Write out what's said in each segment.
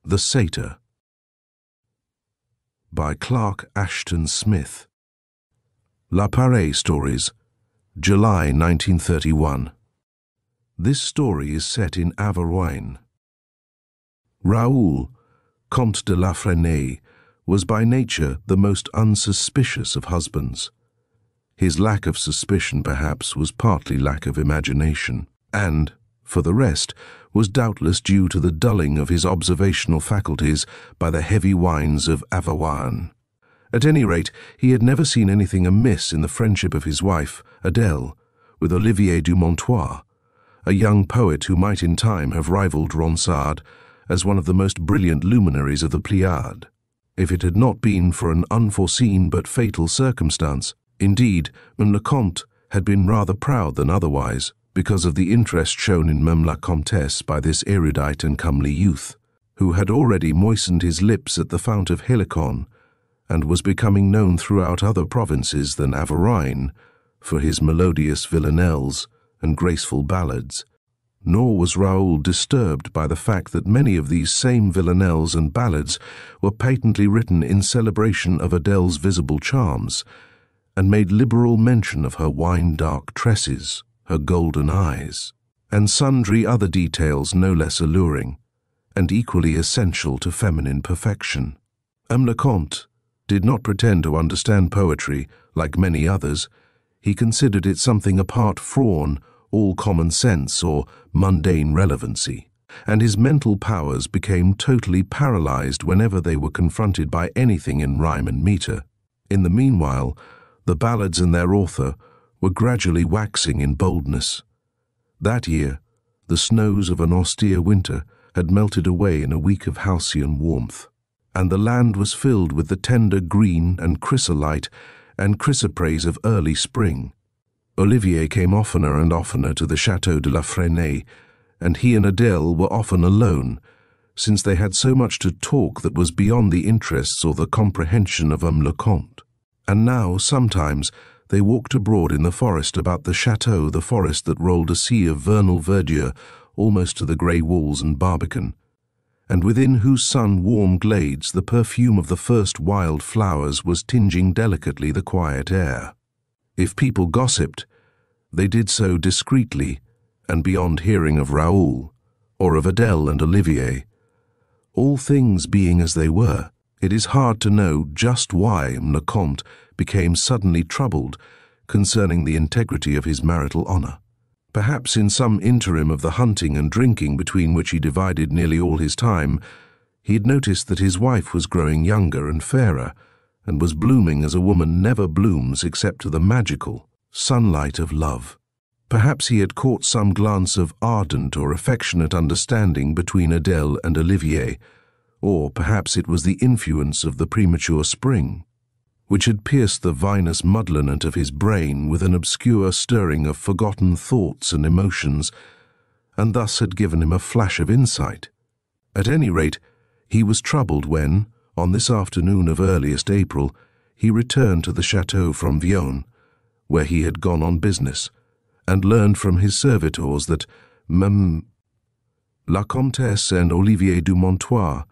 The Satyr by Clark Ashton Smith. La Parée Stories, July 1931. This story is set in Aveyron. Raoul, Comte de la Fresnaye, was by nature the most unsuspicious of husbands. His lack of suspicion, perhaps, was partly lack of imagination, and, for the rest, was doubtless due to the dulling of his observational faculties by the heavy wines of Aveyron. At any rate, he had never seen anything amiss in the friendship of his wife, Adèle, with Olivier du Montois, a young poet who might in time have rivaled Ronsard as one of the most brilliant luminaries of the Pléiades, if it had not been for an unforeseen but fatal circumstance. Indeed, M. le Comte had been rather proud than otherwise, because of the interest shown in Meme la Comtesse by this erudite and comely youth, who had already moistened his lips at the fount of Helicon, and was becoming known throughout other provinces than Aveyron for his melodious villanelles and graceful ballads. Nor was Raoul disturbed by the fact that many of these same villanelles and ballads were patently written in celebration of Adèle's visible charms, and made liberal mention of her wine-dark tresses, her golden eyes, and sundry other details no less alluring, and equally essential to feminine perfection. M. le Comte did not pretend to understand poetry like many others. He considered it something apart from all common sense or mundane relevancy, and his mental powers became totally paralyzed whenever they were confronted by anything in rhyme and meter. In the meanwhile, the ballads and their author were gradually waxing in boldness. That year, the snows of an austere winter had melted away in a week of halcyon warmth, and the land was filled with the tender green and chrysolite and chrysoprase of early spring. Olivier came oftener and oftener to the Château de la Fresnaye, and he and Adèle were often alone, since they had so much to talk that was beyond the interests or the comprehension of M. le Comte. And now, sometimes, they walked abroad in the forest about the château, the forest that rolled a sea of vernal verdure almost to the grey walls and barbican, and within whose sun-warm glades the perfume of the first wild flowers was tinging delicately the quiet air. If people gossiped, they did so discreetly and beyond hearing of Raoul, or of Adèle and Olivier. All things being as they were, it is hard to know just why M. le Comte became suddenly troubled concerning the integrity of his marital honor. Perhaps in some interim of the hunting and drinking between which he divided nearly all his time, he had noticed that his wife was growing younger and fairer, and was blooming as a woman never blooms except to the magical sunlight of love. Perhaps he had caught some glance of ardent or affectionate understanding between Adèle and Olivier, or perhaps it was the influence of the premature spring, which had pierced the vinous mudlinate of his brain with an obscure stirring of forgotten thoughts and emotions, and thus had given him a flash of insight. At any rate, he was troubled when, on this afternoon of earliest April, he returned to the château from Vion, where he had gone on business, and learned from his servitors that Meme la Comtesse and Olivier du Montois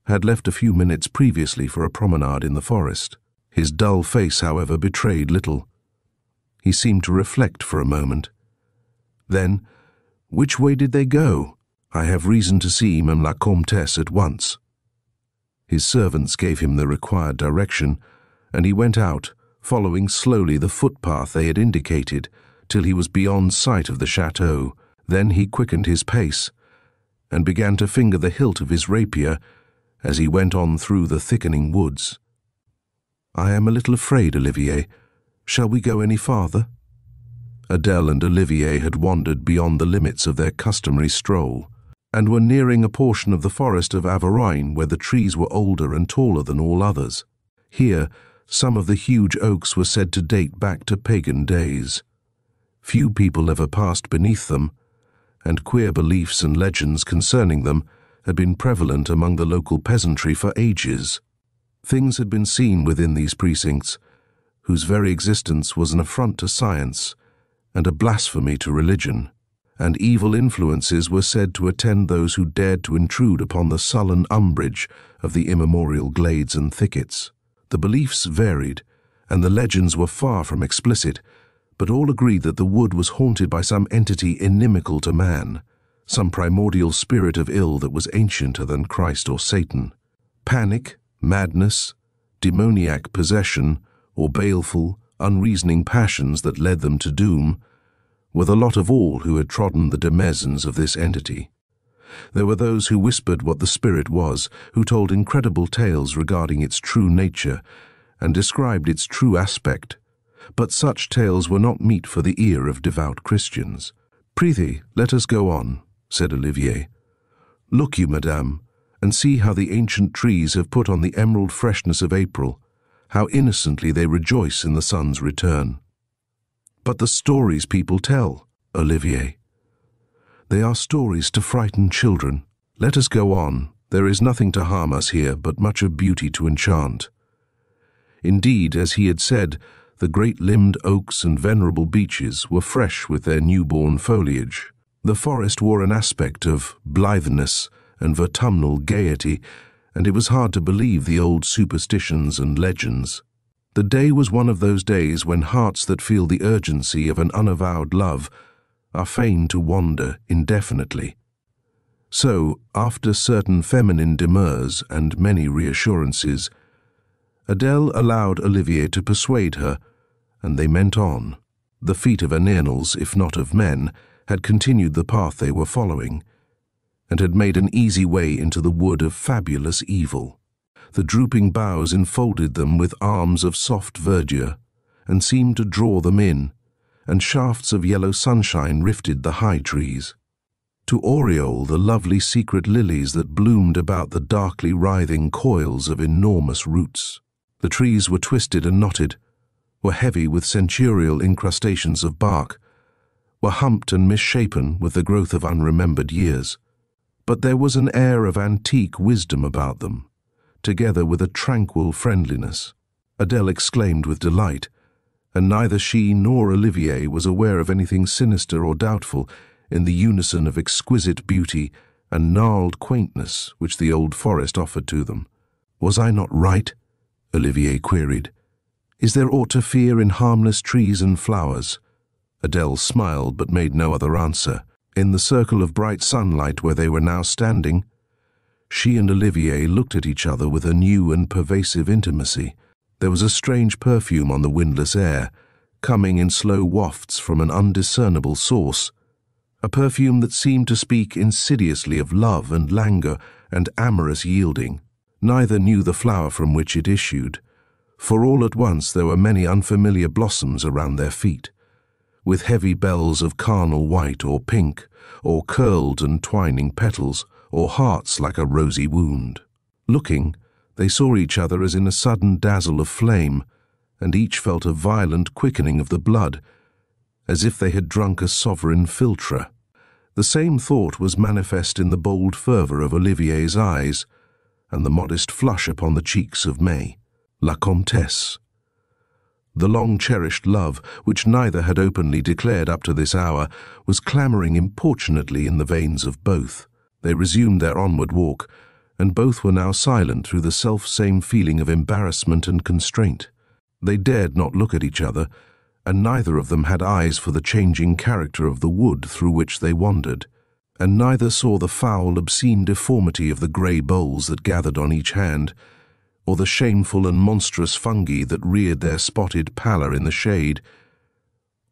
had left a few minutes previously for a promenade in the forest. His dull face, however, betrayed little. He seemed to reflect for a moment. Then, which way did they go? I have reason to see Meme la Comtesse at once. His servants gave him the required direction, and he went out, following slowly the footpath they had indicated, till he was beyond sight of the château. Then he quickened his pace, and began to finger the hilt of his rapier as he went on through the thickening woods. I am a little afraid, Olivier. Shall we go any farther? Adèle and Olivier had wandered beyond the limits of their customary stroll, and were nearing a portion of the forest of Aveyron where the trees were older and taller than all others. Here, some of the huge oaks were said to date back to pagan days. Few people ever passed beneath them, and queer beliefs and legends concerning them had been prevalent among the local peasantry for ages. Things had been seen within these precincts, whose very existence was an affront to science and a blasphemy to religion. and evil influences were said to attend those who dared to intrude upon the sullen umbrage of the immemorial glades and thickets. The beliefs varied, and the legends were far from explicit, but all agreed that the wood was haunted by some entity inimical to man, some primordial spirit of ill that was ancienter than Christ or Satan. Panic, madness, demoniac possession, or baleful, unreasoning passions that led them to doom were the lot of all who had trodden the demesnes of this entity. There were those who whispered what the spirit was, who told incredible tales regarding its true nature and described its true aspect, but such tales were not meet for the ear of devout Christians. "Prithee, let us go on," said Olivier. "Look you, madame, and see how the ancient trees have put on the emerald freshness of April, how innocently they rejoice in the sun's return." "But the stories people tell, Olivier." "They are stories to frighten children. Let us go on. There is nothing to harm us here, but much of beauty to enchant." Indeed, as he had said, the great-limbed oaks and venerable beeches were fresh with their newborn foliage. The forest wore an aspect of blitheness and autumnal gaiety, and it was hard to believe the old superstitions and legends. The day was one of those days when hearts that feel the urgency of an unavowed love are fain to wander indefinitely. So, after certain feminine demurs and many reassurances, Adele allowed Olivier to persuade her, and they meant on. The feet of Anernos, if not of men, had continued the path they were following, and had made an easy way into the wood of fabulous evil. The drooping boughs enfolded them with arms of soft verdure, and seemed to draw them in, and shafts of yellow sunshine rifted the high trees. To aureole the lovely secret lilies that bloomed about the darkly writhing coils of enormous roots. The trees were twisted and knotted, were heavy with centurial incrustations of bark, were humped and misshapen with the growth of unremembered years. But there was an air of antique wisdom about them, together with a tranquil friendliness. Adele exclaimed with delight, and neither she nor Olivier was aware of anything sinister or doubtful in the unison of exquisite beauty and gnarled quaintness which the old forest offered to them. "Was I not right?" Olivier queried. "Is there aught to fear in harmless trees and flowers?" Adele smiled but made no other answer. In the circle of bright sunlight where they were now standing, she and Olivier looked at each other with a new and pervasive intimacy. There was a strange perfume on the windless air, coming in slow wafts from an undiscernible source, a perfume that seemed to speak insidiously of love and languor and amorous yielding. Neither knew the flower from which it issued, for all at once there were many unfamiliar blossoms around their feet, with heavy bells of carnal white or pink, or curled and twining petals, or hearts like a rosy wound. Looking, they saw each other as in a sudden dazzle of flame, and each felt a violent quickening of the blood, as if they had drunk a sovereign philtre. The same thought was manifest in the bold fervour of Olivier's eyes, and the modest flush upon the cheeks of May, La Comtesse. The long-cherished love, which neither had openly declared up to this hour, was clamouring importunately in the veins of both. They resumed their onward walk, and both were now silent through the self-same feeling of embarrassment and constraint. They dared not look at each other, and neither of them had eyes for the changing character of the wood through which they wandered, and neither saw the foul, obscene deformity of the grey boles that gathered on each hand, or the shameful and monstrous fungi that reared their spotted pallor in the shade,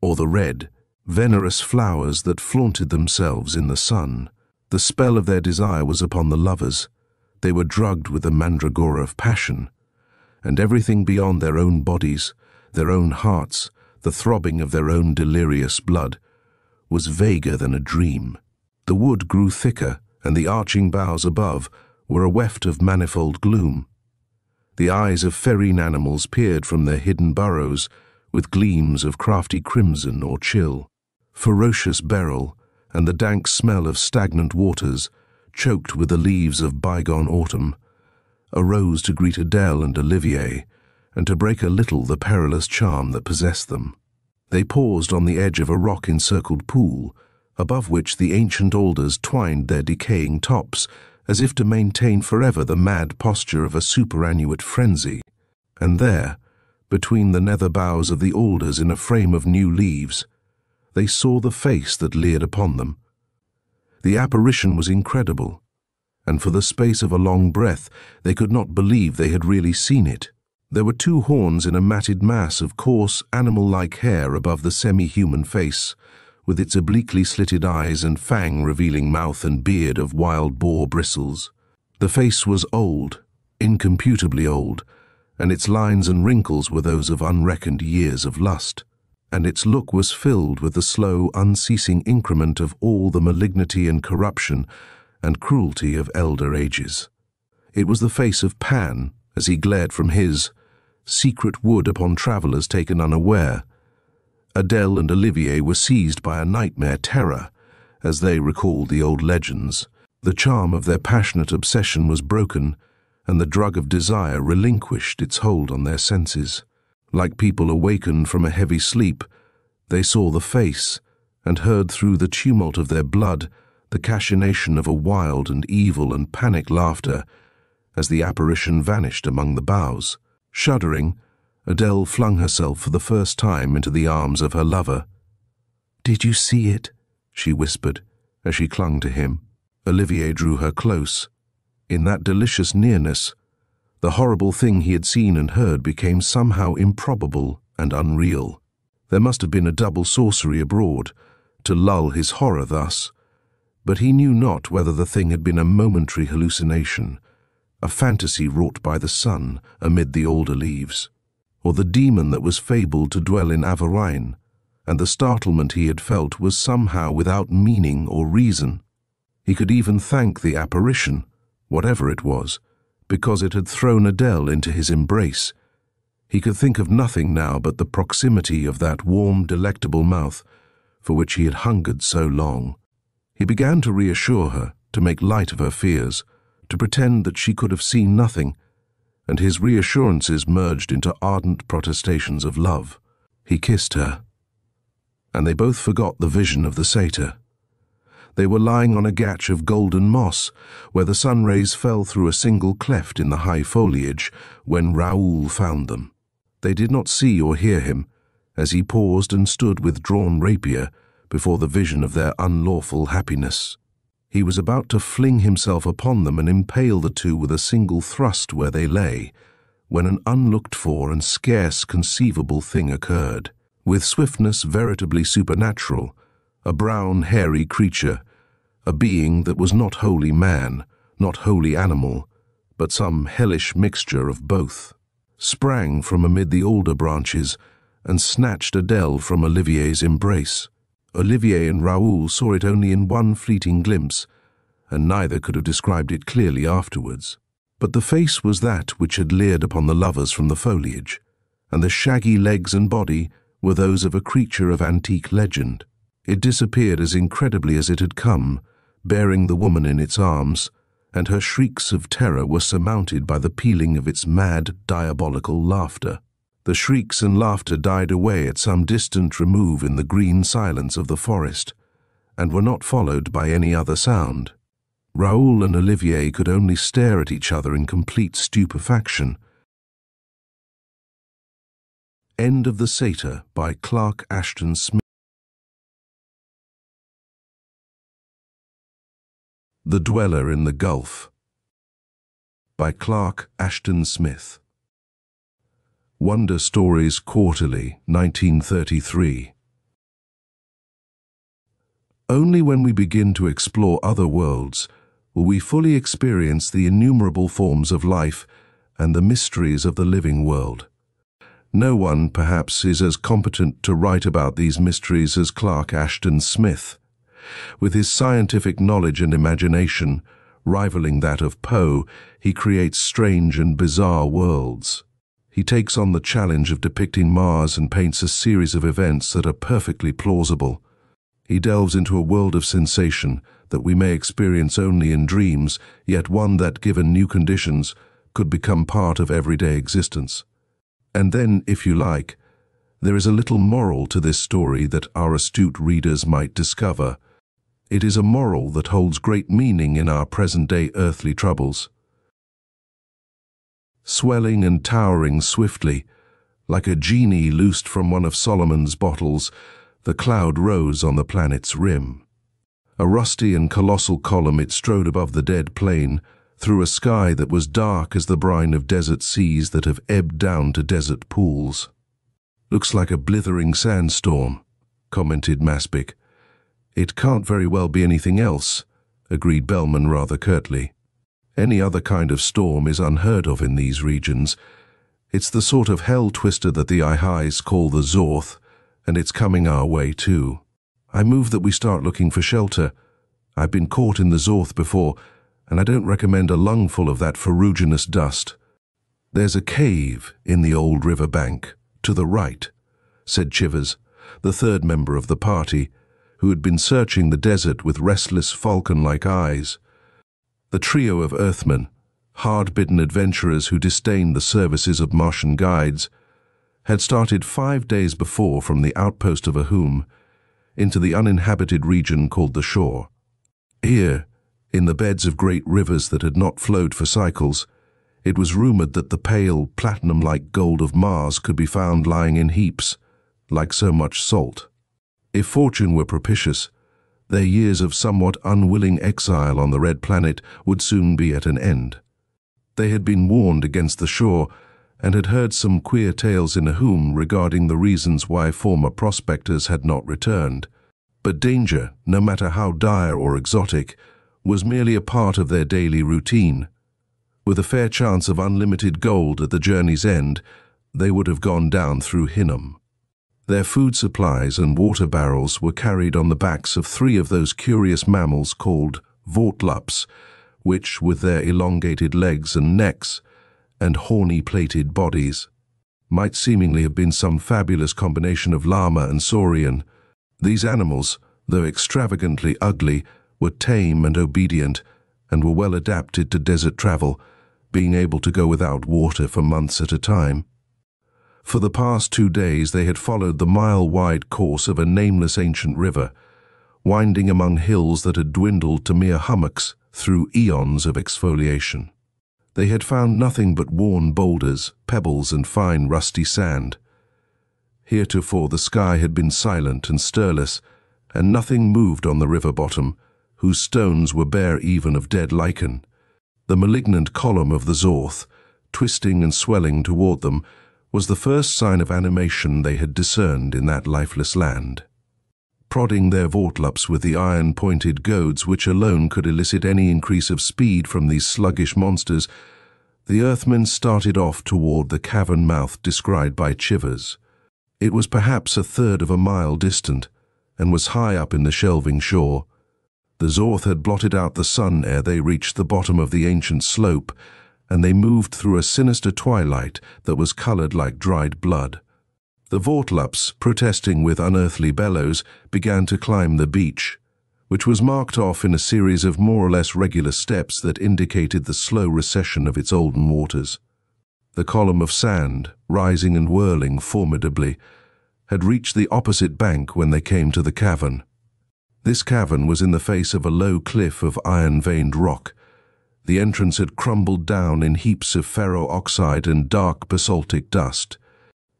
or the red, venerous flowers that flaunted themselves in the sun. The spell of their desire was upon the lovers. They were drugged with the mandragora of passion, and everything beyond their own bodies, their own hearts, the throbbing of their own delirious blood, was vaguer than a dream. The wood grew thicker, and the arching boughs above were a weft of manifold gloom. The eyes of ferine animals peered from their hidden burrows with gleams of crafty crimson or chill. Ferocious beryl and the dank smell of stagnant waters, choked with the leaves of bygone autumn, arose to greet Adele and Olivier, and to break a little the perilous charm that possessed them. They paused on the edge of a rock-encircled pool, above which the ancient alders twined their decaying tops, as if to maintain forever the mad posture of a superannuate frenzy. And there, between the nether boughs of the alders in a frame of new leaves, they saw the face that leered upon them. The apparition was incredible, and for the space of a long breath they could not believe they had really seen it. There were two horns in a matted mass of coarse, animal-like hair above the semi-human face, with its obliquely slitted eyes and fang-revealing mouth and beard of wild boar bristles. The face was old, incomputably old, and its lines and wrinkles were those of unreckoned years of lust, and its look was filled with the slow, unceasing increment of all the malignity and corruption and cruelty of elder ages. It was the face of Pan, as he glared from his secret wood upon travellers taken unaware. Adele and Olivier were seized by a nightmare terror, as they recalled the old legends. The charm of their passionate obsession was broken, and the drug of desire relinquished its hold on their senses. Like people awakened from a heavy sleep, they saw the face, and heard through the tumult of their blood the cachinnation of a wild and evil and panic laughter, as the apparition vanished among the boughs. Shuddering, Adele flung herself for the first time into the arms of her lover. "Did you see it?" she whispered, as she clung to him. Olivier drew her close. In that delicious nearness, the horrible thing he had seen and heard became somehow improbable and unreal. There must have been a double sorcery abroad, to lull his horror thus, but he knew not whether the thing had been a momentary hallucination, a fantasy wrought by the sun amid the alder leaves, or the demon that was fabled to dwell in Avarain, and the startlement he had felt was somehow without meaning or reason. He could even thank the apparition, whatever it was, because it had thrown Adele into his embrace. He could think of nothing now but the proximity of that warm, delectable mouth for which he had hungered so long. He began to reassure her, to make light of her fears, to pretend that she could have seen nothing, and his reassurances merged into ardent protestations of love. He kissed her, and they both forgot the vision of the satyr. They were lying on a gatch of golden moss, where the sun rays fell through a single cleft in the high foliage, when Raoul found them. They did not see or hear him, as he paused and stood with drawn rapier before the vision of their unlawful happiness. He was about to fling himself upon them and impale the two with a single thrust where they lay, when an unlooked-for and scarce conceivable thing occurred. With swiftness veritably supernatural, a brown, hairy creature, a being that was not wholly man, not wholly animal, but some hellish mixture of both, sprang from amid the alder branches and snatched Adele from Olivier's embrace. Olivier and Raoul saw it only in one fleeting glimpse, and neither could have described it clearly afterwards. But the face was that which had leered upon the lovers from the foliage, and the shaggy legs and body were those of a creature of antique legend. It disappeared as incredibly as it had come, bearing the woman in its arms, and her shrieks of terror were surmounted by the pealing of its mad, diabolical laughter. The shrieks and laughter died away at some distant remove in the green silence of the forest, and were not followed by any other sound. Raoul and Olivier could only stare at each other in complete stupefaction. End of The Satyr by Clark Ashton Smith. The Dweller in the Gulf by Clark Ashton Smith. Wonder Stories Quarterly, 1933. Only when we begin to explore other worlds will we fully experience the innumerable forms of life and the mysteries of the living world. No one, perhaps, is as competent to write about these mysteries as Clark Ashton Smith. With his scientific knowledge and imagination, rivaling that of Poe, he creates strange and bizarre worlds. He takes on the challenge of depicting Mars and paints a series of events that are perfectly plausible. He delves into a world of sensation that we may experience only in dreams, yet one that, given new conditions, could become part of everyday existence. And then, if you like, there is a little moral to this story that our astute readers might discover. It is a moral that holds great meaning in our present-day earthly troubles. Swelling and towering swiftly, like a genie loosed from one of Solomon's bottles, the cloud rose on the planet's rim. A rusty and colossal column it strode above the dead plain, through a sky that was dark as the brine of desert seas that have ebbed down to desert pools. "Looks like a blithering sandstorm," commented Maspic. "It can't very well be anything else," agreed Bellman rather curtly. "Any other kind of storm is unheard of in these regions. It's the sort of hell-twister that the Ihais call the Zorth, and it's coming our way too. I move that we start looking for shelter. I've been caught in the Zorth before, and I don't recommend a lungful of that ferruginous dust." "There's a cave in the old river bank, to the right," said Chivers, the third member of the party, who had been searching the desert with restless falcon-like eyes. The trio of Earthmen, hard-bitten adventurers who disdained the services of Martian guides, had started 5 days before from the outpost of Ahum into the uninhabited region called the Shore. Here, in the beds of great rivers that had not flowed for cycles, it was rumored that the pale, platinum-like gold of Mars could be found lying in heaps, like so much salt. If fortune were propitious, their years of somewhat unwilling exile on the Red Planet would soon be at an end. They had been warned against the Shore and had heard some queer tales in Ahum regarding the reasons why former prospectors had not returned. But danger, no matter how dire or exotic, was merely a part of their daily routine. With a fair chance of unlimited gold at the journey's end, they would have gone down through Hinnom. Their food supplies and water barrels were carried on the backs of 3 of those curious mammals called vortlups, which, with their elongated legs and necks and horny plated bodies, might seemingly have been some fabulous combination of llama and saurian. These animals, though extravagantly ugly, were tame and obedient, and were well adapted to desert travel, being able to go without water for months at a time. For the past 2 days they had followed the mile-wide course of a nameless ancient river, winding among hills that had dwindled to mere hummocks through eons of exfoliation. They had found nothing but worn boulders, pebbles, and fine rusty sand. Heretofore the sky had been silent and stirless, and nothing moved on the river bottom, whose stones were bare even of dead lichen. The malignant column of the Zorth, twisting and swelling toward them, was the first sign of animation they had discerned in that lifeless land. Prodding their vortlups with the iron-pointed goads which alone could elicit any increase of speed from these sluggish monsters, the Earthmen started off toward the cavern mouth described by Chivers. It was perhaps 1/3 of a mile distant, and was high up in the shelving shore. The Zorth had blotted out the sun ere they reached the bottom of the ancient slope, and they moved through a sinister twilight that was colored like dried blood. The vortlups, protesting with unearthly bellows, began to climb the beach, which was marked off in a series of more or less regular steps that indicated the slow recession of its olden waters. The column of sand, rising and whirling formidably, had reached the opposite bank when they came to the cavern. This cavern was in the face of a low cliff of iron-veined rock. The entrance had crumbled down in heaps of ferro-oxide and dark basaltic dust,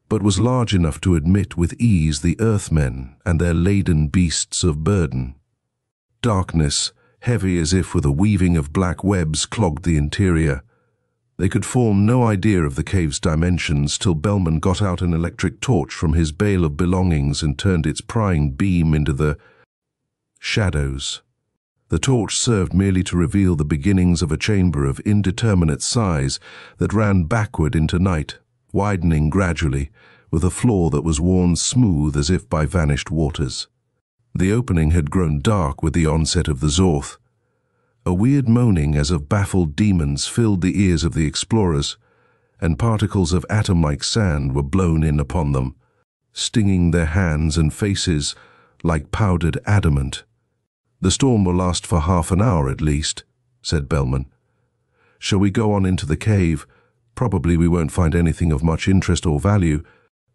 but was large enough to admit with ease the Earthmen and their laden beasts of burden. Darkness, heavy as if with a weaving of black webs, clogged the interior. They could form no idea of the cave's dimensions till Bellman got out an electric torch from his bale of belongings and turned its prying beam into the shadows. The torch served merely to reveal the beginnings of a chamber of indeterminate size that ran backward into night, widening gradually, with a floor that was worn smooth as if by vanished waters. The opening had grown dark with the onset of the Zorth. A weird moaning as of baffled demons filled the ears of the explorers, and particles of atom-like sand were blown in upon them, stinging their hands and faces like powdered adamant. "The storm will last for half an hour at least," said Bellman. "Shall we go on into the cave? Probably we won't find anything of much interest or value,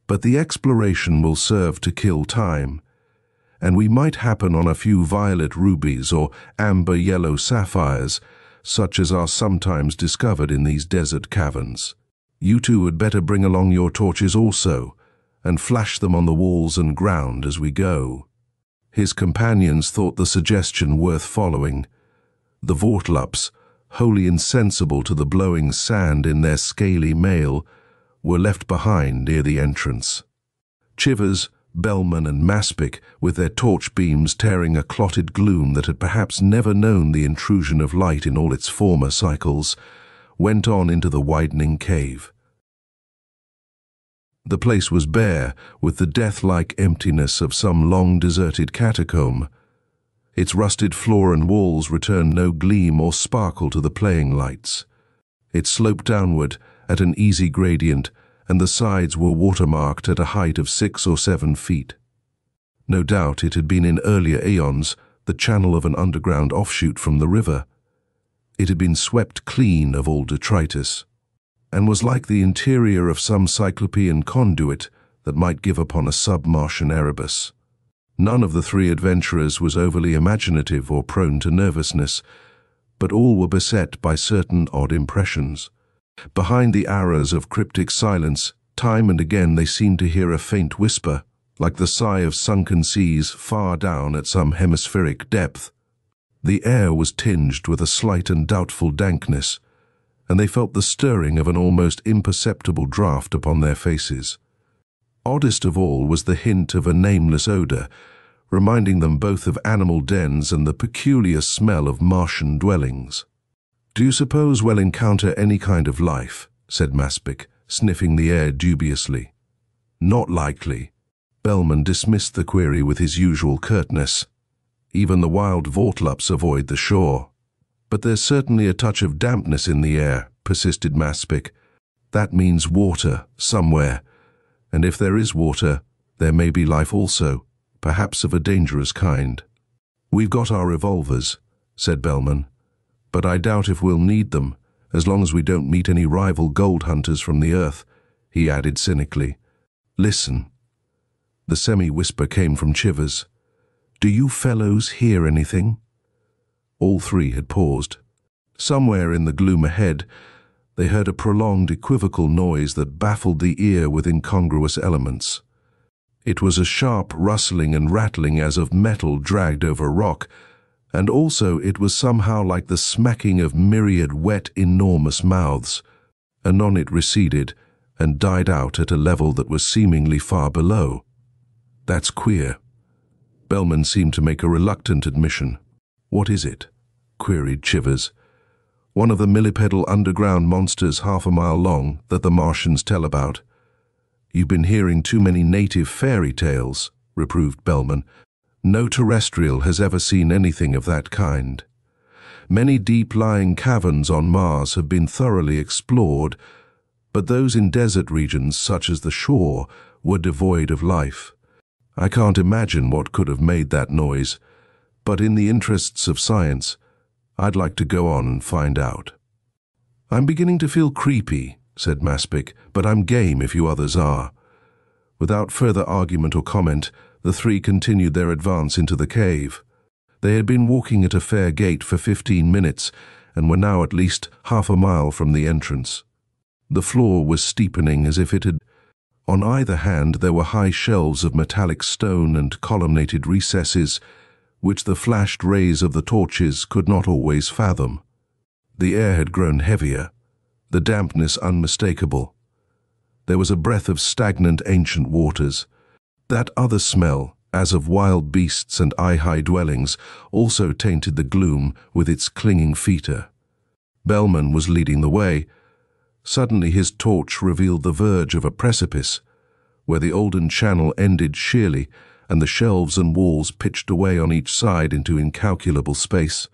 but the exploration will serve to kill time. and we might happen on a few violet rubies or amber-yellow sapphires, such as are sometimes discovered in these desert caverns. You two had better bring along your torches also, and flash them on the walls and ground as we go." His companions thought the suggestion worth following. The Vortlaps, wholly insensible to the blowing sand in their scaly mail, were left behind near the entrance. Chivers, Bellman and Maspic, with their torch beams tearing a clotted gloom that had perhaps never known the intrusion of light in all its former cycles, went on into the widening cave. The place was bare, with the death-like emptiness of some long-deserted catacomb. Its rusted floor and walls returned no gleam or sparkle to the playing lights. It sloped downward at an easy gradient, and the sides were watermarked at a height of 6 or 7 feet. No doubt it had been in earlier aeons the channel of an underground offshoot from the river. It had been swept clean of all detritus, and was like the interior of some cyclopean conduit that might give upon a sub-Martian Erebus. None of the three adventurers was overly imaginative or prone to nervousness, but all were beset by certain odd impressions. Behind the arras of cryptic silence, time and again they seemed to hear a faint whisper, like the sigh of sunken seas far down at some hemispheric depth. The air was tinged with a slight and doubtful dankness, and they felt the stirring of an almost imperceptible draught upon their faces. Oddest of all was the hint of a nameless odor, reminding them both of animal dens and the peculiar smell of Martian dwellings. "Do you suppose we'll encounter any kind of life?" said Maspic, sniffing the air dubiously. "Not likely." Bellman dismissed the query with his usual curtness. "Even the wild Vortlaps avoid the shore." "But there's certainly a touch of dampness in the air," persisted Maspic. "That means water, somewhere. And if there is water, there may be life also, perhaps of a dangerous kind." "We've got our revolvers," said Bellman, "but I doubt if we'll need them, as long as we don't meet any rival gold hunters from the earth," he added cynically. "Listen." The semi-whisper came from Chivers. "Do you fellows hear anything?" All three had paused. Somewhere in the gloom ahead, they heard a prolonged equivocal noise that baffled the ear with incongruous elements. It was a sharp rustling and rattling as of metal dragged over rock, and also it was somehow like the smacking of myriad wet, enormous mouths. Anon it receded and died out at a level that was seemingly far below. "That's queer." Bellman seemed to make a reluctant admission. "What is it?" queried Chivers. "One of the millipedal underground monsters 1/2 mile long that the Martians tell about." "You've been hearing too many native fairy tales," reproved Bellman. "No terrestrial has ever seen anything of that kind. Many deep-lying caverns on Mars have been thoroughly explored, but those in desert regions such as the shore were devoid of life. I can't imagine what could have made that noise, but in the interests of science, I'd like to go on and find out." "I'm beginning to feel creepy," said Maspic, "but I'm game if you others are." Without further argument or comment, the three continued their advance into the cave. They had been walking at a fair gait for 15 minutes, and were now at least 1/2 mile from the entrance. The floor was steepening as if it had... On either hand there were high shelves of metallic stone and columnated recesses, which the flashed rays of the torches could not always fathom. The air had grown heavier, the dampness unmistakable. There was a breath of stagnant ancient waters. That other smell, as of wild beasts and eye-high dwellings, also tainted the gloom with its clinging foetor. Bellman was leading the way. Suddenly his torch revealed the verge of a precipice, where the olden channel ended sheerly, and the shelves and walls pitched away on each side into incalculable space.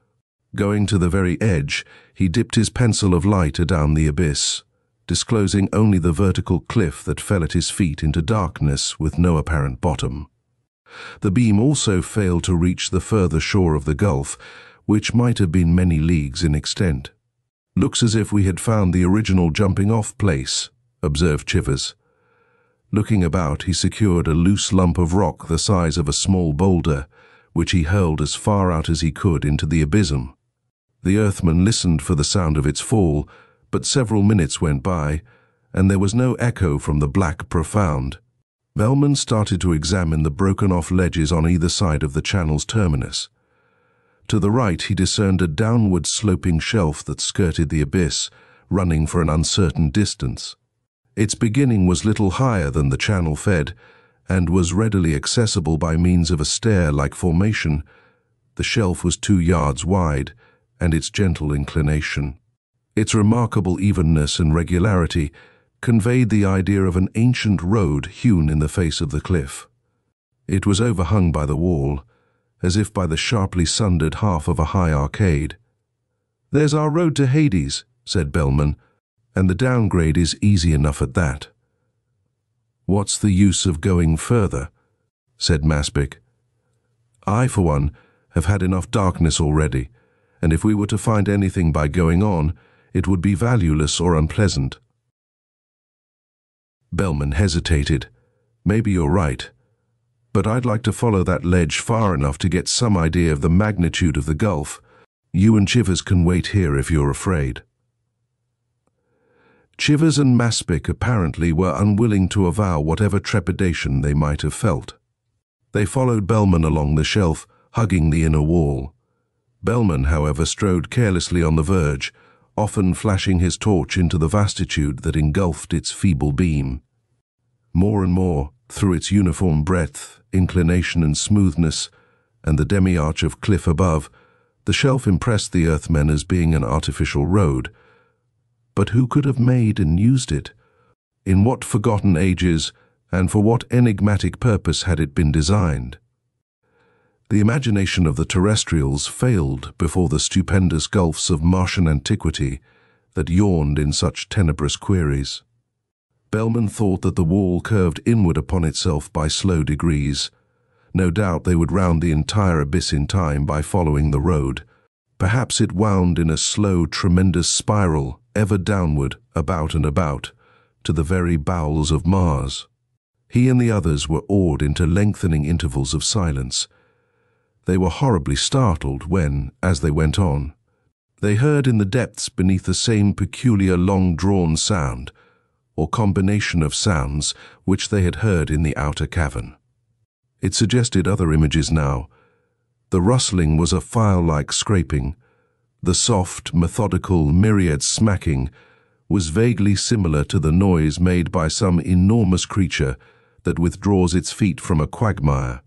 Going to the very edge, he dipped his pencil of light adown the abyss, disclosing only the vertical cliff that fell at his feet into darkness with no apparent bottom. The beam also failed to reach the further shore of the gulf, which might have been many leagues in extent. "Looks as if we had found the original jumping-off place," observed Chivers. Looking about, he secured a loose lump of rock the size of a small boulder, which he hurled as far out as he could into the abysm. The earthman listened for the sound of its fall, but several minutes went by, and there was no echo from the black profound. Bellman started to examine the broken-off ledges on either side of the channel's terminus. To the right he discerned a downward-sloping shelf that skirted the abyss, running for an uncertain distance. Its beginning was little higher than the channel fed, and was readily accessible by means of a stair-like formation. The shelf was 2 yards wide, and its gentle inclination, its remarkable evenness and regularity, conveyed the idea of an ancient road hewn in the face of the cliff. It was overhung by the wall, as if by the sharply sundered half of a high arcade. "There's our road to Hades," said Bellman, "and the downgrade is easy enough at that." "What's the use of going further?" said Maspic. "I, for one, have had enough darkness already, and if we were to find anything by going on, it would be valueless or unpleasant." Bellman hesitated. "Maybe you're right, but I'd like to follow that ledge far enough to get some idea of the magnitude of the gulf. You and Chivers can wait here if you're afraid." Chivers and Maspic apparently were unwilling to avow whatever trepidation they might have felt. They followed Bellman along the shelf, hugging the inner wall. Bellman, however, strode carelessly on the verge, often flashing his torch into the vastitude that engulfed its feeble beam. More and more, through its uniform breadth, inclination and smoothness, and the demi-arch of cliff above, the shelf impressed the Earthmen as being an artificial road. But who could have made and used it? In what forgotten ages, and for what enigmatic purpose had it been designed? The imagination of the terrestrials failed before the stupendous gulfs of Martian antiquity that yawned in such tenebrous queries. Bellman thought that the wall curved inward upon itself by slow degrees. No doubt they would round the entire abyss in time by following the road. Perhaps it wound in a slow, tremendous spiral, ever downward, about and about, to the very bowels of Mars. He and the others were awed into lengthening intervals of silence. They were horribly startled when, as they went on, they heard in the depths beneath the same peculiar long-drawn sound, or combination of sounds which they had heard in the outer cavern. It suggested other images now. The rustling was a file-like scraping. The soft, methodical, myriad smacking was vaguely similar to the noise made by some enormous creature that withdraws its feet from a quagmire.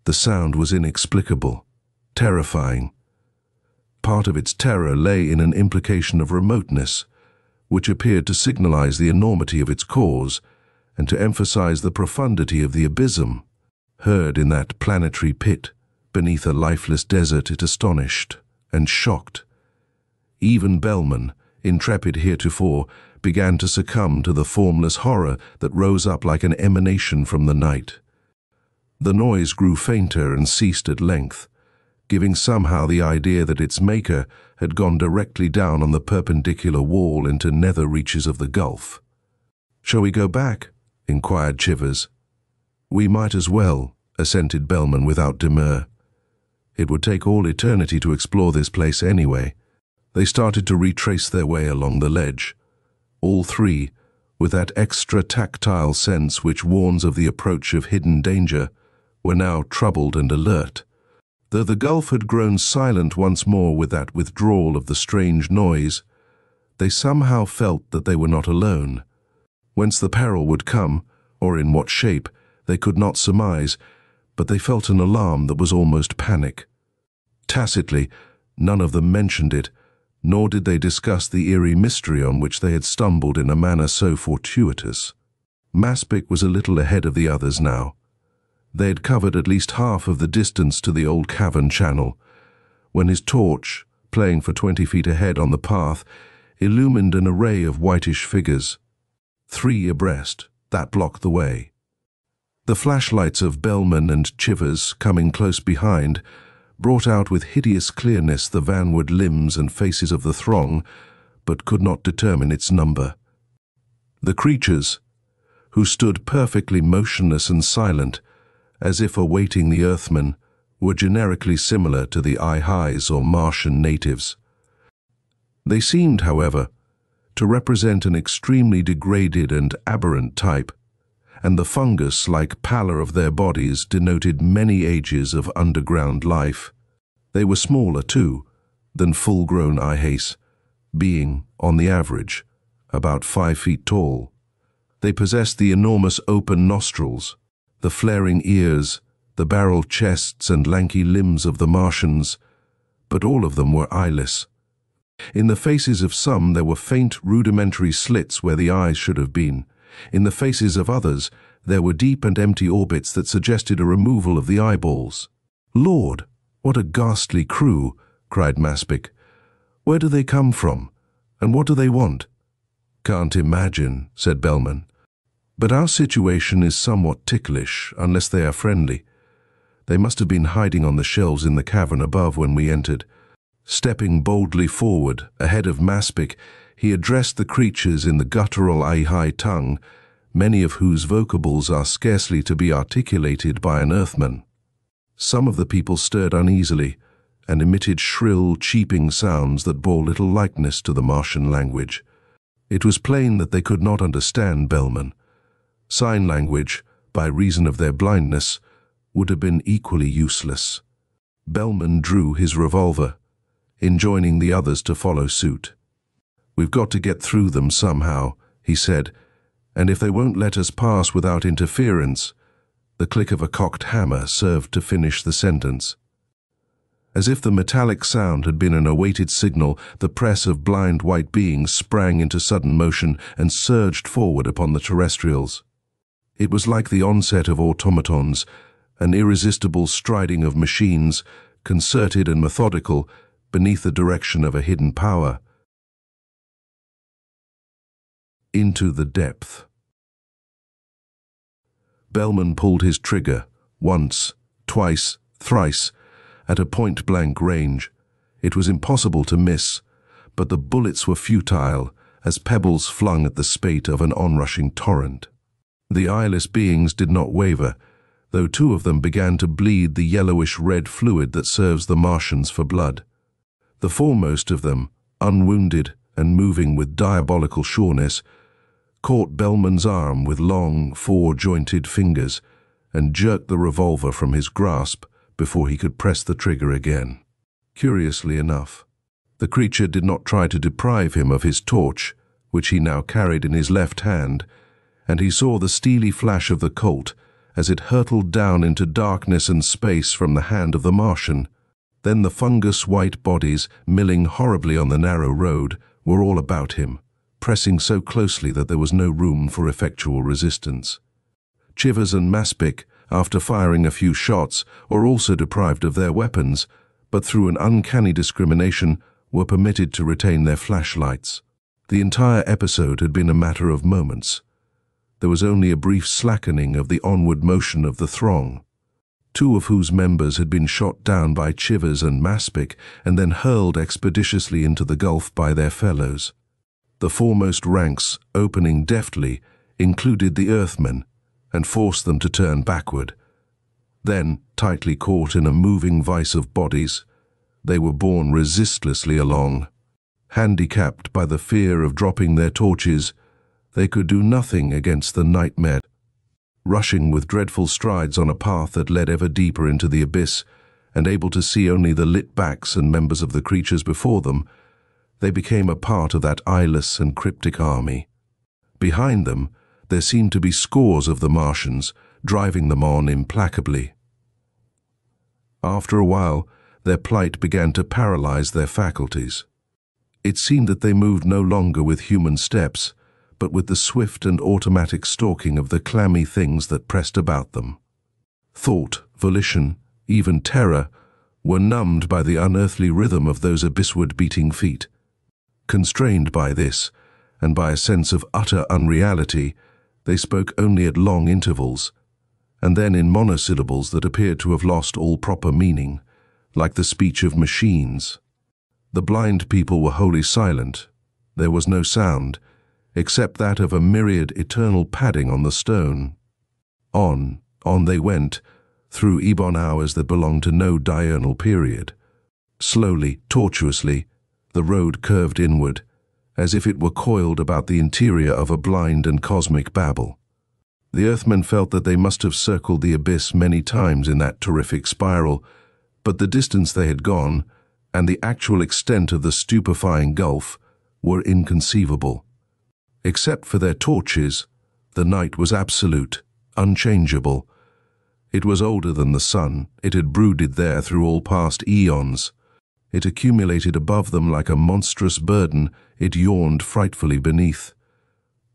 The sound was inexplicable, terrifying. Part of its terror lay in an implication of remoteness, which appeared to signalize the enormity of its cause and to emphasize the profundity of the abysm. Heard in that planetary pit, beneath a lifeless desert, it astonished and shocked. Even Bellman, intrepid heretofore, began to succumb to the formless horror that rose up like an emanation from the night. The noise grew fainter and ceased at length, giving somehow the idea that its maker had gone directly down on the perpendicular wall into nether reaches of the gulf. "Shall we go back?" inquired Chivers. "We might as well," assented Bellman without demur. It would take all eternity to explore this place anyway. They started to retrace their way along the ledge. All three, with that extra tactile sense which warns of the approach of hidden danger, were now troubled and alert. Though the gulf had grown silent once more with that withdrawal of the strange noise, they somehow felt that they were not alone. Whence the peril would come, or in what shape, they could not surmise, but they felt an alarm that was almost panic. Tacitly, none of them mentioned it, nor did they discuss the eerie mystery on which they had stumbled in a manner so fortuitous. Maspic was a little ahead of the others now. They had covered at least half of the distance to the old cavern channel, when his torch, playing for 20 feet ahead on the path, illumined an array of whitish figures. 3 abreast, that blocked the way. The flashlights of Bellman and Chivers, coming close behind, brought out with hideous clearness the vanward limbs and faces of the throng, but could not determine its number. The creatures, who stood perfectly motionless and silent, as if awaiting the Earthmen, were generically similar to the Ihais or Martian natives. They seemed, however, to represent an extremely degraded and aberrant type, and the fungus-like pallor of their bodies denoted many ages of underground life. They were smaller, too, than full-grown Ihais, being, on the average, about 5 feet tall. They possessed the enormous open nostrils, the flaring ears, the barrel chests and lanky limbs of the Martians, but all of them were eyeless. In the faces of some there were faint rudimentary slits where the eyes should have been. In the faces of others there were deep and empty orbits that suggested a removal of the eyeballs. "Lord, what a ghastly crew!" cried Maspic. "Where do they come from, and what do they want?" "Can't imagine," said Bellman. "But our situation is somewhat ticklish, unless they are friendly. They must have been hiding on the shelves in the cavern above when we entered." Stepping boldly forward, ahead of Maspic, he addressed the creatures in the guttural Ihai tongue, many of whose vocables are scarcely to be articulated by an Earthman. Some of the people stirred uneasily and emitted shrill, cheeping sounds that bore little likeness to the Martian language. It was plain that they could not understand Bellman. Sign language, by reason of their blindness, would have been equally useless. Bellman drew his revolver, enjoining the others to follow suit. "We've got to get through them somehow," he said, "and if they won't let us pass without interference—" The click of a cocked hammer served to finish the sentence. As if the metallic sound had been an awaited signal, the press of blind white beings sprang into sudden motion and surged forward upon the terrestrials. It was like the onset of automatons, an irresistible striding of machines, concerted and methodical, beneath the direction of a hidden power. Into the depth. Bellman pulled his trigger, once, twice, thrice, at a point-blank range. It was impossible to miss, but the bullets were futile, as pebbles flung at the spate of an onrushing torrent. The eyeless beings did not waver, though 2 of them began to bleed the yellowish-red fluid that serves the Martians for blood. The foremost of them, unwounded and moving with diabolical sureness, caught Bellman's arm with long, 4-jointed fingers and jerked the revolver from his grasp before he could press the trigger again. Curiously enough, the creature did not try to deprive him of his torch, which he now carried in his left hand, and he saw the steely flash of the Colt as it hurtled down into darkness and space from the hand of the Martian. Then the fungus-white bodies, milling horribly on the narrow road, were all about him, pressing so closely that there was no room for effectual resistance. Chivers and Maspic, after firing a few shots, were also deprived of their weapons, but through an uncanny discrimination were permitted to retain their flashlights. The entire episode had been a matter of moments. There was only a brief slackening of the onward motion of the throng, 2 of whose members had been shot down by Chivers and Maspic and then hurled expeditiously into the gulf by their fellows. The foremost ranks, opening deftly, included the Earthmen and forced them to turn backward. Then, tightly caught in a moving vice of bodies, they were borne resistlessly along. Handicapped by the fear of dropping their torches, they could do nothing against the nightmare. Rushing with dreadful strides on a path that led ever deeper into the abyss, and able to see only the lit backs and members of the creatures before them, they became a part of that eyeless and cryptic army. Behind them, there seemed to be scores of the Martians, driving them on implacably. After a while, their plight began to paralyze their faculties. It seemed that they moved no longer with human steps, but with the swift and automatic stalking of the clammy things that pressed about them. Thought, volition, even terror, were numbed by the unearthly rhythm of those abyssward beating feet. Constrained by this, and by a sense of utter unreality, they spoke only at long intervals, and then in monosyllables that appeared to have lost all proper meaning, like the speech of machines. The blind people were wholly silent. There was no sound, except that of a myriad eternal padding on the stone. On they went, through ebon hours that belonged to no diurnal period. Slowly, tortuously, the road curved inward, as if it were coiled about the interior of a blind and cosmic babel. The Earthmen felt that they must have circled the abyss many times in that terrific spiral, but the distance they had gone, and the actual extent of the stupefying gulf, were inconceivable. Except for their torches, the night was absolute, unchangeable. It was older than the sun. It had brooded there through all past eons. It accumulated above them like a monstrous burden. It yawned frightfully beneath.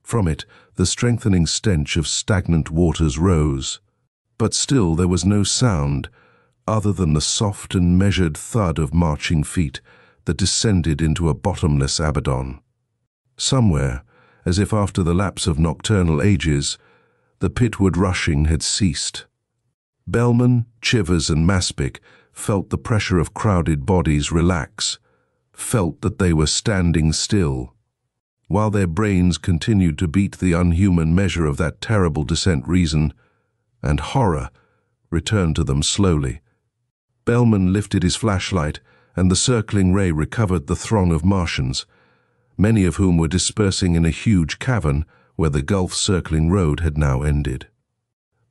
From it, the strengthening stench of stagnant waters rose. But still there was no sound, other than the soft and measured thud of marching feet that descended into a bottomless Abaddon. Somewhere, as if after the lapse of nocturnal ages, the pitward rushing had ceased. Bellman, Chivers, and Maspic felt the pressure of crowded bodies relax, felt that they were standing still, while their brains continued to beat the unhuman measure of that terrible descent. Reason and horror returned to them slowly. Bellman lifted his flashlight, and the circling ray recovered the throng of Martians, many of whom were dispersing in a huge cavern where the gulf-circling road had now ended.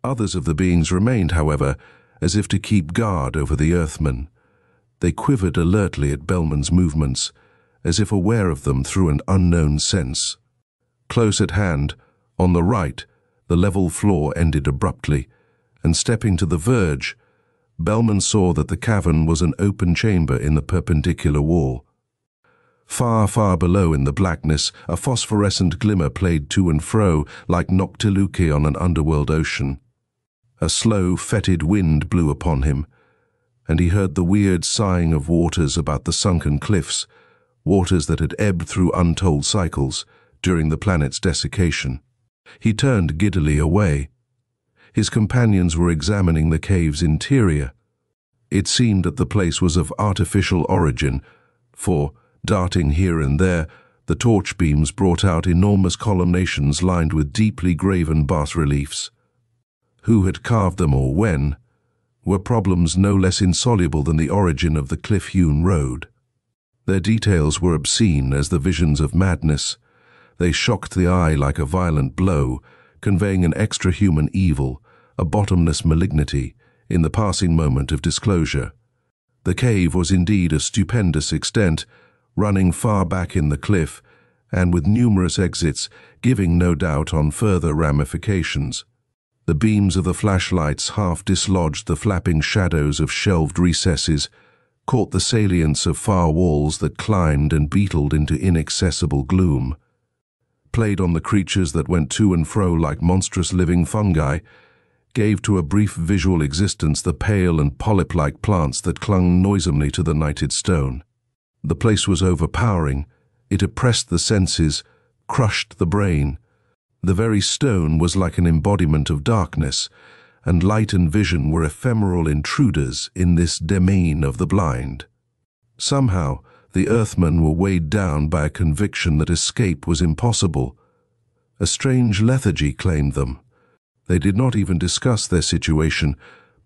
Others of the beings remained, however, as if to keep guard over the Earthmen. They quivered alertly at Bellman's movements, as if aware of them through an unknown sense. Close at hand, on the right, the level floor ended abruptly, and stepping to the verge, Bellman saw that the cavern was an open chamber in the perpendicular wall. Far, far below in the blackness, a phosphorescent glimmer played to and fro like noctiluke on an underworld ocean. A slow, fetid wind blew upon him, and he heard the weird sighing of waters about the sunken cliffs, waters that had ebbed through untold cycles during the planet's desiccation. He turned giddily away. His companions were examining the cave's interior. It seemed that the place was of artificial origin, for, darting here and there, the torch beams brought out enormous columnations lined with deeply graven bas-reliefs. Who had carved them or when, were problems no less insoluble than the origin of the cliff-hewn road. Their details were obscene as the visions of madness. They shocked the eye like a violent blow, conveying an extra-human evil, a bottomless malignity, in the passing moment of disclosure. The cave was indeed of stupendous extent, running far back in the cliff, and with numerous exits, giving no doubt on further ramifications. The beams of the flashlights half dislodged the flapping shadows of shelved recesses, caught the salience of far walls that climbed and beetled into inaccessible gloom, played on the creatures that went to and fro like monstrous living fungi, gave to a brief visual existence the pale and polyp-like plants that clung noisomely to the nighted stone. The place was overpowering. It oppressed the senses, crushed the brain. The very stone was like an embodiment of darkness, and light and vision were ephemeral intruders in this domain of the blind. Somehow, the Earthmen were weighed down by a conviction that escape was impossible. A strange lethargy claimed them. They did not even discuss their situation,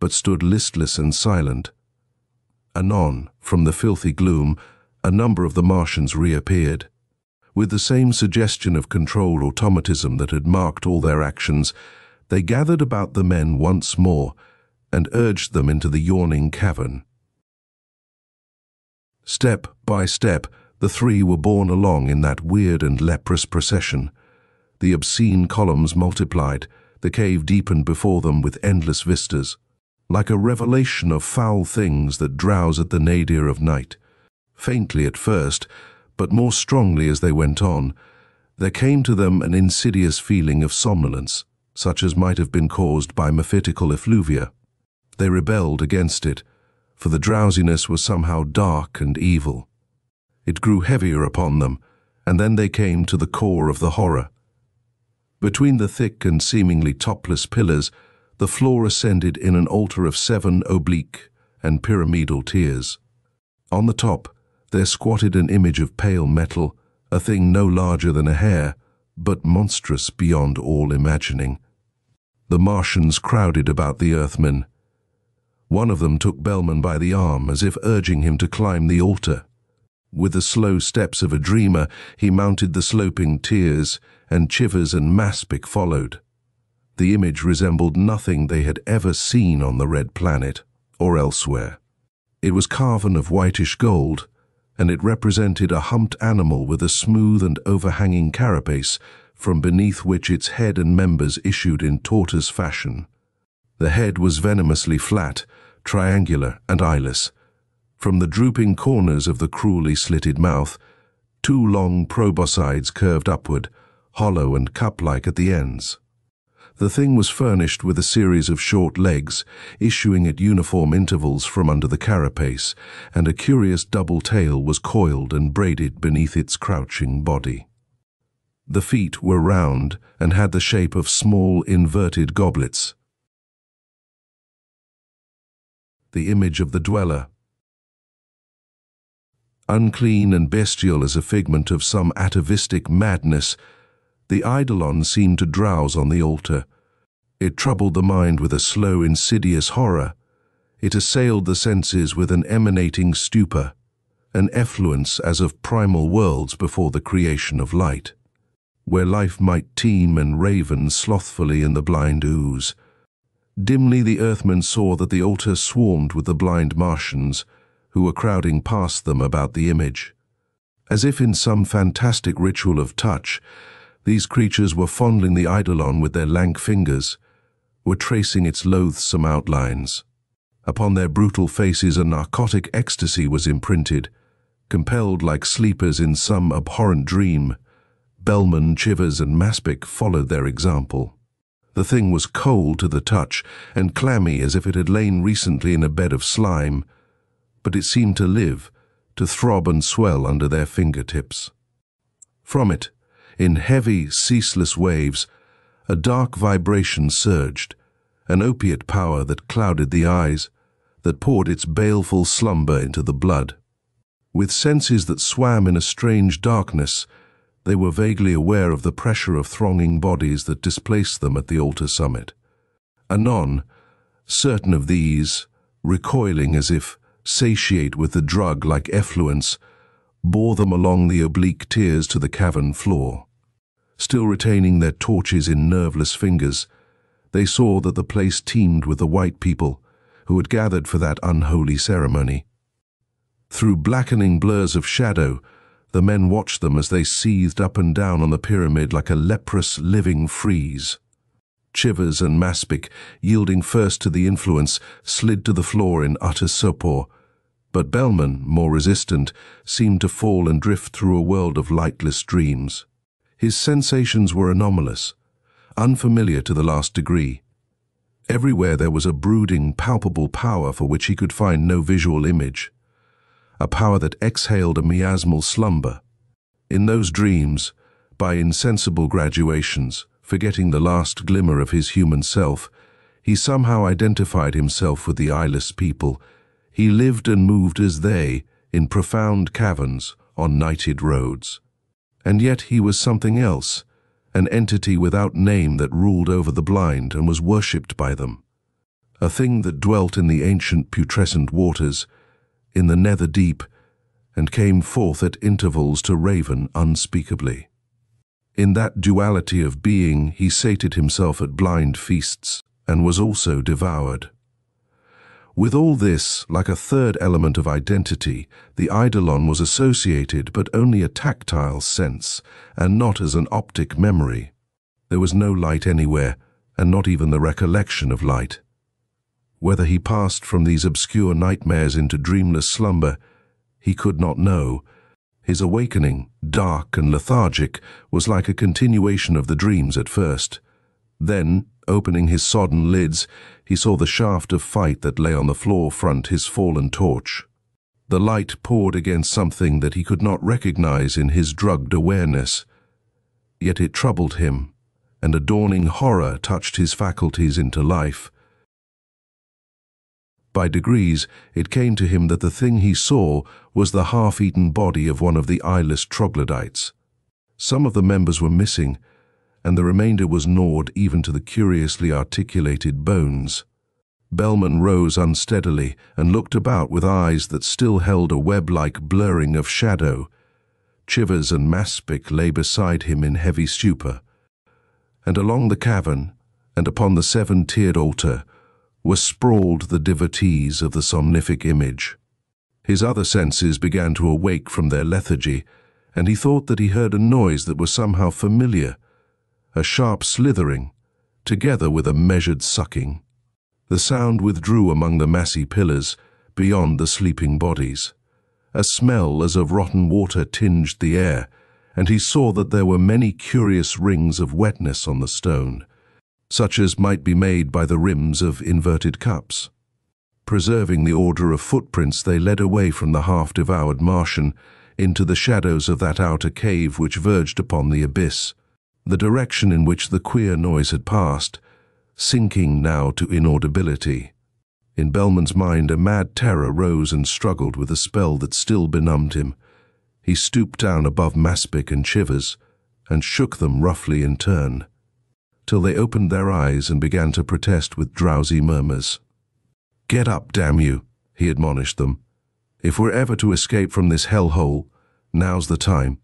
but stood listless and silent. Anon, from the filthy gloom, a number of the Martians reappeared. With the same suggestion of controlled automatism that had marked all their actions, they gathered about the men once more and urged them into the yawning cavern. Step by step, the three were borne along in that weird and leprous procession. The obscene columns multiplied, the cave deepened before them with endless vistas, like a revelation of foul things that drowse at the nadir of night. Faintly at first, but more strongly as they went on, there came to them an insidious feeling of somnolence, such as might have been caused by mephitical effluvia. They rebelled against it, for the drowsiness was somehow dark and evil. It grew heavier upon them, and then they came to the core of the horror. Between the thick and seemingly topless pillars, the floor ascended in an altar of 7 oblique and pyramidal tiers. On the top, there squatted an image of pale metal, a thing no larger than a hair, but monstrous beyond all imagining. The Martians crowded about the Earthmen. One of them took Bellman by the arm, as if urging him to climb the altar. With the slow steps of a dreamer, he mounted the sloping tiers, and Chivers and Maspic followed. The image resembled nothing they had ever seen on the Red Planet, or elsewhere. It was carven of whitish gold, and it represented a humped animal with a smooth and overhanging carapace, from beneath which its head and members issued in tortoise fashion. The head was venomously flat, triangular, and eyeless. From the drooping corners of the cruelly slitted mouth, 2 long proboscides curved upward, hollow and cup-like at the ends. The thing was furnished with a series of short legs, issuing at uniform intervals from under the carapace, and a curious double tail was coiled and braided beneath its crouching body. The feet were round and had the shape of small inverted goblets. The image of the dweller. Unclean and bestial as a figment of some atavistic madness, the eidolon seemed to drowse on the altar. It troubled the mind with a slow, insidious horror. It assailed the senses with an emanating stupor, an effluence as of primal worlds before the creation of light, where life might teem and raven slothfully in the blind ooze. Dimly the Earthmen saw that the altar swarmed with the blind Martians, who were crowding past them about the image. As if in some fantastic ritual of touch, these creatures were fondling the eidolon with their lank fingers, were tracing its loathsome outlines. Upon their brutal faces a narcotic ecstasy was imprinted. Compelled like sleepers in some abhorrent dream, Bellman, Chivers, and Maspic followed their example. The thing was cold to the touch and clammy as if it had lain recently in a bed of slime, but it seemed to live, to throb and swell under their fingertips. From it, in heavy, ceaseless waves, a dark vibration surged, an opiate power that clouded the eyes, that poured its baleful slumber into the blood. With senses that swam in a strange darkness, they were vaguely aware of the pressure of thronging bodies that displaced them at the altar summit. Anon, certain of these, recoiling as if satiate with the drug like effluence, bore them along the oblique tiers to the cavern floor. Still retaining their torches in nerveless fingers, they saw that the place teemed with the white people who had gathered for that unholy ceremony. Through blackening blurs of shadow, the men watched them as they seethed up and down on the pyramid like a leprous living frieze. Chivers and Maspic, yielding first to the influence, slid to the floor in utter sopor, but Bellman, more resistant, seemed to fall and drift through a world of lightless dreams. His sensations were anomalous, unfamiliar to the last degree. Everywhere there was a brooding, palpable power for which he could find no visual image, a power that exhaled a miasmal slumber. In those dreams, by insensible graduations, forgetting the last glimmer of his human self, he somehow identified himself with the eyeless people. He lived and moved as they, in profound caverns, on nighted roads. And yet he was something else, an entity without name that ruled over the blind and was worshipped by them. A thing that dwelt in the ancient putrescent waters, in the nether deep, and came forth at intervals to raven unspeakably. In that duality of being he sated himself at blind feasts, and was also devoured. With all this, like a third element of identity, the eidolon was associated but only a tactile sense, and not as an optic memory. There was no light anywhere, and not even the recollection of light. Whether he passed from these obscure nightmares into dreamless slumber, he could not know. His awakening, dark and lethargic, was like a continuation of the dreams at first. Then, opening his sodden lids, he saw the shaft of fight that lay on the floor front his fallen torch. The light poured against something that he could not recognize in his drugged awareness. Yet it troubled him, and a dawning horror touched his faculties into life. By degrees, it came to him that the thing he saw was the half-eaten body of one of the eyeless troglodytes. Some of the members were missing, and the remainder was gnawed even to the curiously articulated bones. Bellman rose unsteadily and looked about with eyes that still held a web-like blurring of shadow. Chivers and Maspic lay beside him in heavy stupor, and along the cavern, and upon the seven-tiered altar, were sprawled the devotees of the somnific image. His other senses began to awake from their lethargy, and he thought that he heard a noise that was somehow familiar, a sharp slithering, together with a measured sucking. The sound withdrew among the massy pillars, beyond the sleeping bodies. A smell as of rotten water tinged the air, and he saw that there were many curious rings of wetness on the stone, such as might be made by the rims of inverted cups. Preserving the order of footprints, they led away from the half-devoured Martian into the shadows of that outer cave which verged upon the abyss, the direction in which the queer noise had passed, sinking now to inaudibility. In Bellman's mind a mad terror rose and struggled with a spell that still benumbed him. He stooped down above Maspic and Chivers, and shook them roughly in turn, till they opened their eyes and began to protest with drowsy murmurs. "Get up, damn you," he admonished them. "If we're ever to escape from this hellhole, now's the time."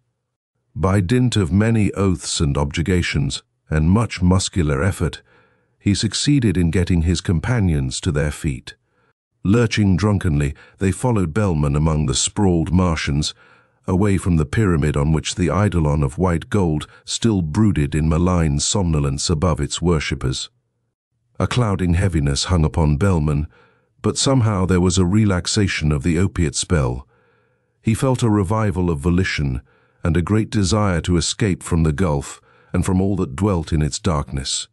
By dint of many oaths and objurgations, and much muscular effort, he succeeded in getting his companions to their feet. Lurching drunkenly, they followed Bellman among the sprawled Martians, away from the pyramid on which the eidolon of white gold still brooded in malign somnolence above its worshippers. A clouding heaviness hung upon Bellman, but somehow there was a relaxation of the opiate spell. He felt a revival of volition and a great desire to escape from the gulf and from all that dwelt in its darkness.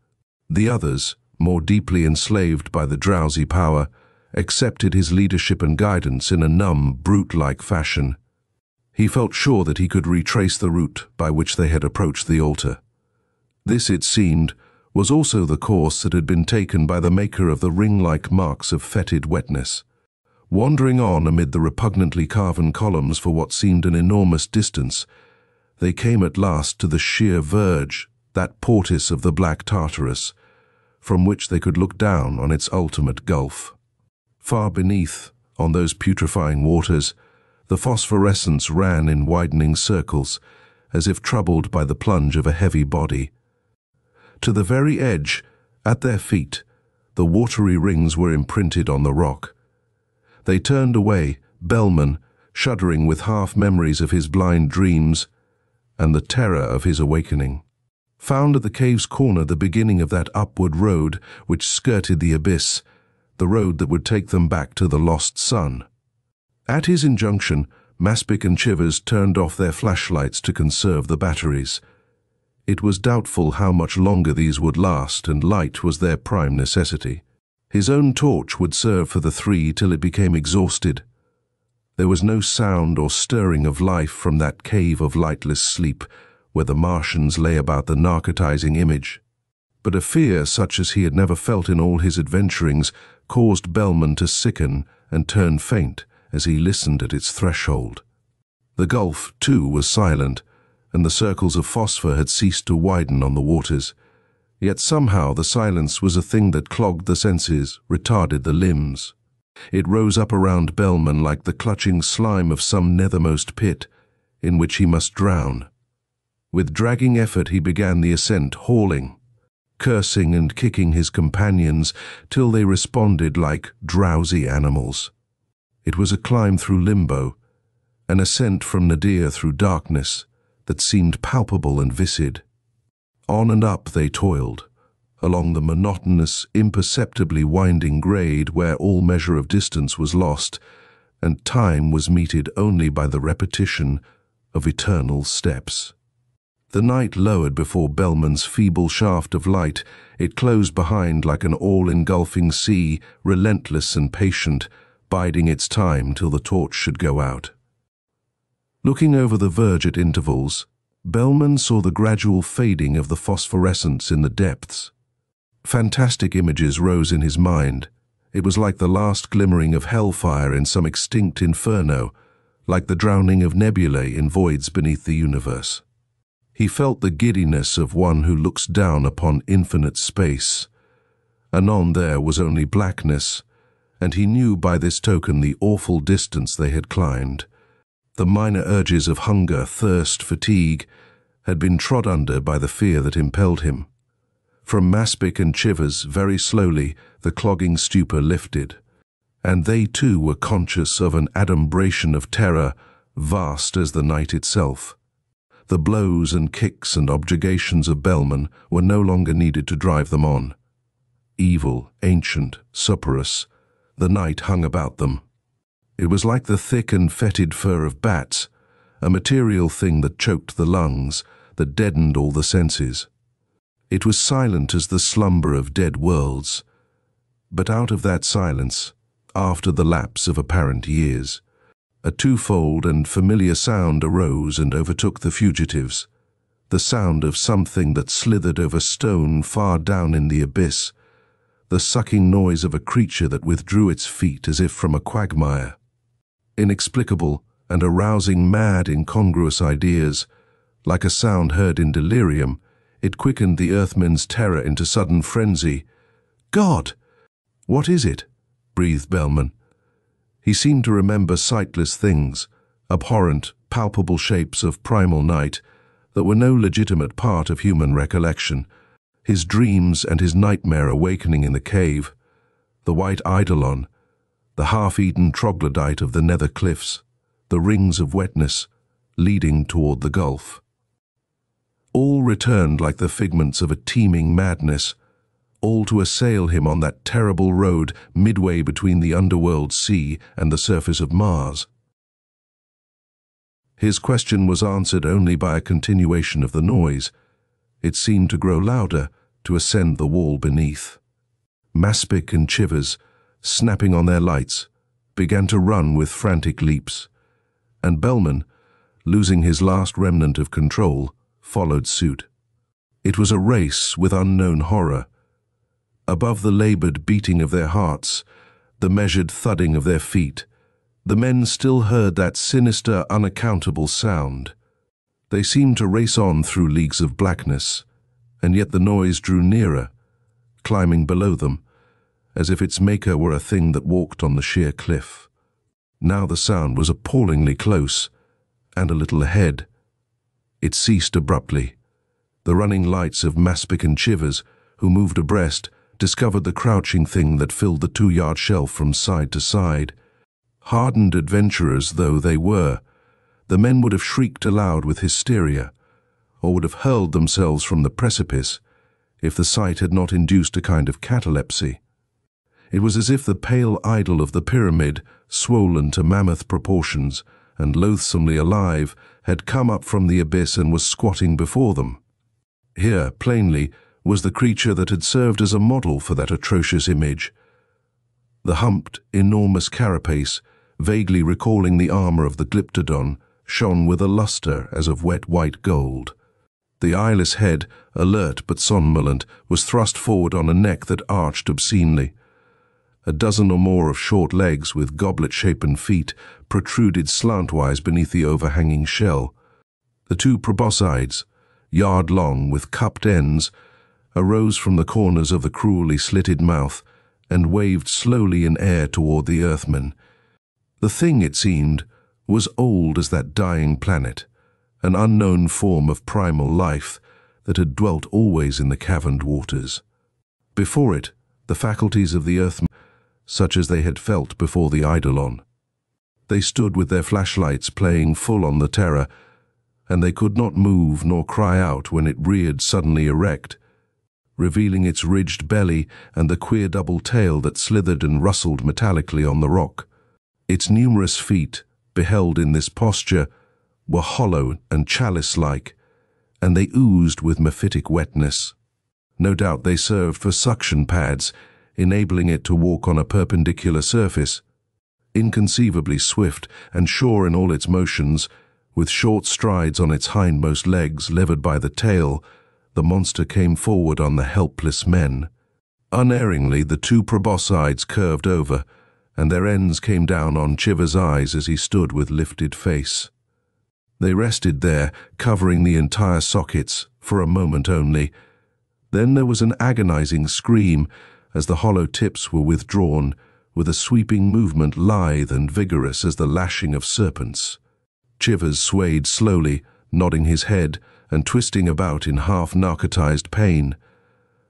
The others, more deeply enslaved by the drowsy power, accepted his leadership and guidance in a numb, brute-like fashion. He felt sure that he could retrace the route by which they had approached the altar. This, it seemed, was also the course that had been taken by the maker of the ring-like marks of fetid wetness. Wandering on amid the repugnantly carven columns for what seemed an enormous distance, they came at last to the sheer verge, that portis of the Black Tartarus, from which they could look down on its ultimate gulf. Far beneath, on those putrefying waters, the phosphorescence ran in widening circles, as if troubled by the plunge of a heavy body. To the very edge, at their feet, the watery rings were imprinted on the rock. They turned away, Bellman, shuddering with half-memories of his blind dreams and the terror of his awakening. Found at the cave's corner the beginning of that upward road which skirted the abyss, the road that would take them back to the lost sun. At his injunction, Maspic and Chivers turned off their flashlights to conserve the batteries. It was doubtful how much longer these would last, and light was their prime necessity. His own torch would serve for the three till it became exhausted. There was no sound or stirring of life from that cave of lightless sleep, where the Martians lay about the narcotizing image. But a fear such as he had never felt in all his adventurings caused Bellman to sicken and turn faint as he listened at its threshold. The gulf, too, was silent, and the circles of phosphor had ceased to widen on the waters. Yet somehow the silence was a thing that clogged the senses, retarded the limbs. It rose up around Bellman like the clutching slime of some nethermost pit, in which he must drown. With dragging effort he began the ascent, hauling, cursing and kicking his companions till they responded like drowsy animals. It was a climb through limbo, an ascent from nadir through darkness that seemed palpable and viscid. On and up they toiled, along the monotonous, imperceptibly winding grade where all measure of distance was lost, and time was meted only by the repetition of eternal steps. The night lowered before Bellman's feeble shaft of light. It closed behind like an all-engulfing sea, relentless and patient, biding its time till the torch should go out. Looking over the verge at intervals, Bellman saw the gradual fading of the phosphorescence in the depths. Fantastic images rose in his mind. It was like the last glimmering of hellfire in some extinct inferno, like the drowning of nebulae in voids beneath the universe. He felt the giddiness of one who looks down upon infinite space. Anon there was only blackness, and he knew by this token the awful distance they had climbed. The minor urges of hunger, thirst, fatigue had been trod under by the fear that impelled him. From Maspic and Chivers, very slowly, the clogging stupor lifted, and they too were conscious of an adumbration of terror vast as the night itself. The blows and kicks and objurgations of bellmen were no longer needed to drive them on. Evil, ancient, supperous, the night hung about them. It was like the thick and fetid fur of bats, a material thing that choked the lungs, that deadened all the senses. It was silent as the slumber of dead worlds. But out of that silence, after the lapse of apparent years, a twofold and familiar sound arose and overtook the fugitives, the sound of something that slithered over stone far down in the abyss, the sucking noise of a creature that withdrew its feet as if from a quagmire. Inexplicable and arousing mad, incongruous ideas, like a sound heard in delirium, it quickened the Earthmen's terror into sudden frenzy. "God! What is it?" breathed Bellman. He seemed to remember sightless things, abhorrent, palpable shapes of primal night that were no legitimate part of human recollection. His dreams and his nightmare awakening in the cave, the white eidolon, the half-eaten troglodyte of the nether cliffs, the rings of wetness leading toward the gulf. All returned like the figments of a teeming madness, all to assail him on that terrible road midway between the underworld sea and the surface of Mars. His question was answered only by a continuation of the noise. It seemed to grow louder, to ascend the wall beneath. Maspic and Chivers, snapping on their lights, began to run with frantic leaps, and Bellman, losing his last remnant of control, followed suit. It was a race with unknown horror. Above the labored beating of their hearts, the measured thudding of their feet, the men still heard that sinister, unaccountable sound. They seemed to race on through leagues of blackness, and yet the noise drew nearer, climbing below them, as if its maker were a thing that walked on the sheer cliff. Now the sound was appallingly close, and a little ahead. It ceased abruptly. The running lights of Maspic and Chivers, who moved abreast, discovered the crouching thing that filled the 2-yard shelf from side to side. Hardened adventurers though they were, the men would have shrieked aloud with hysteria, or would have hurled themselves from the precipice, if the sight had not induced a kind of catalepsy. It was as if the pale idol of the pyramid, swollen to mammoth proportions and loathsomely alive, had come up from the abyss and was squatting before them. Here, plainly, was the creature that had served as a model for that atrocious image. The humped, enormous carapace, vaguely recalling the armor of the Glyptodon, shone with a luster as of wet white gold. The eyeless head, alert but somnolent, was thrust forward on a neck that arched obscenely. A dozen or more of short legs with goblet-shapen feet protruded slantwise beneath the overhanging shell. The 2 proboscides, yard-long with cupped ends, arose from the corners of the cruelly slitted mouth and waved slowly in air toward the Earthmen. The thing, it seemed, was old as that dying planet, an unknown form of primal life that had dwelt always in the caverned waters. Before it, the faculties of the Earthmen, such as they had felt before the Eidolon. They stood with their flashlights playing full on the terror, and they could not move nor cry out when it reared suddenly erect, revealing its ridged belly and the queer double tail that slithered and rustled metallically on the rock. Its numerous feet, beheld in this posture, were hollow and chalice-like, and they oozed with mephitic wetness. No doubt they served for suction pads, enabling it to walk on a perpendicular surface. Inconceivably swift and sure in all its motions, with short strides on its hindmost legs levered by the tail, the monster came forward on the helpless men. Unerringly, the 2 proboscides curved over, and their ends came down on Chivers' eyes as he stood with lifted face. They rested there, covering the entire sockets, for a moment only. Then there was an agonizing scream as the hollow tips were withdrawn, with a sweeping movement lithe and vigorous as the lashing of serpents. Chivers swayed slowly, nodding his head and twisting about in half-narcotized pain.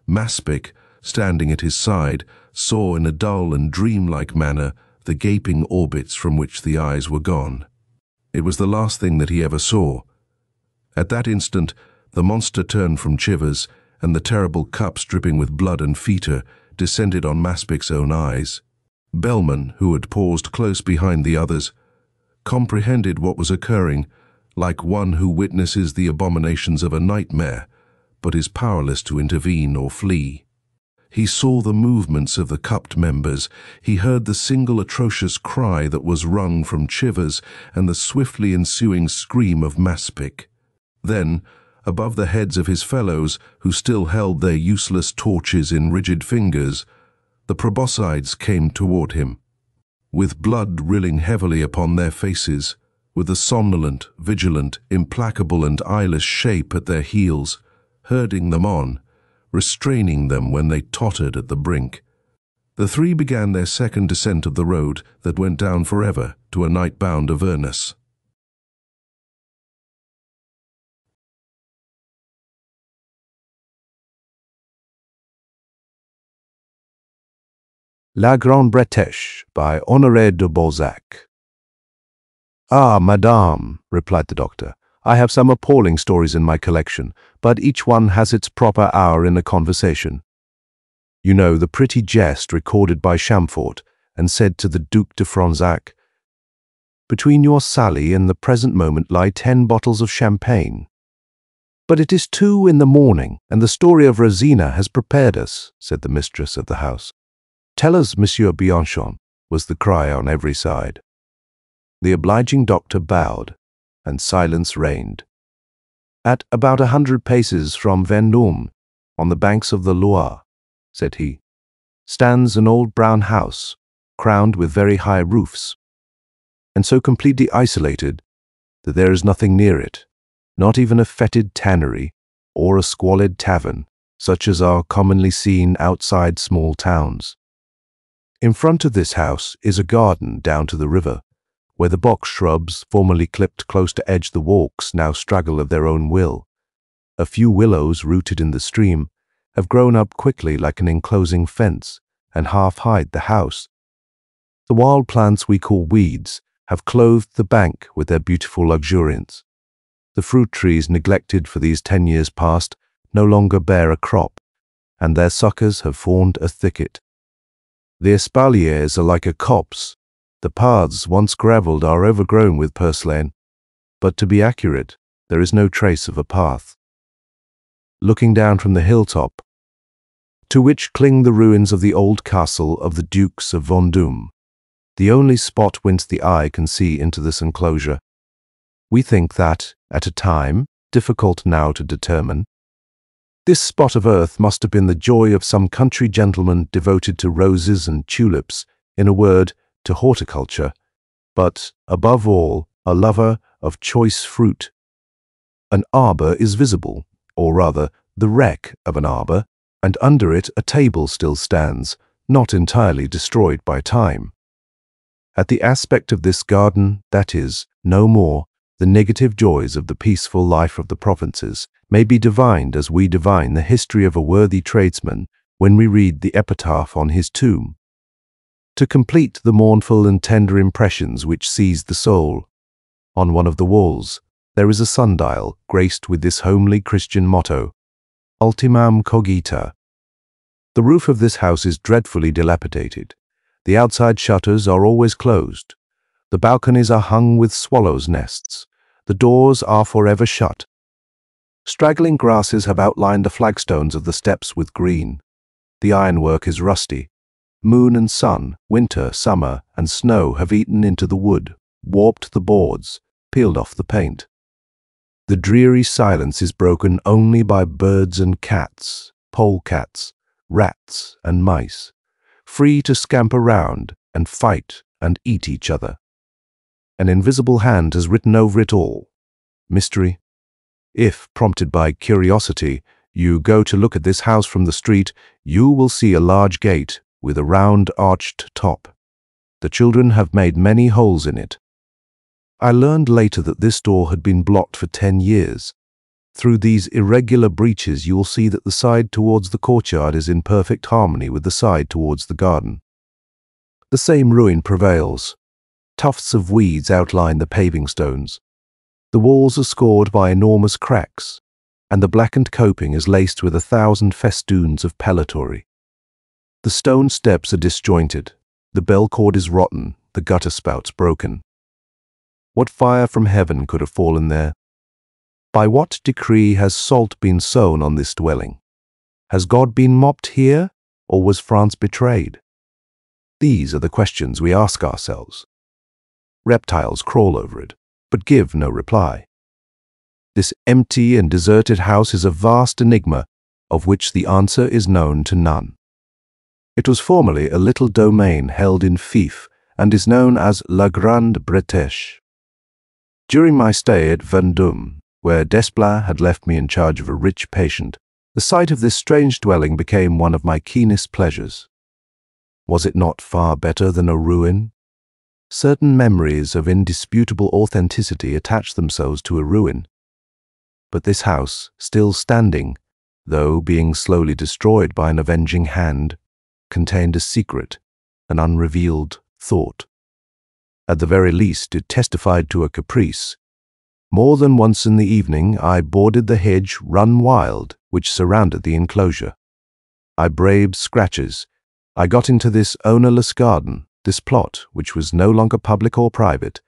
Maspic, standing at his side, saw in a dull and dreamlike manner the gaping orbits from which the eyes were gone. It was the last thing that he ever saw. At that instant, the monster turned from Chivers, and the terrible cups dripping with blood and fetor descended on Maspic's own eyes. Bellman, who had paused close behind the others, comprehended what was occurring, like one who witnesses the abominations of a nightmare, but is powerless to intervene or flee. He saw the movements of the cupped members. He heard the single atrocious cry that was wrung from Chivers and the swiftly ensuing scream of Maspic. Then, above the heads of his fellows, who still held their useless torches in rigid fingers, the proboscides came toward him, with blood rilling heavily upon their faces, with the somnolent, vigilant, implacable and eyeless shape at their heels, herding them on, restraining them when they tottered at the brink. The three began their second descent of the road that went down forever to a night-bound Avernus. La Grande Bretèche by Honoré de Balzac. Ah, madame, replied the doctor, I have some appalling stories in my collection, but each one has its proper hour in a conversation. You know the pretty jest recorded by Chamfort and said to the Duc de Fronsac, between your Sally and the present moment lie 10 bottles of champagne. But it is 2 in the morning, and the story of Rosina has prepared us, said the mistress of the house. Tell us, Monsieur Bianchon, was the cry on every side. The obliging doctor bowed, and silence reigned. At about 100 paces from Vendôme, on the banks of the Loire, said he, stands an old brown house, crowned with very high roofs, and so completely isolated that there is nothing near it, not even a fetid tannery or a squalid tavern, such as are commonly seen outside small towns. In front of this house is a garden down to the river, where the box shrubs, formerly clipped close to edge the walks, now straggle of their own will. A few willows rooted in the stream have grown up quickly like an enclosing fence and half hide the house. The wild plants we call weeds have clothed the bank with their beautiful luxuriance. The fruit trees neglected for these 10 years past no longer bear a crop, and their suckers have formed a thicket. The espaliers are like a copse. The paths, once gravelled, are overgrown with purslain, but to be accurate, there is no trace of a path. Looking down from the hilltop, to which cling the ruins of the old castle of the Dukes of Vendôme, the only spot whence the eye can see into this enclosure, we think that, at a time, difficult now to determine, this spot of earth must have been the joy of some country gentleman devoted to roses and tulips, in a word, to horticulture, but, above all, a lover of choice fruit. An arbour is visible, or rather, the wreck of an arbour, and under it a table still stands, not entirely destroyed by time. At the aspect of this garden, that is, no more, the negative joys of the peaceful life of the provinces may be divined as we divine the history of a worthy tradesman when we read the epitaph on his tomb. To complete the mournful and tender impressions which seize the soul, on one of the walls there is a sundial graced with this homely Christian motto, Ultimam cogita. The roof of this house is dreadfully dilapidated. The outside shutters are always closed. The balconies are hung with swallows' nests. The doors are forever shut. Straggling grasses have outlined the flagstones of the steps with green. The ironwork is rusty. Moon and sun, winter, summer, and snow have eaten into the wood, warped the boards, peeled off the paint. The dreary silence is broken only by birds and cats, polecats, rats and mice, free to scamper round and fight and eat each other. An invisible hand has written over it all, mystery. If, prompted by curiosity, you go to look at this house from the street, you will see a large gate with a round arched top. The children have made many holes in it. I learned later that this door had been blocked for 10 years. Through these irregular breaches you will see that the side towards the courtyard is in perfect harmony with the side towards the garden. The same ruin prevails. Tufts of weeds outline the paving stones. The walls are scored by enormous cracks, and the blackened coping is laced with 1,000 festoons of pellitory. The stone steps are disjointed, the bell cord is rotten, the gutter spouts broken. What fire from heaven could have fallen there? By what decree has salt been sown on this dwelling? Has God been mocked here, or was France betrayed? These are the questions we ask ourselves. Reptiles crawl over it, but give no reply. This empty and deserted house is a vast enigma, of which the answer is known to none. It was formerly a little domain held in fief, and is known as La Grande Bretèche. During my stay at Vendôme, where Desplat had left me in charge of a rich patient, the sight of this strange dwelling became one of my keenest pleasures. Was it not far better than a ruin? Certain memories of indisputable authenticity attach themselves to a ruin. But this house, still standing, though being slowly destroyed by an avenging hand, contained a secret, an unrevealed thought. At the very least, it testified to a caprice. More than once in the evening, I boarded the hedge run wild which surrounded the enclosure. I braved scratches. I got into this ownerless garden, this plot which was no longer public or private.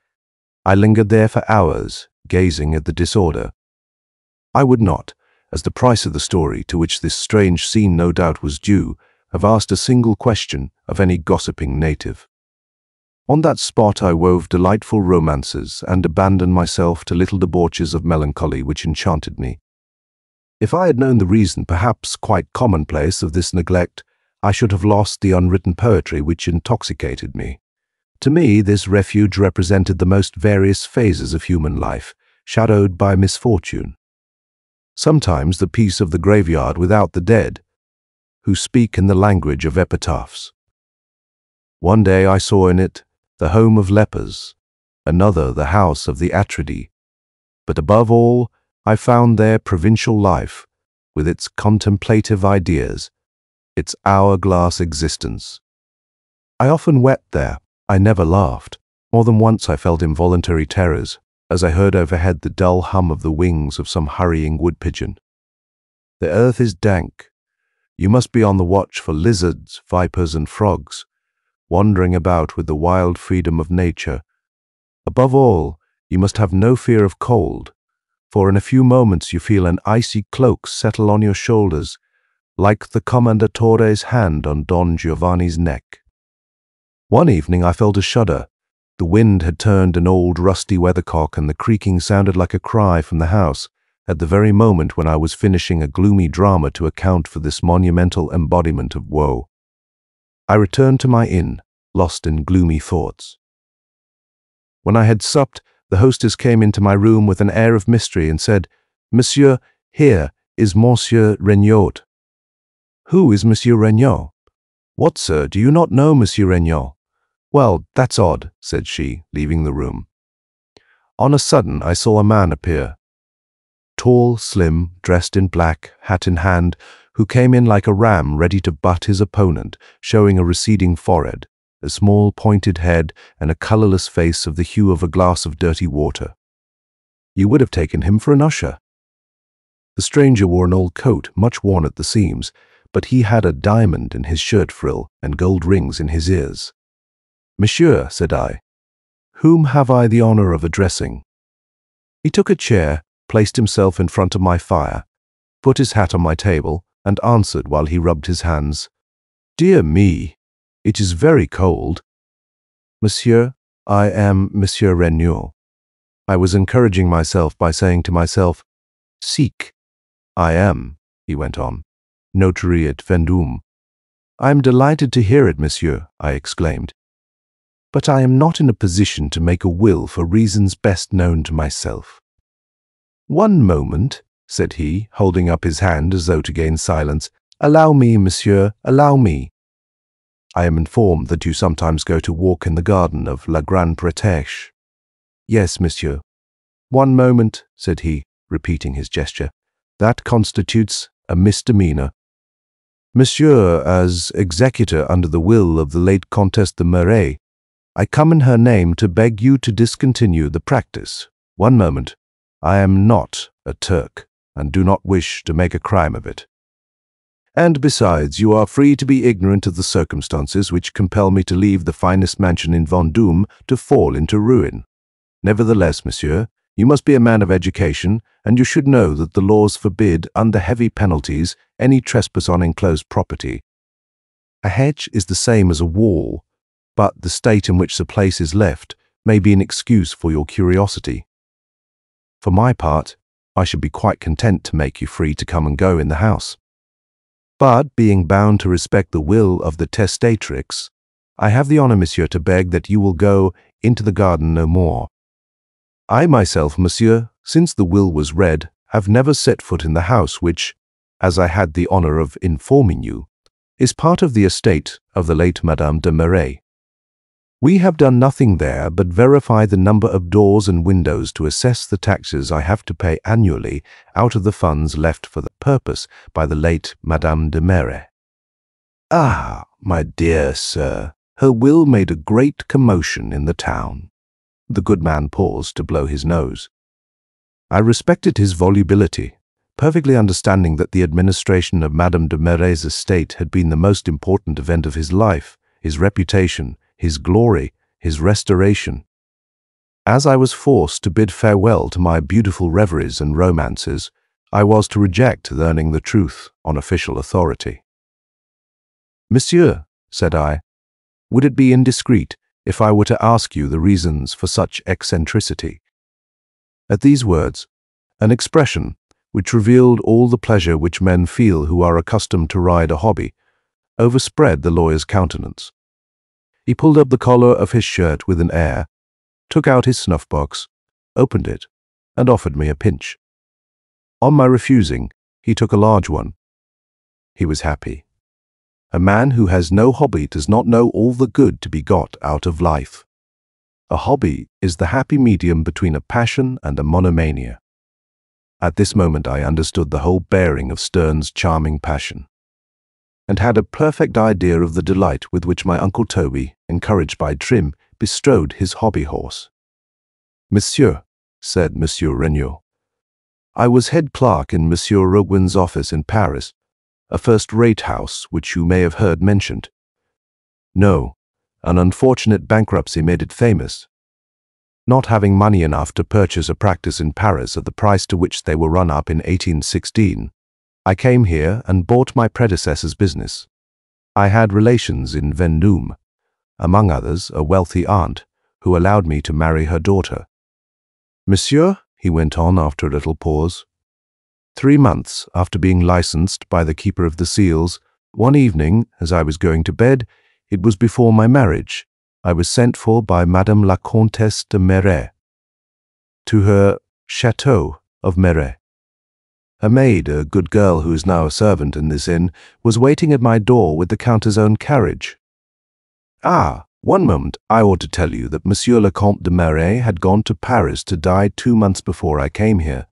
I lingered there for hours, gazing at the disorder. I would not, as the price of the story, to which this strange scene no doubt was due, have asked a single question of any gossiping native. On that spot I wove delightful romances and abandoned myself to little debauches of melancholy which enchanted me. If I had known the reason, perhaps quite commonplace, of this neglect, I should have lost the unwritten poetry which intoxicated me. To me, this refuge represented the most various phases of human life, shadowed by misfortune. Sometimes the peace of the graveyard without the dead, who speak in the language of epitaphs. One day I saw in it the home of lepers, another the house of the Atridae, but above all I found there provincial life, with its contemplative ideas, its hourglass existence. I often wept there, I never laughed. More than once I felt involuntary terrors, as I heard overhead the dull hum of the wings of some hurrying wood-pigeon. The earth is dank. You must be on the watch for lizards, vipers, and frogs, wandering about with the wild freedom of nature. Above all, you must have no fear of cold, for in a few moments you feel an icy cloak settle on your shoulders, like the Commendatore's hand on Don Giovanni's neck. One evening I felt a shudder. The wind had turned an old rusty weathercock, and the creaking sounded like a cry from the house, at the very moment when I was finishing a gloomy drama to account for this monumental embodiment of woe. I returned to my inn, lost in gloomy thoughts. When I had supped, the hostess came into my room with an air of mystery and said, "Monsieur, here is Monsieur Regnault." "Who is Monsieur Regnault?" "What, sir, do you not know Monsieur Regnault?" "Well, that's odd," said she, leaving the room. On a sudden I saw a man appear. Tall, slim, dressed in black, hat in hand, who came in like a ram ready to butt his opponent, showing a receding forehead, a small pointed head, and a colourless face of the hue of a glass of dirty water. You would have taken him for an usher. The stranger wore an old coat, much worn at the seams, but he had a diamond in his shirt frill and gold rings in his ears. "Monsieur," said I, "whom have I the honour of addressing?" He took a chair, placed himself in front of my fire, put his hat on my table, and answered while he rubbed his hands, "Dear me, it is very cold." "Monsieur, I am Monsieur Regnault." I was encouraging myself by saying to myself, "Seek." "I am," he went on, "notary at Vendôme." "I am delighted to hear it, monsieur," I exclaimed. "But I am not in a position to make a will for reasons best known to myself." "One moment," said he, holding up his hand as though to gain silence. "Allow me, monsieur, allow me. I am informed that you sometimes go to walk in the garden of La Grande Bretèche." "Yes, monsieur." "One moment," said he, repeating his gesture. "That constitutes a misdemeanor. Monsieur, as executor under the will of the late Comtesse de Merret, I come in her name to beg you to discontinue the practice. One moment. I am not a Turk, and do not wish to make a crime of it. And besides, you are free to be ignorant of the circumstances which compel me to leave the finest mansion in Vendôme to fall into ruin. Nevertheless, monsieur, you must be a man of education, and you should know that the laws forbid, under heavy penalties, any trespass on enclosed property. A hedge is the same as a wall, but the state in which the place is left may be an excuse for your curiosity. For my part, I should be quite content to make you free to come and go in the house. But, being bound to respect the will of the testatrix, I have the honor, monsieur, to beg that you will go into the garden no more. I myself, monsieur, since the will was read, have never set foot in the house which, as I had the honor of informing you, is part of the estate of the late Madame de Merret. We have done nothing there but verify the number of doors and windows to assess the taxes I have to pay annually out of the funds left for the purpose by the late Madame de Merret. Ah, my dear sir, her will made a great commotion in the town." The good man paused to blow his nose. I respected his volubility, perfectly understanding that the administration of Madame de Merret's estate had been the most important event of his life, his reputation, his glory, his restoration. As I was forced to bid farewell to my beautiful reveries and romances, I was to reject learning the truth on official authority. "Monsieur," said I, "would it be indiscreet if I were to ask you the reasons for such eccentricity?" At these words, an expression which revealed all the pleasure which men feel who are accustomed to ride a hobby overspread the lawyer's countenance. He pulled up the collar of his shirt with an air, took out his snuff-box, opened it, and offered me a pinch. On my refusing, he took a large one. He was happy. A man who has no hobby does not know all the good to be got out of life. A hobby is the happy medium between a passion and a monomania. At this moment I understood the whole bearing of Sterne's charming passion, and had a perfect idea of the delight with which my Uncle Toby, encouraged by Trim, bestrode his hobby horse. "Monsieur," said Monsieur Regnault, "I was head clerk in Monsieur Roguin's office in Paris, a first-rate house which you may have heard mentioned." "No, an unfortunate bankruptcy made it famous. Not having money enough to purchase a practice in Paris at the price to which they were run up in 1816, I came here and bought my predecessor's business. I had relations in Vendôme, among others a wealthy aunt, who allowed me to marry her daughter. Monsieur," he went on after a little pause, 3 months after being licensed by the Keeper of the Seals, one evening, as I was going to bed, it was before my marriage, I was sent for by Madame la Comtesse de Merret to her château of Merret. A maid, a good girl who is now a servant in this inn, was waiting at my door with the Count's own carriage. Ah, one moment, I ought to tell you that Monsieur le Comte de Merret had gone to Paris to die 2 months before I came here.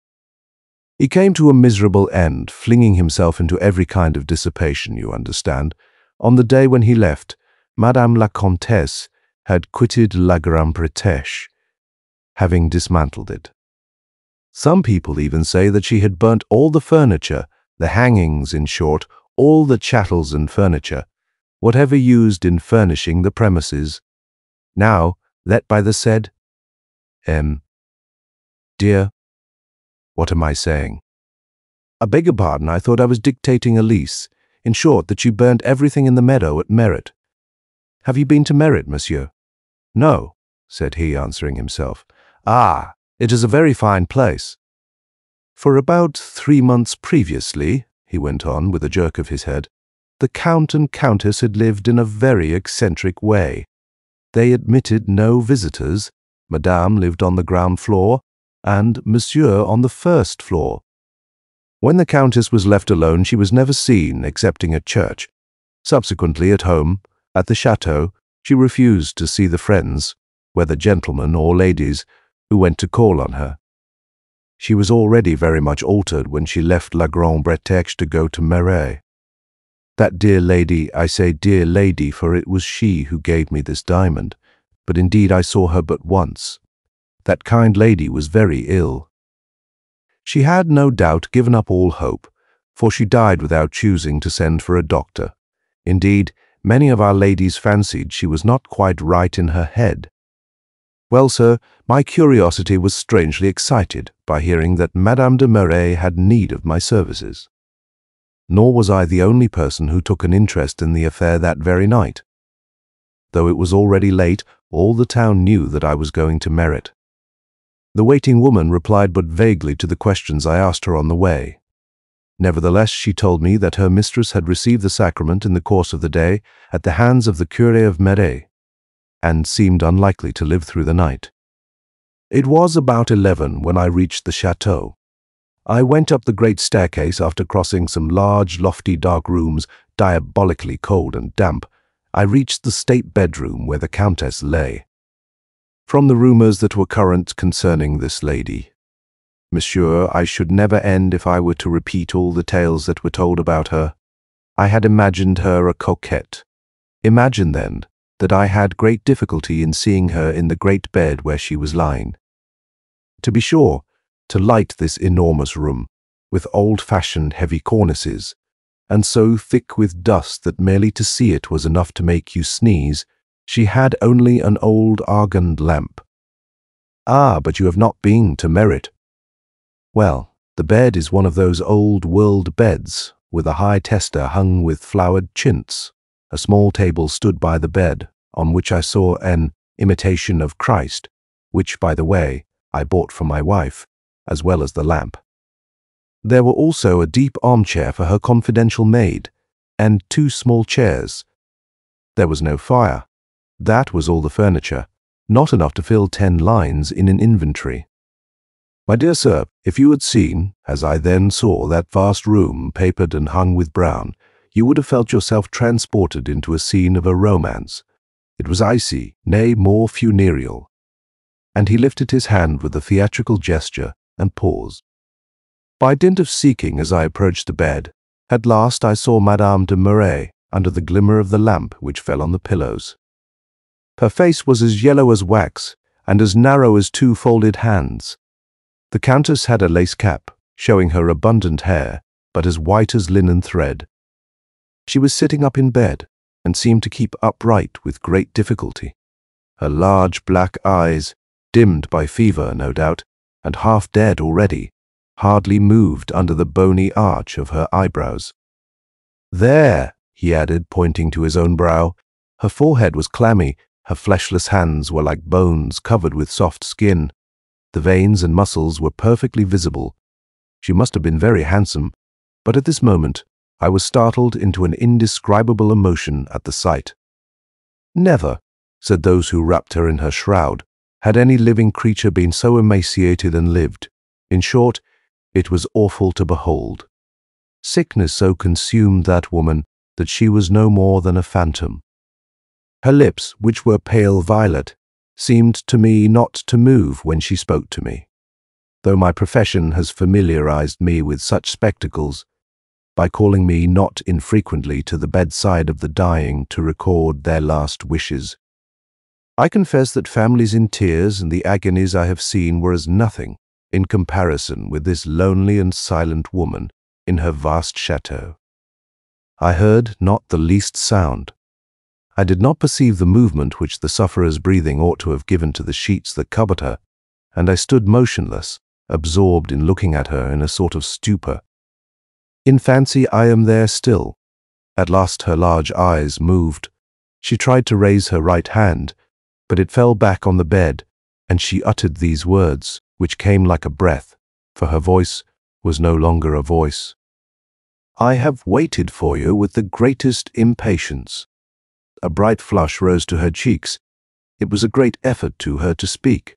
He came to a miserable end, flinging himself into every kind of dissipation, you understand. On the day when he left, Madame la Comtesse had quitted La Grande Bretèche, having dismantled it. Some people even say that she had burnt all the furniture, the hangings, in short, all the chattels and furniture, whatever used in furnishing the premises, now let by the said Dear, what am I saying? I beg your pardon, I thought I was dictating a lease. In short, that you burnt everything in the meadow at Merit. Have you been to Merit, monsieur? No, said he, answering himself. Ah, it is a very fine place. For about 3 months previously, he went on with a jerk of his head, the Count and Countess had lived in a very eccentric way. They admitted no visitors. Madame lived on the ground floor, and Monsieur on the first floor. When the Countess was left alone, she was never seen excepting at church. Subsequently, at home, at the chateau, she refused to see the friends, whether gentlemen or ladies, who went to call on her. She was already very much altered when she left La Grande-Bretèche to go to Marais. That dear lady, I say dear lady, for it was she who gave me this diamond, but indeed I saw her but once. That kind lady was very ill. She had no doubt given up all hope, for she died without choosing to send for a doctor. Indeed, many of our ladies fancied she was not quite right in her head. Well, sir, my curiosity was strangely excited by hearing that Madame de Marais had need of my services. Nor was I the only person who took an interest in the affair that very night. Though it was already late, all the town knew that I was going to Merit. The waiting woman replied but vaguely to the questions I asked her on the way. Nevertheless, she told me that her mistress had received the sacrament in the course of the day at the hands of the Curé of Meret, and seemed unlikely to live through the night. It was about 11 when I reached the chateau. I went up the great staircase after crossing some large, lofty, dark rooms, diabolically cold and damp. I reached the state bedroom where the Countess lay. From the rumors that were current concerning this lady, Monsieur, I should never end if I were to repeat all the tales that were told about her. I had imagined her a coquette. Imagine, then, that I had great difficulty in seeing her in the great bed where she was lying. To be sure, to light this enormous room, with old-fashioned heavy cornices, and so thick with dust that merely to see it was enough to make you sneeze, she had only an old argand lamp. Ah, but you have not been to Merit. Well, the bed is one of those old-world beds, with a high tester hung with flowered chintz. A small table stood by the bed, on which I saw an imitation of Christ, which, by the way, I bought for my wife, as well as the lamp. There were also a deep armchair for her confidential maid, and 2 small chairs. There was no fire. That was all the furniture, not enough to fill 10 lines in an inventory. My dear sir, if you had seen, as I then saw, that vast room papered and hung with brown, you would have felt yourself transported into a scene of a romance. It was icy, nay, more funereal. And he lifted his hand with a theatrical gesture and paused. By dint of seeking as I approached the bed, at last I saw Madame de Marais under the glimmer of the lamp which fell on the pillows. Her face was as yellow as wax, and as narrow as 2 folded hands. The Countess had a lace cap, showing her abundant hair, but as white as linen thread. She was sitting up in bed, and seemed to keep upright with great difficulty. Her large black eyes, dimmed by fever, no doubt, and half dead already, hardly moved under the bony arch of her eyebrows. There, he added, pointing to his own brow, her forehead was clammy, her fleshless hands were like bones covered with soft skin. The veins and muscles were perfectly visible. She must have been very handsome, but at this moment I was startled into an indescribable emotion at the sight. Never, said those who wrapped her in her shroud, had any living creature been so emaciated and lived. In short, it was awful to behold. Sickness so consumed that woman that she was no more than a phantom. Her lips, which were pale violet, seemed to me not to move when she spoke to me. Though my profession has familiarized me with such spectacles, by calling me not infrequently to the bedside of the dying to record their last wishes, I confess that families in tears and the agonies I have seen were as nothing in comparison with this lonely and silent woman in her vast chateau. I heard not the least sound. I did not perceive the movement which the sufferer's breathing ought to have given to the sheets that covered her, and I stood motionless, absorbed in looking at her in a sort of stupor. In fancy I am there still. At last her large eyes moved. She tried to raise her right hand, but it fell back on the bed, and she uttered these words, which came like a breath, for her voice was no longer a voice. I have waited for you with the greatest impatience. A bright flush rose to her cheeks. It was a great effort to her to speak.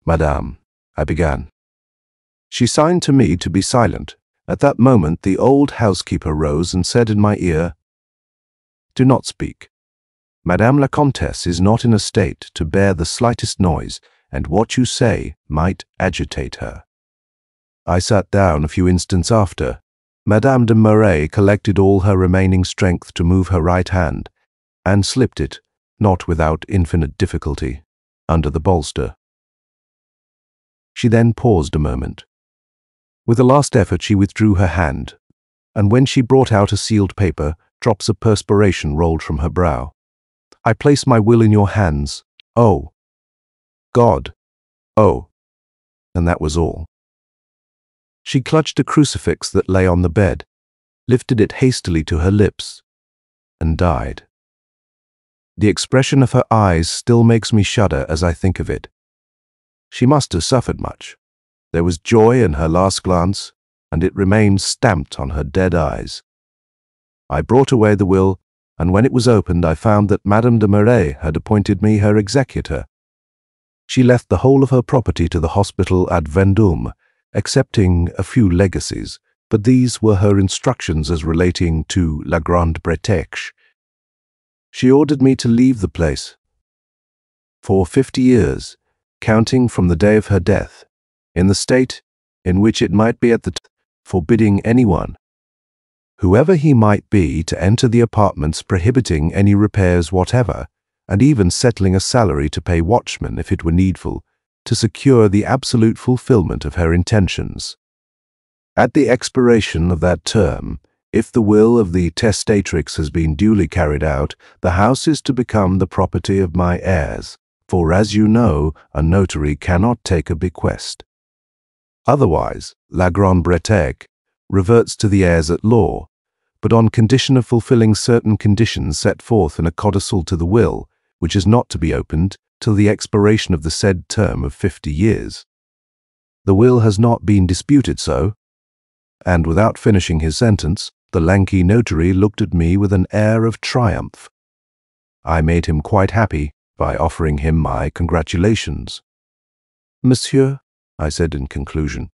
Madame, I began. She signed to me to be silent. At that moment, the old housekeeper rose and said in my ear, "Do not speak. Madame la Comtesse is not in a state to bear the slightest noise, and what you say might agitate her." I sat down a few instants after. Madame de Merret collected all her remaining strength to move her right hand, and slipped it, not without infinite difficulty, under the bolster. She then paused a moment. With a last effort she withdrew her hand, and when she brought out a sealed paper, drops of perspiration rolled from her brow. "I place my will in your hands. Oh, God, oh," and that was all. She clutched a crucifix that lay on the bed, lifted it hastily to her lips, and died. The expression of her eyes still makes me shudder as I think of it. She must have suffered much. There was joy in her last glance, and it remained stamped on her dead eyes. I brought away the will, and when it was opened I found that Madame de Merret had appointed me her executor. She left the whole of her property to the hospital at Vendôme, excepting a few legacies, but these were her instructions as relating to La Grande Bretèche. She ordered me to leave the place. For 50 years, counting from the day of her death, in the state in which it might be at the time, forbidding anyone, whoever he might be, to enter the apartments, prohibiting any repairs whatever, and even settling a salary to pay watchmen if it were needful, to secure the absolute fulfillment of her intentions. At the expiration of that term, if the will of the testatrix has been duly carried out, the house is to become the property of my heirs, for, as you know, a notary cannot take a bequest. Otherwise, La Grande Bretèche reverts to the heirs at law, but on condition of fulfilling certain conditions set forth in a codicil to the will, which is not to be opened till the expiration of the said term of 50 years. The will has not been disputed so, and without finishing his sentence, the lanky notary looked at me with an air of triumph. I made him quite happy by offering him my congratulations. "Monsieur," I said in conclusion,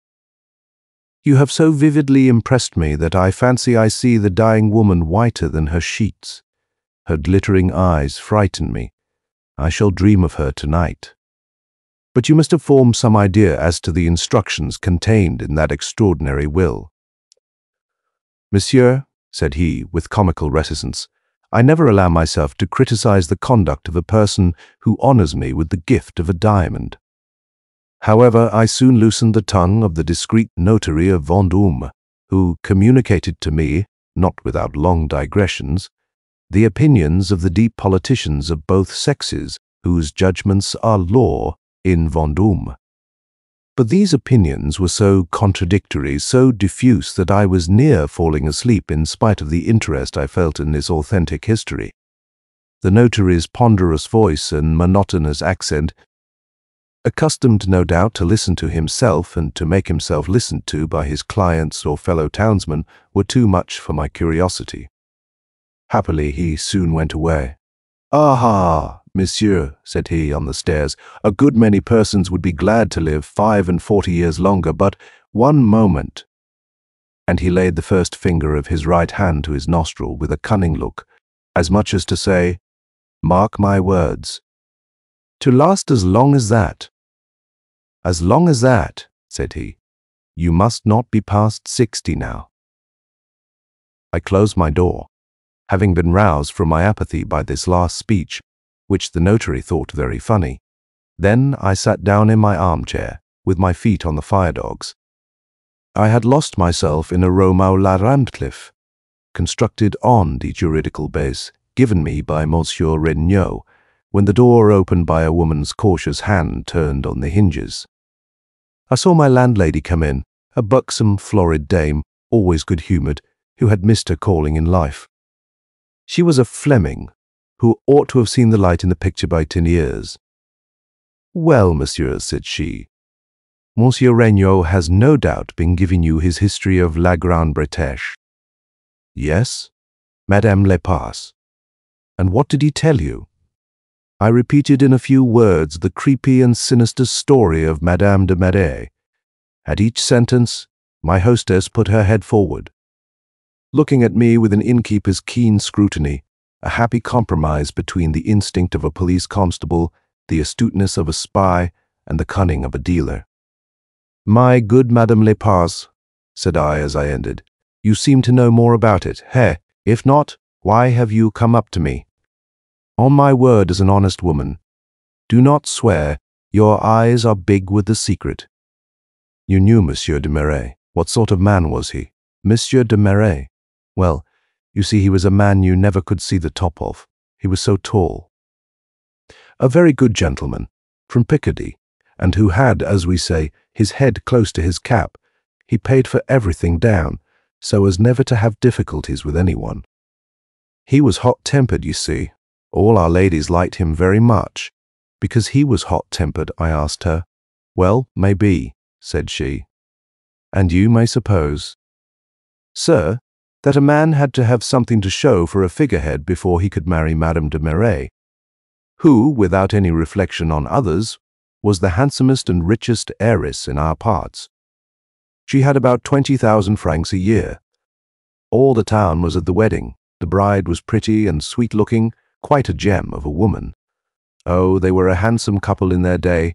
"you have so vividly impressed me that I fancy I see the dying woman whiter than her sheets. Her glittering eyes frighten me. I shall dream of her tonight. But you must have formed some idea as to the instructions contained in that extraordinary will." "Monsieur," said he, with comical reticence, "I never allow myself to criticize the conduct of a person who honors me with the gift of a diamond. However, I soon loosened the tongue of the discreet notary of Vendôme, who communicated to me, not without long digressions, the opinions of the deep politicians of both sexes, whose judgments are law in Vendôme. But these opinions were so contradictory, so diffuse, that I was near falling asleep in spite of the interest I felt in this authentic history. The notary's ponderous voice and monotonous accent, accustomed no doubt to listen to himself and to make himself listened to by his clients or fellow townsmen, were too much for my curiosity. Happily, he soon went away. "Aha, monsieur," said he on the stairs, "a good many persons would be glad to live 45 years longer, but one moment," and he laid the first finger of his right hand to his nostril with a cunning look, as much as to say, "Mark my words. To last as long as that." "As long as that," said he. "You must not be past 60 now." I closed my door, having been roused from my apathy by this last speech, which the notary thought very funny. Then I sat down in my armchair, with my feet on the fire-dogs. I had lost myself in a Romain-la-Ramcliffe, constructed on the juridical base given me by Monsieur Regnault, when the door opened by a woman's cautious hand turned on the hinges. I saw my landlady come in, a buxom, florid dame, always good-humoured, who had missed her calling in life. She was a Fleming, who ought to have seen the light in the picture by Teniers. "Well, monsieur," said she, "Monsieur Regnault has no doubt been giving you his history of La Grande Bretèche." "Yes, Madame le passe." "And what did he tell you?" I repeated in a few words the creepy and sinister story of Madame de Marais. At each sentence, my hostess put her head forward, looking at me with an innkeeper's keen scrutiny, a happy compromise between the instinct of a police constable, the astuteness of a spy, and the cunning of a dealer. "My good Madame Lepage," said I as I ended, "you seem to know more about it. Hey, if not, why have you come up to me? On my word as an honest woman, do not swear, your eyes are big with the secret." "You knew Monsieur de Marais. What sort of man was he?" "Monsieur de Marais? Well, you see, he was a man you never could see the top of. He was so tall. A very good gentleman, from Picardy, and who had, as we say, his head close to his cap. He paid for everything down, so as never to have difficulties with anyone. He was hot-tempered, you see. All our ladies liked him very much. Because he was hot-tempered, I asked her. "Well, maybe," said she. "And you may suppose, sir, that a man had to have something to show for a figurehead before he could marry Madame de Marais, who, without any reflection on others, was the handsomest and richest heiress in our parts. She had about 20,000 francs a year. All the town was at the wedding. The bride was pretty and sweet-looking, quite a gem of a woman. Oh, they were a handsome couple in their day.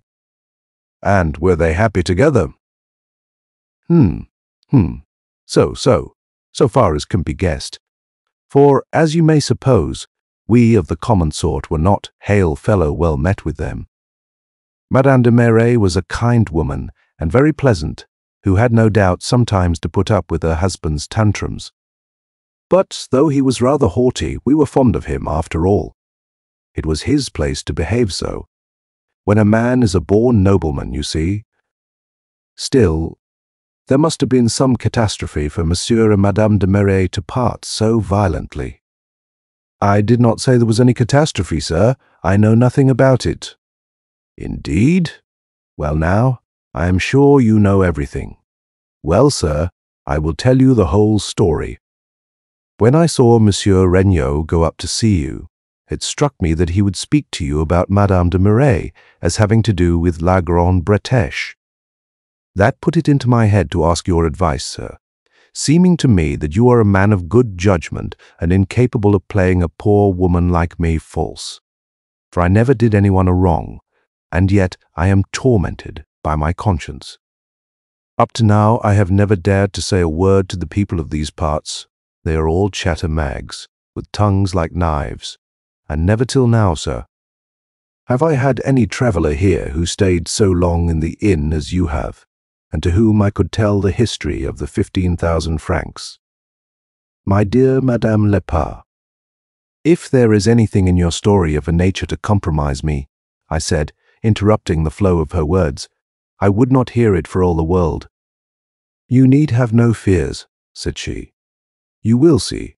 And were they happy together? So far as can be guessed. For, as you may suppose, we of the common sort were not hail fellow well met with them. Madame de Marais was a kind woman, and very pleasant, who had no doubt sometimes to put up with her husband's tantrums. But, though he was rather haughty, we were fond of him after all. It was his place to behave so, when a man is a born nobleman, you see. Still, there must have been some catastrophe for Monsieur and Madame de Marais to part so violently. "I did not say there was any catastrophe, sir. I know nothing about it." "Indeed? Well now, I am sure you know everything. Well, sir, I will tell you the whole story. When I saw Monsieur Regnault go up to see you, it struck me that he would speak to you about Madame de Marais as having to do with La Grande Bretèche. That put it into my head to ask your advice, sir, seeming to me that you are a man of good judgment and incapable of playing a poor woman like me false. For I never did anyone a wrong, and yet I am tormented by my conscience. Up to now I have never dared to say a word to the people of these parts. They are all chattermags, with tongues like knives, and never till now, sir, have I had any traveller here who stayed so long in the inn as you have, and to whom I could tell the history of the 15,000 francs. My dear Madame Lepage, if there is anything in your story of a nature to compromise me," I said, interrupting the flow of her words, "I would not hear it for all the world." "You need have no fears," said she. "You will see."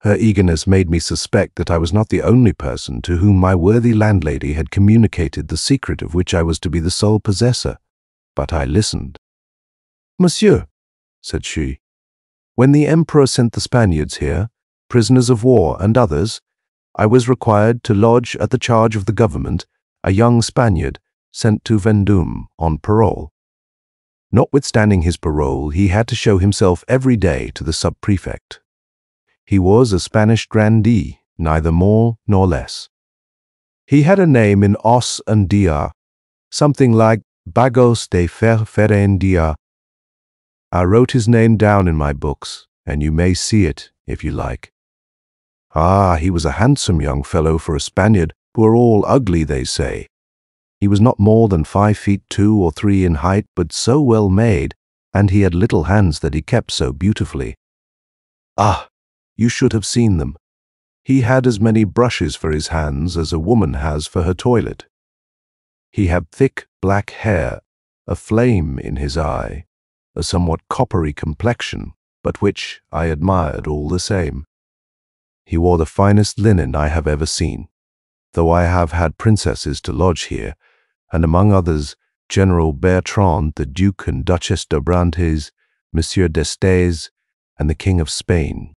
Her eagerness made me suspect that I was not the only person to whom my worthy landlady had communicated the secret of which I was to be the sole possessor. But I listened. "Monsieur," said she, "when the Emperor sent the Spaniards here, prisoners of war and others, I was required to lodge at the charge of the government a young Spaniard sent to Vendôme on parole. Notwithstanding his parole, he had to show himself every day to the sub-prefect. He was a Spanish grandee, neither more nor less. He had a name in os and dia, something like Bagos de Ferferendia. I wrote his name down in my books, and you may see it, if you like. Ah, he was a handsome young fellow for a Spaniard, who are all ugly, they say. He was not more than 5 feet 2 or 3 in height, but so well made, and he had little hands that he kept so beautifully. Ah, you should have seen them. He had as many brushes for his hands as a woman has for her toilet. He had thick black hair, a flame in his eye, a somewhat coppery complexion, but which I admired all the same. He wore the finest linen I have ever seen, though I have had princesses to lodge here, and among others General Bertrand, the Duke and Duchess d'Abrantes, Monsieur d'Estaing, and the King of Spain.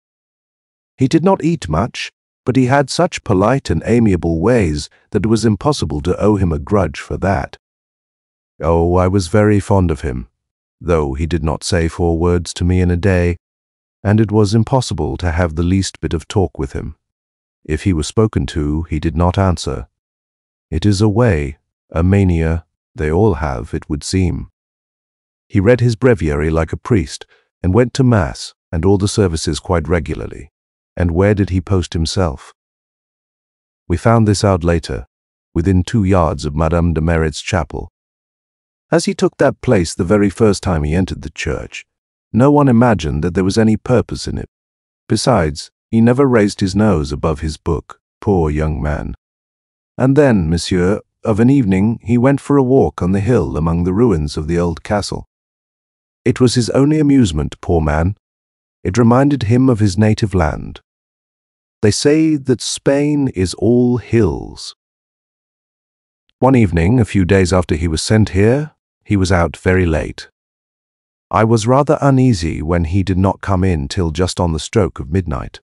He did not eat much, but he had such polite and amiable ways that it was impossible to owe him a grudge for that. Oh, I was very fond of him, though he did not say 4 words to me in a day, and it was impossible to have the least bit of talk with him. If he was spoken to, he did not answer. It is a way, a mania, they all have, it would seem. He read his breviary like a priest, and went to Mass and all the services quite regularly. And where did he post himself? We found this out later, within 2 yards of Madame de Merit's chapel. As he took that place the very first time he entered the church, no one imagined that there was any purpose in it. Besides, he never raised his nose above his book, poor young man. And then, monsieur, of an evening he went for a walk on the hill among the ruins of the old castle. It was his only amusement, poor man. It reminded him of his native land. They say that Spain is all hills. One evening, a few days after he was sent here, he was out very late. I was rather uneasy when he did not come in till just on the stroke of midnight.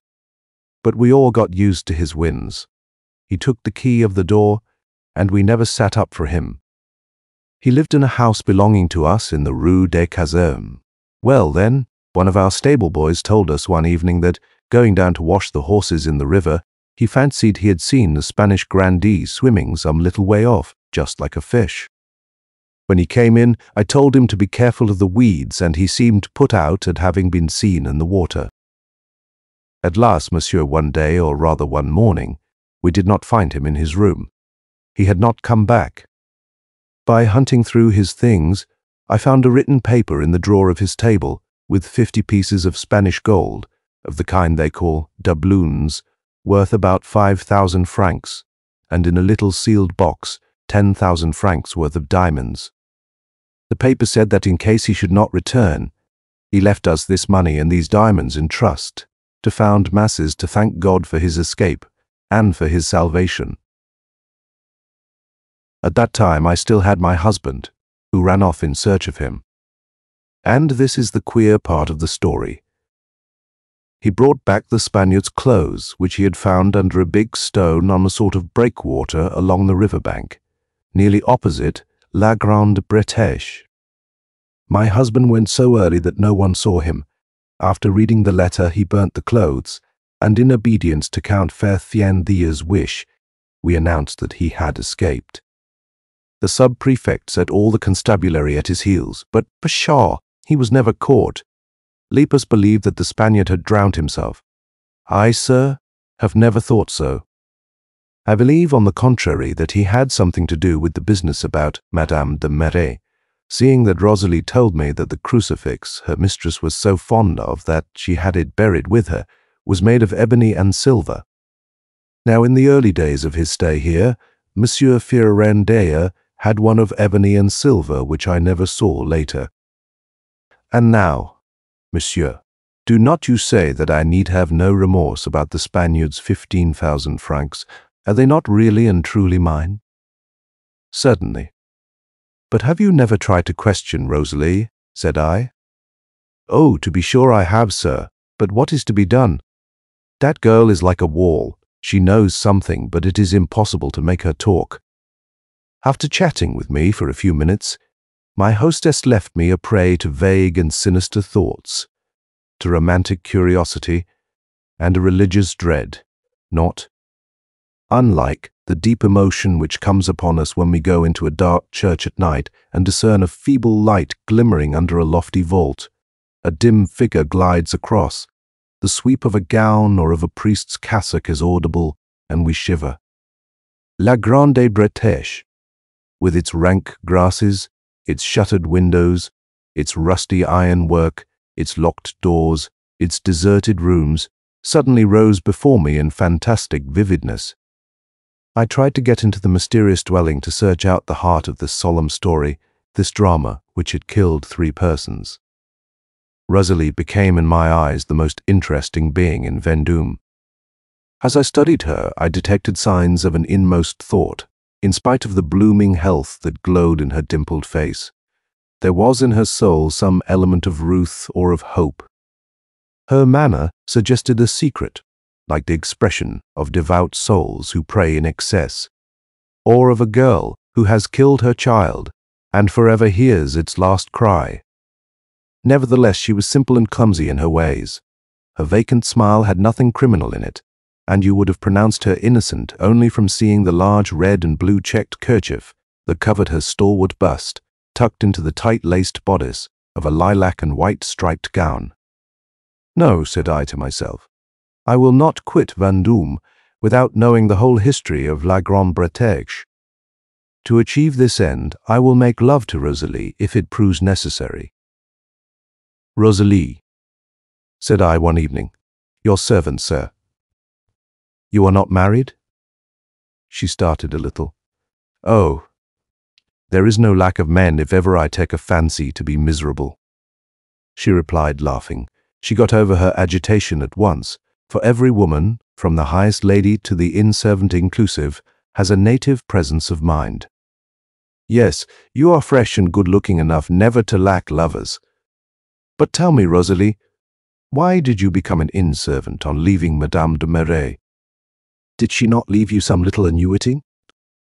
But we all got used to his whims. He took the key of the door, and we never sat up for him. He lived in a house belonging to us in the Rue des Casernes. Well, then, one of our stable boys told us one evening that, going down to wash the horses in the river, he fancied he had seen the Spanish grandee swimming some little way off, just like a fish. When he came in, I told him to be careful of the weeds, and he seemed put out at having been seen in the water. At last, monsieur, one day, or rather one morning, we did not find him in his room. He had not come back. By hunting through his things, I found a written paper in the drawer of his table, with 50 pieces of Spanish gold, of the kind they call doubloons, worth about 5,000 francs, and in a little sealed box, 10,000 francs worth of diamonds. The paper said that in case he should not return, he left us this money and these diamonds in trust, to found masses to thank God for his escape and for his salvation. At that time I still had my husband, who ran off in search of him. And this is the queer part of the story. He brought back the Spaniard's clothes, which he had found under a big stone on a sort of breakwater along the river bank, nearly opposite La Grande Bretèche. My husband went so early that no one saw him. After reading the letter, he burnt the clothes, and in obedience to Count Ferthiendia's wish, we announced that he had escaped. The sub-prefect set all the constabulary at his heels, but pshaw, he was never caught. Lepus believed that the Spaniard had drowned himself. I, sir, have never thought so. I believe, on the contrary, that he had something to do with the business about Madame de Merit, seeing that Rosalie told me that the crucifix her mistress was so fond of that she had it buried with her was made of ebony and silver. Now, in the early days of his stay here, Monsieur Ferthiendia had one of ebony and silver which I never saw later. And now, monsieur, do not you say that I need have no remorse about the Spaniard's 15,000 francs? Are they not really and truly mine? Certainly. But have you never tried to question Rosalie? Said I. Oh, to be sure I have, sir. But what is to be done? That girl is like a wall. She knows something, but it is impossible to make her talk. After chatting with me for a few minutes, my hostess left me a prey to vague and sinister thoughts, to romantic curiosity, and a religious dread, not unlike the deep emotion which comes upon us when we go into a dark church at night and discern a feeble light glimmering under a lofty vault. A dim figure glides across. The sweep of a gown or of a priest's cassock is audible, and we shiver. La Grande Bretèche, with its rank grasses, its shuttered windows, its rusty ironwork, its locked doors, its deserted rooms, suddenly rose before me in fantastic vividness. I tried to get into the mysterious dwelling to search out the heart of this solemn story, this drama which had killed 3 persons. Rosalie became in my eyes the most interesting being in Vendôme. As I studied her, I detected signs of an inmost thought, in spite of the blooming health that glowed in her dimpled face. There was in her soul some element of ruth or of hope. Her manner suggested a secret, like the expression of devout souls who pray in excess, or of a girl who has killed her child and forever hears its last cry. Nevertheless, she was simple and clumsy in her ways. Her vacant smile had nothing criminal in it, and you would have pronounced her innocent only from seeing the large red and blue checked kerchief that covered her stalwart bust, tucked into the tight-laced bodice of a lilac and white striped gown. No, said I to myself, I will not quit Vendôme without knowing the whole history of La Grande-Bretagne. To achieve this end, I will make love to Rosalie if it proves necessary. Rosalie, said I one evening, your servant, sir. You are not married? She started a little. Oh, there is no lack of men if ever I take a fancy to be miserable. She replied, laughing. She got over her agitation at once, for every woman, from the highest lady to the inn-servant inclusive, has a native presence of mind. Yes, you are fresh and good-looking enough never to lack lovers. But tell me, Rosalie, why did you become an inn-servant on leaving Madame de Merret? Did she not leave you some little annuity?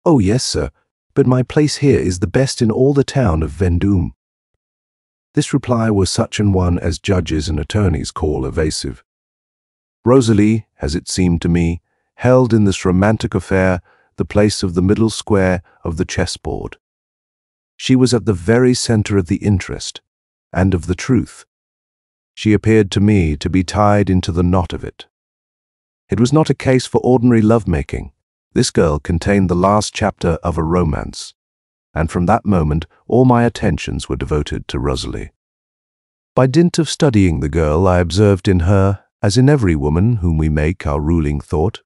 Oh, yes, sir, but my place here is the best in all the town of Vendôme. This reply was such an one as judges and attorneys call evasive. Rosalie, as it seemed to me, held in this romantic affair the place of the middle square of the chessboard. She was at the very center of the interest and of the truth. She appeared to me to be tied into the knot of it. It was not a case for ordinary love-making. This girl contained the last chapter of a romance, and from that moment all my attentions were devoted to Rosalie. By dint of studying the girl, I observed in her, as in every woman whom we make our ruling thought,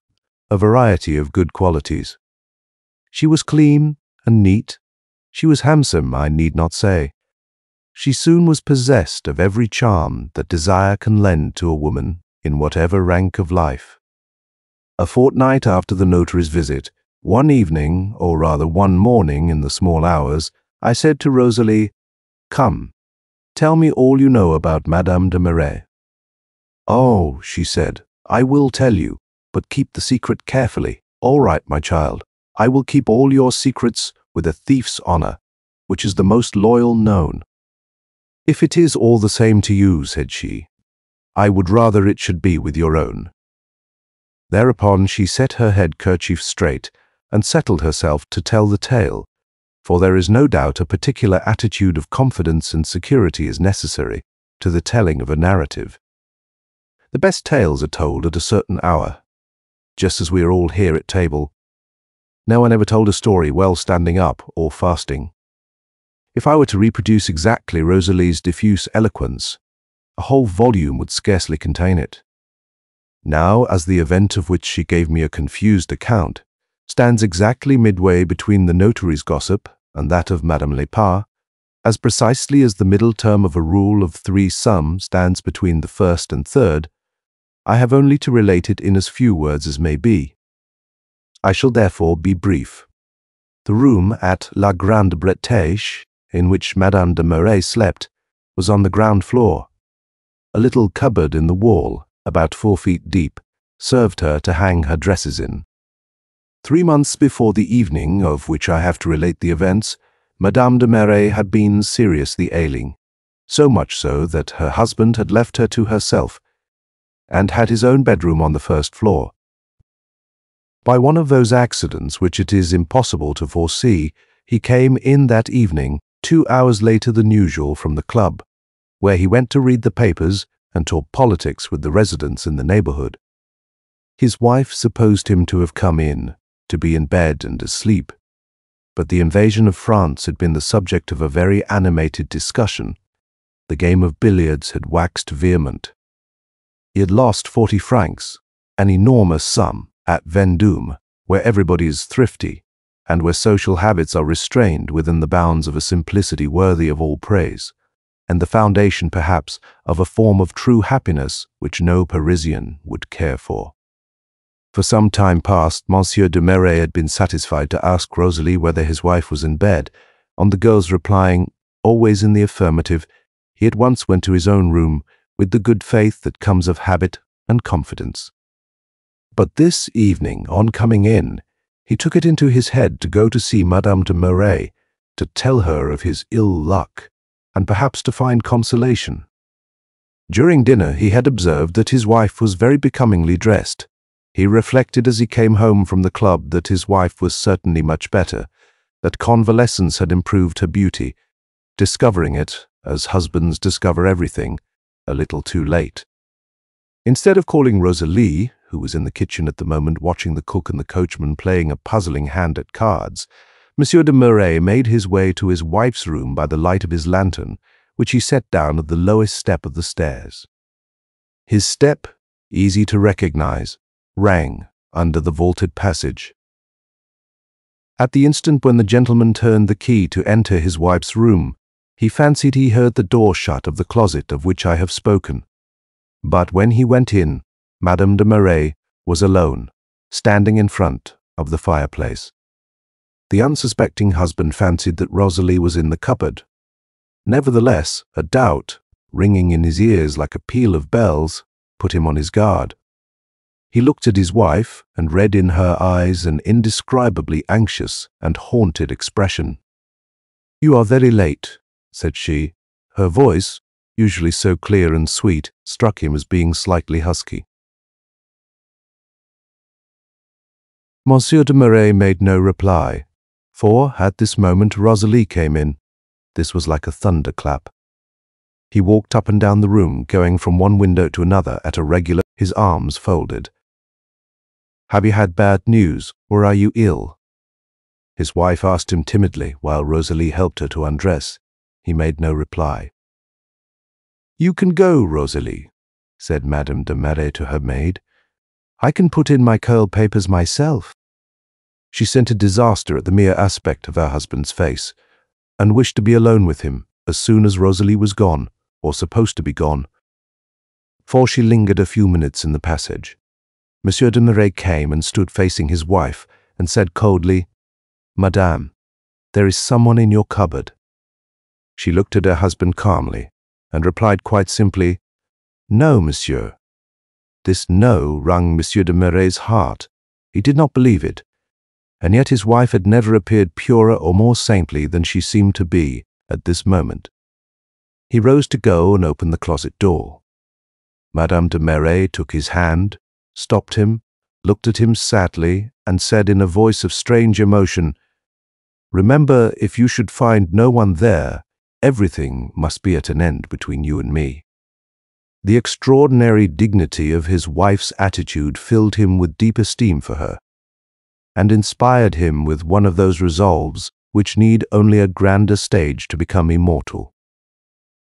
a variety of good qualities. She was clean and neat. She was handsome, I need not say. She soon was possessed of every charm that desire can lend to a woman in whatever rank of life. A fortnight after the notary's visit, one evening, or rather one morning in the small hours, I said to Rosalie, "Come, tell me all you know about Madame de Merret." "Oh," she said, "I will tell you, but keep the secret carefully." "All right, my child, I will keep all your secrets with a thief's honor, which is the most loyal known." "If it is all the same to you," said she, "I would rather it should be with your own." Thereupon she set her head kerchief straight and settled herself to tell the tale, for there is no doubt a particular attitude of confidence and security is necessary to the telling of a narrative. The best tales are told at a certain hour, just as we are all here at table. No one ever told a story while standing up or fasting. If I were to reproduce exactly Rosalie's diffuse eloquence, a whole volume would scarcely contain it. Now, as the event of which she gave me a confused account stands exactly midway between the notary's gossip and that of Madame Lepas, as precisely as the middle term of a rule of 3 sum stands between the first and third, I have only to relate it in as few words as may be. I shall therefore be brief. The room at La Grande-Bretagne, in which Madame de Merret slept, was on the ground floor. A little cupboard in the wall, about 4 feet deep, served her to hang her dresses in. 3 months before the evening of which I have to relate the events, Madame de Merret had been seriously ailing, so much so that her husband had left her to herself, and had his own bedroom on the first floor. By one of those accidents which it is impossible to foresee, he came in that evening 2 hours later than usual from the club, where he went to read the papers and talk politics with the residents in the neighborhood. His wife supposed him to have come in, to be in bed and asleep, but the invasion of France had been the subject of a very animated discussion. The game of billiards had waxed vehement. He had lost 40 francs, an enormous sum, at Vendôme, where everybody is thrifty, and where social habits are restrained within the bounds of a simplicity worthy of all praise, and the foundation, perhaps, of a form of true happiness which no Parisian would care for. For some time past, Monsieur de Merret had been satisfied to ask Rosalie whether his wife was in bed. On the girl's replying, always in the affirmative, he at once went to his own room with the good faith that comes of habit and confidence. But this evening, on coming in, he took it into his head to go to see Madame de Merret, to tell her of his ill luck, and perhaps to find consolation. During dinner he had observed that his wife was very becomingly dressed. He reflected as he came home from the club that his wife was certainly much better, that convalescence had improved her beauty, discovering it, as husbands discover everything, a little too late. Instead of calling Rosalie, who was in the kitchen at the moment watching the cook and the coachman playing a puzzling hand at cards, Monsieur de Merret made his way to his wife's room by the light of his lantern, which he set down at the lowest step of the stairs. His step, easy to recognize, rang under the vaulted passage. At the instant when the gentleman turned the key to enter his wife's room, he fancied he heard the door shut of the closet of which I have spoken. But when he went in, Madame de Merret was alone, standing in front of the fireplace. The unsuspecting husband fancied that Rosalie was in the cupboard. Nevertheless, a doubt, ringing in his ears like a peal of bells, put him on his guard. He looked at his wife and read in her eyes an indescribably anxious and haunted expression. "You are very late," said she. Her voice, usually so clear and sweet, struck him as being slightly husky. Monsieur de Merret made no reply, for at this moment Rosalie came in. This was like a thunderclap. He walked up and down the room, going from one window to another at a regular, his arms folded. "Have you had bad news, or are you ill?" His wife asked him timidly, while Rosalie helped her to undress. He made no reply. "You can go, Rosalie," said Madame de Merret to her maid. "I can put in my curl papers myself." She scented disaster at the mere aspect of her husband's face, and wished to be alone with him as soon as Rosalie was gone, or supposed to be gone. For she lingered a few minutes in the passage. Monsieur de Merret came and stood facing his wife, and said coldly, "Madame, there is someone in your cupboard." She looked at her husband calmly, and replied quite simply, "No, monsieur." This no wrung Monsieur de Merret's heart. He did not believe it, and yet his wife had never appeared purer or more saintly than she seemed to be at this moment. He rose to go and open the closet door. Madame de Merret took his hand, stopped him, looked at him sadly, and said in a voice of strange emotion, "Remember, if you should find no one there, everything must be at an end between you and me." The extraordinary dignity of his wife's attitude filled him with deep esteem for her, and inspired him with one of those resolves which need only a grander stage to become immortal.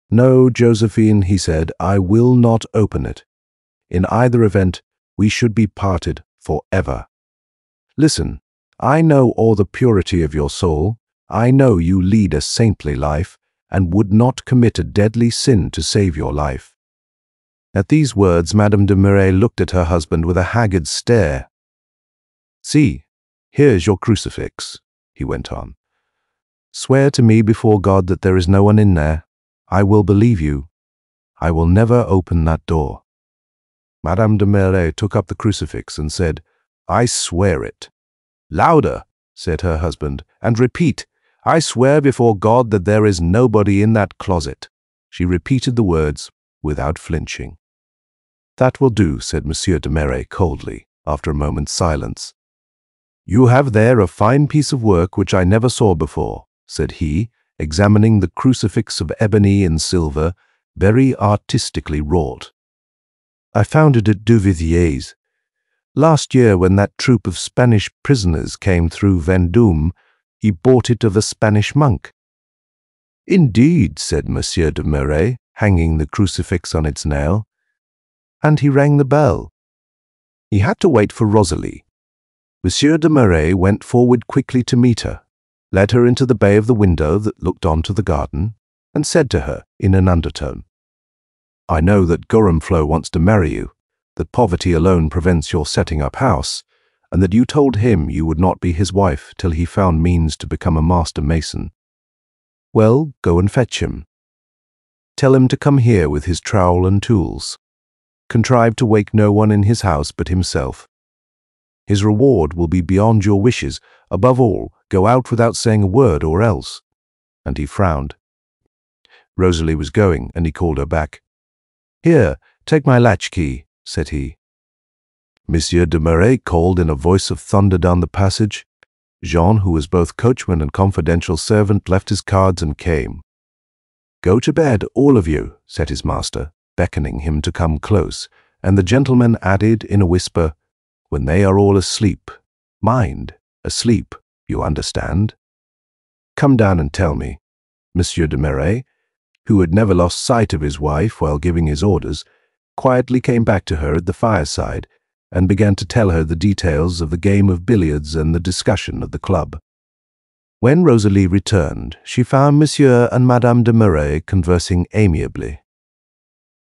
"No, Josephine," he said, "I will not open it. In either event, we should be parted forever. Listen, I know all the purity of your soul. I know you lead a saintly life, and would not commit a deadly sin to save your life." At these words, Madame de Merret looked at her husband with a haggard stare. "See, here's your crucifix," he went on. "Swear to me before God that there is no one in there. I will believe you. I will never open that door." Madame de Merret took up the crucifix and said, "I swear it." "Louder," said her husband, "and repeat, 'I swear before God that there is nobody in that closet.'" She repeated the words without flinching. "That will do," said Monsieur de Merret coldly, after a moment's silence. "You have there a fine piece of work which I never saw before," said he, examining the crucifix of ebony and silver, very artistically wrought. "I found it at Duvivier's. Last year, when that troop of Spanish prisoners came through Vendôme, he bought it of a Spanish monk." "Indeed," said Monsieur de Merret, hanging the crucifix on its nail. And he rang the bell. He had to wait for Rosalie. Monsieur de Merret went forward quickly to meet her, led her into the bay of the window that looked on to the garden, and said to her in an undertone, "I know that Gorenflot wants to marry you, that poverty alone prevents your setting up house, and that you told him you would not be his wife till he found means to become a master mason. Well, go and fetch him. Tell him to come here with his trowel and tools. Contrive to wake no one in his house but himself. His reward will be beyond your wishes. Above all, go out without saying a word, or else." And he frowned. Rosalie was going, and he called her back. "Here, take my latchkey," said he. Monsieur de Merret called in a voice of thunder down the passage. Jean, who was both coachman and confidential servant, left his cards and came. "Go to bed, all of you," said his master, beckoning him to come close, and the gentleman added in a whisper, "When they are all asleep. Mind, asleep, you understand? Come down and tell me." Monsieur de Merret, who had never lost sight of his wife while giving his orders, quietly came back to her at the fireside and began to tell her the details of the game of billiards and the discussion of the club. When Rosalie returned, she found Monsieur and Madame de Merret conversing amiably.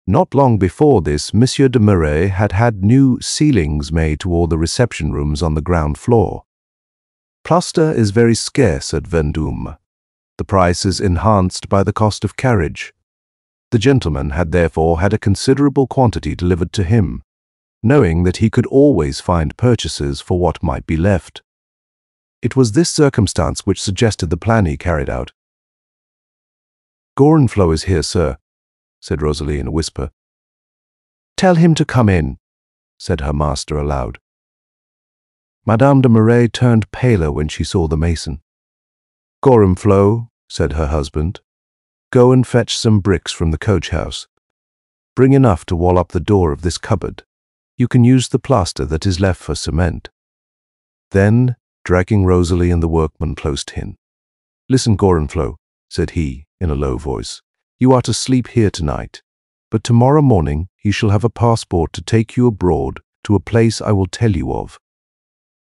Not long before this, Monsieur de Merret had had new ceilings made to all the reception rooms on the ground floor. Plaster is very scarce at Vendôme. The price is enhanced by the cost of carriage. The gentleman had therefore had a considerable quantity delivered to him, knowing that he could always find purchasers for what might be left. It was this circumstance which suggested the plan he carried out. "Gorenflot is here, sir," said Rosalie in a whisper. "Tell him to come in," said her master aloud. Madame de Merret turned paler when she saw the mason. "Gorenflot," said her husband, "go and fetch some bricks from the coach-house. Bring enough to wall up the door of this cupboard. You can use the plaster that is left for cement." Then, dragging Rosalie and the workman close to him, "Listen, Gorenflot," said he in a low voice. "You are to sleep here tonight, but tomorrow morning you shall have a passport to take you abroad to a place I will tell you of.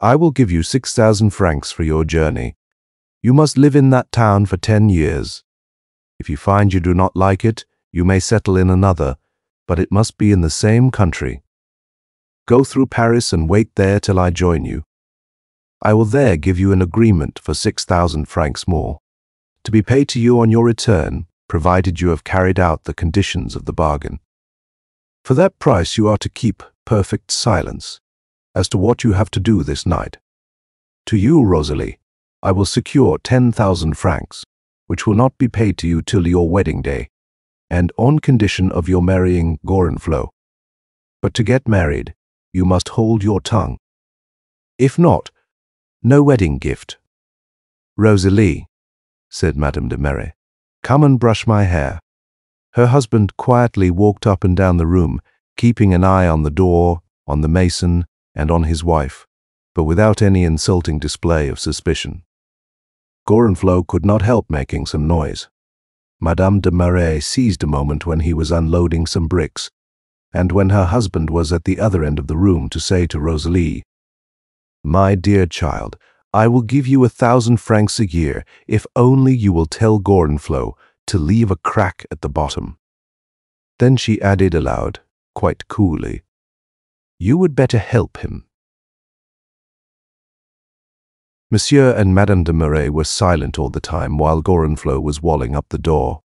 I will give you 6,000 francs for your journey. You must live in that town for 10 years. If you find you do not like it, you may settle in another, but it must be in the same country. Go through Paris and wait there till I join you. I will there give you an agreement for 6,000 francs more, to be paid to you on your return, provided you have carried out the conditions of the bargain. For that price you are to keep perfect silence as to what you have to do this night. To you, Rosalie, I will secure 10,000 francs, which will not be paid to you till your wedding day, and on condition of your marrying Gorenflot. But to get married, you must hold your tongue. If not, no wedding gift." "Rosalie," said Madame de Merret, "come and brush my hair." Her husband quietly walked up and down the room, keeping an eye on the door, on the mason, and on his wife, but without any insulting display of suspicion. Gorenflot could not help making some noise. Madame de Merret seized a moment when he was unloading some bricks, and when her husband was at the other end of the room, to say to Rosalie, "My dear child, I will give you 1,000 francs a year if only you will tell Gorenflot to leave a crack at the bottom." Then she added aloud, quite coolly, "You would better help him." Monsieur and Madame de Merret were silent all the time while Gorenflot was walling up the door.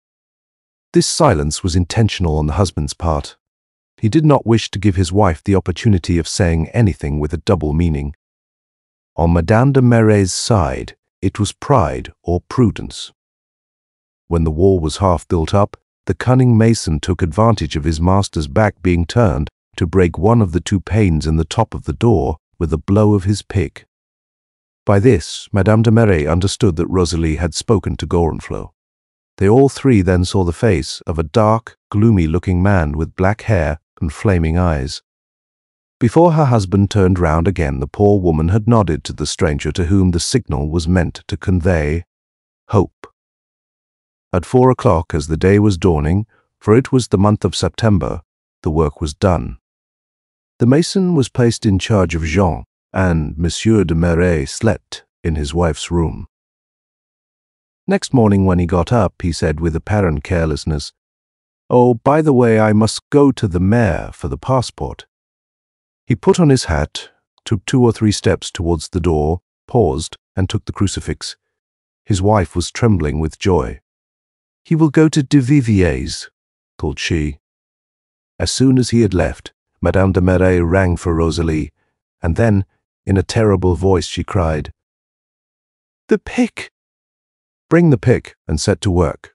This silence was intentional on the husband's part. He did not wish to give his wife the opportunity of saying anything with a double meaning. On Madame de Merret's side, it was pride or prudence. When the wall was half built up, the cunning mason took advantage of his master's back being turned to break one of the 2 panes in the top of the door with a blow of his pick. By this, Madame de Merret understood that Rosalie had spoken to Gorenflot. They all three then saw the face of a dark, gloomy-looking man with black hair and flaming eyes. Before her husband turned round again, the poor woman had nodded to the stranger to whom the signal was meant to convey hope. At 4 o'clock, as the day was dawning, for it was the month of September, the work was done. The mason was placed in charge of Jean, and Monsieur de Merret slept in his wife's room. Next morning when he got up, he said with apparent carelessness, "Oh, by the way, I must go to the mayor for the passport." He put on his hat, took 2 or 3 steps towards the door, paused, and took the crucifix. His wife was trembling with joy. "He will go to Duvivier's," thought she. As soon as he had left, Madame de Merret rang for Rosalie, and then, In a terrible voice she cried, "The pick!" "Bring the pick and set to work.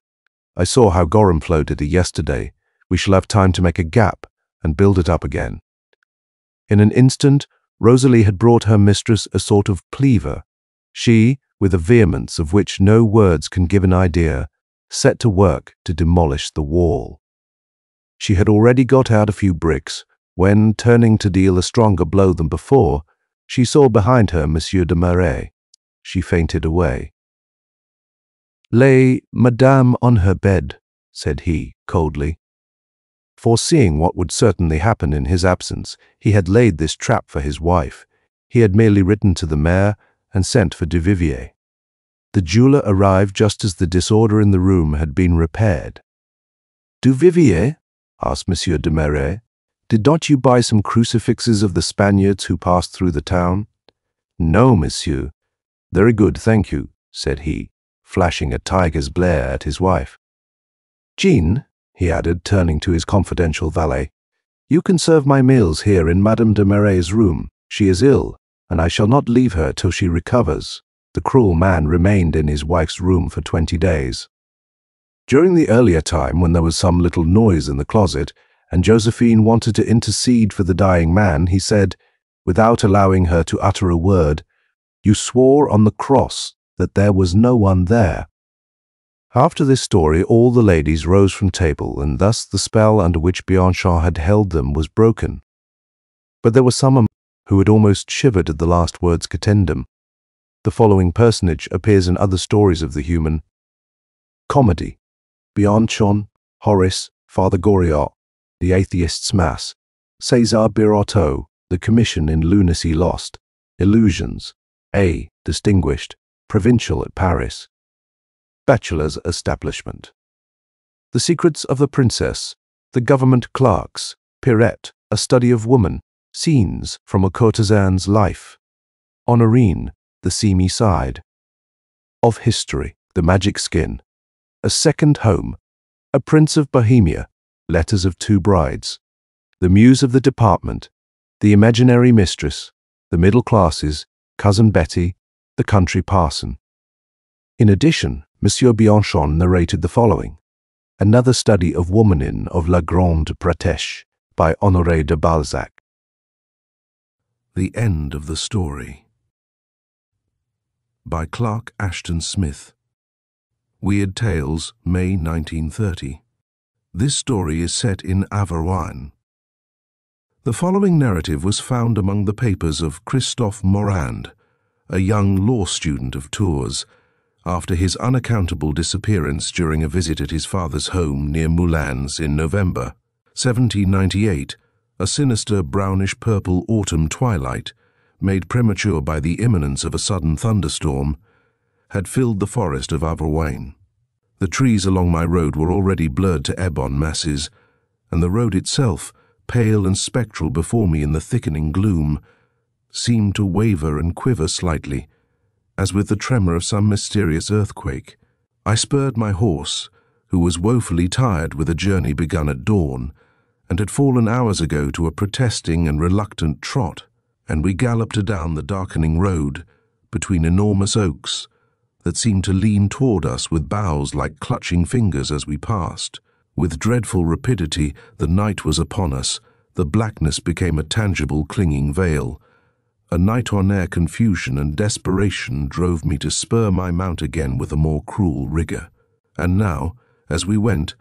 I saw how Gorham did it yesterday. We shall have time to make a gap and build it up again." In an instant, Rosalie had brought her mistress a sort of cleaver. She, with a vehemence of which no words can give an idea, set to work to demolish the wall. She had already got out a few bricks, when, turning to deal a stronger blow than before, she saw behind her Monsieur de Marais. She fainted away. "Lay Madame on her bed," said he, coldly. Foreseeing what would certainly happen in his absence, he had laid this trap for his wife. He had merely written to the mayor and sent for Duvivier. The jeweler arrived just as the disorder in the room had been repaired. "Duvivier," asked Monsieur de Marais, "did not you buy some crucifixes of the Spaniards who passed through the town?" "No, monsieur." "Very good, thank you," said he, flashing a tiger's glare at his wife. "Jean," he added, turning to his confidential valet, "you can serve my meals here in Madame de Marais' room. She is ill, and I shall not leave her till she recovers." The cruel man remained in his wife's room for 20 days. During the earlier time, when there was some little noise in the closet, and Josephine wanted to intercede for the dying man, he said, without allowing her to utter a word, "You swore on the cross that there was no one there." After this story, all the ladies rose from table, and thus the spell under which Bianchon had held them was broken. But there were some who had almost shivered at the last words Catendum. The following personage appears in other stories of the human comedy: Bianchon, Horace, Father Goriot, The Atheist's Mass, César Birotteau, The Commission in Lunacy Lost, Illusions, A. Distinguished, Provincial at Paris, Bachelor's Establishment, The Secrets of the Princess, The Government Clerks, Pirette, A Study of Woman, Scenes from a Courtesan's Life, Honorine, The Seamy Side, Of History, The Magic Skin, A Second Home, A Prince of Bohemia, Letters of Two Brides, The Muse of the Department, The Imaginary Mistress, The Middle Classes, Cousin Betty, The Country Parson. In addition, Monsieur Bianchon narrated the following: Another Study of Womanin of La Grande Bretèche by Honoré de Balzac. The End of the Story by Clark Ashton Smith. Weird Tales, May 1930. This story is set in Aveyron. The following narrative was found among the papers of Christophe Morand, a young law student of Tours, after his unaccountable disappearance during a visit at his father's home near Moulins in November 1798. A sinister brownish-purple autumn twilight, made premature by the imminence of a sudden thunderstorm, had filled the forest of Aveyron. The trees along my road were already blurred to ebon masses, and the road itself, pale and spectral before me in the thickening gloom, seemed to waver and quiver slightly, as with the tremor of some mysterious earthquake. I spurred my horse, who was woefully tired with a journey begun at dawn, and had fallen hours ago to a protesting and reluctant trot, and we galloped down the darkening road between enormous oaks that seemed to lean toward us with boughs like clutching fingers as we passed. With dreadful rapidity the night was upon us. The blackness became a tangible clinging veil. A night-on-air confusion and desperation drove me to spur my mount again with a more cruel rigor. And now, as we went,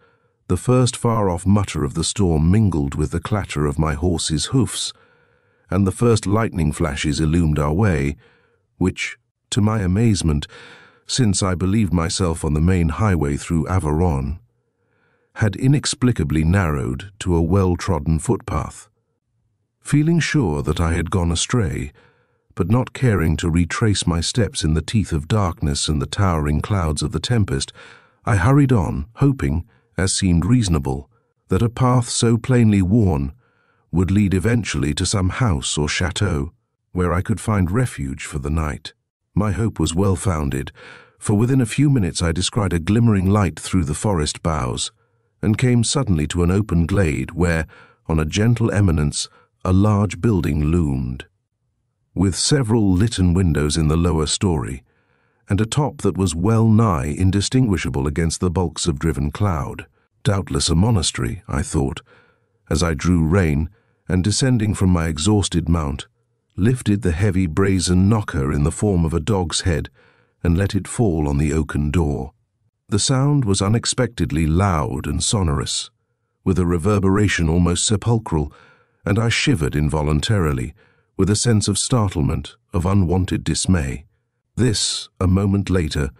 the first far-off mutter of the storm mingled with the clatter of my horse's hoofs, and the first lightning flashes illumined our way, which, to my amazement, since I believed myself on the main highway through Aveyron, had inexplicably narrowed to a well-trodden footpath. Feeling sure that I had gone astray, but not caring to retrace my steps in the teeth of darkness and the towering clouds of the tempest, I hurried on, hoping, as seemed reasonable, that a path so plainly worn would lead eventually to some house or chateau, where I could find refuge for the night. My hope was well-founded, for within a few minutes I descried a glimmering light through the forest boughs, and came suddenly to an open glade where, on a gentle eminence, a large building loomed. with several litten windows in the lower story, and a top that was well nigh indistinguishable against the bulks of driven cloud. Doubtless a monastery, I thought, as I drew rein and, descending from my exhausted mount, lifted the heavy brazen knocker in the form of a dog's head and let it fall on the oaken door. The sound was unexpectedly loud and sonorous, with a reverberation almost sepulchral, and I shivered involuntarily, with a sense of startlement, of unwanted dismay. This, a moment later,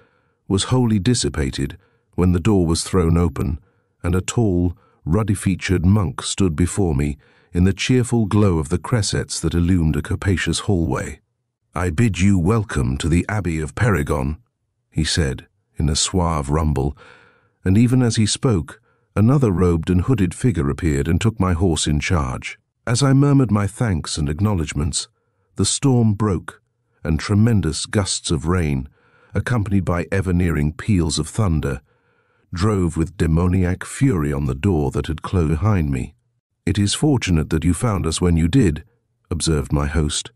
was wholly dissipated when the door was thrown open, and a tall, ruddy-featured monk stood before me in the cheerful glow of the cressets that illumined a capacious hallway. "I bid you welcome to the Abbey of Paragon," he said, in a suave rumble, and even as he spoke, another robed and hooded figure appeared and took my horse in charge. As I murmured my thanks and acknowledgments, the storm broke, and tremendous gusts of rain, accompanied by ever-nearing peals of thunder, drove with demoniac fury on the door that had closed behind me. "It is fortunate that you found us when you did," observed my host.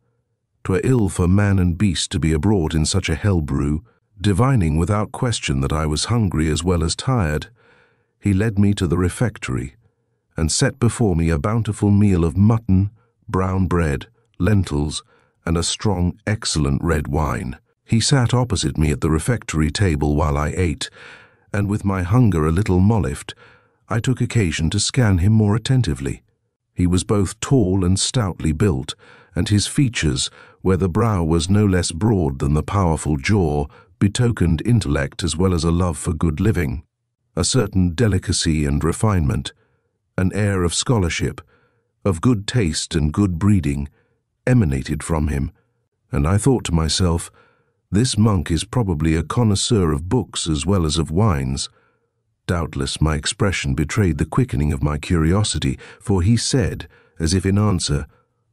"'Twere ill for man and beast to be abroad in such a hell-brew." Divining without question that I was hungry as well as tired, he led me to the refectory and set before me a bountiful meal of mutton, brown bread, lentils, and a strong, excellent red wine. He sat opposite me at the refectory table while I ate, and with my hunger a little mollified, I took occasion to scan him more attentively. He was both tall and stoutly built, and his features, where the brow was no less broad than the powerful jaw, betokened intellect as well as a love for good living. A certain delicacy and refinement, an air of scholarship, of good taste and good breeding, emanated from him, and I thought to myself, this monk is probably a connoisseur of books as well as of wines. Doubtless my expression betrayed the quickening of my curiosity, for he said, as if in answer,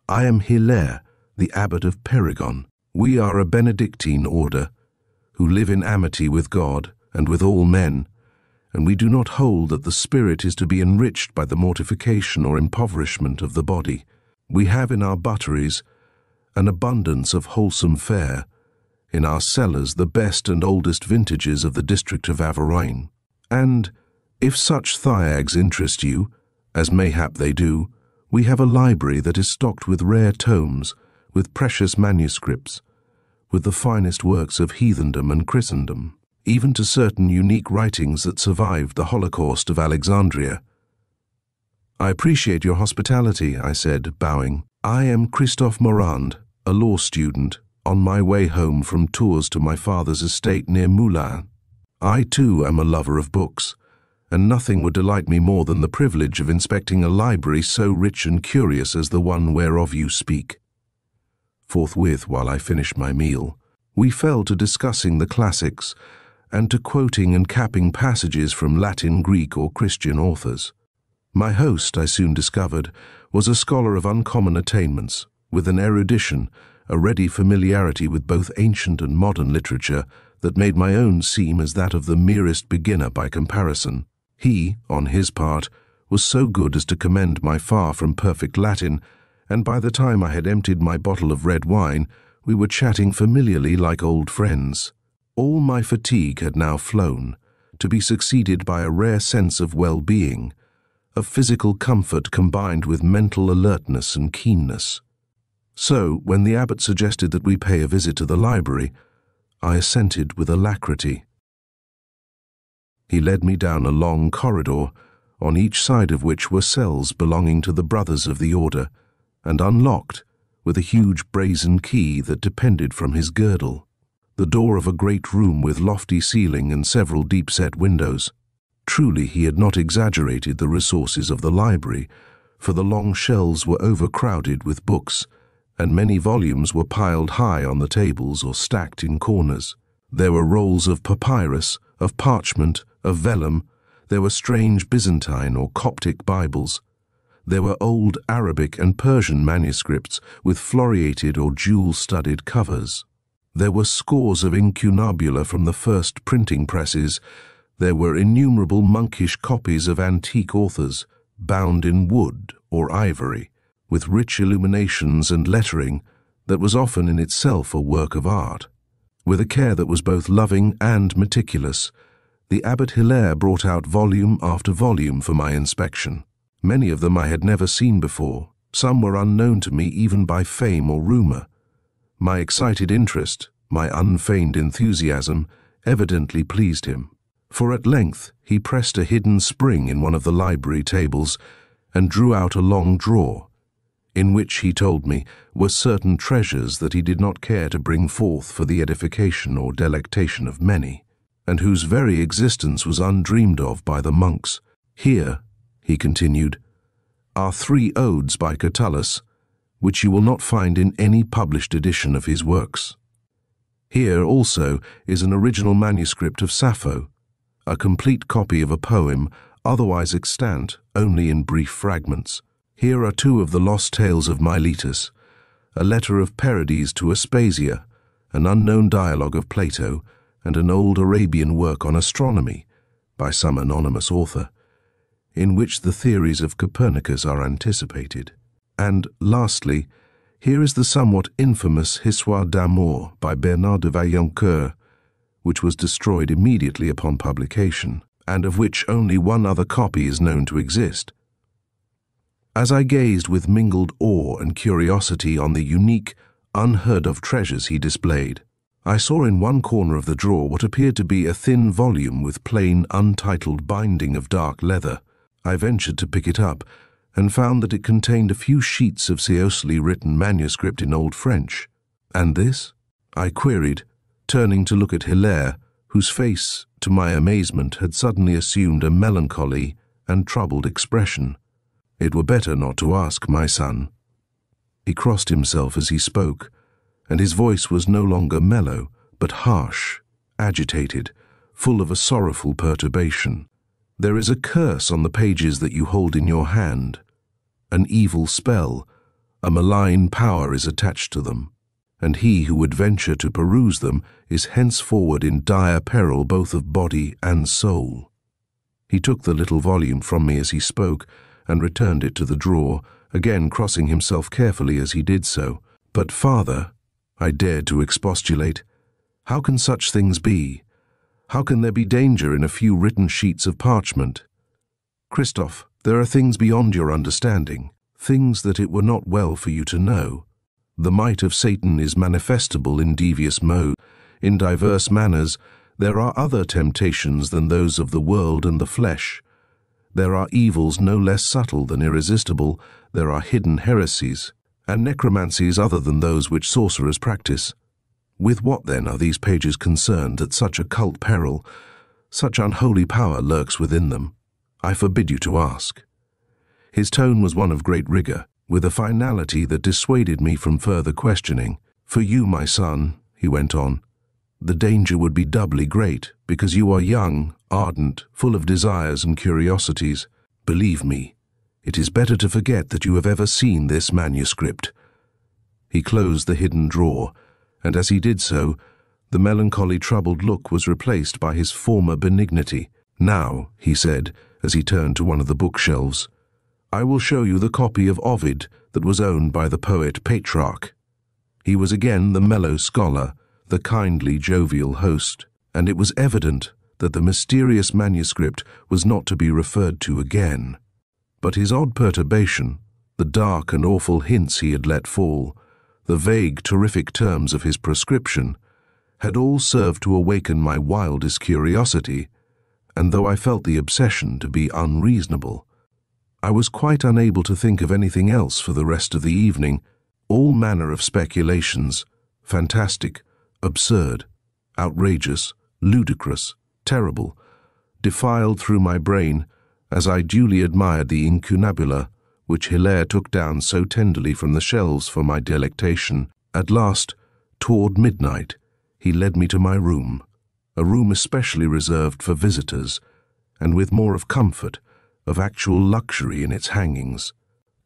"I am Hilaire, the abbot of Paragon. We are a Benedictine order, who live in amity with God and with all men, and we do not hold that the spirit is to be enriched by the mortification or impoverishment of the body. We have in our butteries an abundance of wholesome fare, in our cellars the best and oldest vintages of the district of Aveyron, and, if such thyags interest you, as mayhap they do, we have a library that is stocked with rare tomes, with precious manuscripts, with the finest works of heathendom and Christendom, even to certain unique writings that survived the Holocaust of Alexandria." "I appreciate your hospitality," I said, bowing. "I am Christophe Morand, a law student, on my way home from tours to my father's estate near Moulins. I, too, am a lover of books, and nothing would delight me more than the privilege of inspecting a library so rich and curious as the one whereof you speak." Forthwith, while I finished my meal, we fell to discussing the classics and to quoting and capping passages from Latin, Greek, or Christian authors. My host, I soon discovered, was a scholar of uncommon attainments, with an erudition, a ready familiarity with both ancient and modern literature that made my own seem as that of the merest beginner by comparison. He, on his part, was so good as to commend my far from perfect Latin, and by the time I had emptied my bottle of red wine, we were chatting familiarly like old friends. All my fatigue had now flown, to be succeeded by a rare sense of well-being, of physical comfort combined with mental alertness and keenness. So, when the abbot suggested that we pay a visit to the library, I assented with alacrity. He led me down a long corridor, on each side of which were cells belonging to the brothers of the order, and unlocked with a huge brazen key that depended from his girdle. The door of a great room with lofty ceiling and several deep-set windows. Truly he had not exaggerated the resources of the library, for the long shelves were overcrowded with books, and many volumes were piled high on the tables or stacked in corners. There were rolls of papyrus, of parchment, of vellum. There were strange Byzantine or Coptic Bibles. There were old Arabic and Persian manuscripts with floriated or jewel-studded covers. There were scores of incunabula from the first printing presses. There were innumerable monkish copies of antique authors, bound in wood or ivory, with rich illuminations and lettering that was often in itself a work of art. With a care that was both loving and meticulous, the Abbot Hilaire brought out volume after volume for my inspection. Many of them I had never seen before, some were unknown to me even by fame or rumor. My excited interest, my unfeigned enthusiasm, evidently pleased him, for at length he pressed a hidden spring in one of the library tables and drew out a long drawer, in which, he told me, were certain treasures that he did not care to bring forth for the edification or delectation of many, and whose very existence was undreamed of by the monks. Here, he continued, are 3 odes by Catullus, which you will not find in any published edition of his works. Here also is an original manuscript of Sappho, a complete copy of a poem otherwise extant only in brief fragments. Here are 2 of the lost tales of Miletus, a letter of Perides to Aspasia, an unknown dialogue of Plato, and an old Arabian work on astronomy by some anonymous author, in which the theories of Copernicus are anticipated. And lastly, here is the somewhat infamous Histoire d'Amour by Bernard de Vaillancourt, which was destroyed immediately upon publication, and of which only one other copy is known to exist. As I gazed with mingled awe and curiosity on the unique, unheard-of treasures he displayed, I saw in one corner of the drawer what appeared to be a thin volume with plain, untitled binding of dark leather. I ventured to pick it up, and found that it contained a few sheets of seriously written manuscript in Old French. "And this?" I queried, turning to look at Hilaire, whose face, to my amazement, had suddenly assumed a melancholy and troubled expression. "It were better not to ask, my son." He crossed himself as he spoke, and his voice was no longer mellow, but harsh, agitated, full of a sorrowful perturbation. "There is a curse on the pages that you hold in your hand. An evil spell, a malign power is attached to them, and he who would venture to peruse them is henceforward in dire peril both of body and soul." He took the little volume from me as he spoke, and returned it to the drawer, again crossing himself carefully as he did so. "But, father," I dared to expostulate, "how can such things be? How can there be danger in a few written sheets of parchment? Christophe, there are things beyond your understanding, things that it were not well for you to know. The might of Satan is manifestable in devious modes, in diverse manners. There are other temptations than those of the world and the flesh. There are evils no less subtle than irresistible. There are hidden heresies, and necromancies other than those which sorcerers practice. With what, then, are these pages concerned that such occult peril, such unholy power lurks within them? I forbid you to ask." His tone was one of great rigor, with a finality that dissuaded me from further questioning. "For you, my son," he went on, "the danger would be doubly great, because you are young, ardent, full of desires and curiosities. Believe me, it is better to forget that you have ever seen this manuscript." He closed the hidden drawer, and as he did so, the melancholy troubled look was replaced by his former benignity. "Now," he said, as he turned to one of the bookshelves, "I will show you the copy of Ovid that was owned by the poet Petrarch." He was again the mellow scholar, the kindly, jovial host, and it was evident that the mysterious manuscript was not to be referred to again. But his odd perturbation, the dark and awful hints he had let fall, the vague, terrific terms of his prescription, had all served to awaken my wildest curiosity, and though I felt the obsession to be unreasonable, I was quite unable to think of anything else for the rest of the evening. All manner of speculations, fantastic, absurd, outrageous, ludicrous, terrible, defiled through my brain as I duly admired the incunabula which Hilaire took down so tenderly from the shelves for my delectation. At last, toward midnight, he led me to my room, a room especially reserved for visitors, and with more of comfort, of actual luxury in its hangings,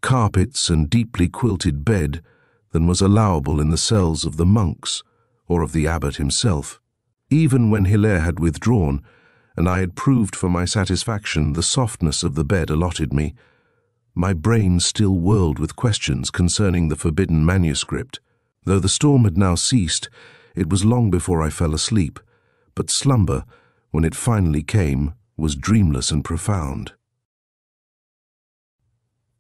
carpets and deeply quilted bed than was allowable in the cells of the monks or of the abbot himself. Even when Hilaire had withdrawn, and I had proved for my satisfaction the softness of the bed allotted me, my brain still whirled with questions concerning the forbidden manuscript, Though the storm had now ceased, it was long before I fell asleep, but slumber, when it finally came, was dreamless and profound.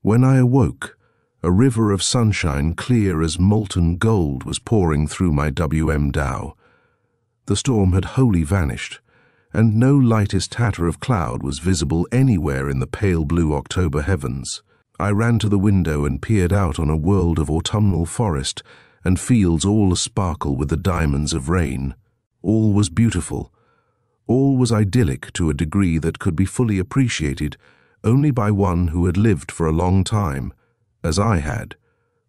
When I awoke, a river of sunshine clear as molten gold was pouring through my WM dhow. The storm had wholly vanished, and no lightest tatter of cloud was visible anywhere in the pale blue October heavens. I ran to the window and peered out on a world of autumnal forest and fields all a-sparkle with the diamonds of rain. All was beautiful. All was idyllic to a degree that could be fully appreciated only by one who had lived for a long time, as I had,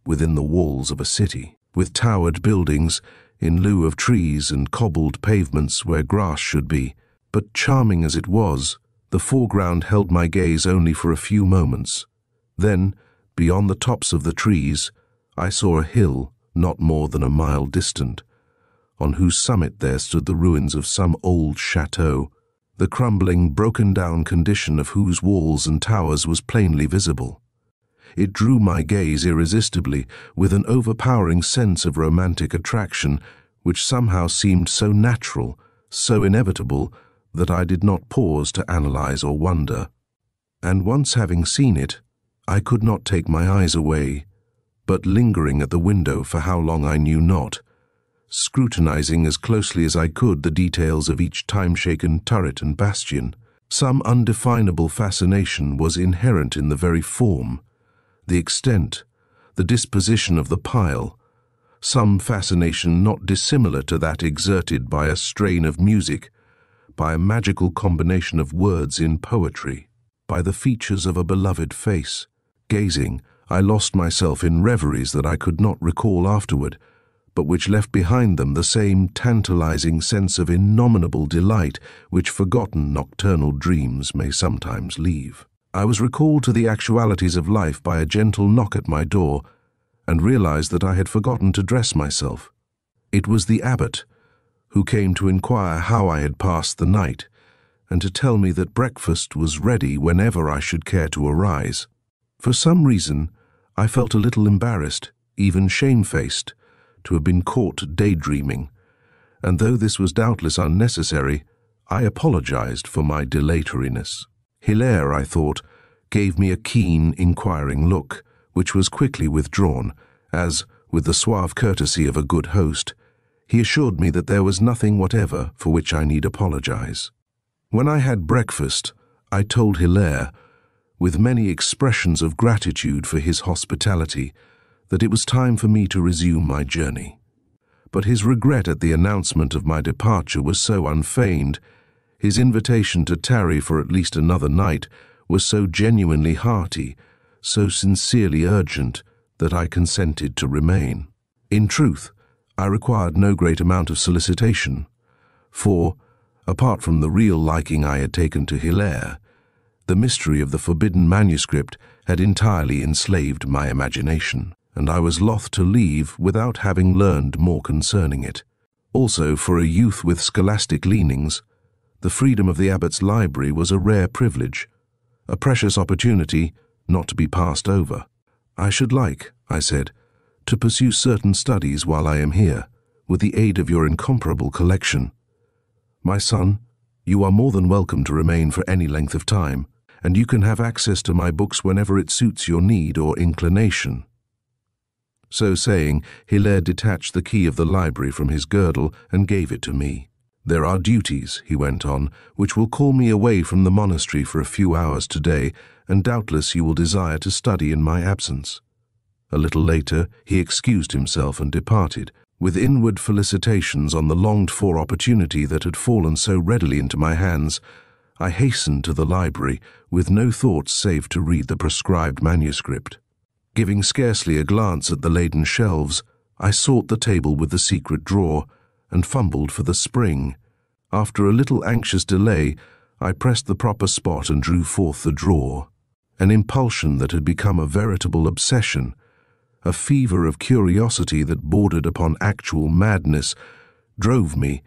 within the walls of a city, with towered buildings in lieu of trees and cobbled pavements where grass should be. But charming as it was, the foreground held my gaze only for a few moments. Then, beyond the tops of the trees, I saw a hill not more than a mile distant, on whose summit there stood the ruins of some old chateau, the crumbling, broken-down condition of whose walls and towers was plainly visible. It drew my gaze irresistibly, with an overpowering sense of romantic attraction, which somehow seemed so natural, so inevitable, that I did not pause to analyze or wonder. And once having seen it, I could not take my eyes away, but lingering at the window for how long I knew not, scrutinizing as closely as I could the details of each time-shaken turret and bastion. Some undefinable fascination was inherent in the very form, the extent, the disposition of the pile, some fascination not dissimilar to that exerted by a strain of music, by a magical combination of words in poetry, by the features of a beloved face. Gazing, I lost myself in reveries that I could not recall afterward, but which left behind them the same tantalizing sense of innominable delight which forgotten nocturnal dreams may sometimes leave. I was recalled to the actualities of life by a gentle knock at my door, and realized that I had forgotten to dress myself. It was the abbot, who came to inquire how I had passed the night, and to tell me that breakfast was ready whenever I should care to arise. For some reason, I felt a little embarrassed, even shamefaced, to have been caught daydreaming, and though this was doubtless unnecessary, I apologized for my dilatoriness. Hilaire, I thought, gave me a keen, inquiring look, which was quickly withdrawn, as, with the suave courtesy of a good host, he assured me that there was nothing whatever for which I need apologize. When I had breakfast, I told Hilaire, with many expressions of gratitude for his hospitality, that it was time for me to resume my journey. But his regret at the announcement of my departure was so unfeigned, his invitation to tarry for at least another night was so genuinely hearty, so sincerely urgent, that I consented to remain. In truth, I required no great amount of solicitation, for, apart from the real liking I had taken to Hilaire, the mystery of the forbidden manuscript had entirely enslaved my imagination, and I was loth to leave without having learned more concerning it. Also, for a youth with scholastic leanings, the freedom of the abbot's library was a rare privilege, a precious opportunity not to be passed over. I should like, I said, to pursue certain studies while I am here, with the aid of your incomparable collection. My son, you are more than welcome to remain for any length of time, and you can have access to my books whenever it suits your need or inclination. So saying, Hilaire detached the key of the library from his girdle and gave it to me. There are duties, he went on, which will call me away from the monastery for a few hours today, and doubtless you will desire to study in my absence. A little later, he excused himself and departed, with inward felicitations on the longed-for opportunity that had fallen so readily into my hands. I hastened to the library, with no thoughts save to read the prescribed manuscript. Giving scarcely a glance at the laden shelves, I sought the table with the secret drawer, and fumbled for the spring. After a little anxious delay, I pressed the proper spot and drew forth the drawer. An impulsion that had become a veritable obsession, a fever of curiosity that bordered upon actual madness, drove me,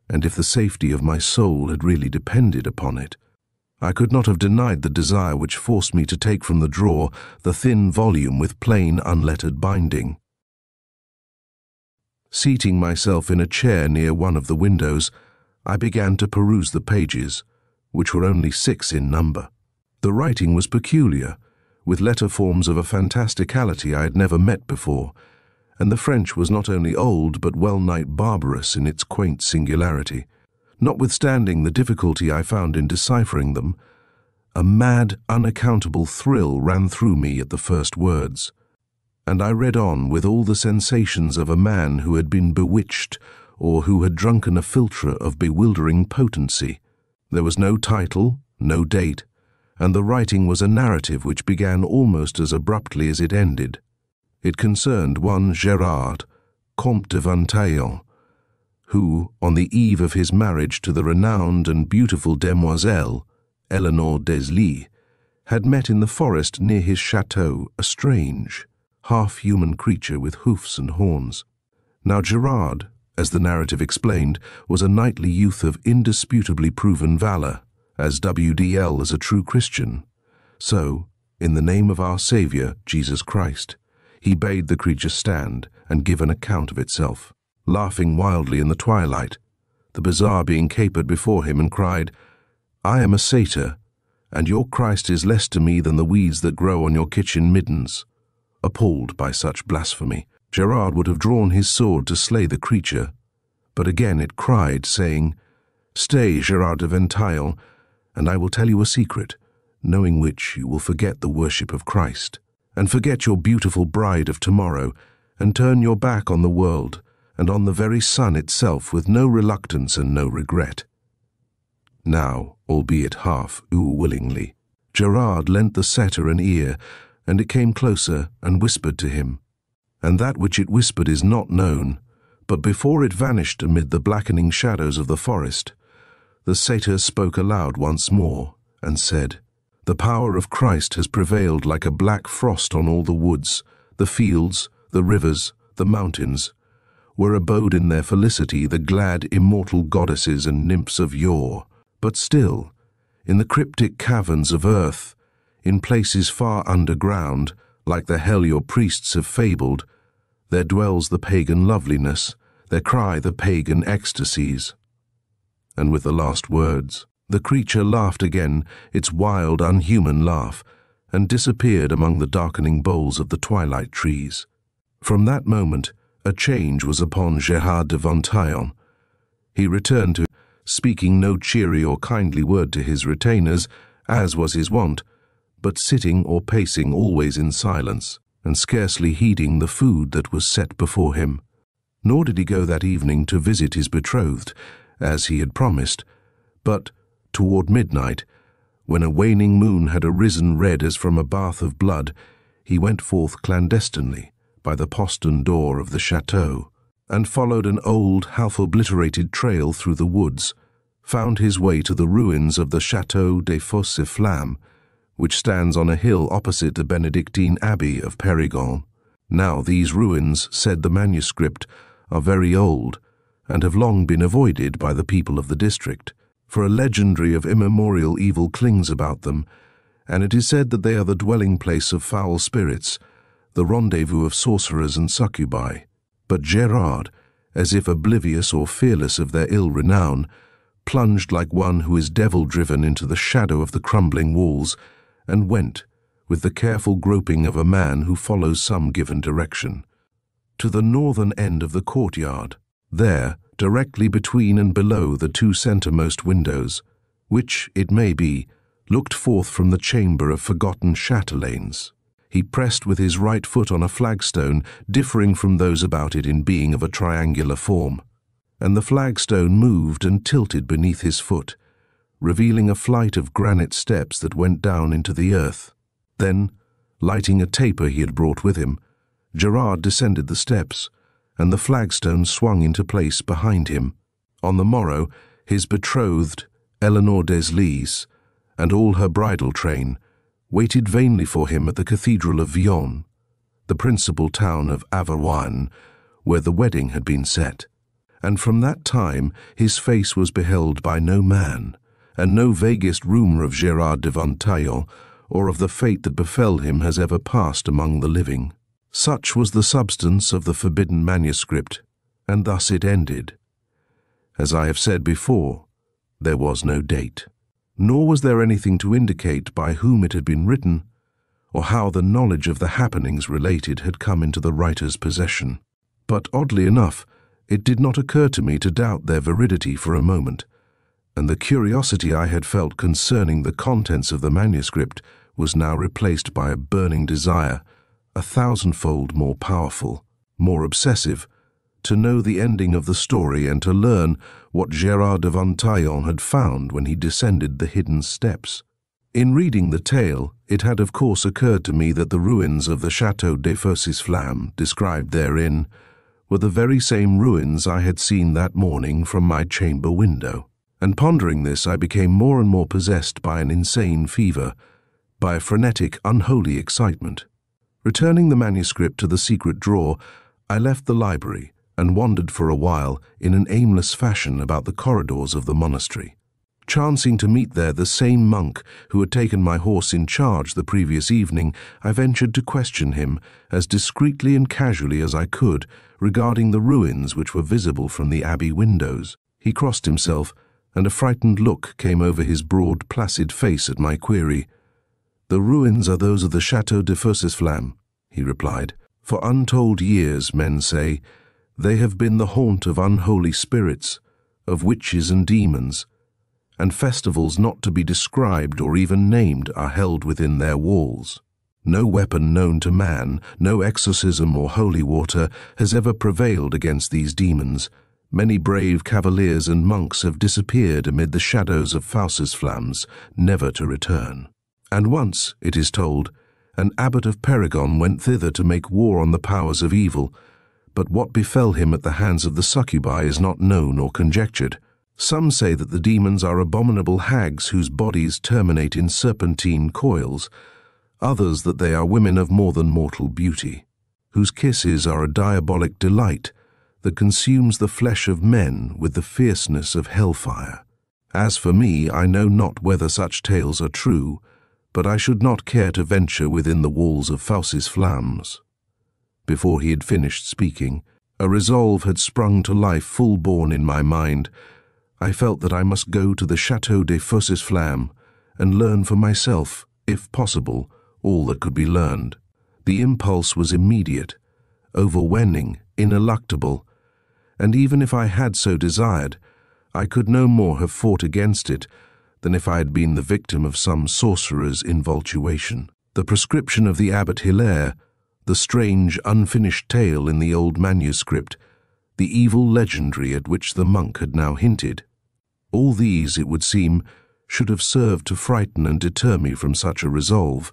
and if the safety of my soul had really depended upon it, I could not have denied the desire which forced me to take from the drawer the thin volume with plain unlettered binding. Seating myself in a chair near one of the windows, I began to peruse the pages, which were only 6 in number. The writing was peculiar, with letter forms of a fantasticality I had never met before, and the French was not only old but well-nigh barbarous in its quaint singularity. Notwithstanding the difficulty I found in deciphering them, a mad, unaccountable thrill ran through me at the first words, and I read on with all the sensations of a man who had been bewitched or who had drunken a philtre of bewildering potency. There was no title, no date, and the writing was a narrative which began almost as abruptly as it ended. It concerned one Gérard, Comte de Vinteuil, who, on the eve of his marriage to the renowned and beautiful demoiselle, Eleanor Deslys, had met in the forest near his chateau a strange, half-human creature with hoofs and horns. Now Gérard, as the narrative explained, was a knightly youth of indisputably proven valor, as WDL as a true Christian. So, in the name of our Saviour, Jesus Christ, he bade the creature stand and give an account of itself, laughing wildly in the twilight, the bazaar being capered before him, and cried, "I am a satyr, and your Christ is less to me than the weeds that grow on your kitchen middens." Appalled by such blasphemy, Gérard would have drawn his sword to slay the creature, but again it cried, saying, "Stay, Gérard de Vinteuil, and I will tell you a secret, knowing which you will forget the worship of Christ, and forget your beautiful bride of tomorrow, and turn your back on the world, and on the very sun itself, with no reluctance and no regret." Now, albeit half willingly, Gérard lent the satyr an ear, and it came closer and whispered to him. And that which it whispered is not known, but before it vanished amid the blackening shadows of the forest, the satyr spoke aloud once more, and said, "The power of Christ has prevailed like a black frost on all the woods, the fields, the rivers, the mountains, where abode in their felicity the glad immortal goddesses and nymphs of yore. But still, in the cryptic caverns of earth, in places far underground, like the hell your priests have fabled, there dwells the pagan loveliness, there cry the pagan ecstasies." And with the last words, the creature laughed again, its wild, unhuman laugh, and disappeared among the darkening boles of the twilight trees. From that moment, a change was upon Gérard de Vinteuil. He returned to speaking no cheery or kindly word to his retainers, as was his wont, but sitting or pacing always in silence, and scarcely heeding the food that was set before him. Nor did he go that evening to visit his betrothed, as he had promised, but toward midnight, when a waning moon had arisen red as from a bath of blood, he went forth clandestinely by the postern door of the chateau, and followed an old, half-obliterated trail through the woods, found his way to the ruins of the Château des Fausses Flammes, which stands on a hill opposite the Benedictine Abbey of Périgord. Now these ruins, said the manuscript, are very old, and have long been avoided by the people of the district, for a legendary of immemorial evil clings about them, and it is said that they are the dwelling place of foul spirits, the rendezvous of sorcerers and succubi. But Gérard, as if oblivious or fearless of their ill renown, plunged like one who is devil-driven into the shadow of the crumbling walls, and went, with the careful groping of a man who follows some given direction, to the northern end of the courtyard. There, directly between and below the 2 centremost windows, which, it may be, looked forth from the chamber of forgotten chatelaines, he pressed with his right foot on a flagstone differing from those about it in being of a triangular form, and the flagstone moved and tilted beneath his foot, revealing a flight of granite steps that went down into the earth. Then, lighting a taper he had brought with him, Gérard descended the steps, and the flagstone swung into place behind him. On the morrow, his betrothed, Eleanor Deslys, and all her bridal train, waited vainly for him at the Cathedral of Vion, the principal town of Auvergne, where the wedding had been set. And from that time his face was beheld by no man, and no vaguest rumour of Gérard de Vinteuil or of the fate that befell him has ever passed among the living. Such was the substance of the forbidden manuscript, and thus it ended. As I have said before, there was no date, nor was there anything to indicate by whom it had been written, or how the knowledge of the happenings related had come into the writer's possession. But oddly enough, it did not occur to me to doubt their veridity for a moment, and the curiosity I had felt concerning the contents of the manuscript was now replaced by a burning desire, 1,000-fold more powerful, more obsessive, to know the ending of the story and to learn what Gérard de Ventaillon had found when he descended the hidden steps. In reading the tale, it had of course occurred to me that the ruins of the Château des Fosses Flammes, described therein, were the very same ruins I had seen that morning from my chamber window. And pondering this, I became more and more possessed by an insane fever, by a frenetic, unholy excitement. Returning the manuscript to the secret drawer, I left the library and wandered for a while in an aimless fashion about the corridors of the monastery. Chancing to meet there the same monk who had taken my horse in charge the previous evening, I ventured to question him as discreetly and casually as I could regarding the ruins which were visible from the abbey windows. He crossed himself, and a frightened look came over his broad, placid face at my query. "The ruins are those of the Château des Fosses Flammes," he replied. "For untold years, men say, they have been the haunt of unholy spirits, of witches and demons, and festivals not to be described or even named are held within their walls. No weapon known to man, no exorcism or holy water has ever prevailed against these demons. Many brave cavaliers and monks have disappeared amid the shadows of Fosses Flammes, never to return. And once, it is told, an abbot of Pérégon went thither to make war on the powers of evil, but what befell him at the hands of the succubi is not known or conjectured. Some say that the demons are abominable hags whose bodies terminate in serpentine coils, others that they are women of more than mortal beauty, whose kisses are a diabolic delight that consumes the flesh of men with the fierceness of hellfire. As for me, I know not whether such tales are true, but I should not care to venture within the walls of Fosses Flammes." Before he had finished speaking, a resolve had sprung to life full-born in my mind. I felt that I must go to the Château des Fosses Flammes and learn for myself, if possible, all that could be learned. The impulse was immediate, overwhelming, ineluctable, and even if I had so desired, I could no more have fought against it than if I had been the victim of some sorcerer's infatuation. The prescription of the Abbot Hilaire, the strange, unfinished tale in the old manuscript, the evil legendary at which the monk had now hinted, all these, it would seem, should have served to frighten and deter me from such a resolve,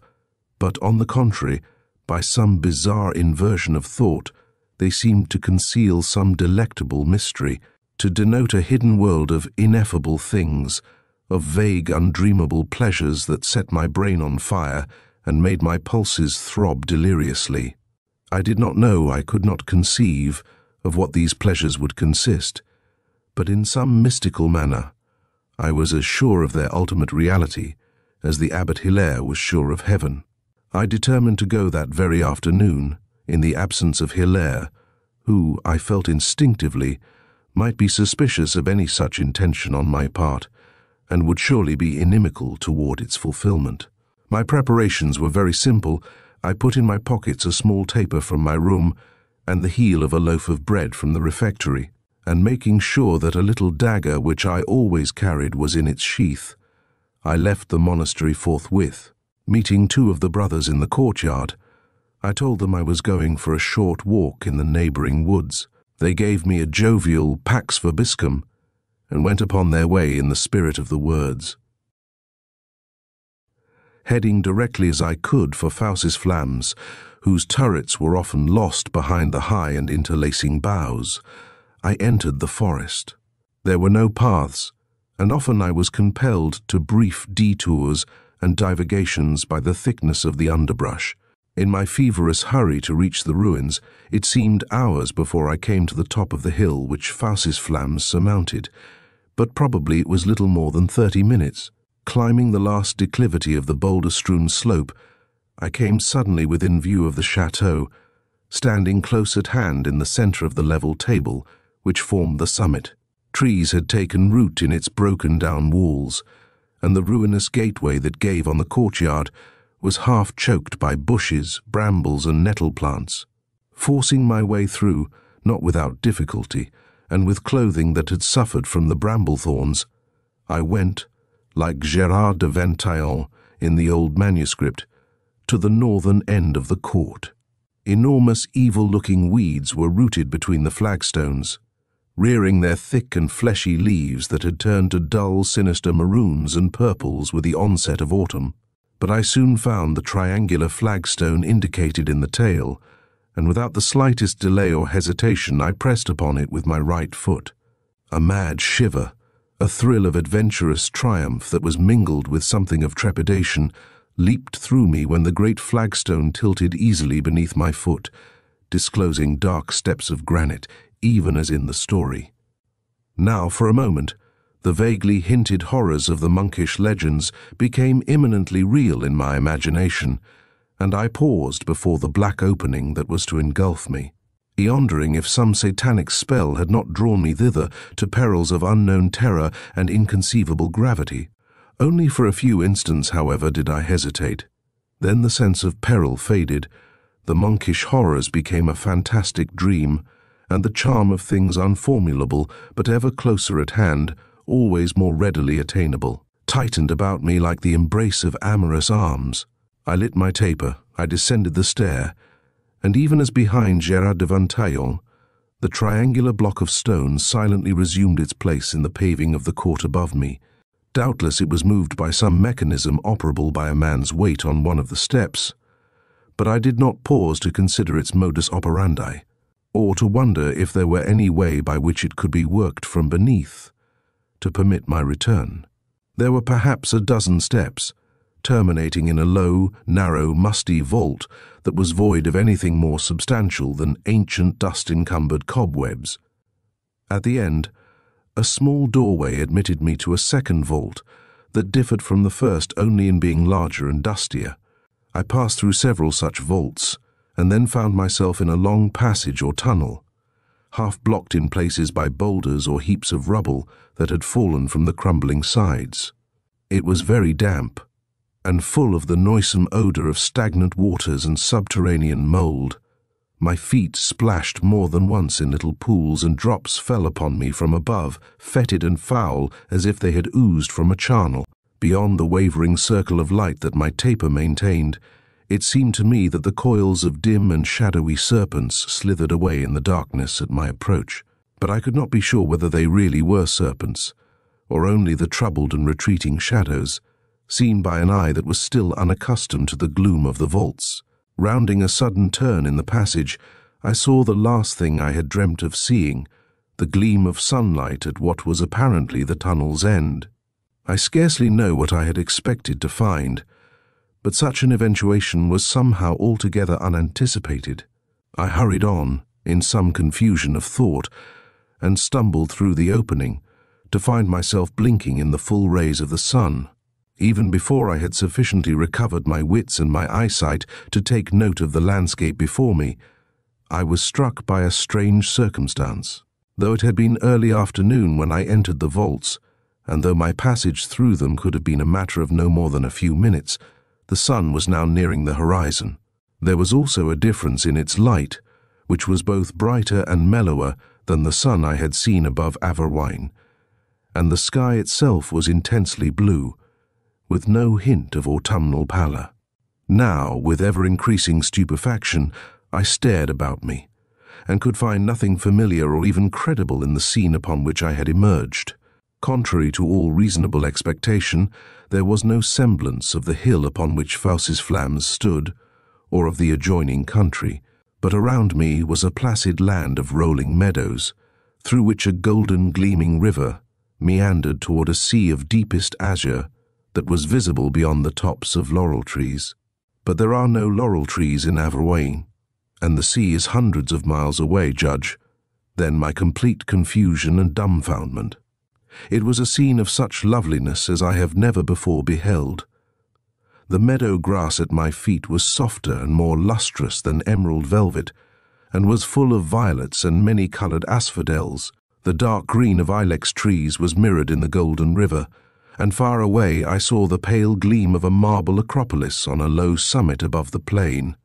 but on the contrary, by some bizarre inversion of thought, they seemed to conceal some delectable mystery, to denote a hidden world of ineffable things, of vague, undreamable pleasures that set my brain on fire and made my pulses throb deliriously. I did not know, I could not conceive, of what these pleasures would consist, but in some mystical manner I was as sure of their ultimate reality as the Abbot Hilaire was sure of heaven. I determined to go that very afternoon, in the absence of Hilaire, who, I felt instinctively, might be suspicious of any such intention on my part, and would surely be inimical toward its fulfillment. My preparations were very simple. I put in my pockets a small taper from my room and the heel of a loaf of bread from the refectory, and making sure that a little dagger which I always carried was in its sheath, I left the monastery forthwith. Meeting two of the brothers in the courtyard, I told them I was going for a short walk in the neighboring woods. They gave me a jovial pax vobiscum and went upon their way in the spirit of the words. Heading directly as I could for Fosses Flammes, whose turrets were often lost behind the high and interlacing boughs, I entered the forest. There were no paths, and often I was compelled to brief detours and divagations by the thickness of the underbrush. In my feverish hurry to reach the ruins, it seemed hours before I came to the top of the hill which Fosses Flammes surmounted, but probably it was little more than 30 minutes. Climbing the last declivity of the boulder-strewn slope, I came suddenly within view of the chateau, standing close at hand in the center of the level table which formed the summit. Trees had taken root in its broken-down walls, and the ruinous gateway that gave on the courtyard was half choked by bushes, brambles, and nettle plants. Forcing my way through, not without difficulty, and with clothing that had suffered from the bramble thorns, I went, like Gérard de Vinteuil in the old manuscript, to the northern end of the court. Enormous evil-looking weeds were rooted between the flagstones, rearing their thick and fleshy leaves that had turned to dull, sinister maroons and purples with the onset of autumn. But I soon found the triangular flagstone indicated in the tale, and without the slightest delay or hesitation I pressed upon it with my right foot. A mad shiver, a thrill of adventurous triumph that was mingled with something of trepidation, leaped through me when the great flagstone tilted easily beneath my foot, disclosing dark steps of granite, even as in the story. Now, for a moment, the vaguely hinted horrors of the monkish legends became imminently real in my imagination, and I paused before the black opening that was to engulf me, wondering if some satanic spell had not drawn me thither to perils of unknown terror and inconceivable gravity. Only for a few instants, however, did I hesitate. Then the sense of peril faded, the monkish horrors became a fantastic dream, and the charm of things unformulable but ever closer at hand, always more readily attainable, tightened about me like the embrace of amorous arms. I lit my taper, I descended the stair, and even as behind Gérard de Vinteuil, the triangular block of stone silently resumed its place in the paving of the court above me. Doubtless it was moved by some mechanism operable by a man's weight on one of the steps, but I did not pause to consider its modus operandi, or to wonder if there were any way by which it could be worked from beneath to permit my return. There were perhaps a dozen steps, terminating in a low, narrow, musty vault that was void of anything more substantial than ancient dust-encumbered cobwebs. At the end, a small doorway admitted me to a second vault that differed from the first only in being larger and dustier. I passed through several such vaults, and then found myself in a long passage or tunnel, half blocked in places by boulders or heaps of rubble that had fallen from the crumbling sides. It was very damp, and full of the noisome odor of stagnant waters and subterranean mold. My feet splashed more than once in little pools, and drops fell upon me from above, fetid and foul as if they had oozed from a charnel. Beyond the wavering circle of light that my taper maintained, it seemed to me that the coils of dim and shadowy serpents slithered away in the darkness at my approach. But I could not be sure whether they really were serpents, or only the troubled and retreating shadows, seen by an eye that was still unaccustomed to the gloom of the vaults. Rounding a sudden turn in the passage, I saw the last thing I had dreamt of seeing, the gleam of sunlight at what was apparently the tunnel's end. I scarcely know what I had expected to find, but such an eventuation was somehow altogether unanticipated. I hurried on, in some confusion of thought, and stumbled through the opening, to find myself blinking in the full rays of the sun. Even before I had sufficiently recovered my wits and my eyesight to take note of the landscape before me, I was struck by a strange circumstance. Though it had been early afternoon when I entered the vaults, and though my passage through them could have been a matter of no more than a few minutes, the sun was now nearing the horizon. There was also a difference in its light, which was both brighter and mellower than the sun I had seen above Averwine, and the sky itself was intensely blue, with no hint of autumnal pallor. Now, with ever-increasing stupefaction, I stared about me, and could find nothing familiar or even credible in the scene upon which I had emerged. Contrary to all reasonable expectation, there was no semblance of the hill upon which Faucesflams stood, or of the adjoining country, but around me was a placid land of rolling meadows, through which a golden gleaming river meandered toward a sea of deepest azure that was visible beyond the tops of laurel trees. But there are no laurel trees in Averwine, and the sea is hundreds of miles away, Judge. Then my complete confusion and dumbfoundment. It was a scene of such loveliness as I have never before beheld. The meadow grass at my feet was softer and more lustrous than emerald velvet, and was full of violets and many-coloured asphodels. The dark green of ilex trees was mirrored in the golden river, and far away I saw the pale gleam of a marble acropolis on a low summit above the plain.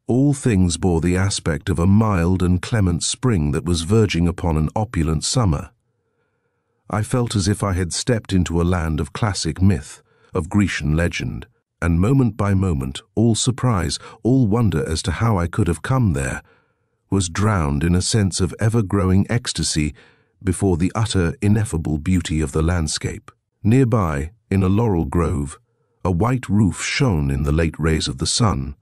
All things bore the aspect of a mild and clement spring that was verging upon an opulent summer. I felt as if I had stepped into a land of classic myth, of Grecian legend, and moment by moment, all surprise, all wonder as to how I could have come there, was drowned in a sense of ever-growing ecstasy before the utter, ineffable beauty of the landscape. Nearby, in a laurel grove, a white roof shone in the late rays of the sun.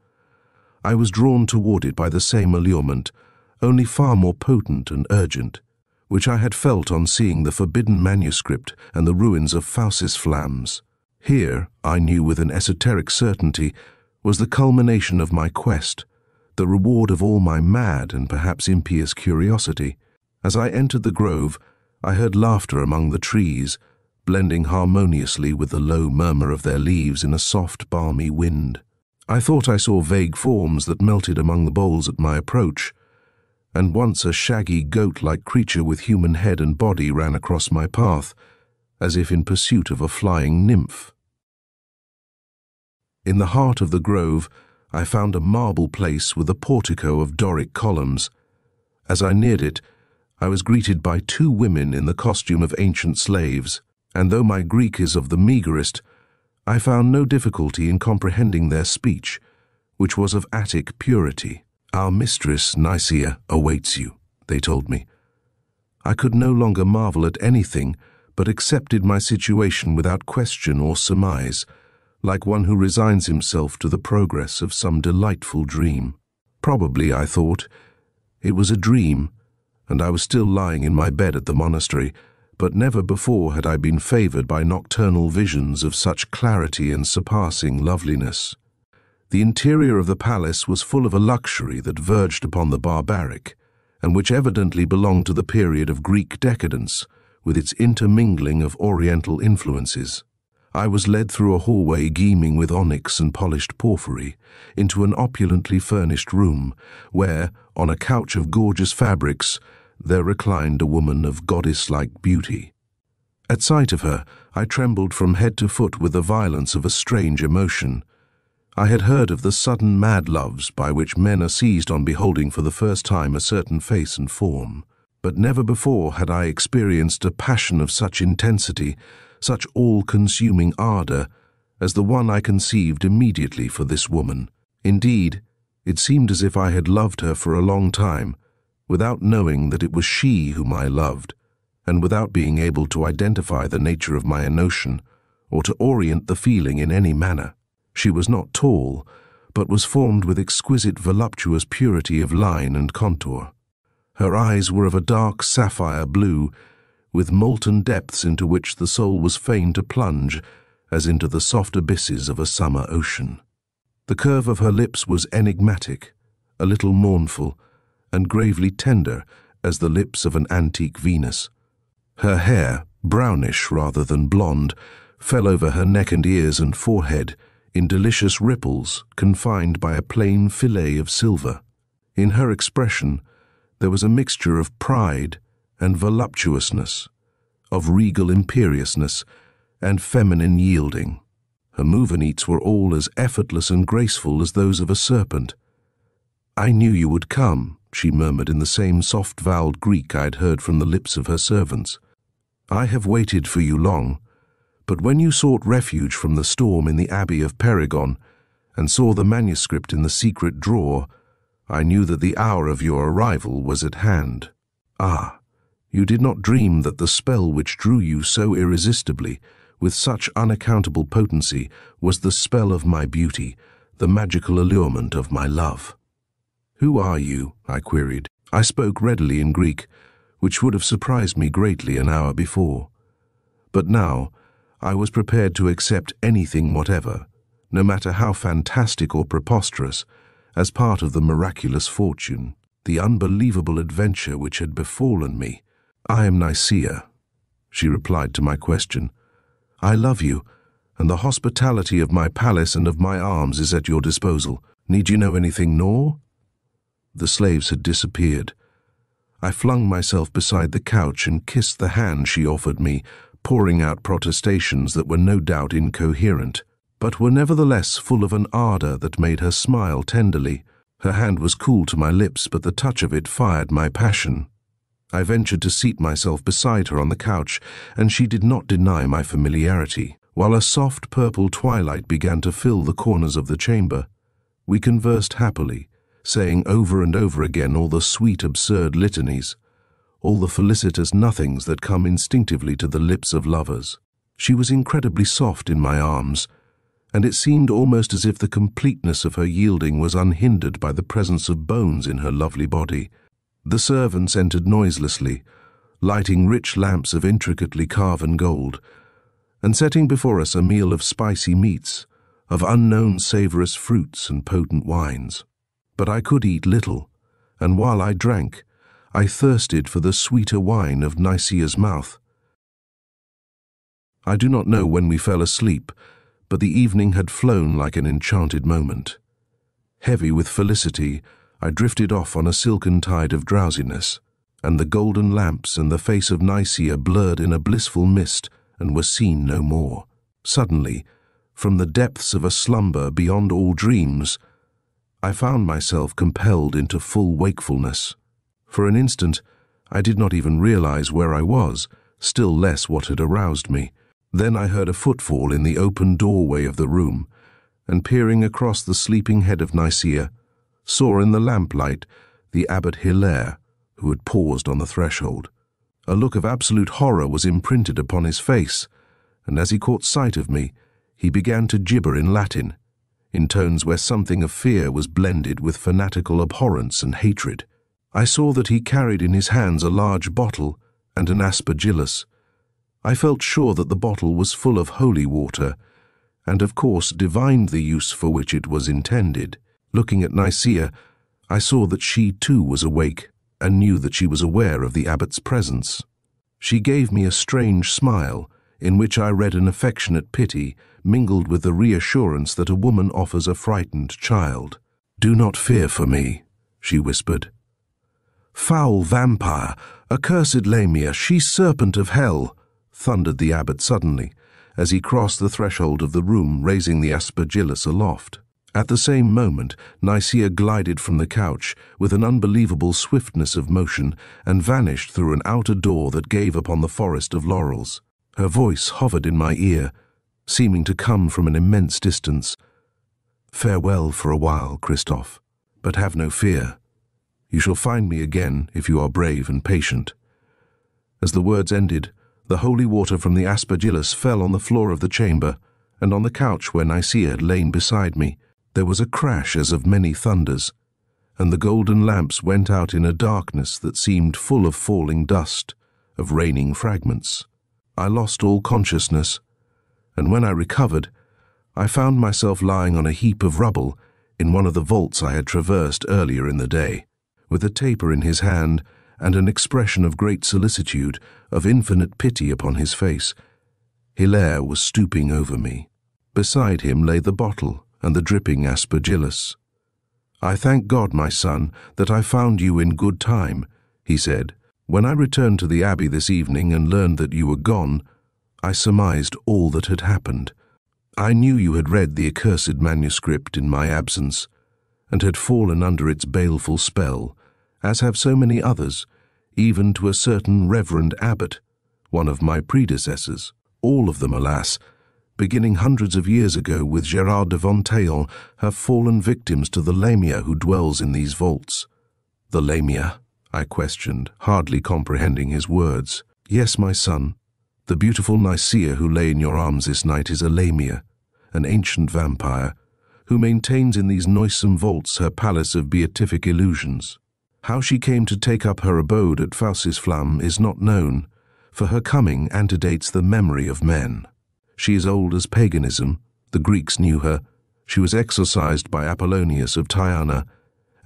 I was drawn toward it by the same allurement, only far more potent and urgent, which I had felt on seeing the forbidden manuscript and the ruins of Faucis Flams. Here, I knew with an esoteric certainty, was the culmination of my quest, the reward of all my mad and perhaps impious curiosity. As I entered the grove, I heard laughter among the trees, blending harmoniously with the low murmur of their leaves in a soft, balmy wind. I thought I saw vague forms that melted among the boles at my approach, and once a shaggy goat-like creature with human head and body ran across my path, as if in pursuit of a flying nymph. In the heart of the grove, I found a marble place with a portico of Doric columns. As I neared it, I was greeted by two women in the costume of ancient slaves, and though my Greek is of the meagerest, I found no difficulty in comprehending their speech, which was of Attic purity. "Our mistress, Nicaea, awaits you," they told me. I could no longer marvel at anything, but accepted my situation without question or surmise, like one who resigns himself to the progress of some delightful dream. Probably, I thought, it was a dream, and I was still lying in my bed at the monastery, but never before had I been favored by nocturnal visions of such clarity and surpassing loveliness. The interior of the palace was full of a luxury that verged upon the barbaric, and which evidently belonged to the period of Greek decadence, with its intermingling of Oriental influences. I was led through a hallway gleaming with onyx and polished porphyry, into an opulently furnished room, where, on a couch of gorgeous fabrics, there reclined a woman of goddess-like beauty. At sight of her, I trembled from head to foot with the violence of a strange emotion. I had heard of the sudden mad loves by which men are seized on beholding for the first time a certain face and form, but never before had I experienced a passion of such intensity, such all-consuming ardor, as the one I conceived immediately for this woman. Indeed, it seemed as if I had loved her for a long time, without knowing that it was she whom I loved, and without being able to identify the nature of my emotion, or to orient the feeling in any manner. She was not tall, but was formed with exquisite voluptuous purity of line and contour. Her eyes were of a dark sapphire blue, with molten depths into which the soul was fain to plunge, as into the soft abysses of a summer ocean. The curve of her lips was enigmatic, a little mournful, and gravely tender as the lips of an antique Venus. Her hair, brownish rather than blonde, fell over her neck and ears and forehead in delicious ripples confined by a plain fillet of silver. In her expression there was a mixture of pride and voluptuousness, of regal imperiousness and feminine yielding. Her movements were all as effortless and graceful as those of a serpent. "I knew you would come," she murmured in the same soft-voweled Greek I had heard from the lips of her servants. "I have waited for you long, but when you sought refuge from the storm in the Abbey of Perigon and saw the manuscript in the secret drawer, I knew that the hour of your arrival was at hand. Ah, you did not dream that the spell which drew you so irresistibly, with such unaccountable potency, was the spell of my beauty, the magical allurement of my love." "Who are you?" I queried. I spoke readily in Greek, which would have surprised me greatly an hour before. But now I was prepared to accept anything whatever, no matter how fantastic or preposterous, as part of the miraculous fortune, the unbelievable adventure which had befallen me. "I am Nicaea," she replied to my question. "I love you, and the hospitality of my palace and of my arms is at your disposal. Need you know anything more?" The slaves had disappeared. I flung myself beside the couch and kissed the hand she offered me, pouring out protestations that were no doubt incoherent, but were nevertheless full of an ardor that made her smile tenderly. Her hand was cool to my lips, but the touch of it fired my passion. I ventured to seat myself beside her on the couch, and she did not deny my familiarity. While a soft purple twilight began to fill the corners of the chamber, we conversed happily, saying over and over again all the sweet, absurd litanies, all the felicitous nothings that come instinctively to the lips of lovers. She was incredibly soft in my arms, and it seemed almost as if the completeness of her yielding was unhindered by the presence of bones in her lovely body. The servants entered noiselessly, lighting rich lamps of intricately carven gold, and setting before us a meal of spicy meats, of unknown savorous fruits and potent wines. But I could eat little, and while I drank, I thirsted for the sweeter wine of Nicaea's mouth. I do not know when we fell asleep, but the evening had flown like an enchanted moment. Heavy with felicity, I drifted off on a silken tide of drowsiness, and the golden lamps and the face of Nicea blurred in a blissful mist and were seen no more. Suddenly, from the depths of a slumber beyond all dreams, I found myself compelled into full wakefulness. For an instant, I did not even realize where I was, still less what had aroused me. Then I heard a footfall in the open doorway of the room, and peering across the sleeping head of Nicea, saw in the lamplight the Abbot Hilaire, who had paused on the threshold. A look of absolute horror was imprinted upon his face, and as he caught sight of me, he began to gibber in Latin, in tones where something of fear was blended with fanatical abhorrence and hatred. I saw that he carried in his hands a large bottle and an aspergillus. I felt sure that the bottle was full of holy water, and of course divined the use for which it was intended. Looking at Nicea, I saw that she too was awake, and knew that she was aware of the abbot's presence. She gave me a strange smile, in which I read an affectionate pity, mingled with the reassurance that a woman offers a frightened child. "Do not fear for me," she whispered. "Foul vampire, accursed Lamia, she-serpent of hell," thundered the abbot suddenly, as he crossed the threshold of the room, raising the aspergillus aloft. At the same moment, Nicea glided from the couch with an unbelievable swiftness of motion and vanished through an outer door that gave upon the forest of laurels. Her voice hovered in my ear, seeming to come from an immense distance. "Farewell for a while, Christophe, but have no fear. You shall find me again if you are brave and patient." As the words ended, the holy water from the aspergillus fell on the floor of the chamber, and on the couch where Nicea had lain beside me. There was a crash as of many thunders, and the golden lamps went out in a darkness that seemed full of falling dust, of raining fragments. I lost all consciousness, and when I recovered, I found myself lying on a heap of rubble in one of the vaults I had traversed earlier in the day. With a taper in his hand and an expression of great solicitude, of infinite pity upon his face, Hilaire was stooping over me. Beside him lay the bottle and the dripping aspergillus. "I thank God, my son, that I found you in good time," he said. "When I returned to the abbey this evening and learned that you were gone, I surmised all that had happened. I knew you had read the accursed manuscript in my absence, and had fallen under its baleful spell, as have so many others, even to a certain reverend abbot, one of my predecessors. All of them, alas, beginning hundreds of years ago with Gerard de Ventaillon, have fallen victims to the Lamia who dwells in these vaults." "The Lamia?" I questioned, hardly comprehending his words. "Yes, my son. The beautiful Nicea who lay in your arms this night is a Lamia, an ancient vampire, who maintains in these noisome vaults her palace of beatific illusions. How she came to take up her abode at Faucisflamme is not known, for her coming antedates the memory of men. She is old as paganism, the Greeks knew her, she was exorcised by Apollonius of Tyana,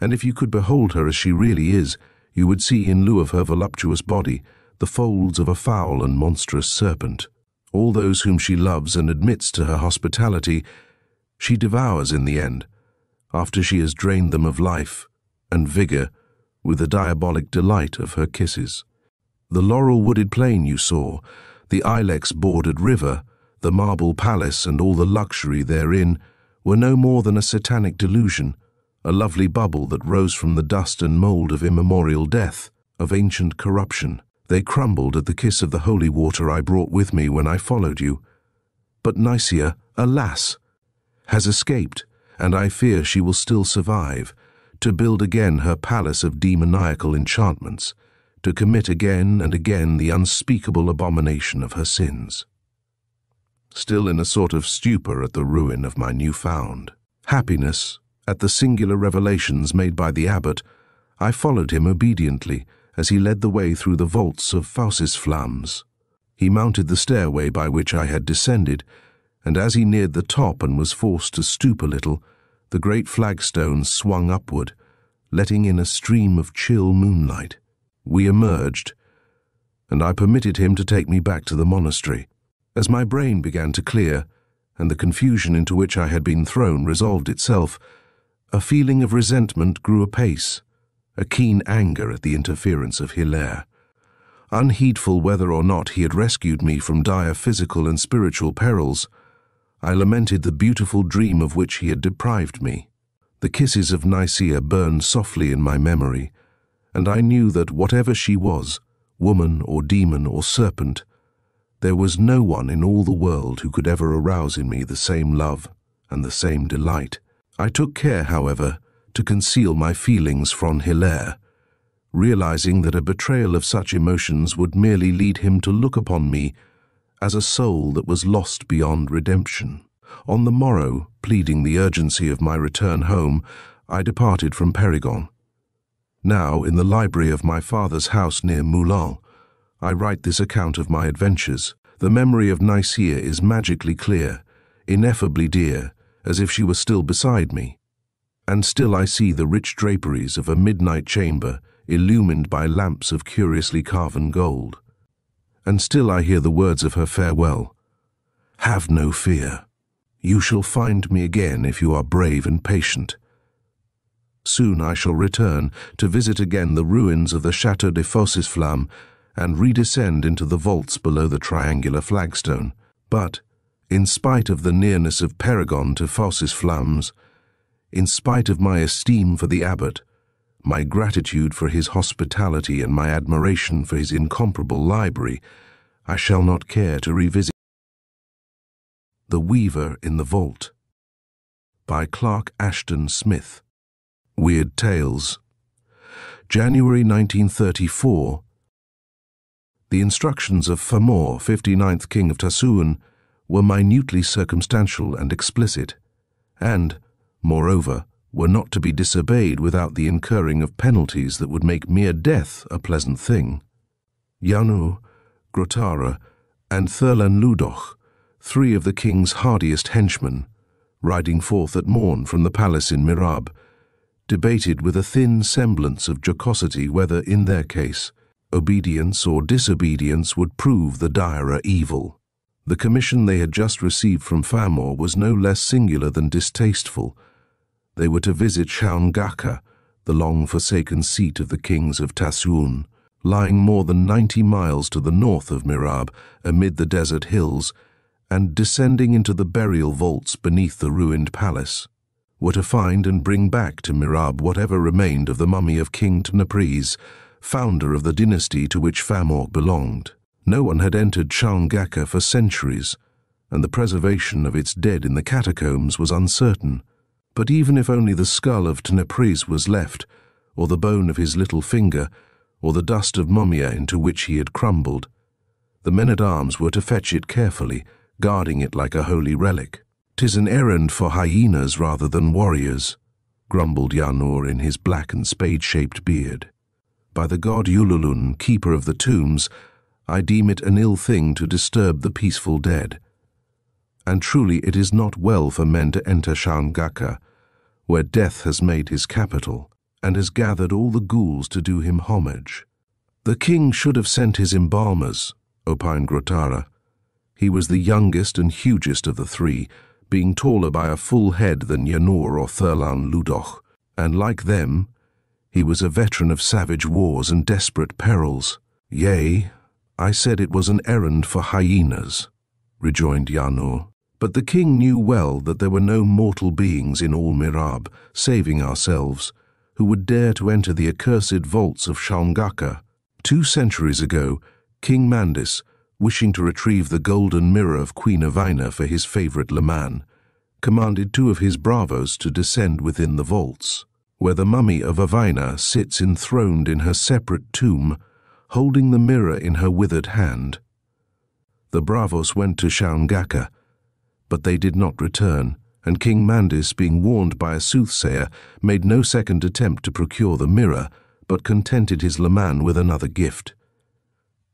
and if you could behold her as she really is, you would see in lieu of her voluptuous body the folds of a foul and monstrous serpent. All those whom she loves and admits to her hospitality, she devours in the end, after she has drained them of life, and vigor with the diabolic delight of her kisses. The laurel-wooded plain you saw, the ilex-bordered river, the marble palace and all the luxury therein were no more than a satanic delusion, a lovely bubble that rose from the dust and mold of immemorial death, of ancient corruption. They crumbled at the kiss of the holy water I brought with me when I followed you. But Nicaea, alas, has escaped, and I fear she will still survive, to build again her palace of demoniacal enchantments, to commit again and again the unspeakable abomination of her sins. Still in a sort of stupor at the ruin of my new-found happiness, at the singular revelations made by the abbot, I followed him obediently as he led the way through the vaults of Faucisflams. He mounted the stairway by which I had descended, and as he neared the top and was forced to stoop a little, the great flagstones swung upward, letting in a stream of chill moonlight. We emerged, and I permitted him to take me back to the monastery. As my brain began to clear, and the confusion into which I had been thrown resolved itself, a feeling of resentment grew apace, a keen anger at the interference of Hilaire. Unheedful whether or not he had rescued me from dire physical and spiritual perils, I lamented the beautiful dream of which he had deprived me. The kisses of Nicaea burned softly in my memory, and I knew that whatever she was, woman or demon or serpent, there was no one in all the world who could ever arouse in me the same love and the same delight. I took care, however, to conceal my feelings from Hilaire, realizing that a betrayal of such emotions would merely lead him to look upon me as a soul that was lost beyond redemption. On the morrow, pleading the urgency of my return home, I departed from Perigon. Now, in the library of my father's house near Moulins, I write this account of my adventures. The memory of Nicaea is magically clear, ineffably dear, as if she were still beside me. And still I see the rich draperies of a midnight chamber illumined by lamps of curiously carven gold. And still I hear the words of her farewell. "Have no fear. You shall find me again if you are brave and patient." Soon I shall return to visit again the ruins of the Château de Faucisflamme and redescend into the vaults below the triangular flagstone. But, in spite of the nearness of Perigon to Faucisflammes, in spite of my esteem for the abbot, my gratitude for his hospitality and my admiration for his incomparable library, I shall not care to revisit The Weaver in the Vault by Clark Ashton Smith. Weird Tales. January 1934. The instructions of Famor, 59th King of Tassoun, were minutely circumstantial and explicit, and, moreover, were not to be disobeyed without the incurring of penalties that would make mere death a pleasant thing. Yanu, Grotara, and Thurlan Ludoch, three of the king's hardiest henchmen, riding forth at morn from the palace in Mirab, debated with a thin semblance of jocosity whether, in their case, obedience or disobedience would prove the direr evil. The commission they had just received from Famor was no less singular than distasteful. They were to visit Shaungaka, the long-forsaken seat of the kings of Tassoun, lying more than 90 miles to the north of Mirab, amid the desert hills, and descending into the burial vaults beneath the ruined palace, were to find and bring back to Mirab whatever remained of the mummy of King Tnepries, founder of the dynasty to which Famor belonged. No one had entered Shaungaka for centuries, and the preservation of its dead in the catacombs was uncertain. But even if only the skull of Tnepries was left, or the bone of his little finger, or the dust of mumia into which he had crumbled, the men-at-arms were to fetch it carefully, guarding it like a holy relic. "'Tis an errand for hyenas rather than warriors," grumbled Yanur in his black and spade-shaped beard. "By the god Ululun, keeper of the tombs, I deem it an ill thing to disturb the peaceful dead. And truly it is not well for men to enter Shaungaka, where death has made his capital, and has gathered all the ghouls to do him homage." "The king should have sent his embalmers," opined Grotara. He was the youngest and hugest of the three, being taller by a full head than Yanur or Thurlan Ludoch, and like them, He was a veteran of savage wars and desperate perils. Yea, I said it was an errand for hyenas, rejoined Yano. But the king knew well that there were no mortal beings in all Mirab, saving ourselves, who would dare to enter the accursed vaults of Shaungaka. 2 centuries ago, King Mandis, wishing to retrieve the golden mirror of Queen Avina for his favorite Laman, commanded 2 of his bravos to descend within the vaults, where the mummy of Avina sits enthroned in her separate tomb, holding the mirror in her withered hand. The bravos went to Shaungaka, but they did not return, and King Mandis, being warned by a soothsayer, made no second attempt to procure the mirror, but contented his Laman with another gift.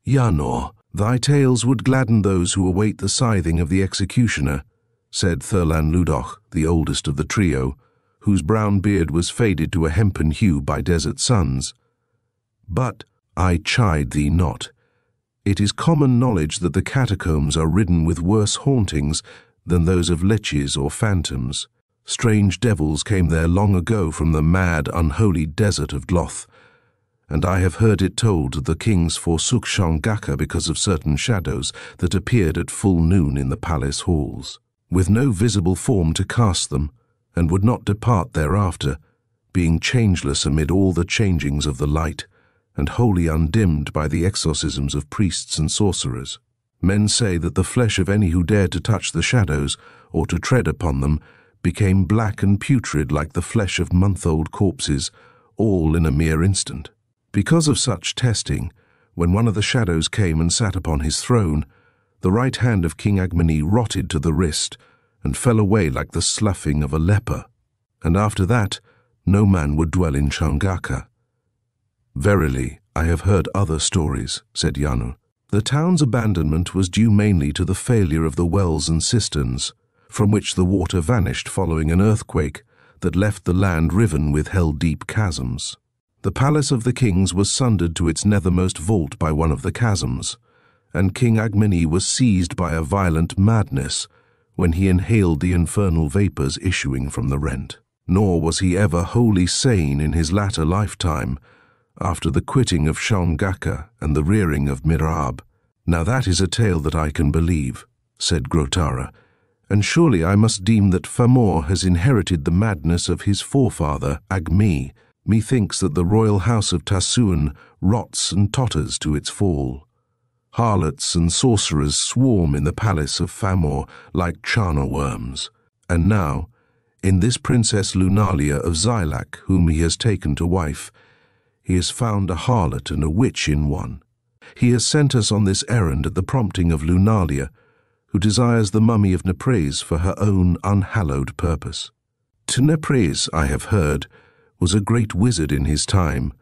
Yanor, thy tales would gladden those who await the scything of the executioner, said Thurlan Ludoch, the oldest of the trio, whose brown beard was faded to a hempen hue by desert suns. But I chide thee not. It is common knowledge that the catacombs are ridden with worse hauntings than those of leches or phantoms. Strange devils came there long ago from the mad, unholy desert of Dloth, and I have heard it told that the kings forsook Shaungaka because of certain shadows that appeared at full noon in the palace halls, with no visible form to cast them, and would not depart thereafter, being changeless amid all the changings of the light, and wholly undimmed by the exorcisms of priests and sorcerers. Men say that the flesh of any who dared to touch the shadows, or to tread upon them, became black and putrid like the flesh of month-old corpses, all in a mere instant. Because of such testing, when one of the shadows came and sat upon his throne, the right hand of King Agmeni rotted to the wrist and fell away like the sloughing of a leper, and after that no man would dwell in Shaungaka. Verily, I have heard other stories, said Yanu. The town's abandonment was due mainly to the failure of the wells and cisterns, from which the water vanished following an earthquake that left the land riven with hell-deep chasms. The palace of the kings was sundered to its nethermost vault by one of the chasms, and King Agmeni was seized by a violent madness when he inhaled the infernal vapors issuing from the rent. Nor was he ever wholly sane in his latter lifetime, after the quitting of Shaungaka and the rearing of Mirab. Now that is a tale that I can believe, said Grotara, and surely I must deem that Famor has inherited the madness of his forefather, Agmi. Methinks that the royal house of Tasuan rots and totters to its fall. Harlots and sorcerers swarm in the palace of Famor like charnel worms. And now, in this Princess Lunalia of Xylac, whom he has taken to wife, he has found a harlot and a witch in one. He has sent us on this errand at the prompting of Lunalia, who desires the mummy of Nepres for her own unhallowed purpose. To Nepres, I have heard, was a great wizard in his time,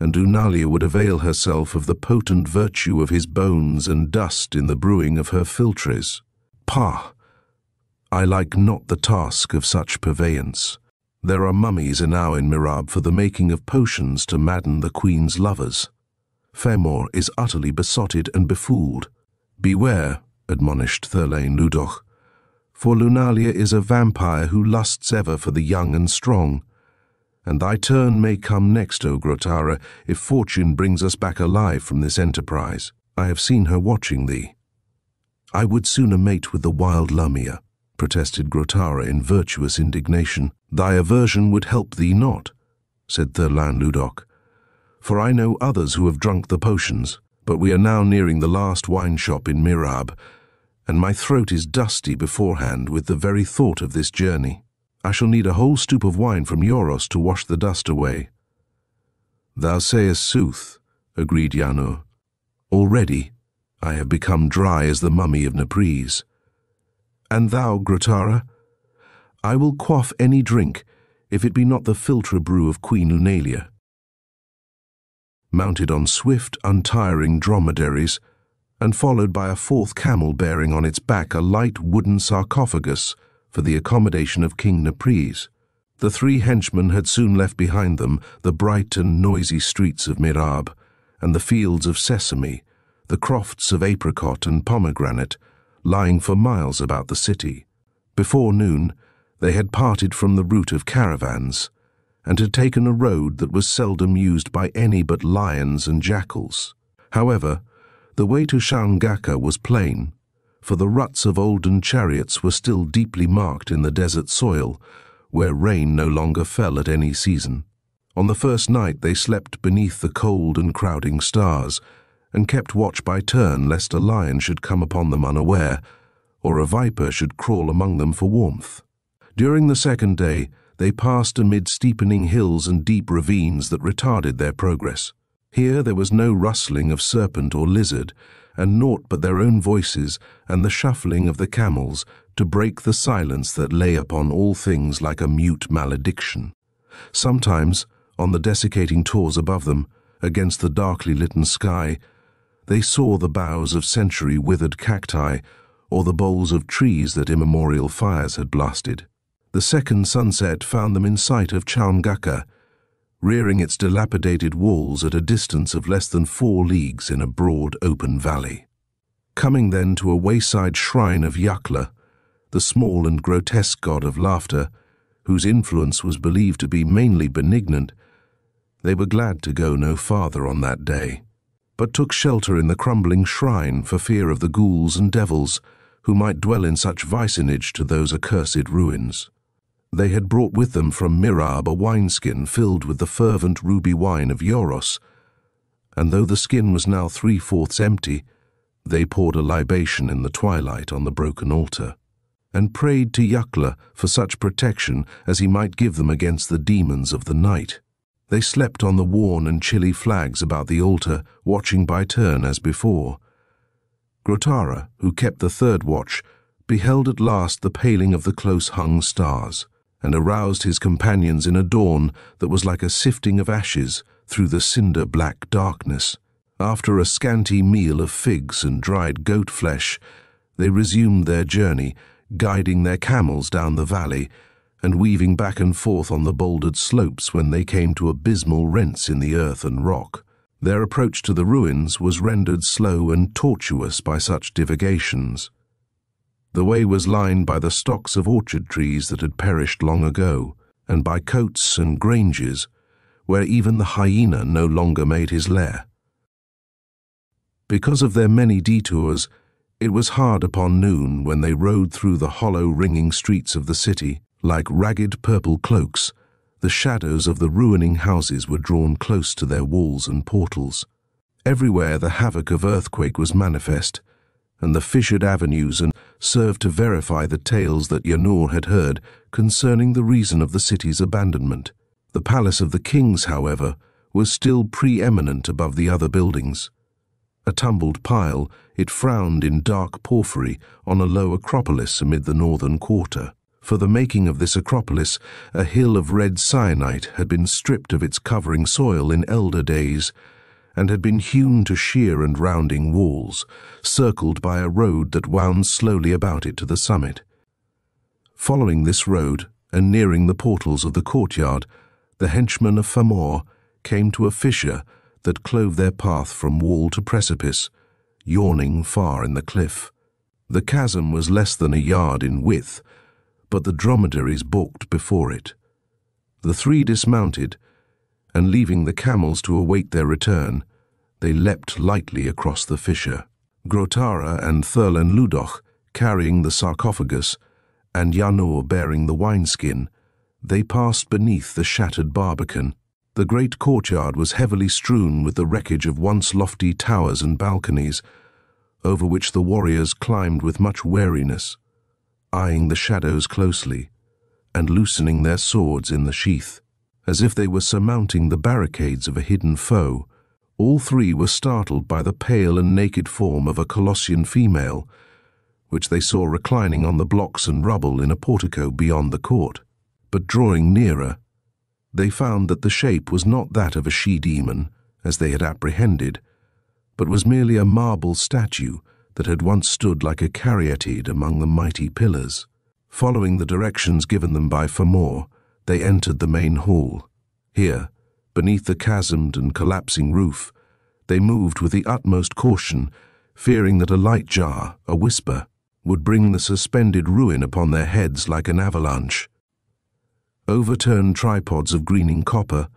and Lunalia would avail herself of the potent virtue of his bones and dust in the brewing of her philtres. Pah! I like not the task of such purveyance. There are mummies enow in Mirab for the making of potions to madden the queen's lovers. Famor is utterly besotted and befooled. Beware, admonished Thurlane Ludoch, for Lunalia is a vampire who lusts ever for the young and strong. And thy turn may come next, O Grotara, if fortune brings us back alive from this enterprise. I have seen her watching thee. I would sooner mate with the wild Lamia, protested Grotara in virtuous indignation. Thy aversion would help thee not, said Thurlan Ludoch, for I know others who have drunk the potions, but we are now nearing the last wine shop in Mirab, and my throat is dusty beforehand with the very thought of this journey. I shall need a whole stoop of wine from Yoros to wash the dust away. Thou sayest sooth, agreed Yano. Already I have become dry as the mummy of Nepres. And thou, Grotara? I will quaff any drink, if it be not the philtre brew of Queen Lunalia. Mounted on swift, untiring dromedaries, and followed by a fourth camel bearing on its back a light wooden sarcophagus for the accommodation of King Nepres, the 3 henchmen had soon left behind them the bright and noisy streets of Mirab, and the fields of sesame, the crofts of apricot and pomegranate, lying for miles about the city. Before noon, they had parted from the route of caravans, and had taken a road that was seldom used by any but lions and jackals. However, the way to Shaungaka was plain, for the ruts of olden chariots were still deeply marked in the desert soil, where rain no longer fell at any season. On the first night they slept beneath the cold and crowding stars, and kept watch by turn lest a lion should come upon them unaware, or a viper should crawl among them for warmth. During the second day, they passed amid steepening hills and deep ravines that retarded their progress. Here there was no rustling of serpent or lizard, and naught but their own voices and the shuffling of the camels to break the silence that lay upon all things like a mute malediction. Sometimes, on the desiccating tors above them, against the darkly litten sky, they saw the boughs of century-withered cacti or the boles of trees that immemorial fires had blasted. The second sunset found them in sight of Shaungaka, rearing its dilapidated walls at a distance of less than 4 leagues in a broad open valley. Coming then to a wayside shrine of Yakla, the small and grotesque god of laughter, whose influence was believed to be mainly benignant, they were glad to go no farther on that day, but took shelter in the crumbling shrine for fear of the ghouls and devils who might dwell in such vicinage to those accursed ruins. They had brought with them from Mirab a wineskin filled with the fervent ruby wine of Yoros, and though the skin was now 3/4 empty, they poured a libation in the twilight on the broken altar, and prayed to Yakla for such protection as he might give them against the demons of the night. They slept on the worn and chilly flags about the altar, watching by turn as before. Grotara, who kept the third watch, beheld at last the paling of the close-hung stars, and aroused his companions in a dawn that was like a sifting of ashes through the cinder-black darkness. After a scanty meal of figs and dried goat flesh, they resumed their journey, guiding their camels down the valley, and weaving back and forth on the bouldered slopes when they came to abysmal rents in the earth and rock. Their approach to the ruins was rendered slow and tortuous by such divagations. The way was lined by the stocks of orchard trees that had perished long ago, and by cotes and granges, where even the hyena no longer made his lair. Because of their many detours, it was hard upon noon when they rode through the hollow ringing streets of the city. Like ragged purple cloaks, the shadows of the ruining houses were drawn close to their walls and portals. Everywhere the havoc of earthquake was manifest, and the fissured avenues served to verify the tales that Yanur had heard concerning the reason of the city's abandonment. The palace of the kings, however, was still preeminent above the other buildings. A tumbled pile, it frowned in dark porphyry on a low acropolis amid the northern quarter. For the making of this acropolis, a hill of red syenite had been stripped of its covering soil in elder days, and had been hewn to sheer and rounding walls, circled by a road that wound slowly about it to the summit. Following this road, and nearing the portals of the courtyard, the henchmen of Famor came to a fissure that clove their path from wall to precipice, yawning far in the cliff. The chasm was less than a yard in width, but the dromedaries balked before it. The 3 dismounted, and leaving the camels to await their return, they leapt lightly across the fissure. Grotara and Thurlen Ludoch carrying the sarcophagus, and Yanur bearing the wineskin, they passed beneath the shattered barbican. The great courtyard was heavily strewn with the wreckage of once lofty towers and balconies, over which the warriors climbed with much wariness, eyeing the shadows closely, and loosening their swords in the sheath. As if they were surmounting the barricades of a hidden foe, all 3 were startled by the pale and naked form of a Colossian female, which they saw reclining on the blocks and rubble in a portico beyond the court. But drawing nearer, they found that the shape was not that of a she-demon, as they had apprehended, but was merely a marble statue that had once stood like a caryatid among the mighty pillars. Following the directions given them by Famor, they entered the main hall. Here, beneath the chasmed and collapsing roof, they moved with the utmost caution, fearing that a light jar, a whisper, would bring the suspended ruin upon their heads like an avalanche. Overturned tripods of greening copper,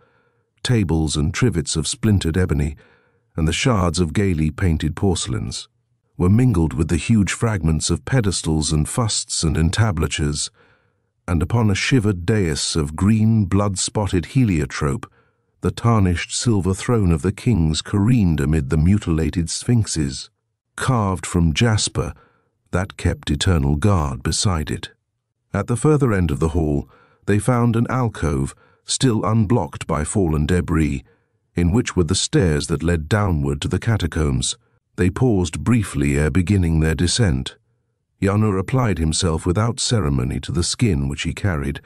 tables and trivets of splintered ebony, and the shards of gaily painted porcelains were mingled with the huge fragments of pedestals and fusts and entablatures, and upon a shivered dais of green, blood-spotted heliotrope, the tarnished silver throne of the kings careened amid the mutilated sphinxes, carved from jasper, that kept eternal guard beside it. At the further end of the hall, they found an alcove, still unblocked by fallen debris, in which were the stairs that led downward to the catacombs. They paused briefly ere beginning their descent. Yarnur applied himself without ceremony to the skin which he carried,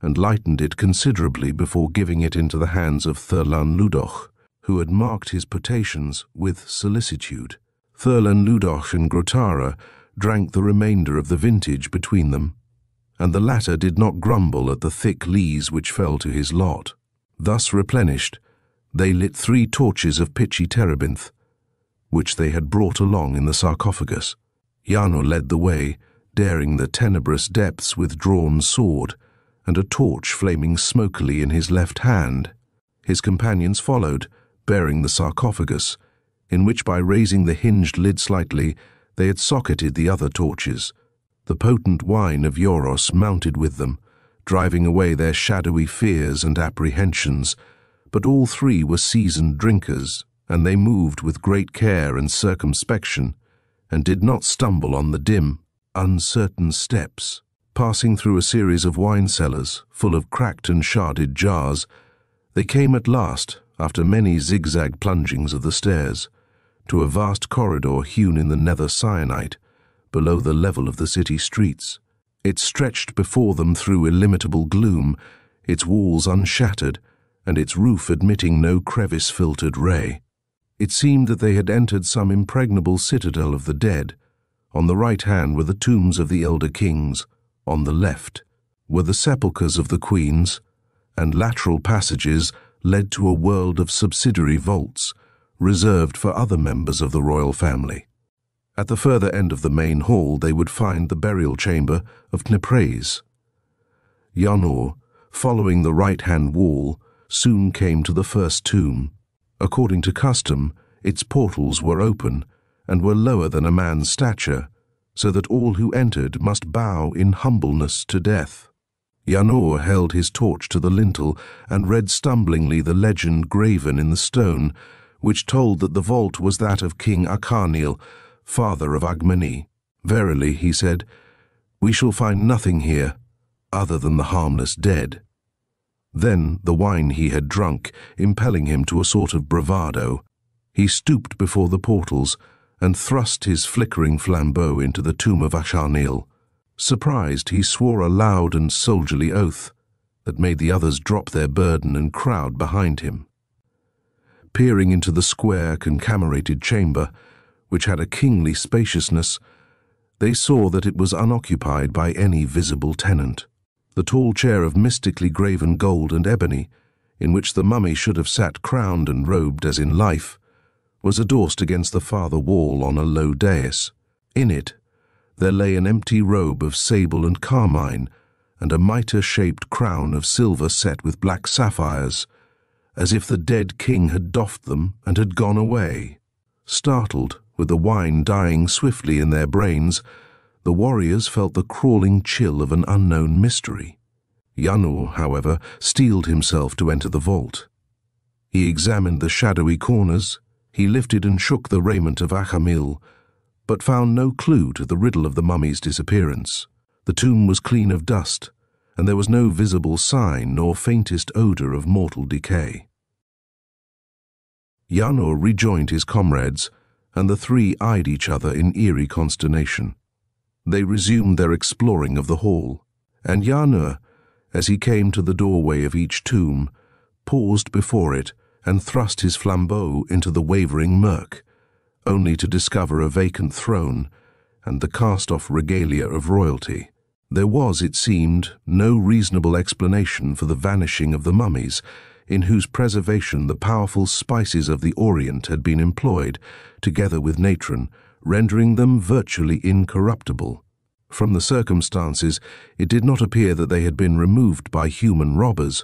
and lightened it considerably before giving it into the hands of Thurlan Ludoch, who had marked his potations with solicitude. Thurlan Ludoch and Grotara drank the remainder of the vintage between them, and the latter did not grumble at the thick lees which fell to his lot. Thus replenished, they lit 3 torches of pitchy terebinth, which they had brought along in the sarcophagus. Yarnur led the way, daring the tenebrous depths with drawn sword, and a torch flaming smokily in his left hand. His companions followed, bearing the sarcophagus, in which by raising the hinged lid slightly, they had socketed the other torches. The potent wine of Euros mounted with them, driving away their shadowy fears and apprehensions, but all 3 were seasoned drinkers, and they moved with great care and circumspection, and did not stumble on the dim, uncertain steps. Passing through a series of wine cellars, full of cracked and sharded jars, they came at last, after many zigzag plungings of the stairs, to a vast corridor hewn in the nether syenite, below the level of the city streets. It stretched before them through illimitable gloom, its walls unshattered, and its roof admitting no crevice-filtered ray. It seemed that they had entered some impregnable citadel of the dead. On the right hand were the tombs of the elder kings, on the left were the sepulchres of the queens, and lateral passages led to a world of subsidiary vaults, reserved for other members of the royal family. At the further end of the main hall they would find the burial chamber of Knipraes. Yarnur, following the right-hand wall, soon came to the first tomb. According to custom, its portals were open, and were lower than a man's stature, so that all who entered must bow in humbleness to death. Yarnur held his torch to the lintel and read stumblingly the legend graven in the stone, which told that the vault was that of King Acarnil, father of Agmeni. Verily, he said, we shall find nothing here, other than the harmless dead. Then the wine he had drunk, impelling him to a sort of bravado, he stooped before the portals and thrust his flickering flambeau into the tomb of Acarnil. Surprised, he swore a loud and soldierly oath that made the others drop their burden and crowd behind him. Peering into the square, concamenated chamber, which had a kingly spaciousness, they saw that it was unoccupied by any visible tenant. The tall chair of mystically graven gold and ebony, in which the mummy should have sat crowned and robed as in life, was addorsed against the farther wall on a low dais. In it there lay an empty robe of sable and carmine, and a mitre-shaped crown of silver set with black sapphires, as if the dead king had doffed them and had gone away. Startled, with the wine dying swiftly in their brains, the warriors felt the crawling chill of an unknown mystery. Yarnur, however, steeled himself to enter the vault. He examined the shadowy corners, he lifted and shook the raiment of Acarnil, but found no clue to the riddle of the mummy's disappearance. The tomb was clean of dust, and there was no visible sign nor faintest odor of mortal decay. Yarnur rejoined his comrades, and the 3 eyed each other in eerie consternation. They resumed their exploring of the hall, and Yarnur, as he came to the doorway of each tomb, paused before it and thrust his flambeau into the wavering murk, only to discover a vacant throne and the cast-off regalia of royalty. There was, it seemed, no reasonable explanation for the vanishing of the mummies, in whose preservation the powerful spices of the Orient had been employed, together with natron, rendering them virtually incorruptible. From the circumstances, it did not appear that they had been removed by human robbers,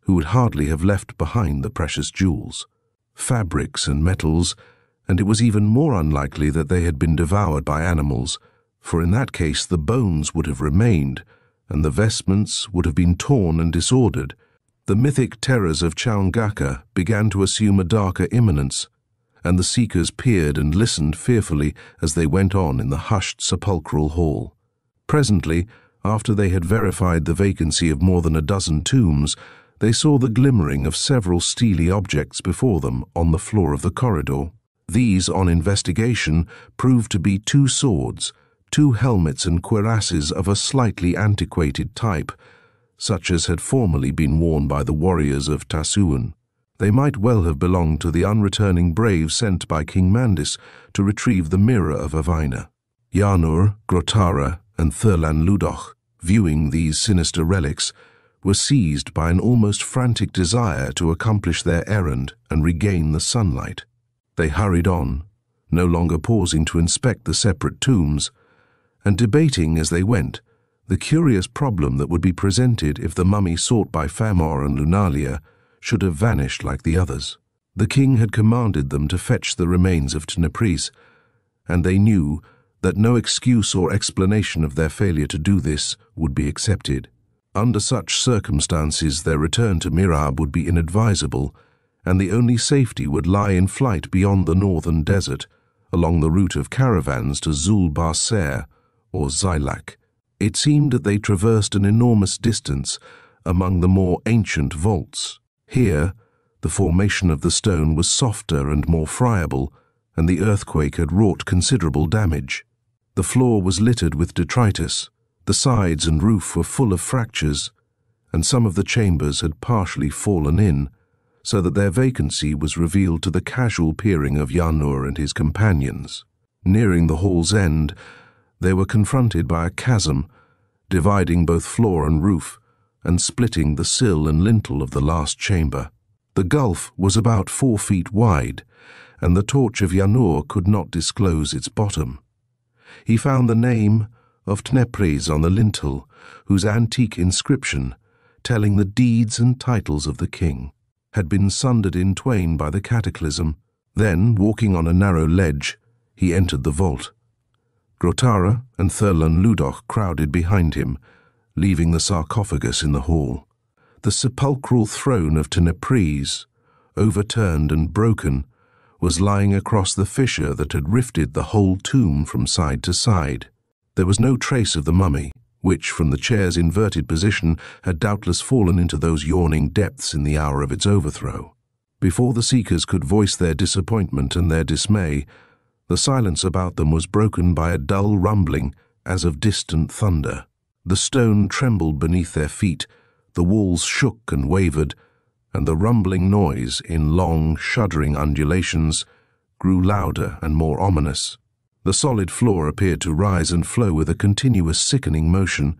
who would hardly have left behind the precious jewels, fabrics and metals, and it was even more unlikely that they had been devoured by animals, for in that case the bones would have remained, and the vestments would have been torn and disordered. The mythic terrors of Chaungaka began to assume a darker imminence, and the seekers peered and listened fearfully as they went on in the hushed sepulchral hall. Presently, after they had verified the vacancy of more than a dozen tombs, they saw the glimmering of several steely objects before them on the floor of the corridor. These, on investigation, proved to be 2 swords, 2 helmets and cuirasses of a slightly antiquated type, such as had formerly been worn by the warriors of Tasuan. They might well have belonged to the unreturning braves sent by King Mandis to retrieve the mirror of Avina. Yarnur, Grotara, and Thurlan Ludoch, viewing these sinister relics, were seized by an almost frantic desire to accomplish their errand and regain the sunlight. They hurried on, no longer pausing to inspect the separate tombs, and debating as they went the curious problem that would be presented if the mummy sought by Famor and Lunalia should have vanished like the others. The king had commanded them to fetch the remains of Tnepris, and they knew that no excuse or explanation of their failure to do this would be accepted. Under such circumstances, their return to Mirab would be inadvisable, and the only safety would lie in flight beyond the northern desert, along the route of caravans to Zul-Barser or Zilak. It seemed that they traversed an enormous distance among the more ancient vaults. Here, the formation of the stone was softer and more friable, and the earthquake had wrought considerable damage. The floor was littered with detritus, the sides and roof were full of fractures, and some of the chambers had partially fallen in, so that their vacancy was revealed to the casual peering of Yarnur and his companions. Nearing the hall's end, they were confronted by a chasm, dividing both floor and roof, and splitting the sill and lintel of the last chamber. The gulf was about 4 feet wide, and the torch of Yarnur could not disclose its bottom. He found the name of Tnepris on the lintel, whose antique inscription, telling the deeds and titles of the king, had been sundered in twain by the cataclysm. Then, walking on a narrow ledge, he entered the vault. Grotara and Thurlan Ludoch crowded behind him, leaving the sarcophagus in the hall. The sepulchral throne of Tnepris, overturned and broken, was lying across the fissure that had rifted the whole tomb from side to side. There was no trace of the mummy, which, from the chair's inverted position, had doubtless fallen into those yawning depths in the hour of its overthrow. Before the seekers could voice their disappointment and their dismay, the silence about them was broken by a dull rumbling as of distant thunder. The stone trembled beneath their feet, the walls shook and wavered, and the rumbling noise, in long, shuddering undulations, grew louder and more ominous. The solid floor appeared to rise and flow with a continuous sickening motion,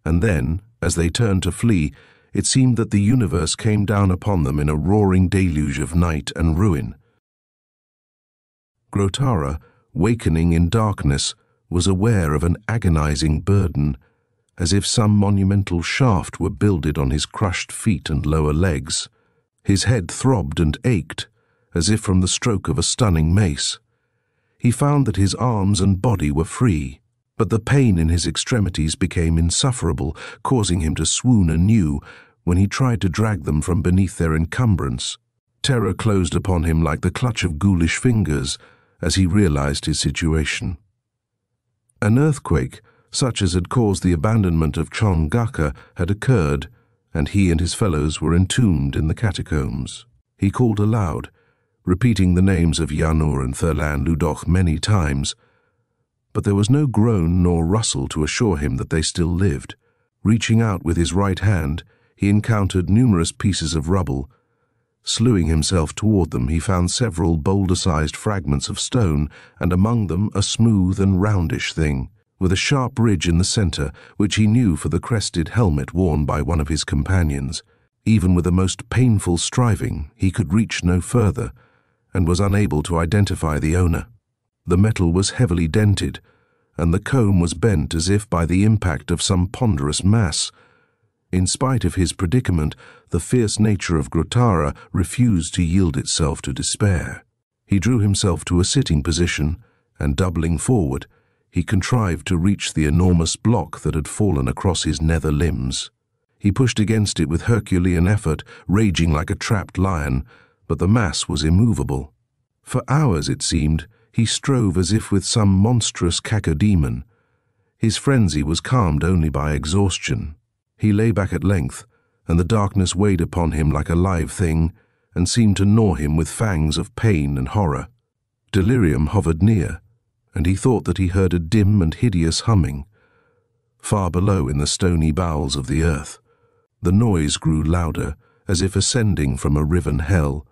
and then, as they turned to flee, it seemed that the universe came down upon them in a roaring deluge of night and ruin. Grotara, wakening in darkness, was aware of an agonizing burden, as if some monumental shaft were builded on his crushed feet and lower legs. His head throbbed and ached, as if from the stroke of a stunning mace. He found that his arms and body were free, but the pain in his extremities became insufferable, causing him to swoon anew when he tried to drag them from beneath their encumbrance. Terror closed upon him like the clutch of ghoulish fingers as he realized his situation. An earthquake, such as had caused the abandonment of Chaungaka, had occurred, and he and his fellows were entombed in the catacombs. He called aloud, repeating the names of Yarnur and Thurlan Ludoch many times, but there was no groan nor rustle to assure him that they still lived. Reaching out with his right hand, he encountered numerous pieces of rubble. Slewing himself toward them, he found several boulder-sized fragments of stone, and among them a smooth and roundish thing, with a sharp ridge in the center, which he knew for the crested helmet worn by one of his companions. Even with the most painful striving, he could reach no further, and was unable to identify the owner. The metal was heavily dented, and the comb was bent as if by the impact of some ponderous mass. In spite of his predicament, the fierce nature of Grotara refused to yield itself to despair. He drew himself to a sitting position, and doubling forward, he contrived to reach the enormous block that had fallen across his nether limbs. He pushed against it with Herculean effort, raging like a trapped lion, but the mass was immovable. For hours, it seemed, he strove as if with some monstrous cacodemon. His frenzy was calmed only by exhaustion. He lay back at length, and the darkness weighed upon him like a live thing, and seemed to gnaw him with fangs of pain and horror. Delirium hovered near, and he thought that he heard a dim and hideous humming. Far below in the stony bowels of the earth, the noise grew louder, as if ascending from a riven hell.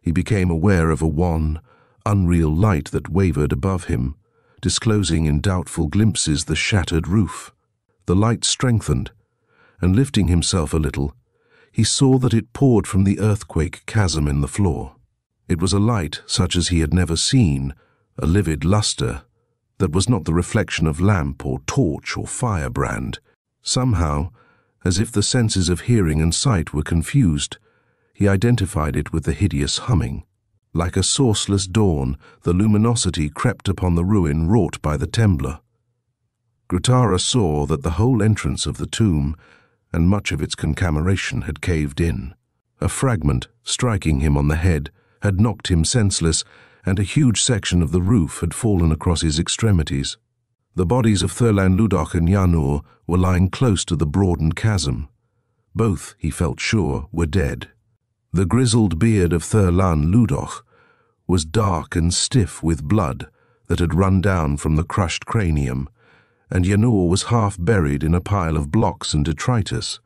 He became aware of a wan, unreal light that wavered above him, disclosing in doubtful glimpses the shattered roof. The light strengthened, and lifting himself a little, he saw that it poured from the earthquake chasm in the floor. It was a light such as he had never seen, a livid luster that was not the reflection of lamp or torch or firebrand. Somehow, as if the senses of hearing and sight were confused, he identified it with the hideous humming. Like a sourceless dawn, the luminosity crept upon the ruin wrought by the Temblor. Grotara saw that the whole entrance of the tomb and much of its concameration had caved in. A fragment, striking him on the head, had knocked him senseless, and a huge section of the roof had fallen across his extremities. The bodies of Thurlan Ludoch and Yanur were lying close to the broadened chasm. Both, he felt sure, were dead. The grizzled beard of Thurlan Ludoch was dark and stiff with blood that had run down from the crushed cranium, and Yanur was half buried in a pile of blocks and detritus,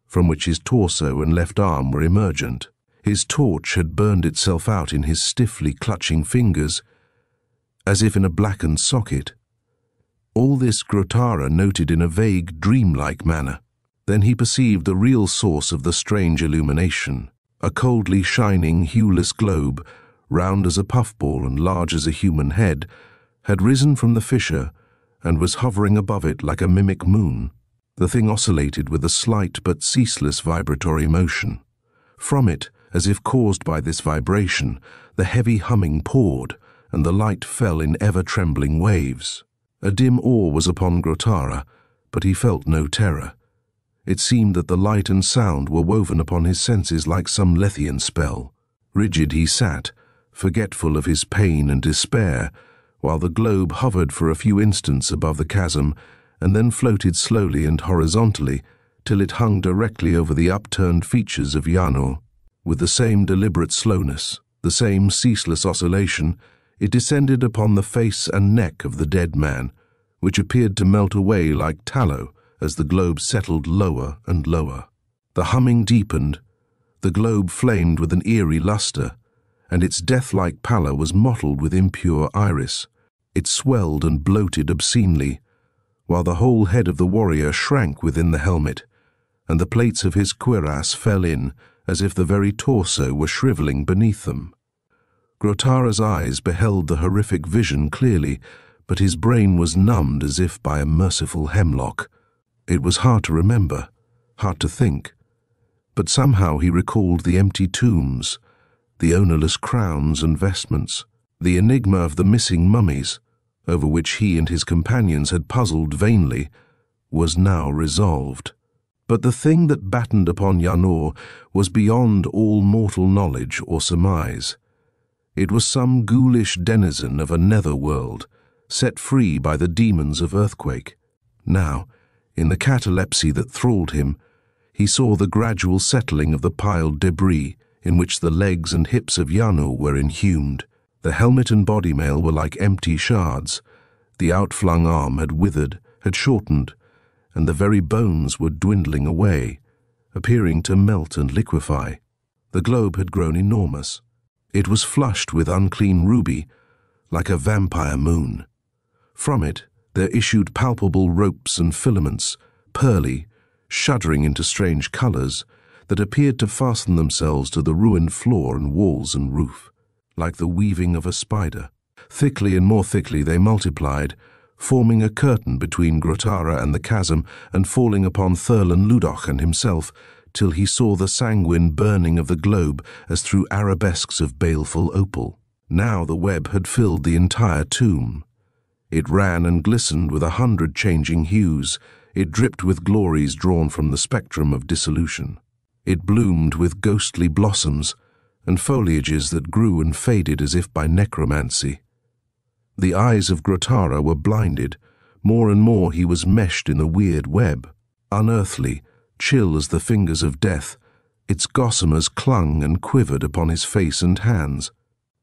from which his torso and left arm were emergent. His torch had burned itself out in his stiffly clutching fingers, as if in a blackened socket. All this Grotara noted in a vague, dreamlike manner. Then he perceived the real source of the strange illumination. A coldly shining, hueless globe, round as a puffball and large as a human head, had risen from the fissure and was hovering above it like a mimic moon. The thing oscillated with a slight but ceaseless vibratory motion. From it, as if caused by this vibration, the heavy humming poured, and the light fell in ever-trembling waves. A dim awe was upon Grotara, but he felt no terror. It seemed that the light and sound were woven upon his senses like some Lethian spell. Rigid he sat, forgetful of his pain and despair, while the globe hovered for a few instants above the chasm and then floated slowly and horizontally till it hung directly over the upturned features of Yanur. With the same deliberate slowness, the same ceaseless oscillation, it descended upon the face and neck of the dead man, which appeared to melt away like tallow as the globe settled lower and lower. The humming deepened, the globe flamed with an eerie luster, and its death-like pallor was mottled with impure iris. It swelled and bloated obscenely, while the whole head of the warrior shrank within the helmet, and the plates of his cuirass fell in as if the very torso were shriveling beneath them. Grotara's eyes beheld the horrific vision clearly, but his brain was numbed as if by a merciful hemlock. It was hard to remember, hard to think, but somehow he recalled the empty tombs, the ownerless crowns and vestments, the enigma of the missing mummies, over which he and his companions had puzzled vainly, was now resolved. But the thing that battened upon Yanur was beyond all mortal knowledge or surmise. It was some ghoulish denizen of a nether world, set free by the demons of earthquake. Now, in the catalepsy that thralled him, he saw the gradual settling of the piled debris in which the legs and hips of Yanur were inhumed. The helmet and body mail were like empty shards. The outflung arm had withered, had shortened, and the very bones were dwindling away, appearing to melt and liquefy. The globe had grown enormous. It was flushed with unclean ruby, like a vampire moon. From it there issued palpable ropes and filaments, pearly, shuddering into strange colors, that appeared to fasten themselves to the ruined floor and walls and roof, like the weaving of a spider. Thickly and more thickly they multiplied, forming a curtain between Grotara and the chasm and falling upon Thurlan Ludoch and himself, till he saw the sanguine burning of the globe as through arabesques of baleful opal. Now the web had filled the entire tomb. It ran and glistened with 100 changing hues. It dripped with glories drawn from the spectrum of dissolution. It bloomed with ghostly blossoms and foliages that grew and faded as if by necromancy. The eyes of Grotara were blinded. More and more he was meshed in the weird web. Unearthly, chill as the fingers of death, its gossamers clung and quivered upon his face and hands.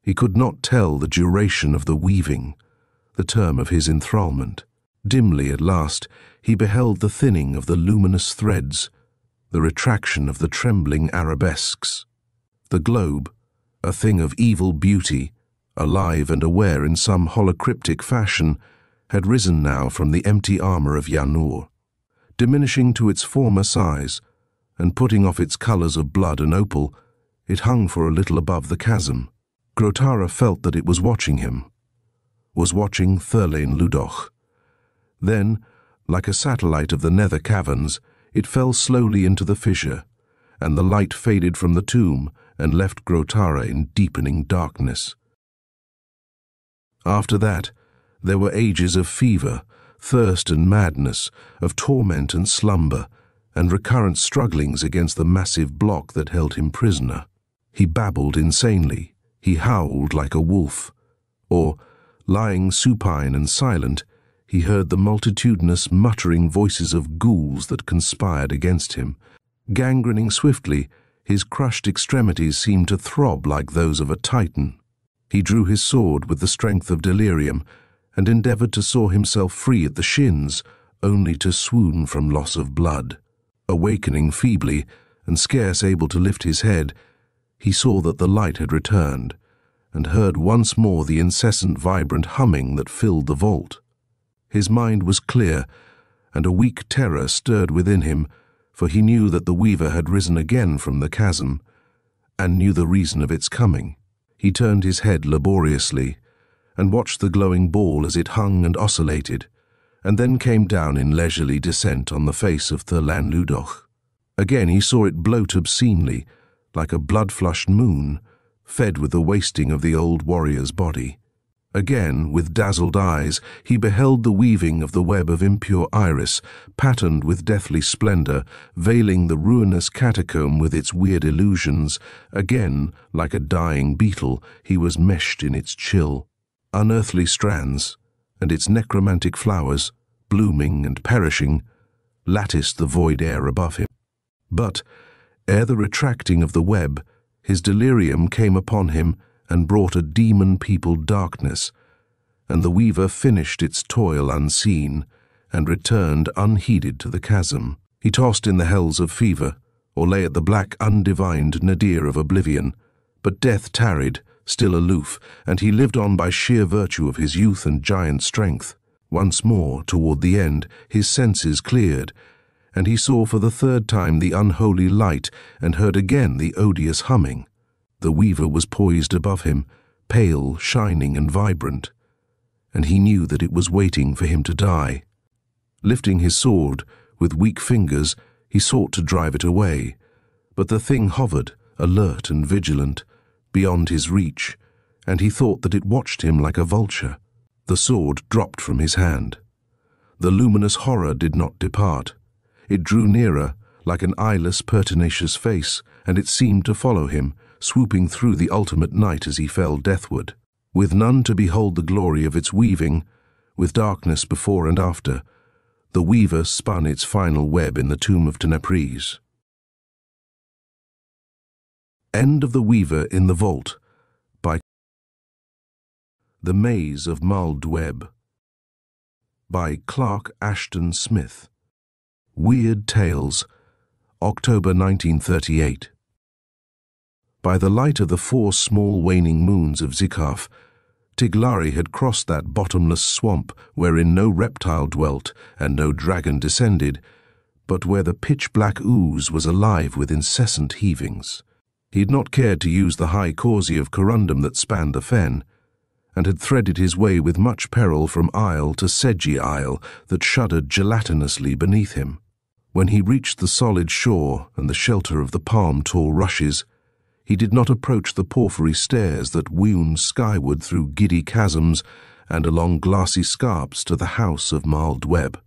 He could not tell the duration of the weaving, the term of his enthrallment. Dimly at last he beheld the thinning of the luminous threads, the retraction of the trembling arabesques. The globe, a thing of evil beauty, alive and aware in some holocryptic fashion, had risen now from the empty armor of Yanur, diminishing to its former size, and putting off its colors of blood and opal, it hung for a little above the chasm. Grotara felt that it was watching him, was watching Thurlan Ludoch. Then, like a satellite of the nether caverns, it fell slowly into the fissure, and the light faded from the tomb and left Grotara in deepening darkness. After that, there were ages of fever, thirst and madness, of torment and slumber, and recurrent strugglings against the massive block that held him prisoner. He babbled insanely, he howled like a wolf, or, lying supine and silent, he heard the multitudinous muttering voices of ghouls that conspired against him. Gangrening swiftly, his crushed extremities seemed to throb like those of a Titan. He drew his sword with the strength of delirium and endeavored to saw himself free at the shins, only to swoon from loss of blood. Awakening feebly and scarce able to lift his head, he saw that the light had returned, and heard once more the incessant vibrant humming that filled the vault. His mind was clear, and a weak terror stirred within him, for he knew that the weaver had risen again from the chasm, and knew the reason of its coming. He turned his head laboriously, and watched the glowing ball as it hung and oscillated, and then came down in leisurely descent on the face of Thurlan Ludoch. Again he saw it bloat obscenely, like a blood-flushed moon, fed with the wasting of the old warrior's body. Again, with dazzled eyes, he beheld the weaving of the web of impure iris, patterned with deathly splendor, veiling the ruinous catacomb with its weird illusions. Again, like a dying beetle, he was meshed in its chill. Unearthly strands, and its necromantic flowers, blooming and perishing, latticed the void air above him. But, ere the retracting of the web, his delirium came upon him and brought a demon-peopled darkness, and the weaver finished its toil unseen and returned unheeded to the chasm. He tossed in the hells of fever, or lay at the black undivined nadir of oblivion, but death tarried, still aloof, and he lived on by sheer virtue of his youth and giant strength. Once more, toward the end, his senses cleared, and he saw for the third time the unholy light and heard again the odious humming. The weaver was poised above him, pale, shining, and vibrant, and he knew that it was waiting for him to die. Lifting his sword, with weak fingers, he sought to drive it away, but the thing hovered, alert and vigilant, beyond his reach, and he thought that it watched him like a vulture. The sword dropped from his hand. The luminous horror did not depart. It drew nearer, like an eyeless, pertinacious face, and it seemed to follow him, swooping through the ultimate night as he fell deathward. With none to behold the glory of its weaving, with darkness before and after, the weaver spun its final web in the tomb of Tenebris. End of The Weaver in the Vault by The Maze of Mulled Web by Clark Ashton Smith. Weird Tales, October 1938. By the light of the 4 small waning moons of Zikaf, Tiglari had crossed that bottomless swamp wherein no reptile dwelt and no dragon descended, but where the pitch-black ooze was alive with incessant heavings. He had not cared to use the high causey of corundum that spanned the fen, and had threaded his way with much peril from isle to sedgy isle that shuddered gelatinously beneath him. When he reached the solid shore and the shelter of the palm-tall rushes, he did not approach the porphyry stairs that wound skyward through giddy chasms and along glassy scarps to the house of Mild Webb.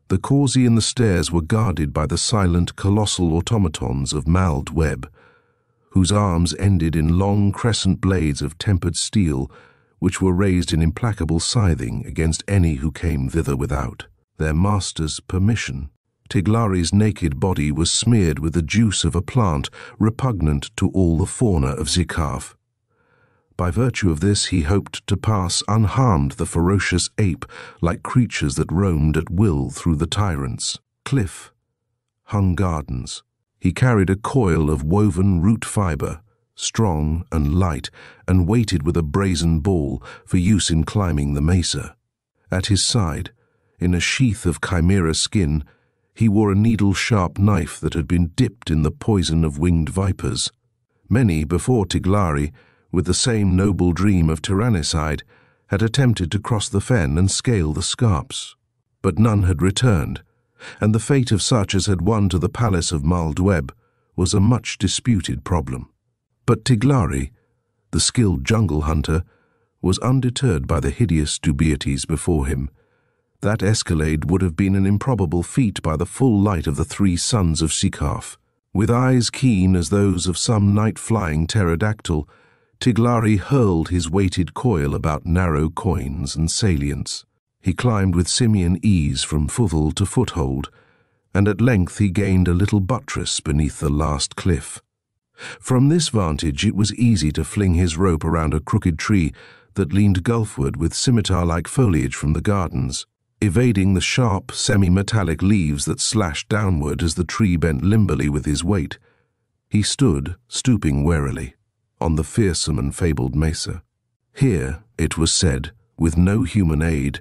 The causey and the stairs were guarded by the silent colossal automatons of Mild Webb, whose arms ended in long crescent blades of tempered steel, which were raised in implacable scything against any who came thither without their master's permission. Tiglari's naked body was smeared with the juice of a plant repugnant to all the fauna of Zikaf. By virtue of this, he hoped to pass unharmed the ferocious ape-like creatures that roamed at will through the tyrant's cliff-hung gardens. He carried a coil of woven root fiber, strong and light, and weighted with a brazen ball for use in climbing the mesa. At his side, in a sheath of chimera skin, he wore a needle-sharp knife that had been dipped in the poison of winged vipers. Many before Tiglari, with the same noble dream of tyrannicide, had attempted to cross the fen and scale the scarps, but none had returned, and the fate of such as had won to the palace of Mild Webb was a much disputed problem. But Tiglari, the skilled jungle hunter, was undeterred by the hideous dubieties before him. That escalade would have been an improbable feat by the full light of the three suns of Zikaf. With eyes keen as those of some night-flying pterodactyl, Tiglari hurled his weighted coil about narrow coigns and salients. He climbed with simian ease from foothold to foothold, and at length he gained a little buttress beneath the last cliff. From this vantage it was easy to fling his rope around a crooked tree that leaned gulfward with scimitar-like foliage from the gardens, evading the sharp, semi-metallic leaves that slashed downward as the tree bent limberly with his weight. He stood, stooping warily, on the fearsome and fabled mesa. Here, it was said, with no human aid,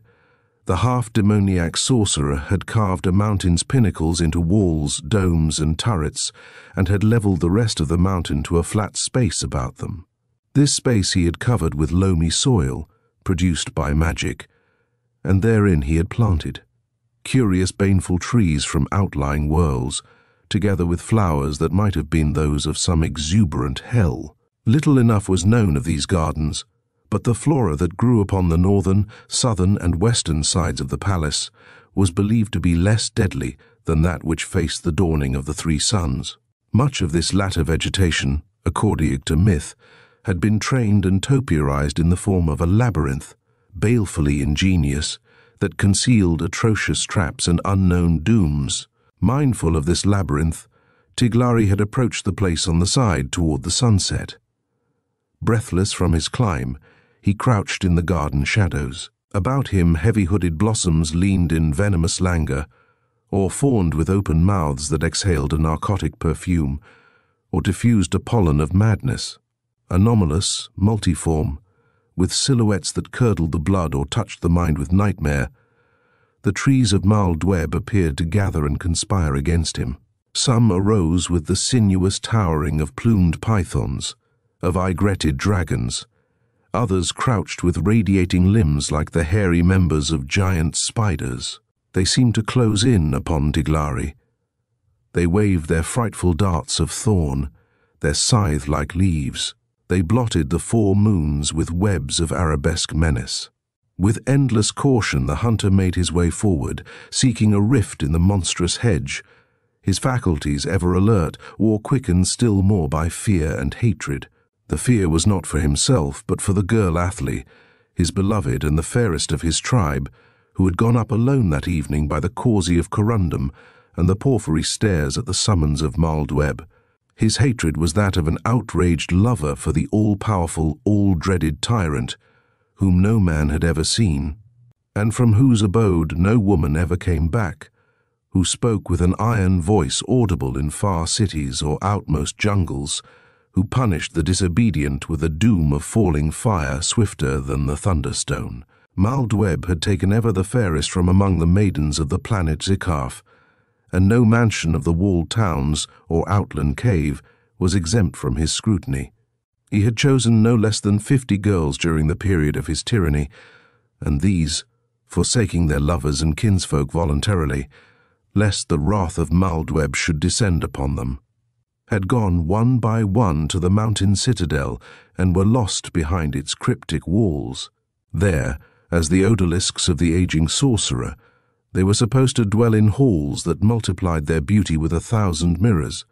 the half-demoniac sorcerer had carved a mountain's pinnacles into walls, domes, and turrets, and had leveled the rest of the mountain to a flat space about them. This space he had covered with loamy soil, produced by magic, and therein he had planted curious baneful trees from outlying worlds, together with flowers that might have been those of some exuberant hell. Little enough was known of these gardens, but the flora that grew upon the northern, southern, and western sides of the palace was believed to be less deadly than that which faced the dawning of the three suns. Much of this latter vegetation, according to myth, had been trained and topiarized in the form of a labyrinth, balefully ingenious, that concealed atrocious traps and unknown dooms. Mindful of this labyrinth, Tiglari had approached the place on the side toward the sunset. Breathless from his climb, he crouched in the garden shadows. About him heavy-hooded blossoms leaned in venomous languor, or fawned with open mouths that exhaled a narcotic perfume, or diffused a pollen of madness. Anomalous, multiform, with silhouettes that curdled the blood or touched the mind with nightmare, the trees of Mild Webb appeared to gather and conspire against him. Some arose with the sinuous towering of plumed pythons, of aigretted dragons. Others crouched with radiating limbs like the hairy members of giant spiders. They seemed to close in upon Tiglari. They waved their frightful darts of thorn, their scythe-like leaves. They blotted the 4 moons with webs of arabesque menace. With endless caution the hunter made his way forward, seeking a rift in the monstrous hedge, his faculties ever alert or quickened still more by fear and hatred. The fear was not for himself, but for the girl Athlie, his beloved and the fairest of his tribe, who had gone up alone that evening by the causey of Corundum and the porphyry stairs at the summons of Mild Webb. His hatred was that of an outraged lover for the all-powerful, all-dreaded tyrant, whom no man had ever seen, and from whose abode no woman ever came back, who spoke with an iron voice audible in far cities or outmost jungles, who punished the disobedient with a doom of falling fire swifter than the thunderstone. Mild Webb had taken ever the fairest from among the maidens of the planet Zikaf, and no mansion of the walled towns or outland cave was exempt from his scrutiny. He had chosen no less than 50 girls during the period of his tyranny, and these, forsaking their lovers and kinsfolk voluntarily, lest the wrath of Maldweb should descend upon them, had gone one by one to the mountain citadel and were lost behind its cryptic walls. There, as the odalisks of the aging sorcerer, they were supposed to dwell in halls that multiplied their beauty with 1,000 mirrors,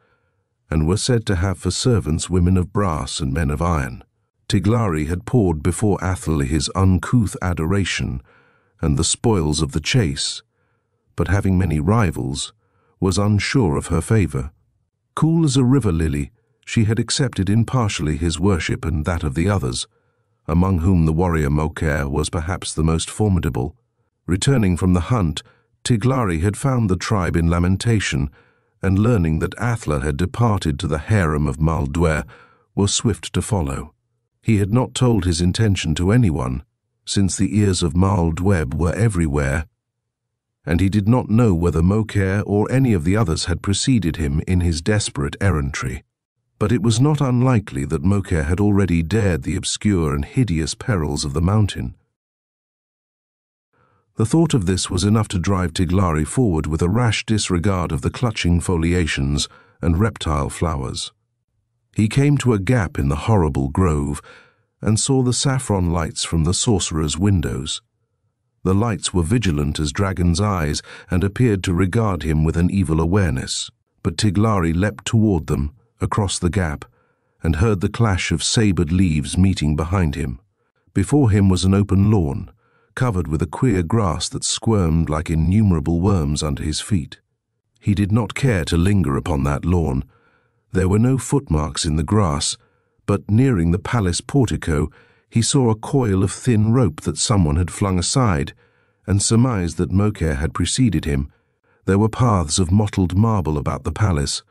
and were said to have for servants women of brass and men of iron. Tiglari had poured before Athel his uncouth adoration and the spoils of the chase, but having many rivals, was unsure of her favour. Cool as a river lily, she had accepted impartially his worship and that of the others, among whom the warrior Mokair was perhaps the most formidable. Returning from the hunt, Tiglari had found the tribe in lamentation, and learning that Athla had departed to the harem of Maldwer, was swift to follow. He had not told his intention to anyone, since the ears of Maldweb were everywhere, and he did not know whether Mokair or any of the others had preceded him in his desperate errantry. But it was not unlikely that Mokair had already dared the obscure and hideous perils of the mountain. The thought of this was enough to drive Tiglari forward with a rash disregard of the clutching foliations and reptile flowers. He came to a gap in the horrible grove and saw the saffron lights from the sorcerer's windows. The lights were vigilant as dragon's eyes and appeared to regard him with an evil awareness. But Tiglari leapt toward them, across the gap, and heard the clash of sabred leaves meeting behind him. Before him was an open lawn, covered with a queer grass that squirmed like innumerable worms under his feet. He did not care to linger upon that lawn. There were no footmarks in the grass, but nearing the palace portico, he saw a coil of thin rope that someone had flung aside, and surmised that Mokair had preceded him. There were paths of mottled marble about the palace,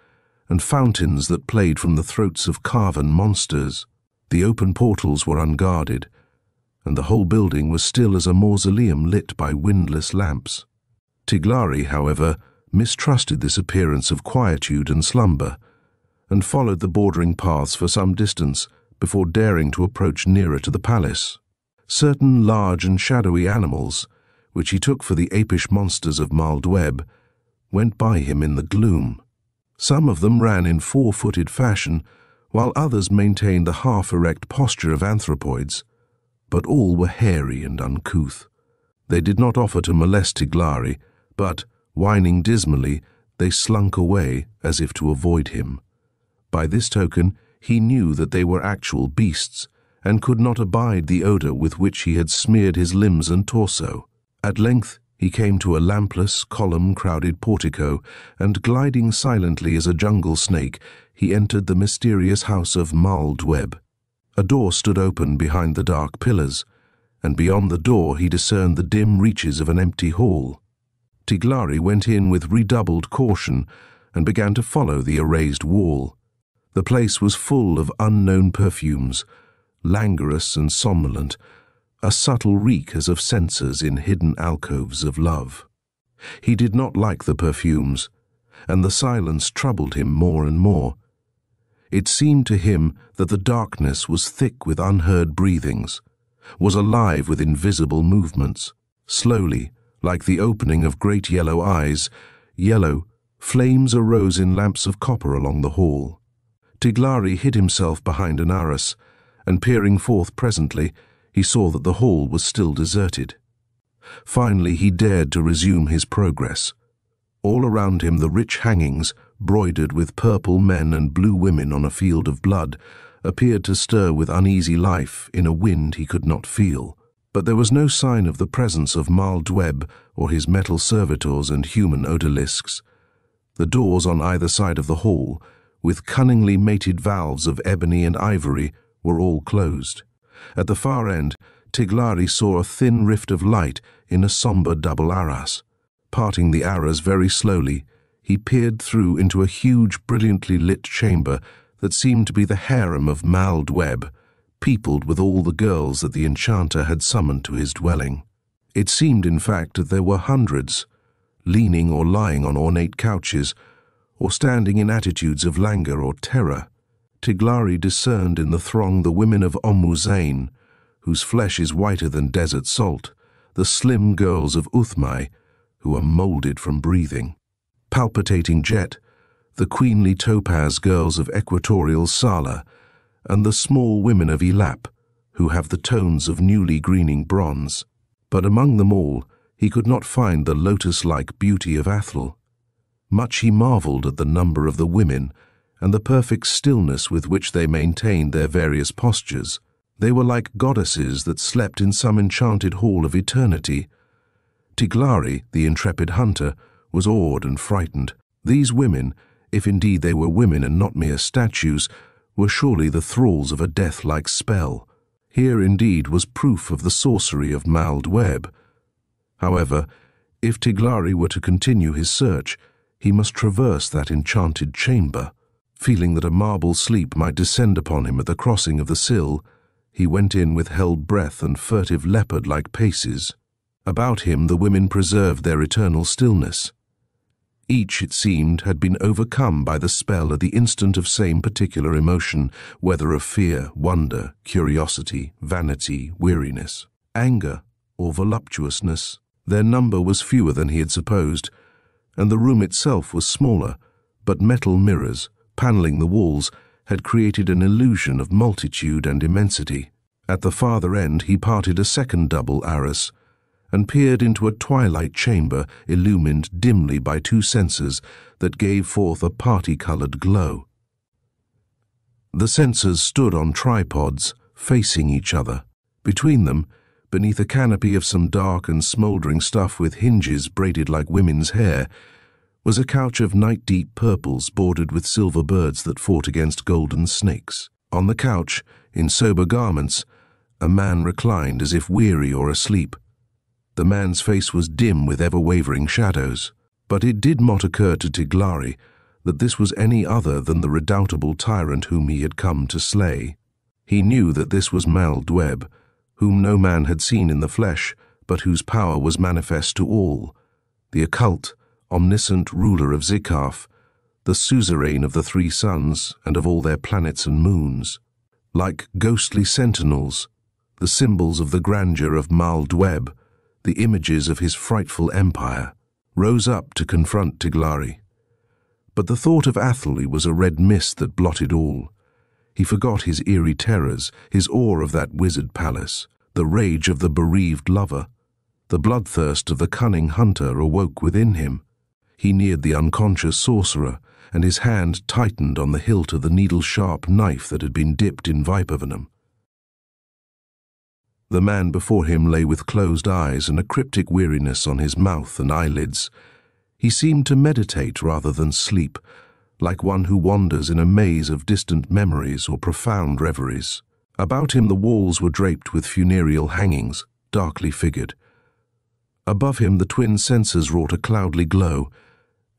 and fountains that played from the throats of carven monsters. The open portals were unguarded, and the whole building was still as a mausoleum lit by windless lamps. Tiglari, however, mistrusted this appearance of quietude and slumber, and followed the bordering paths for some distance before daring to approach nearer to the palace. Certain large and shadowy animals, which he took for the apish monsters of Maldweb, went by him in the gloom. Some of them ran in four-footed fashion, while others maintained the half-erect posture of anthropoids, but all were hairy and uncouth. They did not offer to molest Tiglari, but, whining dismally, they slunk away as if to avoid him. By this token, he knew that they were actual beasts, and could not abide the odour with which he had smeared his limbs and torso. At length he came to a lampless, column-crowded portico, and gliding silently as a jungle snake, he entered the mysterious house of Maldweb. A door stood open behind the dark pillars, and beyond the door he discerned the dim reaches of an empty hall. Tiglari went in with redoubled caution and began to follow the erased wall. The place was full of unknown perfumes, languorous and somnolent, a subtle reek as of censers in hidden alcoves of love. He did not like the perfumes, and the silence troubled him more and more. It seemed to him that the darkness was thick with unheard breathings, was alive with invisible movements. Slowly, like the opening of great yellow eyes, flames arose in lamps of copper along the hall. Tiglari hid himself behind an arras, and peering forth presently, he saw that the hall was still deserted. Finally he dared to resume his progress. All around him the rich hangings, broidered with purple men and blue women on a field of blood, appeared to stir with uneasy life in a wind he could not feel. But there was no sign of the presence of Maldweb or his metal servitors and human odalisks. The doors on either side of the hall, with cunningly mated valves of ebony and ivory, were all closed. At the far end, Tiglari saw a thin rift of light in a sombre double arras. Parting the arras very slowly, he peered through into a huge, brilliantly lit chamber that seemed to be the harem of Maldweb, peopled with all the girls that the enchanter had summoned to his dwelling. It seemed, in fact, that there were hundreds, leaning or lying on ornate couches, or standing in attitudes of languor or terror, Tiglari discerned in the throng the women of Zain, whose flesh is whiter than desert salt, the slim girls of Uthmai, who are molded from breathing, palpitating jet, the queenly topaz girls of equatorial Sala, and the small women of Elap, who have the tones of newly greening bronze. But among them all, he could not find the lotus-like beauty of Athel. Much he marveled at the number of the women and the perfect stillness with which they maintained their various postures. They were like goddesses that slept in some enchanted hall of eternity. Tiglari, the intrepid hunter, was awed and frightened. These women, if indeed they were women and not mere statues, were surely the thralls of a death-like spell. Here indeed was proof of the sorcery of Maldweb. However, if Tiglari were to continue his search, he must traverse that enchanted chamber. Feeling that a marble sleep might descend upon him at the crossing of the sill, he went in with held breath and furtive leopard-like paces. About him the women preserved their eternal stillness. Each, it seemed, had been overcome by the spell at the instant of same particular emotion, whether of fear, wonder, curiosity, vanity, weariness, anger, or voluptuousness. Their number was fewer than he had supposed, and the room itself was smaller, but metal mirrors, paneling the walls, had created an illusion of multitude and immensity. At the farther end he parted a second double arras, and peered into a twilight chamber illumined dimly by two censers that gave forth a party-colored glow. The censers stood on tripods, facing each other. Between them, beneath a canopy of some dark and smouldering stuff with hinges braided like women's hair, was a couch of night-deep purples bordered with silver birds that fought against golden snakes. On the couch, in sober garments, a man reclined as if weary or asleep. The man's face was dim with ever-wavering shadows, but it did not occur to Tiglari that this was any other than the redoubtable tyrant whom he had come to slay. He knew that this was Maldweb, whom no man had seen in the flesh, but whose power was manifest to all, the occult, omniscient ruler of Zikaf, the suzerain of the three suns and of all their planets and moons. Like ghostly sentinels, the symbols of the grandeur of Maldweb, the images of his frightful empire, rose up to confront Tiglari. But the thought of Athelly was a red mist that blotted all. He forgot his eerie terrors, his awe of that wizard palace, the rage of the bereaved lover. The bloodthirst of the cunning hunter awoke within him. He neared the unconscious sorcerer, and his hand tightened on the hilt of the needle-sharp knife that had been dipped in viper venom. The man before him lay with closed eyes and a cryptic weariness on his mouth and eyelids. He seemed to meditate rather than sleep, like one who wanders in a maze of distant memories or profound reveries. About him the walls were draped with funereal hangings, darkly figured. Above him the twin censers wrought a cloudly glow,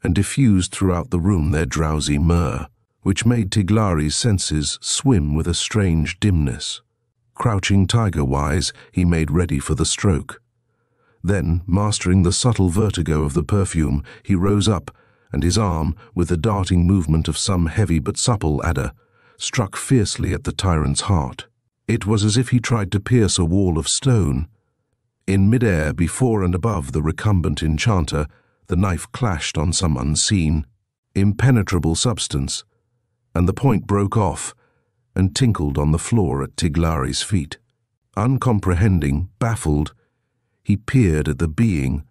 and diffused throughout the room their drowsy myrrh, which made Tiglari's senses swim with a strange dimness. Crouching tiger-wise, he made ready for the stroke. Then, mastering the subtle vertigo of the perfume, he rose up, and his arm, with the darting movement of some heavy but supple adder, struck fiercely at the tyrant's heart. It was as if he tried to pierce a wall of stone. In mid-air, before and above the recumbent enchanter, the knife clashed on some unseen, impenetrable substance, and the point broke off and tinkled on the floor at Tiglari's feet. Uncomprehending, baffled, he peered at the being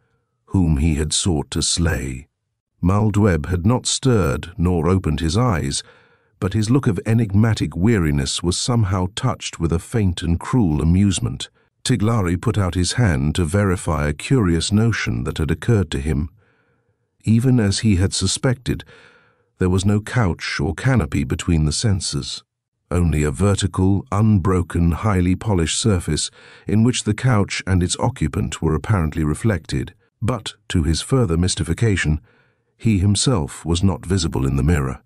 whom he had sought to slay. Maldweb had not stirred nor opened his eyes, but his look of enigmatic weariness was somehow touched with a faint and cruel amusement. Tiglari put out his hand to verify a curious notion that had occurred to him. Even as he had suspected, there was no couch or canopy between the censers. Only a vertical, unbroken, highly polished surface in which the couch and its occupant were apparently reflected. But, to his further mystification, he himself was not visible in the mirror.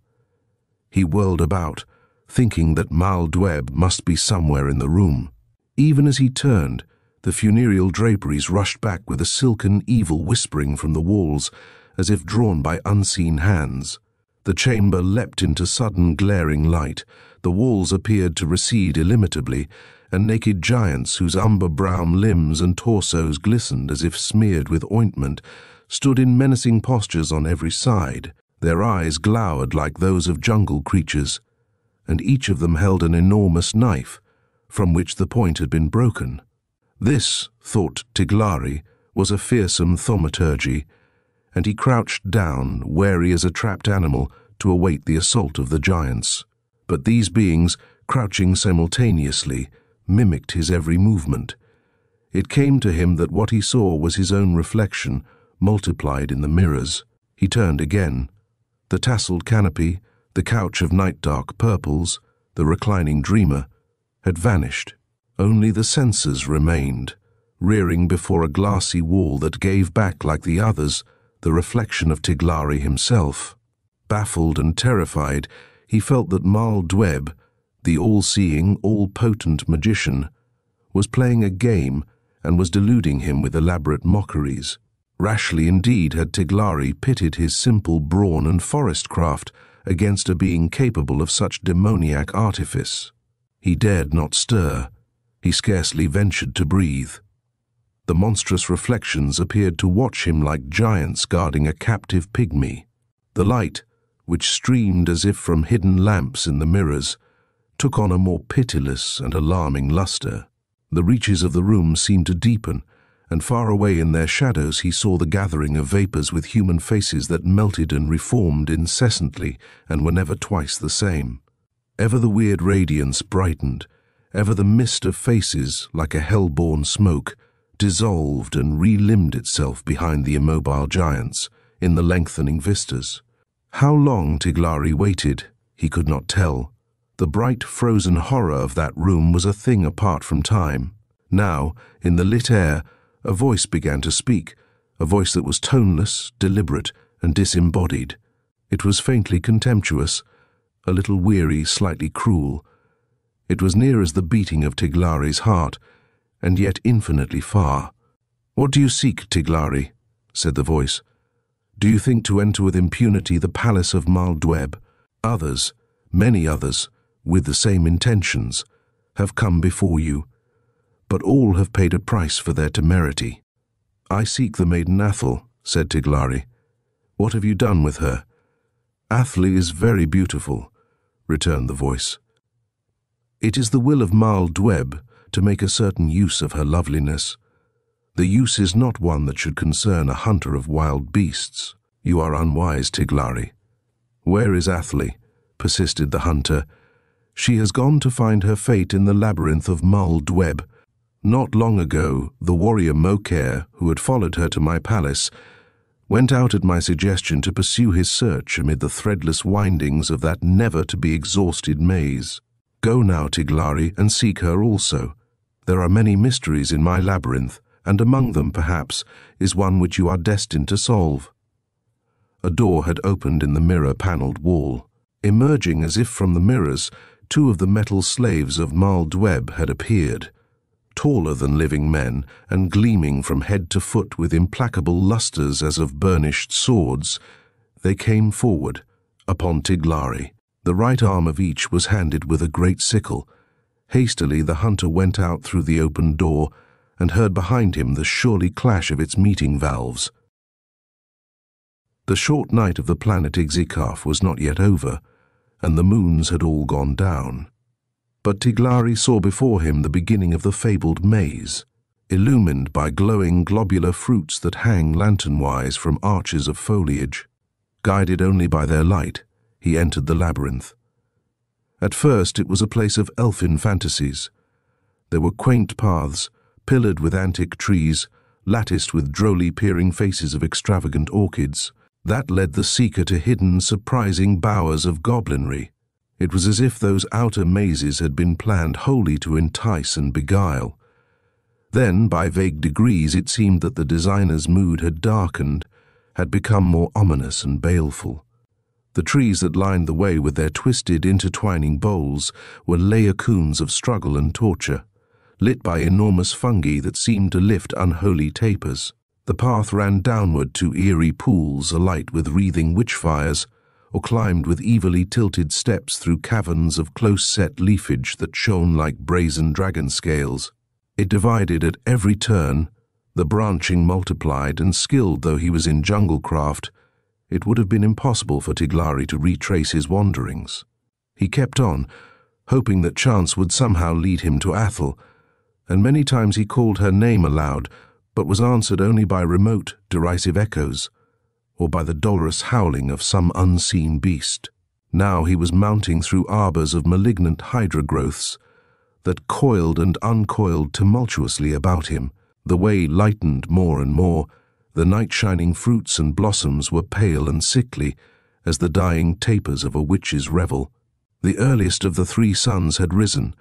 He whirled about, thinking that Maldweb must be somewhere in the room. Even as he turned, the funereal draperies rushed back with a silken, evil whispering from the walls, as if drawn by unseen hands. The chamber leapt into sudden glaring light. The walls appeared to recede illimitably, and naked giants whose umber-brown limbs and torsos glistened as if smeared with ointment stood in menacing postures on every side. Their eyes glowered like those of jungle creatures, and each of them held an enormous knife, from which the point had been broken. This, thought Tiglari, was a fearsome thaumaturgy, and he crouched down, wary as a trapped animal, to await the assault of the giants. But these beings, crouching simultaneously, mimicked his every movement. It came to him that what he saw was his own reflection, multiplied in the mirrors. He turned again. The tasseled canopy, the couch of night-dark purples, the reclining dreamer, had vanished. Only the senses remained, rearing before a glassy wall that gave back, like the others, the reflection of Tiglari himself. Baffled and terrified, he felt that Mal Dweb, the all-seeing, all-potent magician, was playing a game and was deluding him with elaborate mockeries. Rashly indeed had Tiglari pitted his simple brawn and forest craft against a being capable of such demoniac artifice. He dared not stir. He scarcely ventured to breathe. The monstrous reflections appeared to watch him like giants guarding a captive pygmy. The light, which streamed as if from hidden lamps in the mirrors, took on a more pitiless and alarming luster. The reaches of the room seemed to deepen, and far away in their shadows he saw the gathering of vapors with human faces that melted and reformed incessantly and were never twice the same. Ever the weird radiance brightened, ever the mist of faces, like a hell-born smoke, dissolved and re-limbed itself behind the immobile giants in the lengthening vistas. How long Tiglari waited, he could not tell. The bright, frozen horror of that room was a thing apart from time. Now, in the lit air, a voice began to speak, a voice that was toneless, deliberate, and disembodied. It was faintly contemptuous, a little weary, slightly cruel. It was near as the beating of Tiglari's heart, and yet infinitely far. "What do you seek, Tiglari?" said the voice. "Do you think to enter with impunity the palace of Mal Dweb? Others, many others, with the same intentions, have come before you, but all have paid a price for their temerity." "I seek the maiden Athel," said Tiglari. "What have you done with her?" "Athli is very beautiful," returned the voice. "It is the will of Mal Dweb to make a certain use of her loveliness. The use is not one that should concern a hunter of wild beasts." "You are unwise, Tiglari." "Where is Athli?" persisted the hunter. "She has gone to find her fate in the labyrinth of Mal Dweb. Not long ago, the warrior Mokair, who had followed her to my palace, went out at my suggestion to pursue his search amid the threadless windings of that never-to-be-exhausted maze. Go now, Tiglari, and seek her also. There are many mysteries in my labyrinth, and among them, perhaps, is one which you are destined to solve." A door had opened in the mirror-panelled wall. Emerging as if from the mirrors, two of the metal slaves of Mal Dweb had appeared. Taller than living men, and gleaming from head to foot with implacable lustres as of burnished swords, they came forward, upon Tiglari. The right arm of each was handed with a great sickle. Hastily the hunter went out through the open door, and heard behind him the surely clash of its meeting valves. The short night of the planet Ixikaf was not yet over, and the moons had all gone down. But Tiglari saw before him the beginning of the fabled maze, illumined by glowing globular fruits that hang lantern-wise from arches of foliage. Guided only by their light, he entered the labyrinth. At first it was a place of elfin fantasies. There were quaint paths, pillared with antique trees, latticed with drolly peering faces of extravagant orchids, that led the seeker to hidden, surprising bowers of goblinry. It was as if those outer mazes had been planned wholly to entice and beguile. Then, by vague degrees, it seemed that the designer's mood had darkened, had become more ominous and baleful. The trees that lined the way with their twisted, intertwining boles were laocoons of struggle and torture, lit by enormous fungi that seemed to lift unholy tapers. The path ran downward to eerie pools alight with wreathing witch-fires, or climbed with evilly tilted steps through caverns of close-set leafage that shone like brazen dragon scales. It divided at every turn, the branching multiplied, and skilled though he was in jungle craft, it would have been impossible for Tiglari to retrace his wanderings. He kept on, hoping that chance would somehow lead him to Athel, and many times he called her name aloud, but was answered only by remote, derisive echoes, or by the dolorous howling of some unseen beast. Now he was mounting through arbors of malignant hydra growths that coiled and uncoiled tumultuously about him. The way lightened more and more. The night-shining fruits and blossoms were pale and sickly as the dying tapers of a witch's revel. The earliest of the 3 suns had risen,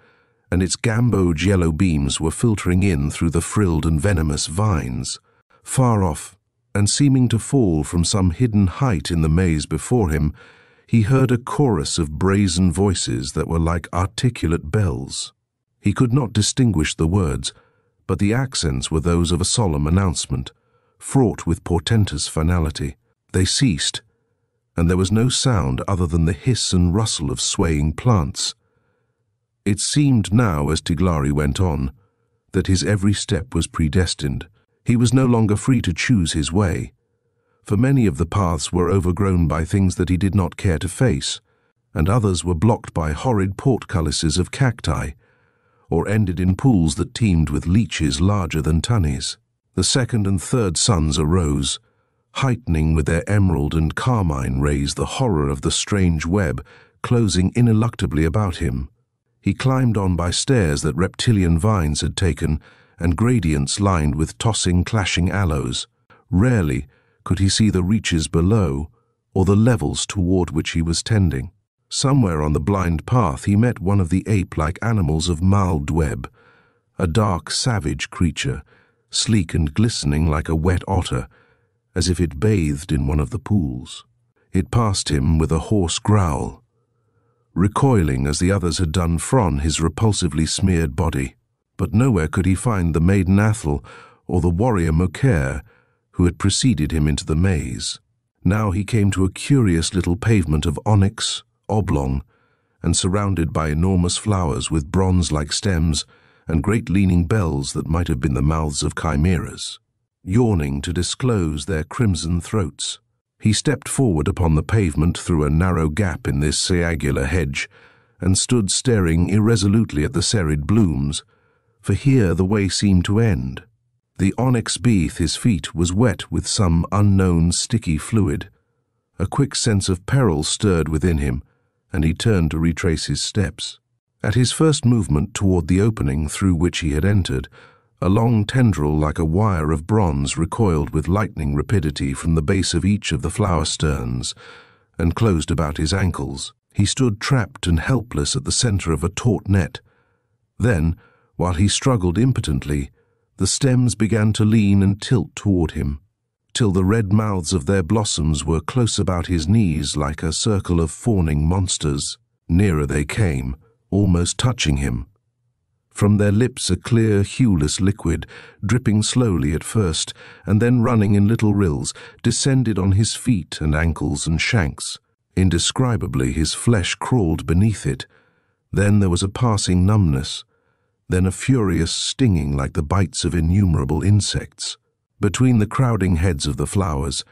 and its gamboge yellow beams were filtering in through the frilled and venomous vines. Far off, and seeming to fall from some hidden height in the maze before him, he heard a chorus of brazen voices that were like articulate bells. He could not distinguish the words, but the accents were those of a solemn announcement, fraught with portentous finality. They ceased, and there was no sound other than the hiss and rustle of swaying plants. It seemed now, as Tiglari went on, that his every step was predestined. He was no longer free to choose his way, for many of the paths were overgrown by things that he did not care to face, and others were blocked by horrid portcullises of cacti, or ended in pools that teemed with leeches larger than tunnies. The 2nd and 3rd suns arose, heightening with their emerald and carmine rays the horror of the strange web closing ineluctably about him. He climbed on by stairs that reptilian vines had taken, and gradients lined with tossing, clashing aloes. Rarely could he see the reaches below, or the levels toward which he was tending. Somewhere on the blind path he met one of the ape-like animals of Maldweb, a dark, savage creature, sleek and glistening like a wet otter, as if it bathed in one of the pools. It passed him with a hoarse growl, recoiling as the others had done from his repulsively smeared body. But nowhere could he find the maiden Athel or the warrior Mokair who had preceded him into the maze. Now he came to a curious little pavement of onyx, oblong, and surrounded by enormous flowers with bronze-like stems and great leaning bells that might have been the mouths of chimeras, yawning to disclose their crimson throats. He stepped forward upon the pavement through a narrow gap in this sciagular hedge and stood staring irresolutely at the serried blooms, for here the way seemed to end. The onyx beneath his feet was wet with some unknown sticky fluid. A quick sense of peril stirred within him, and he turned to retrace his steps. At his first movement toward the opening through which he had entered, a long tendril like a wire of bronze recoiled with lightning rapidity from the base of each of the flower sterns and closed about his ankles. He stood trapped and helpless at the center of a taut net. Then, while he struggled impotently, the stems began to lean and tilt toward him, till the red mouths of their blossoms were close about his knees like a circle of fawning monsters. Nearer they came, almost touching him. From their lips a clear, hueless liquid, dripping slowly at first, and then running in little rills, descended on his feet and ankles and shanks. Indescribably his flesh crawled beneath it. Then there was a passing numbness, then a furious stinging like the bites of innumerable insects. Between the crowding heads of the flowers,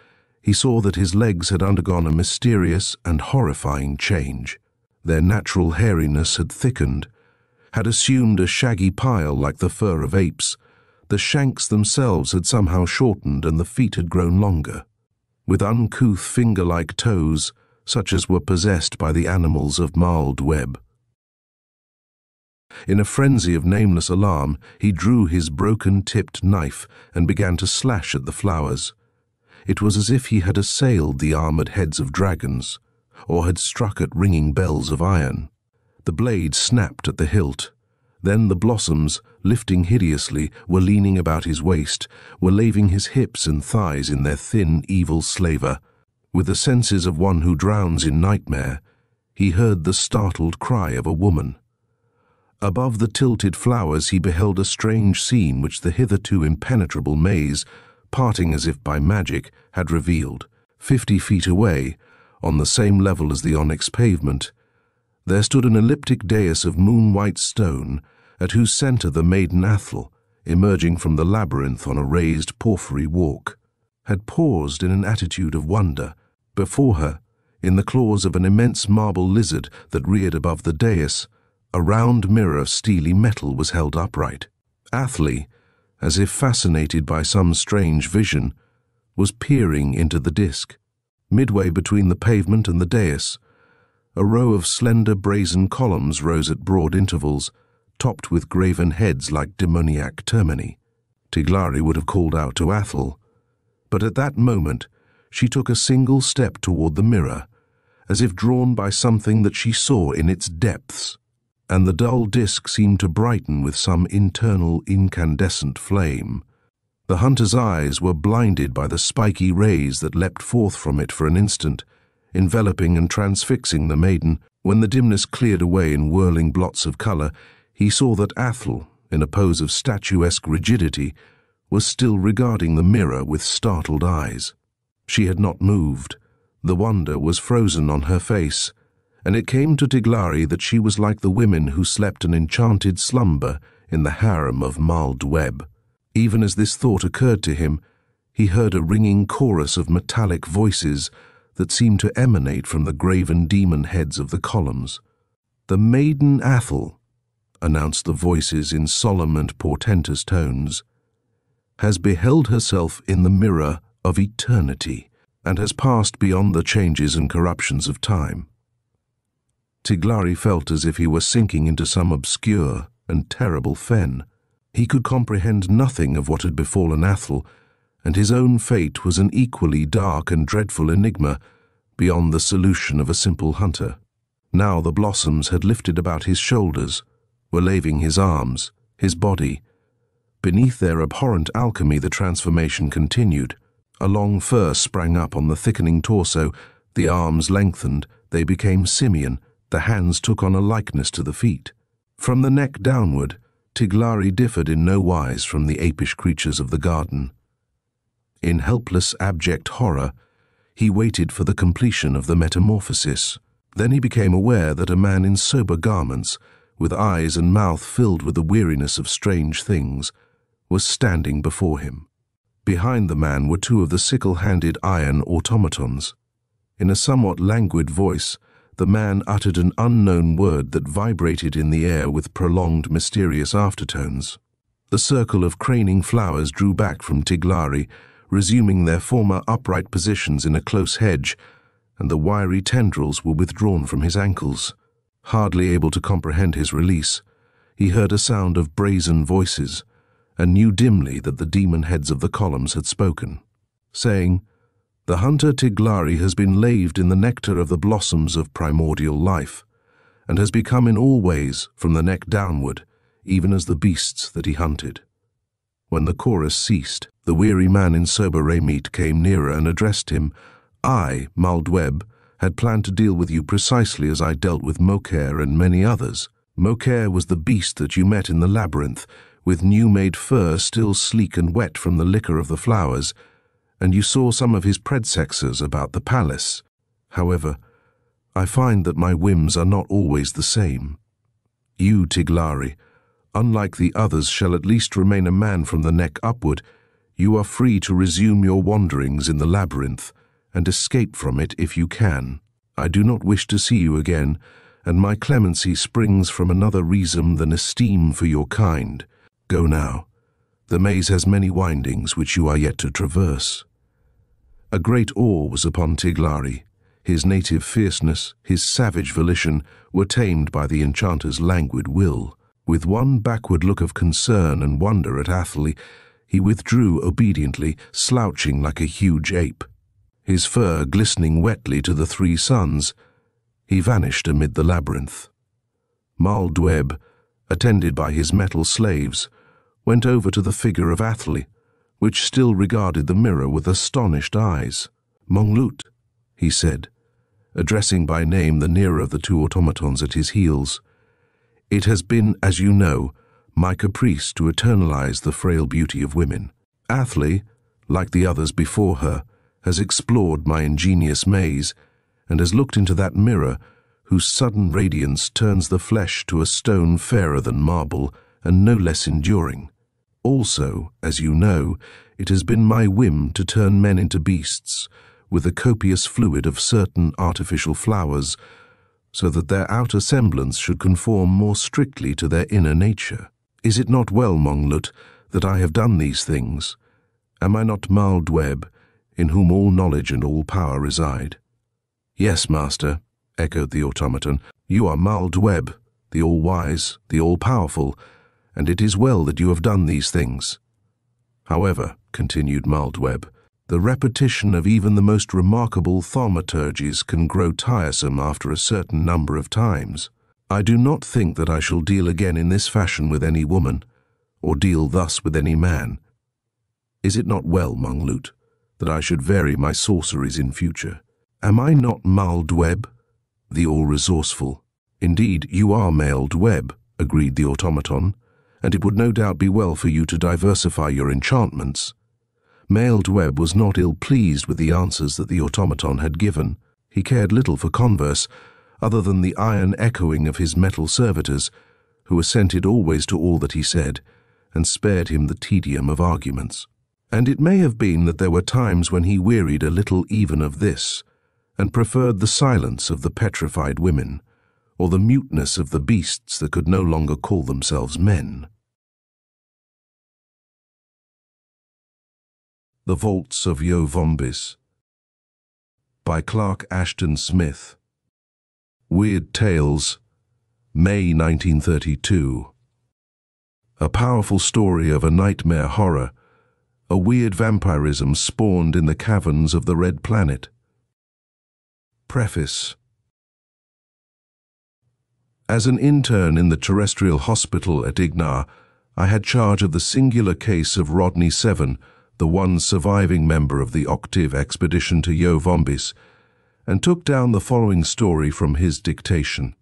he saw that his legs had undergone a mysterious and horrifying change. Their natural hairiness had thickened, had assumed a shaggy pile like the fur of apes. The shanks themselves had somehow shortened and the feet had grown longer, with uncouth finger-like toes, such as were possessed by the animals of Maldweb. In a frenzy of nameless alarm, he drew his broken-tipped knife and began to slash at the flowers. It was as if he had assailed the armored heads of dragons, or had struck at ringing bells of iron. The blade snapped at the hilt. Then the blossoms, lifting hideously, were leaning about his waist, were laving his hips and thighs in their thin, evil slaver. With the senses of one who drowns in nightmare, he heard the startled cry of a woman. Above the tilted flowers he beheld a strange scene which the hitherto impenetrable maze, parting as if by magic, had revealed. 50 feet away, On the same level as the onyx pavement, there stood an elliptic dais of moon-white stone, at whose center the maiden Athel, emerging from the labyrinth on a raised porphyry walk, had paused in an attitude of wonder. Before her, in the claws of an immense marble lizard that reared above the dais, a round mirror of steely metal was held upright. Athel, as if fascinated by some strange vision, was peering into the disk. Midway between the pavement and the dais, a row of slender brazen columns rose at broad intervals, topped with graven heads like demoniac termini. Tiglari would have called out to Athel, but at that moment she took a single step toward the mirror, as if drawn by something that she saw in its depths, and the dull disk seemed to brighten with some internal incandescent flame. The hunter's eyes were blinded by the spiky rays that leapt forth from it for an instant, enveloping and transfixing the maiden. When the dimness cleared away in whirling blots of color, he saw that Athel, in a pose of statuesque rigidity, was still regarding the mirror with startled eyes. She had not moved. The wonder was frozen on her face, and it came to Tiglari that she was like the women who slept an enchanted slumber in the harem of Maldweb. Even as this thought occurred to him, he heard a ringing chorus of metallic voices that seemed to emanate from the graven demon heads of the columns. "The maiden Athel," announced the voices in solemn and portentous tones, "has beheld herself in the mirror of eternity, and has passed beyond the changes and corruptions of time." Tiglari felt as if he were sinking into some obscure and terrible fen. He could comprehend nothing of what had befallen Athel, and his own fate was an equally dark and dreadful enigma beyond the solution of a simple hunter. Now the blossoms had lifted about his shoulders, were laving his arms, his body. Beneath their abhorrent alchemy the transformation continued. A long fur sprang up on the thickening torso, the arms lengthened, they became simian, the hands took on a likeness to the feet. From the neck downward, Tiglari differed in no wise from the apish creatures of the garden. In helpless, abject horror, he waited for the completion of the metamorphosis. Then he became aware that a man in sober garments, with eyes and mouth filled with the weariness of strange things, was standing before him. Behind the man were two of the sickle-handed iron automatons. In a somewhat languid voice, the man uttered an unknown word that vibrated in the air with prolonged, mysterious aftertones. The circle of craning flowers drew back from Tiglari, resuming their former upright positions in a close hedge, and the wiry tendrils were withdrawn from his ankles. Hardly able to comprehend his release, he heard a sound of brazen voices, and knew dimly that the demon heads of the columns had spoken, saying, "The hunter Tiglari has been laved in the nectar of the blossoms of primordial life, and has become in all ways, from the neck downward, even as the beasts that he hunted." When the chorus ceased, the weary man in sober raiment came nearer and addressed him. "I, Maldweb, had planned to deal with you precisely as I dealt with Mokair and many others. Mokair was the beast that you met in the labyrinth, with new-made fur still sleek and wet from the liquor of the flowers, and you saw some of his predecessors about the palace. However, I find that my whims are not always the same. You, Tiglari, unlike the others, shall at least remain a man from the neck upward. You are free to resume your wanderings in the labyrinth, and escape from it if you can. I do not wish to see you again, and my clemency springs from another reason than esteem for your kind. Go now. The maze has many windings which you are yet to traverse." A great awe was upon Tiglari. His native fierceness, his savage volition, were tamed by the enchanter's languid will. With one backward look of concern and wonder at Athel, he withdrew obediently, slouching like a huge ape. His fur glistening wetly to the three suns, he vanished amid the labyrinth. Maldweb, attended by his metal slaves, went over to the figure of Athel, which still regarded the mirror with astonished eyes. "Monglut," he said, addressing by name the nearer of the two automatons at his heels. "It has been, as you know, my caprice to eternalize the frail beauty of women. Athel, like the others before her, has explored my ingenious maze, and has looked into that mirror whose sudden radiance turns the flesh to a stone fairer than marble and no less enduring. Also, as you know, it has been my whim to turn men into beasts with the copious fluid of certain artificial flowers, so that their outer semblance should conform more strictly to their inner nature. Is it not well, Monglut, that I have done these things? Am I not Maldweb, in whom all knowledge and all power reside? Yes, master, echoed the automaton, you are Maldweb, the all-wise, the all-powerful, and it is well that you have done these things. However, continued Maldweb, the repetition of even the most remarkable thaumaturgies can grow tiresome after a certain number of times. I do not think that I shall deal again in this fashion with any woman, or deal thus with any man. Is it not well, Monglut, that I should vary my sorceries in future? Am I not Maldweb, the all-resourceful? Indeed, you are Maldweb, agreed the automaton, and it would no doubt be well for you to diversify your enchantments. Maldweb was not ill-pleased with the answers that the automaton had given. He cared little for converse, other than the iron echoing of his metal servitors, who assented always to all that he said, and spared him the tedium of arguments. And it may have been that there were times when he wearied a little even of this, and preferred the silence of the petrified women, or the muteness of the beasts that could no longer call themselves men. The Vaults of Yovombis by Clark Ashton Smith. Weird Tales, May 1932. A powerful story of a nightmare horror, a weird vampirism spawned in the caverns of the Red Planet. Preface. As an intern in the terrestrial hospital at Ignar, I had charge of the singular case of Rodney Seven, the one surviving member of the Octave expedition to Yovombis, and took down the following story from his dictation.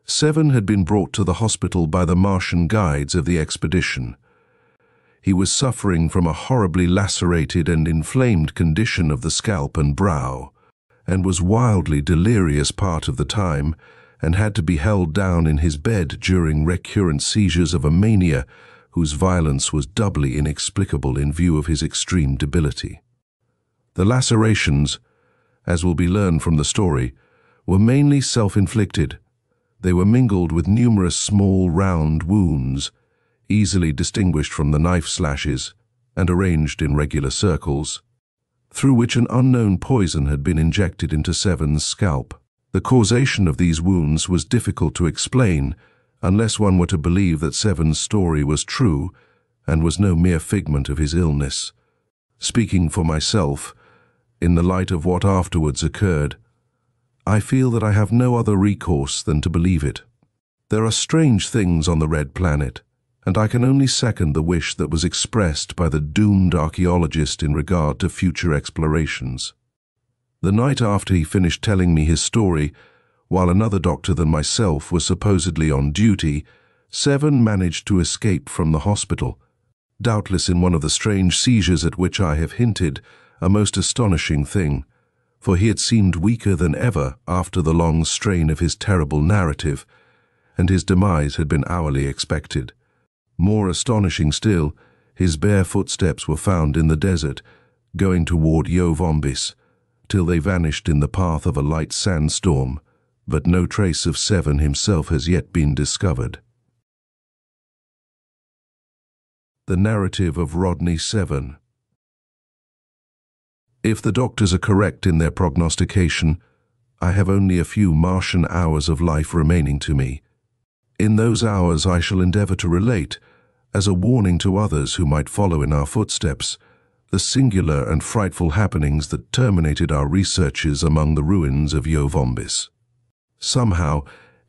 Seven had been brought to the hospital by the Martian guides of the expedition. He was suffering from a horribly lacerated and inflamed condition of the scalp and brow, and was wildly delirious part of the time, and had to be held down in his bed during recurrent seizures of a mania whose violence was doubly inexplicable in view of his extreme debility. The lacerations, as will be learned from the story, were mainly self-inflicted. They were mingled with numerous small round wounds, easily distinguished from the knife slashes, and arranged in regular circles, through which an unknown poison had been injected into Seven's scalp. The causation of these wounds was difficult to explain, unless one were to believe that Seven's story was true and was no mere figment of his illness. Speaking for myself, in the light of what afterwards occurred, I feel that I have no other recourse than to believe it. There are strange things on the Red Planet, and I can only second the wish that was expressed by the doomed archaeologist in regard to future explorations. The night after he finished telling me his story, while another doctor than myself was supposedly on duty, Seven managed to escape from the hospital, doubtless in one of the strange seizures at which I have hinted, a most astonishing thing, for he had seemed weaker than ever after the long strain of his terrible narrative, and his demise had been hourly expected. More astonishing still, his bare footsteps were found in the desert, going toward Yovombis, till they vanished in the path of a light sandstorm, but no trace of Seven himself has yet been discovered. The narrative of Rodney Seven. If the doctors are correct in their prognostication, I have only a few Martian hours of life remaining to me. In those hours I shall endeavor to relate, as a warning to others who might follow in our footsteps, the singular and frightful happenings that terminated our researches among the ruins of Yovombis. Somehow,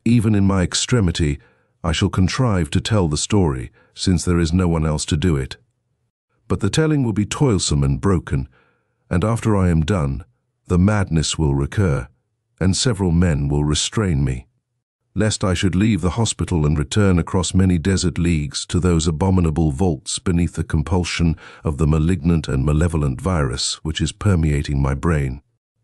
even in my extremity, I shall contrive to tell the story, since there is no one else to do it. But the telling will be toilsome and broken, and after I am done, the madness will recur, and several men will restrain me, lest I should leave the hospital and return across many desert leagues to those abominable vaults beneath the compulsion of the malignant and malevolent virus which is permeating my brain.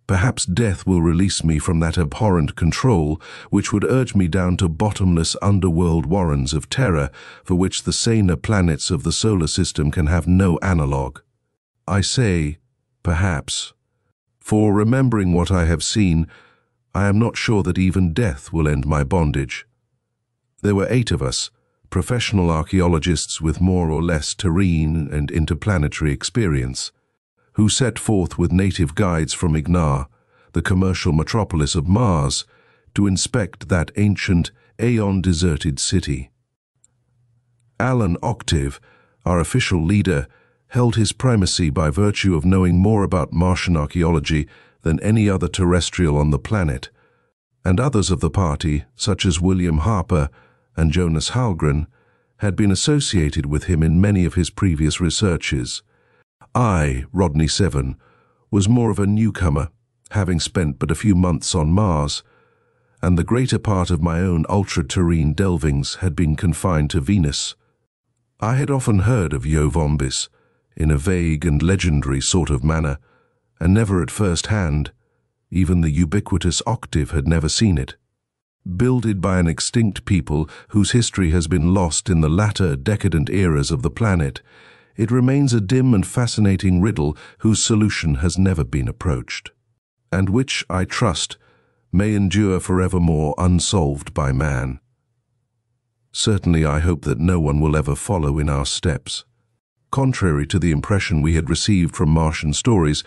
Perhaps death will release me from that abhorrent control which would urge me down to bottomless underworld warrens of terror for which the saner planets of the solar system can have no analogue. I say, perhaps, for remembering what I have seen, I am not sure that even death will end my bondage. There were 8 of us, professional archaeologists with more or less terrene and interplanetary experience, who set forth with native guides from Ignar, the commercial metropolis of Mars, to inspect that ancient, aeon-deserted city. Alan Octave, our official leader, held his primacy by virtue of knowing more about Martian archaeology than any other terrestrial on the planet, and others of the party, such as William Harper and Jonas Hallgren, had been associated with him in many of his previous researches. I, Rodney Seven, was more of a newcomer, having spent but a few months on Mars, and the greater part of my own ultra-terrene delvings had been confined to Venus. I had often heard of Yovombis, in a vague and legendary sort of manner, and never at first hand. Even the ubiquitous Octave had never seen it. Builded by an extinct people whose history has been lost in the latter decadent eras of the planet, it remains a dim and fascinating riddle whose solution has never been approached, and which, I trust, may endure forevermore unsolved by man. Certainly I hope that no one will ever follow in our steps. Contrary to the impression we had received from Martian stories,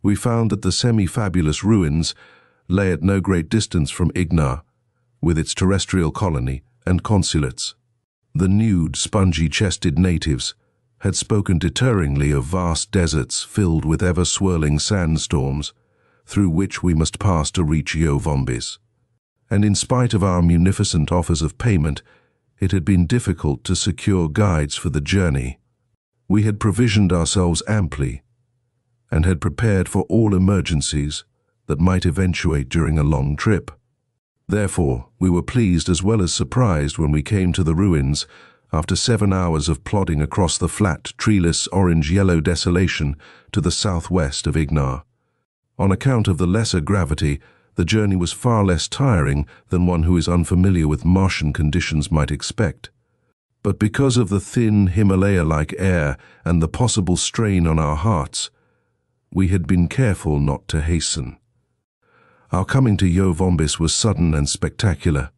we found that the semi-fabulous ruins lay at no great distance from Ignar, with its terrestrial colony and consulates. The nude, spongy-chested natives had spoken deterringly of vast deserts filled with ever-swirling sandstorms, through which we must pass to reach Yovombis. And in spite of our munificent offers of payment, it had been difficult to secure guides for the journey. We had provisioned ourselves amply, and had prepared for all emergencies that might eventuate during a long trip. Therefore, we were pleased as well as surprised when we came to the ruins after 7 hours of plodding across the flat, treeless, orange-yellow desolation to the southwest of Ignar. On account of the lesser gravity, the journey was far less tiring than one who is unfamiliar with Martian conditions might expect. But because of the thin, Himalaya-like air and the possible strain on our hearts, we had been careful not to hasten. Our coming to Yovombis was sudden and spectacular.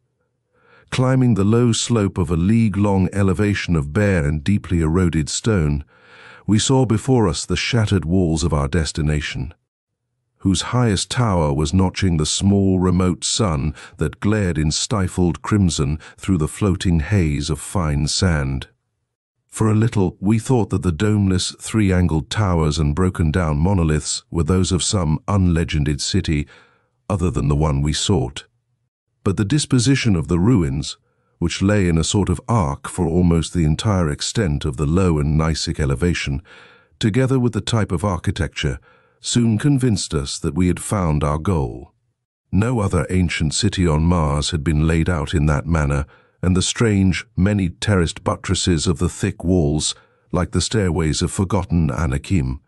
Climbing the low slope of a league-long elevation of bare and deeply eroded stone, we saw before us the shattered walls of our destination, whose highest tower was notching the small, remote sun that glared in stifled crimson through the floating haze of fine sand. For a little, we thought that the domeless, three-angled towers and broken-down monoliths were those of some unlegended city other than the one we sought. But the disposition of the ruins, which lay in a sort of arc for almost the entire extent of the low and Gneissic elevation, together with the type of architecture, soon convinced us that we had found our goal. No other ancient city on Mars had been laid out in that manner, and the strange, many-terraced buttresses of the thick walls, like the stairways of forgotten Anakim,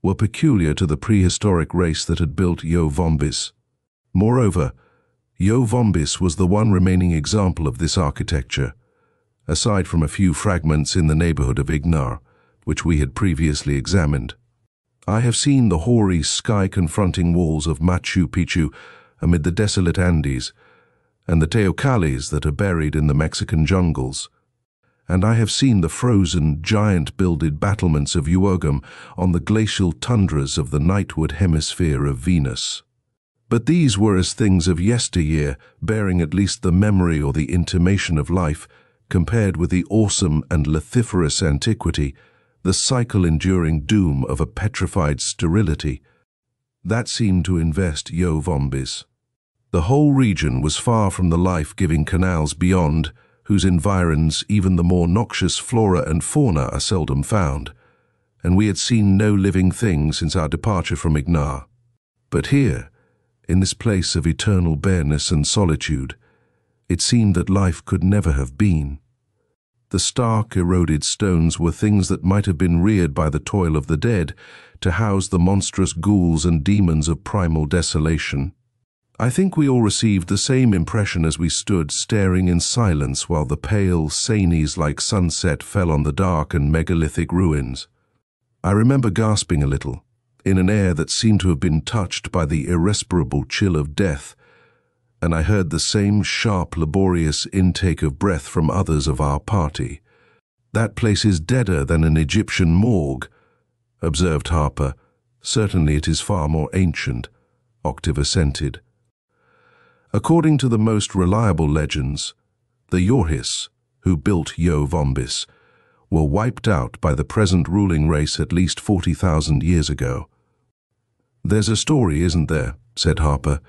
were peculiar to the prehistoric race that had built Yovombis. Moreover, Yovombis was the one remaining example of this architecture, aside from a few fragments in the neighborhood of Ignar, which we had previously examined. I have seen the hoary, sky-confronting walls of Machu Picchu amid the desolate Andes, and the teocallis that are buried in the Mexican jungles, and I have seen the frozen, giant-builded battlements of Uogam on the glacial tundras of the nightward hemisphere of Venus. But these were as things of yesteryear, bearing at least the memory or the intimation of life, compared with the awesome and lethiferous antiquity, the cycle-enduring doom of a petrified sterility. That seemed to invest Yovombis. The whole region was far from the life-giving canals beyond, whose environs even the more noxious flora and fauna are seldom found, and we had seen no living thing since our departure from Ignar. But here, in this place of eternal bareness and solitude, it seemed that life could never have been. The stark, eroded stones were things that might have been reared by the toil of the dead to house the monstrous ghouls and demons of primal desolation. I think we all received the same impression as we stood staring in silence while the pale, Sanies-like sunset fell on the dark and megalithic ruins. I remember gasping a little, in an air that seemed to have been touched by the irrespirable chill of death, and I heard the same sharp, laborious intake of breath from others of our party. "That place is deader than an Egyptian morgue," observed Harper. "Certainly it is far more ancient," Octave assented. According to the most reliable legends, the Yorhis, who built Yo Vombis, were wiped out by the present ruling race at least 40,000 years ago. "There's a story, isn't there," said Harper,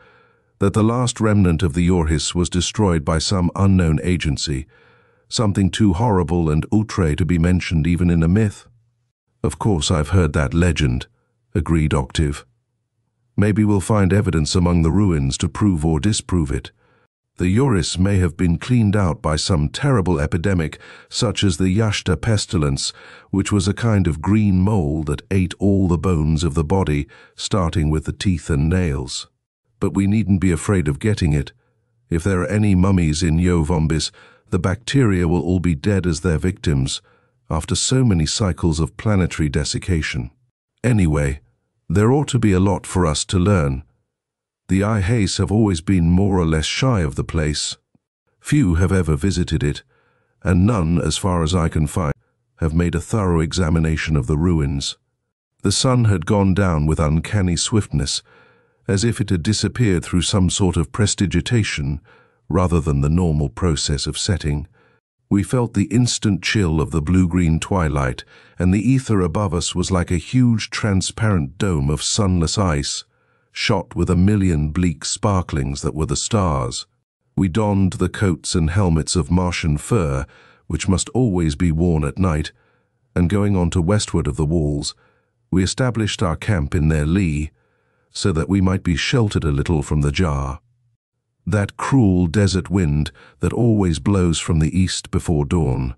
"that the last remnant of the Yorhis was destroyed by some unknown agency, something too horrible and outre to be mentioned even in a myth?" "Of course I've heard that legend," agreed Octave. "Maybe we'll find evidence among the ruins to prove or disprove it. The Yorhis may have been cleaned out by some terrible epidemic, such as the Yashta pestilence, which was a kind of green mole that ate all the bones of the body, starting with the teeth and nails. But we needn't be afraid of getting it. If there are any mummies in Yo Vombis, the bacteria will all be dead as their victims, after so many cycles of planetary desiccation. Anyway, there ought to be a lot for us to learn. The Ihais have always been more or less shy of the place. Few have ever visited it, and none, as far as I can find, have made a thorough examination of the ruins." The sun had gone down with uncanny swiftness, as if it had disappeared through some sort of prestidigitation rather than the normal process of setting. We felt the instant chill of the blue-green twilight, and the ether above us was like a huge transparent dome of sunless ice, shot with a million bleak sparklings that were the stars. We donned the coats and helmets of Martian fur, which must always be worn at night, and going on to westward of the walls, we established our camp in their lee, so that we might be sheltered a little from the jar. That cruel desert wind that always blows from the east before dawn.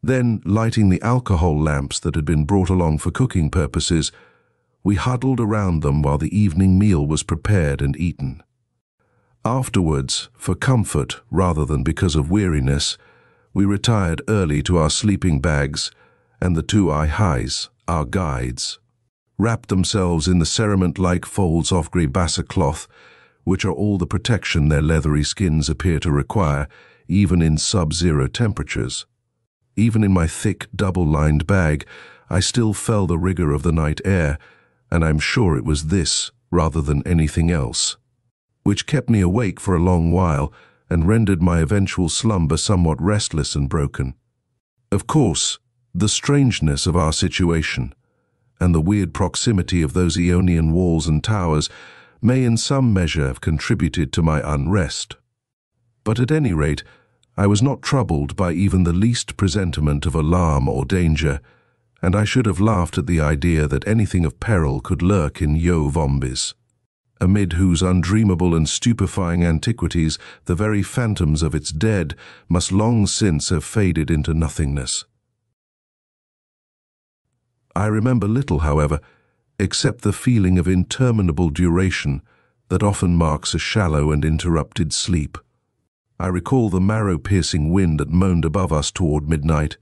Then, lighting the alcohol lamps that had been brought along for cooking purposes, we huddled around them while the evening meal was prepared and eaten. Afterwards, for comfort rather than because of weariness, we retired early to our sleeping bags, and the two Ihais, our guides, wrapped themselves in the cerement-like folds of grey bassa cloth, which are all the protection their leathery skins appear to require, even in sub-zero temperatures. Even in my thick, double-lined bag, I still felt the rigor of the night air, and I'm sure it was this, rather than anything else, which kept me awake for a long while and rendered my eventual slumber somewhat restless and broken. Of course, the strangeness of our situation, and the weird proximity of those Aeonian walls and towers may in some measure have contributed to my unrest. But at any rate, I was not troubled by even the least presentiment of alarm or danger, and I should have laughed at the idea that anything of peril could lurk in Yo Vombis, amid whose undreamable and stupefying antiquities the very phantoms of its dead must long since have faded into nothingness. I remember little, however, except the feeling of interminable duration that often marks a shallow and interrupted sleep. I recall the marrow-piercing wind that moaned above us toward midnight,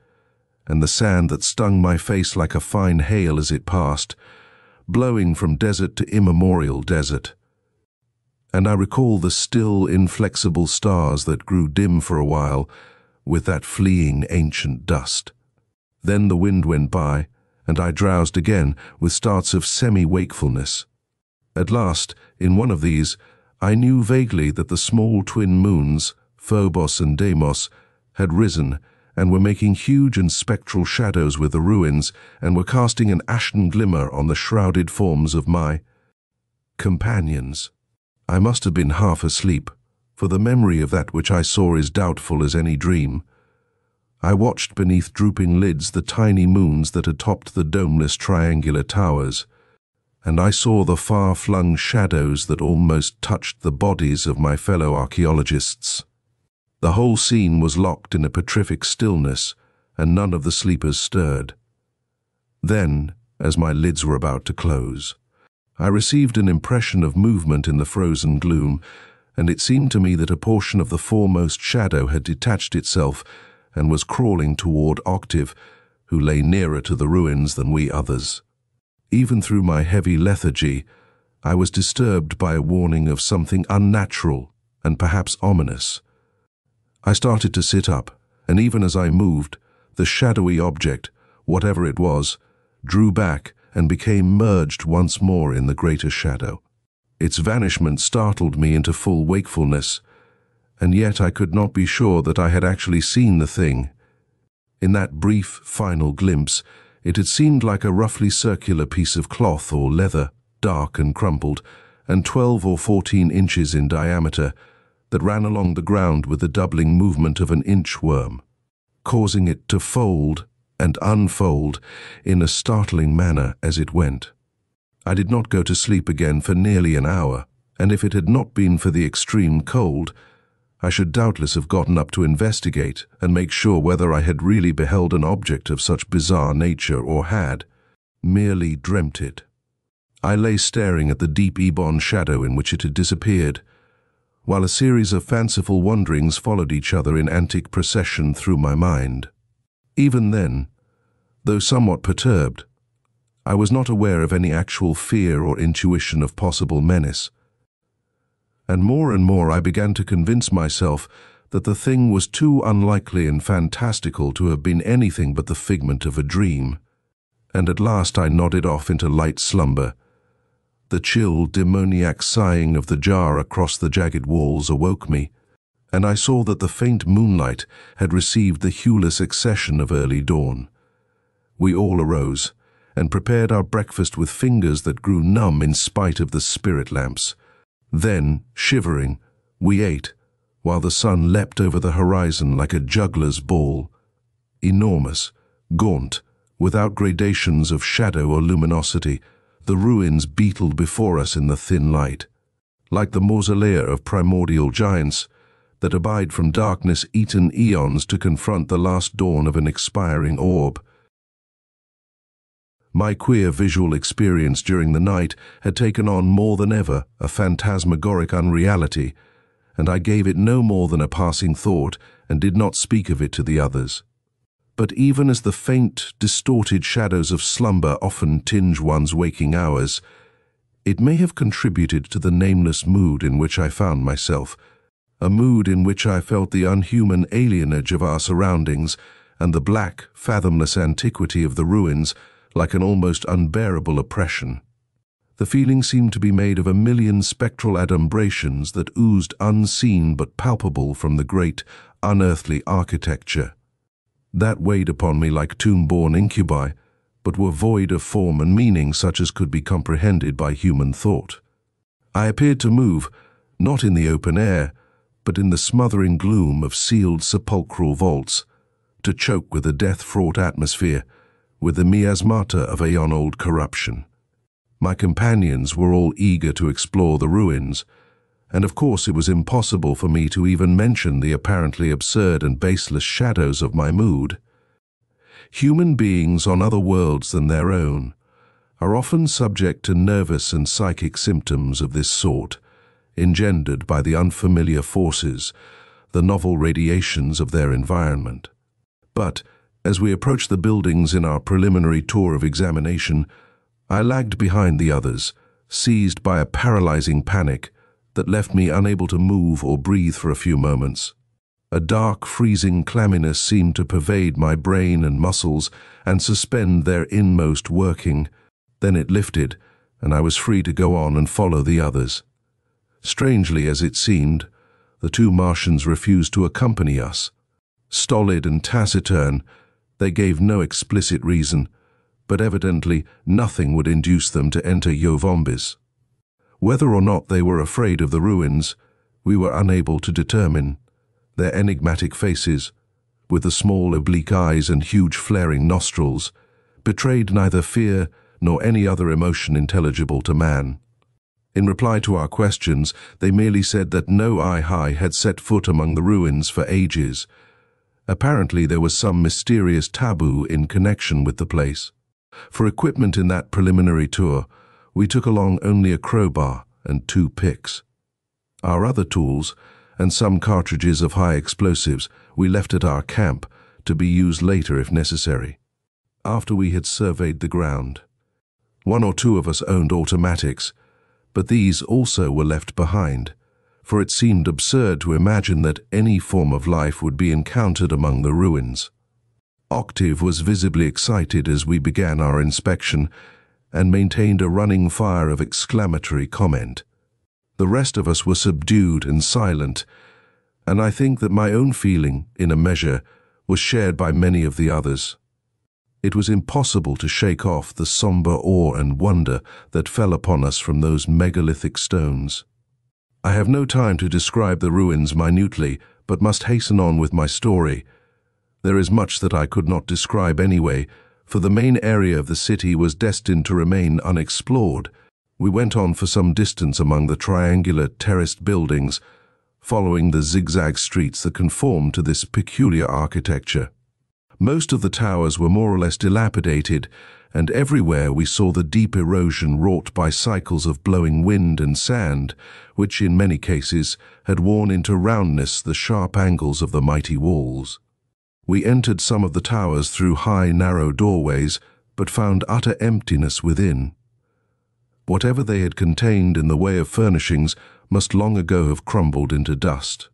and the sand that stung my face like a fine hail as it passed, blowing from desert to immemorial desert. And I recall the still, inflexible stars that grew dim for a while with that fleeing ancient dust. Then the wind went by, and I drowsed again with starts of semi-wakefulness. At last, in one of these, I knew vaguely that the small twin moons, Phobos and Deimos, had risen and were making huge and spectral shadows with the ruins and were casting an ashen glimmer on the shrouded forms of my companions. I must have been half asleep, for the memory of that which I saw is doubtful as any dream. I watched beneath drooping lids the tiny moons that attopped the domeless triangular towers, and I saw the far-flung shadows that almost touched the bodies of my fellow archaeologists. The whole scene was locked in a petrific stillness, and none of the sleepers stirred. Then, as my lids were about to close, I received an impression of movement in the frozen gloom, and it seemed to me that a portion of the foremost shadow had detached itself and was crawling toward Octave, who lay nearer to the ruins than we others. Even through my heavy lethargy, I was disturbed by a warning of something unnatural and perhaps ominous. I started to sit up, and even as I moved, the shadowy object, whatever it was, drew back and became merged once more in the greater shadow. Its vanishment startled me into full wakefulness, and yet I could not be sure that I had actually seen the thing. In that brief, final glimpse, it had seemed like a roughly circular piece of cloth or leather, dark and crumpled, and 12 or 14 inches in diameter, that ran along the ground with the doubling movement of an inchworm, causing it to fold and unfold in a startling manner as it went. I did not go to sleep again for nearly an hour, and if it had not been for the extreme cold, I should doubtless have gotten up to investigate and make sure whether I had really beheld an object of such bizarre nature or had merely dreamt it. I lay staring at the deep ebon shadow in which it had disappeared, while a series of fanciful wanderings followed each other in antic procession through my mind. Even then, though somewhat perturbed, I was not aware of any actual fear or intuition of possible menace. And more I began to convince myself that the thing was too unlikely and fantastical to have been anything but the figment of a dream. And at last I nodded off into light slumber. The chill, demoniac sighing of the jar across the jagged walls awoke me, and I saw that the faint moonlight had received the hueless accession of early dawn. We all arose, and prepared our breakfast with fingers that grew numb in spite of the spirit lamps. Then, shivering, we ate, while the sun leapt over the horizon like a juggler's ball. Enormous, gaunt, without gradations of shadow or luminosity, the ruins beetled before us in the thin light. Like the mausolea of primordial giants that abide from darkness-eaten eons to confront the last dawn of an expiring orb. My queer visual experience during the night had taken on more than ever a phantasmagoric unreality, and I gave it no more than a passing thought and did not speak of it to the others. But even as the faint, distorted shadows of slumber often tinge one's waking hours, it may have contributed to the nameless mood in which I found myself, a mood in which I felt the unhuman alienage of our surroundings and the black, fathomless antiquity of the ruins like an almost unbearable oppression. The feeling seemed to be made of a million spectral adumbrations that oozed unseen but palpable from the great, unearthly architecture. That weighed upon me like tomb-born incubi, but were void of form and meaning such as could be comprehended by human thought. I appeared to move, not in the open air, but in the smothering gloom of sealed sepulchral vaults, to choke with a death-fraught atmosphere, with the miasmata of aeon-old corruption. My companions were all eager to explore the ruins, and of course it was impossible for me to even mention the apparently absurd and baseless shadows of my mood. Human beings on other worlds than their own are often subject to nervous and psychic symptoms of this sort, engendered by the unfamiliar forces, the novel radiations of their environment. But, as we approached the buildings in our preliminary tour of examination, I lagged behind the others, seized by a paralyzing panic that left me unable to move or breathe for a few moments. A dark, freezing clamminess seemed to pervade my brain and muscles and suspend their inmost working. Then it lifted, and I was free to go on and follow the others. Strangely as it seemed, the two Martians refused to accompany us. Stolid and taciturn, they gave no explicit reason, but evidently nothing would induce them to enter Yovombis. Whether or not they were afraid of the ruins, we were unable to determine. Their enigmatic faces, with the small oblique eyes and huge flaring nostrils, betrayed neither fear nor any other emotion intelligible to man. In reply to our questions, they merely said that no Ihai had set foot among the ruins for ages, Apparently there was some mysterious taboo in connection with the place. For equipment in that preliminary tour, we took along only a crowbar and 2 picks. Our other tools, and some cartridges of high explosives, we left at our camp to be used later if necessary. After we had surveyed the ground, 1 or 2 of us owned automatics, but these also were left behind, for it seemed absurd to imagine that any form of life would be encountered among the ruins. Octave was visibly excited as we began our inspection and maintained a running fire of exclamatory comment. The rest of us were subdued and silent, and I think that my own feeling, in a measure, was shared by many of the others. It was impossible to shake off the somber awe and wonder that fell upon us from those megalithic stones. I have no time to describe the ruins minutely, but must hasten on with my story. There is much that I could not describe anyway, for the main area of the city was destined to remain unexplored. We went on for some distance among the triangular terraced buildings, following the zigzag streets that conform to this peculiar architecture. Most of the towers were more or less dilapidated, and everywhere we saw the deep erosion wrought by cycles of blowing wind and sand, which in many cases had worn into roundness the sharp angles of the mighty walls. We entered some of the towers through high, narrow doorways, but found utter emptiness within. Whatever they had contained in the way of furnishings must long ago have crumbled into dust,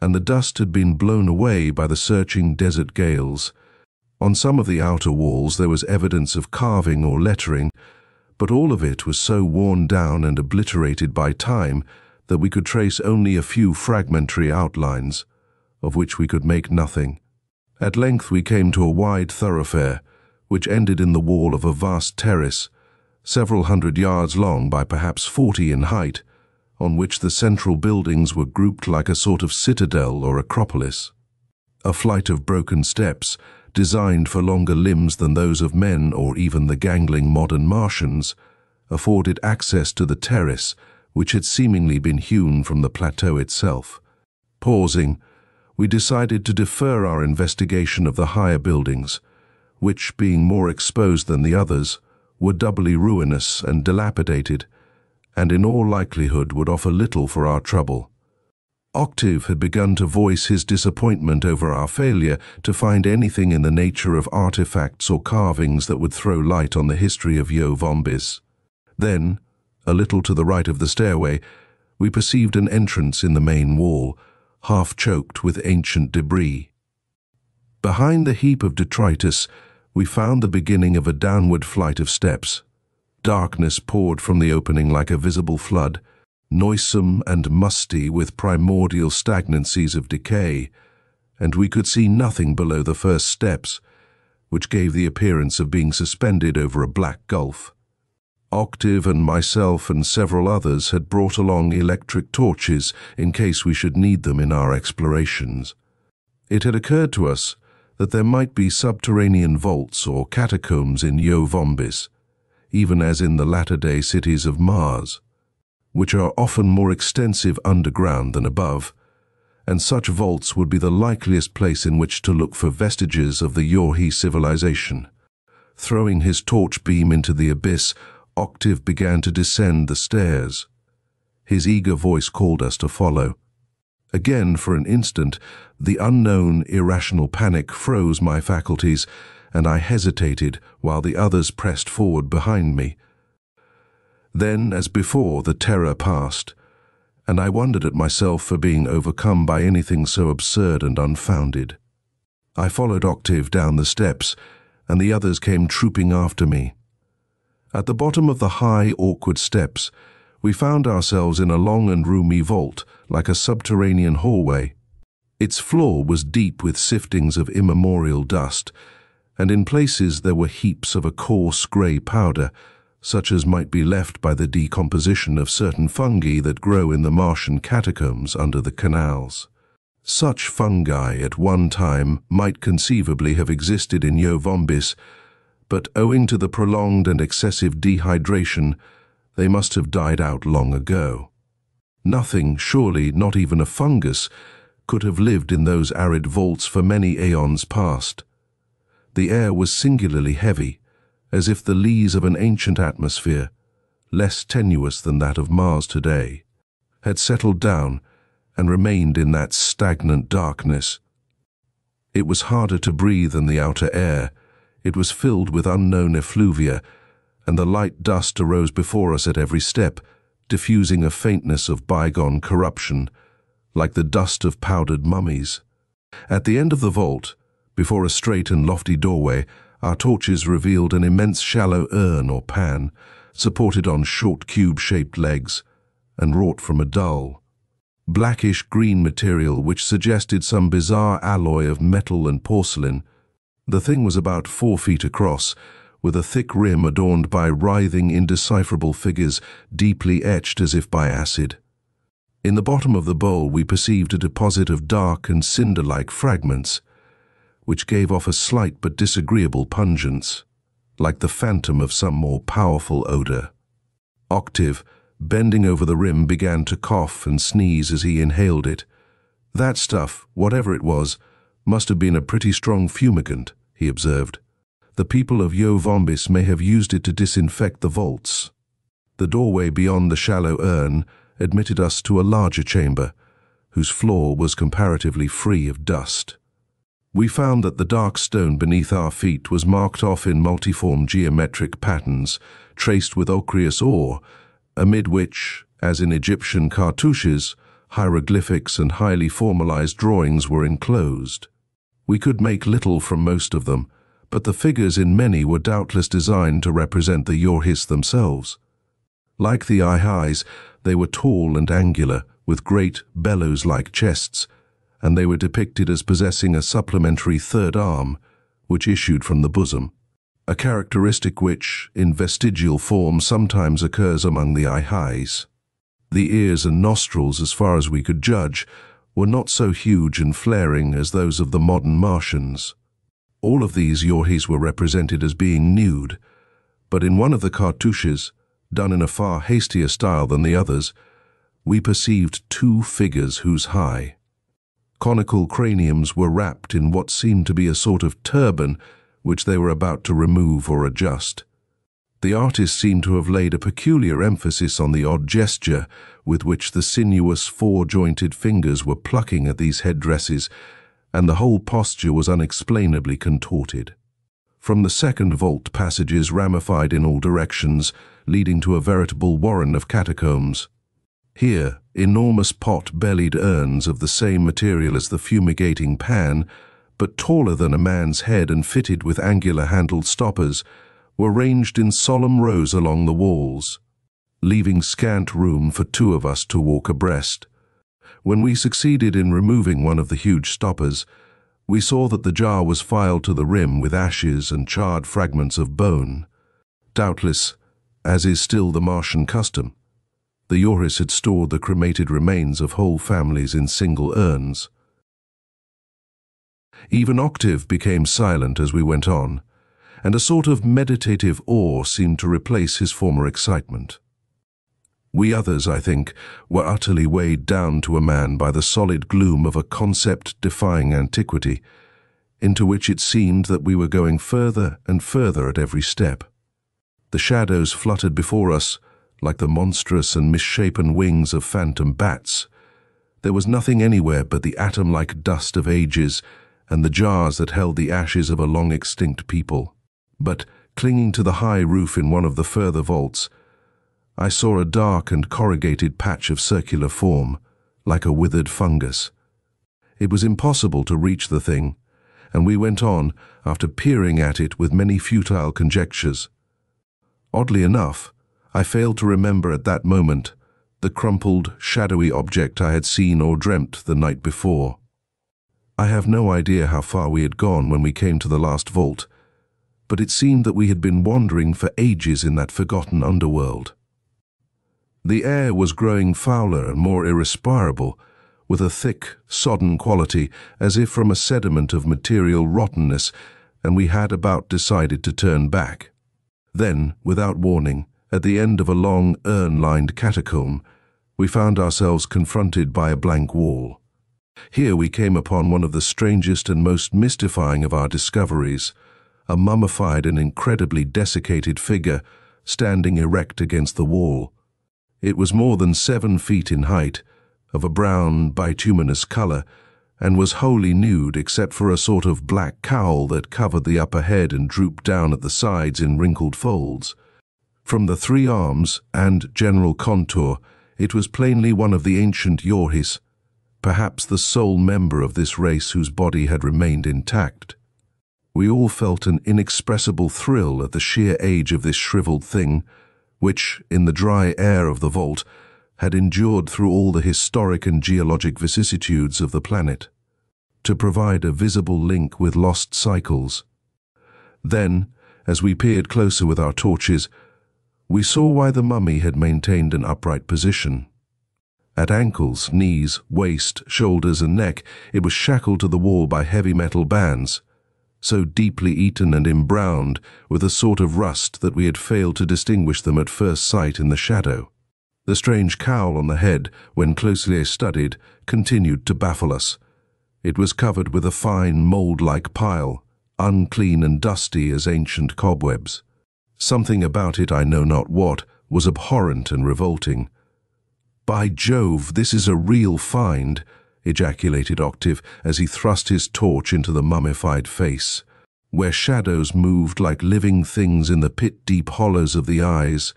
and the dust had been blown away by the searching desert gales. On some of the outer walls there was evidence of carving or lettering, but all of it was so worn down and obliterated by time that we could trace only a few fragmentary outlines, of which we could make nothing. At length we came to a wide thoroughfare, which ended in the wall of a vast terrace, several hundred yards long by perhaps 40 in height, on which the central buildings were grouped like a sort of citadel or acropolis. A flight of broken steps, designed for longer limbs than those of men or even the gangling modern Martians, afforded access to the terrace, which had seemingly been hewn from the plateau itself. Pausing, we decided to defer our investigation of the higher buildings, which, being more exposed than the others, were doubly ruinous and dilapidated, and in all likelihood would offer little for our trouble. Octave had begun to voice his disappointment over our failure to find anything in the nature of artifacts or carvings that would throw light on the history of Yo-Vombis. Then, a little to the right of the stairway, we perceived an entrance in the main wall, half choked with ancient debris. Behind the heap of detritus, we found the beginning of a downward flight of steps. Darkness poured from the opening like a visible flood, noisome and musty with primordial stagnancies of decay, and we could see nothing below the first steps, which gave the appearance of being suspended over a black gulf. Octave and myself and several others had brought along electric torches in case we should need them in our explorations. It had occurred to us that there might be subterranean vaults or catacombs in Yo-Vombis, even as in the latter-day cities of Mars, which are often more extensive underground than above, and such vaults would be the likeliest place in which to look for vestiges of the Yorhi civilization. Throwing his torch beam into the abyss, Octave began to descend the stairs. His eager voice called us to follow. Again, for an instant, the unknown, irrational panic froze my faculties, and I hesitated while the others pressed forward behind me. Then, as before, the terror passed, and I wondered at myself for being overcome by anything so absurd and unfounded. I followed Octave down the steps, and the others came trooping after me. At the bottom of the high, awkward steps, we found ourselves in a long and roomy vault, like a subterranean hallway. Its floor was deep with siftings of immemorial dust, and in places there were heaps of a coarse grey powder, such as might be left by the decomposition of certain fungi that grow in the Martian catacombs under the canals. Such fungi at one time might conceivably have existed in Yo-Vombis, but owing to the prolonged and excessive dehydration, they must have died out long ago. Nothing, surely not even a fungus, could have lived in those arid vaults for many aeons past. The air was singularly heavy, as if the lees of an ancient atmosphere, less tenuous than that of Mars today, had settled down and remained in that stagnant darkness. It was harder to breathe than the outer air. It was filled with unknown effluvia, and the light dust arose before us at every step, diffusing a faintness of bygone corruption, like the dust of powdered mummies. At the end of the vault, before a straight and lofty doorway, our torches revealed an immense shallow urn or pan, supported on short cube-shaped legs, and wrought from a dull, blackish-green material which suggested some bizarre alloy of metal and porcelain. The thing was about 4 feet across, with a thick rim adorned by writhing, indecipherable figures deeply etched as if by acid. In the bottom of the bowl we perceived a deposit of dark and cinder-like fragments, which gave off a slight but disagreeable pungence, like the phantom of some more powerful odor. Octave, bending over the rim, began to cough and sneeze as he inhaled it. That stuff, whatever it was, must have been a pretty strong fumigant, he observed. The people of Vombis may have used it to disinfect the vaults. The doorway beyond the shallow urn admitted us to a larger chamber, whose floor was comparatively free of dust. We found that the dark stone beneath our feet was marked off in multiform geometric patterns, traced with ochreous ore, amid which, as in Egyptian cartouches, hieroglyphics and highly formalized drawings were enclosed. We could make little from most of them, but the figures in many were doubtless designed to represent the Yorhis themselves. Like the Ihais, they were tall and angular, with great bellows-like chests, and they were depicted as possessing a supplementary third arm, which issued from the bosom, a characteristic which, in vestigial form, sometimes occurs among the Ihais. The ears and nostrils, as far as we could judge, were not so huge and flaring as those of the modern Martians. All of these Yorhis were represented as being nude, but in one of the cartouches, done in a far hastier style than the others, we perceived 2 figures whose high, conical craniums were wrapped in what seemed to be a sort of turban which they were about to remove or adjust. The artist seemed to have laid a peculiar emphasis on the odd gesture with which the sinuous 4-jointed fingers were plucking at these headdresses, and the whole posture was unexplainably contorted. From the second vault passages ramified in all directions, leading to a veritable warren of catacombs. Here, enormous pot-bellied urns of the same material as the fumigating pan, but taller than a man's head and fitted with angular-handled stoppers, were ranged in solemn rows along the walls, leaving scant room for 2 of us to walk abreast. When we succeeded in removing one of the huge stoppers, we saw that the jar was filed to the rim with ashes and charred fragments of bone. Doubtless, as is still the Martian custom, the Yorhis had stored the cremated remains of whole families in single urns. Even Octave became silent as we went on, and a sort of meditative awe seemed to replace his former excitement. We others, I think, were utterly weighed down to a man by the solid gloom of a concept defying antiquity, into which it seemed that we were going further and further at every step. The shadows fluttered before us, like the monstrous and misshapen wings of phantom bats. There was nothing anywhere but the atom-like dust of ages and the jars that held the ashes of a long-extinct people. But, clinging to the high roof in one of the further vaults, I saw a dark and corrugated patch of circular form, like a withered fungus. It was impossible to reach the thing, and we went on, after peering at it with many futile conjectures. Oddly enough, I failed to remember at that moment the crumpled, shadowy object I had seen or dreamt the night before. I have no idea how far we had gone when we came to the last vault, but it seemed that we had been wandering for ages in that forgotten underworld. The air was growing fouler and more irrespirable, with a thick, sodden quality, as if from a sediment of material rottenness, and we had about decided to turn back. Then, without warning, at the end of a long, urn-lined catacomb, we found ourselves confronted by a blank wall. Here we came upon one of the strangest and most mystifying of our discoveries, a mummified and incredibly desiccated figure standing erect against the wall. It was more than 7 feet in height, of a brown bituminous color, and was wholly nude except for a sort of black cowl that covered the upper head and drooped down at the sides in wrinkled folds. From the 3 arms and general contour, it was plainly one of the ancient Yorhis, perhaps the sole member of this race whose body had remained intact. We all felt an inexpressible thrill at the sheer age of this shriveled thing, which, in the dry air of the vault, had endured through all the historic and geologic vicissitudes of the planet, to provide a visible link with lost cycles. Then, as we peered closer with our torches, we saw why the mummy had maintained an upright position. At ankles, knees, waist, shoulders, and neck, it was shackled to the wall by heavy metal bands, so deeply eaten and embrowned with a sort of rust that we had failed to distinguish them at first sight in the shadow. The strange cowl on the head, when closely studied, continued to baffle us. It was covered with a fine mold-like pile, unclean and dusty as ancient cobwebs. Something about it, I know not what, was abhorrent and revolting. "By Jove, this is a real find," ejaculated Octave as he thrust his torch into the mummified face, where shadows moved like living things in the pit-deep hollows of the eyes,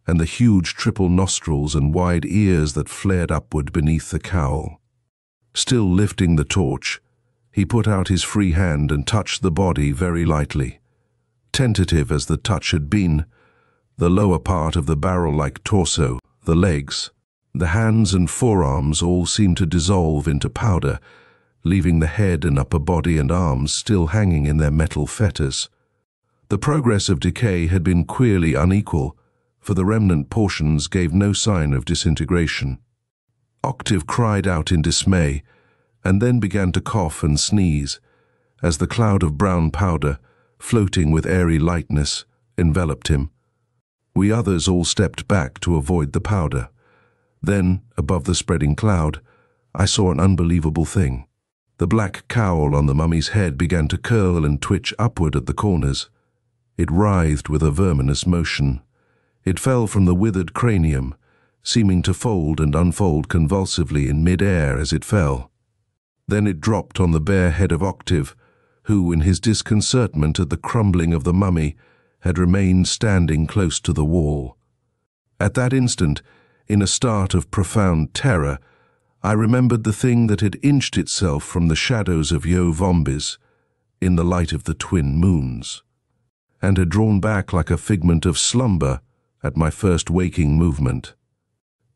and the huge triple nostrils and wide ears that flared upward beneath the cowl. Still lifting the torch, he put out his free hand and touched the body very lightly. Tentative as the touch had been, the lower part of the barrel-like torso, the legs, the hands and forearms all seemed to dissolve into powder, leaving the head and upper body and arms still hanging in their metal fetters. The progress of decay had been queerly unequal, for the remnant portions gave no sign of disintegration. Octave cried out in dismay, and then began to cough and sneeze, as the cloud of brown powder, floating with airy lightness, enveloped him. We others all stepped back to avoid the powder. Then, above the spreading cloud, I saw an unbelievable thing. The black cowl on the mummy's head began to curl and twitch upward at the corners. It writhed with a verminous motion. It fell from the withered cranium, seeming to fold and unfold convulsively in mid-air as it fell. Then it dropped on the bare head of Octave, who, in his disconcertment at the crumbling of the mummy, had remained standing close to the wall. At that instant, in a start of profound terror, I remembered the thing that had inched itself from the shadows of Yo Vombis, in the light of the twin moons, and had drawn back like a figment of slumber at my first waking movement.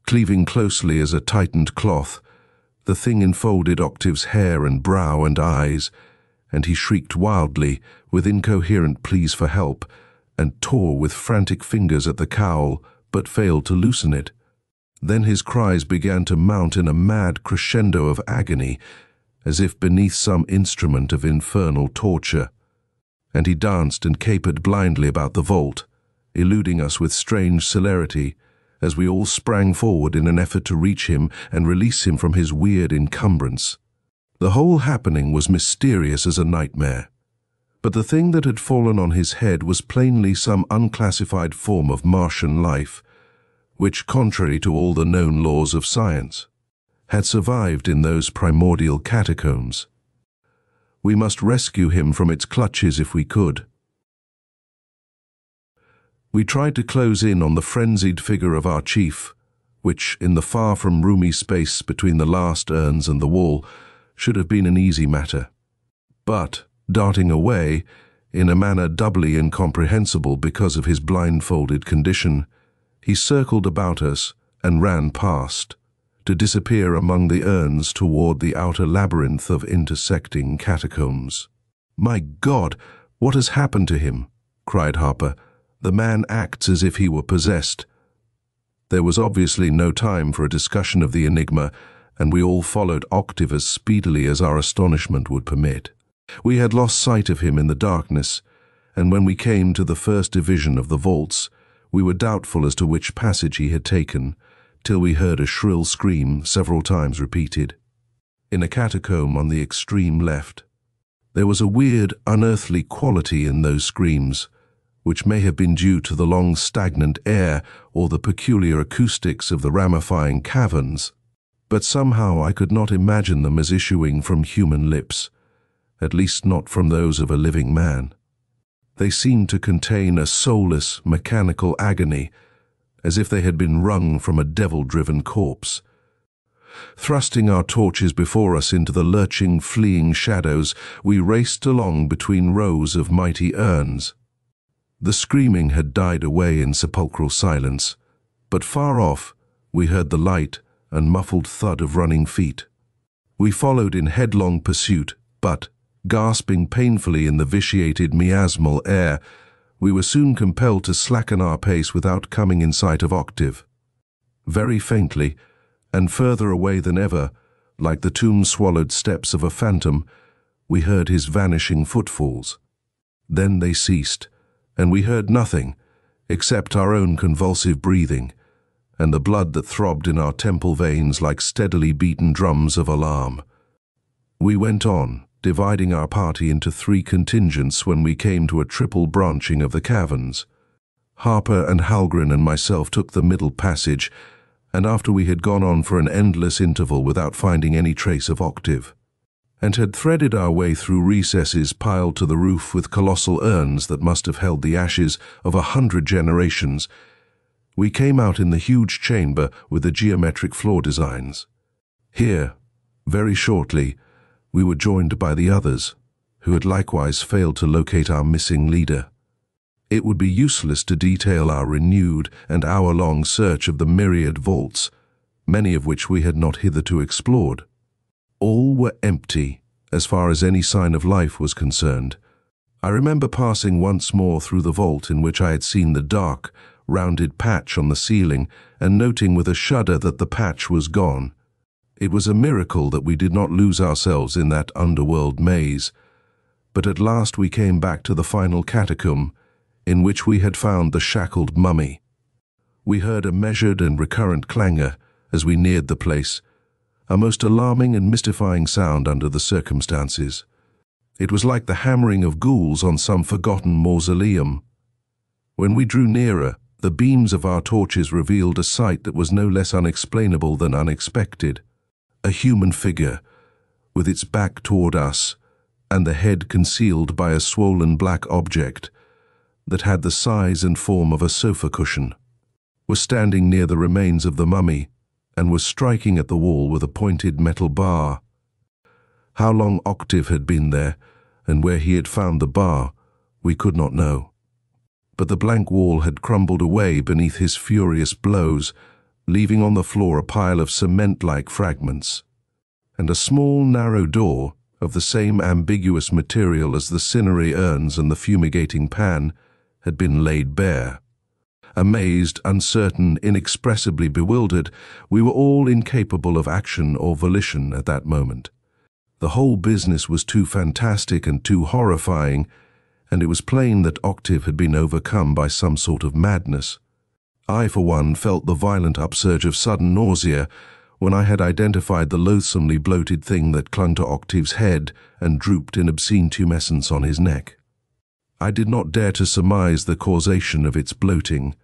Cleaving closely as a tightened cloth, the thing enfolded Octave's hair and brow and eyes, and he shrieked wildly, with incoherent pleas for help, and tore with frantic fingers at the cowl, but failed to loosen it. Then his cries began to mount in a mad crescendo of agony, as if beneath some instrument of infernal torture, and he danced and capered blindly about the vault, eluding us with strange celerity, as we all sprang forward in an effort to reach him and release him from his weird encumbrance. The whole happening was mysterious as a nightmare, but the thing that had fallen on his head was plainly some unclassified form of Martian life, which, contrary to all the known laws of science, had survived in those primordial catacombs. We must rescue him from its clutches if we could. We tried to close in on the frenzied figure of our chief, which, in the far from roomy space between the last urns and the wall, should have been an easy matter. But, darting away, in a manner doubly incomprehensible because of his blindfolded condition, he circled about us and ran past, to disappear among the urns toward the outer labyrinth of intersecting catacombs. "My God, what has happened to him?" cried Harper. "The man acts as if he were possessed." There was obviously no time for a discussion of the enigma, and we all followed Octave as speedily as our astonishment would permit. We had lost sight of him in the darkness, and when we came to the first division of the vaults, we were doubtful as to which passage he had taken, till we heard a shrill scream several times repeated. in a catacomb on the extreme left. There was a weird, unearthly quality in those screams, which may have been due to the long stagnant air or the peculiar acoustics of the ramifying caverns, but somehow I could not imagine them as issuing from human lips, at least not from those of a living man. They seemed to contain a soulless, mechanical agony, as if they had been wrung from a devil-driven corpse. Thrusting our torches before us into the lurching, fleeing shadows, we raced along between rows of mighty urns. The screaming had died away in sepulchral silence, but far off we heard the light and muffled thud of running feet. We followed in headlong pursuit, but, gasping painfully in the vitiated miasmal air, we were soon compelled to slacken our pace without coming in sight of Octave. Very faintly, and further away than ever, like the tomb-swallowed steps of a phantom, we heard his vanishing footfalls. Then they ceased, and we heard nothing except our own convulsive breathing and the blood that throbbed in our temple veins like steadily beaten drums of alarm. We went on, dividing our party into 3 contingents when we came to a triple branching of the caverns. Harper and Halgren and myself took the middle passage, and after we had gone on for an endless interval without finding any trace of Octave, and had threaded our way through recesses piled to the roof with colossal urns that must have held the ashes of 100 generations, we came out in the huge chamber with the geometric floor designs. Here, very shortly, we were joined by the others, who had likewise failed to locate our missing leader. It would be useless to detail our renewed and hour-long search of the myriad vaults, many of which we had not hitherto explored. All were empty, as far as any sign of life was concerned. I remember passing once more through the vault in which I had seen the dark, rounded patch on the ceiling, and noting with a shudder that the patch was gone. It was a miracle that we did not lose ourselves in that underworld maze, but at last we came back to the final catacomb, in which we had found the shackled mummy. We heard a measured and recurrent clangor as we neared the place, a most alarming and mystifying sound under the circumstances. It was like the hammering of ghouls on some forgotten mausoleum. When we drew nearer, the beams of our torches revealed a sight that was no less unexplainable than unexpected. A human figure, with its back toward us, and the head concealed by a swollen black object that had the size and form of a sofa cushion, was standing near the remains of the mummy and was striking at the wall with a pointed metal bar. How long Octave had been there, and where he had found the bar, we could not know. But the blank wall had crumbled away beneath his furious blows, leaving on the floor a pile of cement-like fragments, and a small, narrow door of the same ambiguous material as the cinerary urns and the fumigating pan had been laid bare. Amazed, uncertain, inexpressibly bewildered, we were all incapable of action or volition at that moment. The whole business was too fantastic and too horrifying, and it was plain that Octave had been overcome by some sort of madness. I, for one, felt the violent upsurge of sudden nausea when I had identified the loathsomely bloated thing that clung to Octave's head and drooped in obscene tumescence on his neck. I did not dare to surmise the causation of its bloating.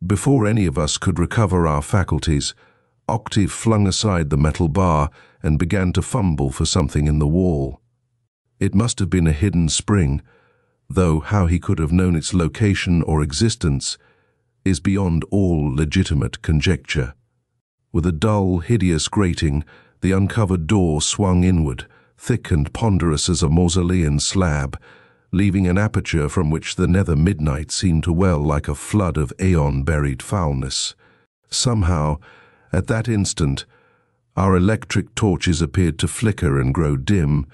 Before any of us could recover our faculties, Octave flung aside the metal bar and began to fumble for something in the wall. It must have been a hidden spring, though how he could have known its location or existence is beyond all legitimate conjecture. With a dull, hideous grating, the uncovered door swung inward, thick and ponderous as a mausolean slab, leaving an aperture from which the nether midnight seemed to well like a flood of aeon-buried foulness. Somehow, at that instant, our electric torches appeared to flicker and grow dim,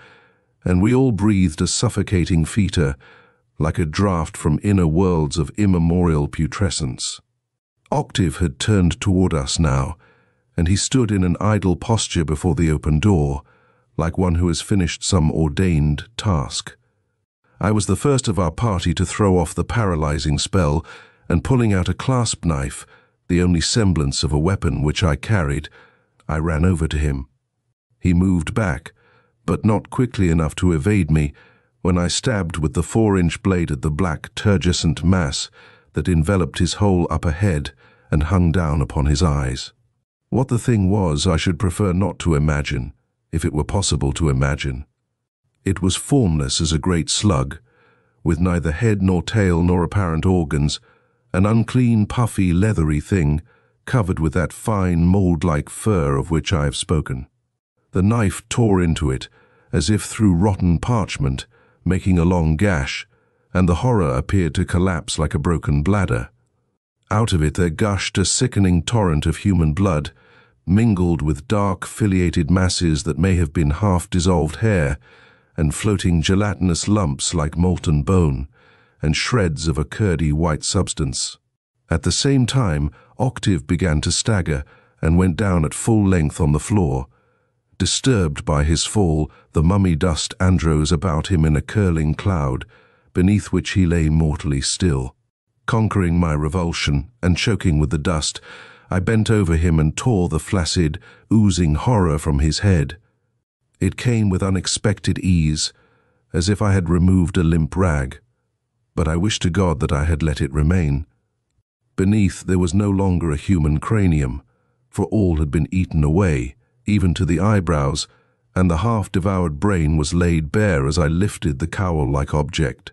and we all breathed a suffocating foetor, like a draught from inner worlds of immemorial putrescence. Octave had turned toward us now, and he stood in an idle posture before the open door, like one who has finished some ordained task. I was the first of our party to throw off the paralyzing spell, and pulling out a clasp knife, the only semblance of a weapon which I carried, I ran over to him. He moved back, but not quickly enough to evade me, when I stabbed with the 4-inch blade at the black, turgescent mass that enveloped his whole upper head and hung down upon his eyes. What the thing was, I should prefer not to imagine, if it were possible to imagine. It was formless as a great slug, with neither head nor tail nor apparent organs, an unclean, puffy, leathery thing, covered with that fine, mold-like fur of which I have spoken. The knife tore into it, as if through rotten parchment, making a long gash, and the horror appeared to collapse like a broken bladder. Out of it there gushed a sickening torrent of human blood, mingled with dark, filiated masses that may have been half-dissolved hair, and floating gelatinous lumps like molten bone, and shreds of a curdy white substance. At the same time, Octave began to stagger and went down at full length on the floor. Disturbed by his fall, the mummy dust androse about him in a curling cloud, beneath which he lay mortally still. Conquering my revulsion and choking with the dust, I bent over him and tore the flaccid, oozing horror from his head. It came with unexpected ease, as if I had removed a limp rag, but I wished to God that I had let it remain. Beneath there was no longer a human cranium, for all had been eaten away, even to the eyebrows, and the half-devoured brain was laid bare as I lifted the cowl-like object.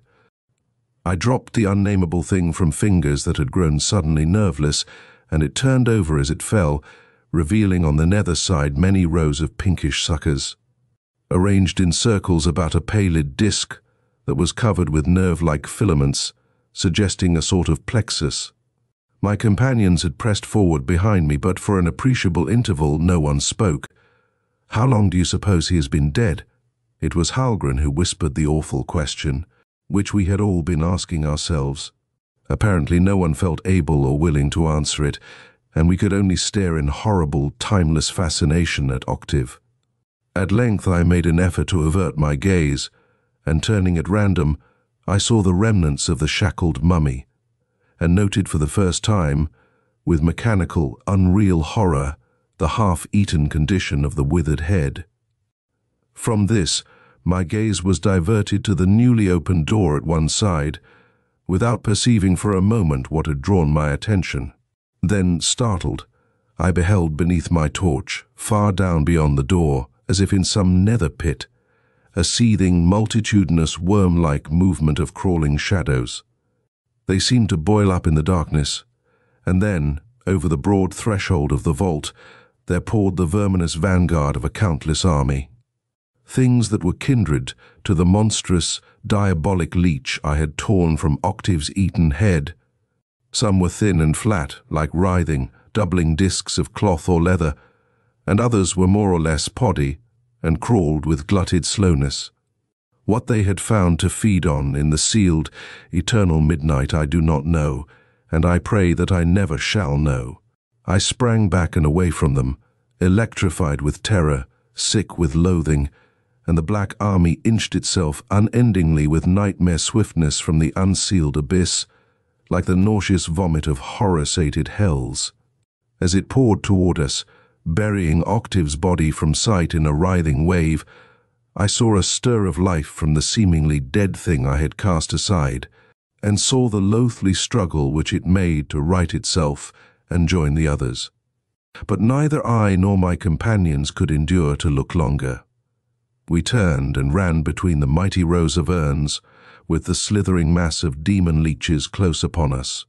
I dropped the unnameable thing from fingers that had grown suddenly nerveless, and it turned over as it fell, revealing on the nether side many rows of pinkish suckers, arranged in circles about a palid disc that was covered with nerve-like filaments, suggesting a sort of plexus. My companions had pressed forward behind me, but for an appreciable interval no one spoke. "How long do you suppose he has been dead?" It was Hallgren who whispered the awful question, which we had all been asking ourselves. Apparently no one felt able or willing to answer it, and we could only stare in horrible, timeless fascination at Octave. At length I made an effort to avert my gaze, and turning at random, I saw the remnants of the shackled mummy, and noted for the first time, with mechanical, unreal horror, the half-eaten condition of the withered head. From this, my gaze was diverted to the newly opened door at one side, without perceiving for a moment what had drawn my attention. Then, startled, I beheld beneath my torch, far down beyond the door, as if in some nether pit, a seething, multitudinous, worm-like movement of crawling shadows. They seemed to boil up in the darkness, and then, over the broad threshold of the vault, there poured the verminous vanguard of a countless army. Things that were kindred to the monstrous, diabolic leech I had torn from Octave's eaten head. Some were thin and flat, like writhing, doubling discs of cloth or leather, and others were more or less poddy, and crawled with glutted slowness. What they had found to feed on in the sealed, eternal midnight I do not know, and I pray that I never shall know. I sprang back and away from them, electrified with terror, sick with loathing, and the black army inched itself unendingly with nightmare swiftness from the unsealed abyss, like the nauseous vomit of horror-sated hells. As it poured toward us, burying Octave's body from sight in a writhing wave, I saw a stir of life from the seemingly dead thing I had cast aside, and saw the loathly struggle which it made to right itself and join the others. But neither I nor my companions could endure to look longer. We turned and ran between the mighty rows of urns, with the slithering mass of demon leeches close upon us,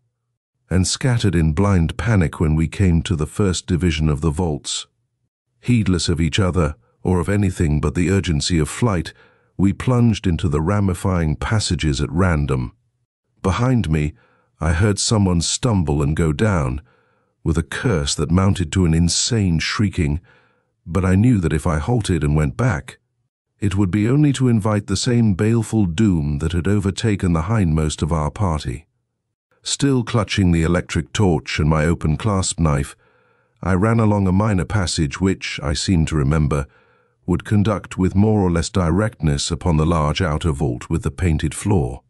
and scattered in blind panic when we came to the first division of the vaults. Heedless of each other, or of anything but the urgency of flight, we plunged into the ramifying passages at random. Behind me, I heard someone stumble and go down, with a curse that mounted to an insane shrieking, but I knew that if I halted and went back, it would be only to invite the same baleful doom that had overtaken the hindmost of our party. Still clutching the electric torch and my open clasp knife, I ran along a minor passage which, I seem to remember, would conduct with more or less directness upon the large outer vault with the painted floor.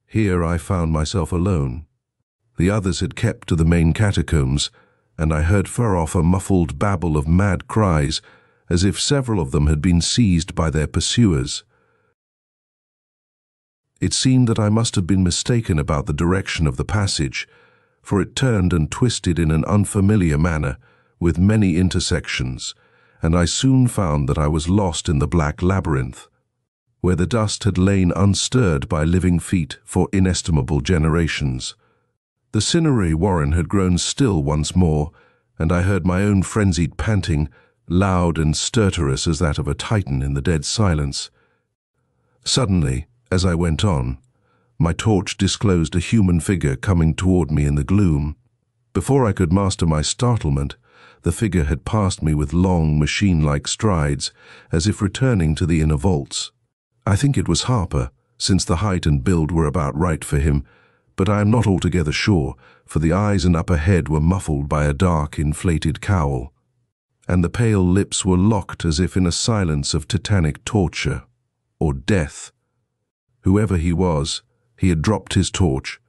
Here I found myself alone. The others had kept to the main catacombs, and I heard far off a muffled babble of mad cries, as if several of them had been seized by their pursuers. It seemed that I must have been mistaken about the direction of the passage, for it turned and twisted in an unfamiliar manner, with many intersections, and I soon found that I was lost in the black labyrinth, where the dust had lain unstirred by living feet for inestimable generations. The cinerary warren had grown still once more, and I heard my own frenzied panting, loud and stertorous as that of a titan in the dead silence. Suddenly, as I went on, my torch disclosed a human figure coming toward me in the gloom. Before I could master my startlement, the figure had passed me with long, machine-like strides, as if returning to the inner vaults. I think it was Harper, since the height and build were about right for him, but I am not altogether sure, for the eyes and upper head were muffled by a dark, inflated cowl, and the pale lips were locked as if in a silence of titanic torture, or death. Whoever he was, he had dropped his torch,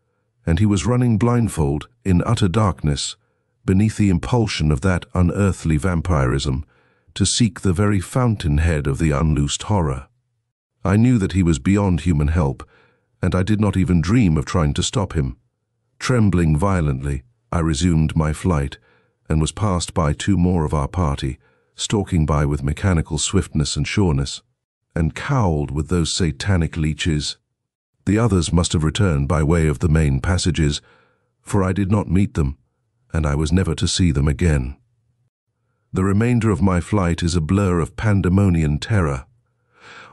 and he was running blindfold, in utter darkness, beneath the impulsion of that unearthly vampirism, to seek the very fountainhead of the unloosed horror. I knew that he was beyond human help, and I did not even dream of trying to stop him. Trembling violently, I resumed my flight, and was passed by two more of our party, stalking by with mechanical swiftness and sureness, and cowled with those satanic leeches. The others must have returned by way of the main passages, for I did not meet them, and I was never to see them again. The remainder of my flight is a blur of pandemonian terror.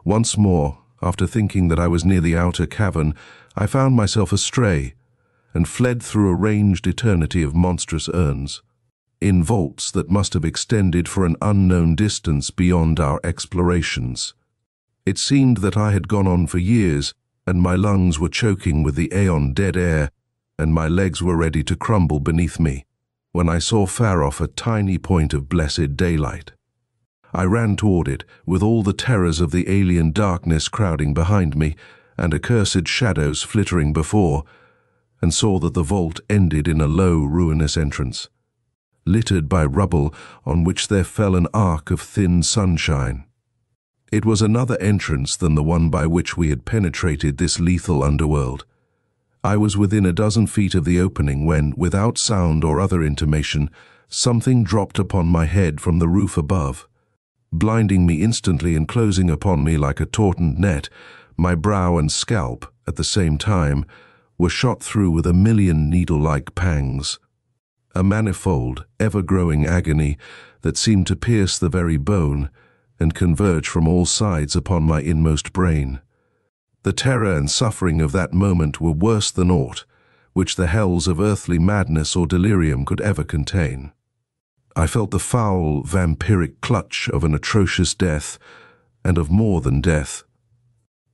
Once more, after thinking that I was near the outer cavern, I found myself astray, and fled through a ranged eternity of monstrous urns, in vaults that must have extended for an unknown distance beyond our explorations. It seemed that I had gone on for years, and my lungs were choking with the aeon dead air, and my legs were ready to crumble beneath me, when I saw far off a tiny point of blessed daylight. I ran toward it, with all the terrors of the alien darkness crowding behind me, and accursed shadows flittering before, and saw that the vault ended in a low, ruinous entrance, littered by rubble on which there fell an arc of thin sunshine. It was another entrance than the one by which we had penetrated this lethal underworld. I was within a dozen feet of the opening when, without sound or other intimation, something dropped upon my head from the roof above. Blinding me instantly and closing upon me like a tautened net, my brow and scalp, at the same time, were shot through with a million needle-like pangs. A manifold, ever-growing agony that seemed to pierce the very bone and converge from all sides upon my inmost brain. The terror and suffering of that moment were worse than aught which the hells of earthly madness or delirium could ever contain. I felt the foul, vampiric clutch of an atrocious death, and of more than death.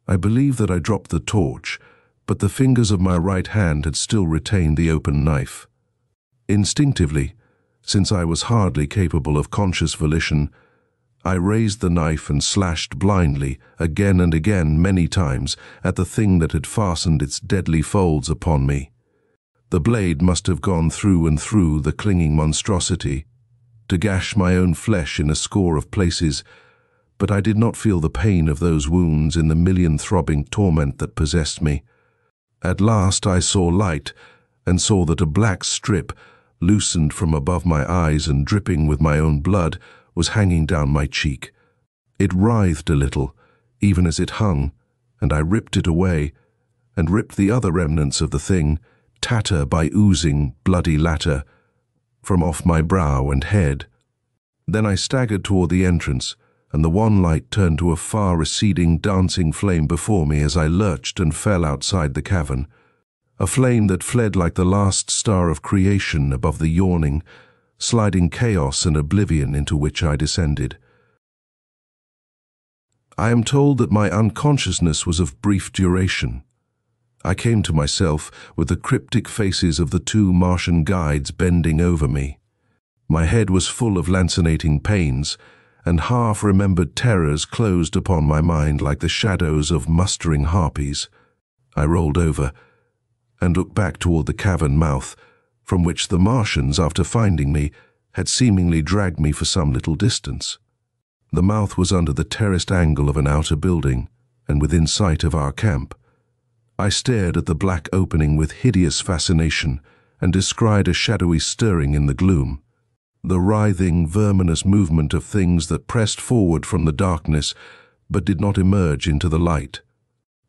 I believe that I dropped the torch, but the fingers of my right hand had still retained the open knife. Instinctively, since I was hardly capable of conscious volition, I raised the knife and slashed blindly, again and again, many times, at the thing that had fastened its deadly folds upon me. The blade must have gone through and through the clinging monstrosity, to gash my own flesh in a score of places, but I did not feel the pain of those wounds in the million-throbbing torment that possessed me. At last I saw light, and saw that a black strip, loosened from above my eyes and dripping with my own blood, was hanging down my cheek. It writhed a little, even as it hung, and I ripped it away, and ripped the other remnants of the thing, tatter by oozing, bloody latter, from off my brow and head. Then I staggered toward the entrance, and the one light turned to a far-receding, dancing flame before me as I lurched and fell outside the cavern, a flame that fled like the last star of creation above the yawning, sliding chaos and oblivion into which I descended. I am told that my unconsciousness was of brief duration. I came to myself with the cryptic faces of the two Martian guides bending over me. My head was full of lancinating pains, and half-remembered terrors closed upon my mind like the shadows of mustering harpies. I rolled over, and looked back toward the cavern mouth, from which the Martians, after finding me, had seemingly dragged me for some little distance. The mouth was under the terraced angle of an outer building, and within sight of our camp. I stared at the black opening with hideous fascination and descried a shadowy stirring in the gloom, the writhing, verminous movement of things that pressed forward from the darkness but did not emerge into the light.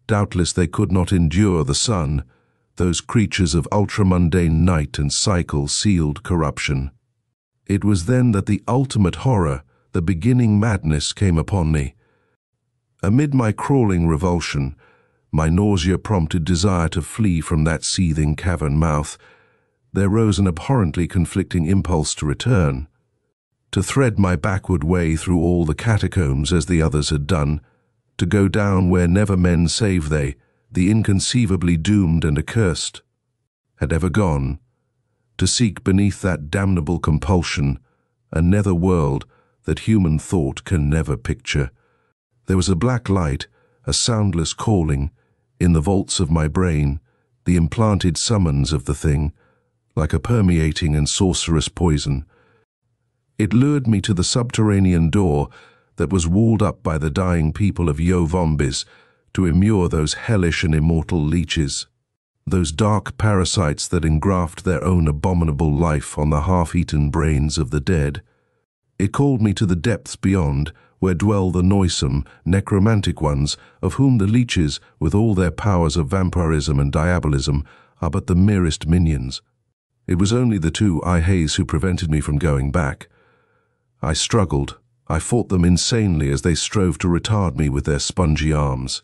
Doubtless they could not endure the sun, those creatures of ultramundane night and cycle-sealed corruption. It was then that the ultimate horror, the beginning madness, came upon me. Amid my crawling revulsion, my nausea-prompted desire to flee from that seething cavern mouth, there rose an abhorrently conflicting impulse to return, to thread my backward way through all the catacombs as the others had done, to go down where never men save they, the inconceivably doomed and accursed, had ever gone, to seek beneath that damnable compulsion a nether world that human thought can never picture. There was a black light, a soundless calling, in the vaults of my brain, the implanted summons of the thing, like a permeating and sorcerous poison. It lured me to the subterranean door that was walled up by the dying people of Yovombis to immure those hellish and immortal leeches, those dark parasites that engraft their own abominable life on the half-eaten brains of the dead. It called me to the depths beyond, where dwell the noisome, necromantic ones, of whom the leeches, with all their powers of vampirism and diabolism, are but the merest minions. It was only the two Ihas who prevented me from going back. I struggled. I fought them insanely as they strove to retard me with their spongy arms.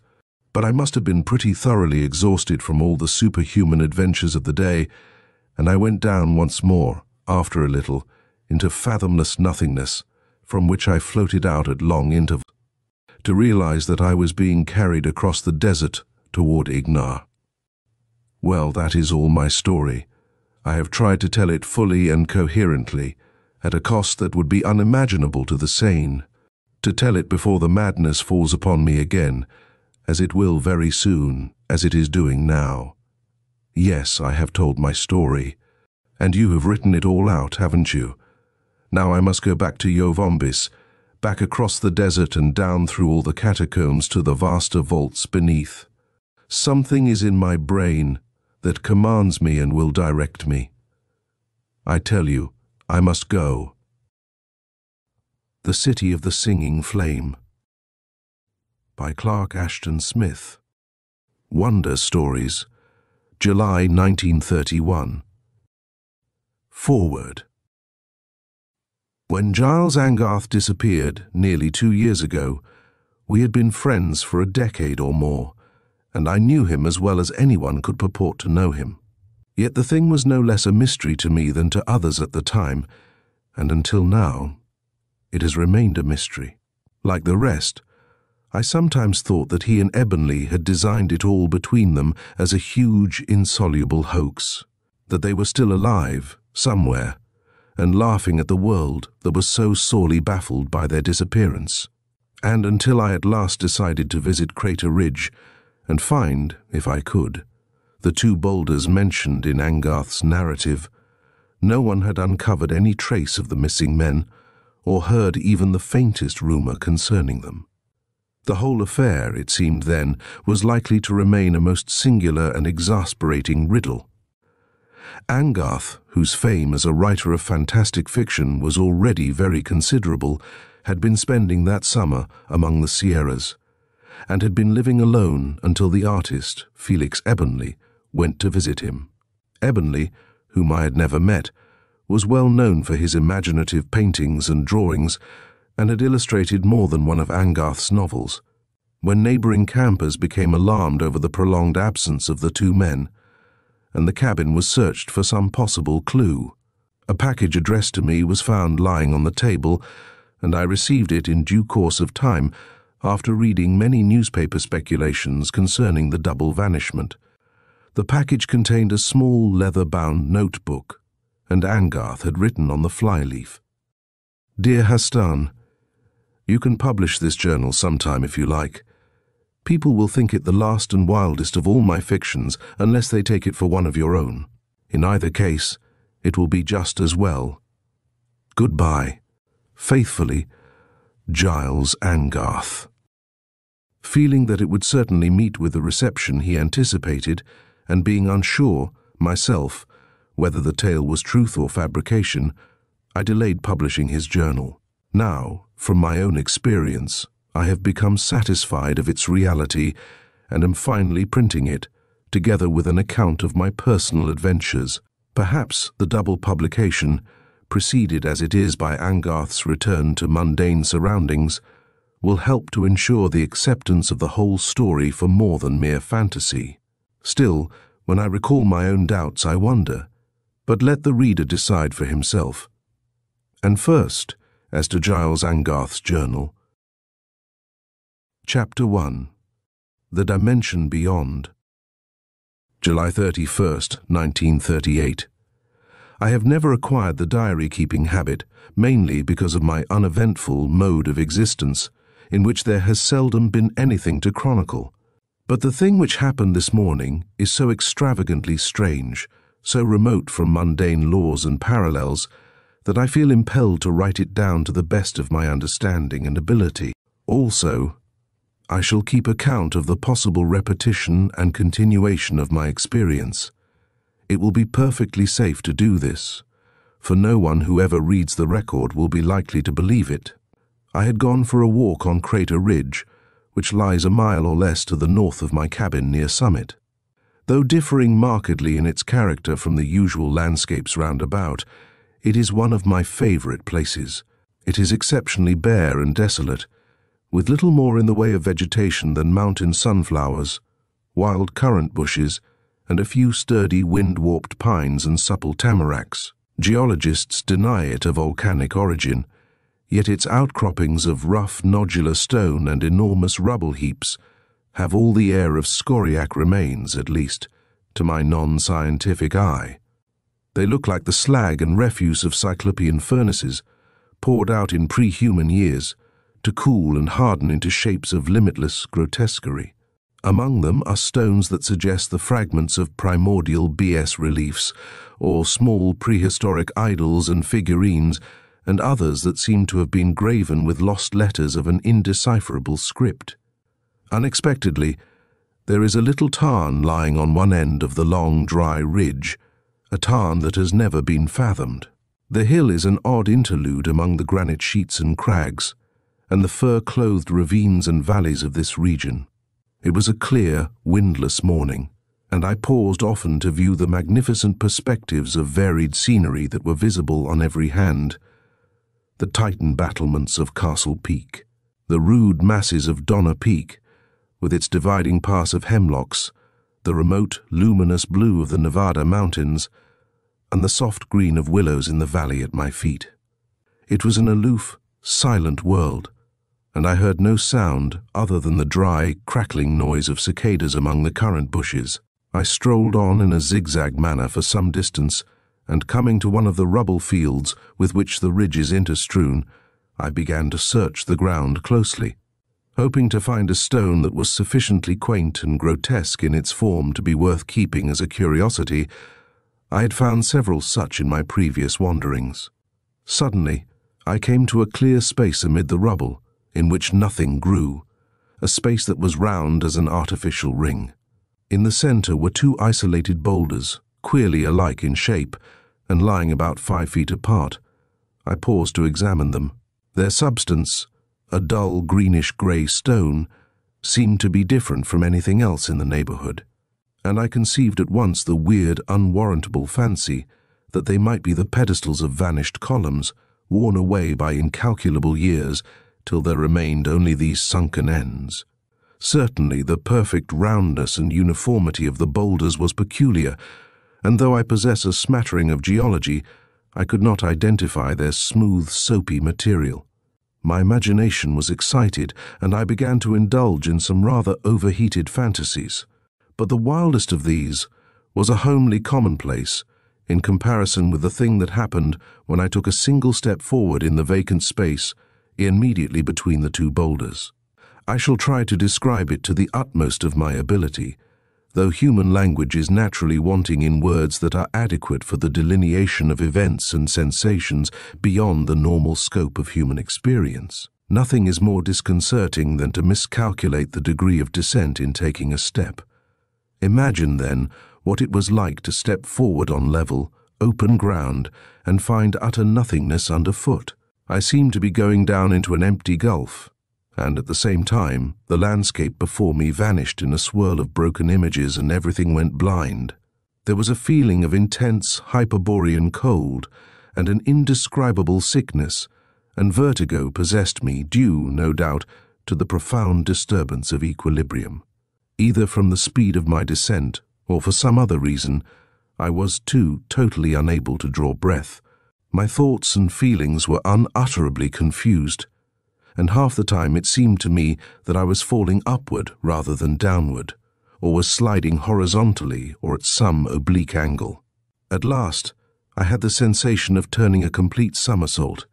But I must have been pretty thoroughly exhausted from all the superhuman adventures of the day, and I went down once more, after a little, into fathomless nothingness, from which I floated out at long intervals, to realize that I was being carried across the desert toward Ignar. Well, that is all my story. I have tried to tell it fully and coherently, at a cost that would be unimaginable to the sane, to tell it before the madness falls upon me again, as it will very soon, as it is doing now. Yes, I have told my story, and you have written it all out, haven't you? Now I must go back to Yovombis, back across the desert and down through all the catacombs to the vaster vaults beneath. Something is in my brain that commands me and will direct me. I tell you, I must go. The City of the Singing Flame, by Clark Ashton Smith. Wonder Stories, July 1931. Forward. When Giles Angarth disappeared nearly 2 years ago, we had been friends for a decade or more, and I knew him as well as anyone could purport to know him. Yet the thing was no less a mystery to me than to others at the time, and until now, it has remained a mystery. Like the rest, I sometimes thought that he and Ebonley had designed it all between them as a huge, insoluble hoax, that they were still alive, somewhere, and laughing at the world that was so sorely baffled by their disappearance. And until I at last decided to visit Crater Ridge and find, if I could, the 2 boulders mentioned in Angarth's narrative, no one had uncovered any trace of the missing men or heard even the faintest rumor concerning them. The whole affair, it seemed then, was likely to remain a most singular and exasperating riddle. Angarth, whose fame as a writer of fantastic fiction was already very considerable, had been spending that summer among the Sierras, and had been living alone until the artist, Felix Ebonley, went to visit him. Ebonley, whom I had never met, was well known for his imaginative paintings and drawings, and had illustrated more than one of Angarth's novels. When neighboring campers became alarmed over the prolonged absence of the 2 men, and the cabin was searched for some possible clue, a package addressed to me was found lying on the table, and I received it in due course of time after reading many newspaper speculations concerning the double vanishment. The package contained a small leather-bound notebook, and Angarth had written on the flyleaf, "Dear Hastan, you can publish this journal sometime if you like. People will think it the last and wildest of all my fictions unless they take it for one of your own. In either case, It will be just as well. Goodbye. Faithfully, Giles Angarth. Feeling that it would certainly meet with the reception he anticipated, and being unsure, myself, whether the tale was truth or fabrication, I delayed publishing his journal. Now, from my own experience, I have become satisfied of its reality and am finally printing it, together with an account of my personal adventures. Perhaps the double publication, preceded as it is by Angarth's return to mundane surroundings, will help to ensure the acceptance of the whole story for more than mere fantasy. Still, when I recall my own doubts, I wonder, but let the reader decide for himself. And first, as to Giles Angarth's journal. Chapter 1. The Dimension Beyond. July 31st, 1938. I have never acquired the diary-keeping habit, mainly because of my uneventful mode of existence, in which there has seldom been anything to chronicle. But the thing which happened this morning is so extravagantly strange, so remote from mundane laws and parallels, that I feel impelled to write it down to the best of my understanding and ability. Also, I shall keep account of the possible repetition and continuation of my experience. It will be perfectly safe to do this, for no one who ever reads the record will be likely to believe it. I had gone for a walk on Crater Ridge, which lies a mile or less to the north of my cabin near Summit. Though differing markedly in its character from the usual landscapes round about, it is one of my favorite places. It is exceptionally bare and desolate, with little more in the way of vegetation than mountain sunflowers, wild currant bushes, and a few sturdy wind-warped pines and supple tamaracks. Geologists deny it a volcanic origin, yet its outcroppings of rough nodular stone and enormous rubble heaps have all the air of scoriac remains, at least, to my non-scientific eye. They look like the slag and refuse of Cyclopean furnaces, poured out in pre-human years, to cool and harden into shapes of limitless grotesquerie. Among them are stones that suggest the fragments of primordial BS reliefs, or small prehistoric idols and figurines, and others that seem to have been graven with lost letters of an indecipherable script. Unexpectedly, there is a little tarn lying on one end of the long, dry ridge, a tarn that has never been fathomed. The hill is an odd interlude among the granite sheets and crags, and the fir-clothed ravines and valleys of this region. It was a clear, windless morning, and I paused often to view the magnificent perspectives of varied scenery that were visible on every hand. The Titan battlements of Castle Peak, the rude masses of Donner Peak, with its dividing pass of hemlocks, the remote, luminous blue of the Nevada mountains, and the soft green of willows in the valley at my feet. It was an aloof, silent world, and I heard no sound other than the dry, crackling noise of cicadas among the currant bushes. I strolled on in a zigzag manner for some distance, and coming to one of the rubble fields with which the ridge is interstrewn, I began to search the ground closely. Hoping to find a stone that was sufficiently quaint and grotesque in its form to be worth keeping as a curiosity, I had found several such in my previous wanderings. Suddenly, I came to a clear space amid the rubble, in which nothing grew, a space that was round as an artificial ring. In the center were two isolated boulders, queerly alike in shape, and lying about 5 feet apart. I paused to examine them. Their substance, a dull greenish-grey stone, seemed to be different from anything else in the neighborhood, and I conceived at once the weird, unwarrantable fancy that they might be the pedestals of vanished columns, worn away by incalculable years, till there remained only these sunken ends. Certainly the perfect roundness and uniformity of the boulders was peculiar, and though I possess a smattering of geology, I could not identify their smooth, soapy material. My imagination was excited, and I began to indulge in some rather overheated fantasies. But the wildest of these was a homely commonplace in comparison with the thing that happened when I took a single step forward in the vacant space immediately between the two boulders. I shall try to describe it to the utmost of my ability, though human language is naturally wanting in words that are adequate for the delineation of events and sensations beyond the normal scope of human experience. Nothing is more disconcerting than to miscalculate the degree of descent in taking a step. Imagine, then, what it was like to step forward on level, open ground, and find utter nothingness underfoot. I seemed to be going down into an empty gulf, and at the same time, the landscape before me vanished in a swirl of broken images and everything went blind. There was a feeling of intense Hyperborean cold and an indescribable sickness, and vertigo possessed me, due, no doubt, to the profound disturbance of equilibrium. Either from the speed of my descent, or for some other reason, I was, too, totally unable to draw breath. My thoughts and feelings were unutterably confused, and half the time it seemed to me that I was falling upward rather than downward, or was sliding horizontally or at some oblique angle. At last, I had the sensation of turning a complete somersault,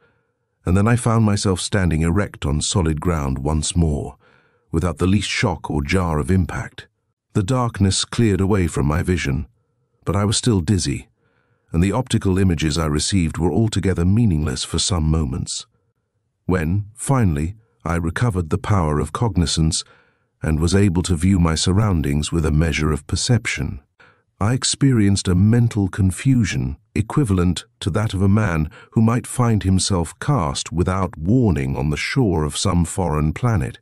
and then I found myself standing erect on solid ground once more, without the least shock or jar of impact. The darkness cleared away from my vision, but I was still dizzy, and the optical images I received were altogether meaningless for some moments. When, finally, I recovered the power of cognizance and was able to view my surroundings with a measure of perception, I experienced a mental confusion equivalent to that of a man who might find himself cast without warning on the shore of some foreign planet.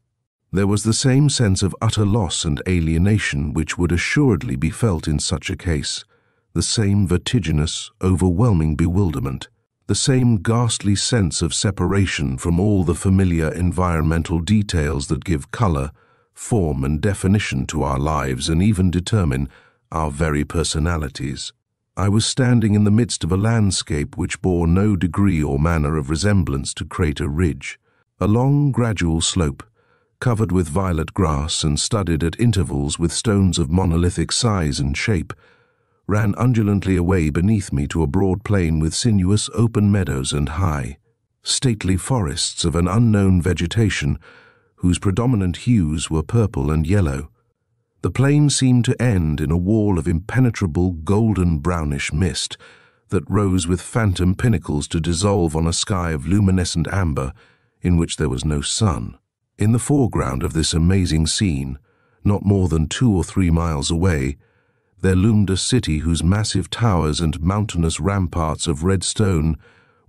There was the same sense of utter loss and alienation which would assuredly be felt in such a case, the same vertiginous, overwhelming bewilderment, the same ghastly sense of separation from all the familiar environmental details that give color, form, and definition to our lives and even determine our very personalities. I was standing in the midst of a landscape which bore no degree or manner of resemblance to Crater Ridge. A long, gradual slope, covered with violet grass and studded at intervals with stones of monolithic size and shape, ran undulantly away beneath me to a broad plain with sinuous open meadows and high, stately forests of an unknown vegetation whose predominant hues were purple and yellow. The plain seemed to end in a wall of impenetrable golden-brownish mist that rose with phantom pinnacles to dissolve on a sky of luminescent amber in which there was no sun. In the foreground of this amazing scene, not more than 2 or 3 miles away, there loomed a city whose massive towers and mountainous ramparts of red stone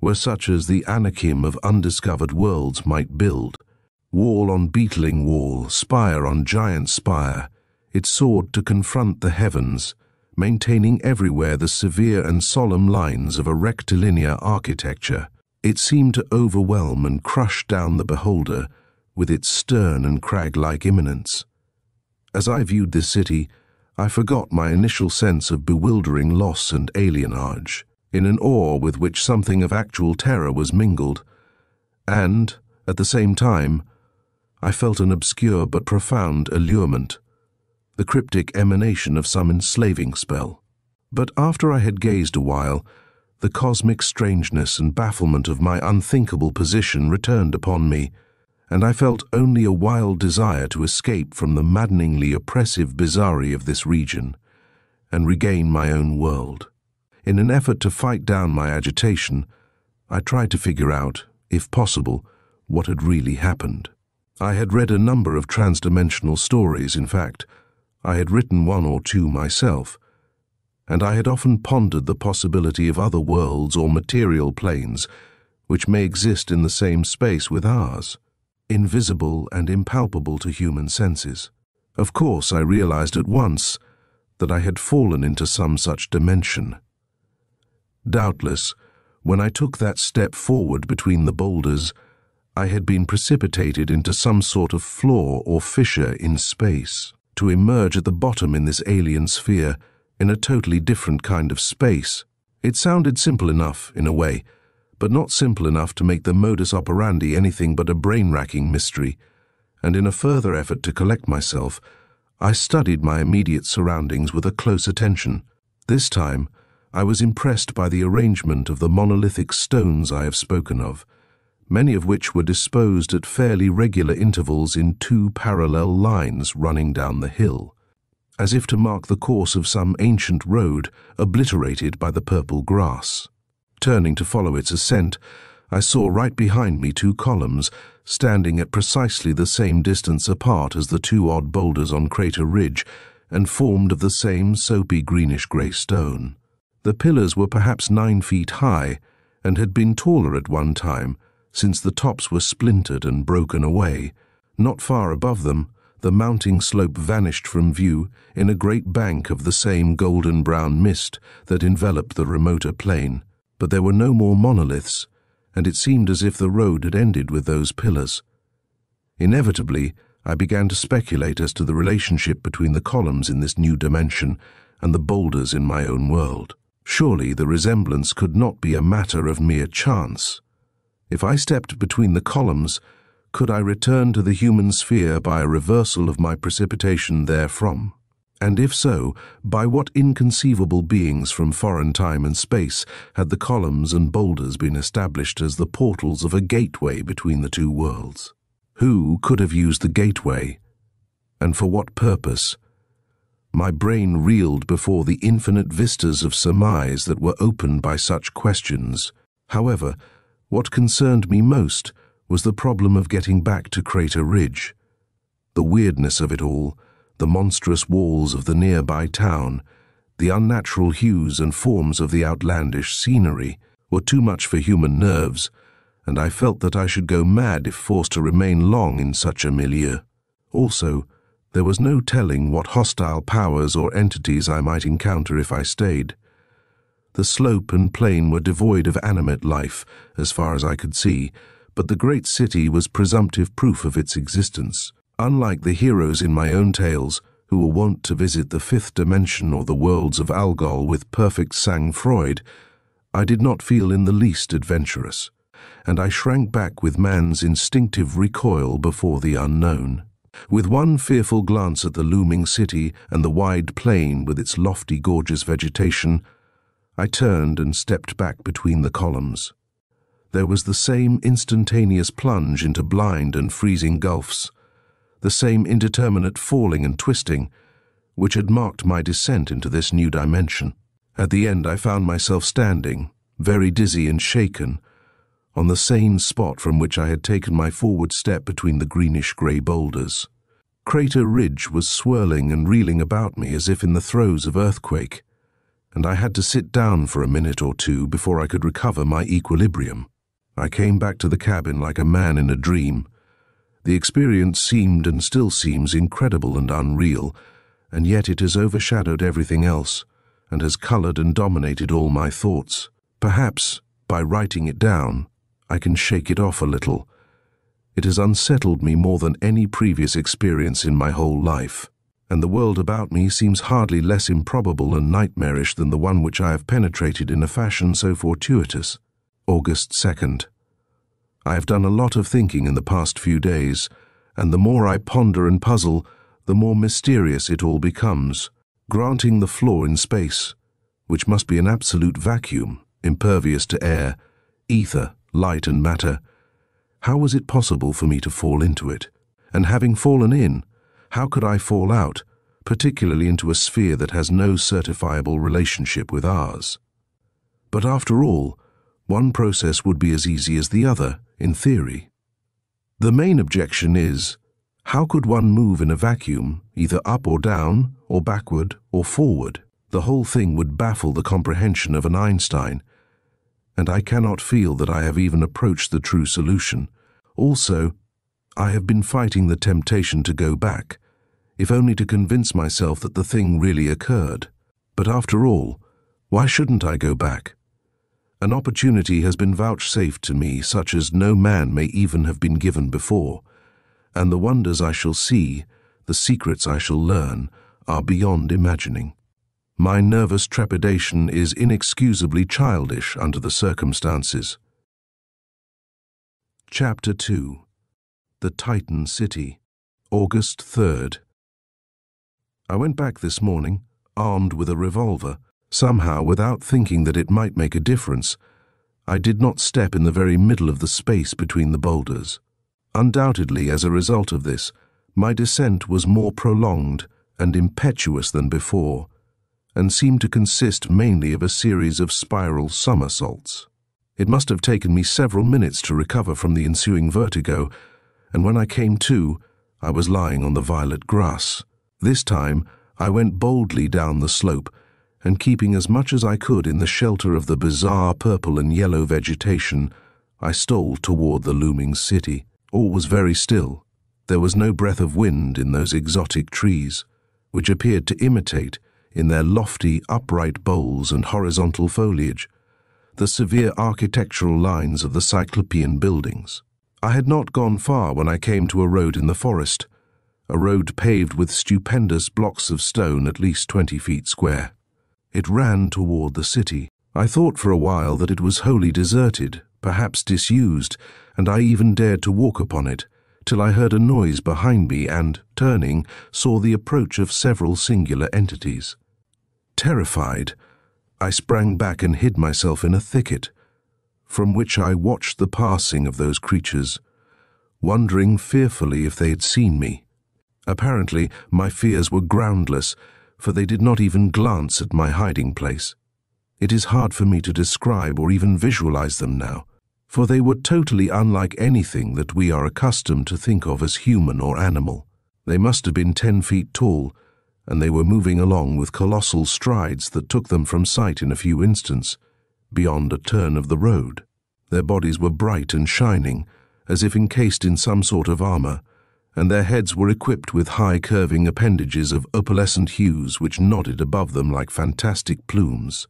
were such as the Anakim of undiscovered worlds might build. Wall on beetling wall, spire on giant spire, it soared to confront the heavens, maintaining everywhere the severe and solemn lines of a rectilinear architecture. It seemed to overwhelm and crush down the beholder with its stern and crag-like imminence. As I viewed this city, I forgot my initial sense of bewildering loss and alienage, in an awe with which something of actual terror was mingled, and, at the same time, I felt an obscure but profound allurement, the cryptic emanation of some enslaving spell. But after I had gazed a while, the cosmic strangeness and bafflement of my unthinkable position returned upon me, and I felt only a wild desire to escape from the maddeningly oppressive bizarrerie of this region and regain my own world. In an effort to fight down my agitation, I tried to figure out, if possible, what had really happened. I had read a number of transdimensional stories, in fact. I had written 1 or 2 myself, and I had often pondered the possibility of other worlds or material planes which may exist in the same space with ours, invisible and impalpable to human senses. Of course, I realized at once that I had fallen into some such dimension. Doubtless, when I took that step forward between the boulders, I had been precipitated into some sort of flaw or fissure in space, to emerge at the bottom in this alien sphere, in a totally different kind of space. It sounded simple enough, in a way, but not simple enough to make the modus operandi anything but a brain-racking mystery, and in a further effort to collect myself, I studied my immediate surroundings with a close attention. This time, I was impressed by the arrangement of the monolithic stones I have spoken of, many of which were disposed at fairly regular intervals in 2 parallel lines running down the hill. as if to mark the course of some ancient road obliterated by the purple grass. Turning to follow its ascent, I saw right behind me two columns, standing at precisely the same distance apart as the two odd boulders on Crater Ridge, and formed of the same soapy greenish-grey stone. The pillars were perhaps 9 feet high, and had been taller at one time, since the tops were splintered and broken away. Not far above them, the mounting slope vanished from view in a great bank of the same golden-brown mist that enveloped the remoter plain. But there were no more monoliths, and it seemed as if the road had ended with those pillars. Inevitably, I began to speculate as to the relationship between the columns in this new dimension and the boulders in my own world. Surely the resemblance could not be a matter of mere chance. If I stepped between the columns, could I return to the human sphere by a reversal of my precipitation therefrom? And if so, by what inconceivable beings from foreign time and space had the columns and boulders been established as the portals of a gateway between the two worlds? Who could have used the gateway, and for what purpose? My brain reeled before the infinite vistas of surmise that were opened by such questions. However, what concerned me most was the problem of getting back to Crater Ridge. The weirdness of it all, the monstrous walls of the nearby town, the unnatural hues and forms of the outlandish scenery, were too much for human nerves, and I felt that I should go mad if forced to remain long in such a milieu. Also, there was no telling what hostile powers or entities I might encounter if I stayed. The slope and plain were devoid of animate life, as far as I could see, but the great city was presumptive proof of its existence. Unlike the heroes in my own tales, who were wont to visit the fifth dimension or the worlds of Algol with perfect sang-froid, I did not feel in the least adventurous, and I shrank back with man's instinctive recoil before the unknown. With one fearful glance at the looming city and the wide plain with its lofty, gorgeous vegetation, I turned and stepped back between the columns. There was the same instantaneous plunge into blind and freezing gulfs, the same indeterminate falling and twisting, which had marked my descent into this new dimension. At the end I found myself standing, very dizzy and shaken, on the same spot from which I had taken my forward step between the greenish-grey boulders. Crater Ridge was swirling and reeling about me as if in the throes of earthquake, and I had to sit down for a minute or two before I could recover my equilibrium. I came back to the cabin like a man in a dream. The experience seemed and still seems incredible and unreal, and yet it has overshadowed everything else, and has colored and dominated all my thoughts. Perhaps, by writing it down, I can shake it off a little. It has unsettled me more than any previous experience in my whole life, and the world about me seems hardly less improbable and nightmarish than the one which I have penetrated in a fashion so fortuitous. August 2nd. I have done a lot of thinking in the past few days, and the more I ponder and puzzle, the more mysterious it all becomes. Granting the floor in space, which must be an absolute vacuum, impervious to air, ether, light and matter, how was it possible for me to fall into it? And having fallen in, how could I fall out, particularly into a sphere that has no certifiable relationship with ours? But after all, one process would be as easy as the other, in theory. The main objection is, how could one move in a vacuum, either up or down, or backward or forward? The whole thing would baffle the comprehension of an Einstein, and I cannot feel that I have even approached the true solution. Also, I have been fighting the temptation to go back, if only to convince myself that the thing really occurred. But after all, why shouldn't I go back? An opportunity has been vouchsafed to me such as no man may even have been given before, and the wonders I shall see, the secrets I shall learn, are beyond imagining. My nervous trepidation is inexcusably childish under the circumstances. Chapter 2. The Titan City, August 3rd. I went back this morning, armed with a revolver. Somehow, without thinking that it might make a difference, I did not step in the very middle of the space between the boulders. Undoubtedly, as a result of this, my descent was more prolonged and impetuous than before, and seemed to consist mainly of a series of spiral somersaults. It must have taken me several minutes to recover from the ensuing vertigo, and when I came to, I was lying on the violet grass. This time, I went boldly down the slope, and keeping as much as I could in the shelter of the bizarre purple and yellow vegetation, I stole toward the looming city. All was very still. There was no breath of wind in those exotic trees, which appeared to imitate, in their lofty, upright boles and horizontal foliage, the severe architectural lines of the Cyclopean buildings. I had not gone far when I came to a road in the forest, a road paved with stupendous blocks of stone at least 20 feet square. It ran toward the city. I thought for a while that it was wholly deserted, perhaps disused, and I even dared to walk upon it, till I heard a noise behind me and, turning, saw the approach of several singular entities. Terrified, I sprang back and hid myself in a thicket, from which I watched the passing of those creatures, wondering fearfully if they had seen me. Apparently, my fears were groundless, for they did not even glance at my hiding place. It is hard for me to describe or even visualize them now, for they were totally unlike anything that we are accustomed to think of as human or animal. They must have been 10 feet tall, and they were moving along with colossal strides that took them from sight in a few instants, beyond a turn of the road. Their bodies were bright and shining, as if encased in some sort of armor, and their heads were equipped with high curving appendages of opalescent hues which nodded above them like fantastic plumes,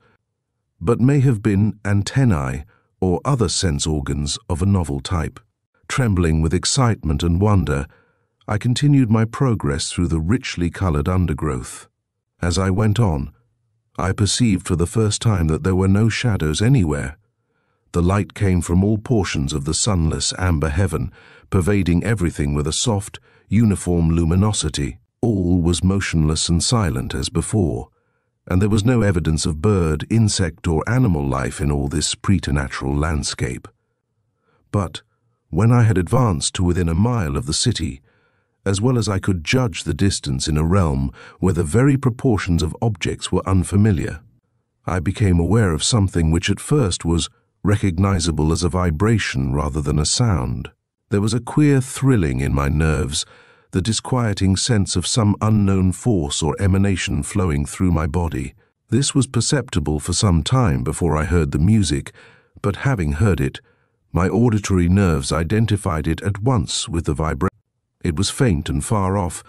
but may have been antennae or other sense organs of a novel type. Trembling with excitement and wonder, I continued my progress through the richly colored undergrowth. As I went on, I perceived for the first time that there were no shadows anywhere. The light came from all portions of the sunless amber heaven, pervading everything with a soft, uniform luminosity. All was motionless and silent as before, and there was no evidence of bird, insect, or animal life in all this preternatural landscape. But when I had advanced to within a mile of the city, as well as I could judge the distance in a realm where the very proportions of objects were unfamiliar, I became aware of something which at first was recognizable as a vibration rather than a sound. There was a queer thrilling in my nerves, the disquieting sense of some unknown force or emanation flowing through my body. This was perceptible for some time before I heard the music, but having heard it, my auditory nerves identified it at once with the vibration. It was faint and far off,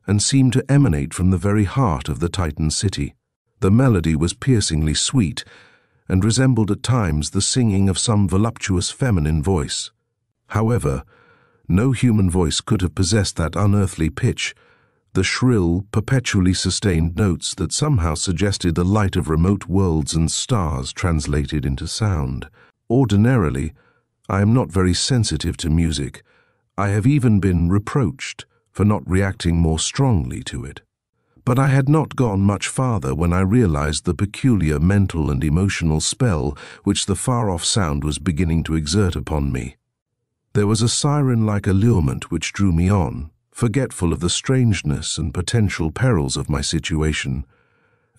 and seemed to emanate from the very heart of the Titan city. The melody was piercingly sweet, and resembled at times the singing of some voluptuous feminine voice. However, no human voice could have possessed that unearthly pitch, the shrill, perpetually sustained notes that somehow suggested the light of remote worlds and stars translated into sound. Ordinarily, I am not very sensitive to music. I have even been reproached for not reacting more strongly to it. But I had not gone much farther when I realized the peculiar mental and emotional spell which the far-off sound was beginning to exert upon me. There was a siren-like allurement which drew me on, forgetful of the strangeness and potential perils of my situation,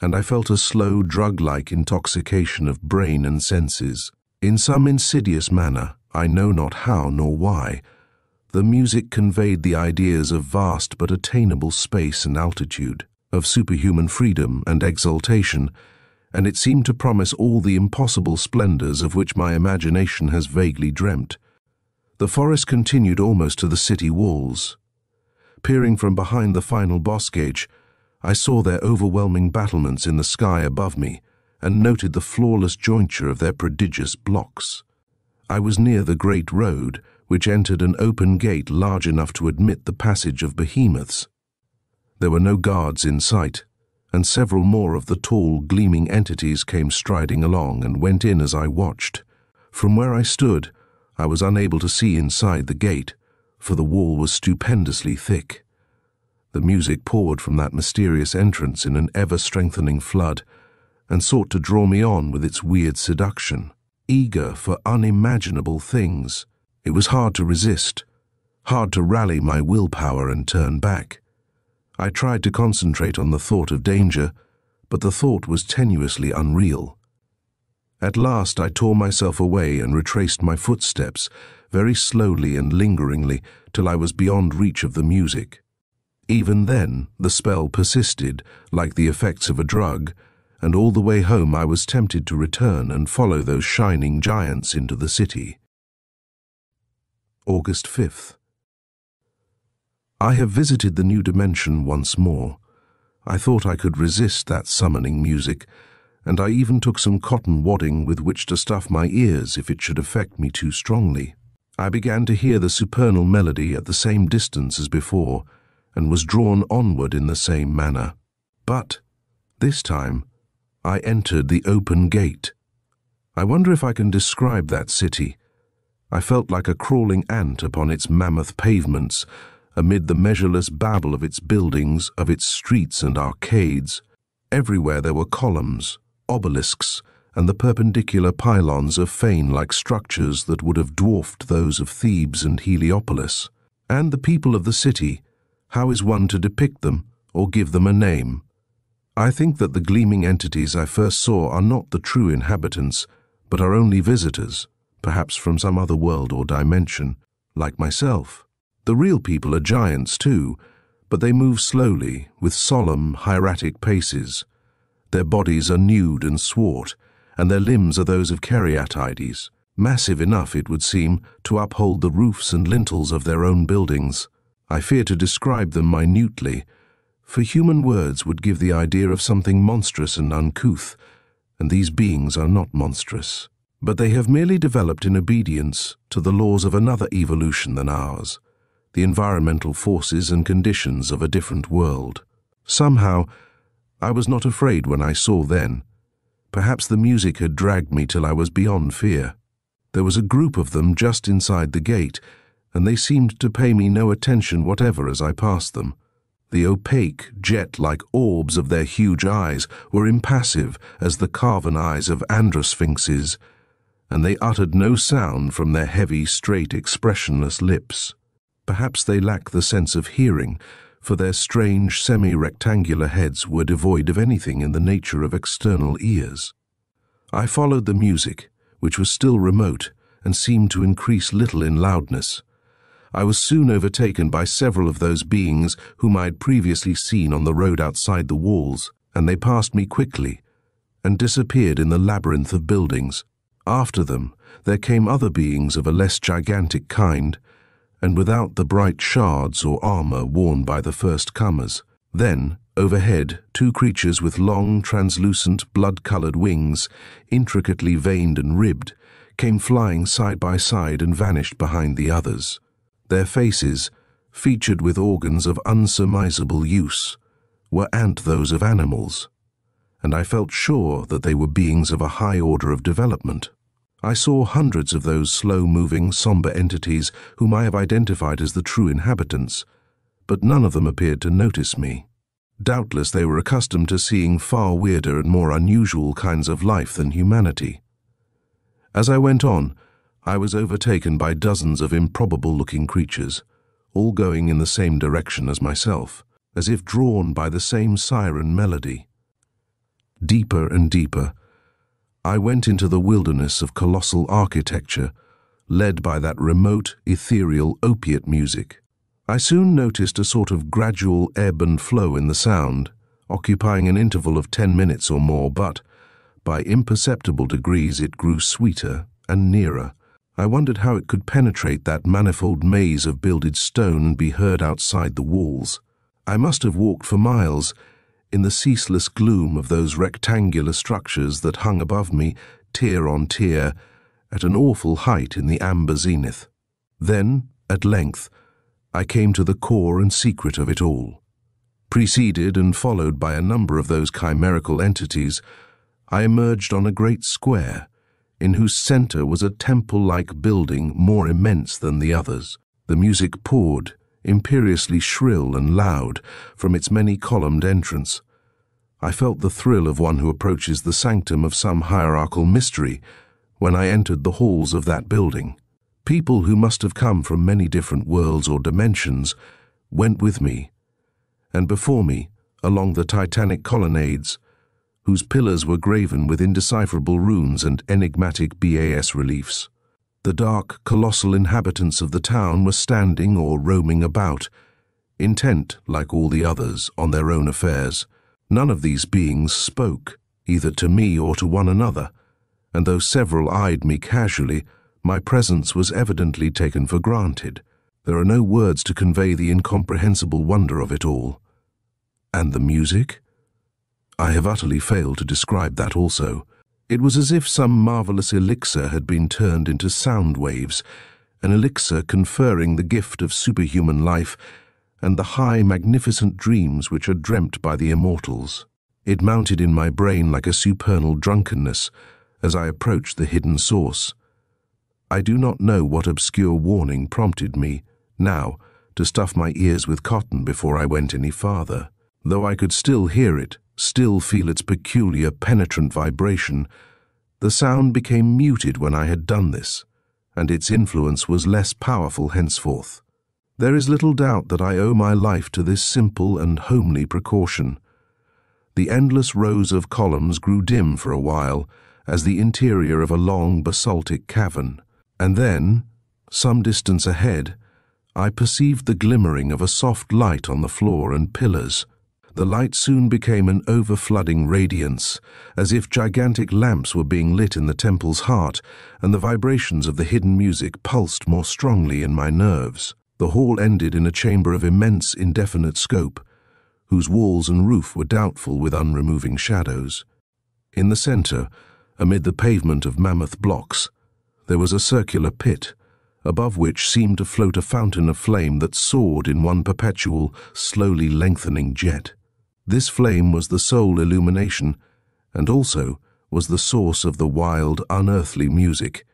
and I felt a slow, drug-like intoxication of brain and senses. In some insidious manner, I know not how nor why, the music conveyed the ideas of vast but attainable space and altitude, of superhuman freedom and exaltation, and it seemed to promise all the impossible splendors of which my imagination has vaguely dreamt. The forest continued almost to the city walls. Peering from behind the final boscage, I saw their overwhelming battlements in the sky above me, and noted the flawless jointure of their prodigious blocks. I was near the great road, which entered an open gate large enough to admit the passage of behemoths. There were no guards in sight, and several more of the tall, gleaming entities came striding along and went in as I watched. From where I stood, I was unable to see inside the gate, for the wall was stupendously thick. The music poured from that mysterious entrance in an ever-strengthening flood, and sought to draw me on with its weird seduction, eager for unimaginable things. It was hard to resist, hard to rally my willpower and turn back. I tried to concentrate on the thought of danger, but the thought was tenuously unreal. At last I tore myself away and retraced my footsteps, very slowly and lingeringly, till I was beyond reach of the music. Even then, the spell persisted, like the effects of a drug, and all the way home I was tempted to return and follow those shining giants into the city. August 5th. I have visited the new dimension once more. I thought I could resist that summoning music, and I even took some cotton wadding with which to stuff my ears if it should affect me too strongly. I began to hear the supernal melody at the same distance as before, and was drawn onward in the same manner. But, this time, I entered the open gate. I wonder if I can describe that city. I felt like a crawling ant upon its mammoth pavements, amid the measureless babble of its buildings, of its streets and arcades. Everywhere there were columns, obelisks, and the perpendicular pylons of fane-like structures that would have dwarfed those of Thebes and Heliopolis. And the people of the city, how is one to depict them or give them a name? I think that the gleaming entities I first saw are not the true inhabitants, but are only visitors, perhaps from some other world or dimension, like myself. The real people are giants too, but they move slowly, with solemn, hieratic paces. Their bodies are nude and swart, and their limbs are those of caryatides, massive enough, it would seem, to uphold the roofs and lintels of their own buildings. I fear to describe them minutely, for human words would give the idea of something monstrous and uncouth, and these beings are not monstrous. But they have merely developed in obedience to the laws of another evolution than ours, the environmental forces and conditions of a different world. Somehow, I was not afraid when I saw then. Perhaps the music had dragged me till I was beyond fear. There was a group of them just inside the gate, and they seemed to pay me no attention whatever as I passed them. The opaque, jet-like orbs of their huge eyes were impassive as the carven eyes of androsphinxes, and they uttered no sound from their heavy, straight, expressionless lips. Perhaps they lacked the sense of hearing, for their strange, semi-rectangular heads were devoid of anything in the nature of external ears. I followed the music, which was still remote and seemed to increase little in loudness. I was soon overtaken by several of those beings whom I had previously seen on the road outside the walls, and they passed me quickly and disappeared in the labyrinth of buildings. After them, there came other beings of a less gigantic kind, and without the bright shards or armor worn by the first comers. Then, overhead, two creatures with long, translucent, blood-colored wings, intricately veined and ribbed, came flying side by side and vanished behind the others. Their faces, featured with organs of unsurmisable use, were those of animals, and I felt sure that they were beings of a high order of development. I saw hundreds of those slow-moving, somber entities whom I have identified as the true inhabitants, but none of them appeared to notice me. Doubtless they were accustomed to seeing far weirder and more unusual kinds of life than humanity. As I went on, I was overtaken by dozens of improbable-looking creatures, all going in the same direction as myself, as if drawn by the same siren melody. Deeper and deeper, I went into the wilderness of colossal architecture, led by that remote, ethereal opiate music. I soon noticed a sort of gradual ebb and flow in the sound, occupying an interval of 10 minutes or more, but, by imperceptible degrees, it grew sweeter and nearer. I wondered how it could penetrate that manifold maze of builded stone and be heard outside the walls. I must have walked for miles, in the ceaseless gloom of those rectangular structures that hung above me, tier on tier, at an awful height in the amber zenith. Then, at length, I came to the core and secret of it all. Preceded and followed by a number of those chimerical entities, I emerged on a great square, in whose center was a temple-like building more immense than the others. The music poured, imperiously shrill and loud, from its many-columned entrance. I felt the thrill of one who approaches the sanctum of some hierarchical mystery when I entered the halls of that building. People who must have come from many different worlds or dimensions went with me, and before me, along the titanic colonnades, whose pillars were graven with indecipherable runes and enigmatic bas reliefs. The dark, colossal inhabitants of the town were standing or roaming about, intent, like all the others, on their own affairs. None of these beings spoke, either to me or to one another, and though several eyed me casually, my presence was evidently taken for granted. There are no words to convey the incomprehensible wonder of it all. And the music? I have utterly failed to describe that also. It was as if some marvelous elixir had been turned into sound waves, an elixir conferring the gift of superhuman life and the high, magnificent dreams which are dreamt by the immortals. It mounted in my brain like a supernal drunkenness as I approached the hidden source. I do not know what obscure warning prompted me, now, to stuff my ears with cotton before I went any farther. Though I could still hear it, still feel its peculiar, penetrant vibration, the sound became muted when I had done this, and its influence was less powerful henceforth. There is little doubt that I owe my life to this simple and homely precaution. The endless rows of columns grew dim for a while, as the interior of a long basaltic cavern, and then, some distance ahead, I perceived the glimmering of a soft light on the floor and pillars. The light soon became an overflooding radiance, as if gigantic lamps were being lit in the temple's heart, and the vibrations of the hidden music pulsed more strongly in my nerves. The hall ended in a chamber of immense, indefinite scope, whose walls and roof were doubtful with unremoving shadows. In the center, amid the pavement of mammoth blocks, there was a circular pit, above which seemed to float a fountain of flame that soared in one perpetual, slowly lengthening jet. This flame was the sole illumination, and also was the source of the wild, unearthly music.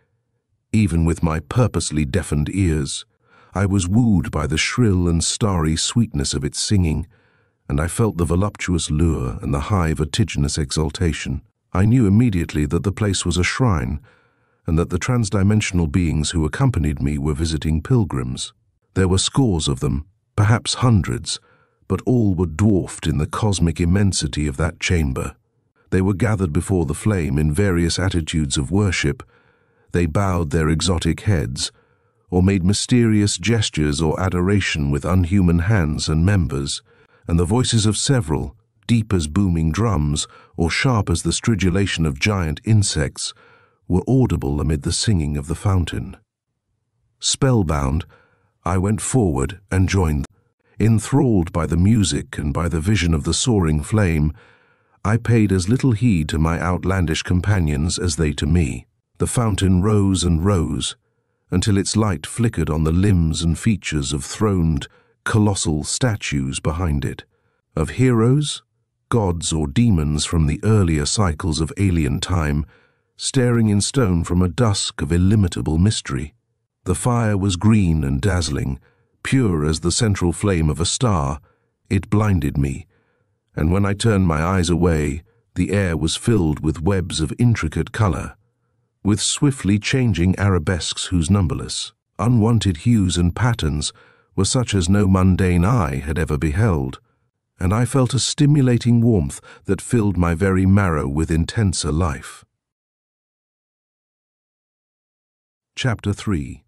Even with my purposely deafened ears, I was wooed by the shrill and starry sweetness of its singing, and I felt the voluptuous lure and the high, vertiginous exaltation. I knew immediately that the place was a shrine, and that the transdimensional beings who accompanied me were visiting pilgrims. There were scores of them, perhaps hundreds, but all were dwarfed in the cosmic immensity of that chamber. They were gathered before the flame in various attitudes of worship. They bowed their exotic heads, or made mysterious gestures or adoration with unhuman hands and members, and the voices of several, deep as booming drums or sharp as the stridulation of giant insects, were audible amid the singing of the fountain. Spellbound, I went forward and joined them. Enthralled by the music and by the vision of the soaring flame, I paid as little heed to my outlandish companions as they to me. The fountain rose and rose, until its light flickered on the limbs and features of throned, colossal statues behind it, of heroes, gods or demons from the earlier cycles of alien time, staring in stone from a dusk of illimitable mystery. The fire was green and dazzling, pure as the central flame of a star. It blinded me, and when I turned my eyes away, the air was filled with webs of intricate color, with swiftly changing arabesques whose numberless, unwanted hues and patterns were such as no mundane eye had ever beheld, and I felt a stimulating warmth that filled my very marrow with intenser life. Chapter 3.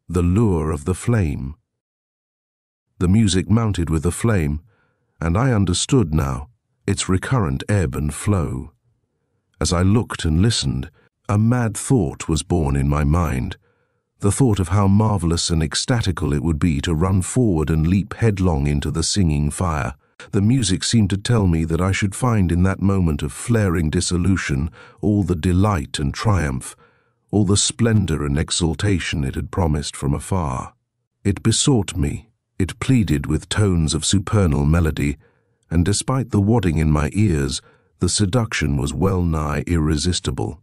The Lure of the Flame. The music mounted with the flame, and I understood now its recurrent ebb and flow. As I looked and listened, a mad thought was born in my mind, the thought of how marvelous and ecstatical it would be to run forward and leap headlong into the singing fire. The music seemed to tell me that I should find in that moment of flaring dissolution all the delight and triumph, all the splendor and exaltation it had promised from afar. It besought me, it pleaded with tones of supernal melody, and despite the wadding in my ears, the seduction was well nigh irresistible.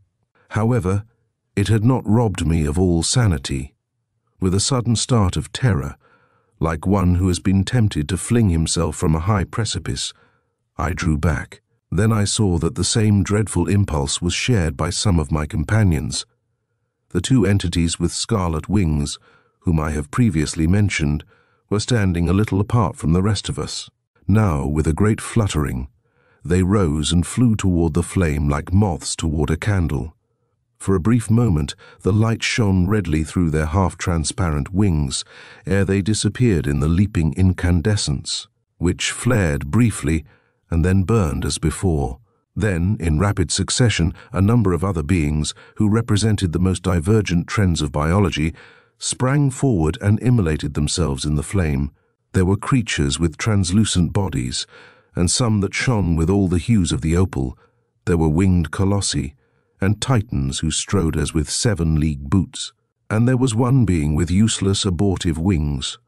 However, it had not robbed me of all sanity. With a sudden start of terror, like one who has been tempted to fling himself from a high precipice, I drew back. Then I saw that the same dreadful impulse was shared by some of my companions. The two entities with scarlet wings, whom I have previously mentioned, were standing a little apart from the rest of us. Now, with a great fluttering, they rose and flew toward the flame like moths toward a candle. For a brief moment, the light shone redly through their half-transparent wings, ere they disappeared in the leaping incandescence, which flared briefly and then burned as before. Then, in rapid succession, a number of other beings, who represented the most divergent trends of biology, sprang forward and immolated themselves in the flame. There were creatures with translucent bodies, and some that shone with all the hues of the opal. There were winged colossi, and titans who strode as with 7-league boots. And there was one being with useless abortive wings,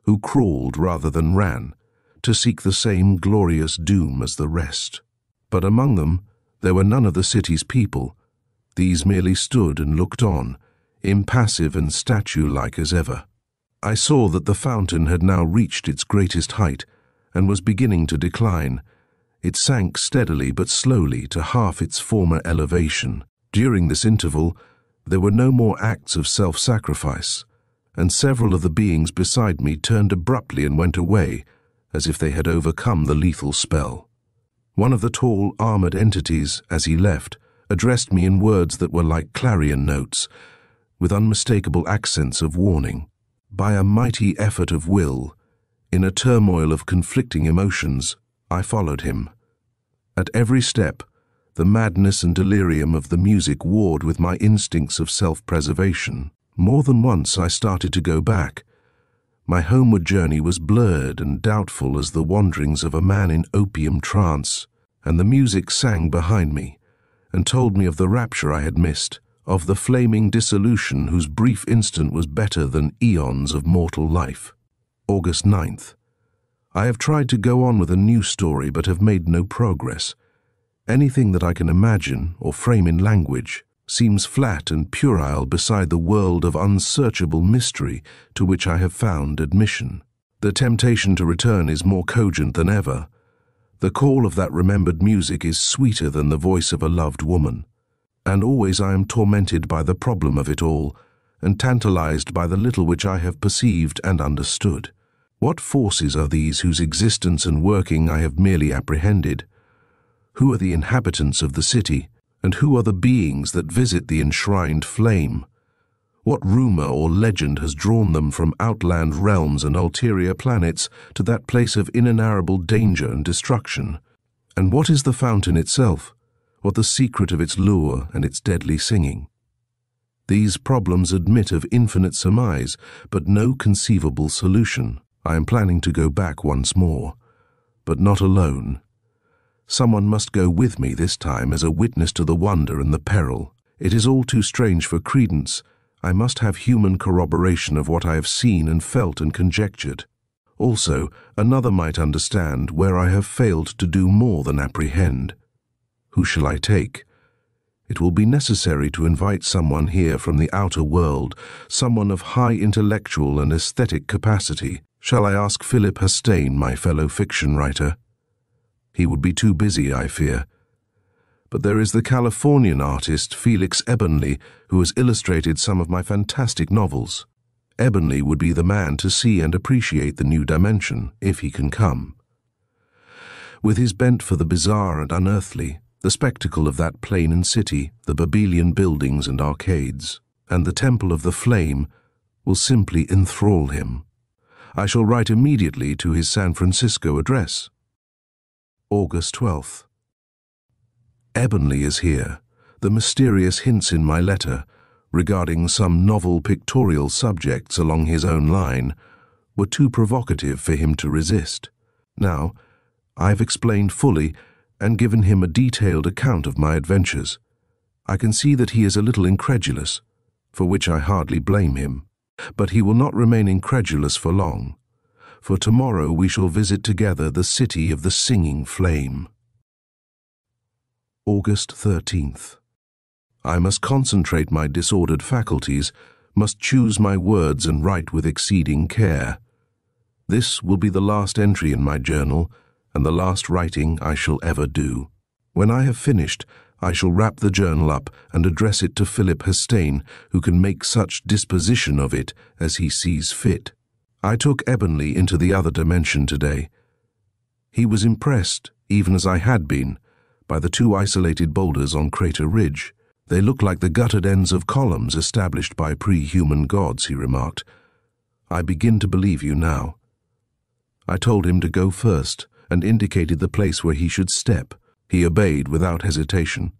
who crawled rather than ran, to seek the same glorious doom as the rest. But among them, there were none of the city's people. These merely stood and looked on, impassive and statue-like as ever. I saw that the fountain had now reached its greatest height, and was beginning to decline. It sank steadily but slowly to half its former elevation. During this interval, there were no more acts of self-sacrifice, and several of the beings beside me turned abruptly and went away, as if they had overcome the lethal spell. One of the tall, armored entities, as he left, addressed me in words that were like clarion notes, with unmistakable accents of warning. By a mighty effort of will, in a turmoil of conflicting emotions, I followed him. At every step, the madness and delirium of the music warred with my instincts of self-preservation. More than once I started to go back. My homeward journey was blurred and doubtful as the wanderings of a man in opium trance, and the music sang behind me, and told me of the rapture I had missed, of the flaming dissolution whose brief instant was better than eons of mortal life. August 9th. I have tried to go on with a new story, but have made no progress. Anything that I can imagine or frame in language seems flat and puerile beside the world of unsearchable mystery to which I have found admission. The temptation to return is more cogent than ever. The call of that remembered music is sweeter than the voice of a loved woman. And always I am tormented by the problem of it all, and tantalized by the little which I have perceived and understood. What forces are these whose existence and working I have merely apprehended? Who are the inhabitants of the city, and who are the beings that visit the enshrined flame? What rumor or legend has drawn them from outland realms and ulterior planets to that place of inenarrable danger and destruction? And what is the fountain itself? What the secret of its lure and its deadly singing? These problems admit of infinite surmise, but no conceivable solution. I am planning to go back once more, but not alone. Someone must go with me this time as a witness to the wonder and the peril. It is all too strange for credence. I must have human corroboration of what I have seen and felt and conjectured. Also, another might understand where I have failed to do more than apprehend. Who shall I take? It will be necessary to invite someone here from the outer world, someone of high intellectual and aesthetic capacity. Shall I ask Philip Hastane, my fellow fiction writer? He would be too busy, I fear. But there is the Californian artist Felix Ebenly, who has illustrated some of my fantastic novels. Ebenly would be the man to see and appreciate the new dimension, if he can come. With his bent for the bizarre and unearthly, the spectacle of that plain and city, the Babylonian buildings and arcades, and the Temple of the Flame will simply enthrall him. I shall write immediately to his San Francisco address. August 12th. Ebenly is here. The mysterious hints in my letter, regarding some novel pictorial subjects along his own line, were too provocative for him to resist. Now, I've explained fully and given him a detailed account of my adventures. I can see that he is a little incredulous, for which I hardly blame him. But he will not remain incredulous for long, for tomorrow we shall visit together the city of the singing flame. August 13th. I must concentrate my disordered faculties, must choose my words and write with exceeding care. This will be the last entry in my journal, and the last writing I shall ever do. When I have finished, I shall wrap the journal up and address it to Philip Hastane, who can make such disposition of it as he sees fit. I took Ebenly into the other dimension today. He was impressed, even as I had been, by the two isolated boulders on Crater Ridge. They look like the guttered ends of columns established by pre-human gods, he remarked. I begin to believe you now. I told him to go first and indicated the place where he should step. He obeyed without hesitation,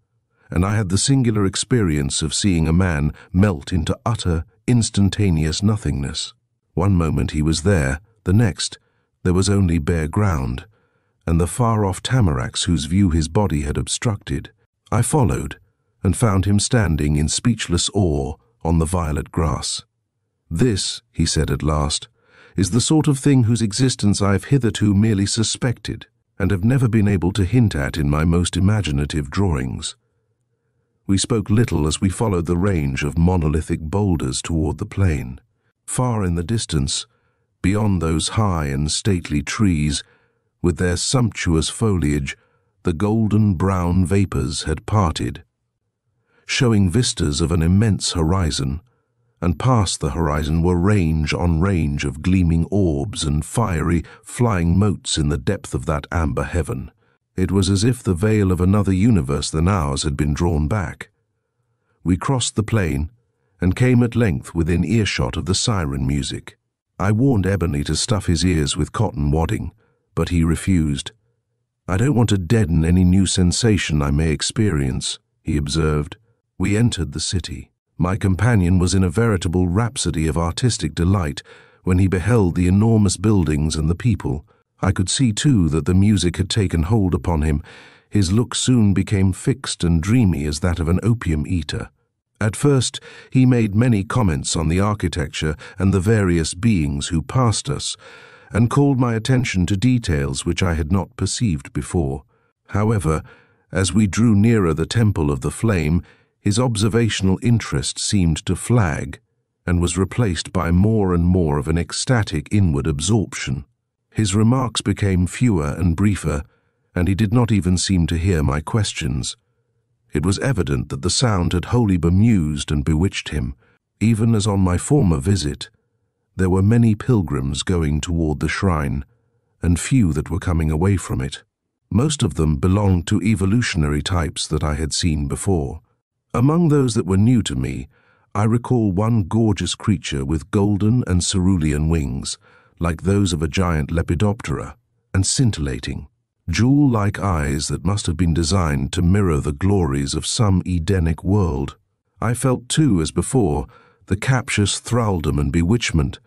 and I had the singular experience of seeing a man melt into utter, instantaneous nothingness. One moment he was there, the next there was only bare ground, and the far-off tamaracks whose view his body had obstructed. I followed, and found him standing in speechless awe on the violet grass. This, he said at last, is the sort of thing whose existence I have hitherto merely suspected, and have never been able to hint at in my most imaginative drawings. We spoke little as we followed the range of monolithic boulders toward the plain. Far in the distance, beyond those high and stately trees, with their sumptuous foliage, the golden-brown vapors had parted, showing vistas of an immense horizon, and past the horizon were range on range of gleaming orbs and fiery, flying motes in the depth of that amber heaven. It was as if the veil of another universe than ours had been drawn back. We crossed the plain and came at length within earshot of the siren music. I warned Ebony to stuff his ears with cotton wadding, but he refused. I don't want to deaden any new sensation I may experience, he observed. We entered the city. My companion was in a veritable rhapsody of artistic delight when he beheld the enormous buildings and the people. I could see, too, that the music had taken hold upon him. His look soon became fixed and dreamy as that of an opium eater. At first, he made many comments on the architecture and the various beings who passed us, and called my attention to details which I had not perceived before. However, as we drew nearer the Temple of the Flame, his observational interest seemed to flag, and was replaced by more and more of an ecstatic inward absorption. His remarks became fewer and briefer, and he did not even seem to hear my questions. It was evident that the sound had wholly bemused and bewitched him. Even as on my former visit, there were many pilgrims going toward the shrine, and few that were coming away from it. Most of them belonged to evolutionary types that I had seen before. Among those that were new to me, I recall one gorgeous creature with golden and cerulean wings, like those of a giant lepidoptera, and scintillating, jewel-like eyes that must have been designed to mirror the glories of some Edenic world. I felt, too, as before, the captious thraldom and bewitchment,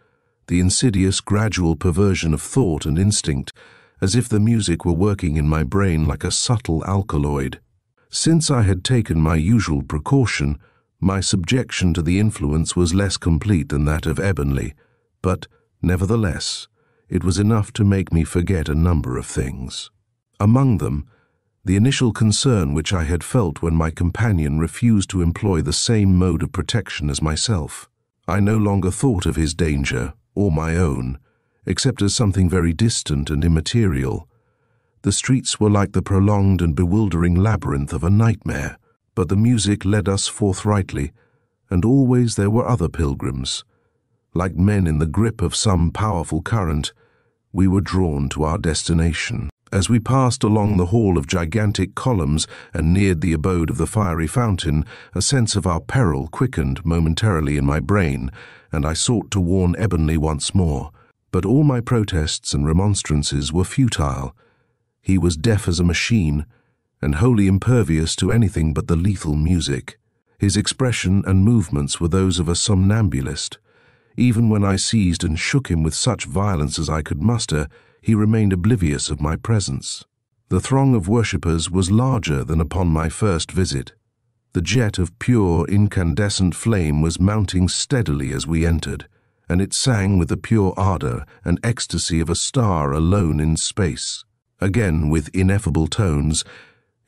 the insidious gradual perversion of thought and instinct, as if the music were working in my brain like a subtle alkaloid. Since I had taken my usual precaution, my subjection to the influence was less complete than that of Ebonley, but, nevertheless, it was enough to make me forget a number of things. Among them, the initial concern which I had felt when my companion refused to employ the same mode of protection as myself. I no longer thought of his danger, or my own, except as something very distant and immaterial. The streets were like the prolonged and bewildering labyrinth of a nightmare, but the music led us forthrightly, and always there were other pilgrims. Like men in the grip of some powerful current, we were drawn to our destination. As we passed along the hall of gigantic columns and neared the abode of the fiery fountain, a sense of our peril quickened momentarily in my brain, and I sought to warn Ebonley once more. But all my protests and remonstrances were futile. He was deaf as a machine, and wholly impervious to anything but the lethal music. His expression and movements were those of a somnambulist. Even when I seized and shook him with such violence as I could muster, he remained oblivious of my presence. The throng of worshippers was larger than upon my first visit. The jet of pure, incandescent flame was mounting steadily as we entered, and it sang with the pure ardor and ecstasy of a star alone in space. Again, with ineffable tones,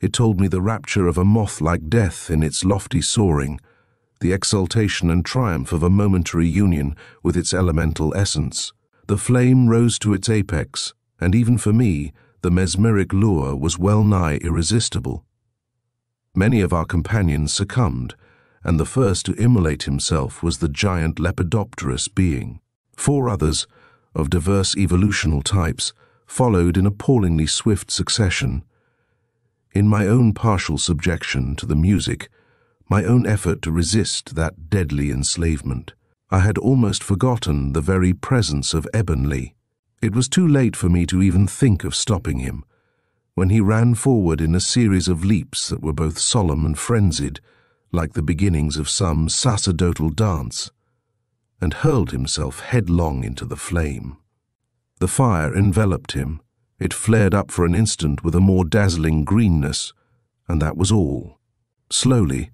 it told me the rapture of a moth-like death in its lofty soaring, the exultation and triumph of a momentary union with its elemental essence. The flame rose to its apex, and even for me, the mesmeric lure was well-nigh irresistible. Many of our companions succumbed, and the first to immolate himself was the giant lepidopterous being. 4 others, of diverse evolutional types, followed in appallingly swift succession. In my own partial subjection to the music, my own effort to resist that deadly enslavement, I had almost forgotten the very presence of Ebonley. It was too late for me to even think of stopping him, when he ran forward in a series of leaps that were both solemn and frenzied, like the beginnings of some sacerdotal dance, and hurled himself headlong into the flame. The fire enveloped him. It flared up for an instant with a more dazzling greenness, and that was all. Slowly,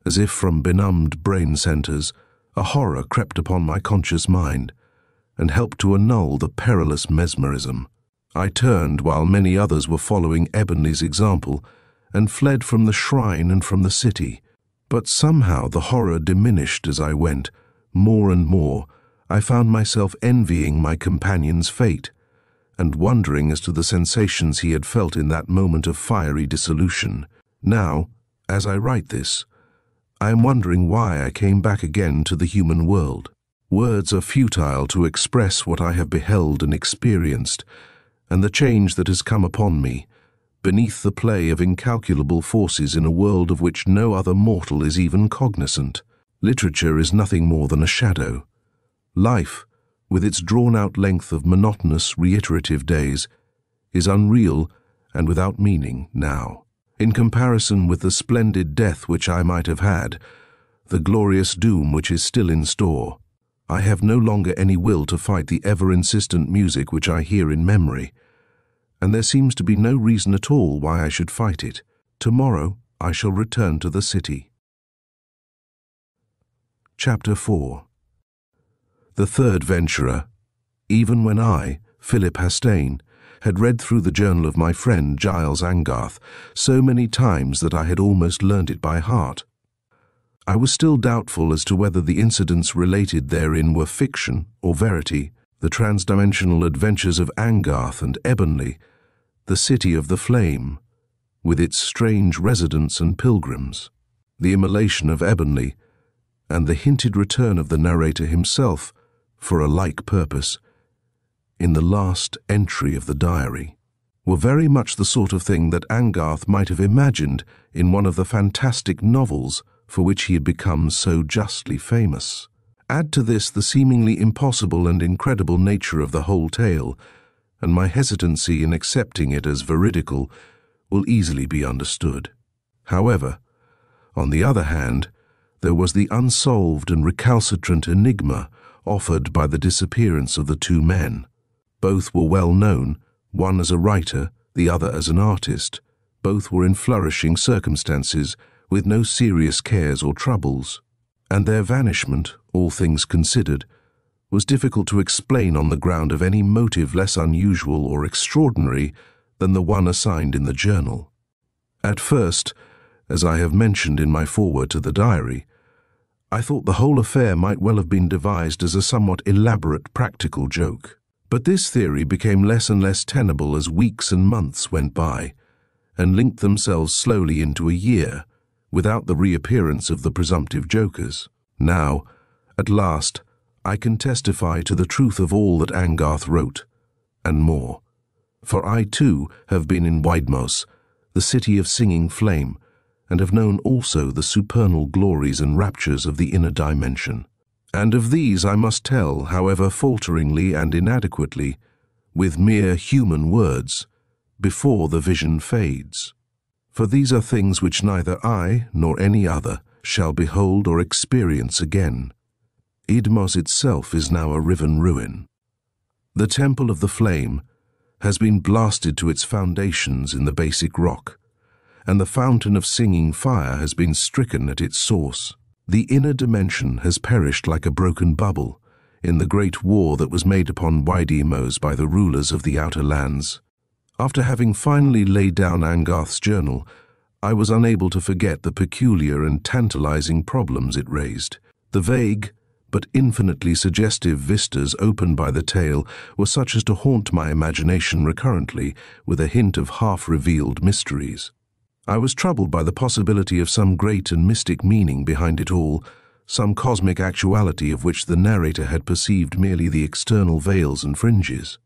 as if from benumbed brain centers, a horror crept upon my conscious mind and helped to annul the perilous mesmerism. I turned while many others were following Ebonley's example and fled from the shrine and from the city. But somehow the horror diminished as I went. More and more, I found myself envying my companion's fate and wondering as to the sensations he had felt in that moment of fiery dissolution. Now, as I write this, I am wondering why I came back again to the human world. Words are futile to express what I have beheld and experienced, and the change that has come upon me, beneath the play of incalculable forces in a world of which no other mortal is even cognizant. Literature is nothing more than a shadow. Life, with its drawn-out length of monotonous, reiterative days, is unreal and without meaning now. In comparison with the splendid death which I might have had, the glorious doom which is still in store, I have no longer any will to fight the ever-insistent music which I hear in memory, and there seems to be no reason at all why I should fight it. Tomorrow I shall return to the city. Chapter 4. The third venturer. Even when I, Philip Hastane, had read through the journal of my friend Giles Angarth so many times that I had almost learned it by heart, I was still doubtful as to whether the incidents related therein were fiction or verity. The transdimensional adventures of Angarth and Ebonley, the city of the flame, with its strange residents and pilgrims, the immolation of Ebonley, and the hinted return of the narrator himself for a like purpose in the last entry of the diary, were very much the sort of thing that Angarth might have imagined in one of the fantastic novels for which he had become so justly famous. Add to this the seemingly impossible and incredible nature of the whole tale, and my hesitancy in accepting it as veridical will easily be understood. However, on the other hand, there was the unsolved and recalcitrant enigma offered by the disappearance of the two men. Both were well known, one as a writer, the other as an artist. Both were in flourishing circumstances, with no serious cares or troubles, and their vanishment, all things considered, was difficult to explain on the ground of any motive less unusual or extraordinary than the one assigned in the journal. At first, as I have mentioned in my foreword to the diary, I thought the whole affair might well have been devised as a somewhat elaborate practical joke. But this theory became less and less tenable as weeks and months went by, and linked themselves slowly into a year, without the reappearance of the presumptive jokers. Now, at last, I can testify to the truth of all that Angarth wrote, and more. For I too have been in Weidmos, the city of singing flame, and have known also the supernal glories and raptures of the inner dimension. And of these I must tell, however falteringly and inadequately, with mere human words, before the vision fades. For these are things which neither I nor any other shall behold or experience again. Idmos itself is now a riven ruin. The Temple of the Flame has been blasted to its foundations in the basic rock, and the fountain of singing fire has been stricken at its source. The inner dimension has perished like a broken bubble in the great war that was made upon Weidmos by the rulers of the outer lands. After having finally laid down Angarth's journal, I was unable to forget the peculiar and tantalizing problems it raised. The vague but infinitely suggestive vistas opened by the tale were such as to haunt my imagination recurrently with a hint of half-revealed mysteries. I was troubled by the possibility of some great and mystic meaning behind it all, some cosmic actuality of which the narrator had perceived merely the external veils and fringes.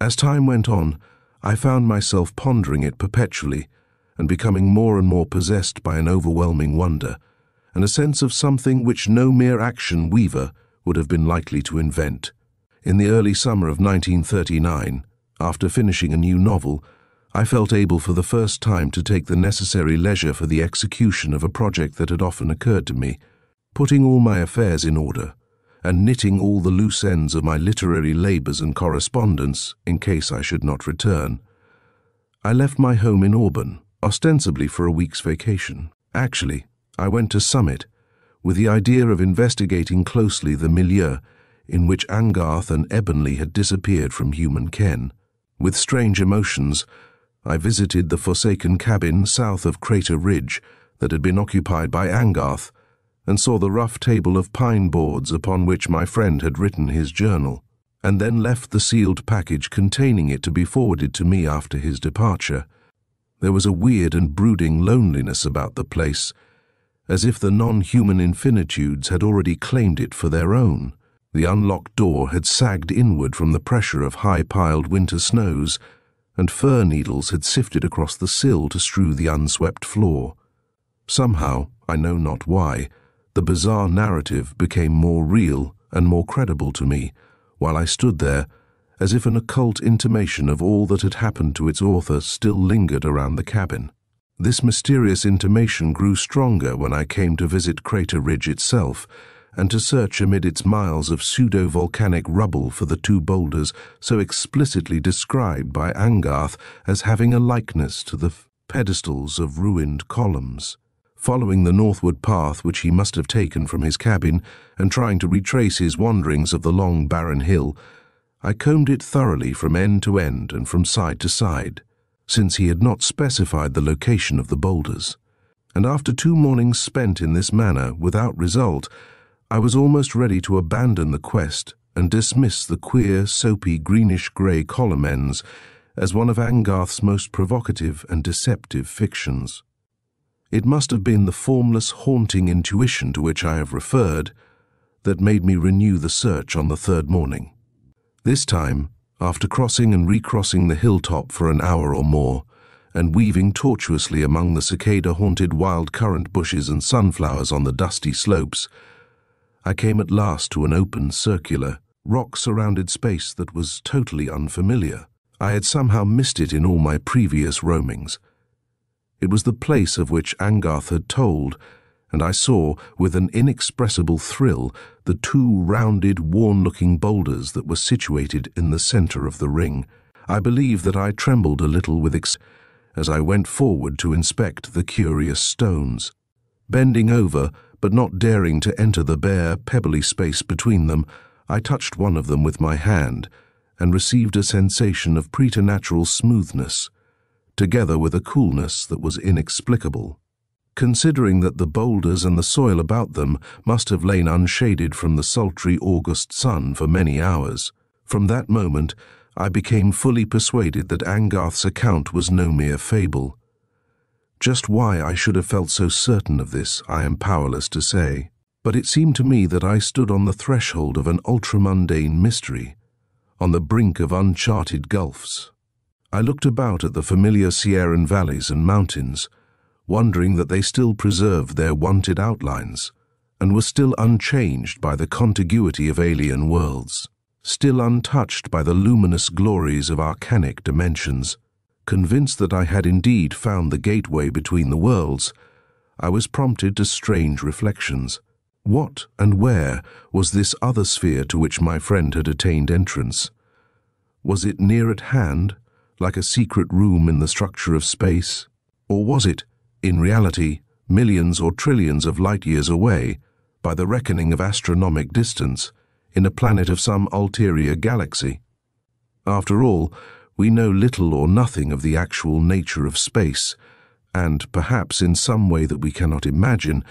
As time went on, I found myself pondering it perpetually and becoming more and more possessed by an overwhelming wonder and a sense of something which no mere action weaver would have been likely to invent. In the early summer of 1939, after finishing a new novel, I felt able for the first time to take the necessary leisure for the execution of a project that had often occurred to me, putting all my affairs in order and knitting all the loose ends of my literary labours and correspondence in case I should not return. I left my home in Auburn, ostensibly for a week's vacation. Actually, I went to Summit with the idea of investigating closely the milieu in which Angarth and Ebonley had disappeared from human ken. With strange emotions, I visited the forsaken cabin south of Crater Ridge that had been occupied by Angarth and saw the rough table of pine boards upon which my friend had written his journal, and then left the sealed package containing it to be forwarded to me after his departure. There was a weird and brooding loneliness about the place, as if the non-human infinitudes had already claimed it for their own. The unlocked door had sagged inward from the pressure of high-piled winter snows, and fir needles had sifted across the sill to strew the unswept floor. Somehow, I know not why, the bizarre narrative became more real and more credible to me, while I stood there, as if an occult intimation of all that had happened to its author still lingered around the cabin. This mysterious intimation grew stronger when I came to visit Crater Ridge itself, and to search amid its miles of pseudo-volcanic rubble for the two boulders so explicitly described by Angarth as having a likeness to the pedestals of ruined columns. Following the northward path which he must have taken from his cabin and trying to retrace his wanderings of the long barren hill, I combed it thoroughly from end to end and from side to side, since he had not specified the location of the boulders. And after 2 mornings spent in this manner without result, I was almost ready to abandon the quest and dismiss the queer, soapy, greenish-grey column ends as one of Angarth's most provocative and deceptive fictions. It must have been the formless, haunting intuition to which I have referred that made me renew the search on the 3rd morning. This time, after crossing and recrossing the hilltop for an hour or more, and weaving tortuously among the cicada-haunted wild currant bushes and sunflowers on the dusty slopes, I came at last to an open, circular, rock-surrounded space that was totally unfamiliar. I had somehow missed it in all my previous roamings. It was the place of which Angarth had told, and I saw, with an inexpressible thrill, the 2 rounded, worn-looking boulders that were situated in the center of the ring. I believe that I trembled a little with as I went forward to inspect the curious stones. Bending over, but not daring to enter the bare, pebbly space between them, I touched one of them with my hand and received a sensation of preternatural smoothness, together with a coolness that was inexplicable. Considering that the boulders and the soil about them must have lain unshaded from the sultry August sun for many hours, from that moment I became fully persuaded that Angarth's account was no mere fable. Just why I should have felt so certain of this, I am powerless to say, but it seemed to me that I stood on the threshold of an ultramundane mystery, on the brink of uncharted gulfs. I looked about at the familiar Sierran valleys and mountains, wondering that they still preserved their wonted outlines, and were still unchanged by the contiguity of alien worlds, still untouched by the luminous glories of arcanic dimensions. Convinced that I had indeed found the gateway between the worlds, I was prompted to strange reflections. What and where was this other sphere to which my friend had attained entrance? Was it near at hand, like a secret room in the structure of space? Or was it, in reality, millions or trillions of light-years away, by the reckoning of astronomic distance, in a planet of some ulterior galaxy? After all, we know little or nothing of the actual nature of space, and perhaps in some way that we cannot imagine,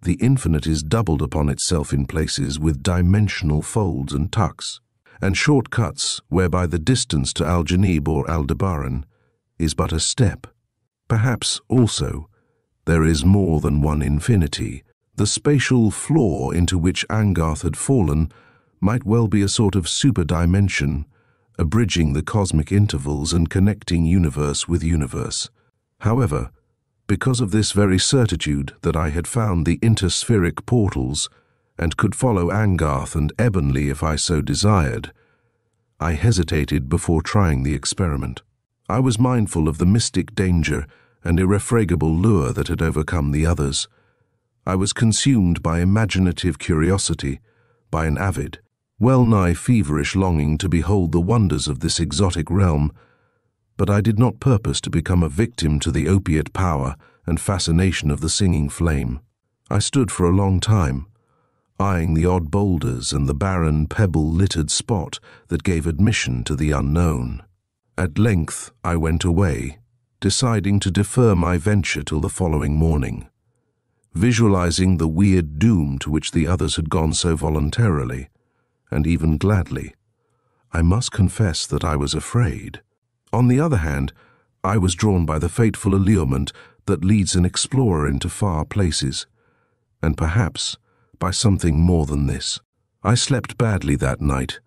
the infinite is doubled upon itself in places with dimensional folds and tucks, and shortcuts whereby the distance to Al-Janib or Aldebaran is but a step. Perhaps, also, there is more than one infinity. The spatial floor into which Angarth had fallen might well be a sort of superdimension, abridging the cosmic intervals and connecting universe with universe. However, because of this very certitude that I had found the interspheric portals and could follow Angarth and Ebonley if I so desired, I hesitated before trying the experiment. I was mindful of the mystic danger and irrefragable lure that had overcome the others. I was consumed by imaginative curiosity, by an avid, well-nigh feverish longing to behold the wonders of this exotic realm, but I did not purpose to become a victim to the opiate power and fascination of the singing flame. I stood for a long time, eyeing the odd boulders and the barren, pebble-littered spot that gave admission to the unknown. At length I went away, deciding to defer my venture till the following morning. Visualizing the weird doom to which the others had gone so voluntarily, and even gladly, I must confess that I was afraid. On the other hand, I was drawn by the fateful allurement that leads an explorer into far places, and perhaps by something more than this. I slept badly that night,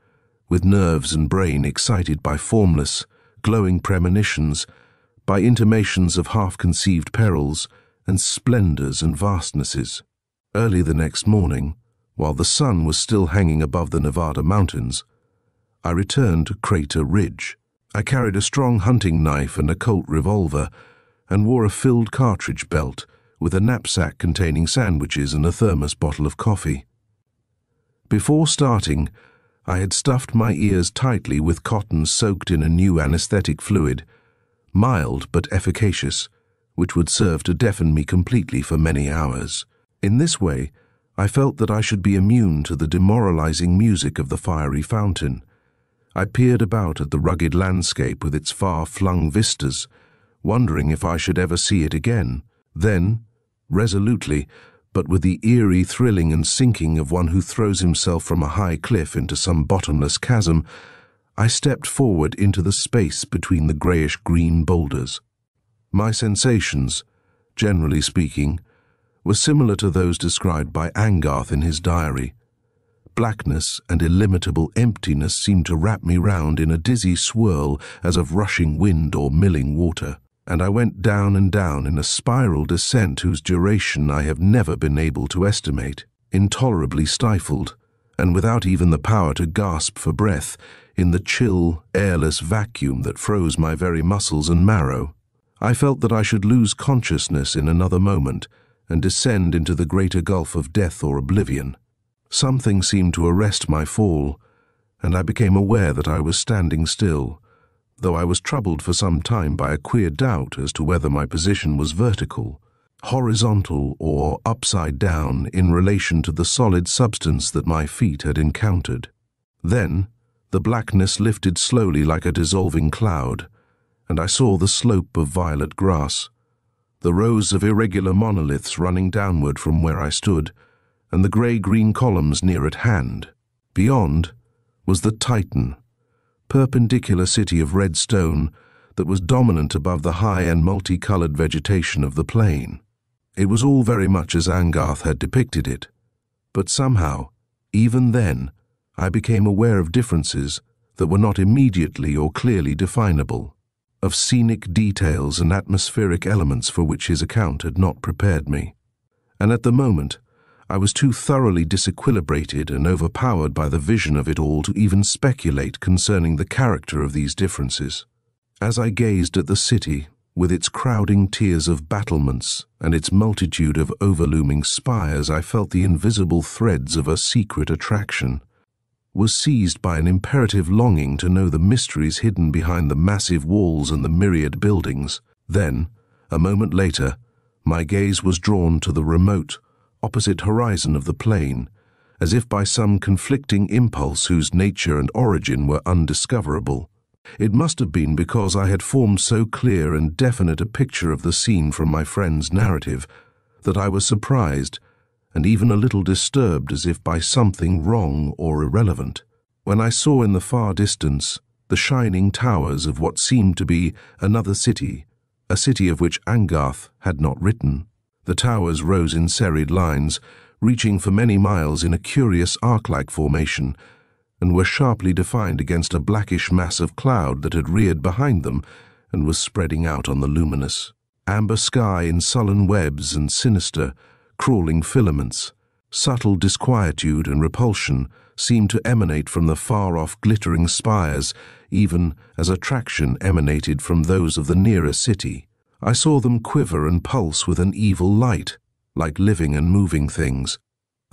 with nerves and brain excited by formless, glowing premonitions, by intimations of half-conceived perils and splendors and vastnesses. Early the next morning, while the sun was still hanging above the Nevada mountains, I returned to Crater Ridge. I carried a strong hunting knife and a Colt revolver, and wore a filled cartridge belt with a knapsack containing sandwiches and a thermos bottle of coffee. Before starting, I had stuffed my ears tightly with cotton soaked in a new anesthetic fluid, mild but efficacious, which would serve to deafen me completely for many hours. In this way, I felt that I should be immune to the demoralizing music of the fiery fountain. I peered about at the rugged landscape with its far-flung vistas, wondering if I should ever see it again. Then, resolutely, but with the eerie thrilling and sinking of one who throws himself from a high cliff into some bottomless chasm, I stepped forward into the space between the grayish-green boulders. My sensations, generally speaking, were similar to those described by Angarth in his diary. Blackness and illimitable emptiness seemed to wrap me round in a dizzy swirl as of rushing wind or milling water, and I went down and down in a spiral descent whose duration I have never been able to estimate, intolerably stifled, and without even the power to gasp for breath, in the chill, airless vacuum that froze my very muscles and marrow. I felt that I should lose consciousness in another moment and descend into the greater gulf of death or oblivion. Something seemed to arrest my fall, and I became aware that I was standing still, though I was troubled for some time by a queer doubt as to whether my position was vertical, horizontal, or upside down in relation to the solid substance that my feet had encountered. Then, the blackness lifted slowly like a dissolving cloud, and I saw the slope of violet grass, the rows of irregular monoliths running downward from where I stood, and the grey-green columns near at hand. Beyond was the Titan, perpendicular city of red stone that was dominant above the high and multicolored vegetation of the plain. It was all very much as Angarth had depicted it, but somehow, even then, I became aware of differences that were not immediately or clearly definable, of scenic details and atmospheric elements for which his account had not prepared me. And at the moment, I was too thoroughly disequilibrated and overpowered by the vision of it all to even speculate concerning the character of these differences. As I gazed at the city, with its crowding tiers of battlements and its multitude of overlooming spires, I felt the invisible threads of a secret attraction, was seized by an imperative longing to know the mysteries hidden behind the massive walls and the myriad buildings. Then, a moment later, my gaze was drawn to the remote, opposite horizon of the plain, as if by some conflicting impulse whose nature and origin were undiscoverable. It must have been because I had formed so clear and definite a picture of the scene from my friend's narrative that I was surprised and even a little disturbed as if by something wrong or irrelevant, when I saw in the far distance the shining towers of what seemed to be another city, a city of which Angarth had not written. The towers rose in serried lines, reaching for many miles in a curious arc-like formation, and were sharply defined against a blackish mass of cloud that had reared behind them and was spreading out on the luminous amber sky in sullen webs and sinister, crawling filaments. Subtle disquietude and repulsion seemed to emanate from the far-off glittering spires, even as attraction emanated from those of the nearer city. I saw them quiver and pulse with an evil light, like living and moving things,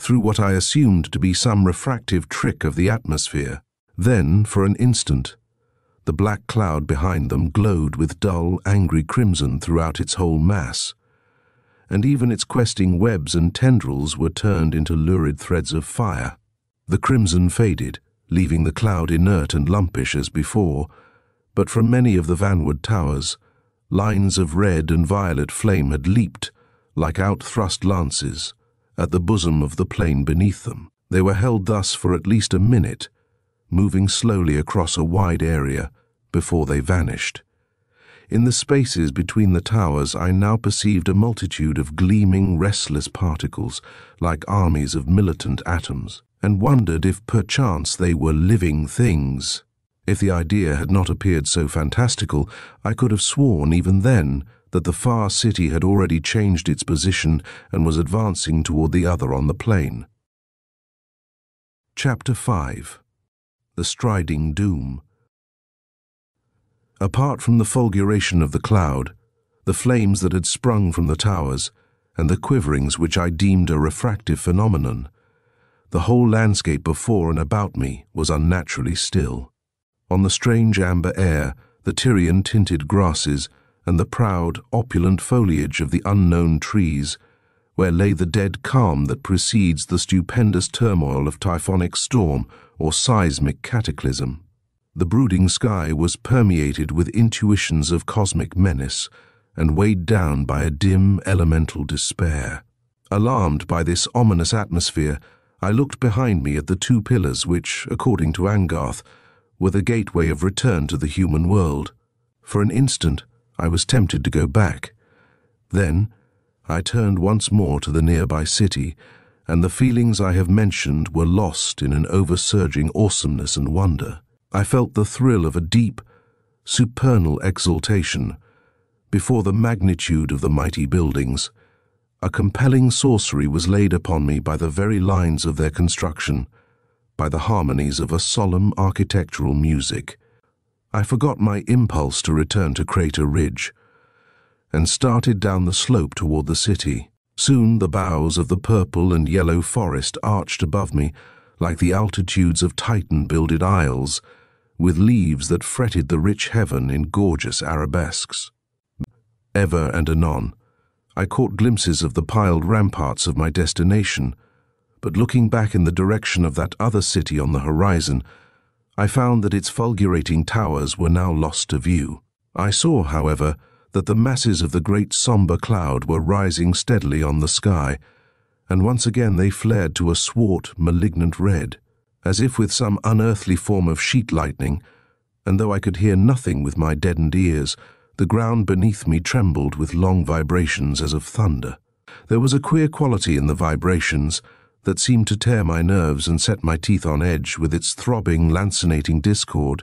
through what I assumed to be some refractive trick of the atmosphere. Then, for an instant, the black cloud behind them glowed with dull, angry crimson throughout its whole mass, and even its questing webs and tendrils were turned into lurid threads of fire. The crimson faded, leaving the cloud inert and lumpish as before, but from many of the vanward towers, lines of red and violet flame had leaped, like out-thrust lances, at the bosom of the plain beneath them. They were held thus for at least a minute, moving slowly across a wide area before they vanished. In the spaces between the towers I now perceived a multitude of gleaming, restless particles, like armies of militant atoms, and wondered if perchance they were living things. If the idea had not appeared so fantastical, I could have sworn even then that the far city had already changed its position and was advancing toward the other on the plain. Chapter 5. The Striding Doom. Apart from the fulguration of the cloud, the flames that had sprung from the towers, and the quiverings which I deemed a refractive phenomenon, the whole landscape before and about me was unnaturally still. On the strange amber air, the Tyrian-tinted grasses, and the proud, opulent foliage of the unknown trees, where lay the dead calm that precedes the stupendous turmoil of typhonic storm or seismic cataclysm. The brooding sky was permeated with intuitions of cosmic menace and weighed down by a dim, elemental despair. Alarmed by this ominous atmosphere, I looked behind me at the two pillars which, according to Angarth, were the gateway of return to the human world. For an instant, I was tempted to go back. Then, I turned once more to the nearby city, and the feelings I have mentioned were lost in an oversurging awesomeness and wonder. I felt the thrill of a deep, supernal exultation before the magnitude of the mighty buildings. A compelling sorcery was laid upon me by the very lines of their construction, by the harmonies of a solemn architectural music. I forgot my impulse to return to Crater Ridge, and started down the slope toward the city. Soon the boughs of the purple and yellow forest arched above me like the altitudes of Titan-builded isles, with leaves that fretted the rich heaven in gorgeous arabesques. Ever and anon, I caught glimpses of the piled ramparts of my destination, but looking back in the direction of that other city on the horizon, I found that its fulgurating towers were now lost to view. I saw, however, that the masses of the great somber cloud were rising steadily on the sky, and once again they flared to a swart, malignant red, as if with some unearthly form of sheet lightning, and though I could hear nothing with my deadened ears, the ground beneath me trembled with long vibrations as of thunder. There was a queer quality in the vibrations that seemed to tear my nerves and set my teeth on edge with its throbbing, lancinating discord,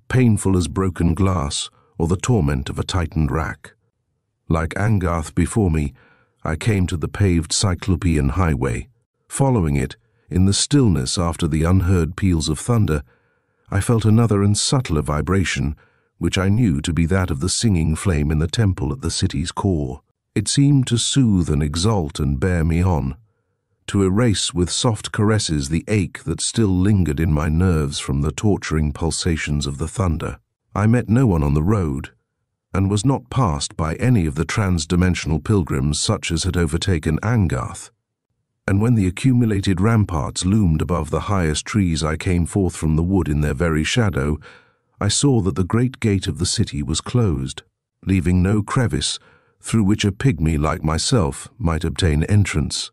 painful as broken glass or the torment of a tightened rack. Like Angarth before me, I came to the paved Cyclopean highway. Following it, in the stillness after the unheard peals of thunder, I felt another and subtler vibration, which I knew to be that of the singing flame in the temple at the city's core. It seemed to soothe and exalt and bear me on, to erase with soft caresses the ache that still lingered in my nerves from the torturing pulsations of the thunder. I met no one on the road, and was not passed by any of the trans-dimensional pilgrims such as had overtaken Angarth. And when the accumulated ramparts loomed above the highest trees I came forth from the wood in their very shadow, I saw that the great gate of the city was closed, leaving no crevice through which a pygmy like myself might obtain entrance.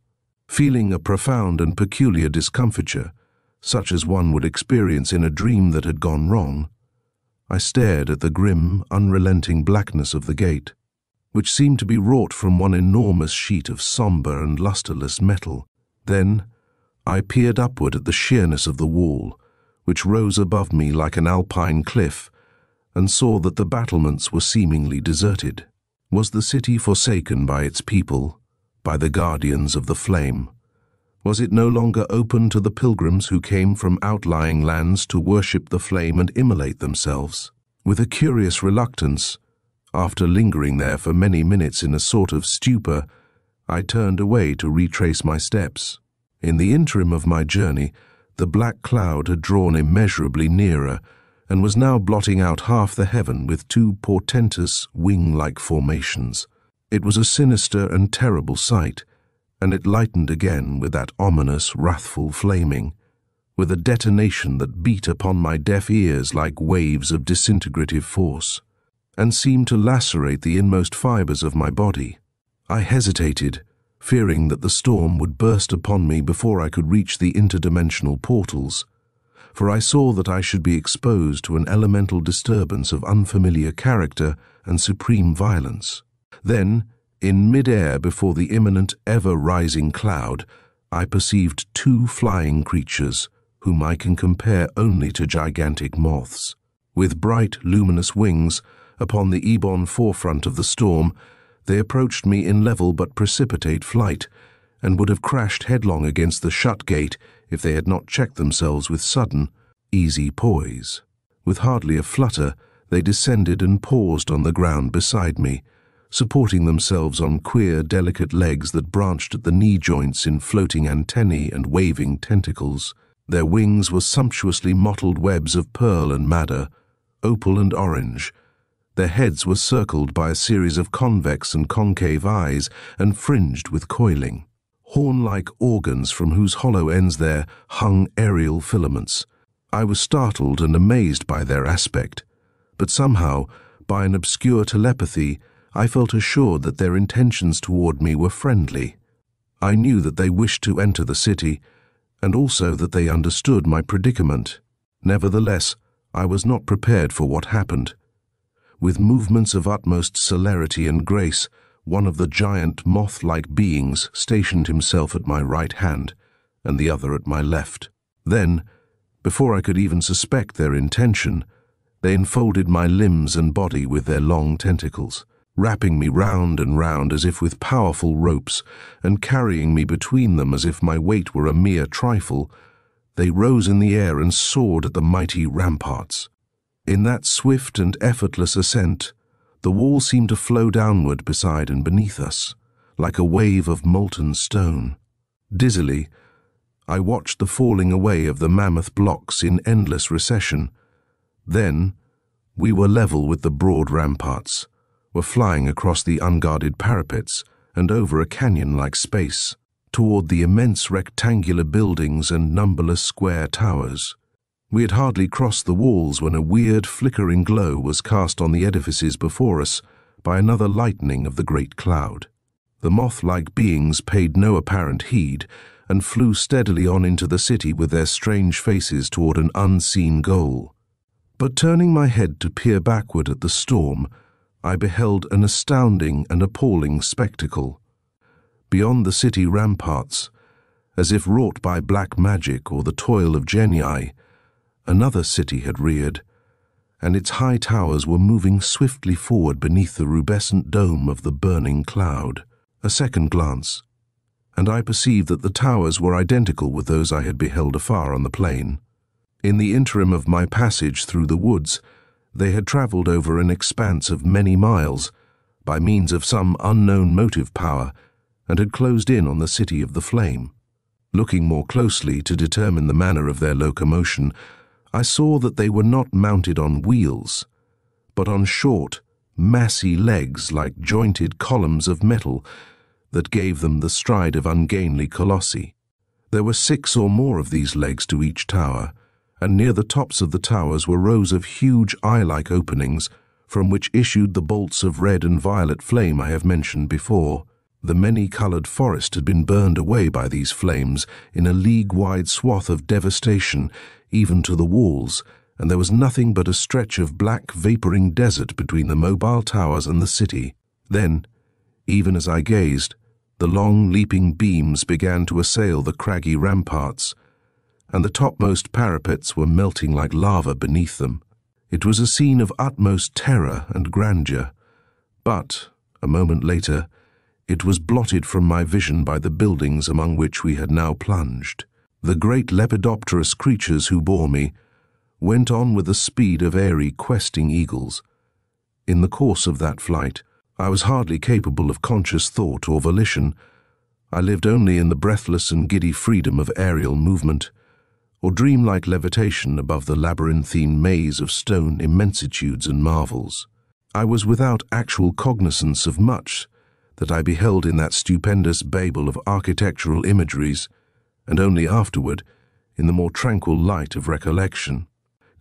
Feeling a profound and peculiar discomfiture, such as one would experience in a dream that had gone wrong, I stared at the grim, unrelenting blackness of the gate, which seemed to be wrought from one enormous sheet of somber and lusterless metal. Then I peered upward at the sheerness of the wall, which rose above me like an alpine cliff, and saw that the battlements were seemingly deserted. Was the city forsaken by its people, by the guardians of the flame? Was it no longer open to the pilgrims who came from outlying lands to worship the flame and immolate themselves? With a curious reluctance, after lingering there for many minutes in a sort of stupor, I turned away to retrace my steps. In the interim of my journey, the black cloud had drawn immeasurably nearer, and was now blotting out half the heaven with two portentous wing-like formations. It was a sinister and terrible sight, and it lightened again with that ominous, wrathful flaming, with a detonation that beat upon my deaf ears like waves of disintegrative force, and seemed to lacerate the inmost fibers of my body. I hesitated, fearing that the storm would burst upon me before I could reach the interdimensional portals, for I saw that I should be exposed to an elemental disturbance of unfamiliar character and supreme violence. Then, in mid-air before the imminent, ever-rising cloud, I perceived two flying creatures, whom I can compare only to gigantic moths. With bright, luminous wings, upon the ebon forefront of the storm, they approached me in level but precipitate flight, and would have crashed headlong against the shut gate if they had not checked themselves with sudden, easy poise. With hardly a flutter, they descended and paused on the ground beside me, supporting themselves on queer, delicate legs that branched at the knee joints in floating antennae and waving tentacles. Their wings were sumptuously mottled webs of pearl and madder, opal and orange. Their heads were circled by a series of convex and concave eyes and fringed with coiling, horn-like organs from whose hollow ends there hung aerial filaments. I was startled and amazed by their aspect, but somehow, by an obscure telepathy, I felt assured that their intentions toward me were friendly. I knew that they wished to enter the city, and also that they understood my predicament. Nevertheless, I was not prepared for what happened. With movements of utmost celerity and grace, one of the giant moth-like beings stationed himself at my right hand, and the other at my left. Then, before I could even suspect their intention, they enfolded my limbs and body with their long tentacles, wrapping me round and round as if with powerful ropes, and carrying me between them as if my weight were a mere trifle. They rose in the air and soared at the mighty ramparts. In that swift and effortless ascent, the wall seemed to flow downward beside and beneath us, like a wave of molten stone. Dizzily, I watched the falling away of the mammoth blocks in endless recession. Then, we were level with the broad ramparts, were flying across the unguarded parapets and over a canyon-like space, toward the immense rectangular buildings and numberless square towers. We had hardly crossed the walls when a weird, flickering glow was cast on the edifices before us by another lightening of the great cloud. The moth-like beings paid no apparent heed and flew steadily on into the city with their strange faces toward an unseen goal. But turning my head to peer backward at the storm, I beheld an astounding and appalling spectacle. Beyond the city ramparts, as if wrought by black magic or the toil of genii, another city had reared, and its high towers were moving swiftly forward beneath the rubescent dome of the burning cloud. A second glance, and I perceived that the towers were identical with those I had beheld afar on the plain. In the interim of my passage through the woods, they had travelled over an expanse of many miles, by means of some unknown motive power, and had closed in on the city of the flame. Looking more closely to determine the manner of their locomotion, I saw that they were not mounted on wheels, but on short, massy legs like jointed columns of metal that gave them the stride of ungainly colossi. There were 6 or more of these legs to each tower, and near the tops of the towers were rows of huge eye-like openings from which issued the bolts of red and violet flame I have mentioned before. The many-coloured forest had been burned away by these flames in a league-wide swath of devastation, even to the walls, and there was nothing but a stretch of black, vapouring desert between the mobile towers and the city. Then, even as I gazed, the long, leaping beams began to assail the craggy ramparts, and the topmost parapets were melting like lava beneath them. It was a scene of utmost terror and grandeur, but, a moment later, it was blotted from my vision by the buildings among which we had now plunged. The great lepidopterous creatures who bore me went on with the speed of airy questing eagles. In the course of that flight, I was hardly capable of conscious thought or volition. I lived only in the breathless and giddy freedom of aerial movement, or dreamlike levitation above the labyrinthine maze of stone immensitudes and marvels. I was without actual cognizance of much that I beheld in that stupendous babel of architectural imageries, and only afterward, in the more tranquil light of recollection,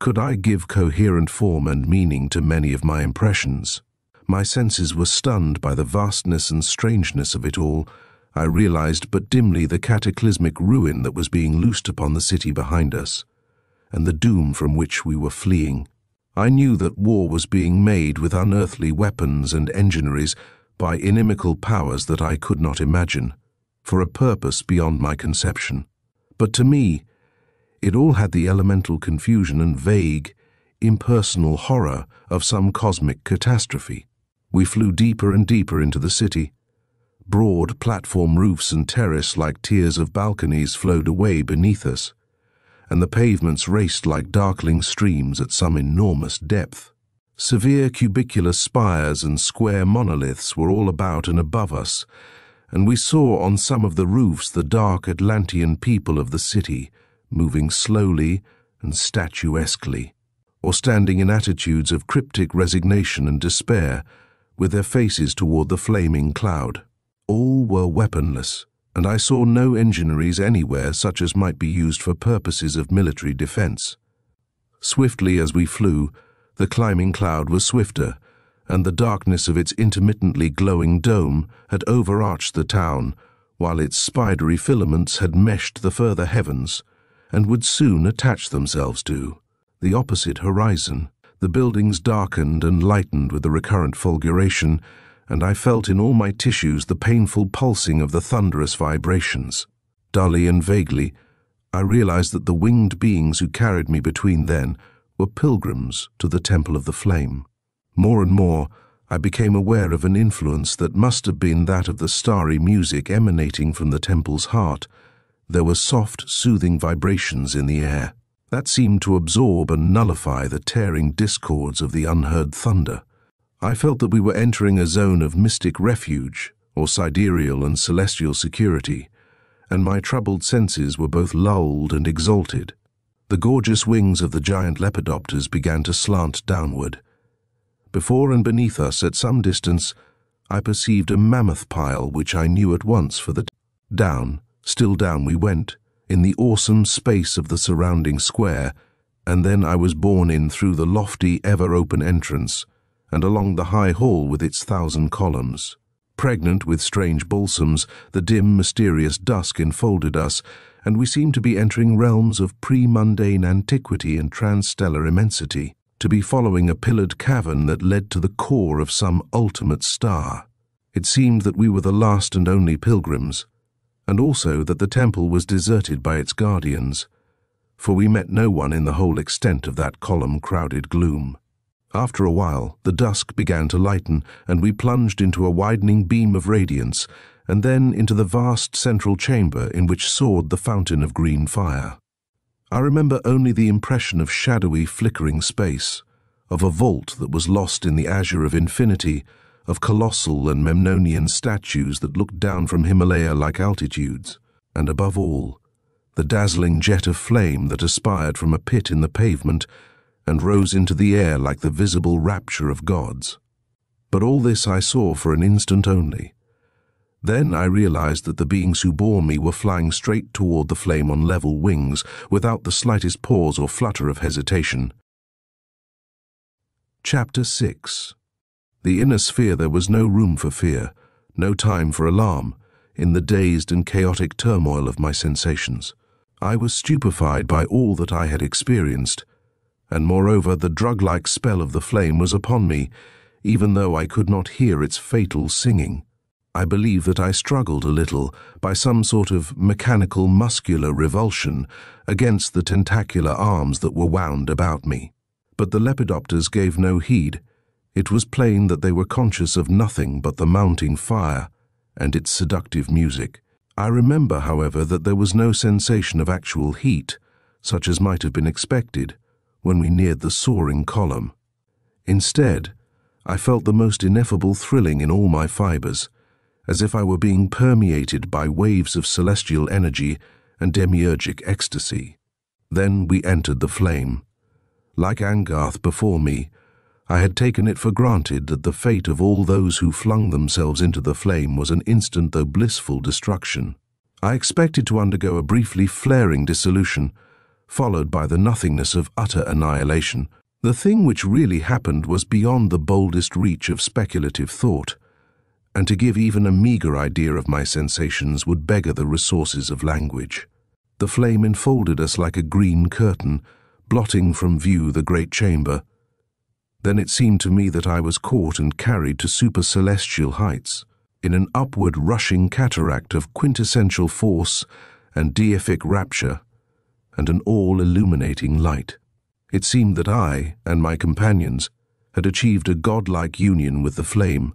could I give coherent form and meaning to many of my impressions. My senses were stunned by the vastness and strangeness of it all. I realized but dimly the cataclysmic ruin that was being loosed upon the city behind us, and the doom from which we were fleeing. I knew that war was being made with unearthly weapons and engineries by inimical powers that I could not imagine, for a purpose beyond my conception. But to me, it all had the elemental confusion and vague, impersonal horror of some cosmic catastrophe. We flew deeper and deeper into the city. Broad platform roofs and terrace like tiers of balconies flowed away beneath us, and the pavements raced like darkling streams at some enormous depth. Severe cubicular spires and square monoliths were all about and above us, and we saw on some of the roofs the dark Atlantean people of the city moving slowly and statuesquely, or standing in attitudes of cryptic resignation and despair, with their faces toward the flaming cloud. All were weaponless, and I saw no engineries anywhere such as might be used for purposes of military defense. Swiftly as we flew, the climbing cloud was swifter, and the darkness of its intermittently glowing dome had overarched the town, while its spidery filaments had meshed the further heavens, and would soon attach themselves to the opposite horizon. The buildings darkened and lightened with the recurrent fulguration, and I felt in all my tissues the painful pulsing of the thunderous vibrations. Dully and vaguely, I realized that the winged beings who carried me between then were pilgrims to the Temple of the Flame. More and more, I became aware of an influence that must have been that of the starry music emanating from the temple's heart. There were soft, soothing vibrations in the air that seemed to absorb and nullify the tearing discords of the unheard thunder. I felt that we were entering a zone of mystic refuge, or sidereal and celestial security, and my troubled senses were both lulled and exalted. The gorgeous wings of the giant lepidopters began to slant downward. Before and beneath us, at some distance, I perceived a mammoth pile which I knew at once for the Still down we went, in the awesome space of the surrounding square, and then I was borne in through the lofty, ever-open entrance, and along the high hall with its 1,000 columns. Pregnant with strange balsams, the dim, mysterious dusk enfolded us, and we seemed to be entering realms of pre-mundane antiquity and transstellar immensity, to be following a pillared cavern that led to the core of some ultimate star. It seemed that we were the last and only pilgrims, and also that the temple was deserted by its guardians, for we met no one in the whole extent of that column-crowded gloom. After a while, the dusk began to lighten, and we plunged into a widening beam of radiance, and then into the vast central chamber in which soared the fountain of green fire. I remember only the impression of shadowy, flickering space, of a vault that was lost in the azure of infinity, of colossal and Memnonian statues that looked down from Himalaya-like altitudes, and above all, the dazzling jet of flame that aspired from a pit in the pavement and rose into the air like the visible rapture of gods. But all this I saw for an instant only. Then I realized that the beings who bore me were flying straight toward the flame on level wings, without the slightest pause or flutter of hesitation. Chapter 6. The inner sphere. There was no room for fear, no time for alarm, in the dazed and chaotic turmoil of my sensations. I was stupefied by all that I had experienced, and moreover the drug-like spell of the flame was upon me, even though I could not hear its fatal singing. I believe that I struggled a little by some sort of mechanical muscular revulsion against the tentacular arms that were wound about me. But the lepidopters gave no heed. It was plain that they were conscious of nothing but the mounting fire and its seductive music. I remember, however, that there was no sensation of actual heat, such as might have been expected when we neared the soaring column. Instead, I felt the most ineffable thrilling in all my fibers, as if I were being permeated by waves of celestial energy and demiurgic ecstasy. Then we entered the flame. Like Angarth before me, I had taken it for granted that the fate of all those who flung themselves into the flame was an instant though blissful destruction. I expected to undergo a briefly flaring dissolution, followed by the nothingness of utter annihilation. The thing which really happened was beyond the boldest reach of speculative thought, and to give even a meager idea of my sensations would beggar the resources of language. The flame enfolded us like a green curtain, blotting from view the great chamber. Then it seemed to me that I was caught and carried to supercelestial heights, in an upward rushing cataract of quintessential force and deific rapture, and an all-illuminating light. It seemed that I and my companions had achieved a godlike union with the flame,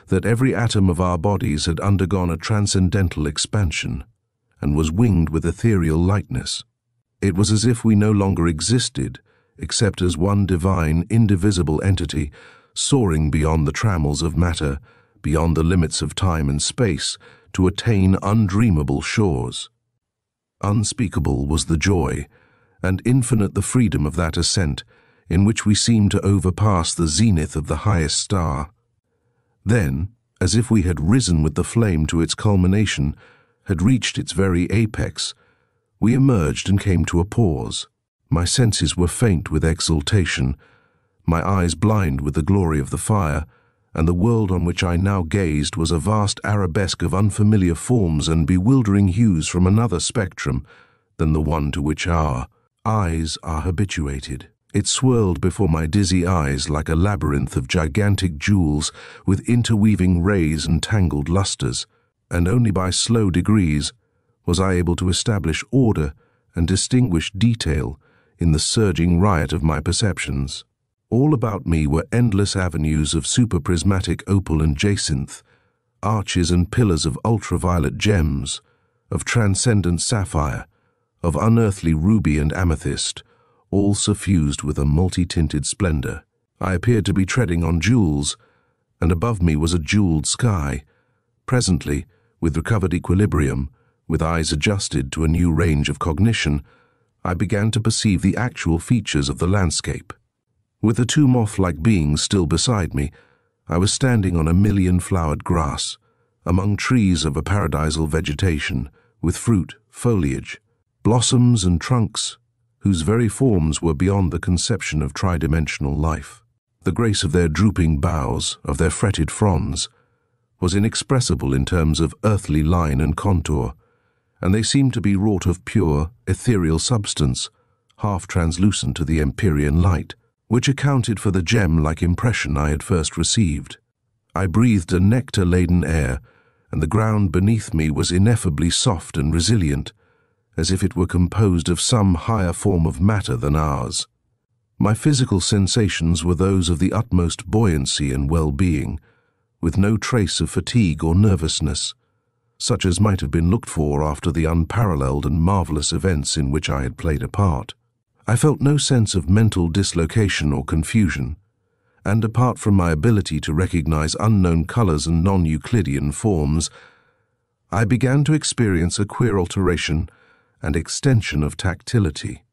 that every atom of our bodies had undergone a transcendental expansion and was winged with ethereal lightness. It was as if we no longer existed, except as one divine, indivisible entity, soaring beyond the trammels of matter, beyond the limits of time and space, to attain undreamable shores. Unspeakable was the joy, and infinite the freedom of that ascent, in which we seemed to overpass the zenith of the highest star. Then, as if we had risen with the flame to its culmination, had reached its very apex, we emerged and came to a pause. My senses were faint with exultation, my eyes blind with the glory of the fire, and the world on which I now gazed was a vast arabesque of unfamiliar forms and bewildering hues from another spectrum than the one to which our eyes are habituated. It swirled before my dizzy eyes like a labyrinth of gigantic jewels with interweaving rays and tangled lustres, and only by slow degrees was I able to establish order and distinguish detail in the surging riot of my perceptions. All about me were endless avenues of superprismatic opal and jacinth, arches and pillars of ultraviolet gems, of transcendent sapphire, of unearthly ruby and amethyst, all suffused with a multi-tinted splendor. I appeared to be treading on jewels, and above me was a jeweled sky. Presently, with recovered equilibrium, with eyes adjusted to a new range of cognition, I began to perceive the actual features of the landscape. With the two moth-like beings still beside me, I was standing on a million-flowered grass, among trees of a paradisal vegetation, with fruit, foliage, blossoms and trunks, whose very forms were beyond the conception of tridimensional life. The grace of their drooping boughs, of their fretted fronds, was inexpressible in terms of earthly line and contour, and they seemed to be wrought of pure, ethereal substance, half translucent to the Empyrean light, which accounted for the gem-like impression I had first received. I breathed a nectar-laden air, and the ground beneath me was ineffably soft and resilient, as if it were composed of some higher form of matter than ours. My physical sensations were those of the utmost buoyancy and well-being, with no trace of fatigue or nervousness, such as might have been looked for after the unparalleled and marvelous events in which I had played a part. I felt no sense of mental dislocation or confusion, and apart from my ability to recognize unknown colors and non-Euclidean forms, I began to experience a queer alteration and extension of tactility,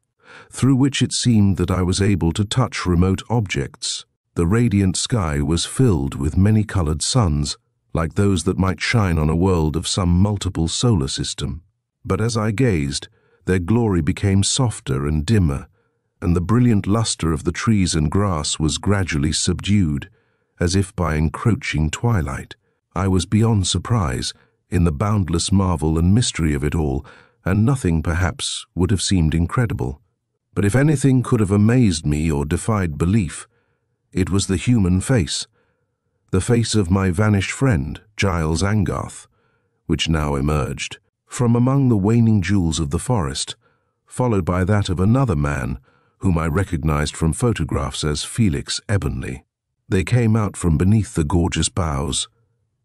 through which it seemed that I was able to touch remote objects. The radiant sky was filled with many-colored suns, like those that might shine on a world of some multiple solar system. But as I gazed, their glory became softer and dimmer, and the brilliant luster of the trees and grass was gradually subdued, as if by encroaching twilight. I was beyond surprise in the boundless marvel and mystery of it all, and nothing, perhaps, would have seemed incredible. But if anything could have amazed me or defied belief, it was the human face. the face of my vanished friend, Giles Angarth, which now emerged from among the waning jewels of the forest, followed by that of another man whom I recognized from photographs as Felix Ebenly. They came out from beneath the gorgeous boughs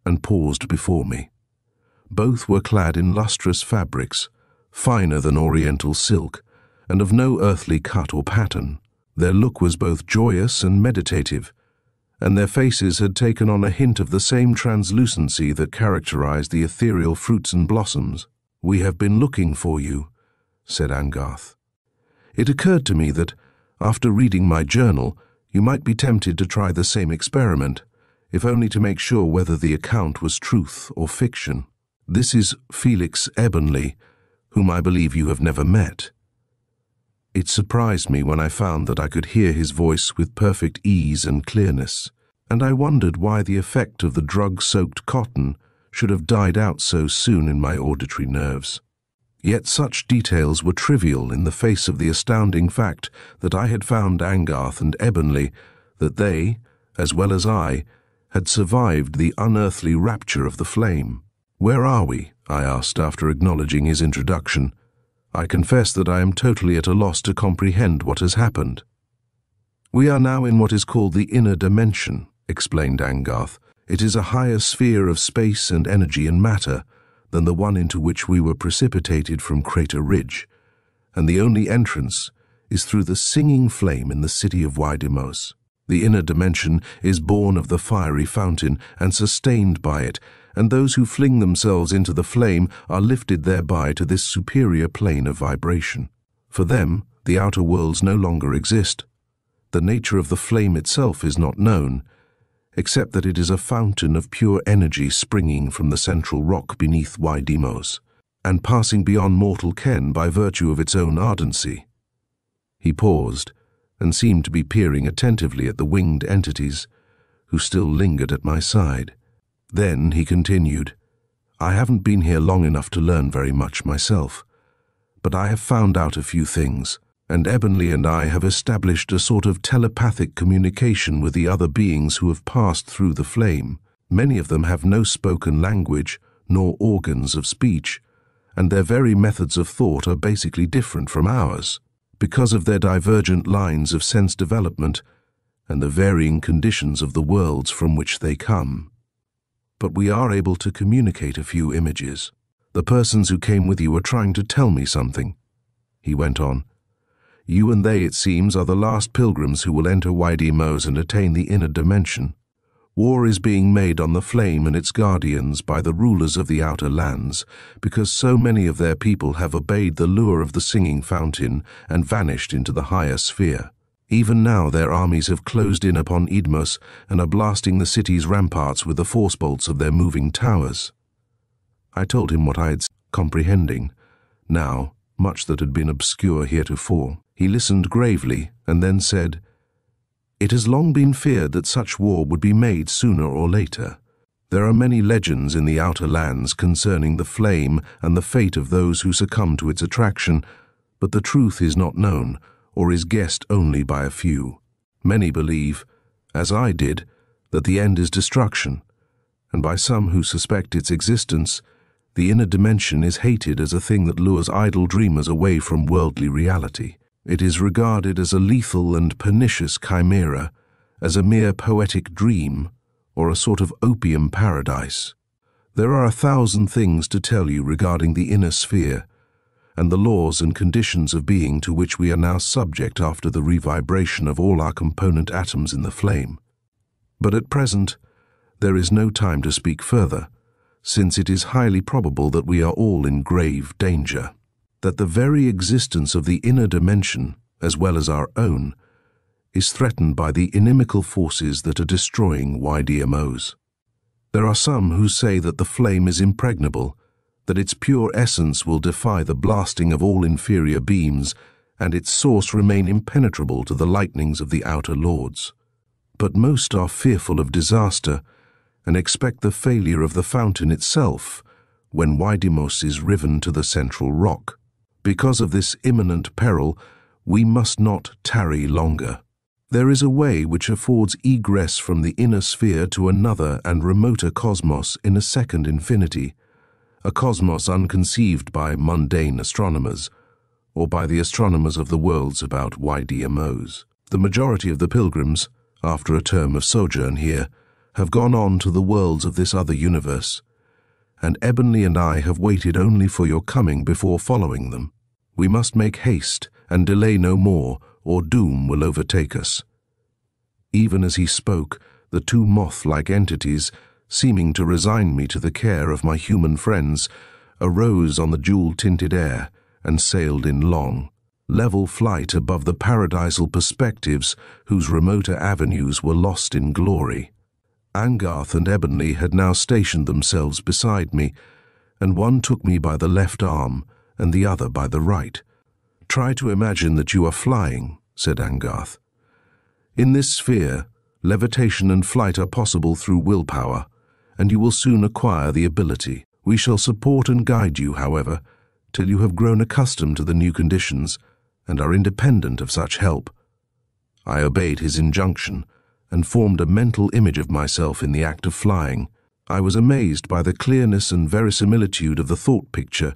and paused before me. Both were clad in lustrous fabrics, finer than oriental silk, and of no earthly cut or pattern. Their look was both joyous and meditative, and their faces had taken on a hint of the same translucency that characterized the ethereal fruits and blossoms. "We have been looking for you," said Angarth. "It occurred to me that, after reading my journal, you might be tempted to try the same experiment, if only to make sure whether the account was truth or fiction. This is Felix Ebenly, whom I believe you have never met." It surprised me when I found that I could hear his voice with perfect ease and clearness, and I wondered why the effect of the drug-soaked cotton should have died out so soon in my auditory nerves. Yet such details were trivial in the face of the astounding fact that I had found Angarth and Ebenly, that they, as well as I, had survived the unearthly rapture of the flame. "Where are we?" I asked after acknowledging his introduction. "I confess that I am totally at a loss to comprehend what has happened." "We are now in what is called the inner dimension," explained Angarth. "It is a higher sphere of space and energy and matter than the one into which we were precipitated from Crater Ridge, and the only entrance is through the singing flame in the city of Wydimos. The inner dimension is born of the fiery fountain and sustained by it, and those who fling themselves into the flame are lifted thereby to this superior plane of vibration. For them, the outer worlds no longer exist. The nature of the flame itself is not known, except that it is a fountain of pure energy springing from the central rock beneath Wydimos, and passing beyond mortal ken by virtue of its own ardency." He paused, and seemed to be peering attentively at the winged entities, who still lingered at my side. Then he continued, "I haven't been here long enough to learn very much myself, but I have found out a few things, and Ebenly and I have established a sort of telepathic communication with the other beings who have passed through the flame. Many of them have no spoken language, nor organs of speech, and their very methods of thought are basically different from ours, because of their divergent lines of sense development and the varying conditions of the worlds from which they come. But we are able to communicate a few images. The persons who came with you are trying to tell me something," he went on. "You and they, it seems, are the last pilgrims who will enter Wydimos and attain the inner dimension. War is being made on the flame and its guardians by the rulers of the outer lands, because so many of their people have obeyed the lure of the singing fountain and vanished into the higher sphere. Even now their armies have closed in upon Idmos and are blasting the city's ramparts with the force bolts of their moving towers." I told him what I had comprehending, now, much that had been obscure heretofore. He listened gravely and then said, "It has long been feared that such war would be made sooner or later. There are many legends in the outer lands concerning the flame and the fate of those who succumb to its attraction, but the truth is not known, or is guessed only by a few. Many believe, as I did, that the end is destruction, and by some who suspect its existence, the inner dimension is hated as a thing that lures idle dreamers away from worldly reality. It is regarded as a lethal and pernicious chimera, as a mere poetic dream, or a sort of opium paradise. There are 1,000 things to tell you regarding the inner sphere, and the laws and conditions of being to which we are now subject after the revibration of all our component atoms in the flame. But at present, there is no time to speak further, since it is highly probable that we are all in grave danger, that the very existence of the inner dimension, as well as our own, is threatened by the inimical forces that are destroying YDMOs. There are some who say that the flame is impregnable, that its pure essence will defy the blasting of all inferior beams, and its source remain impenetrable to the lightnings of the outer lords. But most are fearful of disaster, and expect the failure of the fountain itself when Wydimos is riven to the central rock. Because of this imminent peril, we must not tarry longer. There is a way which affords egress from the inner sphere to another and remoter cosmos in a second infinity, a cosmos unconceived by mundane astronomers, or by the astronomers of the worlds about YDMOs. The majority of the pilgrims, after a term of sojourn here, have gone on to the worlds of this other universe, and Ebonley and I have waited only for your coming before following them. We must make haste and delay no more, or doom will overtake us." Even as he spoke, the two moth-like entities, seeming to resign me to the care of my human friends, arose on the jewel-tinted air and sailed in long, level flight above the paradisal perspectives whose remoter avenues were lost in glory. Angarth and Ebonley had now stationed themselves beside me, and one took me by the left arm and the other by the right. "Try to imagine that you are flying," said Angarth. "In this sphere, levitation and flight are possible through willpower, and you will soon acquire the ability. We shall support and guide you, however, till you have grown accustomed to the new conditions and are independent of such help." I obeyed his injunction and formed a mental image of myself in the act of flying. I was amazed by the clearness and verisimilitude of the thought picture,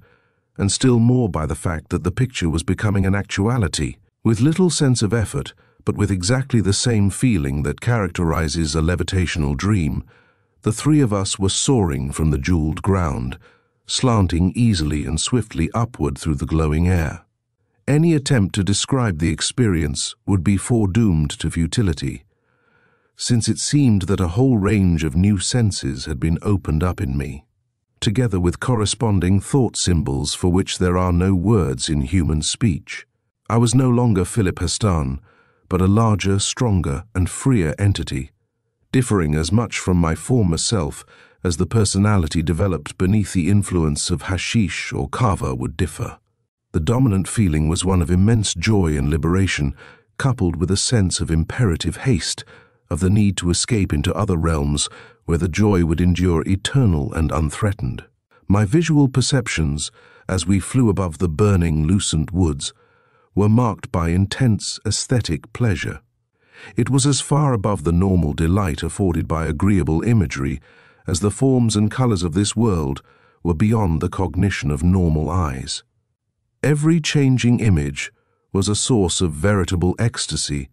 and still more by the fact that the picture was becoming an actuality. With little sense of effort, but with exactly the same feeling that characterizes a levitational dream, the three of us were soaring from the jeweled ground, slanting easily and swiftly upward through the glowing air. Any attempt to describe the experience would be foredoomed to futility, since it seemed that a whole range of new senses had been opened up in me, together with corresponding thought symbols for which there are no words in human speech. I was no longer Philip Hestan, but a larger, stronger, and freer entity, differing as much from my former self as the personality developed beneath the influence of hashish or kava would differ. The dominant feeling was one of immense joy and liberation, coupled with a sense of imperative haste, of the need to escape into other realms where the joy would endure eternal and unthreatened. My visual perceptions, as we flew above the burning, lucent woods, were marked by intense aesthetic pleasure. It was as far above the normal delight afforded by agreeable imagery as the forms and colors of this world were beyond the cognition of normal eyes. Every changing image was a source of veritable ecstasy,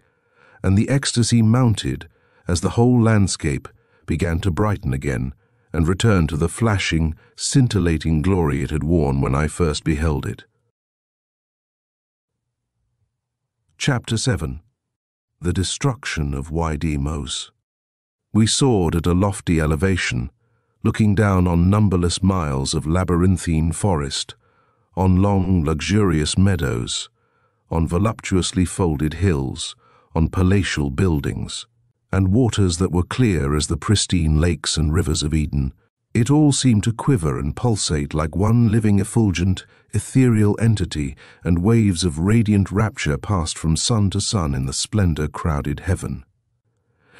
and the ecstasy mounted as the whole landscape began to brighten again and return to the flashing, scintillating glory it had worn when I first beheld it. Chapter 7. The Destruction of YDMOs. We soared at a lofty elevation, looking down on numberless miles of labyrinthine forest, on long, luxurious meadows, on voluptuously folded hills, on palatial buildings, and waters that were clear as the pristine lakes and rivers of Eden. It all seemed to quiver and pulsate like one living effulgent, ethereal entity, and waves of radiant rapture passed from sun to sun in the splendor-crowded heaven.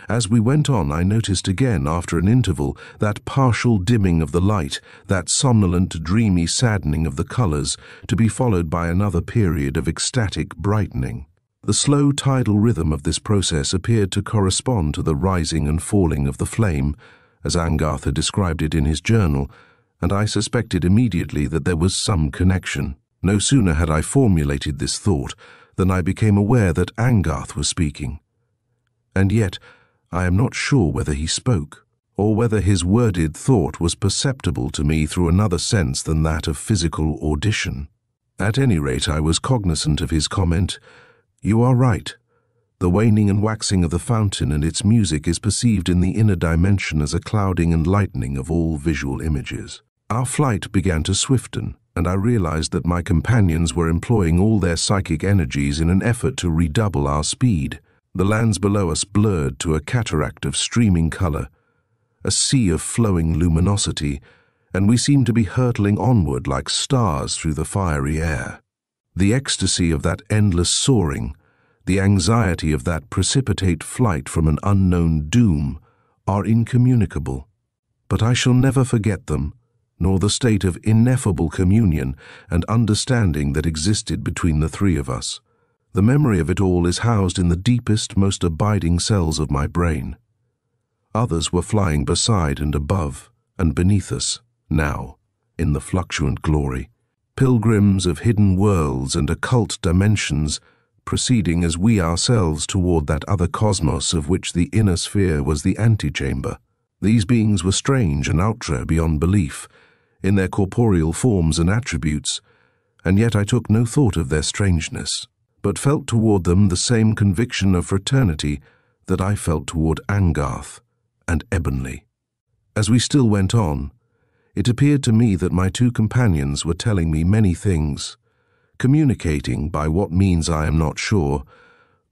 As we went on, I noticed again, after an interval, that partial dimming of the light, that somnolent, dreamy saddening of the colors, to be followed by another period of ecstatic brightening. The slow tidal rhythm of this process appeared to correspond to the rising and falling of the flame, as Angarth had described it in his journal, and I suspected immediately that there was some connection. No sooner had I formulated this thought than I became aware that Angarth was speaking. And yet, I am not sure whether he spoke, or whether his worded thought was perceptible to me through another sense than that of physical audition. At any rate, I was cognizant of his comment, "You are right. The waning and waxing of the fountain and its music is perceived in the inner dimension as a clouding and lightening of all visual images." Our flight began to swiften, and I realized that my companions were employing all their psychic energies in an effort to redouble our speed. The lands below us blurred to a cataract of streaming color, a sea of flowing luminosity, and we seemed to be hurtling onward like stars through the fiery air. The ecstasy of that endless soaring, the anxiety of that precipitate flight from an unknown doom, are incommunicable. But I shall never forget them, nor the state of ineffable communion and understanding that existed between the three of us. The memory of it all is housed in the deepest, most abiding cells of my brain. Others were flying beside and above and beneath us, now, in the fluctuant glory. Pilgrims of hidden worlds and occult dimensions, proceeding as we ourselves toward that other cosmos of which the inner sphere was the antechamber. These beings were strange and outre beyond belief, in their corporeal forms and attributes, and yet I took no thought of their strangeness, but felt toward them the same conviction of fraternity that I felt toward Angarth and Ebonley. As we still went on, it appeared to me that my two companions were telling me many things, communicating, by what means I am not sure,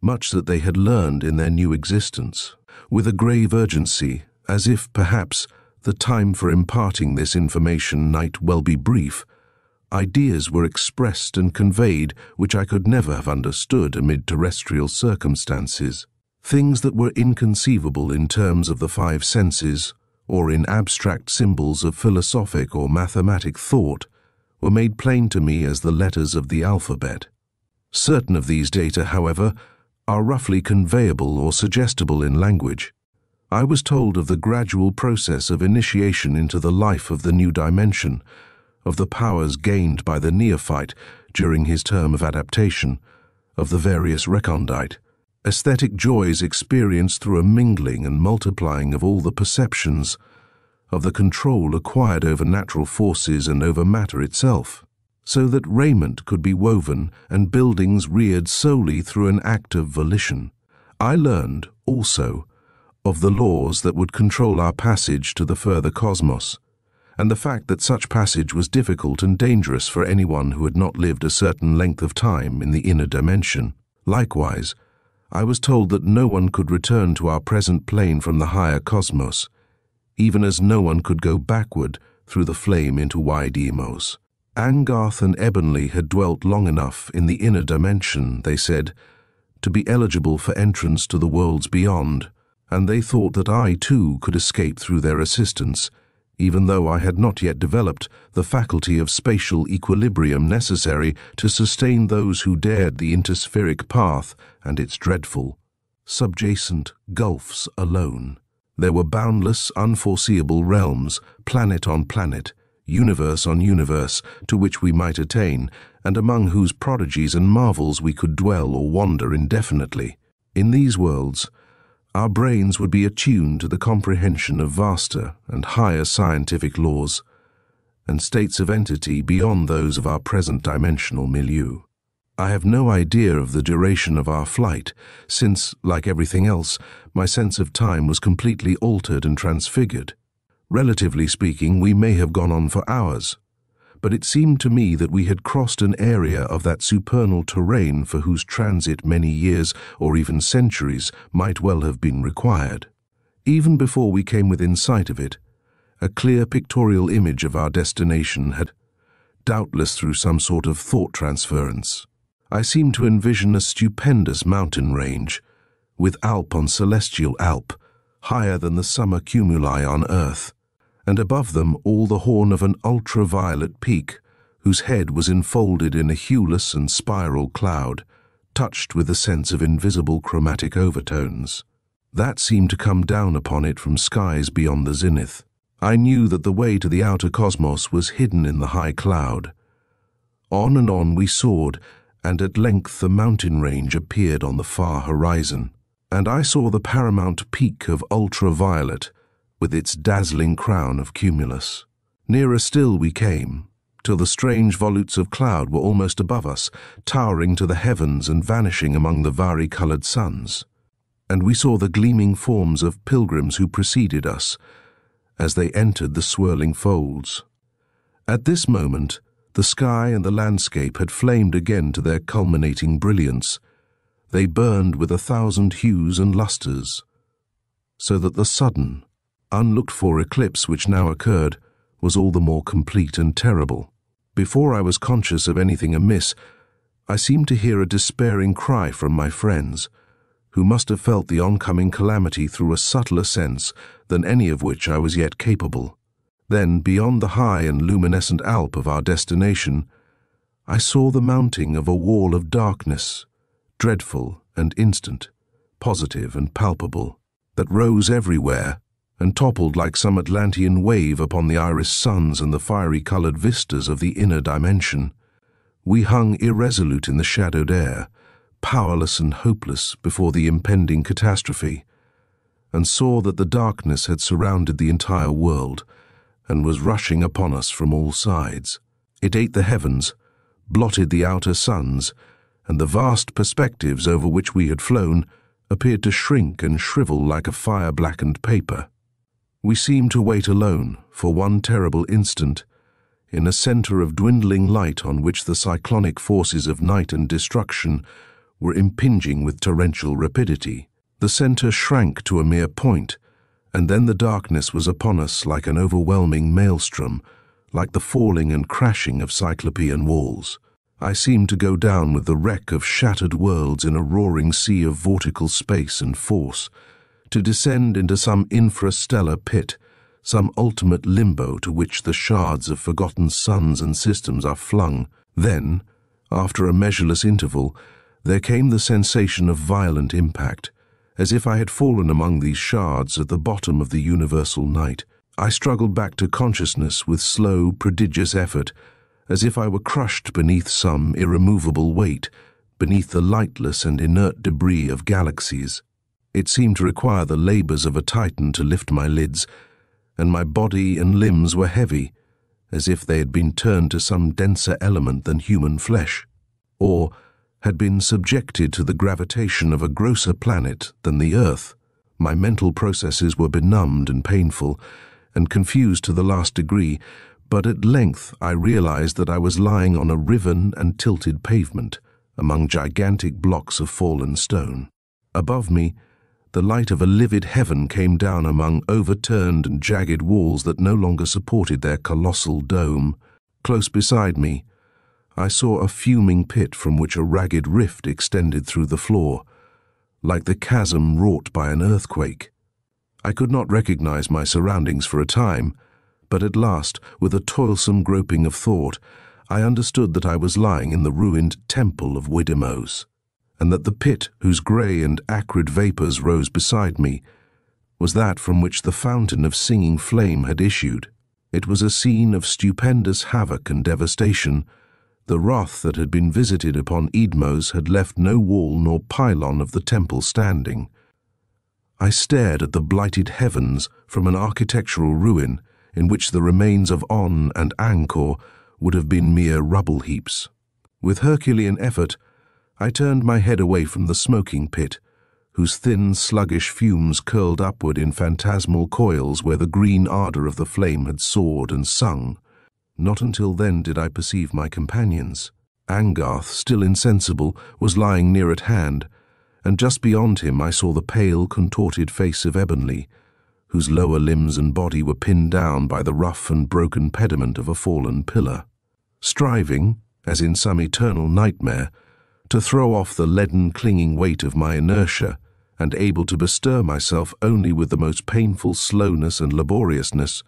much that they had learned in their new existence, with a grave urgency, as if, perhaps, the time for imparting this information might well be brief. Ideas were expressed and conveyed which I could never have understood amid terrestrial circumstances. Things that were inconceivable in terms of the five senses, or in abstract symbols of philosophic or mathematic thought, were made plain to me as the letters of the alphabet. Certain of these data, however, are roughly conveyable or suggestible in language. I was told of the gradual process of initiation into the life of the new dimension, of the powers gained by the neophyte during his term of adaptation, of the various recondite, aesthetic joys experienced through a mingling and multiplying of all the perceptions, of the control acquired over natural forces and over matter itself, so that raiment could be woven and buildings reared solely through an act of volition. I learned, also, of the laws that would control our passage to the further cosmos, and the fact that such passage was difficult and dangerous for anyone who had not lived a certain length of time in the inner dimension. Likewise, I was told that no one could return to our present plane from the higher cosmos, even as no one could go backward through the flame into wide Emos. Angarth and Ebonley had dwelt long enough in the inner dimension, they said, to be eligible for entrance to the worlds beyond, and they thought that I too could escape through their assistance, even though I had not yet developed the faculty of spatial equilibrium necessary to sustain those who dared the interspheric path and its dreadful, subjacent gulfs alone. There were boundless, unforeseeable realms, planet on planet, universe on universe, to which we might attain, and among whose prodigies and marvels we could dwell or wander indefinitely. In these worlds, our brains would be attuned to the comprehension of vaster and higher scientific laws, and states of entity beyond those of our present dimensional milieu. I have no idea of the duration of our flight, since, like everything else, my sense of time was completely altered and transfigured. Relatively speaking, we may have gone on for hours, but it seemed to me that we had crossed an area of that supernal terrain for whose transit many years or even centuries might well have been required. Even before we came within sight of it, a clear pictorial image of our destination had, doubtless through some sort of thought transference. I seemed to envision a stupendous mountain range, with Alp on celestial Alp, higher than the summer cumuli on earth, and above them all the horn of an ultraviolet peak, whose head was enfolded in a hueless and spiral cloud, touched with a sense of invisible chromatic overtones. That seemed to come down upon it from skies beyond the zenith. I knew that the way to the outer cosmos was hidden in the high cloud. On and on we soared, and at length the mountain range appeared on the far horizon, and I saw the paramount peak of ultraviolet, with its dazzling crown of cumulus. Nearer still we came, till the strange volutes of cloud were almost above us, towering to the heavens and vanishing among the vari-colored suns. And we saw the gleaming forms of pilgrims who preceded us, as they entered the swirling folds. At this moment, the sky and the landscape had flamed again to their culminating brilliance. They burned with 1,000 hues and lustres, so that the sudden, unlooked-for eclipse which now occurred was all the more complete and terrible. Before I was conscious of anything amiss, I seemed to hear a despairing cry from my friends, who must have felt the oncoming calamity through a subtler sense than any of which I was yet capable. Then, beyond the high and luminescent Alp of our destination, I saw the mounting of a wall of darkness, dreadful and instant, positive and palpable, that rose everywhere and toppled like some Atlantean wave upon the iris suns and the fiery-colored vistas of the inner dimension. We hung irresolute in the shadowed air, powerless and hopeless before the impending catastrophe, and saw that the darkness had surrounded the entire world and was rushing upon us from all sides. It ate the heavens, blotted the outer suns, and the vast perspectives over which we had flown appeared to shrink and shrivel like a fire-blackened paper. We seemed to wait alone for one terrible instant, in a center of dwindling light on which the cyclonic forces of night and destruction were impinging with torrential rapidity. The center shrank to a mere point, and then the darkness was upon us like an overwhelming maelstrom, like the falling and crashing of cyclopean walls. I seemed to go down with the wreck of shattered worlds in a roaring sea of vortical space and force, to descend into some infrastellar pit, some ultimate limbo to which the shards of forgotten suns and systems are flung. Then, after a measureless interval, there came the sensation of violent impact, as if I had fallen among these shards at the bottom of the universal night. I struggled back to consciousness with slow, prodigious effort, as if I were crushed beneath some irremovable weight, beneath the lightless and inert debris of galaxies. It seemed to require the labors of a titan to lift my lids, and my body and limbs were heavy, as if they had been turned to some denser element than human flesh, or had been subjected to the gravitation of a grosser planet than the Earth. My mental processes were benumbed and painful, and confused to the last degree, but at length I realized that I was lying on a riven and tilted pavement, among gigantic blocks of fallen stone. Above me, the light of a livid heaven came down among overturned and jagged walls that no longer supported their colossal dome. Close beside me, I saw a fuming pit from which a ragged rift extended through the floor, like the chasm wrought by an earthquake. I could not recognize my surroundings for a time, but at last, with a toilsome groping of thought, I understood that I was lying in the ruined Temple of Widimos, and that the pit whose grey and acrid vapours rose beside me was that from which the fountain of singing flame had issued. It was a scene of stupendous havoc and devastation. The wrath that had been visited upon Idmos had left no wall nor pylon of the temple standing. I stared at the blighted heavens from an architectural ruin in which the remains of On and Angkor would have been mere rubble heaps. With Herculean effort, I turned my head away from the smoking pit, whose thin, sluggish fumes curled upward in phantasmal coils where the green ardor of the flame had soared and sung. Not until then did I perceive my companions. Angarth, still insensible, was lying near at hand, and just beyond him I saw the pale, contorted face of Ebonley, whose lower limbs and body were pinned down by the rough and broken pediment of a fallen pillar. Striving, as in some eternal nightmare, to throw off the leaden clinging weight of my inertia, and able to bestir myself only with the most painful slowness and laboriousness,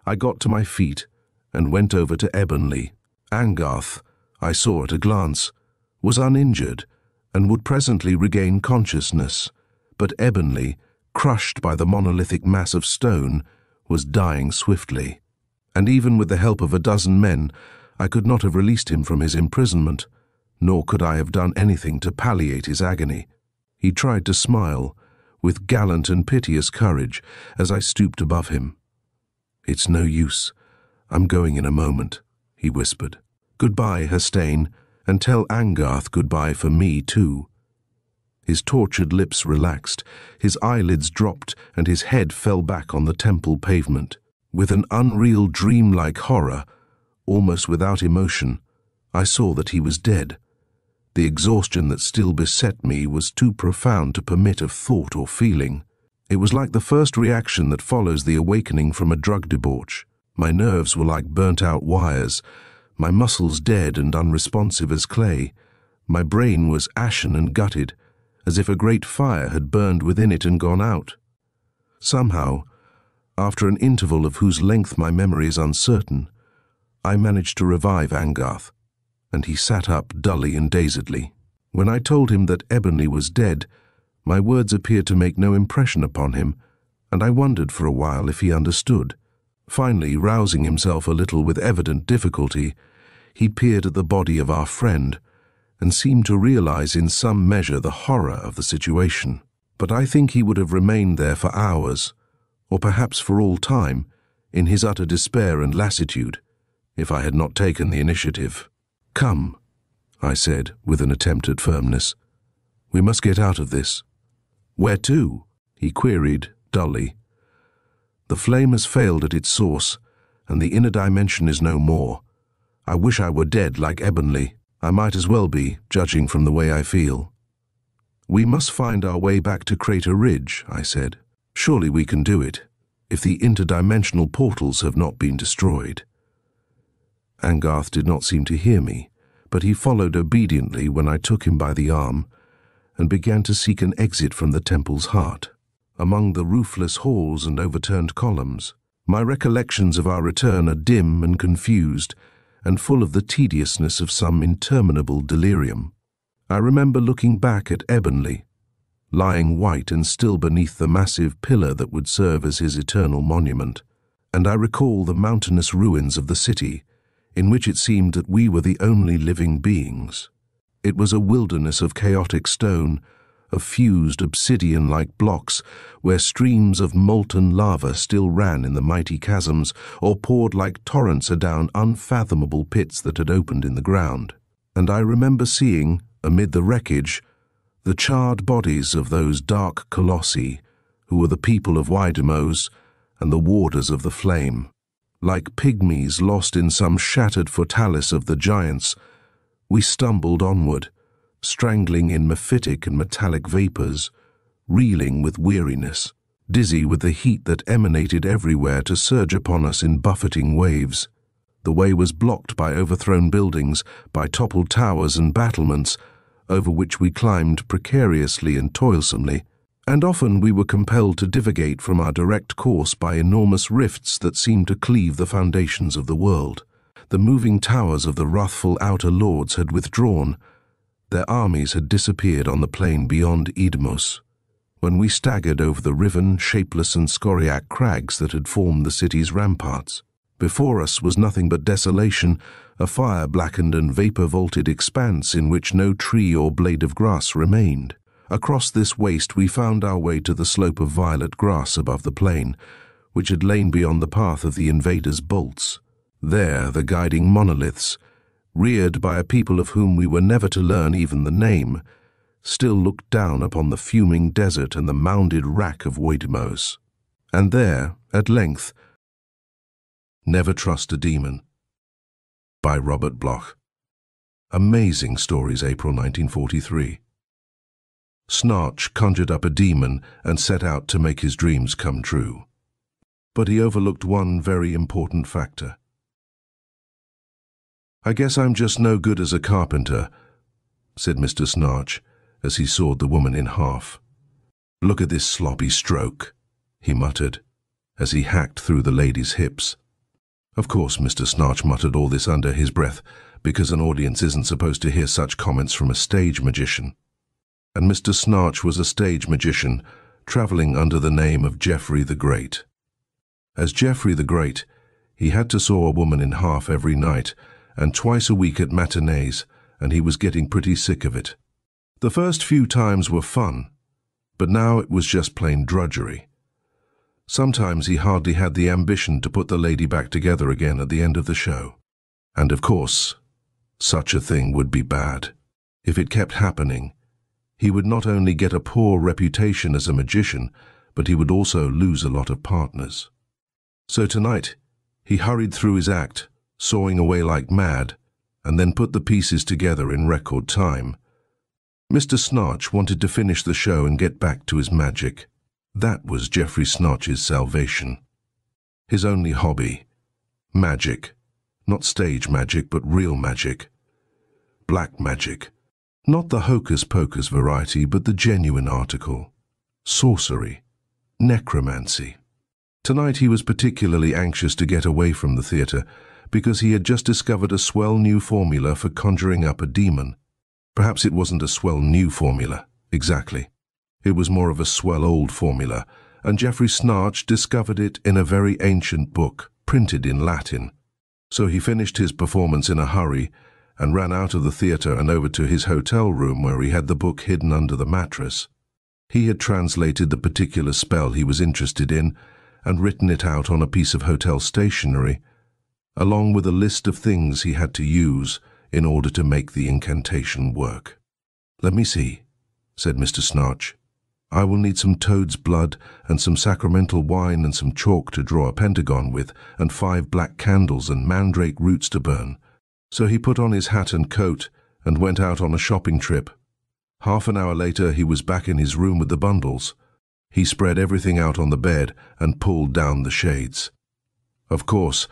I got to my feet and went over to Ebonley. Angarth, I saw at a glance, was uninjured and would presently regain consciousness, but Ebonley, crushed by the monolithic mass of stone, was dying swiftly. And even with the help of a dozen men, I could not have released him from his imprisonment, nor could I have done anything to palliate his agony. He tried to smile, with gallant and piteous courage, as I stooped above him. "It's no use. I'm going in a moment," he whispered. "Goodbye, Herstein, and tell Angarth goodbye for me too." His tortured lips relaxed, his eyelids dropped, and his head fell back on the temple pavement. With an unreal dreamlike horror, almost without emotion, I saw that he was dead. The exhaustion that still beset me was too profound to permit of thought or feeling. It was like the first reaction that follows the awakening from a drug debauch. My nerves were like burnt-out wires, my muscles dead and unresponsive as clay. My brain was ashen and gutted, as if a great fire had burned within it and gone out. Somehow, after an interval of whose length my memory is uncertain, I managed to revive Angarth, and he sat up dully and dazedly. When I told him that Ebony was dead, my words appeared to make no impression upon him, and I wondered for a while if he understood. Finally, rousing himself a little with evident difficulty, he peered at the body of our friend and seemed to realize in some measure the horror of the situation. But I think he would have remained there for hours, or perhaps for all time, in his utter despair and lassitude, if I had not taken the initiative. "Come," I said with an attempt at firmness. "We must get out of this." "Where to?" he queried dully. "The flame has failed at its source, and the inner dimension is no more. I wish I were dead like Ebonley. I might as well be, judging from the way I feel." "We must find our way back to Crater Ridge," I said. "Surely we can do it, if the interdimensional portals have not been destroyed." Angarth did not seem to hear me, but he followed obediently when I took him by the arm and began to seek an exit from the temple's heart. Among the roofless halls and overturned columns, my recollections of our return are dim and confused and full of the tediousness of some interminable delirium. I remember looking back at Ebonley, lying white and still beneath the massive pillar that would serve as his eternal monument, and I recall the mountainous ruins of the city, in which it seemed that we were the only living beings. It was a wilderness of chaotic stone, of fused obsidian-like blocks, where streams of molten lava still ran in the mighty chasms or poured like torrents adown unfathomable pits that had opened in the ground. And I remember seeing, amid the wreckage, the charred bodies of those dark colossi, who were the people of Wydemos and the warders of the flame. Like pygmies lost in some shattered fortalice of the giants, we stumbled onward, strangling in mephitic and metallic vapors, reeling with weariness, dizzy with the heat that emanated everywhere to surge upon us in buffeting waves. The way was blocked by overthrown buildings, by toppled towers and battlements, over which we climbed precariously and toilsomely, and often we were compelled to divagate from our direct course by enormous rifts that seemed to cleave the foundations of the world. The moving towers of the wrathful outer lords had withdrawn. Their armies had disappeared on the plain beyond Idmos. When we staggered over the riven, shapeless and scoriac crags that had formed the city's ramparts, before us was nothing but desolation, a fire-blackened and vapor-vaulted expanse in which no tree or blade of grass remained. Across this waste we found our way to the slope of violet grass above the plain, which had lain beyond the path of the invaders' bolts. There the guiding monoliths, reared by a people of whom we were never to learn even the name, still looked down upon the fuming desert and the mounded wrack of Wydemos. And there, at length, Never Trust a Demon, by Robert Bloch. Amazing Stories, April 1943. Snarch conjured up a demon and set out to make his dreams come true. But he overlooked one very important factor. "I guess I'm just no good as a carpenter," said Mr. Snarch as he sawed the woman in half. "Look at this sloppy stroke," he muttered as he hacked through the lady's hips. Of course, Mr. Snarch muttered all this under his breath, because an audience isn't supposed to hear such comments from a stage magician. And Mr. Snarch was a stage magician, traveling under the name of Geoffrey the Great. As Geoffrey the Great, he had to saw a woman in half every night, and twice a week at matinees, and he was getting pretty sick of it. The first few times were fun, but now it was just plain drudgery. Sometimes he hardly had the ambition to put the lady back together again at the end of the show. And of course, such a thing would be bad. If it kept happening, he would not only get a poor reputation as a magician, but he would also lose a lot of partners. So tonight, he hurried through his act, sawing away like mad, and then put the pieces together in record time. Mr. Snarch wanted to finish the show and get back to his magic. That was Geoffrey Snarch's salvation. His only hobby. Magic. Not stage magic, but real magic. Black magic. Not the hocus-pocus variety, but the genuine article. Sorcery. Necromancy. Tonight he was particularly anxious to get away from the theatre, because he had just discovered a swell new formula for conjuring up a demon. Perhaps it wasn't a swell new formula, exactly. It was more of a swell old formula, and Geoffrey Snarch discovered it in a very ancient book, printed in Latin. So he finished his performance in a hurry and ran out of the theatre and over to his hotel room where he had the book hidden under the mattress. He had translated the particular spell he was interested in and written it out on a piece of hotel stationery, along with a list of things he had to use in order to make the incantation work. "Let me see," said Mr. Snarch. "I will need some toad's blood and some sacramental wine and some chalk to draw a pentagon with, and 5 black candles and mandrake roots to burn." So he put on his hat and coat and went out on a shopping trip. Half an hour later he was back in his room with the bundles. He spread everything out on the bed and pulled down the shades. "Of course,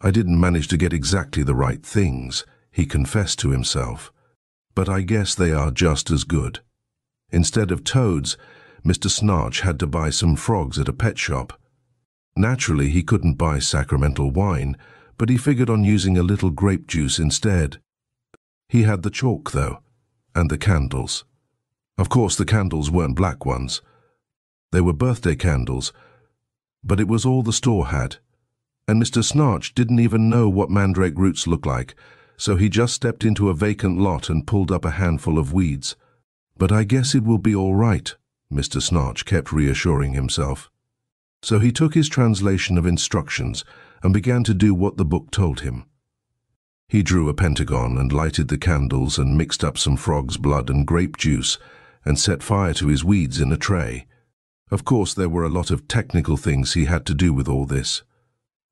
I didn't manage to get exactly the right things," he confessed to himself, "but I guess they are just as good." Instead of toads, Mr. Snarch had to buy some frogs at a pet shop. Naturally, he couldn't buy sacramental wine, but he figured on using a little grape juice instead. He had the chalk, though, and the candles. Of course, the candles weren't black ones. They were birthday candles, but it was all the store had. And Mr. Snarch didn't even know what mandrake roots look like, so he just stepped into a vacant lot and pulled up a handful of weeds. "But I guess it will be all right," Mr. Snarch kept reassuring himself. So he took his translation of instructions and began to do what the book told him. He drew a pentagon and lighted the candles and mixed up some frog's blood and grape juice and set fire to his weeds in a tray. Of course, there were a lot of technical things he had to do with all this.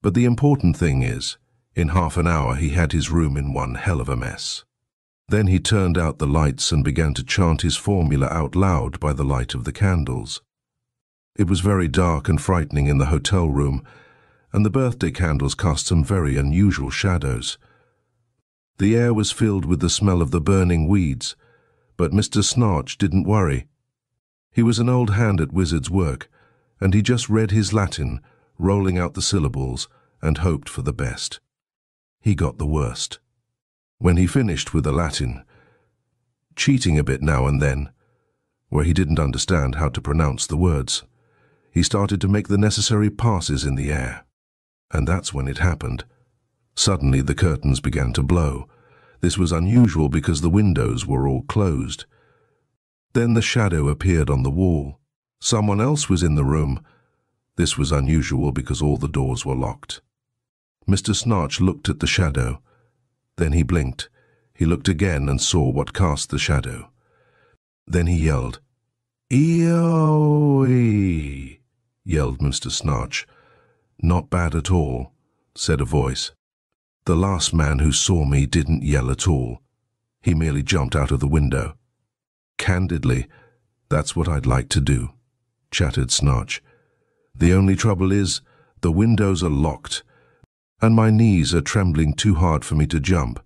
But the important thing is, in half an hour he had his room in one hell of a mess. Then he turned out the lights and began to chant his formula out loud by the light of the candles. It was very dark and frightening in the hotel room, and the birthday candles cast some very unusual shadows. The air was filled with the smell of the burning weeds, but Mr. Snarch didn't worry. He was an old hand at wizard's work, and he just read his Latin, rolling out the syllables, and hoped for the best. He got the worst. When he finished with the Latin, cheating a bit now and then, where he didn't understand how to pronounce the words, he started to make the necessary passes in the air. And that's when it happened. Suddenly the curtains began to blow. This was unusual because the windows were all closed. Then the shadow appeared on the wall. Someone else was in the room. This was unusual because all the doors were locked. Mr. Snarch looked at the shadow. Then he blinked. He looked again and saw what cast the shadow. Then he yelled. "Eoe!" yelled Mr. Snarch. "Not bad at all," said a voice. "The last man who saw me didn't yell at all. He merely jumped out of the window." "Candidly, that's what I'd like to do," chattered Snarch. "The only trouble is, the windows are locked, and my knees are trembling too hard for me to jump."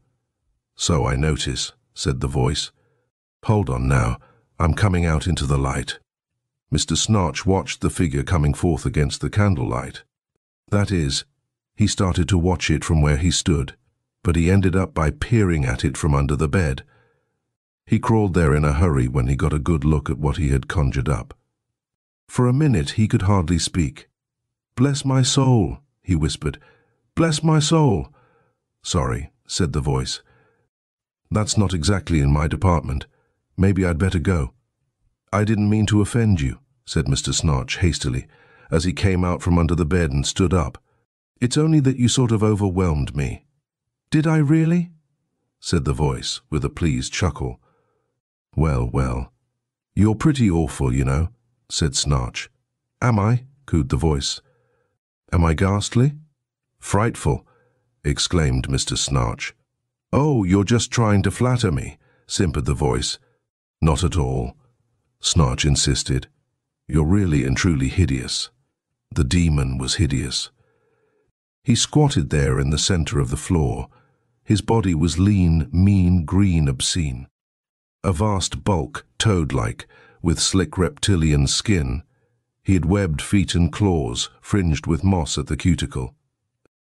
"So I notice," said the voice. "Hold on now, I'm coming out into the light." Mr. Snarch watched the figure coming forth against the candlelight. That is, he started to watch it from where he stood, but he ended up by peering at it from under the bed. He crawled there in a hurry when he got a good look at what he had conjured up. For a minute he could hardly speak. "Bless my soul," he whispered. "Bless my soul." "Sorry," said the voice. "That's not exactly in my department. Maybe I'd better go." "I didn't mean to offend you," said Mr. Snarch hastily, as he came out from under the bed and stood up. "It's only that you sort of overwhelmed me." "Did I really?" said the voice with a pleased chuckle. "Well, well, you're pretty awful, you know," said Snarch. "Am I?" cooed the voice. "Am I ghastly?" "Frightful," exclaimed Mr. Snarch. "Oh, you're just trying to flatter me," simpered the voice. "Not at all," Snarch insisted. "You're really and truly hideous." The demon was hideous. He squatted there in the center of the floor. His body was lean, mean, green, obscene. A vast bulk, toad-like, with slick reptilian skin. He had webbed feet and claws, fringed with moss at the cuticle.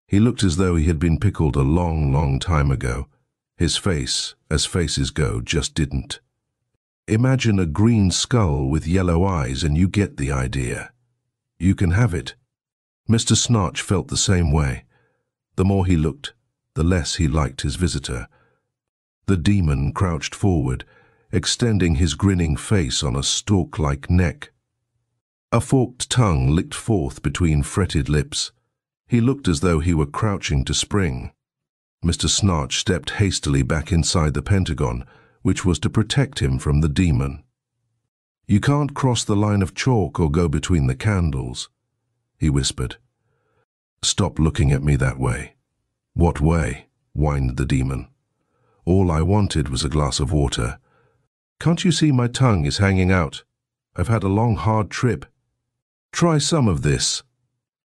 He looked as though he had been pickled a long, long time ago. His face, as faces go, just didn't. Imagine a green skull with yellow eyes and you get the idea. You can have it. Mr. Snarch felt the same way. The more he looked, the less he liked his visitor. The demon crouched forward, extending his grinning face on a stalk-like neck. A forked tongue licked forth between fretted lips. He looked as though he were crouching to spring. Mr. Snarch stepped hastily back inside the pentagon, which was to protect him from the demon. "You can't cross the line of chalk or go between the candles," he whispered. "Stop looking at me that way." "What way?" whined the demon. "All I wanted was a glass of water. Can't you see my tongue is hanging out? I've had a long, hard trip." "Try some of this,"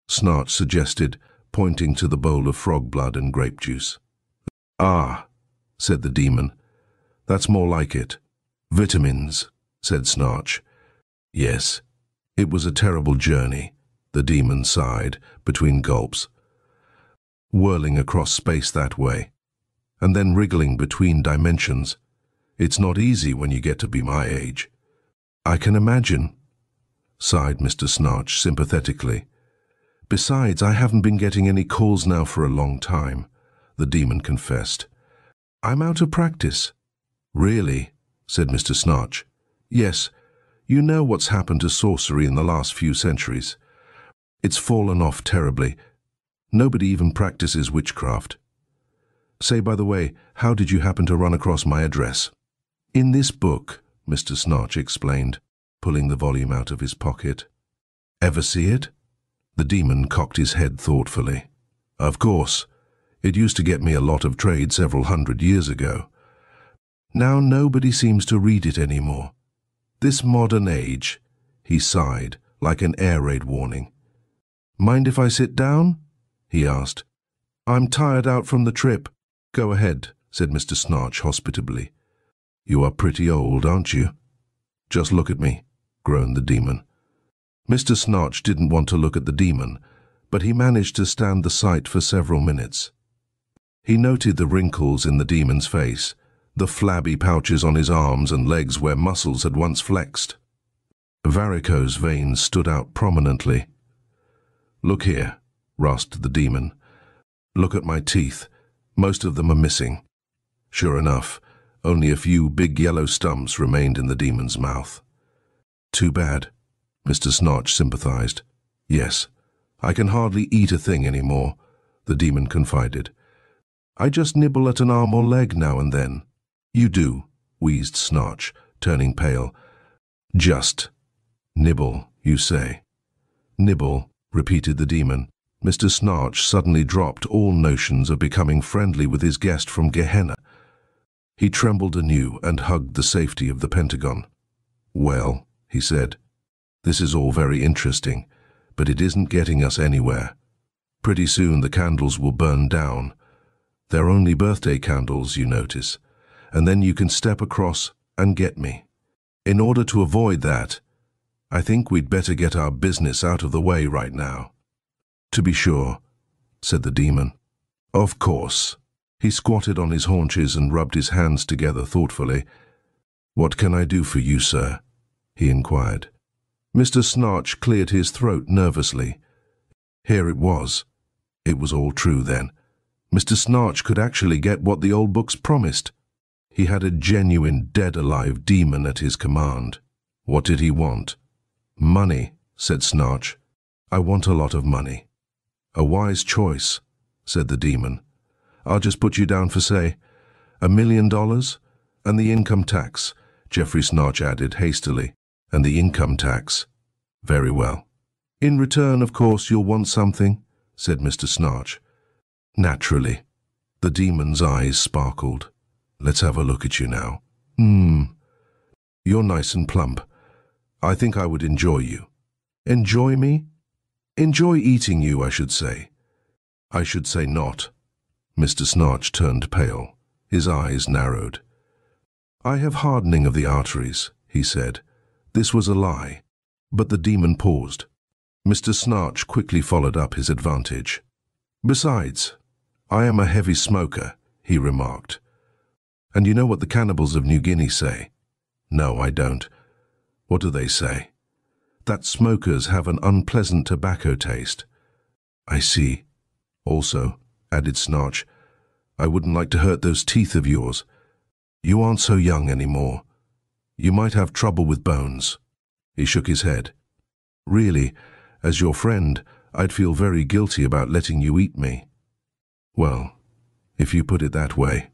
Snarch suggested, pointing to the bowl of frog blood and grape juice. "Ah," said the demon. "That's more like it." "Vitamins," said Snarch. "Yes, it was a terrible journey," the demon sighed, between gulps. "Whirling across space that way, and then wriggling between dimensions. It's not easy when you get to be my age." "I can imagine," sighed Mr. Snarch sympathetically. "Besides, I haven't been getting any calls now for a long time," the demon confessed. "I'm out of practice." "Really?" said Mr. Snarch. "Yes, you know what's happened to sorcery in the last few centuries. It's fallen off terribly. Nobody even practices witchcraft. Say, by the way, how did you happen to run across my address?" "In this book," Mr. Snarch explained, pulling the volume out of his pocket. "Ever see it?" The demon cocked his head thoughtfully. "Of course. It used to get me a lot of trade several 100 years ago. Now nobody seems to read it anymore. This modern age," he sighed, like an air raid warning. "Mind if I sit down?" he asked. "I'm tired out from the trip." "Go ahead," said Mr. Snarch hospitably. "You are pretty old, aren't you?" "Just look at me," groaned the demon. Mr. Snarch didn't want to look at the demon, but he managed to stand the sight for several minutes. He noted the wrinkles in the demon's face, the flabby pouches on his arms and legs where muscles had once flexed. Varicose veins stood out prominently. "Look here," rasped the demon. "Look at my teeth. Most of them are missing." Sure enough, only a few big yellow stumps remained in the demon's mouth. "Too bad," Mr. Snarch sympathized. "Yes, I can hardly eat a thing anymore," the demon confided. "I just nibble at an arm or leg now and then." "You do," wheezed Snarch, turning pale. "Just nibble, you say?" "Nibble," repeated the demon. Mr. Snarch suddenly dropped all notions of becoming friendly with his guest from Gehenna. He trembled anew and hugged the safety of the pentagon. "Well," he said, "this is all very interesting, but it isn't getting us anywhere. Pretty soon the candles will burn down. They're only birthday candles, you notice, and then you can step across and get me. In order to avoid that, I think we'd better get our business out of the way right now." "To be sure," said the demon. "Of course." He squatted on his haunches and rubbed his hands together thoughtfully. "What can I do for you, sir?" he inquired. Mr. Snarch cleared his throat nervously. Here it was. It was all true then. Mr. Snarch could actually get what the old books promised. He had a genuine dead-alive demon at his command. What did he want? "Money," said Snarch. "I want a lot of money." "A wise choice," said the demon. "I'll just put you down for, say, $1 million, and the income tax," Jeffrey Snarch added hastily. "And the income tax. Very well. In return, of course, you'll want something," said Mr. Snarch. "Naturally." The demon's eyes sparkled. "Let's have a look at you now. You're nice and plump. I think I would enjoy you." "Enjoy me?" "Enjoy eating you, I should say." "I should say not." Mr. Snarch turned pale. His eyes narrowed. "I have hardening of the arteries," he said. This was a lie, but the demon paused. Mr. Snarch quickly followed up his advantage. "Besides, I am a heavy smoker," he remarked. And you know what the cannibals of New Guinea say? No, I don't. What do they say? That smokers have an unpleasant tobacco taste. I see. Also, added Snarch, I wouldn't like to hurt those teeth of yours. You aren't so young anymore. You might have trouble with bones. He shook his head. Really, as your friend, I'd feel very guilty about letting you eat me. Well, if you put it that way.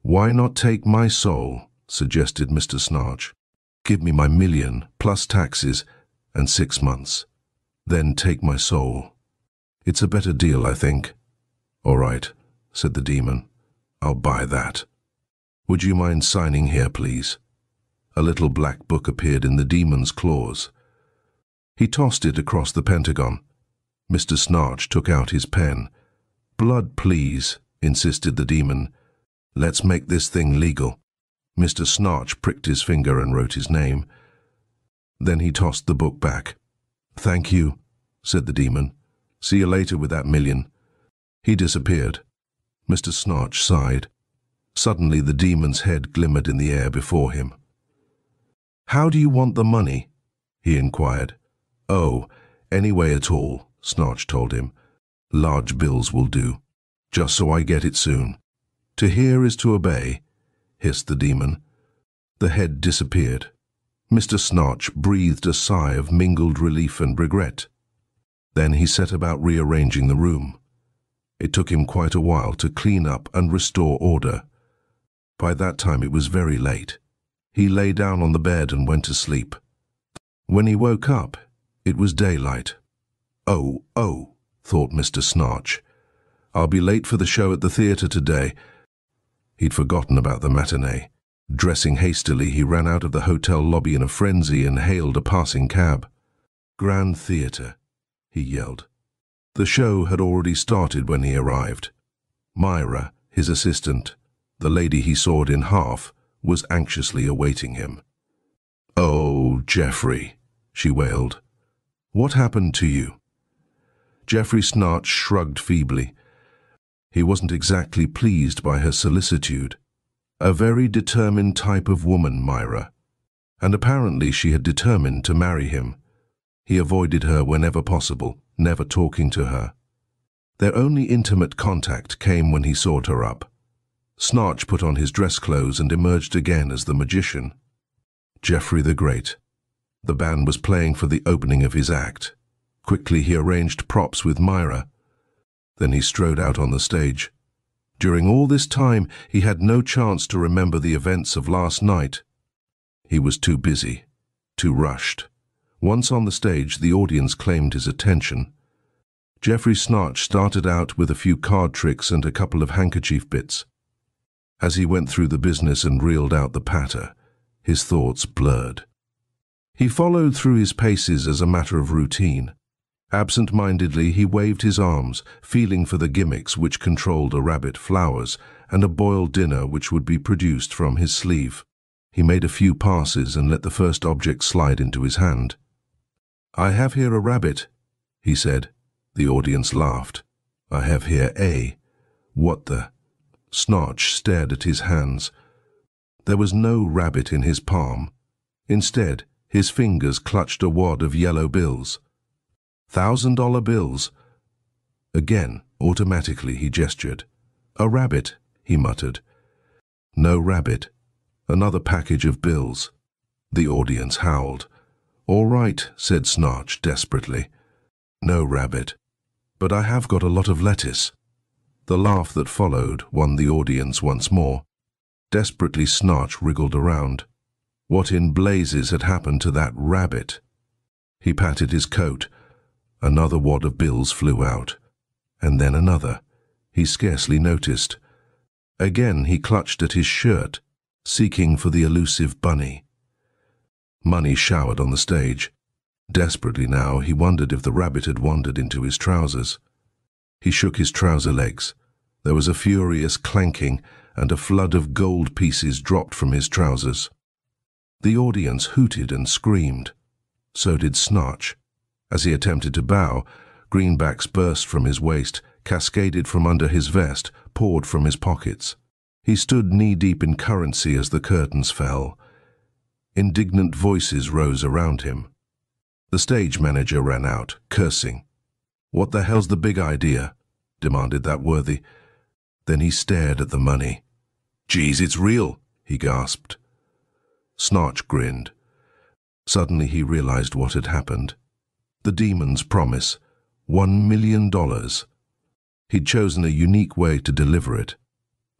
Why not take my soul, suggested Mr. Snarch. Give me my $1,000,000 plus taxes and 6 months. Then take my soul. It's a better deal, I think. All right, said the demon. I'll buy that. Would you mind signing here, please? A little black book appeared in the demon's claws. He tossed it across the pentagon. Mr. Snarch took out his pen. Blood, please, insisted the demon. Let's make this thing legal. Mr. Snarch pricked his finger and wrote his name. Then he tossed the book back. Thank you, said the demon. See you later with that $1,000,000. He disappeared. Mr. Snarch sighed. Suddenly the demon's head glimmered in the air before him. How do you want the money? He inquired. Oh, any way at all, Snarch told him. Large bills will do, just so I get it soon. To hear is to obey, hissed the demon. The head disappeared. Mr. Snarch breathed a sigh of mingled relief and regret. Then he set about rearranging the room. It took him quite a while to clean up and restore order. By that time it was very late. He lay down on the bed and went to sleep. When he woke up, it was daylight. Oh, thought Mr. Snarch. I'll be late for the show at the theatre today. He'd forgotten about the matinee. Dressing hastily, he ran out of the hotel lobby in a frenzy and hailed a passing cab. Grand Theatre, he yelled. The show had already started when he arrived. Myra, his assistant, the lady he sawed in half, was anxiously awaiting him. Oh, Geoffrey, she wailed. What happened to you? Geoffrey Snarch shrugged feebly. He wasn't exactly pleased by her solicitude. A very determined type of woman, Myra. And apparently she had determined to marry him. He avoided her whenever possible, never talking to her. Their only intimate contact came when he sought her up. Snarch put on his dress clothes and emerged again as the magician. Geoffrey the Great. The band was playing for the opening of his act. Quickly he arranged props with Myra. Then he strode out on the stage. During all this time, he had no chance to remember the events of last night. He was too busy, too rushed. Once on the stage, the audience claimed his attention. Geoffrey Snarch started out with a few card tricks and a couple of handkerchief bits. As he went through the business and reeled out the patter, his thoughts blurred. He followed through his paces as a matter of routine. Absent-mindedly, he waved his arms, feeling for the gimmicks which controlled a rabbit flowers and a boiled dinner which would be produced from his sleeve. He made a few passes and let the first object slide into his hand. I have here a rabbit, he said. The audience laughed. I have here a... What the... Snarch stared at his hands. There was no rabbit in his palm. Instead, his fingers clutched a wad of yellow bills. $1,000 bills. Again, automatically he gestured. A rabbit, he muttered. No rabbit. Another package of bills. The audience howled. All right, said Snarch desperately. No rabbit. But I have got a lot of lettuce. The laugh that followed won the audience once more. Desperately, Snarch wriggled around. What in blazes had happened to that rabbit? He patted his coat. Another wad of bills flew out. And then another. He scarcely noticed. Again he clutched at his shirt, seeking for the elusive bunny. Money showered on the stage. Desperately now, he wondered if the rabbit had wandered into his trousers. He shook his trouser legs. There was a furious clanking, and a flood of gold pieces dropped from his trousers. The audience hooted and screamed. So did Snarch. As he attempted to bow, greenbacks burst from his waist, cascaded from under his vest, poured from his pockets. He stood knee-deep in currency as the curtains fell. Indignant voices rose around him. The stage manager ran out, cursing. "What the hell's the big idea?" demanded that worthy. Then he stared at the money. "Geez, it's real," he gasped. Snarch grinned. Suddenly he realized what had happened. The demon's promise, $1 million. He'd chosen a unique way to deliver it.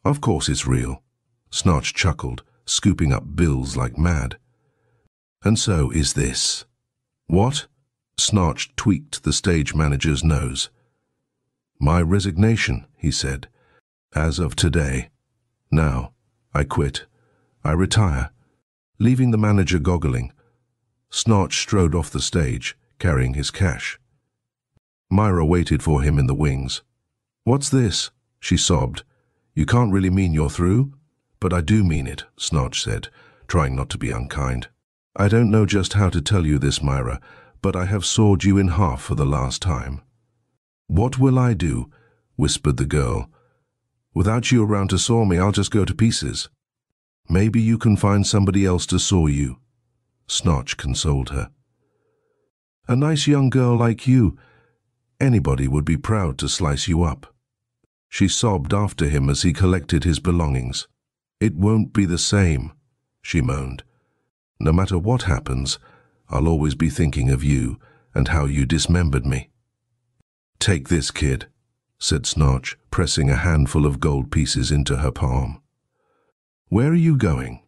"Of course it's real," Snarch chuckled, scooping up bills like mad. "And so is this." "What?" Snarch tweaked the stage manager's nose. "My resignation," he said. "As of today. Now, I quit. I retire." Leaving the manager goggling, Snarch strode off the stage, carrying his cash. Myra waited for him in the wings. "What's this?" she sobbed. "You can't really mean you're through?" "But I do mean it," Snarch said, trying not to be unkind. "I don't know just how to tell you this, Myra, but I have sawed you in half for the last time." "What will I do?" whispered the girl. "Without you around to saw me, I'll just go to pieces." "Maybe you can find somebody else to saw you," Snarch consoled her. "A nice young girl like you, anybody would be proud to slice you up." She sobbed after him as he collected his belongings. "It won't be the same," she moaned. "No matter what happens, I'll always be thinking of you and how you dismembered me." "Take this, kid," said Snarch, pressing a handful of gold pieces into her palm. "Where are you going?"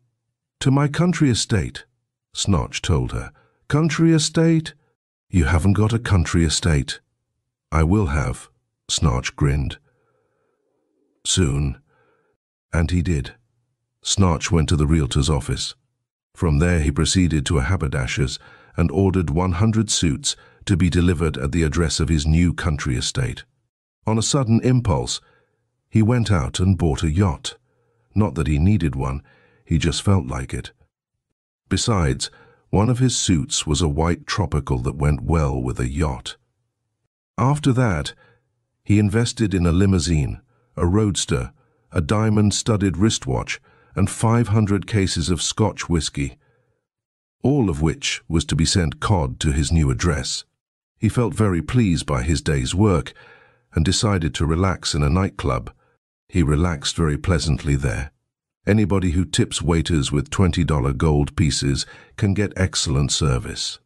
"To my country estate," Snarch told her. "Country estate? You haven't got a country estate." "I will have," Snarch grinned. "Soon." And he did. Snarch went to the realtor's office. From there he proceeded to a haberdasher's and ordered 100 suits to be delivered at the address of his new country estate. On a sudden impulse, he went out and bought a yacht. Not that he needed one, he just felt like it. Besides, one of his suits was a white tropical that went well with a yacht. After that, he invested in a limousine, a roadster, a diamond-studded wristwatch, and 500 cases of Scotch whiskey, all of which was to be sent cod to his new address. He felt very pleased by his day's work and decided to relax in a nightclub. He relaxed very pleasantly there. Anybody who tips waiters with $20 gold pieces can get excellent service.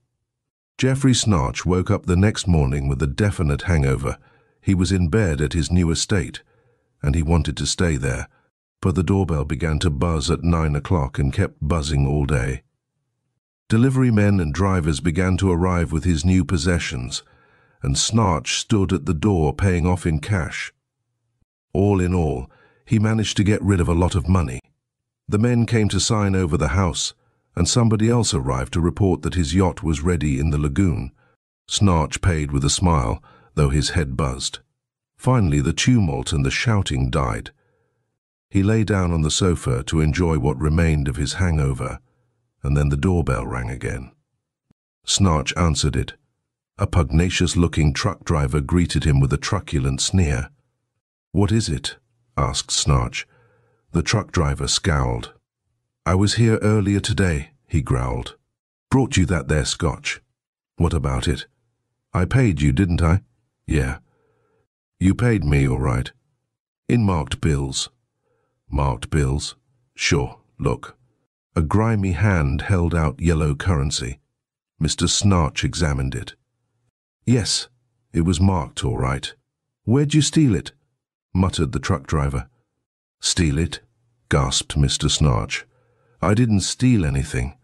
Jeffrey Snarch woke up the next morning with a definite hangover. He was in bed at his new estate, and he wanted to stay there, but the doorbell began to buzz at 9 o'clock and kept buzzing all day. Delivery men and drivers began to arrive with his new possessions, and Snarch stood at the door paying off in cash. All in all, he managed to get rid of a lot of money. The men came to sign over the house, and somebody else arrived to report that his yacht was ready in the lagoon. Snarch paid with a smile, though his head buzzed. Finally, the tumult and the shouting died. He lay down on the sofa to enjoy what remained of his hangover, and then the doorbell rang again. Snarch answered it. A pugnacious-looking truck driver greeted him with a truculent sneer. "What is it?" asked Snarch. The truck driver scowled. "I was here earlier today," he growled. "Brought you that there Scotch." "What about it?" "I paid you, didn't I?" "Yeah." "You paid me, all right." "In marked bills." "Marked bills?" "Sure, look." A grimy hand held out yellow currency. Mr. Snarch examined it. "Yes, it was marked all right." "Where'd you steal it?" muttered the truck driver. "Steal it?" gasped Mr. Snarch. "I didn't steal anything."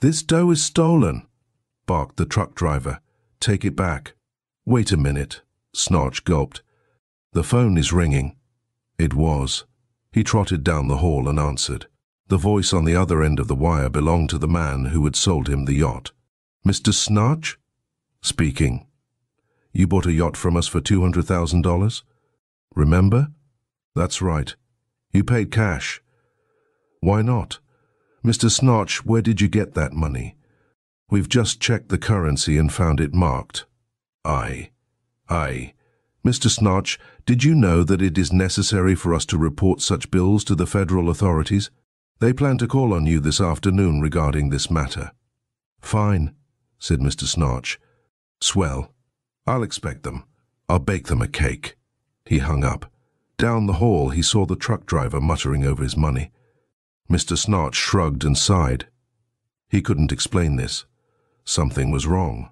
"This dough is stolen," barked the truck driver. "Take it back." "Wait a minute," Snarch gulped. "The phone is ringing." It was. He trotted down the hall and answered. The voice on the other end of the wire belonged to the man who had sold him the yacht. "Mr. Snarch?" "Speaking." "You bought a yacht from us for $200,000? Remember?" "That's right. You paid cash." "Why not?" "Mr. Snarch, where did you get that money?" "We've just checked the currency and found it marked." Aye. Mr. Snarch, did you know that it is necessary for us to report such bills to the federal authorities? They plan to call on you this afternoon regarding this matter. Fine, said Mr. Snarch. Swell. I'll expect them. I'll bake them a cake. He hung up. Down the hall he saw the truck driver muttering over his money. Mr. Snarch shrugged and sighed. He couldn't explain this. Something was wrong.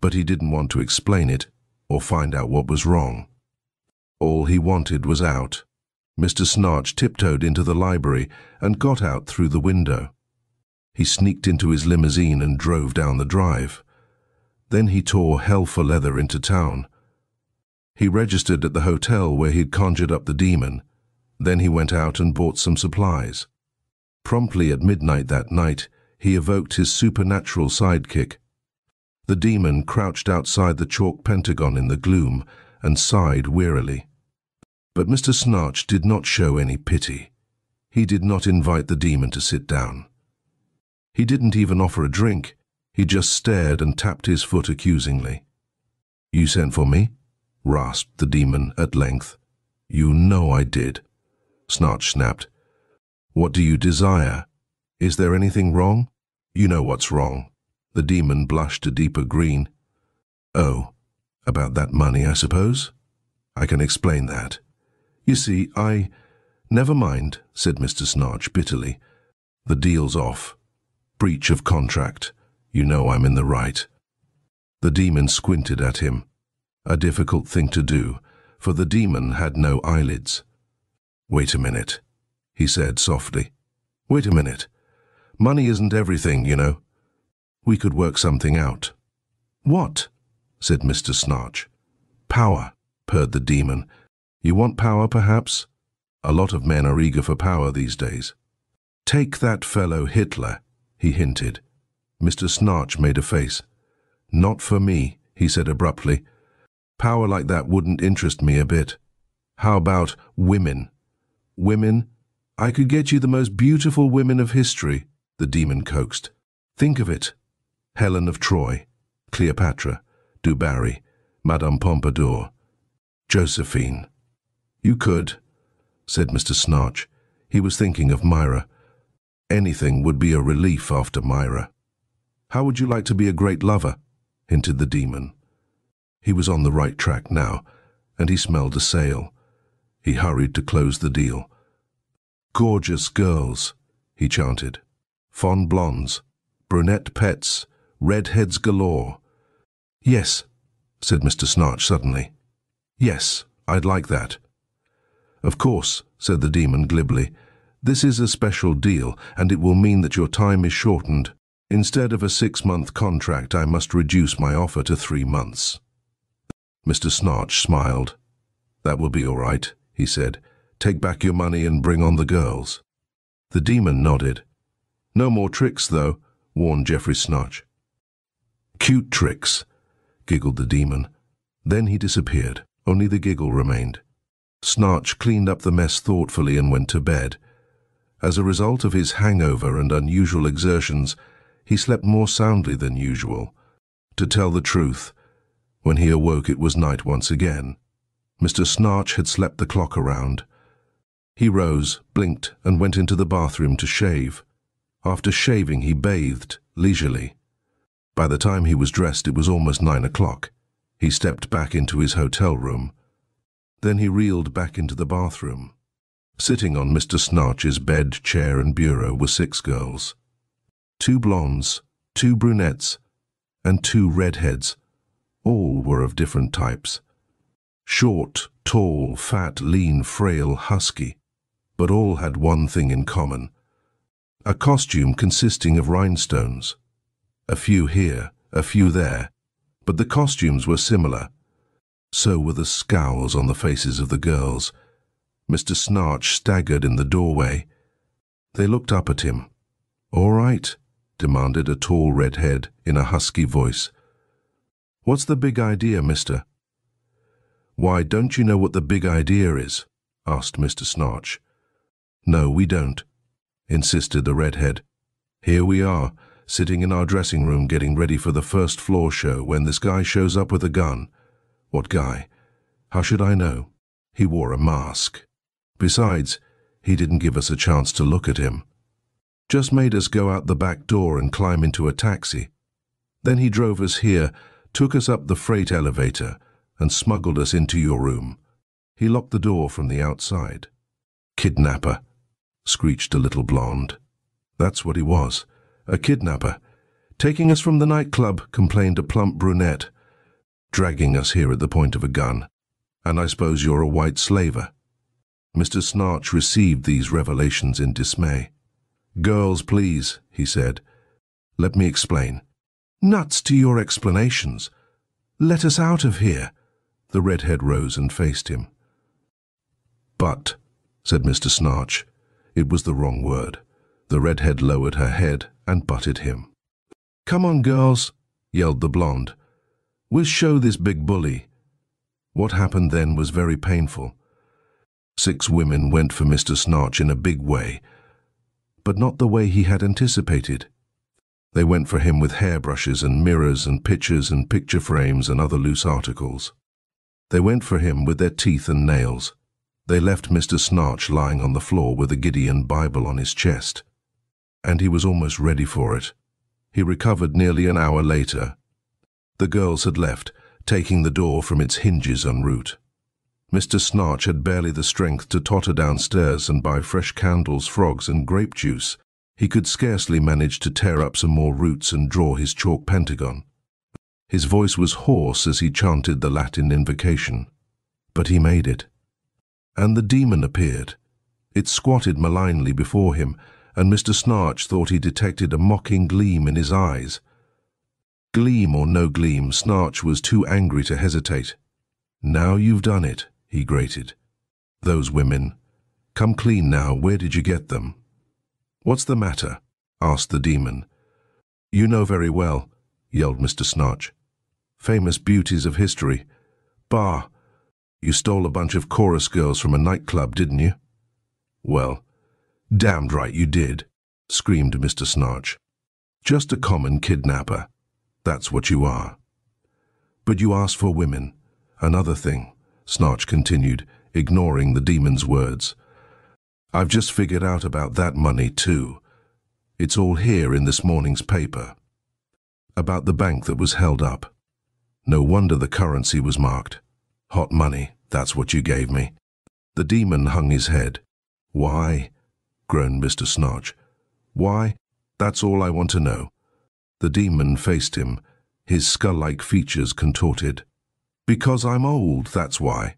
But he didn't want to explain it or find out what was wrong. All he wanted was out. Mr. Snarch tiptoed into the library and got out through the window. He sneaked into his limousine and drove down the drive. Then he tore hell for leather into town. He registered at the hotel where he'd conjured up the demon. Then he went out and bought some supplies. Promptly at midnight that night, he evoked his supernatural sidekick. The demon crouched outside the chalk pentagon in the gloom and sighed wearily. But Mr. Snarch did not show any pity. He did not invite the demon to sit down. He didn't even offer a drink. He just stared and tapped his foot accusingly. "You sent for me?" rasped the demon at length. "You know I did," Snarch snapped. "What do you desire? Is there anything wrong?" "You know what's wrong." The demon blushed a deeper green. "Oh, about that money, I suppose? I can explain that. You see, Never mind," said Mr. Snarch bitterly. "The deal's off. Breach of contract. You know I'm in the right." The demon squinted at him. A difficult thing to do, for the demon had no eyelids. "Wait a minute," he said softly. "Wait a minute. Money isn't everything, you know. We could work something out." "What?" said Mr. Snarch. "Power," purred the demon. "You want power, perhaps? A lot of men are eager for power these days." "Take that fellow Hitler," he hinted. Mr. Snarch made a face. "Not for me," he said abruptly. "Power like that wouldn't interest me a bit. How about women?" "Women? I could get you the most beautiful women of history," the demon coaxed. "Think of it. Helen of Troy, Cleopatra, Du Barry, Madame Pompadour, Josephine." "You could," said Mr. Snarch. He was thinking of Myra. Anything would be a relief after Myra. "How would you like to be a great lover?" hinted the demon. He was on the right track now, and he smelled a sale. He hurried to close the deal. "Gorgeous girls," he chanted. "Fond blondes, brunette pets, redheads galore." "Yes," said Mr. Snarch suddenly. "Yes, I'd like that." "Of course," said the demon glibly. "This is a special deal, and it will mean that your time is shortened. Instead of a 6-month contract, I must reduce my offer to 3 months." Mr. Snarch smiled. "That will be all right," he said. "Take back your money and bring on the girls." The demon nodded. "No more tricks, though," warned Jeffrey Snarch. "Cute tricks," giggled the demon. Then he disappeared. Only the giggle remained. Snarch cleaned up the mess thoughtfully and went to bed. As a result of his hangover and unusual exertions, he slept more soundly than usual. To tell the truth, when he awoke it was night once again. Mr. Snarch had slept the clock around. He rose, blinked, and went into the bathroom to shave. After shaving, he bathed, leisurely. By the time he was dressed, it was almost 9 o'clock. He stepped back into his hotel room. Then he reeled back into the bathroom. Sitting on Mr. Snarch's bed, chair, and bureau were 6 girls. 2 blondes, 2 brunettes, and 2 redheads. All were of different types. Short, tall, fat, lean, frail, husky. But all had one thing in common. A costume consisting of rhinestones. A few here, a few there. But the costumes were similar. So were the scowls on the faces of the girls. Mr. Snarch staggered in the doorway. They looked up at him. "All right," demanded a tall redhead in a husky voice. "What's the big idea, mister?" "Why, don't you know what the big idea is?" asked Mr. Snarch. "No, we don't," insisted the redhead. "Here we are, sitting in our dressing room getting ready for the first floor show when this guy shows up with a gun." "What guy?" How should I know? He wore a mask. Besides, he didn't give us a chance to look at him. Just made us go out the back door and climb into a taxi. Then he drove us here, took us up the freight elevator, and smuggled us into your room. He locked the door from the outside. Kidnapper, screeched a little blonde. That's what he was, a kidnapper. Taking us from the nightclub, complained a plump brunette. Dragging us here at the point of a gun. And I suppose you're a white slaver. Mr. Snarch received these revelations in dismay. Girls, please, he said. Let me explain. Nuts to your explanations. Let us out of here. The redhead rose and faced him. But, said Mr. Snarch. It was the wrong word. The redhead lowered her head and butted him. Come on, girls, yelled the blonde. We'll show this big bully. What happened then was very painful. 6 women went for Mr. Snarch in a big way, but not the way he had anticipated. They went for him with hairbrushes and mirrors and pictures and picture frames and other loose articles. They went for him with their teeth and nails. They left Mr. Snarch lying on the floor with a Gideon Bible on his chest. And he was almost ready for it. He recovered nearly an hour later. The girls had left, taking the door from its hinges en route. Mr. Snarch had barely the strength to totter downstairs and buy fresh candles, frogs, and grape juice. He could scarcely manage to tear up some more roots and draw his chalk pentagon. His voice was hoarse as he chanted the Latin invocation. But he made it. And the demon appeared. It squatted malignly before him, and Mr. Snarch thought he detected a mocking gleam in his eyes. Gleam or no gleam, Snarch was too angry to hesitate. Now you've done it, he grated. Those women. Come clean now, where did you get them? What's the matter? Asked the demon. You know very well, yelled Mr. Snarch. Famous beauties of history. Bah! You stole a bunch of chorus girls from a nightclub, didn't you? Well, damned right you did, screamed Mr. Snarch. Just a common kidnapper. That's what you are. But you asked for women. Another thing, Snarch continued, ignoring the demon's words. I've just figured out about that money too. It's all here in this morning's paper. About the bank that was held up. No wonder the currency was marked. Hot money, that's what you gave me. The demon hung his head. Why? Groaned Mr. Snarch. Why? That's all I want to know. The demon faced him, his skull-like features contorted. Because I'm old, that's why.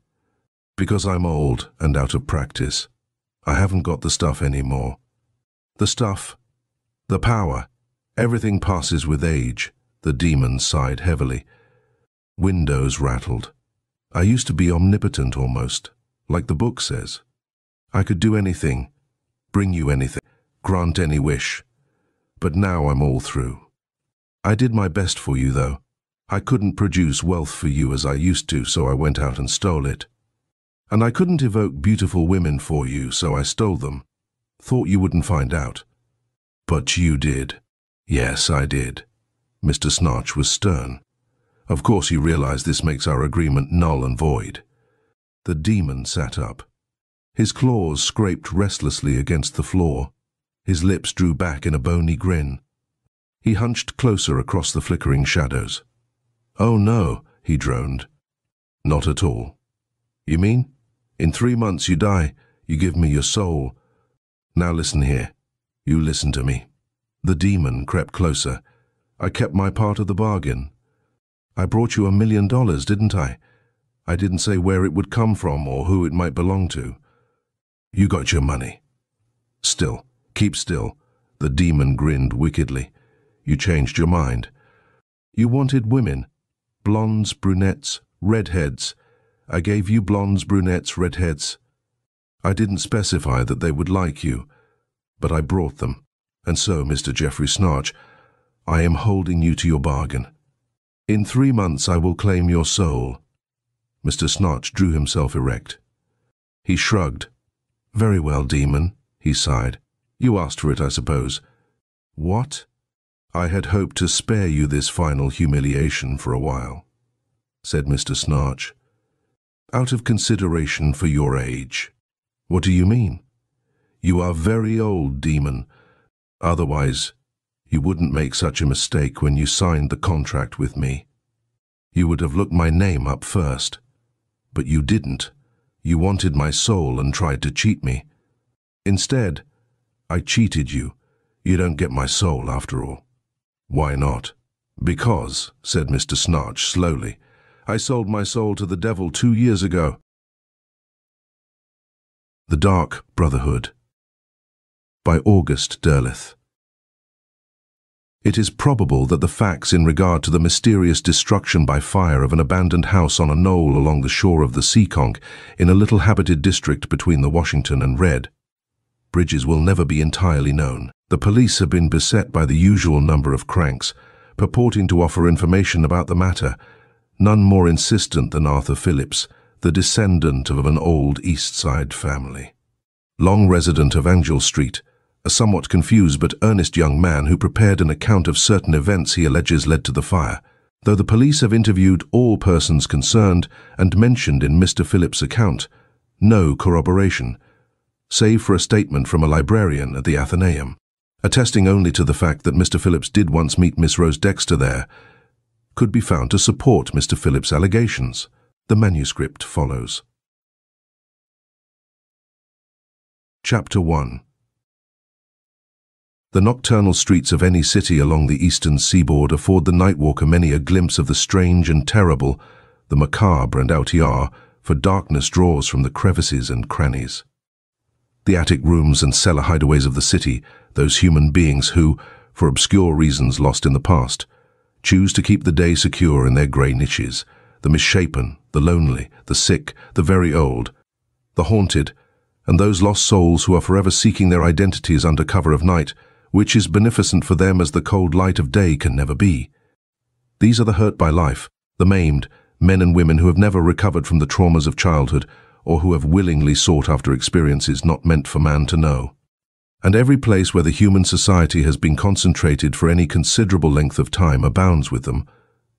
Because I'm old and out of practice. I haven't got the stuff anymore. The stuff, the power, everything passes with age, the demon sighed heavily. Windows rattled. I used to be omnipotent almost, like the book says. I could do anything, bring you anything, grant any wish. But now I'm all through. I did my best for you, though. I couldn't produce wealth for you as I used to, so I went out and stole it. And I couldn't evoke beautiful women for you, so I stole them. Thought you wouldn't find out. But you did. Yes, I did. Mr. Snarch was stern. Of course you realize this makes our agreement null and void. The demon sat up. His claws scraped restlessly against the floor. His lips drew back in a bony grin. He hunched closer across the flickering shadows. Oh no, he droned. Not at all. You mean? In 3 months you die, you give me your soul. Now listen here. You listen to me. The demon crept closer. I kept my part of the bargain. I brought you $1 million, didn't I? I didn't say where it would come from or who it might belong to. You got your money. Still, keep still. The demon grinned wickedly. You changed your mind. You wanted women. Blondes, brunettes, redheads. I gave you blondes, brunettes, redheads. I didn't specify that they would like you, but I brought them. And so, Mr. Jeffrey Snarch, I am holding you to your bargain. In 3 months I will claim your soul. Mr. Snarch drew himself erect. He shrugged. Very well, demon, he sighed. You asked for it, I suppose. What? I had hoped to spare you this final humiliation for a while, said Mr. Snarch. Out of consideration for your age. What do you mean? You are very old, demon. Otherwise, you wouldn't make such a mistake when you signed the contract with me. You would have looked my name up first. But you didn't. You wanted my soul and tried to cheat me. Instead, I cheated you. You don't get my soul after all. Why not? Because, said Mr. Snarch slowly, I sold my soul to the devil 2 years ago. The Dark Brotherhood by August Derleth. It is probable that the facts in regard to the mysterious destruction by fire of an abandoned house on a knoll along the shore of the Seekonk in a little habited district between the Washington and Red Bridges will never be entirely known. The police have been beset by the usual number of cranks, purporting to offer information about the matter, none more insistent than Arthur Phillips, the descendant of an old East Side family. Long resident of Angel Street, a somewhat confused but earnest young man who prepared an account of certain events he alleges led to the fire. Though the police have interviewed all persons concerned and mentioned in Mr. Phillips' account, no corroboration, save for a statement from a librarian at the Athenaeum, attesting only to the fact that Mr. Phillips did once meet Miss Rose Dexter there, could be found to support Mr. Phillips' allegations. The manuscript follows. Chapter 1. The nocturnal streets of any city along the eastern seaboard afford the nightwalker many a glimpse of the strange and terrible, the macabre and outlier, for darkness draws from the crevices and crannies. The attic rooms and cellar hideaways of the city, those human beings who, for obscure reasons lost in the past, choose to keep the day secure in their grey niches, the misshapen, the lonely, the sick, the very old, the haunted, and those lost souls who are forever seeking their identities under cover of night, which is beneficent for them as the cold light of day can never be. These are the hurt by life, the maimed, men and women who have never recovered from the traumas of childhood, or who have willingly sought after experiences not meant for man to know. And every place where the human society has been concentrated for any considerable length of time abounds with them,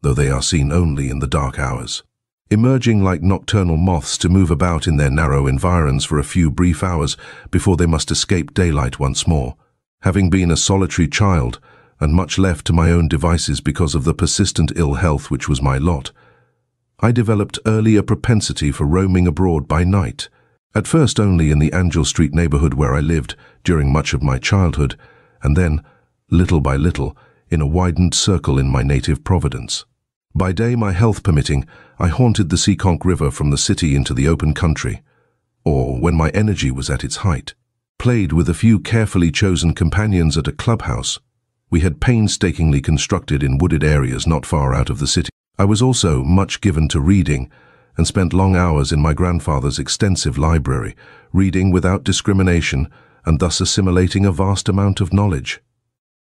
though they are seen only in the dark hours, emerging like nocturnal moths to move about in their narrow environs for a few brief hours before they must escape daylight once more. Having been a solitary child, and much left to my own devices because of the persistent ill health which was my lot, I developed early a propensity for roaming abroad by night, at first only in the Angel Street neighborhood where I lived during much of my childhood, and then, little by little, in a widened circle in my native Providence. By day, my health permitting, I haunted the Seekonk River from the city into the open country, or, when my energy was at its height, played with a few carefully chosen companions at a clubhouse we had painstakingly constructed in wooded areas not far out of the city. I was also much given to reading, and spent long hours in my grandfather's extensive library, reading without discrimination and thus assimilating a vast amount of knowledge.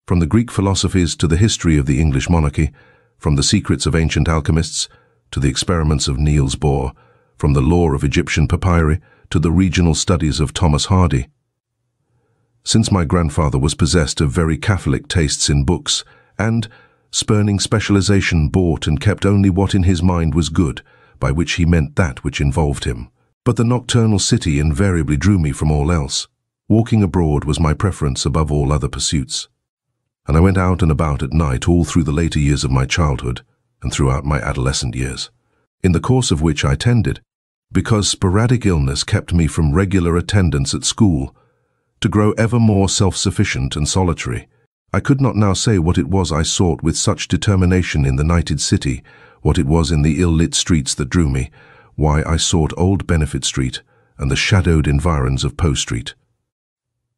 From the Greek philosophies to the history of the English monarchy, from the secrets of ancient alchemists to the experiments of Niels Bohr, from the lore of Egyptian papyri to the regional studies of Thomas Hardy. Since my grandfather was possessed of very Catholic tastes in books, and, spurning specialization, bought and kept only what in his mind was good, by which he meant that which involved him. But the nocturnal city invariably drew me from all else. Walking abroad was my preference above all other pursuits. And I went out and about at night all through the later years of my childhood and throughout my adolescent years, in the course of which I tended, because sporadic illness kept me from regular attendance at school, to grow ever more self-sufficient and solitary. I could not now say what it was I sought with such determination in the nighted city, what it was in the ill-lit streets that drew me, why I sought Old Benefit Street and the shadowed environs of Poe Street.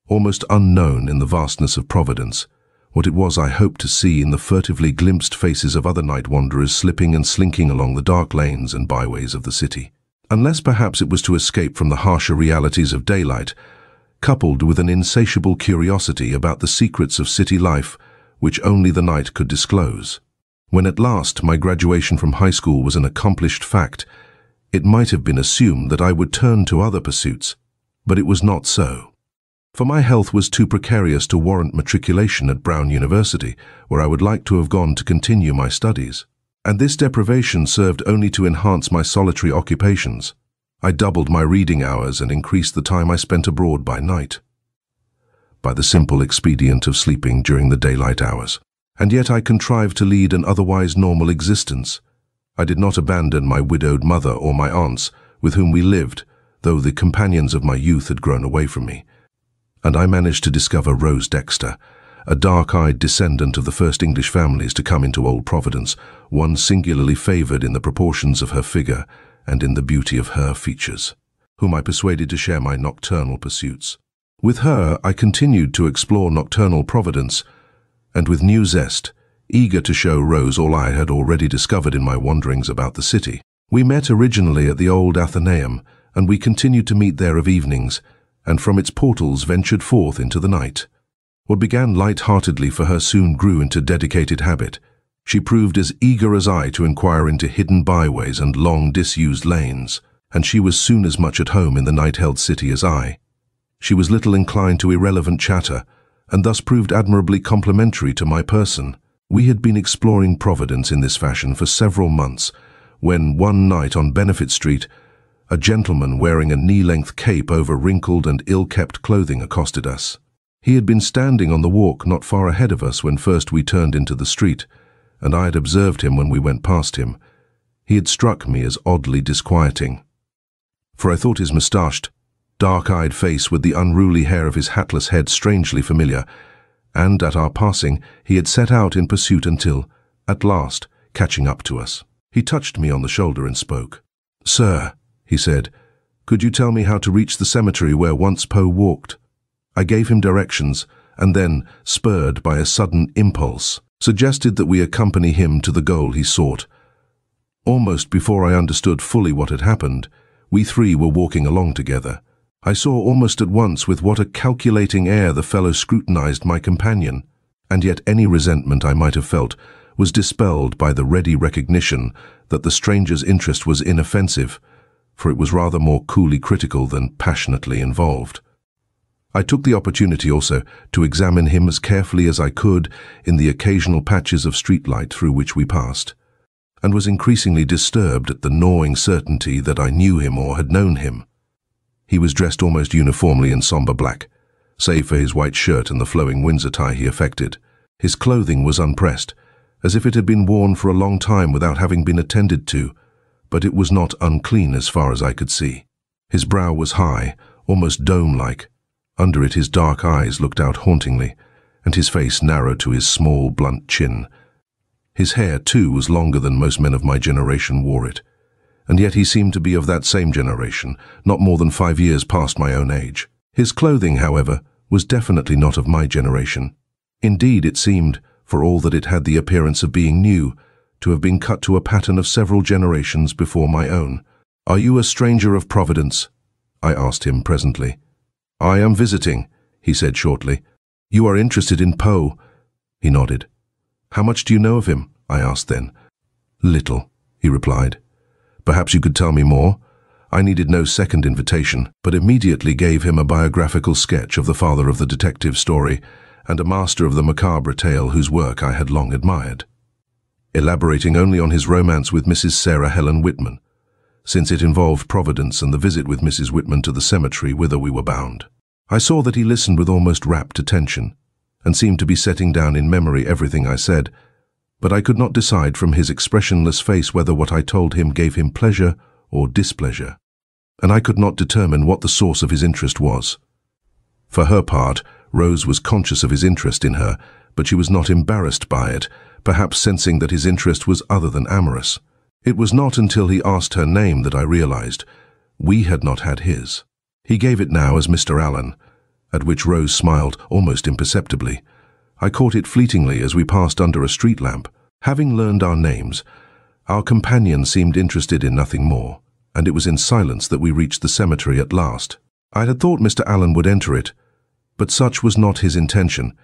Almost unknown in the vastness of Providence, what it was I hoped to see in the furtively glimpsed faces of other night wanderers slipping and slinking along the dark lanes and byways of the city. Unless perhaps it was to escape from the harsher realities of daylight, coupled with an insatiable curiosity about the secrets of city life which only the night could disclose. When at last my graduation from high school was an accomplished fact, it might have been assumed that I would turn to other pursuits, but it was not so. For my health was too precarious to warrant matriculation at Brown University, where I would like to have gone to continue my studies, and this deprivation served only to enhance my solitary occupations. I doubled my reading hours and increased the time I spent abroad by night, by the simple expedient of sleeping during the daylight hours. And yet I contrived to lead an otherwise normal existence. I did not abandon my widowed mother or my aunts, with whom we lived, though the companions of my youth had grown away from me. And I managed to discover Rose Dexter, a dark-eyed descendant of the first English families to come into Old Providence, one singularly favoured in the proportions of her figure and in the beauty of her features, whom I persuaded to share my nocturnal pursuits. With her I continued to explore nocturnal Providence, and with new zest, eager to show Rose all I had already discovered in my wanderings about the city. We met originally at the old Athenaeum, and we continued to meet there of evenings, and from its portals ventured forth into the night. What began light-heartedly for her soon grew into dedicated habit. She proved as eager as I to inquire into hidden byways and long disused lanes, and she was soon as much at home in the night-held city as I. She was little inclined to irrelevant chatter, and thus proved admirably complimentary to my person. We had been exploring Providence in this fashion for several months, when one night on Benefit Street, a gentleman wearing a knee-length cape over wrinkled and ill-kept clothing accosted us. He had been standing on the walk not far ahead of us when first we turned into the street, and I had observed him when we went past him. He had struck me as oddly disquieting, for I thought his moustached, dark-eyed face with the unruly hair of his hatless head strangely familiar, and at our passing he had set out in pursuit until, at last, catching up to us, he touched me on the shoulder and spoke. "Sir," he said, "could you tell me how to reach the cemetery where once Poe walked?" I gave him directions, and then, spurred by a sudden impulse, suggested that we accompany him to the goal he sought. Almost before I understood fully what had happened, we three were walking along together. I saw almost at once with what a calculating air the fellow scrutinized my companion, and yet any resentment I might have felt was dispelled by the ready recognition that the stranger's interest was inoffensive, for it was rather more coolly critical than passionately involved. I took the opportunity also to examine him as carefully as I could in the occasional patches of streetlight through which we passed, and was increasingly disturbed at the gnawing certainty that I knew him or had known him. He was dressed almost uniformly in sombre black, save for his white shirt and the flowing Windsor tie he affected. His clothing was unpressed, as if it had been worn for a long time without having been attended to, but it was not unclean as far as I could see. His brow was high, almost dome-like. Under it his dark eyes looked out hauntingly, and his face narrowed to his small, blunt chin. His hair, too, was longer than most men of my generation wore it, and yet he seemed to be of that same generation, not more than 5 years past my own age. His clothing, however, was definitely not of my generation. Indeed, it seemed, for all that it had the appearance of being new, to have been cut to a pattern of several generations before my own. "Are you a stranger of Providence?" I asked him presently. "I am visiting," he said shortly. "You are interested in Poe?" He nodded. "How much do you know of him?" I asked then. "Little," he replied. "Perhaps you could tell me more?" I needed no second invitation, but immediately gave him a biographical sketch of the father of the detective story and a master of the macabre tale whose work I had long admired, elaborating only on his romance with Mrs. Sarah Helen Whitman, since it involved Providence and the visit with Mrs. Whitman to the cemetery whither we were bound. I saw that he listened with almost rapt attention, and seemed to be setting down in memory everything I said, but I could not decide from his expressionless face whether what I told him gave him pleasure or displeasure, and I could not determine what the source of his interest was. For her part, Rose was conscious of his interest in her, but she was not embarrassed by it, perhaps sensing that his interest was other than amorous. It was not until he asked her name that I realized we had not had his. He gave it now as Mr. Allen, at which Rose smiled almost imperceptibly. I caught it fleetingly as we passed under a street lamp. Having learned our names, our companion seemed interested in nothing more, and it was in silence that we reached the cemetery at last. I had thought Mr. Allen would enter it, but such was not his intention.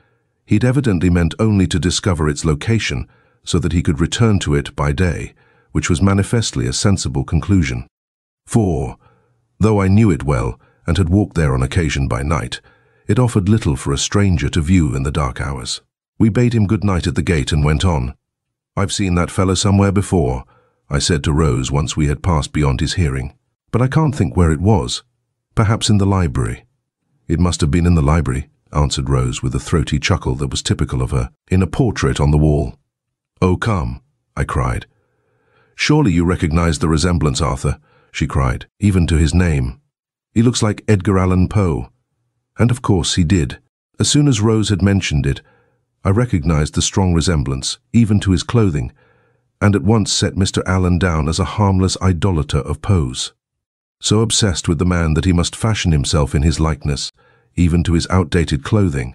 He'd evidently meant only to discover its location so that he could return to it by day, which was manifestly a sensible conclusion. For, though I knew it well and had walked there on occasion by night, it offered little for a stranger to view in the dark hours. We bade him good night at the gate and went on. "I've seen that fellow somewhere before," I said to Rose once we had passed beyond his hearing. but I can't think where it was. Perhaps in the library." "It must have been in the library," answered Rose with a throaty chuckle that was typical of her, "in a portrait on the wall." "Oh, come," I cried. "Surely you recognize the resemblance, Arthur," she cried, "even to his name. He looks like Edgar Allan Poe." And of course he did. As soon as Rose had mentioned it, I recognized the strong resemblance, even to his clothing, and at once set Mr. Allan down as a harmless idolater of Poe's. So obsessed with the man that he must fashion himself in his likeness, even to his outdated clothing,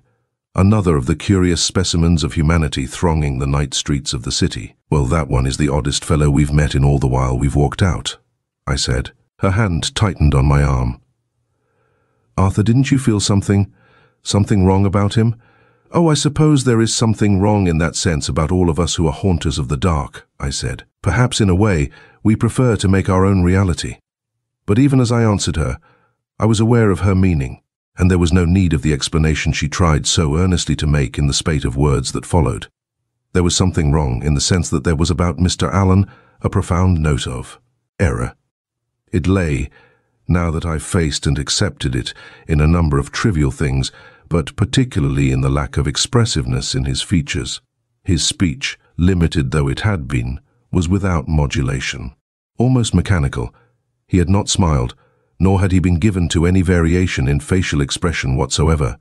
another of the curious specimens of humanity thronging the night streets of the city. "Well, that one is the oddest fellow we've met in all the while we've walked out," I said. Her hand tightened on my arm. "Arthur, didn't you feel something wrong about him?" "Oh, I suppose there is something wrong in that sense about all of us who are haunters of the dark," I said. "Perhaps in a way, we prefer to make our own reality." But even as I answered her, I was aware of her meaning, and there was no need of the explanation she tried so earnestly to make in the spate of words that followed. There was something wrong in the sense that there was about Mr. Allan a profound note of error. It lay, now that I faced and accepted it, in a number of trivial things, but particularly in the lack of expressiveness in his features. His speech, limited though it had been, was without modulation, almost mechanical. He had not smiled, nor had he been given to any variation in facial expression whatsoever.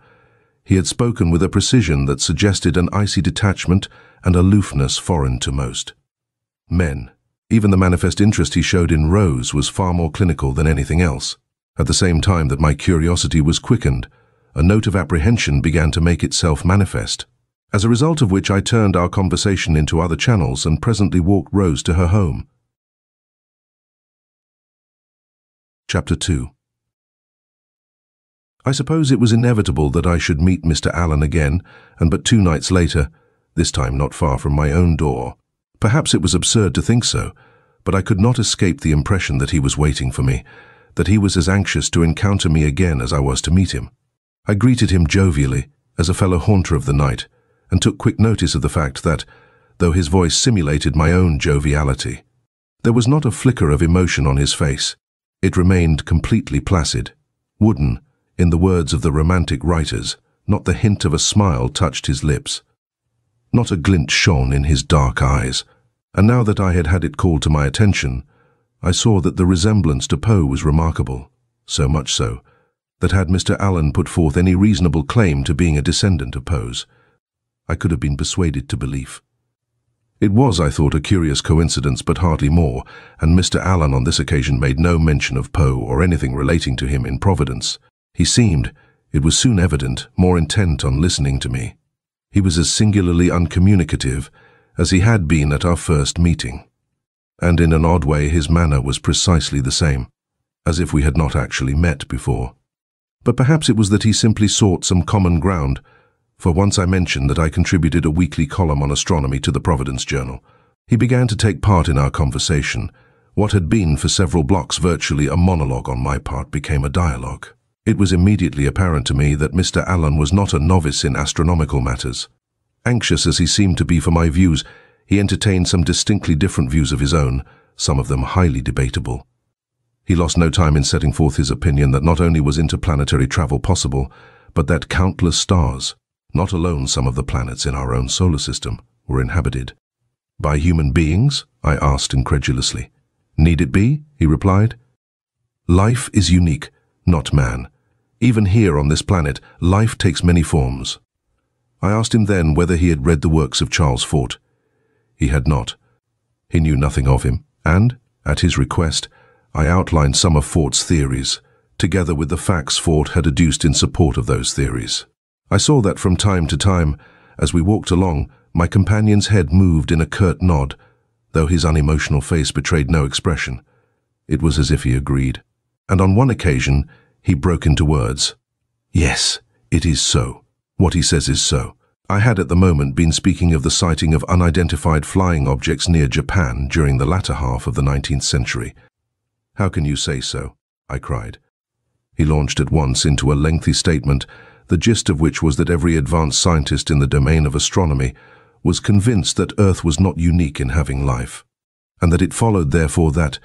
He had spoken with a precision that suggested an icy detachment and aloofness foreign to most men. Even the manifest interest he showed in Rose was far more clinical than anything else. At the same time that my curiosity was quickened, a note of apprehension began to make itself manifest, as a result of which I turned our conversation into other channels and presently walked Rose to her home. Chapter 2. I suppose it was inevitable that I should meet Mr. Allan again, and but 2 nights later, this time not far from my own door. Perhaps it was absurd to think so, but I could not escape the impression that he was waiting for me, that he was as anxious to encounter me again as I was to meet him. I greeted him jovially, as a fellow haunter of the night, and took quick notice of the fact that, though his voice simulated my own joviality, there was not a flicker of emotion on his face. It remained completely placid, wooden, in the words of the romantic writers. Not the hint of a smile touched his lips. Not a glint shone in his dark eyes. And now that I had had it called to my attention, I saw that the resemblance to Poe was remarkable, so much so, that had Mr. Allan put forth any reasonable claim to being a descendant of Poe's, I could have been persuaded to belief. It was, I thought, a curious coincidence, but hardly more, and Mr. Allan on this occasion made no mention of Poe or anything relating to him in Providence. He seemed, it was soon evident, more intent on listening to me. He was as singularly uncommunicative as he had been at our first meeting, and in an odd way his manner was precisely the same, as if we had not actually met before. But perhaps it was that he simply sought some common ground, for once I mentioned that I contributed a weekly column on astronomy to the Providence Journal. He began to take part in our conversation. What had been for several blocks virtually a monologue on my part became a dialogue. It was immediately apparent to me that Mr. Allan was not a novice in astronomical matters. Anxious as he seemed to be for my views, he entertained some distinctly different views of his own, some of them highly debatable. He lost no time in setting forth his opinion that not only was interplanetary travel possible, but that countless stars, not alone some of the planets in our own solar system, were inhabited. "By human beings?" I asked incredulously. "Need it be?" he replied. "Life is unique, not man. Even here on this planet, life takes many forms." I asked him then whether he had read the works of Charles Fort. He had not. He knew nothing of him, and, at his request, I outlined some of Fort's theories, together with the facts Fort had adduced in support of those theories. I saw that from time to time, as we walked along, my companion's head moved in a curt nod, though his unemotional face betrayed no expression. It was as if he agreed. And on one occasion, he broke into words. "Yes, it is so. What he says is so." I had at the moment been speaking of the sighting of unidentified flying objects near Japan during the latter half of the 19th century. "How can you say so?" I cried. He launched at once into a lengthy statement, the gist of which was that every advanced scientist in the domain of astronomy was convinced that Earth was not unique in having life, and that it followed therefore that,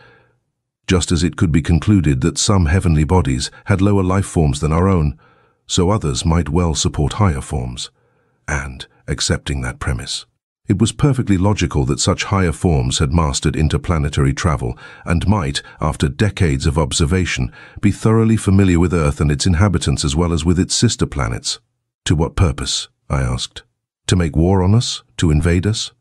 Just as it could be concluded that some heavenly bodies had lower life forms than our own, so others might well support higher forms. And, accepting that premise, it was perfectly logical that such higher forms had mastered interplanetary travel and might, after decades of observation, be thoroughly familiar with Earth and its inhabitants as well as with its sister planets. To what purpose? I asked. To make war on us? To invade us?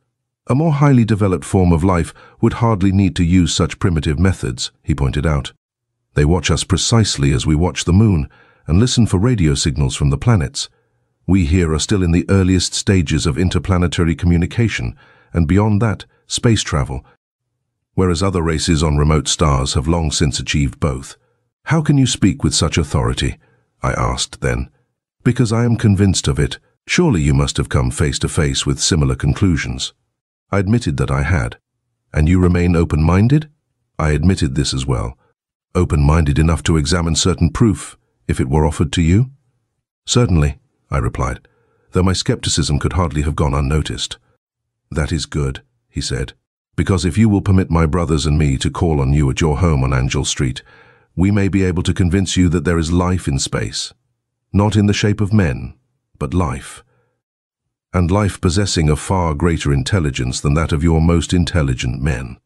A more highly developed form of life would hardly need to use such primitive methods, he pointed out. They watch us precisely as we watch the moon and listen for radio signals from the planets. We here are still in the earliest stages of interplanetary communication, and beyond that, space travel, whereas other races on remote stars have long since achieved both. How can you speak with such authority? I asked then. Because I am convinced of it. Surely you must have come face to face with similar conclusions. I admitted that I had. And you remain open-minded? I admitted this as well. Open-minded enough to examine certain proof, if it were offered to you? Certainly, I replied, though my skepticism could hardly have gone unnoticed. That is good, he said, because if you will permit my brothers and me to call on you at your home on Angel Street, we may be able to convince you that there is life in space. Not in the shape of men, but life. And life possessing a far greater intelligence than that of your most intelligent men.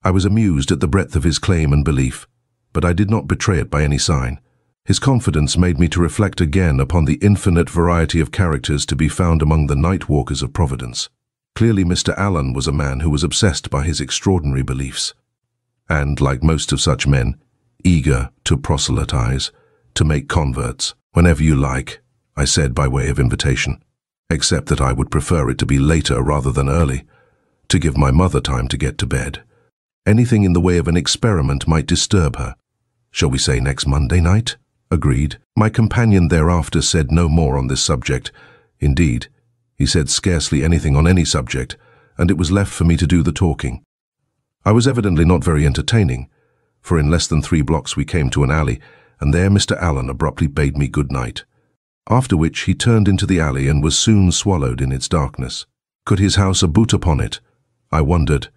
I was amused at the breadth of his claim and belief, but I did not betray it by any sign. His confidence made me to reflect again upon the infinite variety of characters to be found among the night walkers of Providence. Clearly Mr. Allen was a man who was obsessed by his extraordinary beliefs, and, like most of such men, eager to proselytize, to make converts, whenever you like, I said by way of invitation. Except that I would prefer it to be later rather than early, to give my mother time to get to bed. Anything in the way of an experiment might disturb her. Shall we say next Monday night? Agreed. My companion thereafter said no more on this subject. Indeed, he said scarcely anything on any subject, and it was left for me to do the talking. I was evidently not very entertaining, for in less than 3 blocks we came to an alley, and there Mr. Allen abruptly bade me good night. After which he turned into the alley and was soon swallowed in its darkness. Could his house abut upon it? I wondered.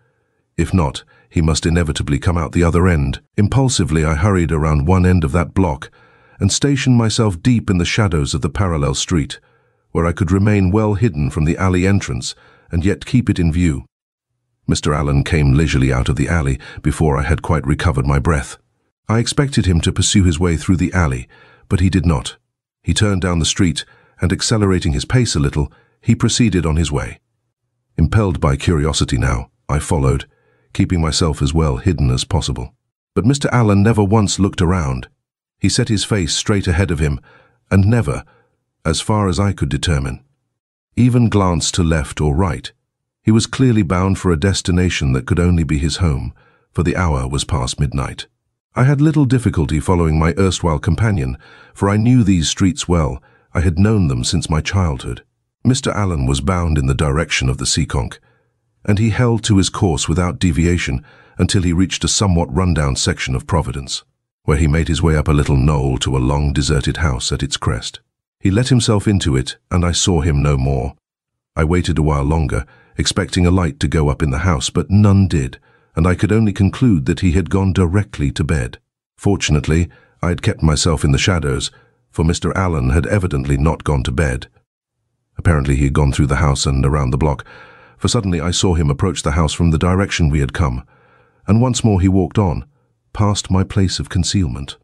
If not, he must inevitably come out the other end. Impulsively I hurried around one end of that block and stationed myself deep in the shadows of the parallel street, where I could remain well hidden from the alley entrance and yet keep it in view. Mr. Allen came leisurely out of the alley before I had quite recovered my breath. I expected him to pursue his way through the alley, but he did not. He turned down the street, and accelerating his pace a little, he proceeded on his way. Impelled by curiosity now, I followed, keeping myself as well hidden as possible. But Mr. Allen never once looked around. He set his face straight ahead of him, and never, as far as I could determine, even glanced to left or right. He was clearly bound for a destination that could only be his home, for the hour was past midnight. I had little difficulty following my erstwhile companion, for I knew these streets well. I had known them since my childhood. Mr. Allen was bound in the direction of the Seekonk, and he held to his course without deviation until he reached a somewhat run-down section of Providence, where he made his way up a little knoll to a long deserted house at its crest. He let himself into it, and I saw him no more. I waited a while longer, expecting a light to go up in the house, but none did, and I could only conclude that he had gone directly to bed. Fortunately, I had kept myself in the shadows, for Mr. Allen had evidently not gone to bed. Apparently he had gone through the house and around the block, for suddenly I saw him approach the house from the direction we had come, and once more he walked on, past my place of concealment,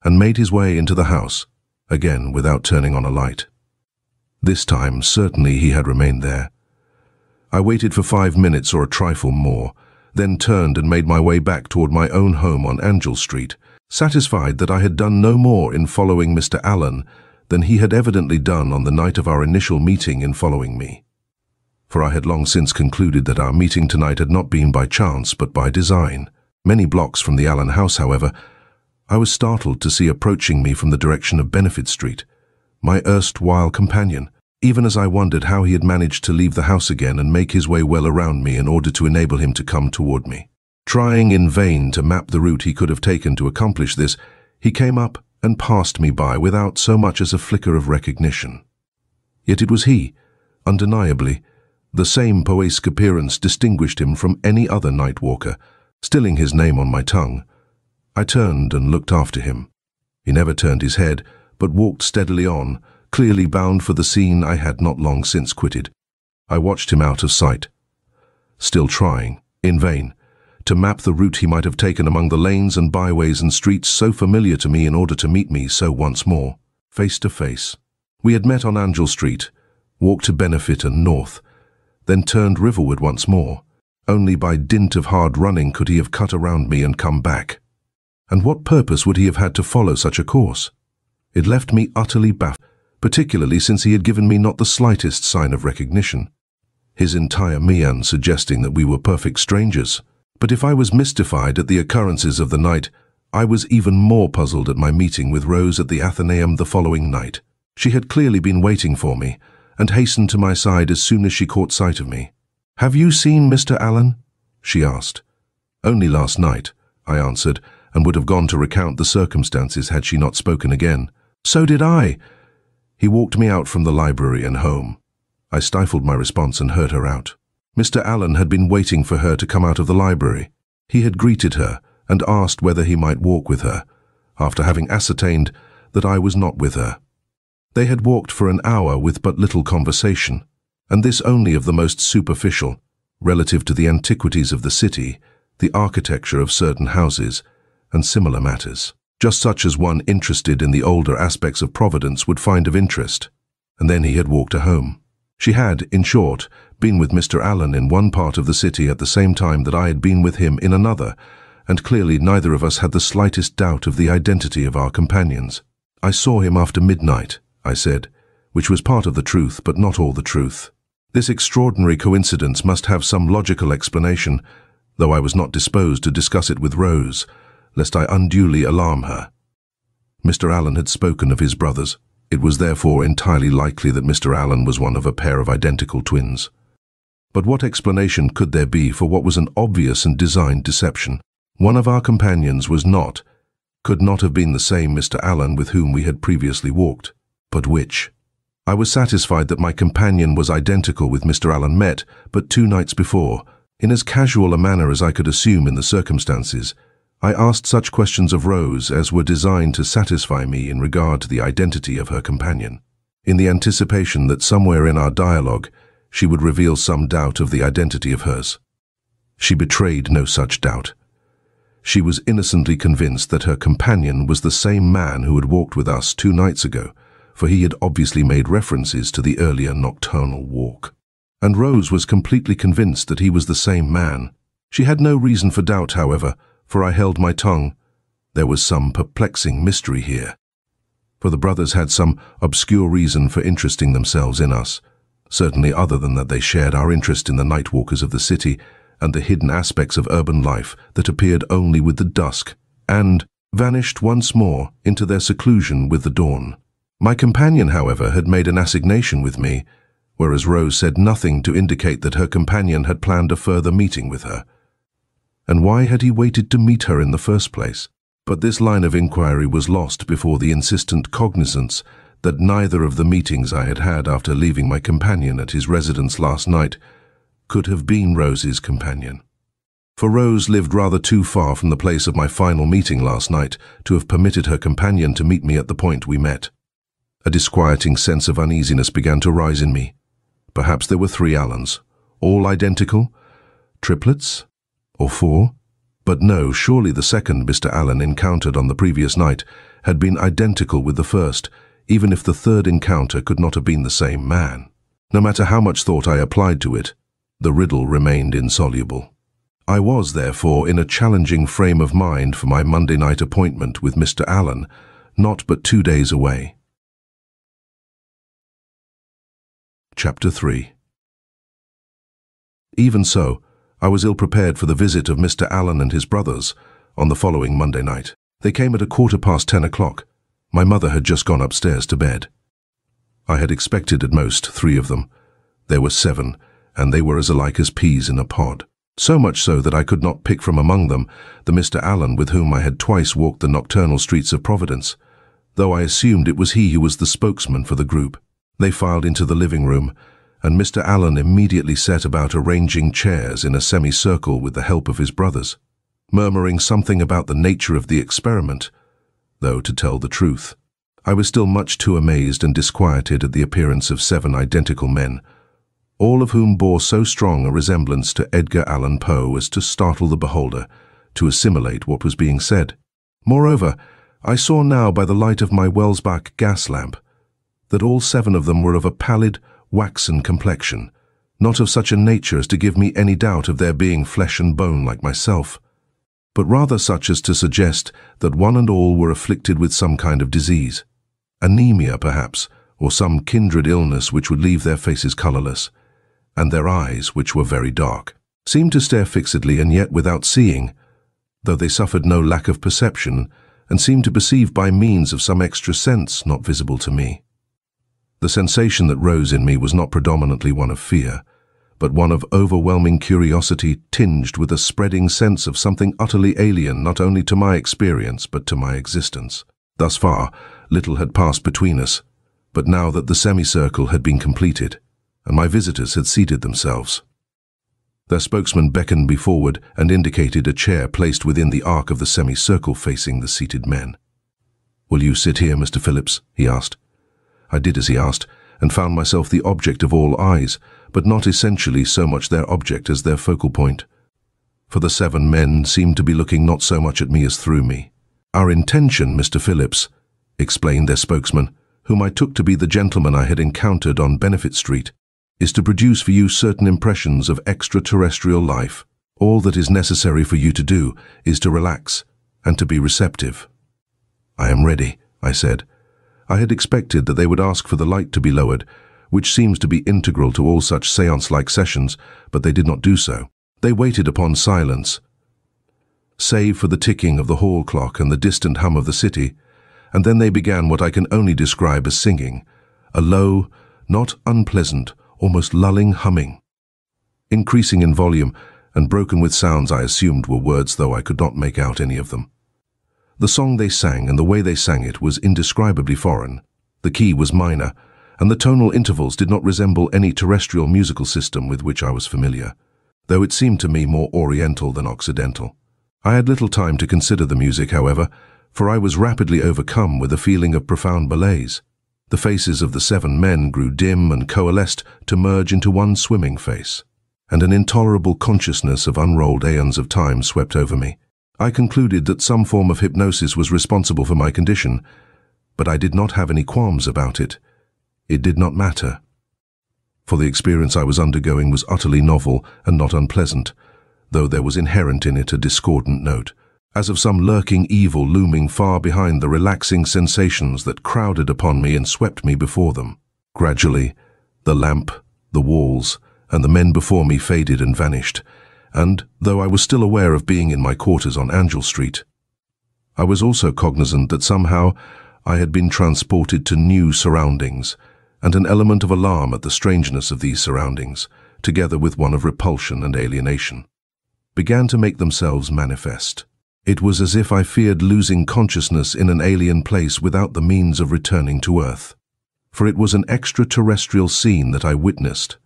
and made his way into the house, again without turning on a light. This time, certainly he had remained there. I waited for 5 minutes or a trifle more, then turned and made my way back toward my own home on Angel Street, satisfied that I had done no more in following Mr. Allen than he had evidently done on the night of our initial meeting in following me. For I had long since concluded that our meeting tonight had not been by chance but by design. Many blocks from the Allen house, however, I was startled to see approaching me from the direction of Benefit Street my erstwhile companion, even as I wondered how he had managed to leave the house again and make his way well around me in order to enable him to come toward me. Trying in vain to map the route he could have taken to accomplish this, he came up and passed me by without so much as a flicker of recognition. Yet it was he, undeniably. The same poesque appearance distinguished him from any other night walker, stilling his name on my tongue, I turned and looked after him. He never turned his head, but walked steadily on, clearly bound for the scene I had not long since quitted. I watched him out of sight, still trying, in vain, to map the route he might have taken among the lanes and byways and streets so familiar to me in order to meet me so once more, face to face. We had met on Angel Street, walked to Benefit and North, then turned riverward once more. Only by dint of hard running could he have cut around me and come back. And what purpose would he have had to follow such a course? It left me utterly baffled, particularly since he had given me not the slightest sign of recognition, his entire mien suggesting that we were perfect strangers. But if I was mystified at the occurrences of the night, I was even more puzzled at my meeting with Rose at the Athenaeum the following night. She had clearly been waiting for me, and hastened to my side as soon as she caught sight of me. "Have you seen Mr. Allen?" she asked. "Only last night," I answered, and would have gone to recount the circumstances had she not spoken again. "So did I." He walked me out from the library and home. I stifled my response and heard her out. Mr. Allen had been waiting for her to come out of the library. He had greeted her and asked whether he might walk with her, after having ascertained that I was not with her. They had walked for an hour with but little conversation, and this only of the most superficial, relative to the antiquities of the city, the architecture of certain houses, and similar matters, just such as one interested in the older aspects of Providence would find of interest. And then he had walked her home. She had, in short, been with Mr. Allen in one part of the city at the same time that I had been with him in another, and clearly neither of us had the slightest doubt of the identity of our companions. "I saw him after midnight," I said, which was part of the truth but not all the truth. This extraordinary coincidence must have some logical explanation, though I was not disposed to discuss it with Rose, lest I unduly alarm her. Mr. Allen had spoken of his brothers. It was therefore entirely likely that Mr. Allen was one of a pair of identical twins. But what explanation could there be for what was an obvious and designed deception? One of our companions could not have been the same Mr. Allen with whom we had previously walked. But which? I was satisfied that my companion was identical with Mr. Allen met but 2 nights before. In as casual a manner as I could assume in the circumstances, I asked such questions of Rose as were designed to satisfy me in regard to the identity of her companion, in the anticipation that somewhere in our dialogue she would reveal some doubt of the identity of hers. She betrayed no such doubt. She was innocently convinced that her companion was the same man who had walked with us 2 nights ago, for he had obviously made references to the earlier nocturnal walk. And Rose was completely convinced that he was the same man. She had no reason for doubt, however, for I held my tongue. There was some perplexing mystery here. For the brothers had some obscure reason for interesting themselves in us, certainly other than that they shared our interest in the night walkers of the city and the hidden aspects of urban life that appeared only with the dusk, and vanished once more into their seclusion with the dawn. My companion, however, had made an assignation with me, whereas Rose said nothing to indicate that her companion had planned a further meeting with her. And why had he waited to meet her in the first place? But this line of inquiry was lost before the insistent cognizance that neither of the meetings I had had after leaving my companion at his residence last night could have been Rose's companion. For Rose lived rather too far from the place of my final meeting last night to have permitted her companion to meet me at the point we met. A disquieting sense of uneasiness began to rise in me. Perhaps there were 3 Allens, all identical, triplets, or 4? But no, surely the second Mr. Allen encountered on the previous night had been identical with the first, even if the third encounter could not have been the same man. No matter how much thought I applied to it, the riddle remained insoluble. I was, therefore, in a challenging frame of mind for my Monday night appointment with Mr. Allen, not but 2 days away. Chapter 3. Even so, I was ill-prepared for the visit of Mr. Allen and his brothers on the following Monday night. They came at 10:15. My mother had just gone upstairs to bed. I had expected at most 3 of them. There were 7, and they were as alike as peas in a pod. So much so that I could not pick from among them the Mr. Allen with whom I had twice walked the nocturnal streets of Providence, though I assumed it was he who was the spokesman for the group. They filed into the living room, and Mr. Allen immediately set about arranging chairs in a semicircle with the help of his brothers. murmuring something about the nature of the experiment, though, to tell the truth, I was still much too amazed and disquieted at the appearance of 7 identical men, all of whom bore so strong a resemblance to Edgar Allan Poe as to startle the beholder, to assimilate what was being said. Moreover, I saw now by the light of my Welsbach gas lamp that all 7 of them were of a pallid, waxen complexion, not of such a nature as to give me any doubt of their being flesh and bone like myself, but rather such as to suggest that one and all were afflicted with some kind of disease, anemia perhaps, or some kindred illness which would leave their faces colorless, and their eyes, which were very dark, seemed to stare fixedly and yet without seeing, though they suffered no lack of perception, and seemed to perceive by means of some extra sense not visible to me. The sensation that rose in me was not predominantly one of fear, but one of overwhelming curiosity tinged with a spreading sense of something utterly alien not only to my experience but to my existence. Thus far, little had passed between us, but now that the semicircle had been completed, and my visitors had seated themselves, their spokesman beckoned me forward and indicated a chair placed within the arc of the semicircle facing the seated men. "Will you sit here, Mr. Phillips?" he asked. I did as he asked, and found myself the object of all eyes, but not essentially so much their object as their focal point. For the 7 men seemed to be looking not so much at me as through me. "Our intention, Mr. Phillips," explained their spokesman, whom I took to be the gentleman I had encountered on Benefit Street, "is to produce for you certain impressions of extraterrestrial life. All that is necessary for you to do is to relax and to be receptive." "I am ready," I said. I had expected that they would ask for the light to be lowered, which seems to be integral to all such seance-like sessions, but they did not do so. They waited upon silence, save for the ticking of the hall clock and the distant hum of the city, and then they began what I can only describe as singing, a low, not unpleasant, almost lulling humming, increasing in volume and broken with sounds I assumed were words, though I could not make out any of them. The song they sang and the way they sang it was indescribably foreign. The key was minor, and the tonal intervals did not resemble any terrestrial musical system with which I was familiar, though it seemed to me more oriental than occidental. I had little time to consider the music, however, for I was rapidly overcome with a feeling of profound malaise. The faces of the 7 men grew dim and coalesced to merge into one swimming face, and an intolerable consciousness of unrolled aeons of time swept over me. I concluded that some form of hypnosis was responsible for my condition, but I did not have any qualms about it. It did not matter, for the experience I was undergoing was utterly novel and not unpleasant, though there was inherent in it a discordant note, as of some lurking evil looming far behind the relaxing sensations that crowded upon me and swept me before them. Gradually, the lamp, the walls, and the men before me faded and vanished, and, though I was still aware of being in my quarters on Angel Street, I was also cognizant that somehow I had been transported to new surroundings, and an element of alarm at the strangeness of these surroundings, together with one of repulsion and alienation, began to make themselves manifest. It was as if I feared losing consciousness in an alien place without the means of returning to Earth, for it was an extraterrestrial scene that I witnessed,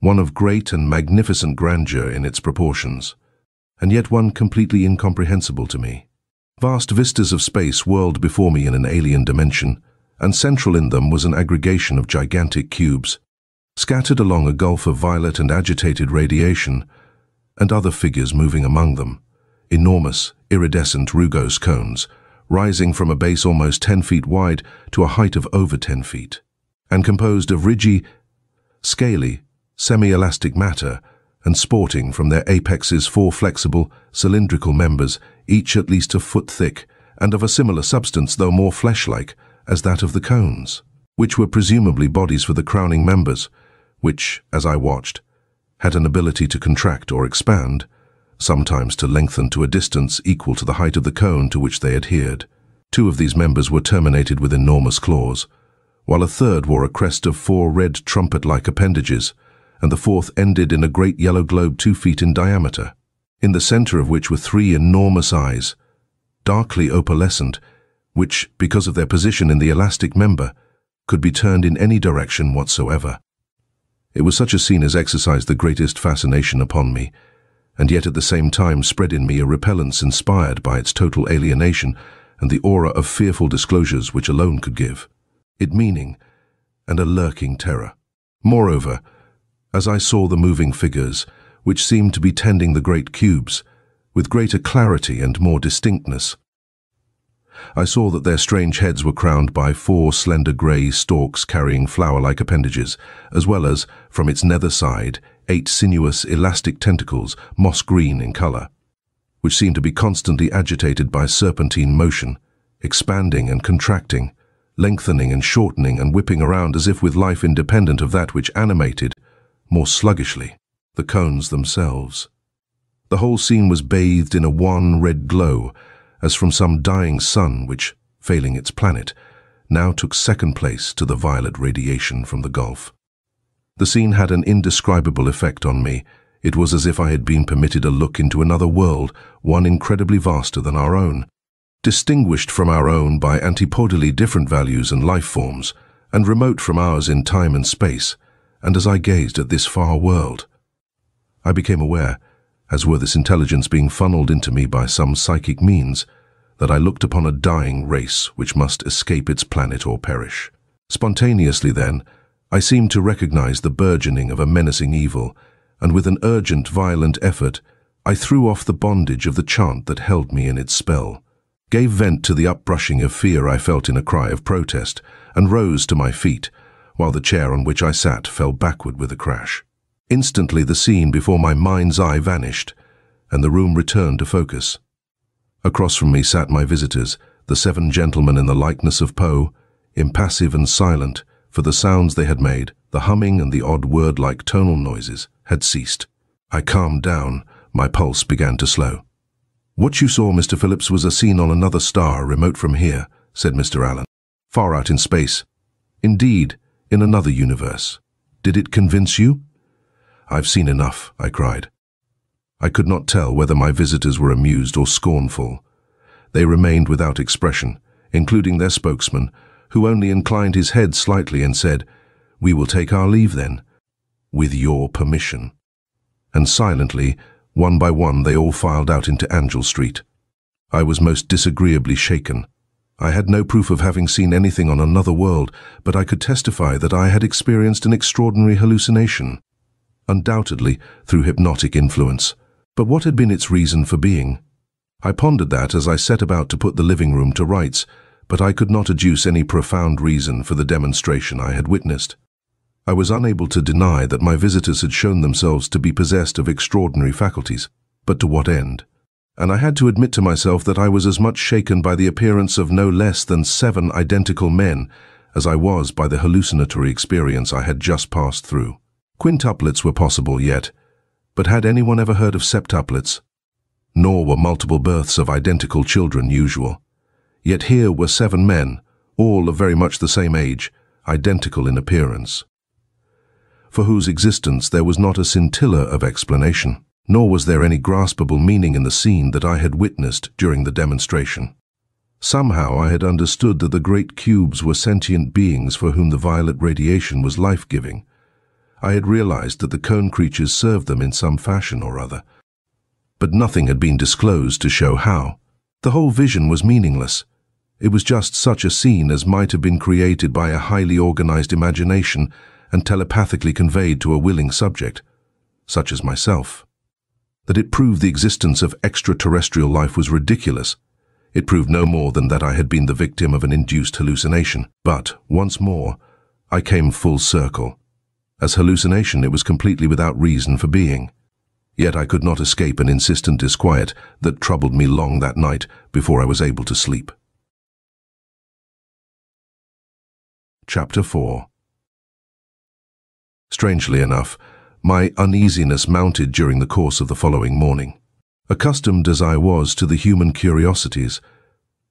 one of great and magnificent grandeur in its proportions, and yet one completely incomprehensible to me. Vast vistas of space whirled before me in an alien dimension, and central in them was an aggregation of gigantic cubes, scattered along a gulf of violet and agitated radiation, and other figures moving among them, enormous, iridescent rugose cones, rising from a base almost 10 feet wide to a height of over 10 feet, and composed of ridgy, scaly, semi-elastic matter, and sporting from their apexes 4 flexible, cylindrical members, each at least a foot thick, and of a similar substance, though more flesh-like, as that of the cones, which were presumably bodies for the crowning members, which, as I watched, had an ability to contract or expand, sometimes to lengthen to a distance equal to the height of the cone to which they adhered. 2 of these members were terminated with enormous claws, while a third wore a crest of 4 red trumpet-like appendages, and the 4th ended in a great yellow globe 2 feet in diameter, in the center of which were 3 enormous eyes, darkly opalescent, which, because of their position in the elastic member, could be turned in any direction whatsoever. It was such a scene as exercised the greatest fascination upon me, and yet at the same time spread in me a repellence inspired by its total alienation and the aura of fearful disclosures which alone could give it meaning and a lurking terror. Moreover, as I saw the moving figures, which seemed to be tending the great cubes, with greater clarity and more distinctness, I saw that their strange heads were crowned by 4 slender grey stalks carrying flower-like appendages, as well as, from its nether side, 8 sinuous, elastic tentacles, moss-green in colour, which seemed to be constantly agitated by serpentine motion, expanding and contracting, lengthening and shortening and whipping around as if with life independent of that which animated, more sluggishly, the cones themselves. The whole scene was bathed in a wan red glow, as from some dying sun which, failing its planet, now took second place to the violet radiation from the Gulf. The scene had an indescribable effect on me. It was as if I had been permitted a look into another world, one incredibly vaster than our own, distinguished from our own by antipodally different values and life forms, and remote from ours in time and space. And as I gazed at this far world, I became aware, as were this intelligence being funneled into me by some psychic means, that I looked upon a dying race which must escape its planet or perish. Spontaneously then, I seemed to recognize the burgeoning of a menacing evil, and with an urgent, violent effort, I threw off the bondage of the chant that held me in its spell, gave vent to the uprushing of fear I felt in a cry of protest, and rose to my feet, while the chair on which I sat fell backward with a crash. Instantly the scene before my mind's eye vanished, and the room returned to focus. Across from me sat my visitors, the 7 gentlemen in the likeness of Poe, impassive and silent, for the sounds they had made, the humming and the odd word-like tonal noises, had ceased. I calmed down, my pulse began to slow. "What you saw, Mr. Phillips, was a scene on another star, remote from here," said Mr. Allen. "Far out in space. Indeed, in another universe. Did it convince you?" "I've seen enough," I cried. I could not tell whether my visitors were amused or scornful. They remained without expression, including their spokesman, who only inclined his head slightly and said, "We will take our leave then, with your permission." And silently, one by one, they all filed out into Angel Street. I was most disagreeably shaken. I had no proof of having seen anything on another world, but I could testify that I had experienced an extraordinary hallucination, undoubtedly through hypnotic influence. But what had been its reason for being? I pondered that as I set about to put the living room to rights, but I could not adduce any profound reason for the demonstration I had witnessed. I was unable to deny that my visitors had shown themselves to be possessed of extraordinary faculties, but to what end? And I had to admit to myself that I was as much shaken by the appearance of no less than 7 identical men as I was by the hallucinatory experience I had just passed through. Quintuplets were possible yet, but had anyone ever heard of septuplets? Nor were multiple births of identical children usual. Yet here were 7 men, all of very much the same age, identical in appearance, for whose existence there was not a scintilla of explanation, nor was there any graspable meaning in the scene that I had witnessed during the demonstration. Somehow I had understood that the great cubes were sentient beings for whom the violet radiation was life-giving. I had realized that the cone creatures served them in some fashion or other, but nothing had been disclosed to show how. The whole vision was meaningless. It was just such a scene as might have been created by a highly organized imagination and telepathically conveyed to a willing subject, such as myself. That it proved the existence of extraterrestrial life was ridiculous. It proved no more than that I had been the victim of an induced hallucination. But, once more, I came full circle. As hallucination, it was completely without reason for being. Yet I could not escape an insistent disquiet that troubled me long that night before I was able to sleep. Chapter 4. Strangely enough, my uneasiness mounted during the course of the following morning. Accustomed as I was to the human curiosities,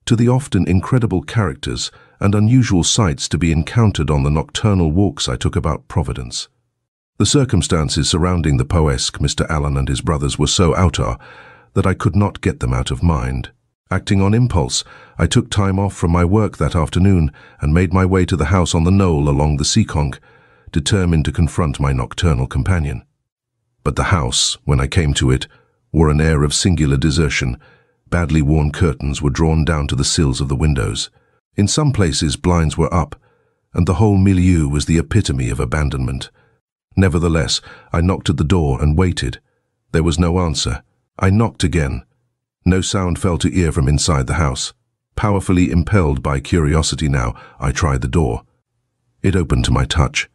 to the often incredible characters and unusual sights to be encountered on the nocturnal walks I took about Providence. The circumstances surrounding the Poesque, Mr. Allen and his brothers, were so outre that I could not get them out of mind. Acting on impulse, I took time off from my work that afternoon and made my way to the house on the knoll along the Seekonk, determined to confront my nocturnal companion. But the house, when I came to it, wore an air of singular desertion. Badly worn curtains were drawn down to the sills of the windows. In some places blinds were up, and the whole milieu was the epitome of abandonment. Nevertheless, I knocked at the door and waited. There was no answer. I knocked again. No sound fell to ear from inside the house. Powerfully impelled by curiosity now, I tried the door. It opened to my touch.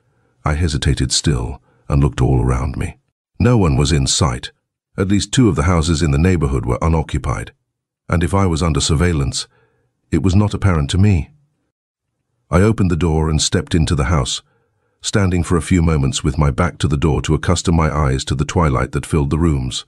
I hesitated still and looked all around me. No one was in sight. At least 2 of the houses in the neighborhood were unoccupied. And if I was under surveillance, it was not apparent to me. I opened the door and stepped into the house, standing for a few moments with my back to the door to accustom my eyes to the twilight that filled the rooms.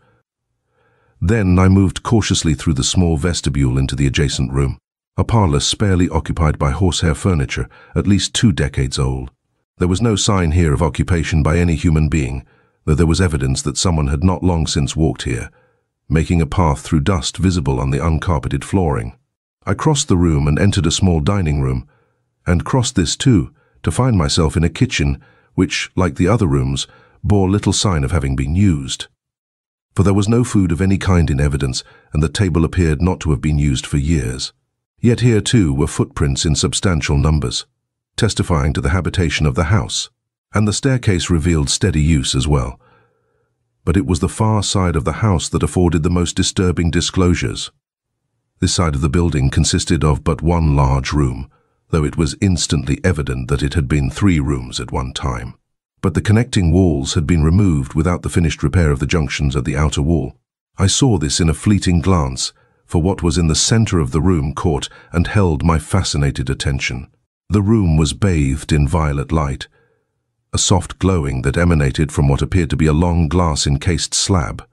Then I moved cautiously through the small vestibule into the adjacent room, a parlor sparely occupied by horsehair furniture, at least 2 decades old. There was no sign here of occupation by any human being, though there was evidence that someone had not long since walked here, making a path through dust visible on the uncarpeted flooring. I crossed the room and entered a small dining room, and crossed this too, to find myself in a kitchen which, like the other rooms, bore little sign of having been used. For there was no food of any kind in evidence, and the table appeared not to have been used for years. Yet here too were footprints in substantial numbers, testifying to the habitation of the house, and the staircase revealed steady use as well. But it was the far side of the house that afforded the most disturbing disclosures. This side of the building consisted of but one large room, though it was instantly evident that it had been 3 rooms at one time. But the connecting walls had been removed without the finished repair of the junctions at the outer wall. I saw this in a fleeting glance, for what was in the center of the room caught and held my fascinated attention. The room was bathed in violet light, a soft glowing that emanated from what appeared to be a long glass-encased slab,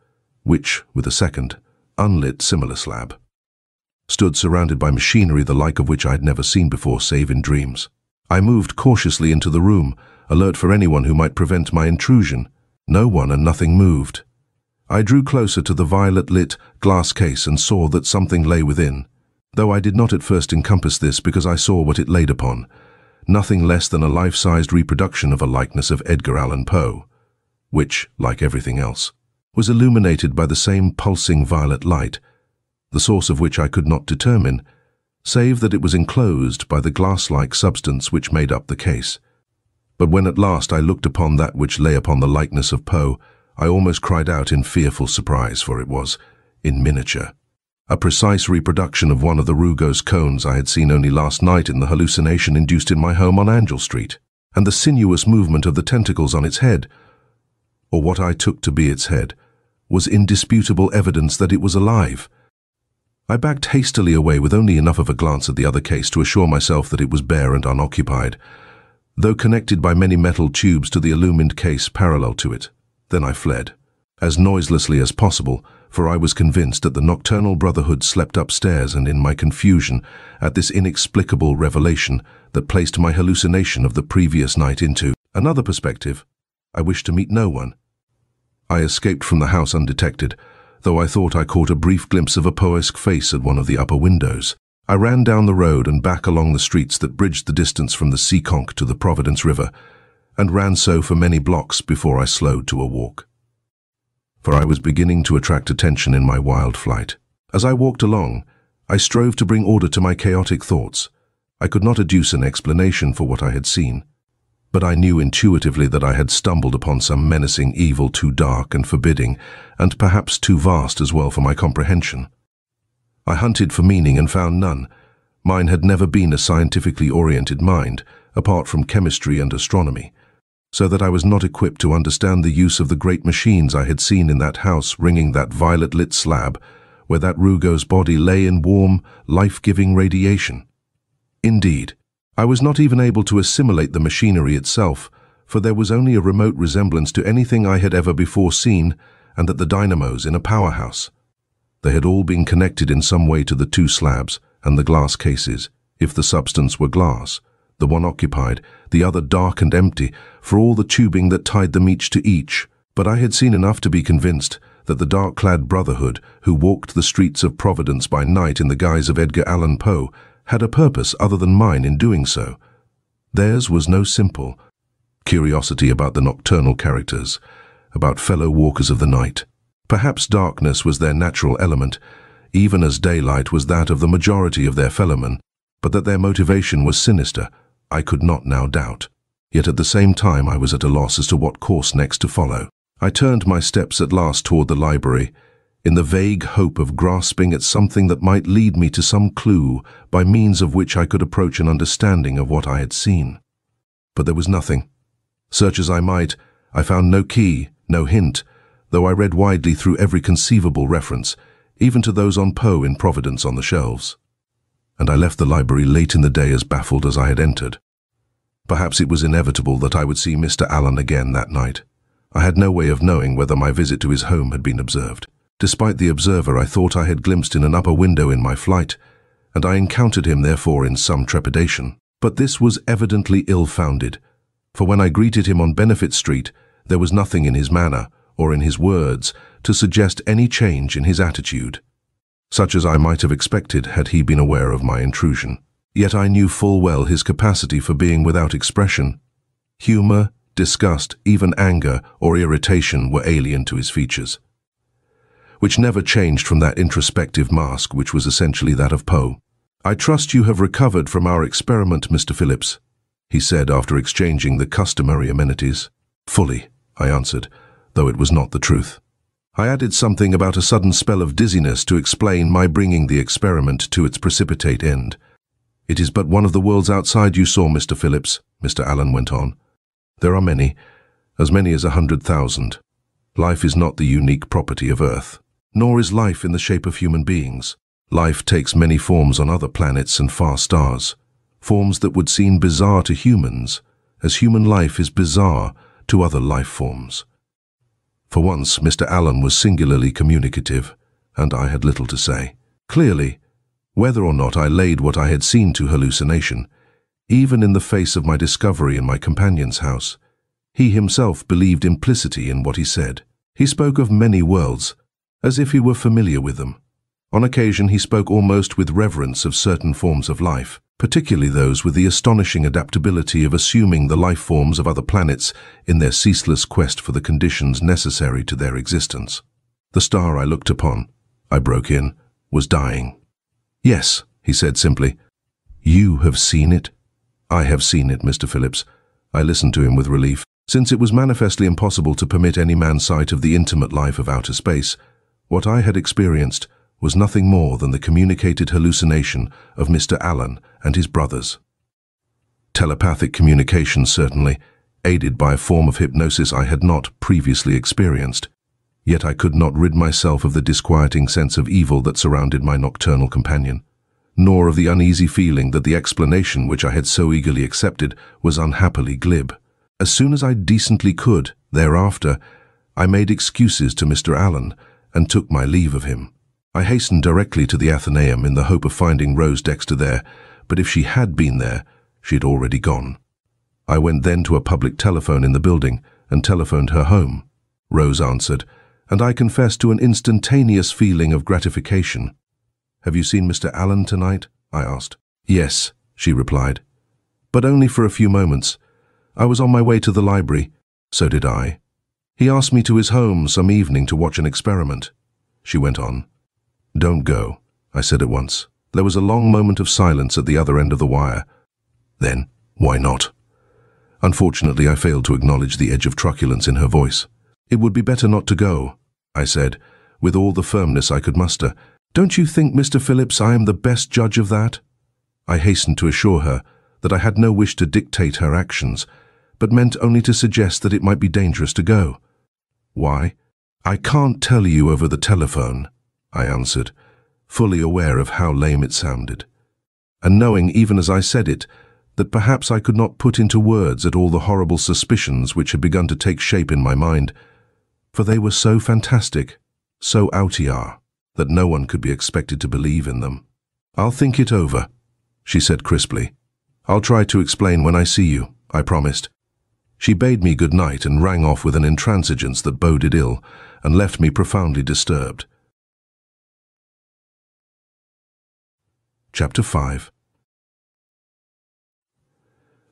which, with a second, unlit similar slab, stood surrounded by machinery the like of which I had never seen before save in dreams. I moved cautiously into the room, alert for anyone who might prevent my intrusion. No one and nothing moved. I drew closer to the violet-lit glass case and saw that something lay within, though I did not at first encompass this because I saw what it laid upon, nothing less than a life-sized reproduction of a likeness of Edgar Allan Poe, which, like everything else, was illuminated by the same pulsing violet light, the source of which I could not determine, save that it was enclosed by the glass-like substance which made up the case. But when at last I looked upon that which lay upon the likeness of Poe, I almost cried out in fearful surprise, for it was, in miniature, a precise reproduction of one of the Rugo's cones I had seen only last night in the hallucination induced in my home on Angel Street, and the sinuous movement of the tentacles on its head, or what I took to be its head, was indisputable evidence that it was alive. I backed hastily away with only enough of a glance at the other case to assure myself that it was bare and unoccupied, though connected by many metal tubes to the illumined case parallel to it. Then I fled, as noiselessly as possible, for I was convinced that the nocturnal brotherhood slept upstairs, and in my confusion at this inexplicable revelation that placed my hallucination of the previous night into another perspective, I wished to meet no one. I escaped from the house undetected, though I thought I caught a brief glimpse of a Poesque face at one of the upper windows. I ran down the road and back along the streets that bridged the distance from the Seekonk to the Providence River, and ran so for many blocks before I slowed to a walk. For I was beginning to attract attention in my wild flight. As I walked along, I strove to bring order to my chaotic thoughts. I could not adduce an explanation for what I had seen, but I knew intuitively that I had stumbled upon some menacing evil too dark and forbidding, and perhaps too vast as well for my comprehension. I hunted for meaning and found none. Mine had never been a scientifically oriented mind, apart from chemistry and astronomy, so that I was not equipped to understand the use of the great machines I had seen in that house ringing that violet-lit slab, where that Rugo's body lay in warm, life-giving radiation. Indeed, I was not even able to assimilate the machinery itself, for there was only a remote resemblance to anything I had ever before seen, and at the dynamos in a powerhouse. They had all been connected in some way to the 2 slabs and the glass cases, if the substance were glass, the one occupied, the other dark and empty, for all the tubing that tied them each to each. But I had seen enough to be convinced that the dark-clad brotherhood, who walked the streets of Providence by night in the guise of Edgar Allan Poe, had a purpose other than mine in doing so. Theirs was no simple curiosity about the nocturnal characters, about fellow walkers of the night, Perhaps darkness was their natural element, even as daylight was that of the majority of their fellowmen, but that their motivation was sinister, I could not now doubt. Yet at the same time I was at a loss as to what course next to follow. I turned my steps at last toward the library, in the vague hope of grasping at something that might lead me to some clue by means of which I could approach an understanding of what I had seen. But there was nothing. Search as I might, I found no key, no hint, though I read widely through every conceivable reference, even to those on Poe in Providence on the shelves. And I left the library late in the day as baffled as I had entered. Perhaps it was inevitable that I would see Mr. Allen again that night. I had no way of knowing whether my visit to his home had been observed. Despite the observer I thought I had glimpsed in an upper window in my flight, and I encountered him therefore in some trepidation. But this was evidently ill-founded, for when I greeted him on Benefit Street, there was nothing in his manner or in his words to suggest any change in his attitude, such as I might have expected had he been aware of my intrusion. Yet I knew full well his capacity for being without expression. Humor, disgust, even anger or irritation were alien to his features, which never changed from that introspective mask which was essentially that of Poe. "I trust you have recovered from our experiment, Mr. Phillips," he said after exchanging the customary amenities. "Fully," I answered, though it was not the truth. I added something about a sudden spell of dizziness to explain my bringing the experiment to its precipitate end. "It is but one of the worlds outside you saw, Mr. Phillips," Mr. Allen went on. "There are many, as many as 100,000. Life is not the unique property of Earth, nor is life in the shape of human beings. Life takes many forms on other planets and far stars, forms that would seem bizarre to humans, as human life is bizarre to other life forms." For once, Mr. Allen was singularly communicative, and I had little to say. Clearly, whether or not I laid what I had seen to hallucination, even in the face of my discovery in my companion's house, he himself believed implicitly in what he said. He spoke of many worlds, as if he were familiar with them. On occasion he spoke almost with reverence of certain forms of life, particularly those with the astonishing adaptability of assuming the life forms of other planets in their ceaseless quest for the conditions necessary to their existence. "The star I looked upon," I broke in, "was dying." "Yes," he said simply. "You have seen it?" "I have seen it, Mr. Phillips." I listened to him with relief. Since it was manifestly impossible to permit any man sight of the intimate life of outer space, what I had experienced was nothing more than the communicated hallucination of Mr. Allen and his brothers. Telepathic communication, certainly, aided by a form of hypnosis I had not previously experienced. Yet I could not rid myself of the disquieting sense of evil that surrounded my nocturnal companion, nor of the uneasy feeling that the explanation which I had so eagerly accepted was unhappily glib. As soon as I decently could, thereafter, I made excuses to Mr. Allen and took my leave of him. I hastened directly to the Athenaeum in the hope of finding Rose Dexter there, but if she had been there, she had already gone. I went then to a public telephone in the building and telephoned her home. Rose answered, and I confessed to an instantaneous feeling of gratification. "Have you seen Mr. Allen tonight?" I asked. "Yes," she replied, "but only for a few moments. I was on my way to the library." "So did I. He asked me to his home some evening to watch an experiment," she went on. "Don't go," I said at once. There was a long moment of silence at the other end of the wire. Then, "Why not?" Unfortunately, I failed to acknowledge the edge of truculence in her voice. "It would be better not to go," I said, with all the firmness I could muster. "Don't you think, Mr. Phillips, I am the best judge of that?" I hastened to assure her that I had no wish to dictate her actions, but meant only to suggest that it might be dangerous to go. "Why?" "I can't tell you over the telephone," I answered, fully aware of how lame it sounded, and knowing, even as I said it, that perhaps I could not put into words at all the horrible suspicions which had begun to take shape in my mind, for they were so fantastic, so out-y-are, that no one could be expected to believe in them. "I'll think it over," she said crisply. "I'll try to explain when I see you," I promised. She bade me good night and rang off with an intransigence that boded ill and left me profoundly disturbed. Chapter 5.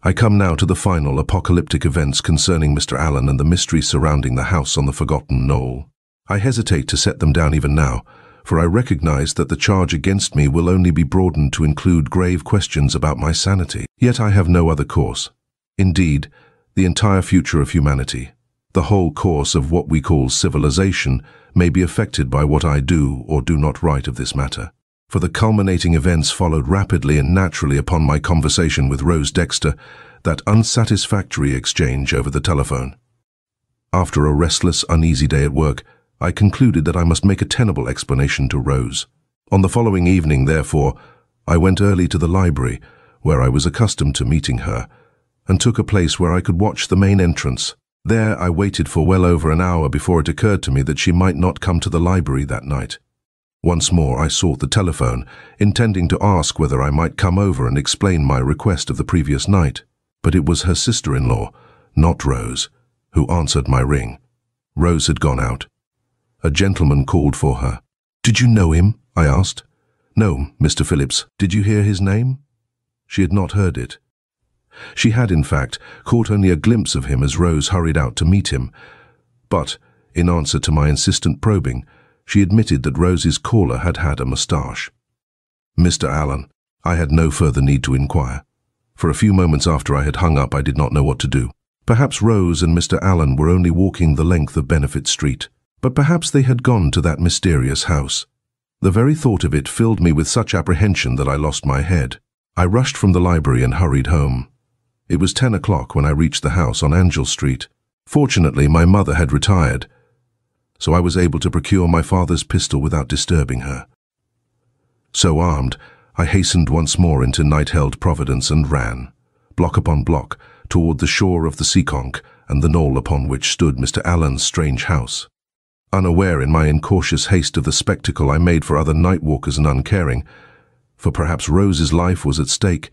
I come now to the final apocalyptic events concerning Mr. Allen and the mystery surrounding the house on the forgotten knoll. I hesitate to set them down even now, for I recognize that the charge against me will only be broadened to include grave questions about my sanity. Yet I have no other course. Indeed, the entire future of humanity, the whole course of what we call civilization, may be affected by what I do or do not write of this matter. For the culminating events followed rapidly and naturally upon my conversation with Rose Dexter, that unsatisfactory exchange over the telephone. After a restless, uneasy day at work, I concluded that I must make a tenable explanation to Rose. On the following evening, therefore, I went early to the library, where I was accustomed to meeting her, and took a place where I could watch the main entrance. There I waited for well over an hour before it occurred to me that she might not come to the library that night. Once more I sought the telephone, intending to ask whether I might come over and explain my request of the previous night. But it was her sister-in-law, not Rose, who answered my ring. Rose had gone out. A gentleman called for her. "Did you know him?" I asked. "No, Mr. Phillips. Did you hear his name?" She had not heard it. She had, in fact, caught only a glimpse of him as Rose hurried out to meet him. But, in answer to my insistent probing, she admitted that Rose's caller had had a moustache. Mr. Allen. I had no further need to inquire. For a few moments after I had hung up, I did not know what to do. Perhaps Rose and Mr. Allen were only walking the length of Benefit Street. But perhaps they had gone to that mysterious house. The very thought of it filled me with such apprehension that I lost my head. I rushed from the library and hurried home. It was 10 o'clock when I reached the house on Angel Street. Fortunately, my mother had retired, so I was able to procure my father's pistol without disturbing her. So armed, I hastened once more into night-held Providence and ran, block upon block, toward the shore of the Seekonk and the knoll upon which stood Mr. Allen's strange house. Unaware in my incautious haste of the spectacle I made for other night-walkers and uncaring, for perhaps Rose's life was at stake,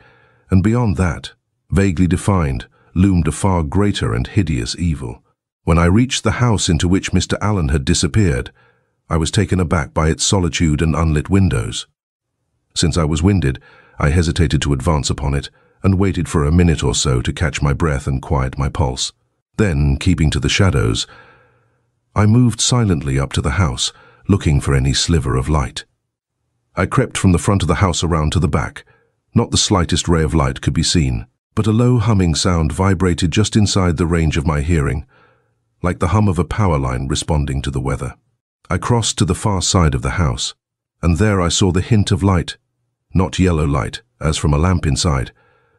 and beyond that, vaguely defined, loomed a far greater and hideous evil. When I reached the house into which Mr. Allen had disappeared, I was taken aback by its solitude and unlit windows. Since I was winded, I hesitated to advance upon it, and waited for a minute or so to catch my breath and quiet my pulse. Then, keeping to the shadows, I moved silently up to the house, looking for any sliver of light. I crept from the front of the house around to the back. Not the slightest ray of light could be seen, but a low humming sound vibrated just inside the range of my hearing, like the hum of a power line responding to the weather. I crossed to the far side of the house, and there I saw the hint of light, not yellow light, as from a lamp inside,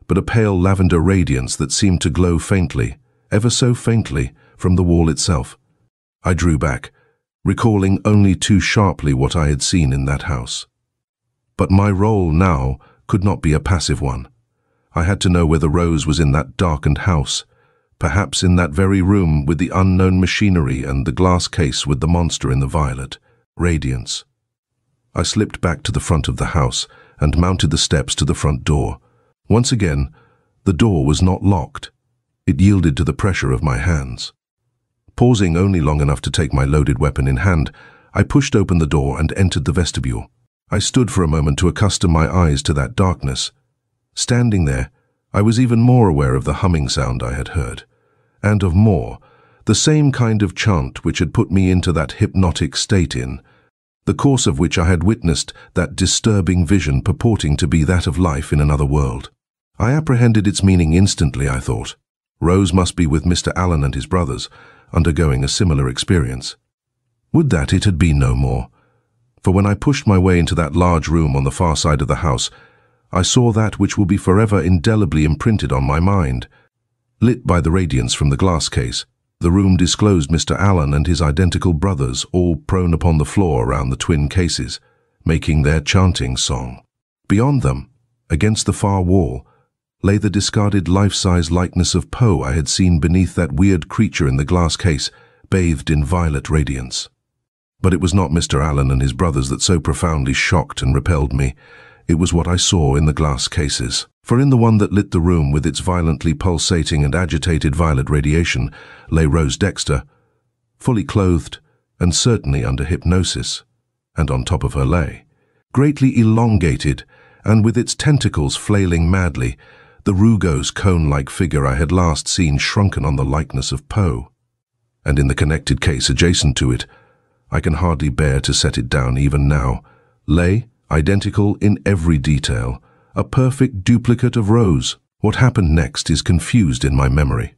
but a pale lavender radiance that seemed to glow faintly, ever so faintly, from the wall itself. I drew back, recalling only too sharply what I had seen in that house. But my role now could not be a passive one. I had to know whether Rose was in that darkened house, perhaps in that very room with the unknown machinery and the glass case with the monster in the violet radiance. I slipped back to the front of the house and mounted the steps to the front door. Once again, the door was not locked. It yielded to the pressure of my hands. Pausing only long enough to take my loaded weapon in hand, I pushed open the door and entered the vestibule. I stood for a moment to accustom my eyes to that darkness. Standing there, I was even more aware of the humming sound I had heard, and of more, the same kind of chant which had put me into that hypnotic state in, the course of which I had witnessed that disturbing vision purporting to be that of life in another world. I apprehended its meaning instantly, I thought. Rose must be with Mr. Allen and his brothers, undergoing a similar experience. Would that it had been no more, for when I pushed my way into that large room on the far side of the house, I saw that which will be forever indelibly imprinted on my mind. Lit by the radiance from the glass case, the room disclosed Mr. Allen and his identical brothers, all prone upon the floor around the twin cases, making their chanting song. Beyond them, against the far wall, lay the discarded life-size likeness of Poe I had seen beneath that weird creature in the glass case, bathed in violet radiance. But it was not Mr. Allen and his brothers that so profoundly shocked and repelled me. It was what I saw in the glass cases. For in the one that lit the room with its violently pulsating and agitated violet radiation lay Rose Dexter, fully clothed and certainly under hypnosis, and on top of her lay, greatly elongated and with its tentacles flailing madly, the rugose cone-like figure I had last seen shrunken on the likeness of Poe. And in the connected case adjacent to it, I can hardly bear to set it down even now, lay, identical in every detail, a perfect duplicate of Rose. What happened next is confused in my memory.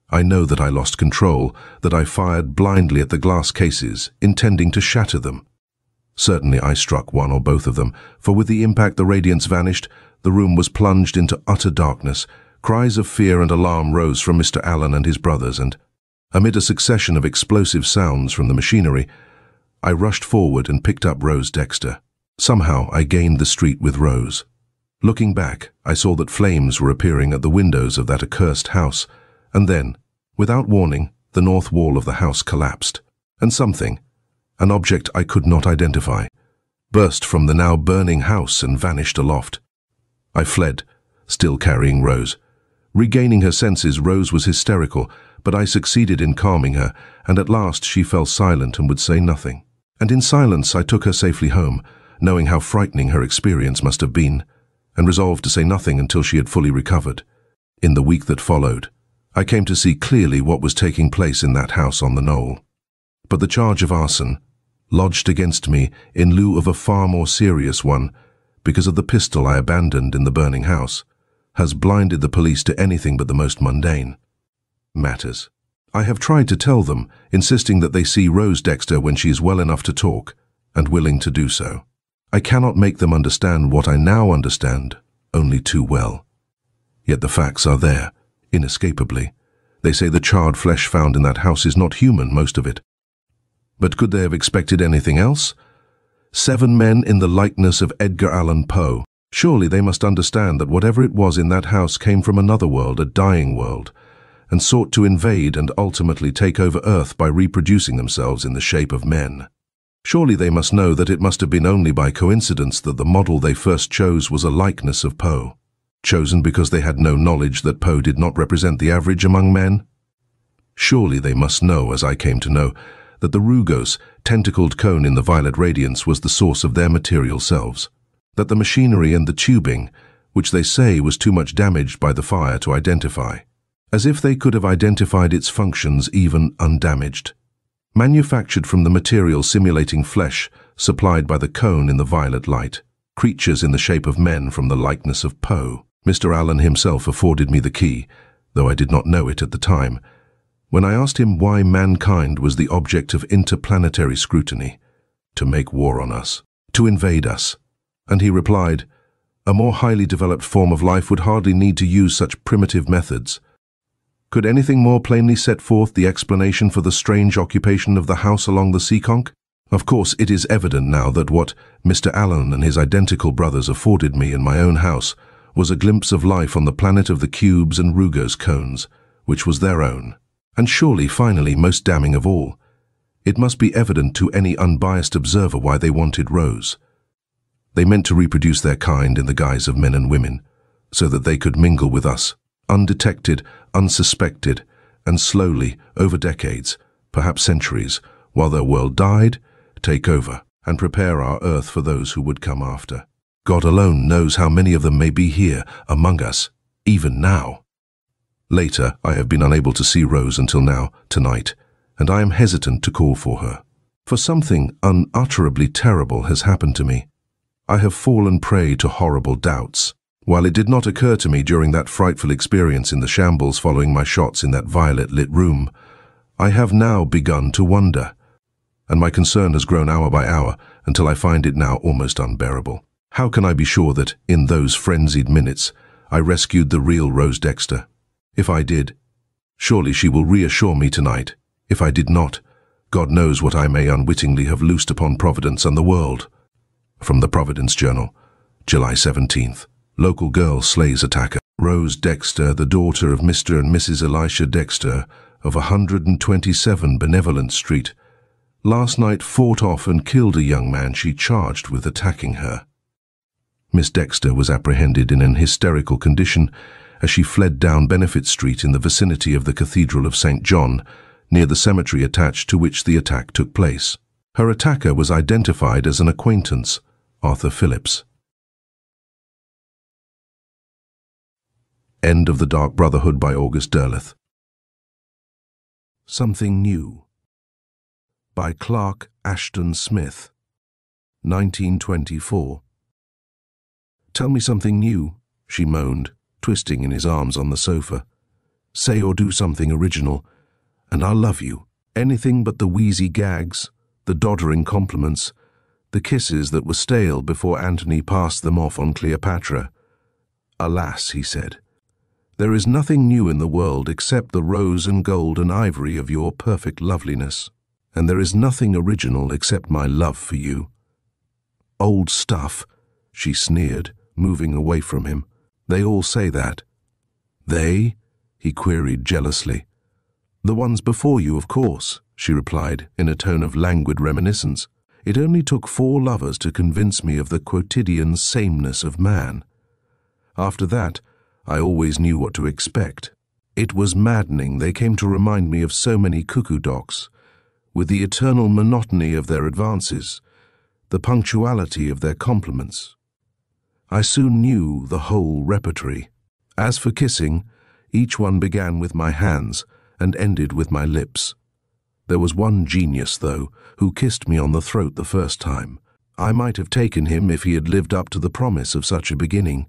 I know that I lost control, that I fired blindly at the glass cases, intending to shatter them. Certainly I struck one or both of them, for with the impact the radiance vanished, the room was plunged into utter darkness. Cries of fear and alarm rose from Mr. Allen and his brothers, and, amid a succession of explosive sounds from the machinery, I rushed forward and picked up Rose Dexter. Somehow I gained the street with Rose. Looking back, I saw that flames were appearing at the windows of that accursed house, and then, without warning, the north wall of the house collapsed, and something, an object I could not identify, burst from the now burning house and vanished aloft. I fled, still carrying Rose. Regaining her senses, Rose was hysterical, but I succeeded in calming her, and at last she fell silent and would say nothing. And in silence I took her safely home, knowing how frightening her experience must have been, and resolved to say nothing until she had fully recovered. In the week that followed, I came to see clearly what was taking place in that house on the knoll. But the charge of arson, lodged against me in lieu of a far more serious one, because of the pistol I abandoned in the burning house, has blinded the police to anything but the most mundane matters. I have tried to tell them, insisting that they see Rose Dexter when she is well enough to talk, and willing to do so. I cannot make them understand what I now understand only too well. Yet the facts are there, inescapably. They say the charred flesh found in that house is not human, most of it. But could they have expected anything else? 7 men in the likeness of Edgar Allan Poe. Surely they must understand that whatever it was in that house came from another world, a dying world, and sought to invade and ultimately take over Earth by reproducing themselves in the shape of men. Surely they must know that it must have been only by coincidence that the model they first chose was a likeness of Poe, chosen because they had no knowledge that Poe did not represent the average among men. Surely they must know, as I came to know, that the rugose, tentacled cone in the violet radiance was the source of their material selves, that the machinery and the tubing, which they say was too much damaged by the fire to identify, as if they could have identified its functions even undamaged, manufactured from the material simulating flesh supplied by the cone in the violet light, creatures in the shape of men from the likeness of Poe. Mr. Allen himself afforded me the key, though I did not know it at the time, when I asked him why mankind was the object of interplanetary scrutiny, to make war on us, to invade us. And he replied, a more highly developed form of life would hardly need to use such primitive methods. Could anything more plainly set forth the explanation for the strange occupation of the house along the Seekonk? Of course, it is evident now that what Mr. Allen and his identical brothers afforded me in my own house was a glimpse of life on the planet of the cubes and rugose cones, which was their own. And surely, finally, most damning of all, it must be evident to any unbiased observer why they wanted Rose. They meant to reproduce their kind in the guise of men and women, so that they could mingle with us, undetected, unsuspected, and slowly, over decades, perhaps centuries, while their world died, take over and prepare our Earth for those who would come after. God alone knows how many of them may be here, among us, even now. Later, I have been unable to see Rose until now, tonight, and I am hesitant to call for her. For something unutterably terrible has happened to me. I have fallen prey to horrible doubts. While it did not occur to me during that frightful experience in the shambles following my shots in that violet-lit room, I have now begun to wonder, and my concern has grown hour by hour until I find it now almost unbearable. How can I be sure that, in those frenzied minutes, I rescued the real Rose Dexter? If I did, surely she will reassure me tonight. If I did not, God knows what I may unwittingly have loosed upon Providence and the world. From the Providence Journal, July 17th. Local girl slays attacker. Rose Dexter, the daughter of Mr. and Mrs. Elisha Dexter of 127 Benevolent Street, last night fought off and killed a young man she charged with attacking her. Miss Dexter was apprehended in an hysterical condition as she fled down Benefit Street in the vicinity of the Cathedral of St. John, near the cemetery attached to which the attack took place. Her attacker was identified as an acquaintance, Arthur Phillips. End of The Dark Brotherhood by August Derleth. Something New by Clark Ashton Smith, 1924. "Tell me something new," she moaned, twisting in his arms on the sofa. "Say or do something original, and I'll love you. Anything but the wheezy gags, the doddering compliments, the kisses that were stale before Antony passed them off on Cleopatra." "Alas," he said, "there is nothing new in the world except the rose and gold and ivory of your perfect loveliness, and there is nothing original except my love for you." "Old stuff," she sneered, moving away from him. "They all say that." "They?" he queried jealously. "The ones before you, of course," she replied in a tone of languid reminiscence. "It only took 4 lovers to convince me of the quotidian sameness of man. After that, I always knew what to expect. It was maddening. They came to remind me of so many cuckoo docks, with the eternal monotony of their advances, the punctuality of their compliments. I soon knew the whole repertory. As for kissing, each one began with my hands and ended with my lips. There was one genius, though, who kissed me on the throat the first time. I might have taken him if he had lived up to the promise of such a beginning."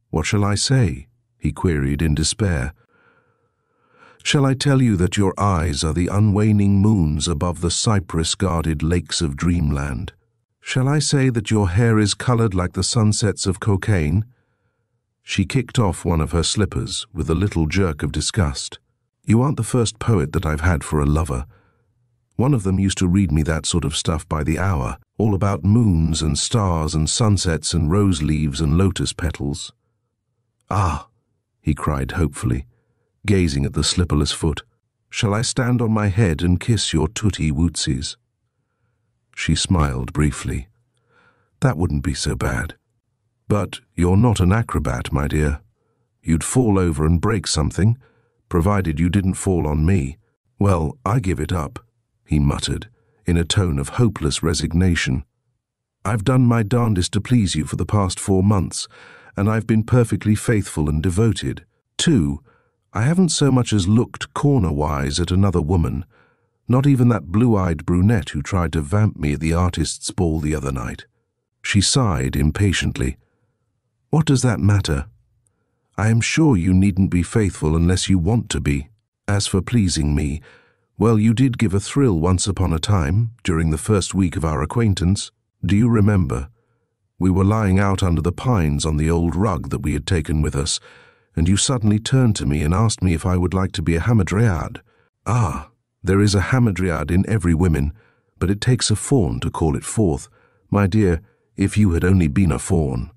"What shall I say?" he queried in despair. "Shall I tell you that your eyes are the unwaning moons above the cypress-guarded lakes of dreamland? Shall I say that your hair is colored like the sunsets of cocaine?" She kicked off one of her slippers with a little jerk of disgust. "You aren't the first poet that I've had for a lover. One of them used to read me that sort of stuff by the hour, all about moons and stars and sunsets and rose leaves and lotus petals." "Ah," he cried hopefully, gazing at the slipperless foot. "Shall I stand on my head and kiss your tutti wootsies?" She smiled briefly. "That wouldn't be so bad. But you're not an acrobat, my dear. You'd fall over and break something, provided you didn't fall on me." "Well, I give it up," he muttered, in a tone of hopeless resignation. "I've done my darndest to please you for the past 4 months, and I've been perfectly faithful and devoted. Too, I haven't so much as looked corner-wise at another woman, not even that blue-eyed brunette who tried to vamp me at the artist's ball the other night." She sighed impatiently. "What does that matter? I am sure you needn't be faithful unless you want to be. As for pleasing me, well, you did give a thrill once upon a time, during the first week of our acquaintance. Do you remember? We were lying out under the pines on the old rug that we had taken with us, and you suddenly turned to me and asked me if I would like to be a hamadryad. Ah, there is a hamadryad in every woman, but it takes a fawn to call it forth. My dear, if you had only been a fawn."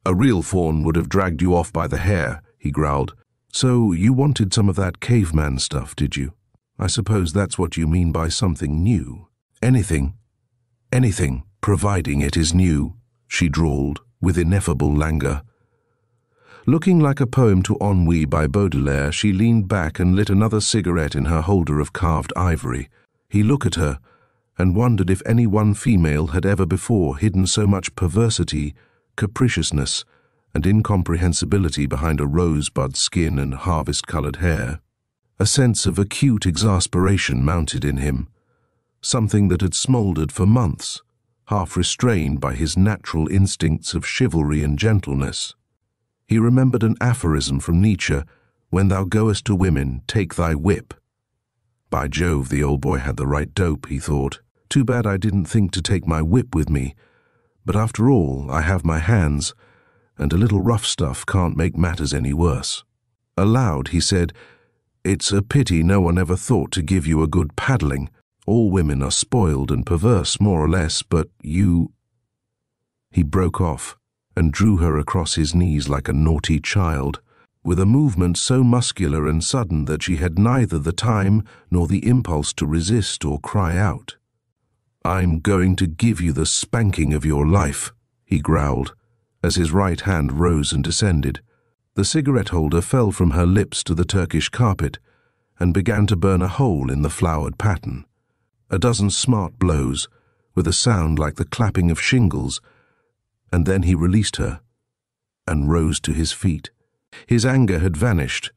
"A real fawn would have dragged you off by the hair," he growled. "So you wanted some of that caveman stuff, did you? I suppose that's what you mean by something new." Anything, providing it is new," she drawled, with ineffable languor. Looking like a poem to ennui by Baudelaire, she leaned back and lit another cigarette in her holder of carved ivory. He looked at her and wondered if any one female had ever before hidden so much perversity, capriciousness, and incomprehensibility behind a rosebud skin and harvest-colored hair. A sense of acute exasperation mounted in him, something that had smoldered for months, half restrained by his natural instincts of chivalry and gentleness. He remembered an aphorism from Nietzsche, "When thou goest to women, take thy whip." By Jove, the old boy had the right dope, he thought. Too bad I didn't think to take my whip with me. But after all, I have my hands, and a little rough stuff can't make matters any worse. Aloud, he said, "It's a pity no one ever thought to give you a good paddling. All women are spoiled and perverse, more or less, but you—" He broke off and drew her across his knees like a naughty child, with a movement so muscular and sudden that she had neither the time nor the impulse to resist or cry out. "I'm going to give you the spanking of your life," he growled, as his right hand rose and descended. The cigarette holder fell from her lips to the Turkish carpet and began to burn a hole in the flowered pattern. A dozen smart blows, with a sound like the clapping of shingles, and then he released her and rose to his feet. His anger had vanished,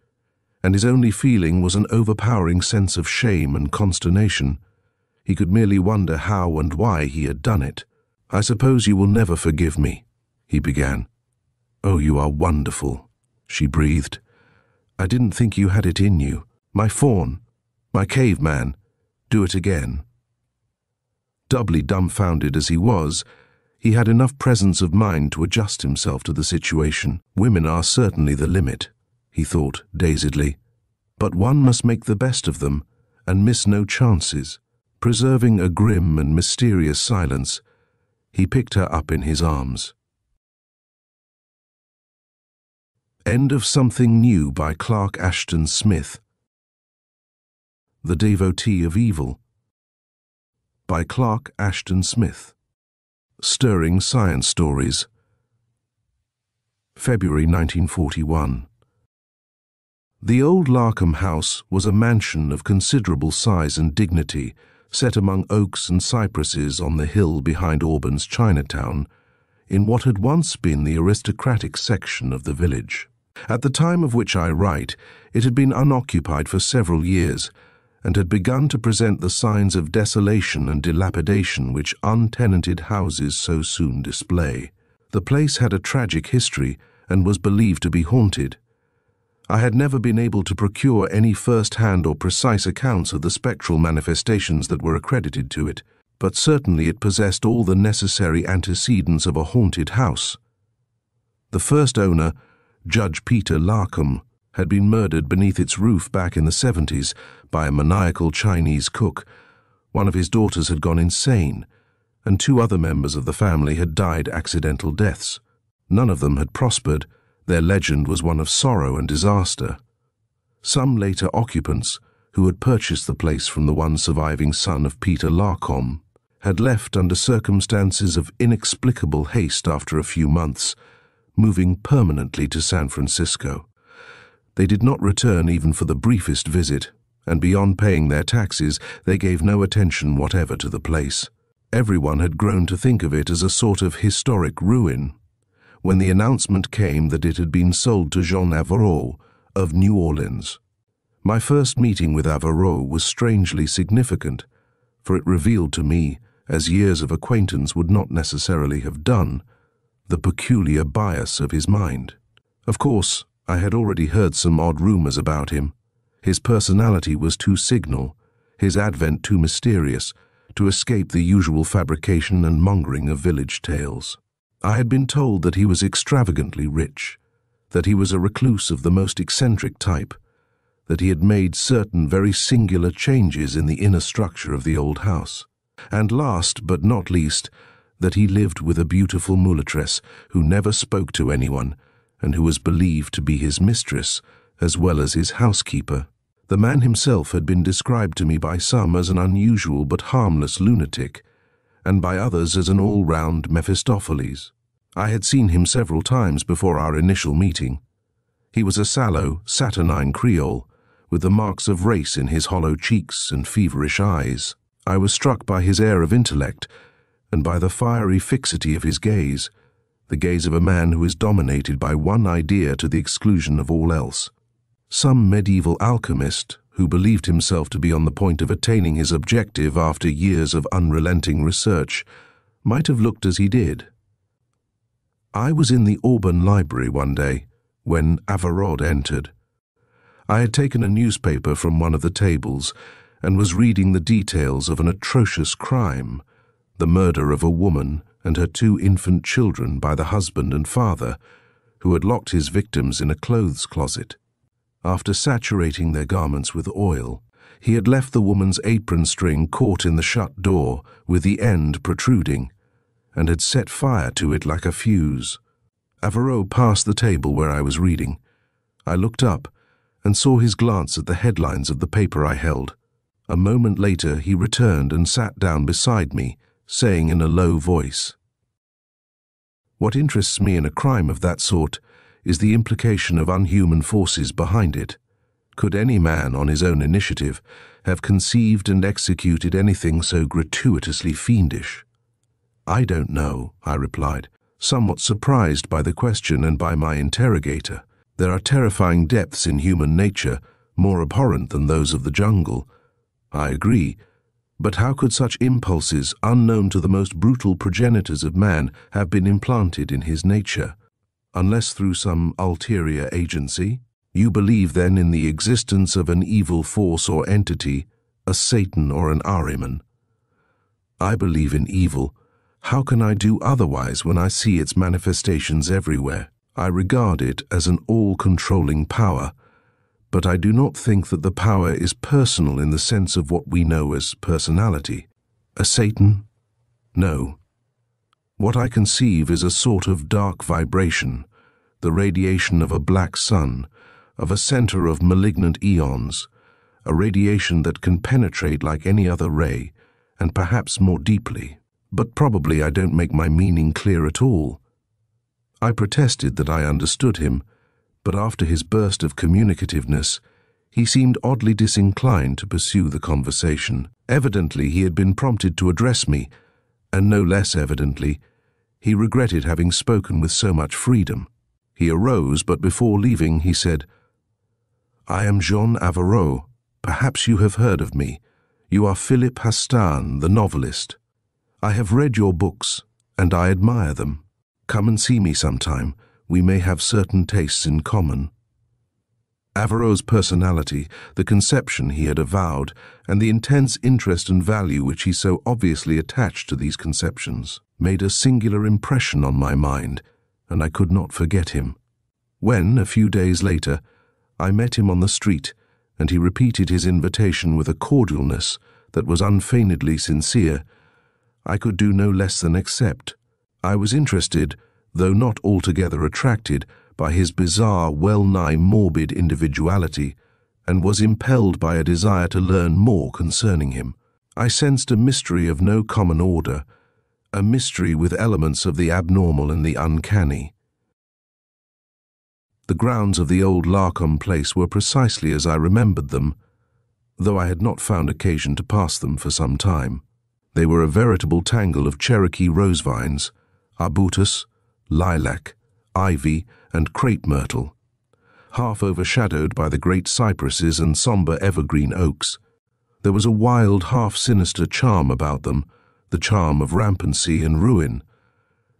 and his only feeling was an overpowering sense of shame and consternation. He could merely wonder how and why he had done it. "I suppose you will never forgive me," he began. "Oh, you are wonderful," she breathed. "I didn't think you had it in you. My faun, my caveman, do it again." Doubly dumbfounded as he was, he had enough presence of mind to adjust himself to the situation. Women are certainly the limit, he thought dazedly. But one must make the best of them and miss no chances. Preserving a grim and mysterious silence, he picked her up in his arms. End of Something New by Clark Ashton Smith. The Devotee of Evil by Clark Ashton Smith. Stirring Science Stories. February 1941. The old Larkham house was a mansion of considerable size and dignity, set among oaks and cypresses on the hill behind Auburn's Chinatown, in what had once been the aristocratic section of the village. At the time of which I write, it had been unoccupied for several years, and had begun to present the signs of desolation and dilapidation which untenanted houses so soon display. The place had a tragic history and was believed to be haunted. I had never been able to procure any first-hand or precise accounts of the spectral manifestations that were accredited to it, but certainly it possessed all the necessary antecedents of a haunted house. The first owner, Judge Peter Larkham, had been murdered beneath its roof back in the 70s by a maniacal Chinese cook. One of his daughters had gone insane, and 2 other members of the family had died accidental deaths. None of them had prospered. Their legend was one of sorrow and disaster. Some later occupants, who had purchased the place from the one surviving son of Peter Larkham, had left under circumstances of inexplicable haste after a few months, moving permanently to San Francisco. They did not return even for the briefest visit, and beyond paying their taxes, they gave no attention whatever to the place. Everyone had grown to think of it as a sort of historic ruin, when the announcement came that it had been sold to Jean Averot of New Orleans. My first meeting with Averot was strangely significant, for it revealed to me, as years of acquaintance would not necessarily have done, the peculiar bias of his mind. Of course, I had already heard some odd rumors about him. His personality was too signal, his advent too mysterious, to escape the usual fabrication and mongering of village tales. I had been told that he was extravagantly rich, that he was a recluse of the most eccentric type, that he had made certain very singular changes in the inner structure of the old house, and last but not least, that he lived with a beautiful mulatresse who never spoke to anyone, and who was believed to be his mistress as well as his housekeeper. The man himself had been described to me by some as an unusual but harmless lunatic, and by others as an all-round Mephistopheles. I had seen him several times before our initial meeting. He was a sallow, saturnine Creole, with the marks of race in his hollow cheeks and feverish eyes. I was struck by his air of intellect, and by the fiery fixity of his gaze, the gaze of a man who is dominated by one idea to the exclusion of all else. Some medieval alchemist, who believed himself to be on the point of attaining his objective after years of unrelenting research, might have looked as he did. I was in the Auburn Library one day, when Averot entered. I had taken a newspaper from one of the tables, and was reading the details of an atrocious crime, the murder of a woman and her 2 infant children by the husband and father, who had locked his victims in a clothes closet. After saturating their garments with oil, he had left the woman's apron string caught in the shut door with the end protruding, and had set fire to it like a fuse. Averot passed the table where I was reading. I looked up and saw his glance at the headlines of the paper I held. A moment later he returned and sat down beside me, saying in a low voice, "What interests me in a crime of that sort is the implication of unhuman forces behind it. Could any man, on his own initiative, have conceived and executed anything so gratuitously fiendish?" "I don't know," I replied, somewhat surprised by the question and by my interrogator. "There are terrifying depths in human nature, more abhorrent than those of the jungle." "I agree, But how could such impulses, unknown to the most brutal progenitors of man, have been implanted in his nature? Unless through some ulterior agency? You believe then in the existence of an evil force or entity, a Satan or an Ahriman. I believe in evil. How can I do otherwise when I see its manifestations everywhere? I regard it as an all-controlling power, but I do not think that the power is personal in the sense of what we know as personality. A Satan? No. What I conceive is a sort of dark vibration, the radiation of a black sun, of a center of malignant eons, a radiation that can penetrate like any other ray, and perhaps more deeply. But probably I don't make my meaning clear at all. I protested that I understood him, but after his burst of communicativeness, he seemed oddly disinclined to pursue the conversation. Evidently he had been prompted to address me, and no less evidently, he regretted having spoken with so much freedom. He arose, but before leaving he said, "I am Jean Averot. Perhaps you have heard of me. You are Philippe Hastan, the novelist. I have read your books, and I admire them. Come and see me sometime. We may have certain tastes in common." Averot's personality, the conception he had avowed, and the intense interest and value which he so obviously attached to these conceptions, made a singular impression on my mind, and I could not forget him. When, a few days later, I met him on the street, and he repeated his invitation with a cordialness that was unfeignedly sincere, I could do no less than accept. I was interested, though not altogether attracted, by his bizarre, well-nigh morbid individuality, and was impelled by a desire to learn more concerning him. I sensed a mystery of no common order, a mystery with elements of the abnormal and the uncanny. The grounds of the old Larcom place were precisely as I remembered them, though I had not found occasion to pass them for some time. They were a veritable tangle of Cherokee rose vines, arbutus, lilac, ivy, and crepe myrtle, half overshadowed by the great cypresses and somber evergreen oaks. There was a wild, half-sinister charm about them, the charm of rampancy and ruin.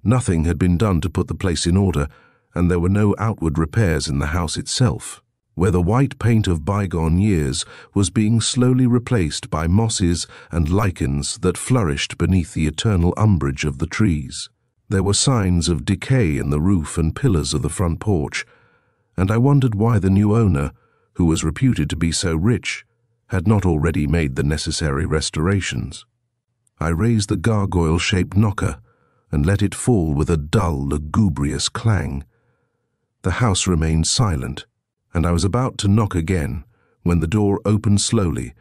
Nothing had been done to put the place in order, and there were no outward repairs in the house itself, where the white paint of bygone years was being slowly replaced by mosses and lichens that flourished beneath the eternal umbrage of the trees. There were signs of decay in the roof and pillars of the front porch, and I wondered why the new owner, who was reputed to be so rich, had not already made the necessary restorations. I raised the gargoyle-shaped knocker and let it fall with a dull, lugubrious clang. The house remained silent, and I was about to knock again when the door opened slowly,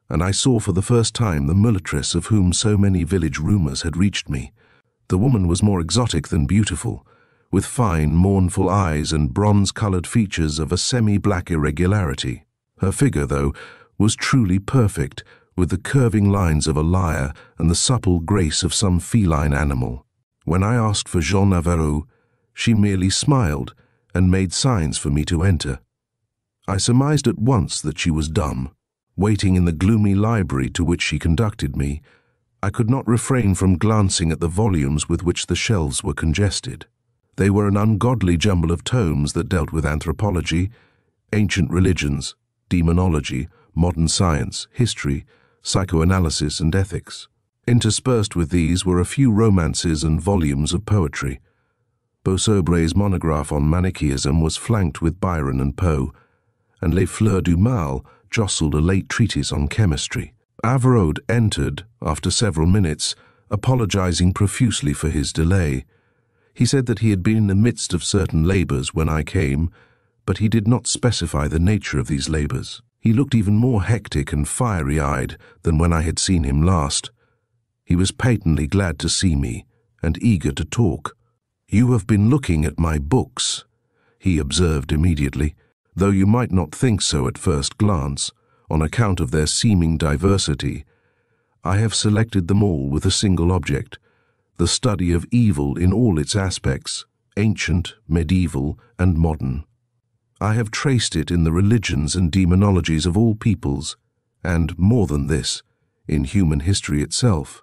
and I saw for the first time the mulatress of whom so many village rumors had reached me. The woman was more exotic than beautiful, with fine, mournful eyes and bronze-colored features of a semi-black irregularity. Her figure, though, was truly perfect, with the curving lines of a lyre and the supple grace of some feline animal. When I asked for Jean Averot, she merely smiled and made signs for me to enter. I surmised at once that she was dumb. Waiting in the gloomy library to which she conducted me, I could not refrain from glancing at the volumes with which the shelves were congested. They were an ungodly jumble of tomes that dealt with anthropology, ancient religions, demonology, modern science, history, psychoanalysis, and ethics. Interspersed with these were a few romances and volumes of poetry. Beausobre's monograph on Manichaeism was flanked with Byron and Poe, and Les Fleurs du Mal jostled a late treatise on chemistry. Averot entered, after several minutes, apologizing profusely for his delay. He said that he had been in the midst of certain labors when I came, but he did not specify the nature of these labors. He looked even more hectic and fiery-eyed than when I had seen him last. He was patently glad to see me, and eager to talk. "You have been looking at my books," he observed immediately, "though you might not think so at first glance, on account of their seeming diversity. I have selected them all with a single object, the study of evil in all its aspects, ancient, medieval, and modern. I have traced it in the religions and demonologies of all peoples, and, more than this, in human history itself.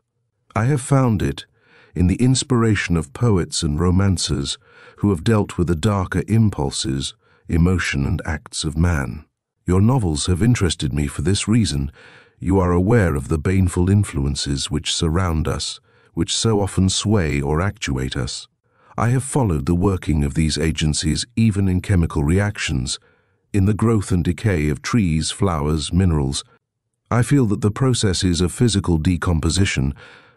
I have found it in the inspiration of poets and romancers who have dealt with the darker impulses, emotion, and acts of man. Your novels have interested me for this reason. You are aware of the baneful influences which surround us, which so often sway or actuate us. I have followed the working of these agencies even in chemical reactions, in the growth and decay of trees, flowers, minerals. I feel that the processes of physical decomposition,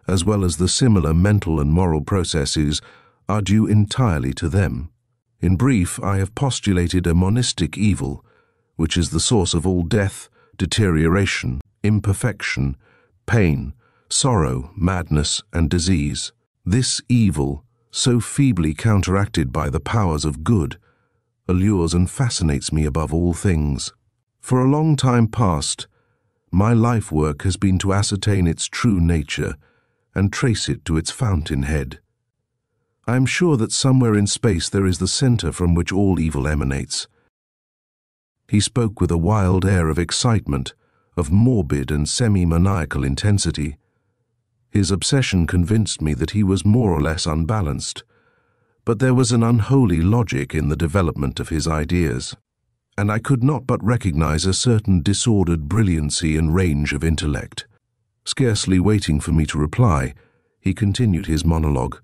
as well as the similar mental and moral processes, are due entirely to them. In brief, I have postulated a monistic evil, which is the source of all death, deterioration, imperfection, pain, sorrow, madness, and disease. This evil, so feebly counteracted by the powers of good, allures and fascinates me above all things. For a long time past, my life work has been to ascertain its true nature and trace it to its fountainhead. I am sure that somewhere in space there is the center from which all evil emanates. He spoke with a wild air of excitement, of morbid and semi-maniacal intensity. His obsession convinced me that he was more or less unbalanced, but there was an unholy logic in the development of his ideas, and I could not but recognize a certain disordered brilliancy and range of intellect. Scarcely waiting for me to reply, he continued his monologue.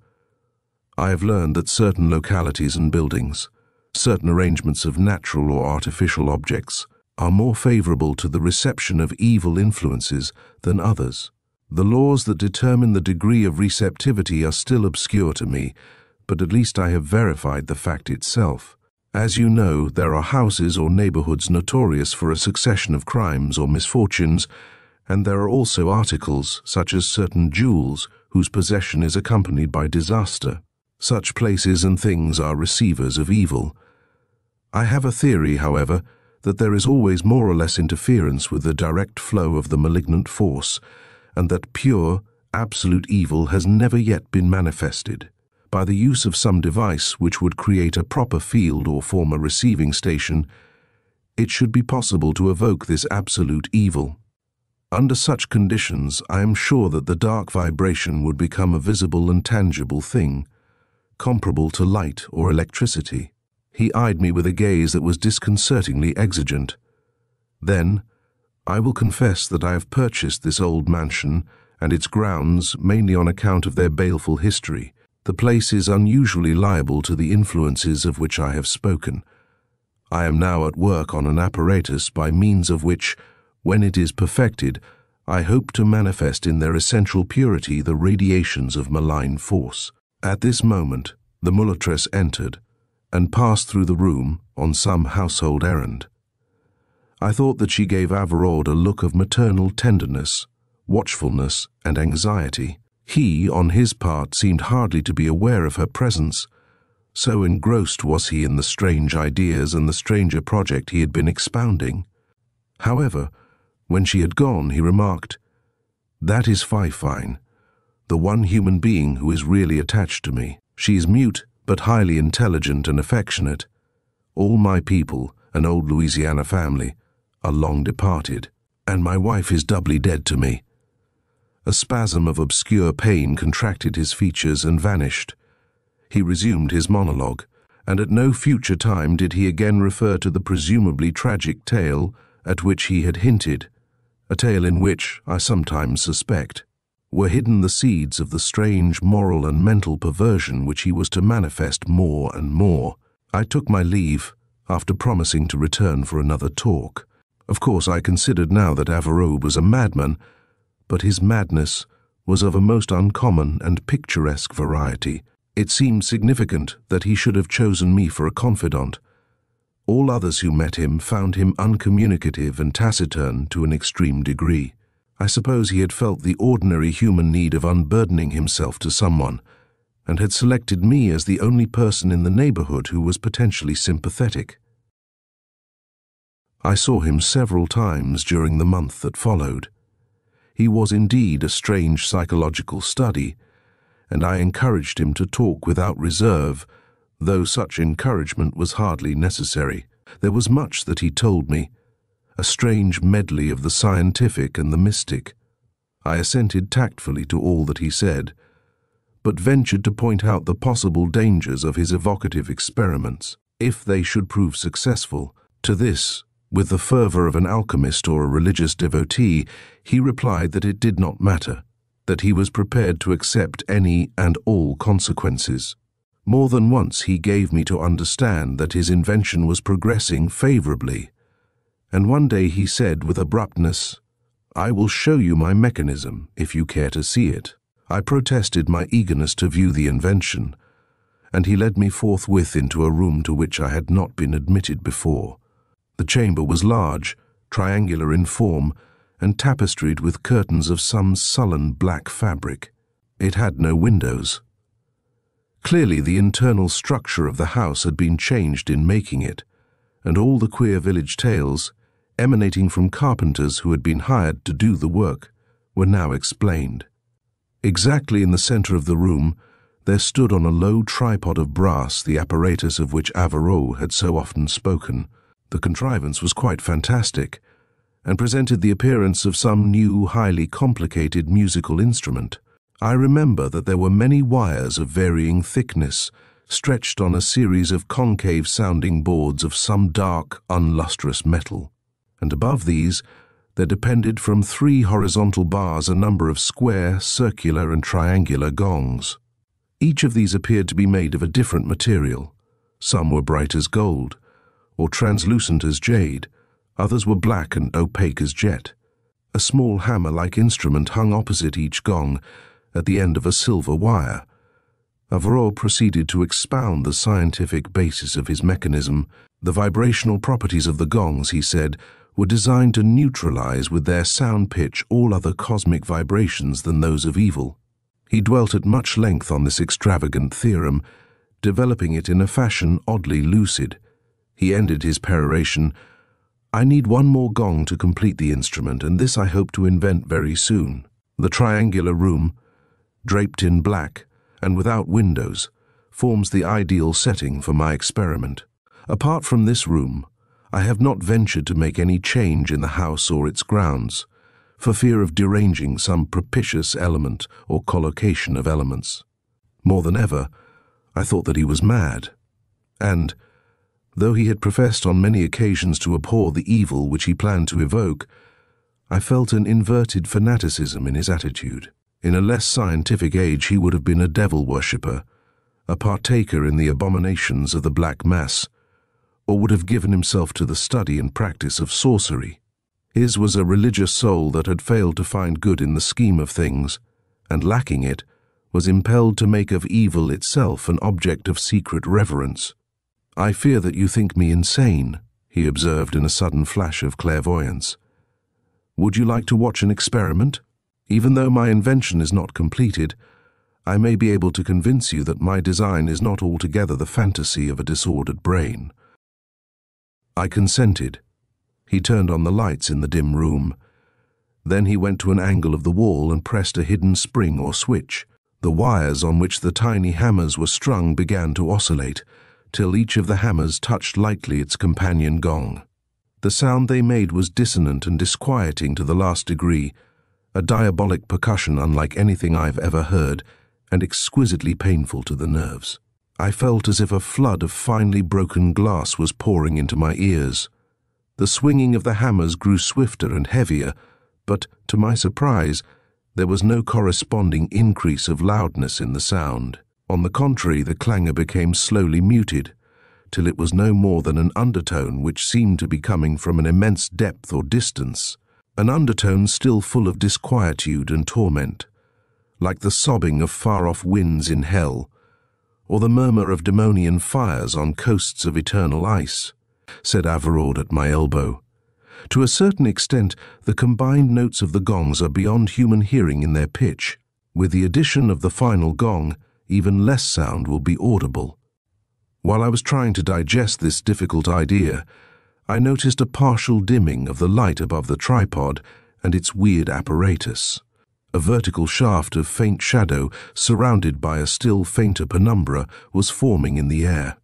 I have learned that certain localities and buildings, certain arrangements of natural or artificial objects, are more favorable to the reception of evil influences than others. The laws that determine the degree of receptivity are still obscure to me, but at least I have verified the fact itself. As you know, there are houses or neighborhoods notorious for a succession of crimes or misfortunes, and there are also articles, such as certain jewels, whose possession is accompanied by disaster. Such places and things are receivers of evil. I have a theory, however, that there is always more or less interference with the direct flow of the malignant force, and that pure, absolute evil has never yet been manifested. By the use of some device which would create a proper field or form a receiving station, it should be possible to evoke this absolute evil. Under such conditions, I am sure that the dark vibration would become a visible and tangible thing, comparable to light or electricity. He eyed me with a gaze that was disconcertingly exigent. Then, I will confess that I have purchased this old mansion and its grounds mainly on account of their baleful history. The place is unusually liable to the influences of which I have spoken. I am now at work on an apparatus by means of which, when it is perfected, I hope to manifest in their essential purity the radiations of malign force. At this moment, the mulatress entered and passed through the room on some household errand. I thought that she gave Averard a look of maternal tenderness, watchfulness, and anxiety. He, on his part, seemed hardly to be aware of her presence, so engrossed was he in the strange ideas and the stranger project he had been expounding. However, when she had gone, he remarked, "That is Fifine, the one human being who is really attached to me. She is mute, but highly intelligent and affectionate. All my people, an old Louisiana family, are long departed, and my wife is doubly dead to me." A spasm of obscure pain contracted his features and vanished. He resumed his monologue, and at no future time did he again refer to the presumably tragic tale at which he had hinted, a tale in which, I sometimes suspect, were hidden the seeds of the strange moral and mental perversion which he was to manifest more and more. I took my leave, after promising to return for another talk. Of course, I considered now that Averard was a madman, but his madness was of a most uncommon and picturesque variety. It seemed significant that he should have chosen me for a confidant. All others who met him found him uncommunicative and taciturn to an extreme degree. I suppose he had felt the ordinary human need of unburdening himself to someone, and had selected me as the only person in the neighborhood who was potentially sympathetic. I saw him several times during the month that followed. He was indeed a strange psychological study, and I encouraged him to talk without reserve, though such encouragement was hardly necessary. There was much that he told me, a strange medley of the scientific and the mystic. I assented tactfully to all that he said, but ventured to point out the possible dangers of his evocative experiments, if they should prove successful. To this, with the fervor of an alchemist or a religious devotee, he replied that it did not matter, that he was prepared to accept any and all consequences. More than once he gave me to understand that his invention was progressing favorably, and one day he said with abruptness, "I will show you my mechanism if you care to see it." I protested my eagerness to view the invention, and he led me forthwith into a room to which I had not been admitted before. The chamber was large, triangular in form, and tapestried with curtains of some sullen black fabric. It had no windows. Clearly the internal structure of the house had been changed in making it, and all the queer village tales, emanating from carpenters who had been hired to do the work, were now explained. Exactly in the center of the room, there stood on a low tripod of brass the apparatus of which Averroë had so often spoken. The contrivance was quite fantastic, and presented the appearance of some new, highly complicated musical instrument. I remember that there were many wires of varying thickness, stretched on a series of concave-sounding boards of some dark, unlustrous metal, and above these there depended from 3 horizontal bars a number of square, circular, and triangular gongs. Each of these appeared to be made of a different material. Some were bright as gold, or translucent as jade. Others were black and opaque as jet. A small hammer-like instrument hung opposite each gong, at the end of a silver wire. Averroë proceeded to expound the scientific basis of his mechanism. The vibrational properties of the gongs, he said, were designed to neutralize with their sound pitch all other cosmic vibrations than those of evil. He dwelt at much length on this extravagant theorem, developing it in a fashion oddly lucid. He ended his peroration, "I need one more gong to complete the instrument, and this I hope to invent very soon." The triangular room, draped in black and without windows, forms the ideal setting for my experiment. Apart from this room, I have not ventured to make any change in the house or its grounds, for fear of deranging some propitious element or collocation of elements. More than ever, I thought that he was mad, and, though he had professed on many occasions to abhor the evil which he planned to evoke, I felt an inverted fanaticism in his attitude. In a less scientific age he would have been a devil worshipper, a partaker in the abominations of the Black Mass, or would have given himself to the study and practice of sorcery. His was a religious soul that had failed to find good in the scheme of things, and lacking it, was impelled to make of evil itself an object of secret reverence. "I fear that you think me insane," he observed in a sudden flash of clairvoyance. "Would you like to watch an experiment? Even though my invention is not completed, I may be able to convince you that my design is not altogether the fantasy of a disordered brain." I consented. He turned on the lights in the dim room. Then he went to an angle of the wall and pressed a hidden spring or switch. The wires on which the tiny hammers were strung began to oscillate, till each of the hammers touched lightly its companion gong. The sound they made was dissonant and disquieting to the last degree, a diabolic percussion unlike anything I've ever heard, and exquisitely painful to the nerves. I felt as if a flood of finely broken glass was pouring into my ears. The swinging of the hammers grew swifter and heavier, but, to my surprise, there was no corresponding increase of loudness in the sound. On the contrary, the clangor became slowly muted, till it was no more than an undertone which seemed to be coming from an immense depth or distance, an undertone still full of disquietude and torment, like the sobbing of far-off winds in hell, or the murmur of demonian fires on coasts of eternal ice, said Averroë at my elbow. To a certain extent, the combined notes of the gongs are beyond human hearing in their pitch. With the addition of the final gong, even less sound will be audible. While I was trying to digest this difficult idea, I noticed a partial dimming of the light above the tripod and its weird apparatus. A vertical shaft of faint shadow, surrounded by a still fainter penumbra, was forming in the air.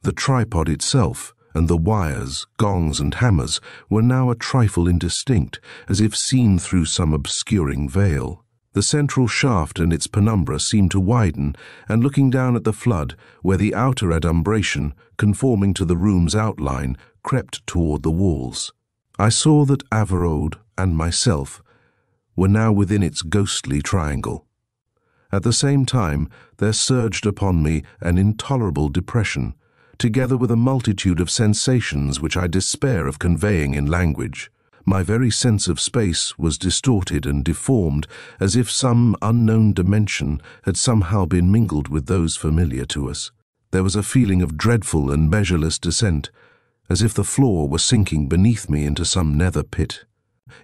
The tripod itself, and the wires, gongs, and hammers were now a trifle indistinct, as if seen through some obscuring veil. The central shaft and its penumbra seemed to widen, and looking down at the flood, where the outer adumbration, conforming to the room's outline, crept toward the walls, I saw that Averroed and myself were now within its ghostly triangle. At the same time, there surged upon me an intolerable depression, together with a multitude of sensations which I despair of conveying in language. My very sense of space was distorted and deformed, as if some unknown dimension had somehow been mingled with those familiar to us. There was a feeling of dreadful and measureless descent, as if the floor were sinking beneath me into some nether pit.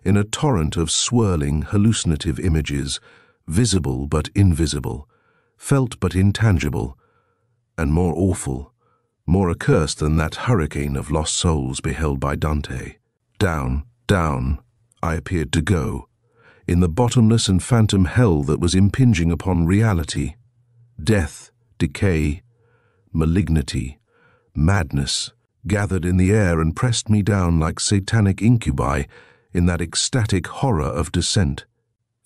In a torrent of swirling, hallucinative images, visible but invisible, felt but intangible, and more awful, more accursed than that hurricane of lost souls beheld by Dante. Down, down, I appeared to go, in the bottomless and phantom hell that was impinging upon reality. Death, decay, malignity, madness gathered in the air and pressed me down like satanic incubi in that ecstatic horror of descent.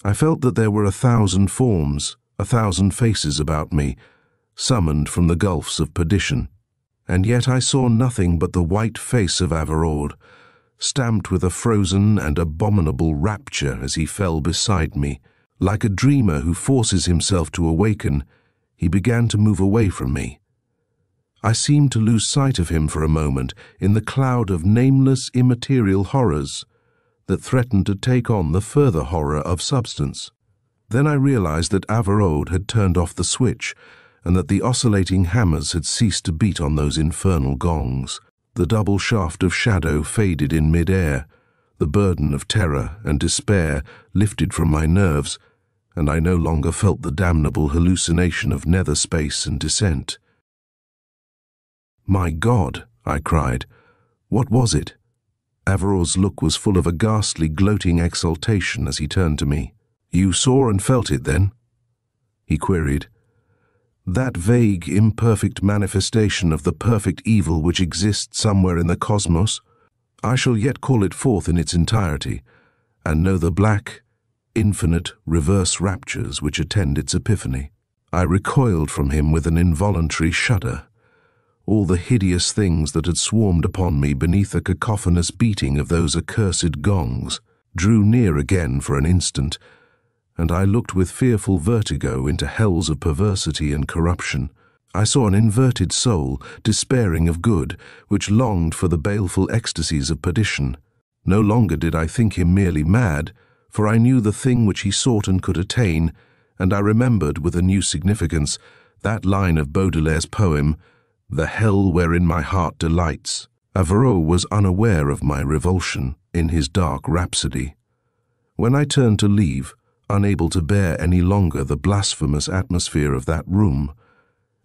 I felt that there were 1,000 forms, 1,000 faces about me, summoned from the gulfs of perdition. And yet I saw nothing but the white face of Averroed, stamped with a frozen and abominable rapture as he fell beside me. Like a dreamer who forces himself to awaken, he began to move away from me. I seemed to lose sight of him for a moment in the cloud of nameless immaterial horrors that threatened to take on the further horror of substance. Then I realized that Averroed had turned off the switch, and that the oscillating hammers had ceased to beat on those infernal gongs. The double shaft of shadow faded in mid-air, the burden of terror and despair lifted from my nerves, and I no longer felt the damnable hallucination of nether space and descent. "My God!" I cried. "What was it?" Averroed's look was full of a ghastly, gloating exultation as he turned to me. "You saw and felt it, then?" he queried. "That vague, imperfect manifestation of the perfect evil which exists somewhere in the cosmos? I shall yet call it forth in its entirety, and know the black, infinite, reverse raptures which attend its epiphany." I recoiled from him with an involuntary shudder. All the hideous things that had swarmed upon me beneath the cacophonous beating of those accursed gongs drew near again for an instant, and I looked with fearful vertigo into hells of perversity and corruption. I saw an inverted soul, despairing of good, which longed for the baleful ecstasies of perdition. No longer did I think him merely mad, for I knew the thing which he sought and could attain, and I remembered with a new significance that line of Baudelaire's poem, "The hell wherein my heart delights." Averroed was unaware of my revulsion in his dark rhapsody. When I turned to leave, unable to bear any longer the blasphemous atmosphere of that room,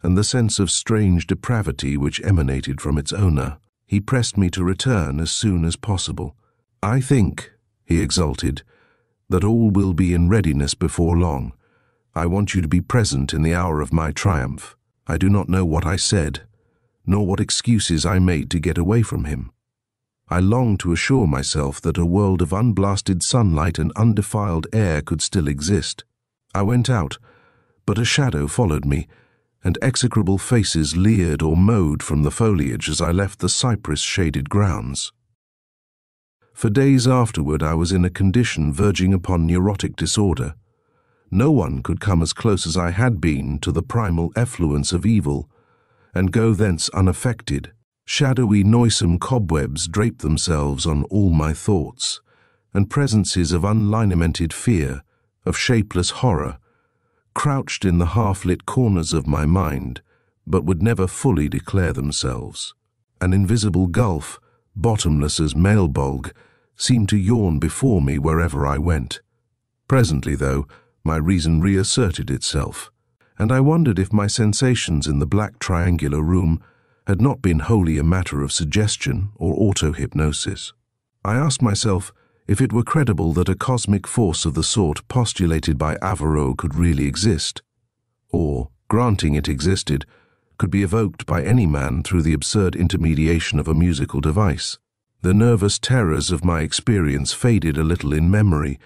and the sense of strange depravity which emanated from its owner, he pressed me to return as soon as possible. "I think," he exulted, "that all will be in readiness before long. I want you to be present in the hour of my triumph." I do not know what I said, nor what excuses I made to get away from him. I longed to assure myself that a world of unblasted sunlight and undefiled air could still exist. I went out, but a shadow followed me, and execrable faces leered or mowed from the foliage as I left the cypress-shaded grounds. For days afterward I was in a condition verging upon neurotic disorder. No one could come as close as I had been to the primal effluence of evil, and go thence unaffected. Shadowy, noisome cobwebs draped themselves on all my thoughts, and presences of unlineamented fear, of shapeless horror, crouched in the half-lit corners of my mind, but would never fully declare themselves. An invisible gulf, bottomless as Maelbolg, seemed to yawn before me wherever I went. Presently, though, my reason reasserted itself, and I wondered if my sensations in the black triangular room had not been wholly a matter of suggestion or auto-hypnosis. I asked myself if it were credible that a cosmic force of the sort postulated by Averroed could really exist, or, granting it existed, could be evoked by any man through the absurd intermediation of a musical device. The nervous terrors of my experience faded a little in memory,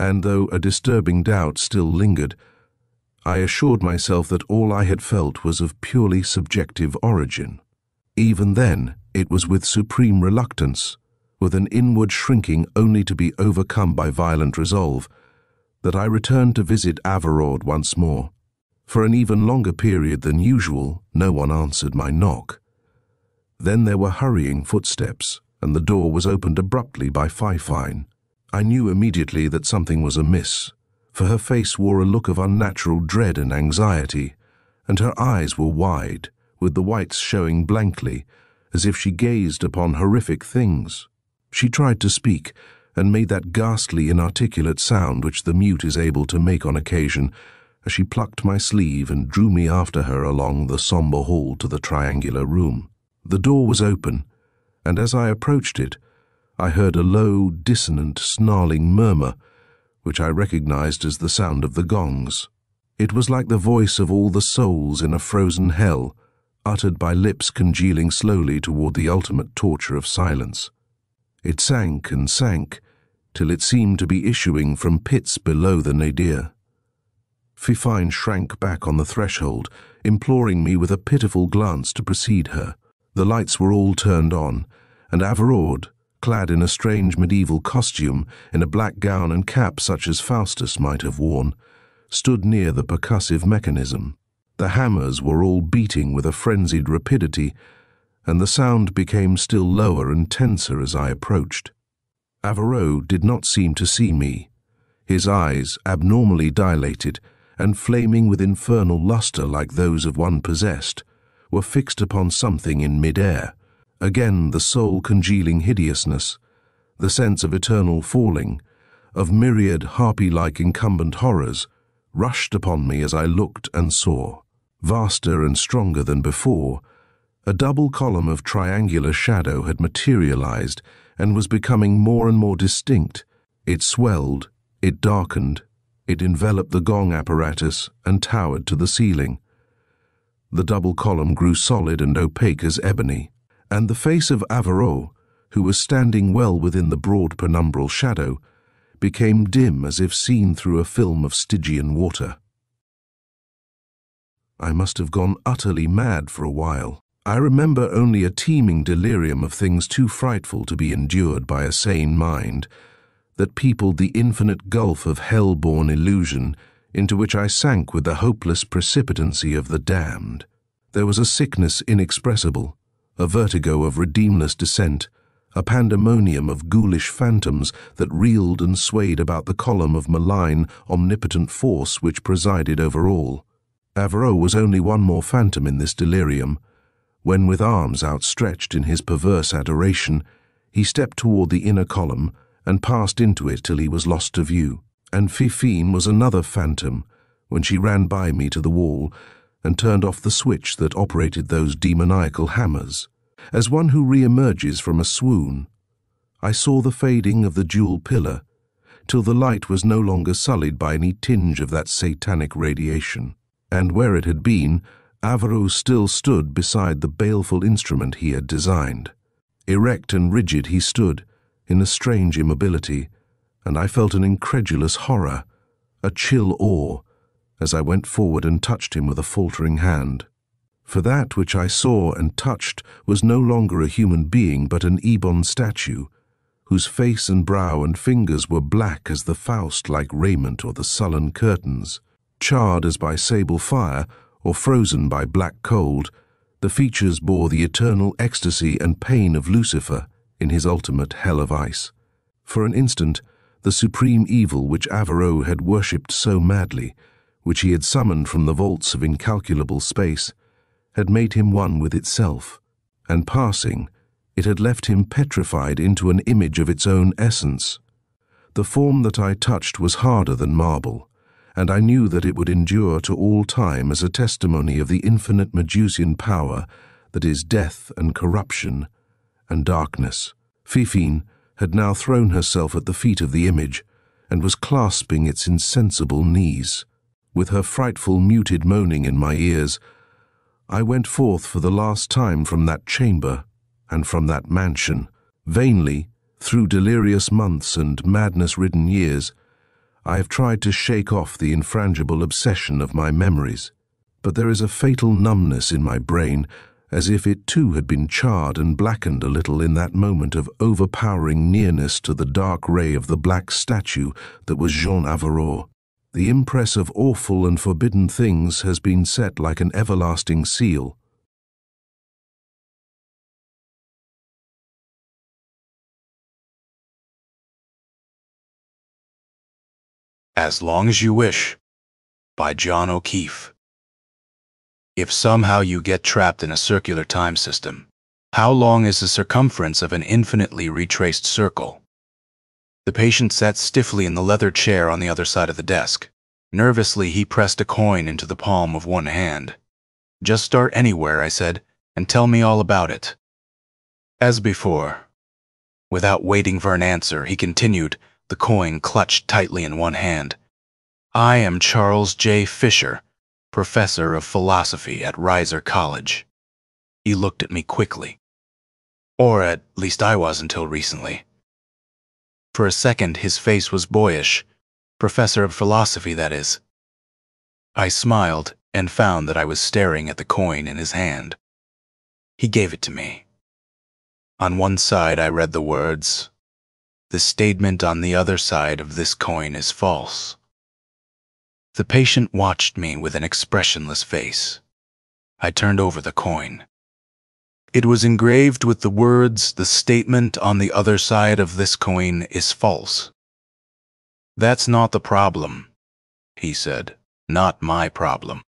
and though a disturbing doubt still lingered, I assured myself that all I had felt was of purely subjective origin. Even then, it was with supreme reluctance, with an inward shrinking only to be overcome by violent resolve, that I returned to visit Averord once more. For an even longer period than usual, no one answered my knock. Then there were hurrying footsteps, and the door was opened abruptly by Fifine. I knew immediately that something was amiss, for her face wore a look of unnatural dread and anxiety, and her eyes were wide, with the whites showing blankly, as if she gazed upon horrific things. She tried to speak, and made that ghastly, inarticulate sound which the mute is able to make on occasion, as she plucked my sleeve and drew me after her along the sombre hall to the triangular room. The door was open, and as I approached it, I heard a low, dissonant, snarling murmur, which I recognized as the sound of the gongs. It was like the voice of all the souls in a frozen hell, uttered by lips congealing slowly toward the ultimate torture of silence. It sank and sank, till it seemed to be issuing from pits below the nadir. Fifine shrank back on the threshold, imploring me with a pitiful glance to precede her. The lights were all turned on, and Averord, clad in a strange medieval costume, in a black gown and cap such as Faustus might have worn, stood near the percussive mechanism. The hammers were all beating with a frenzied rapidity, and the sound became still lower and tenser as I approached. Averord did not seem to see me. His eyes, abnormally dilated, and flaming with infernal luster like those of one possessed, were fixed upon something in mid-air. Again the soul-congealing hideousness, the sense of eternal falling, of myriad harpy-like incumbent horrors, rushed upon me as I looked and saw. Vaster and stronger than before, a double column of triangular shadow had materialized and was becoming more and more distinct. It swelled, it darkened, it enveloped the gong apparatus and towered to the ceiling. The double column grew solid and opaque as ebony, and the face of Averord, who was standing well within the broad penumbral shadow, became dim as if seen through a film of Stygian water. I must have gone utterly mad for a while. I remember only a teeming delirium of things too frightful to be endured by a sane mind, that peopled the infinite gulf of hell-born illusion into which I sank with the hopeless precipitancy of the damned. There was a sickness inexpressible, a vertigo of redeemless descent, a pandemonium of ghoulish phantoms that reeled and swayed about the column of malign, omnipotent force which presided over all. Averord was only one more phantom in this delirium, when with arms outstretched in his perverse adoration, he stepped toward the inner column and passed into it till he was lost to view. And Fifine was another phantom when she ran by me to the wall and turned off the switch that operated those demoniacal hammers. As one who re-emerges from a swoon, I saw the fading of the jewel pillar, till the light was no longer sullied by any tinge of that satanic radiation. And where it had been, Averord still stood beside the baleful instrument he had designed. Erect and rigid he stood, in a strange immobility, and I felt an incredulous horror, a chill awe, as I went forward and touched him with a faltering hand. For that which I saw and touched was no longer a human being but an ebon statue, whose face and brow and fingers were black as the Faust-like raiment or the sullen curtains. Charred as by sable fire, or frozen by black cold, the features bore the eternal ecstasy and pain of Lucifer in his ultimate hell of ice. For an instant, the supreme evil which Averord had worshipped so madly, which he had summoned from the vaults of incalculable space, had made him one with itself, and passing, it had left him petrified into an image of its own essence. The form that I touched was harder than marble, and I knew that it would endure to all time as a testimony of the infinite Medusian power that is death and corruption and darkness. Fifine had now thrown herself at the feet of the image, and was clasping its insensible knees. With her frightful muted moaning in my ears, I went forth for the last time from that chamber and from that mansion. Vainly, through delirious months and madness-ridden years, I have tried to shake off the infrangible obsession of my memories. But there is a fatal numbness in my brain, as if it too had been charred and blackened a little in that moment of overpowering nearness to the dark ray of the black statue that was Jean Averrois. The impress of awful and forbidden things has been set like an everlasting seal. As Long as You Wish, by John O'Keefe. If somehow you get trapped in a circular time system, how long is the circumference of an infinitely retraced circle? The patient sat stiffly in the leather chair on the other side of the desk. Nervously, he pressed a coin into the palm of one hand. "Just start anywhere," I said, "and tell me all about it." As before, without waiting for an answer, he continued, the coin clutched tightly in one hand. "I am Charles J. Fisher, professor of philosophy at Reiser College." He looked at me quickly. Or at least I was until recently. For a second, his face was boyish. Professor of philosophy, that is. I smiled and found that I was staring at the coin in his hand. He gave it to me. On one side I read the words, "The statement on the other side of this coin is false." The patient watched me with an expressionless face. I turned over the coin. It was engraved with the words, "The statement on the other side of this coin is false." "That's not the problem," he said. "Not my problem.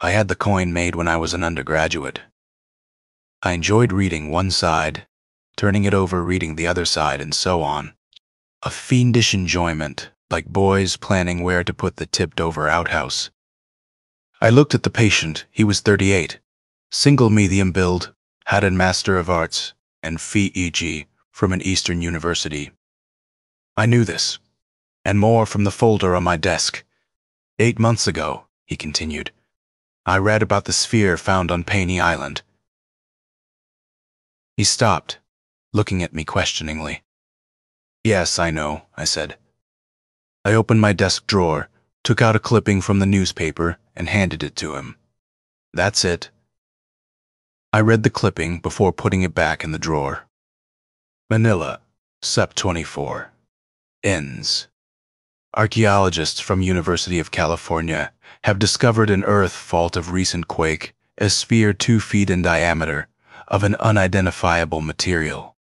I had the coin made when I was an undergraduate. I enjoyed reading one side, turning it over, reading the other side, and so on. A fiendish enjoyment, like boys planning where to put the tipped-over outhouse." I looked at the patient. He was 38, single medium build, had a Master of Arts, and Ph.D. from an Eastern university. I knew this, and more from the folder on my desk. 8 months ago, he continued, I read about the sphere found on Paney Island. He stopped, looking at me questioningly. "Yes, I know," I said. I opened my desk drawer, took out a clipping from the newspaper, and handed it to him. "That's it." I read the clipping before putting it back in the drawer. Manila, Sep 24. Ends. Archaeologists from University of California have discovered an earth fault of recent quake, a sphere 2 feet in diameter, of an unidentifiable material.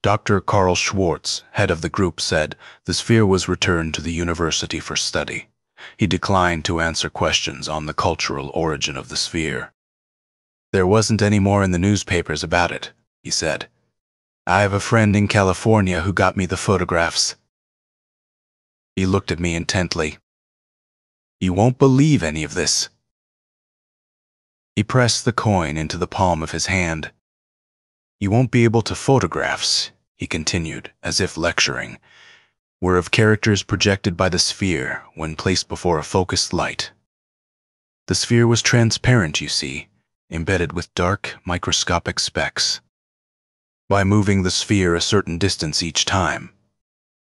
Dr. Carl Schwartz, head of the group, said the sphere was returned to the university for study. He declined to answer questions on the cultural origin of the sphere. "There wasn't any more in the newspapers about it," he said. "I have a friend in California who got me the photographs." He looked at me intently. "You won't believe any of this." He pressed the coin into the palm of his hand. "You won't be able to photographs," he continued, as if lecturing, "were of characters projected by the sphere when placed before a focused light. The sphere was transparent, you see, embedded with dark, microscopic specks. By moving the sphere a certain distance each time,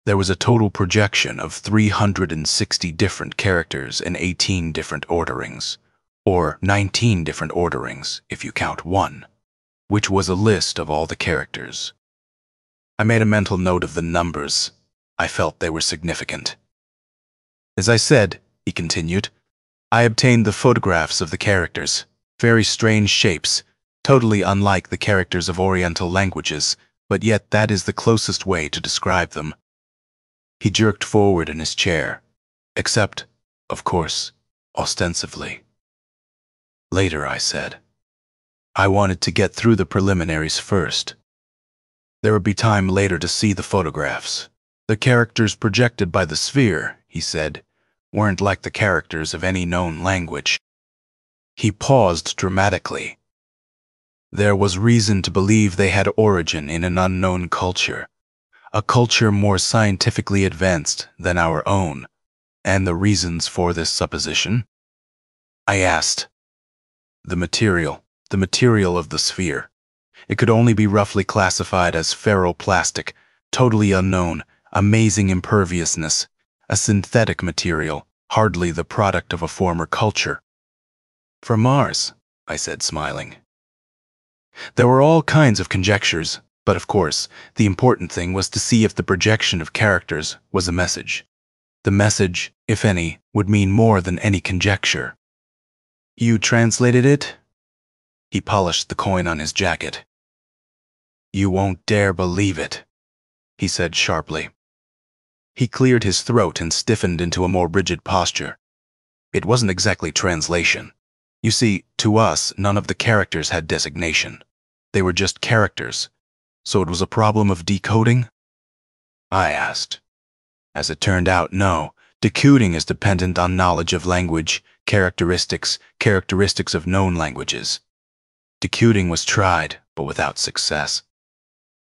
there was a total projection of 360 different characters in 18 different orderings, or 19 different orderings if you count one, which was a list of all the characters. I made a mental note of the numbers. I felt they were significant. As I said," he continued, "I obtained the photographs of the characters, very strange shapes, totally unlike the characters of Oriental languages, but yet that is the closest way to describe them." He jerked forward in his chair, except, of course, ostensively. "Later," I said. "I wanted to get through the preliminaries first. There would be time later to see the photographs. The characters projected by the sphere," he said, "weren't like the characters of any known language." He paused dramatically. "There was reason to believe they had origin in an unknown culture, a culture more scientifically advanced than our own. And the reasons for this supposition?" I asked. The material of the sphere. It could only be roughly classified as ferroplastic, totally unknown, amazing imperviousness, a synthetic material, hardly the product of a former culture. For Mars, I said, smiling. There were all kinds of conjectures, but of course, the important thing was to see if the projection of characters was a message. The message, if any, would mean more than any conjecture. You translated it? He polished the coin on his jacket. You won't dare believe it, he said sharply. He cleared his throat and stiffened into a more rigid posture. It wasn't exactly translation. You see, to us, none of the characters had designation. They were just characters. So it was a problem of decoding? I asked. As it turned out, no. Decoding is dependent on knowledge of language, characteristics of known languages. Decoding was tried, but without success.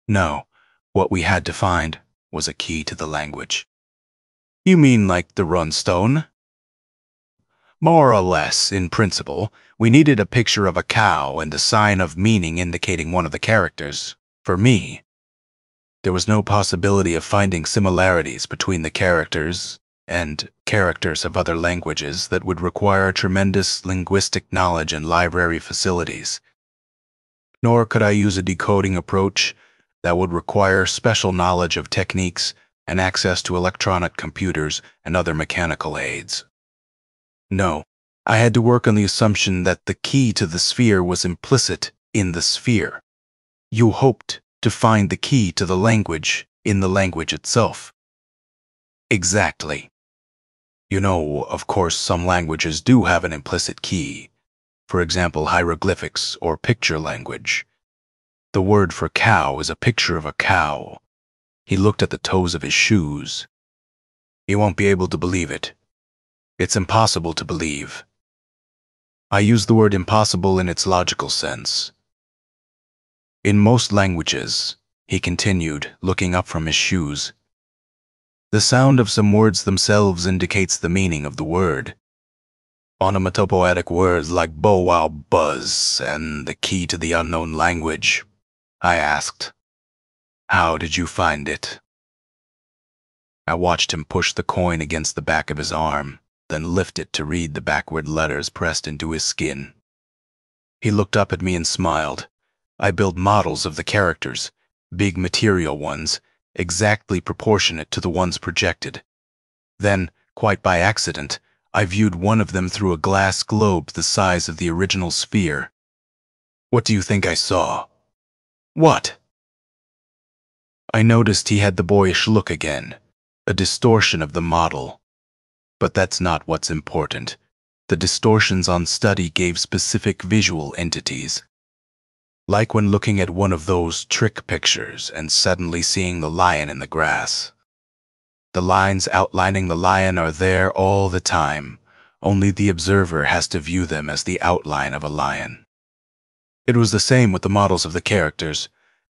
No, what we had to find was a key to the language. You mean like the runestone? More or less, in principle, we needed a picture of a cow and a sign of meaning indicating one of the characters. For me, there was no possibility of finding similarities between the characters and characters of other languages that would require tremendous linguistic knowledge and library facilities. Nor could I use a decoding approach that would require special knowledge of techniques and access to electronic computers and other mechanical aids. No, I had to work on the assumption that the key to the sphere was implicit in the sphere. You hoped to find the key to the language in the language itself. Exactly. You know, of course, some languages do have an implicit key. For example, hieroglyphics or picture language. The word for cow is a picture of a cow. He looked at the toes of his shoes. You won't be able to believe it. It's impossible to believe. I use the word impossible in its logical sense. In most languages, he continued, looking up from his shoes, the sound of some words themselves indicates the meaning of the word. Onomatopoetic words like bow wow buzz and the key to the unknown language. I asked, how did you find it? I watched him push the coin against the back of his arm, then lift it to read the backward letters pressed into his skin. He looked up at me and smiled. I built models of the characters, big material ones, exactly proportionate to the ones projected. Then, quite by accident, I viewed one of them through a glass globe the size of the original sphere. What do you think I saw? What? I noticed he had the boyish look again, a distortion of the model. But that's not what's important. The distortions on study gave specific visual entities. Like when looking at one of those trick pictures and suddenly seeing the lion in the grass. The lines outlining the lion are there all the time, only the observer has to view them as the outline of a lion. It was the same with the models of the characters,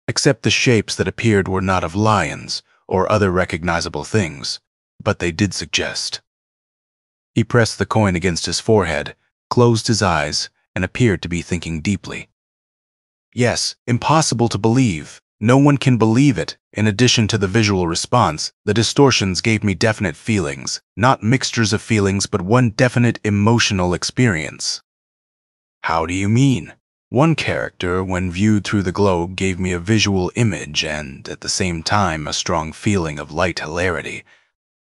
except the shapes that appeared were not of lions or other recognizable things, but they did suggest. He pressed the coin against his forehead, closed his eyes, and appeared to be thinking deeply. Yes, impossible to believe. No one can believe it. In addition to the visual response, the distortions gave me definite feelings, not mixtures of feelings, but one definite emotional experience. How do you mean? One character, when viewed through the globe, gave me a visual image and, at the same time, a strong feeling of light hilarity.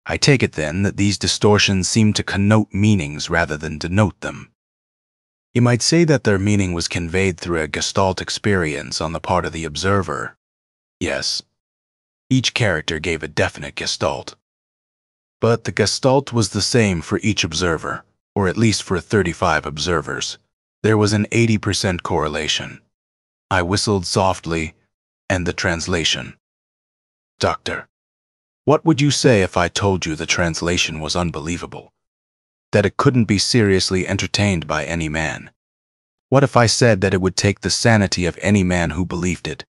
I take it, then, that these distortions seem to connote meanings rather than denote them. You might say that their meaning was conveyed through a gestalt experience on the part of the observer. Yes, each character gave a definite gestalt. But the gestalt was the same for each observer, or at least for 35 observers. There was an 80% correlation. I whistled softly, and the translation. Doctor, what would you say if I told you the translation was unbelievable? That it couldn't be seriously entertained by any man? What if I said that it would take the sanity of any man who believed it?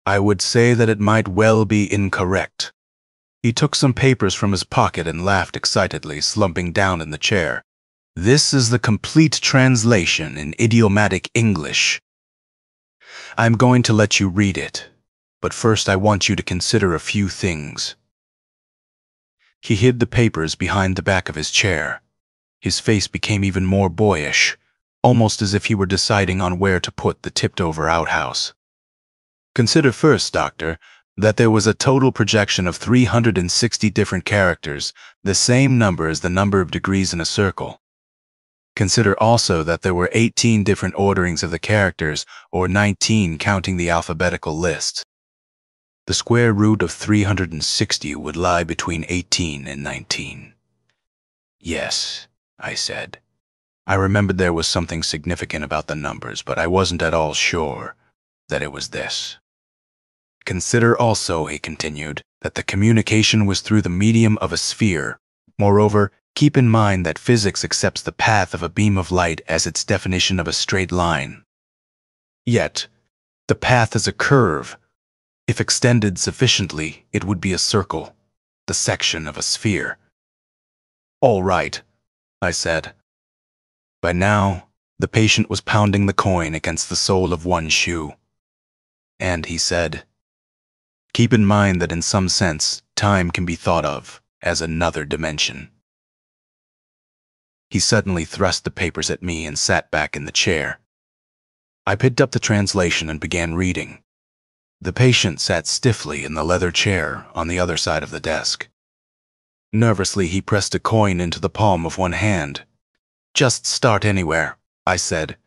I would say that it might well be incorrect. He took some papers from his pocket and laughed excitedly, slumping down in the chair. This is the complete translation in idiomatic English. I'm going to let you read it, but first I want you to consider a few things. He hid the papers behind the back of his chair. His face became even more boyish, almost as if he were deciding on where to put the tipped-over outhouse. Consider first, Doctor, that there was a total projection of 360 different characters, the same number as the number of degrees in a circle. Consider also that there were 18 different orderings of the characters, or 19 counting the alphabetical list. The square root of 360 would lie between 18 and 19. Yes, I said. I remembered there was something significant about the numbers, but I wasn't at all sure that it was this. Consider also, he continued, that the communication was through the medium of a sphere. Moreover, keep in mind that physics accepts the path of a beam of light as its definition of a straight line. Yet, the path is a curve. If extended sufficiently, it would be a circle, the section of a sphere. All right, I said. By now, the patient was pounding the coin against the sole of one shoe. And he said, keep in mind that in some sense, time can be thought of as another dimension. He suddenly thrust the papers at me and sat back in the chair. I picked up the translation and began reading. The patient sat stiffly in the leather chair on the other side of the desk. Nervously, he pressed a coin into the palm of one hand. Just start anywhere, I said,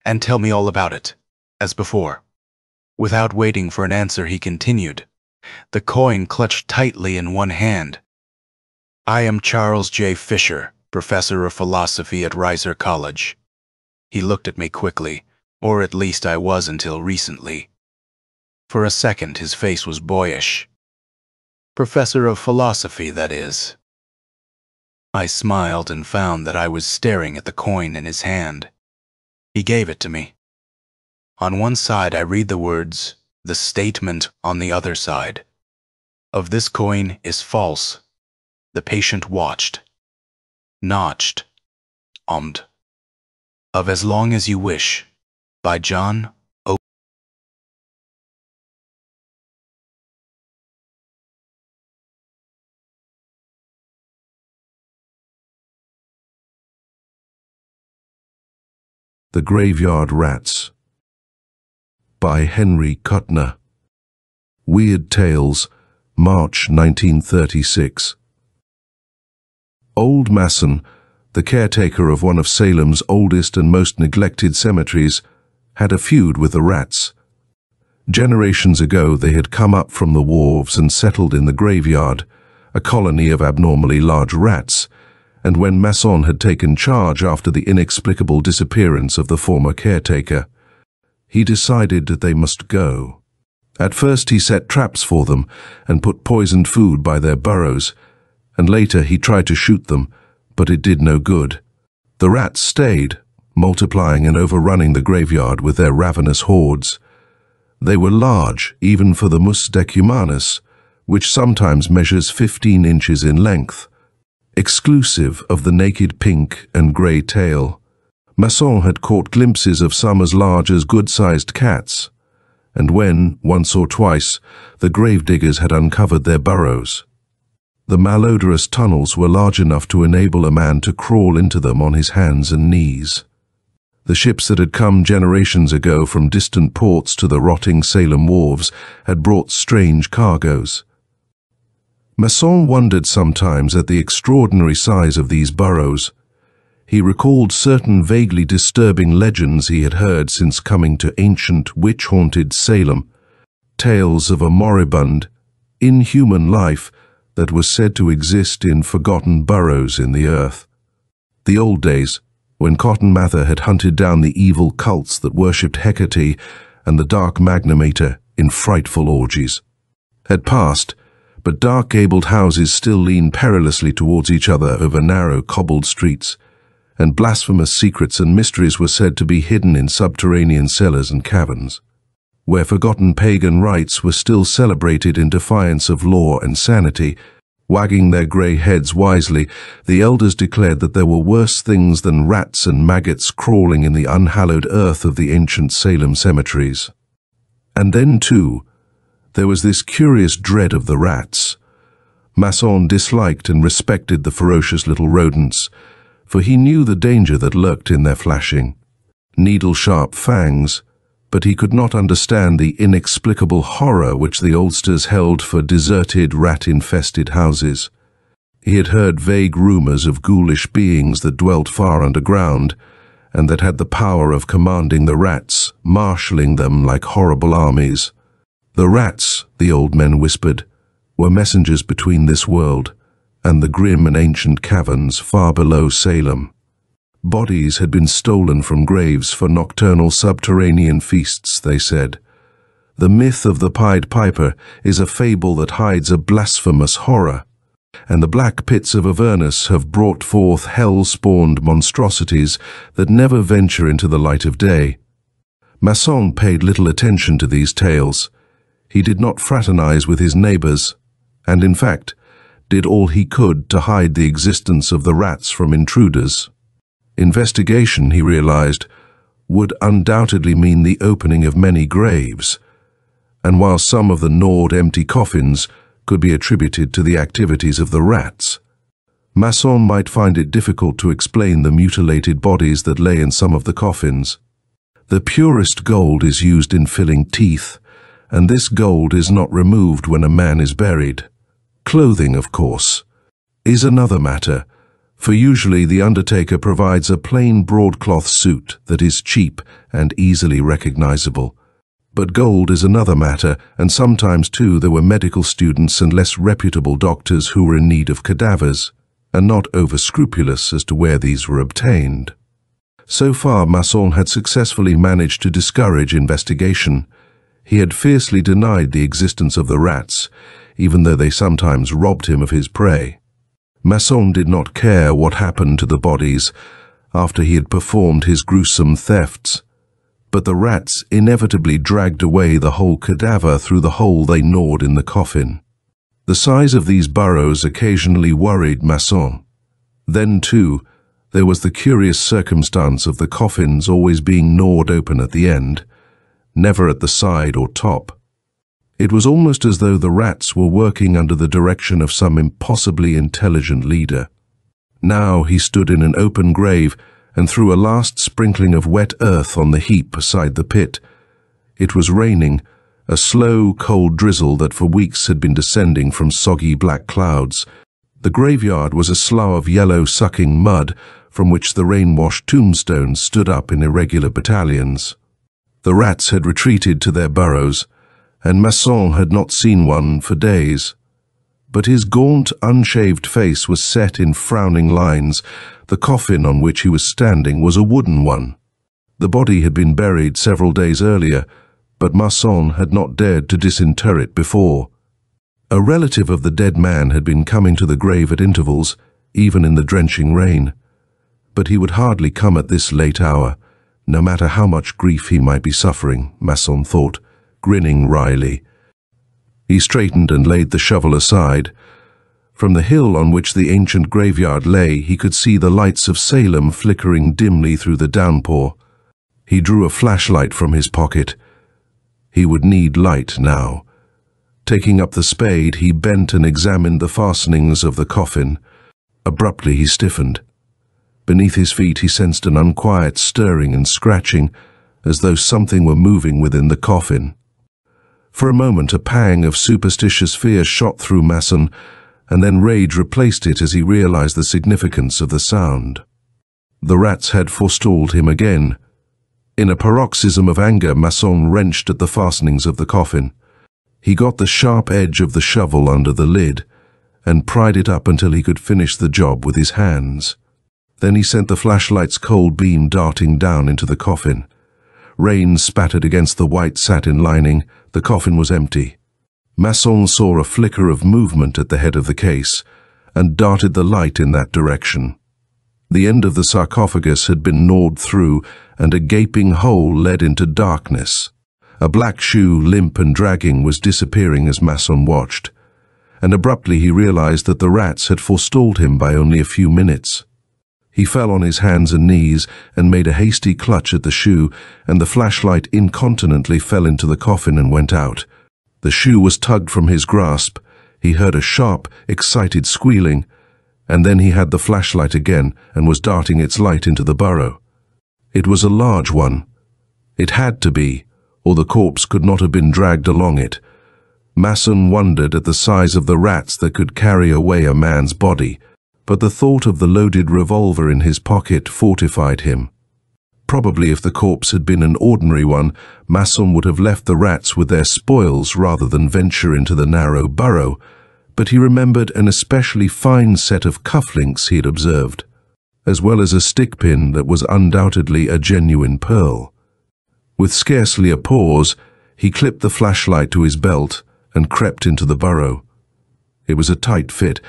and tell me all about it, as before. Without waiting for an answer, he continued, the coin clutched tightly in one hand. I am Charles J. Fisher, professor of philosophy at Reiser College. He looked at me quickly, or at least I was until recently. For a second, his face was boyish. Professor of philosophy, that is. I smiled and found that I was staring at the coin in his hand. He gave it to me. On one side I read the words, the statement on the other side. Of this coin is false. The patient watched. Notched. Of As Long as You Wish, by John O. The Graveyard Rats, by Henry Kuttner. Weird Tales, March 1936. Old Masson, the caretaker of one of Salem's oldest and most neglected cemeteries, had a feud with the rats. Generations ago they had come up from the wharves and settled in the graveyard, a colony of abnormally large rats, and when Masson had taken charge after the inexplicable disappearance of the former caretaker, he decided that they must go. At first he set traps for them and put poisoned food by their burrows, and later he tried to shoot them, but it did no good. The rats stayed, multiplying and overrunning the graveyard with their ravenous hordes. They were large, even for the Mus decumanus, which sometimes measures 15 inches in length. Exclusive of the naked pink and grey tail, Masson had caught glimpses of some as large as good-sized cats, and when, once or twice, the gravediggers had uncovered their burrows, the malodorous tunnels were large enough to enable a man to crawl into them on his hands and knees. The ships that had come generations ago from distant ports to the rotting Salem wharves had brought strange cargoes. Masson wondered sometimes at the extraordinary size of these burrows. He recalled certain vaguely disturbing legends he had heard since coming to ancient, witch-haunted Salem, tales of a moribund, inhuman life that was said to exist in forgotten burrows in the earth. The old days, when Cotton Mather had hunted down the evil cults that worshipped Hecate and the dark Magnamator in frightful orgies, had passed, but dark-gabled houses still leaned perilously towards each other over narrow, cobbled streets, and blasphemous secrets and mysteries were said to be hidden in subterranean cellars and caverns, where forgotten pagan rites were still celebrated in defiance of law and sanity. Wagging their grey heads wisely, the elders declared that there were worse things than rats and maggots crawling in the unhallowed earth of the ancient Salem cemeteries. And then, too, there was this curious dread of the rats. Masson disliked and respected the ferocious little rodents, for he knew the danger that lurked in their flashing, needle-sharp fangs, but he could not understand the inexplicable horror which the oldsters held for deserted, rat-infested houses. He had heard vague rumors of ghoulish beings that dwelt far underground, and that had the power of commanding the rats, marshalling them like horrible armies. The rats, the old men whispered, were messengers between this world and the grim and ancient caverns far below Salem. Bodies had been stolen from graves for nocturnal subterranean feasts, they said. The myth of the Pied Piper is a fable that hides a blasphemous horror, and the black pits of Avernus have brought forth hell-spawned monstrosities that never venture into the light of day. Masson paid little attention to these tales. He did not fraternize with his neighbors, and in fact, did all he could to hide the existence of the rats from intruders. Investigation, he realized, would undoubtedly mean the opening of many graves, and while some of the gnawed empty coffins could be attributed to the activities of the rats, Masson might find it difficult to explain the mutilated bodies that lay in some of the coffins. The purest gold is used in filling teeth, and this gold is not removed when a man is buried. Clothing, of course, is another matter, for usually the undertaker provides a plain broadcloth suit that is cheap and easily recognizable. But gold is another matter, and sometimes too there were medical students and less reputable doctors who were in need of cadavers, and not over-scrupulous as to where these were obtained. So far Masson had successfully managed to discourage investigation. He had fiercely denied the existence of the rats, even though they sometimes robbed him of his prey. Masson did not care what happened to the bodies after he had performed his gruesome thefts, but the rats inevitably dragged away the whole cadaver through the hole they gnawed in the coffin. The size of these burrows occasionally worried Masson. Then, too, there was the curious circumstance of the coffins always being gnawed open at the end, never at the side or top. It was almost as though the rats were working under the direction of some impossibly intelligent leader. Now he stood in an open grave and threw a last sprinkling of wet earth on the heap beside the pit. It was raining, a slow, cold drizzle that for weeks had been descending from soggy black clouds. The graveyard was a slough of yellow sucking mud from which the rain-washed tombstones stood up in irregular battalions. The rats had retreated to their burrows, and Masson had not seen one for days. But his gaunt, unshaved face was set in frowning lines. The coffin on which he was standing was a wooden one. The body had been buried several days earlier, but Masson had not dared to disinter it before. A relative of the dead man had been coming to the grave at intervals, even in the drenching rain. But he would hardly come at this late hour, no matter how much grief he might be suffering, Masson thought, grinning wryly. He straightened and laid the shovel aside. From the hill on which the ancient graveyard lay, he could see the lights of Salem flickering dimly through the downpour. He drew a flashlight from his pocket. He would need light now. Taking up the spade, he bent and examined the fastenings of the coffin. Abruptly he stiffened. Beneath his feet he sensed an unquiet stirring and scratching, as though something were moving within the coffin. For a moment a pang of superstitious fear shot through Masson, and then rage replaced it as he realized the significance of the sound. The rats had forestalled him again. In a paroxysm of anger, Masson wrenched at the fastenings of the coffin. He got the sharp edge of the shovel under the lid, and pried it up until he could finish the job with his hands. Then he sent the flashlight's cold beam darting down into the coffin. Rain spattered against the white satin lining. The coffin was empty. Masson saw a flicker of movement at the head of the case, and darted the light in that direction. The end of the sarcophagus had been gnawed through, and a gaping hole led into darkness. A black shoe, limp and dragging, was disappearing as Masson watched. and abruptly he realized that the rats had forestalled him by only a few minutes. He fell on his hands and knees and made a hasty clutch at the shoe, and the flashlight incontinently fell into the coffin and went out. The shoe was tugged from his grasp. He heard a sharp, excited squealing, and then he had the flashlight again and was darting its light into the burrow. It was a large one. It had to be, or the corpse could not have been dragged along it. Masson wondered at the size of the rats that could carry away a man's body, but the thought of the loaded revolver in his pocket fortified him. Probably if the corpse had been an ordinary one, Masson would have left the rats with their spoils rather than venture into the narrow burrow, but he remembered an especially fine set of cufflinks he had observed, as well as a stick pin that was undoubtedly a genuine pearl. With scarcely a pause, he clipped the flashlight to his belt and crept into the burrow. It was a tight fit,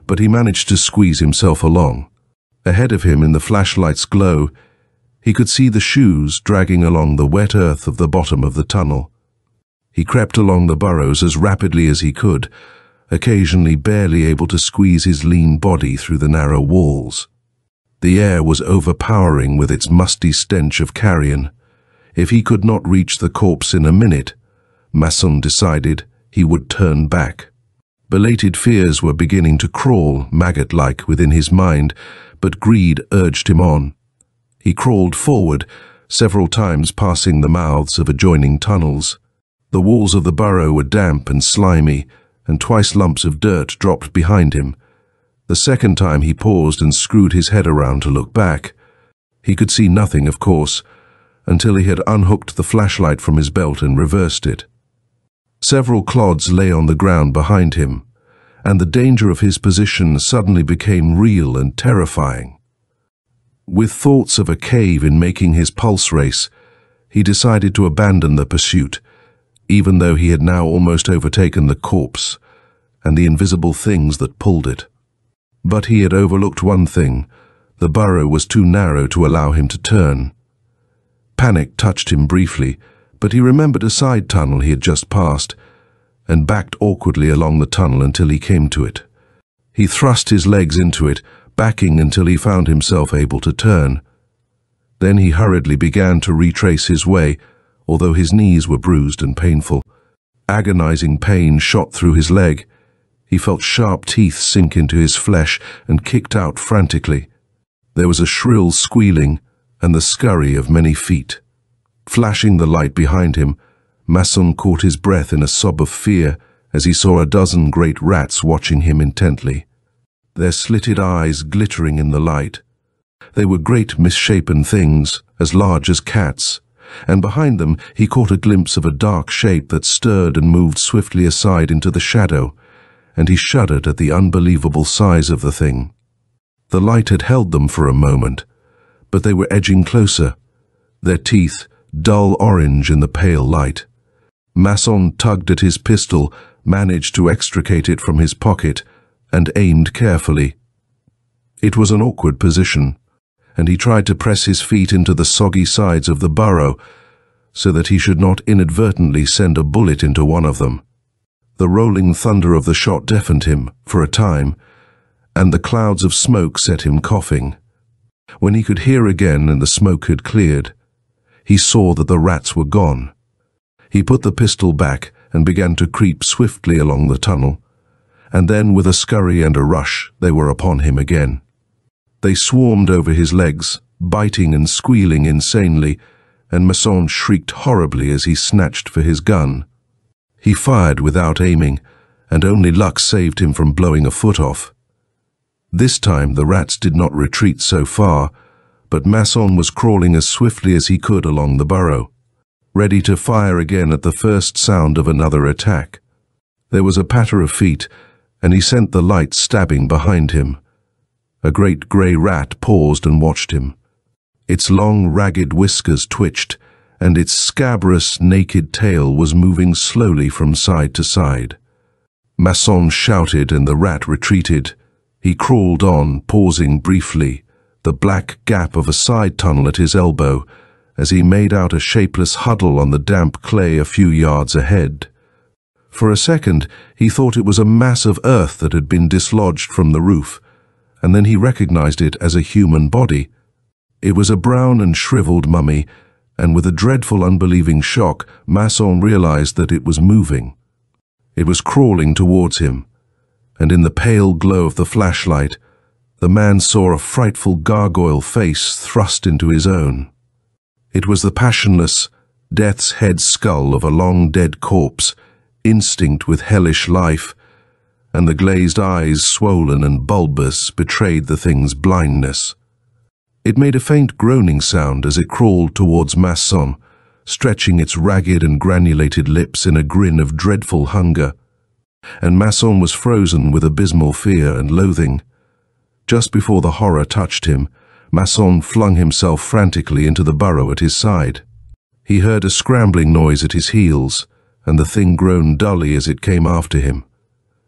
but he managed to squeeze himself along. Ahead of him in the flashlight's glow, he could see the shoes dragging along the wet earth of the bottom of the tunnel. He crept along the burrows as rapidly as he could, occasionally barely able to squeeze his lean body through the narrow walls. The air was overpowering with its musty stench of carrion. If he could not reach the corpse in a minute, Masson decided he would turn back. Belated fears were beginning to crawl, maggot-like, within his mind, but greed urged him on. He crawled forward, several times passing the mouths of adjoining tunnels. The walls of the burrow were damp and slimy, and twice lumps of dirt dropped behind him. The second time he paused and screwed his head around to look back. He could see nothing, of course, until he had unhooked the flashlight from his belt and reversed it. Several clods lay on the ground behind him, and the danger of his position suddenly became real and terrifying. With thoughts of a cave in making his pulse race, he decided to abandon the pursuit, even though he had now almost overtaken the corpse and the invisible things that pulled it. But he had overlooked one thing: the burrow was too narrow to allow him to turn. Panic touched him briefly, but he remembered a side tunnel he had just passed, and backed awkwardly along the tunnel until he came to it. He thrust his legs into it, backing until he found himself able to turn. Then he hurriedly began to retrace his way, although his knees were bruised and painful. Agonizing pain shot through his leg. He felt sharp teeth sink into his flesh and kicked out frantically. There was a shrill squealing and the scurry of many feet. Flashing the light behind him, Masson caught his breath in a sob of fear as he saw a dozen great rats watching him intently, their slitted eyes glittering in the light. They were great misshapen things, as large as cats, and behind them he caught a glimpse of a dark shape that stirred and moved swiftly aside into the shadow, and he shuddered at the unbelievable size of the thing. The light had held them for a moment, but they were edging closer, their teeth dull orange in the pale light. Masson tugged at his pistol, managed to extricate it from his pocket, and aimed carefully. It was an awkward position, and he tried to press his feet into the soggy sides of the burrow so that he should not inadvertently send a bullet into one of them. The rolling thunder of the shot deafened him for a time, and the clouds of smoke set him coughing. When he could hear again and the smoke had cleared, he saw that the rats were gone. He put the pistol back and began to creep swiftly along the tunnel, and then with a scurry and a rush they were upon him again. They swarmed over his legs, biting and squealing insanely, and Masson shrieked horribly as he snatched for his gun. He fired without aiming, and only luck saved him from blowing a foot off. This time the rats did not retreat so far, but Masson was crawling as swiftly as he could along the burrow, ready to fire again at the first sound of another attack. There was a patter of feet, and he sent the light stabbing behind him. A great grey rat paused and watched him. Its long, ragged whiskers twitched, and its scabrous, naked tail was moving slowly from side to side. Masson shouted and the rat retreated. He crawled on, pausing briefly, the black gap of a side tunnel at his elbow, as he made out a shapeless huddle on the damp clay a few yards ahead. For a second, he thought it was a mass of earth that had been dislodged from the roof, and then he recognized it as a human body. It was a brown and shriveled mummy, and with a dreadful unbelieving shock, Masson realized that it was moving. It was crawling towards him, and in the pale glow of the flashlight, the man saw a frightful gargoyle face thrust into his own. It was the passionless, death's head skull of a long-dead corpse, instinct with hellish life, and the glazed eyes, swollen and bulbous, betrayed the thing's blindness. It made a faint groaning sound as it crawled towards Masson, stretching its ragged and granulated lips in a grin of dreadful hunger, and Masson was frozen with abysmal fear and loathing. Just before the horror touched him, Masson flung himself frantically into the burrow at his side. He heard a scrambling noise at his heels, and the thing groaned dully as it came after him.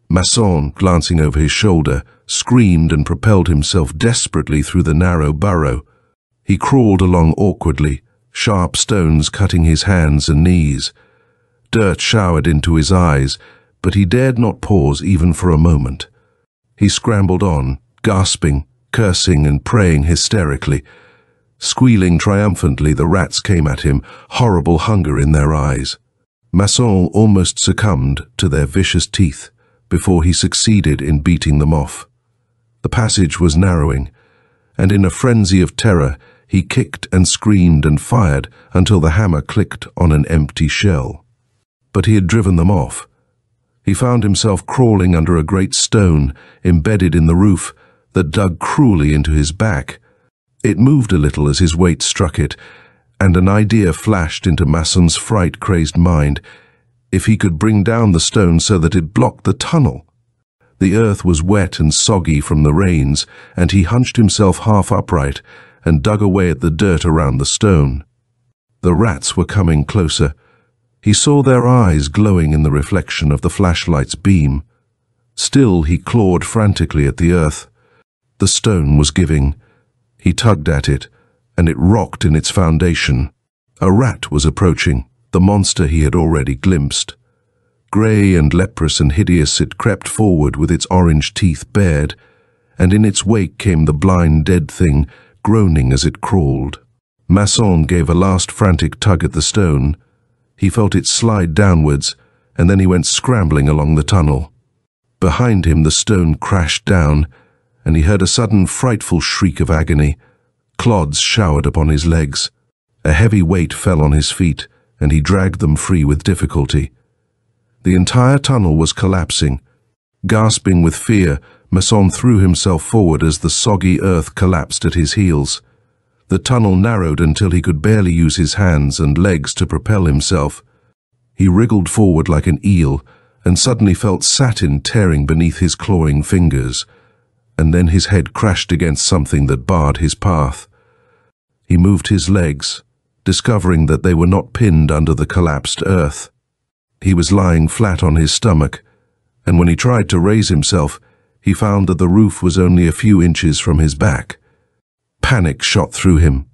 Masson, glancing over his shoulder, screamed and propelled himself desperately through the narrow burrow. He crawled along awkwardly, sharp stones cutting his hands and knees. Dirt showered into his eyes, but he dared not pause even for a moment. He scrambled on, gasping, cursing and praying hysterically. Squealing triumphantly, the rats came at him, horrible hunger in their eyes. Masson almost succumbed to their vicious teeth before he succeeded in beating them off. The passage was narrowing, and in a frenzy of terror, he kicked and screamed and fired until the hammer clicked on an empty shell. But he had driven them off. He found himself crawling under a great stone embedded in the roof that dug cruelly into his back. It moved a little as his weight struck it, and an idea flashed into Masson's fright-crazed mind. If he could bring down the stone so that it blocked the tunnel. The earth was wet and soggy from the rains, and he hunched himself half upright and dug away at the dirt around the stone. The rats were coming closer. He saw their eyes glowing in the reflection of the flashlight's beam. Still he clawed frantically at the earth. The stone was giving. He tugged at it, and it rocked in its foundation. A rat was approaching, the monster he had already glimpsed. Grey and leprous and hideous, it crept forward with its orange teeth bared, and in its wake came the blind dead thing, groaning as it crawled. Masson gave a last frantic tug at the stone. He felt it slide downwards, and then he went scrambling along the tunnel. Behind him the stone crashed down, and he heard a sudden frightful shriek of agony. Clods showered upon his legs. A heavy weight fell on his feet, and he dragged them free with difficulty. The entire tunnel was collapsing. Gasping with fear, Masson threw himself forward as the soggy earth collapsed at his heels. The tunnel narrowed until he could barely use his hands and legs to propel himself. He wriggled forward like an eel, and suddenly felt satin tearing beneath his clawing fingers. And then his head crashed against something that barred his path. He moved his legs, discovering that they were not pinned under the collapsed earth. He was lying flat on his stomach, and when he tried to raise himself, he found that the roof was only a few inches from his back. Panic shot through him.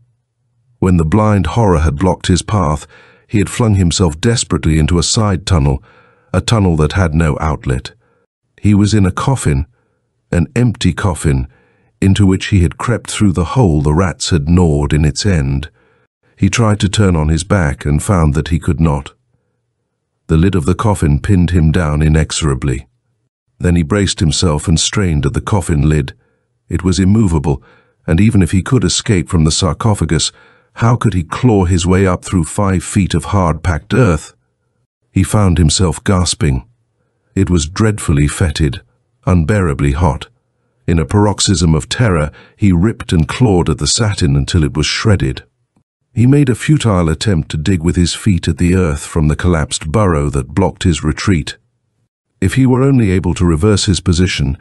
When the blind horror had blocked his path, he had flung himself desperately into a side tunnel, a tunnel that had no outlet. He was in a coffin, an empty coffin, into which he had crept through the hole the rats had gnawed in its end. He tried to turn on his back and found that he could not. The lid of the coffin pinned him down inexorably. Then he braced himself and strained at the coffin lid. It was immovable, and even if he could escape from the sarcophagus, how could he claw his way up through 5 feet of hard-packed earth? He found himself gasping. It was dreadfully fetid, unbearably hot. In a paroxysm of terror, he ripped and clawed at the satin until it was shredded. He made a futile attempt to dig with his feet at the earth from the collapsed burrow that blocked his retreat. If he were only able to reverse his position,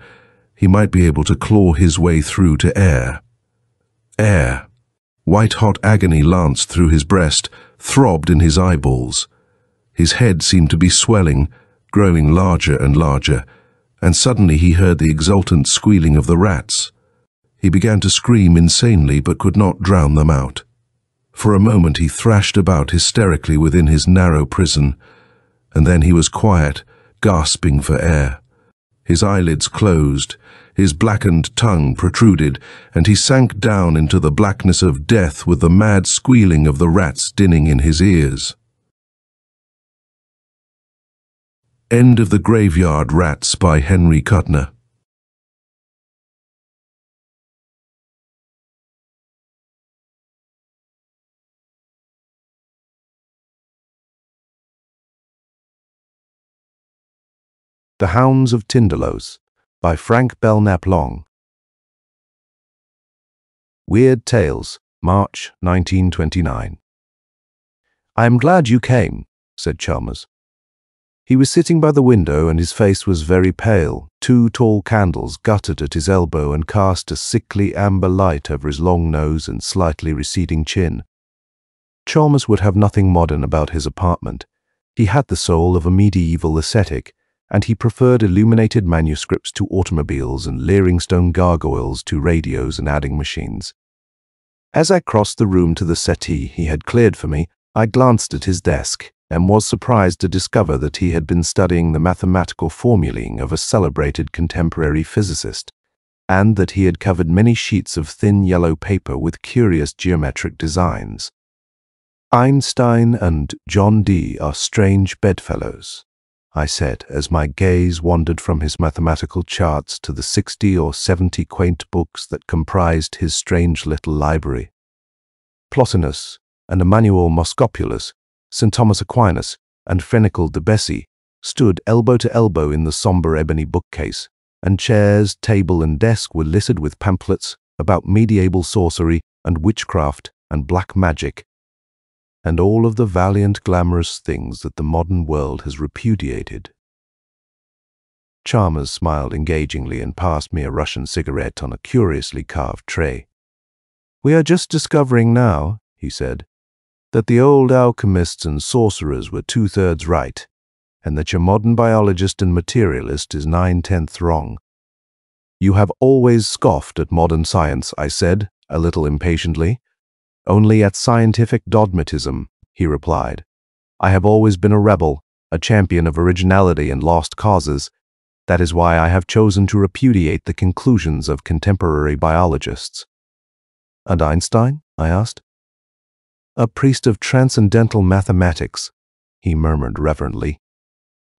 he might be able to claw his way through to air. Air. White-hot agony lanced through his breast, throbbed in his eyeballs. His head seemed to be swelling, growing larger and larger, and suddenly he heard the exultant squealing of the rats. He began to scream insanely but could not drown them out. For a moment he thrashed about hysterically within his narrow prison, and then he was quiet gasping for air. His eyelids closed, his blackened tongue protruded, and he sank down into the blackness of death with the mad squealing of the rats dinning in his ears. End of The Graveyard Rats by Henry Kuttner. The Hounds of Tindalos by Frank Belknap Long. Weird Tales, March 1929. "I am glad you came," said Chalmers. He was sitting by the window and his face was very pale. 2 tall candles guttered at his elbow and cast a sickly amber light over his long nose and slightly receding chin. Chalmers would have nothing modern about his apartment. He had the soul of a medieval ascetic, and he preferred illuminated manuscripts to automobiles and leering stone gargoyles to radios and adding machines. As I crossed the room to the settee he had cleared for me, I glanced at his desk and was surprised to discover that he had been studying the mathematical formulae of a celebrated contemporary physicist, and that he had covered many sheets of thin yellow paper with curious geometric designs. "Einstein and John Dee are strange bedfellows," I said as my gaze wandered from his mathematical charts to the 60 or 70 quaint books that comprised his strange little library. Plotinus and Emmanuel Moschopulus, St. Thomas Aquinas, and Fenical de Bessy stood elbow to elbow in the somber ebony bookcase, and chairs, table, and desk were littered with pamphlets about medieval sorcery and witchcraft and black magic, and all of the valiant, glamorous things that the modern world has repudiated. Chalmers smiled engagingly and passed me a Russian cigarette on a curiously carved tray. "We are just discovering now," he said, "that the old alchemists and sorcerers were 2/3 right, and that your modern biologist and materialist is 9/10 wrong." "You have always scoffed at modern science," I said, a little impatiently. "Only at scientific dogmatism," he replied. "I have always been a rebel, a champion of originality and lost causes. That is why I have chosen to repudiate the conclusions of contemporary biologists." "And Einstein?" I asked. "A priest of transcendental mathematics," he murmured reverently.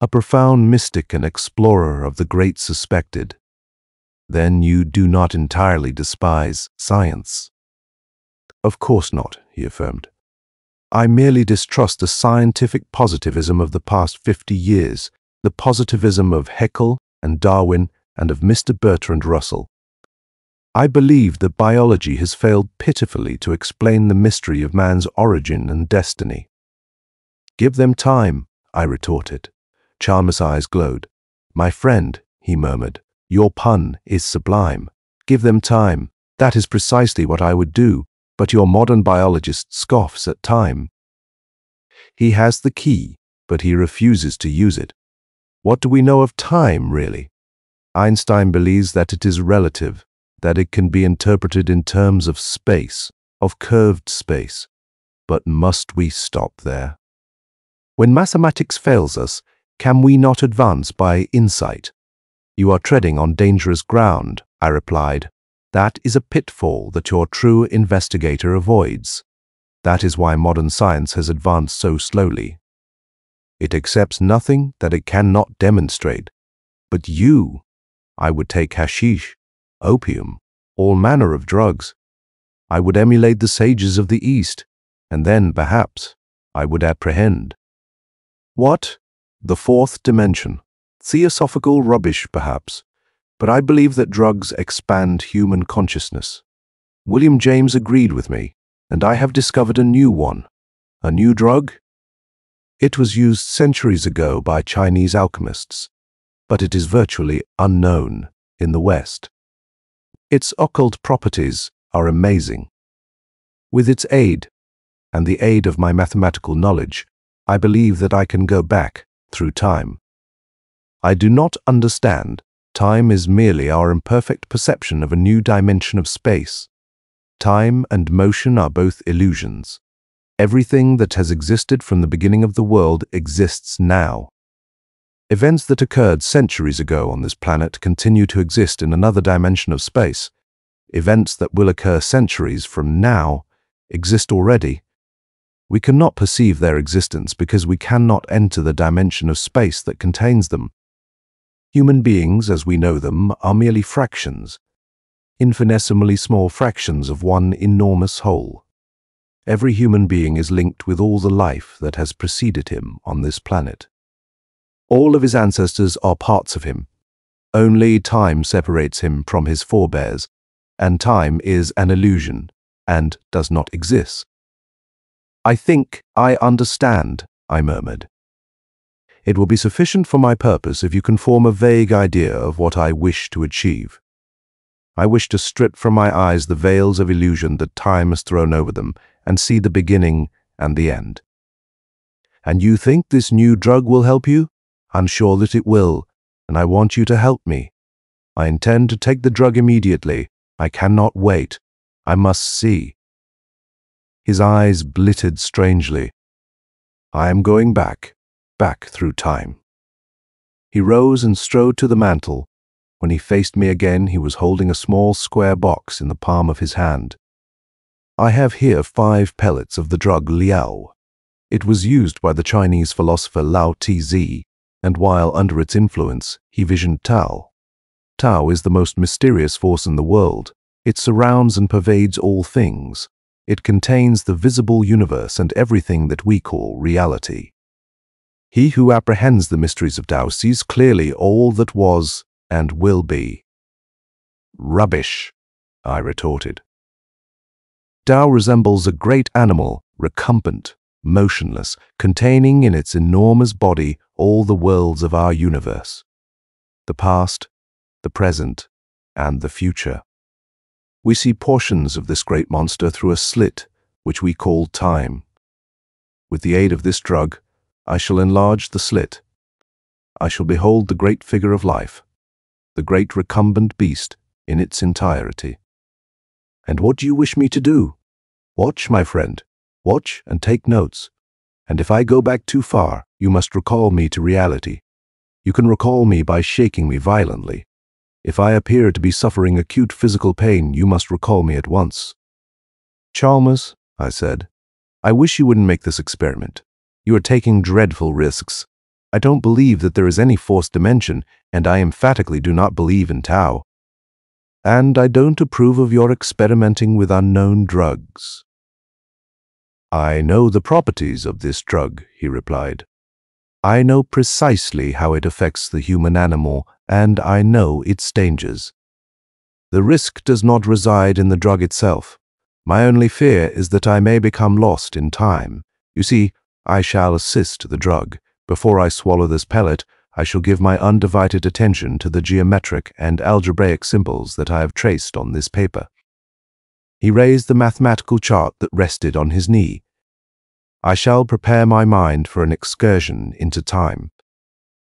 "A profound mystic and explorer of the great suspected." "Then you do not entirely despise science?" "Of course not," he affirmed. "I merely distrust the scientific positivism of the past 50 years, the positivism of Haeckel and Darwin and of Mr. Bertrand Russell. I believe that biology has failed pitifully to explain the mystery of man's origin and destiny." "Give them time," I retorted. Chalmers' eyes glowed. "My friend," he murmured, "your pun is sublime. Give them time. That is precisely what I would do. But your modern biologist scoffs at time. He has the key, but he refuses to use it. What do we know of time, really? Einstein believes that it is relative, that it can be interpreted in terms of space, of curved space. But must we stop there? When mathematics fails us, can we not advance by insight? You are treading on dangerous ground, I replied. That is a pitfall that your true investigator avoids. That is why modern science has advanced so slowly. It accepts nothing that it cannot demonstrate. But I would take hashish, opium, all manner of drugs. I would emulate the sages of the East, and then, perhaps, I would apprehend. What? The fourth dimension. Theosophical rubbish, perhaps. But I believe that drugs expand human consciousness. William James agreed with me, and I have discovered a new one. A new drug? It was used centuries ago by Chinese alchemists, but it is virtually unknown in the West. Its occult properties are amazing. With its aid, and the aid of my mathematical knowledge, I believe that I can go back through time. I do not understand. Time is merely our imperfect perception of a new dimension of space. Time and motion are both illusions. Everything that has existed from the beginning of the world exists now. Events that occurred centuries ago on this planet continue to exist in another dimension of space. Events that will occur centuries from now exist already. We cannot perceive their existence because we cannot enter the dimension of space that contains them. Human beings, as we know them, are merely fractions, infinitesimally small fractions of one enormous whole. Every human being is linked with all the life that has preceded him on this planet. All of his ancestors are parts of him. Only time separates him from his forebears, and time is an illusion and does not exist. "I think I understand," I murmured. "It will be sufficient for my purpose if you can form a vague idea of what I wish to achieve. I wish to strip from my eyes the veils of illusion that time has thrown over them and see the beginning and the end." "And you think this new drug will help you?" "I'm sure that it will, and I want you to help me. I intend to take the drug immediately. I cannot wait. I must see." His eyes glittered strangely. "I am going back through time." He rose and strode to the mantel. When he faced me again, he was holding a small square box in the palm of his hand. "I have here 5 pellets of the drug Liao. It was used by the Chinese philosopher Lao Tzu, and while under its influence, he visioned Tao. Tao is the most mysterious force in the world. It surrounds and pervades all things. It contains the visible universe and everything that we call reality. He who apprehends the mysteries of Tao sees clearly all that was and will be." "Rubbish," I retorted. "Tao resembles a great animal, recumbent, motionless, containing in its enormous body all the worlds of our universe, the past, the present, and the future. We see portions of this great monster through a slit, which we call time. With the aid of this drug, I shall enlarge the slit. I shall behold the great figure of life, the great recumbent beast in its entirety." "And what do you wish me to do?" "Watch, my friend. Watch and take notes. And if I go back too far, you must recall me to reality. You can recall me by shaking me violently. If I appear to be suffering acute physical pain, you must recall me at once." "Chalmers," I said, "I wish you wouldn't make this experiment. You are taking dreadful risks. I don't believe that there is any fourth dimension, and I emphatically do not believe in Tao. And I don't approve of your experimenting with unknown drugs." "I know the properties of this drug," he replied. "I know precisely how it affects the human animal, and I know its dangers. The risk does not reside in the drug itself. My only fear is that I may become lost in time. You see, I shall assist the drug. Before I swallow this pellet, I shall give my undivided attention to the geometric and algebraic symbols that I have traced on this paper." He raised the mathematical chart that rested on his knee. "I shall prepare my mind for an excursion into time.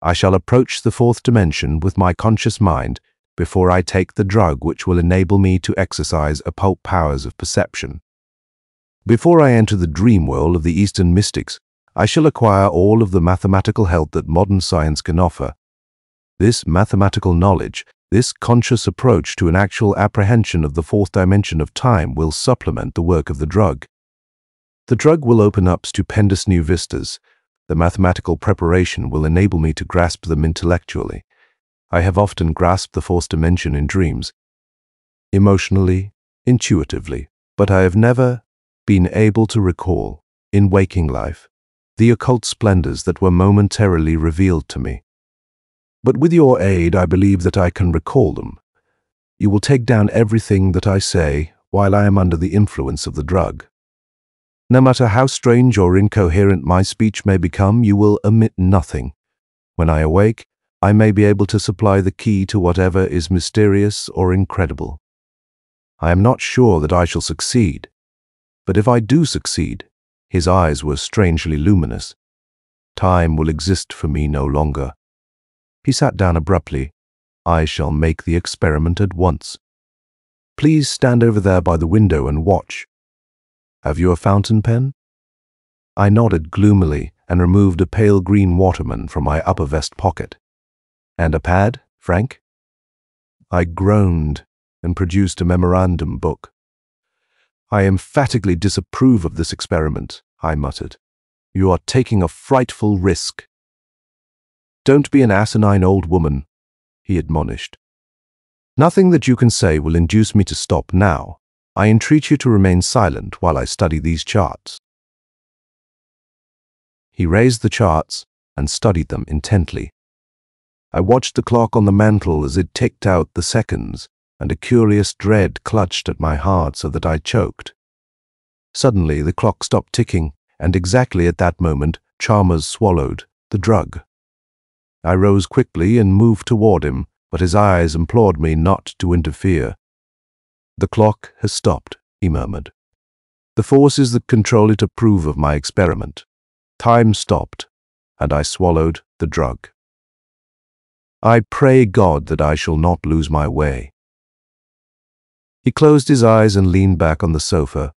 I shall approach the fourth dimension with my conscious mind before I take the drug which will enable me to exercise occult powers of perception. Before I enter the dream world of the Eastern mystics, I shall acquire all of the mathematical help that modern science can offer. This mathematical knowledge, this conscious approach to an actual apprehension of the fourth dimension of time will supplement the work of the drug. The drug will open up stupendous new vistas. The mathematical preparation will enable me to grasp them intellectually. I have often grasped the fourth dimension in dreams, emotionally, intuitively, but I have never been able to recall, in waking life, the occult splendors that were momentarily revealed to me. But with your aid, I believe that I can recall them. You will take down everything that I say while I am under the influence of the drug. No matter how strange or incoherent my speech may become, you will omit nothing. When I awake, I may be able to supply the key to whatever is mysterious or incredible. I am not sure that I shall succeed, but if I do succeed," his eyes were strangely luminous, "time will exist for me no longer." He sat down abruptly. "I shall make the experiment at once. Please stand over there by the window and watch. Have you a fountain pen?" I nodded gloomily and removed a pale green waterman from my upper vest pocket. "And a pad, Frank?" I groaned and produced a memorandum book. "I emphatically disapprove of this experiment," I muttered. "You are taking a frightful risk." "Don't be an asinine old woman," he admonished. "Nothing that you can say will induce me to stop now. I entreat you to remain silent while I study these charts." He raised the charts and studied them intently. I watched the clock on the mantel as it ticked out the seconds, and a curious dread clutched at my heart so that I choked. Suddenly the clock stopped ticking, and exactly at that moment Chalmers swallowed the drug. I rose quickly and moved toward him, but his eyes implored me not to interfere. "The clock has stopped," he murmured. "The forces that control it approve of my experiment. Time stopped, and I swallowed the drug. I pray God that I shall not lose my way." He closed his eyes and leaned back on the sofa.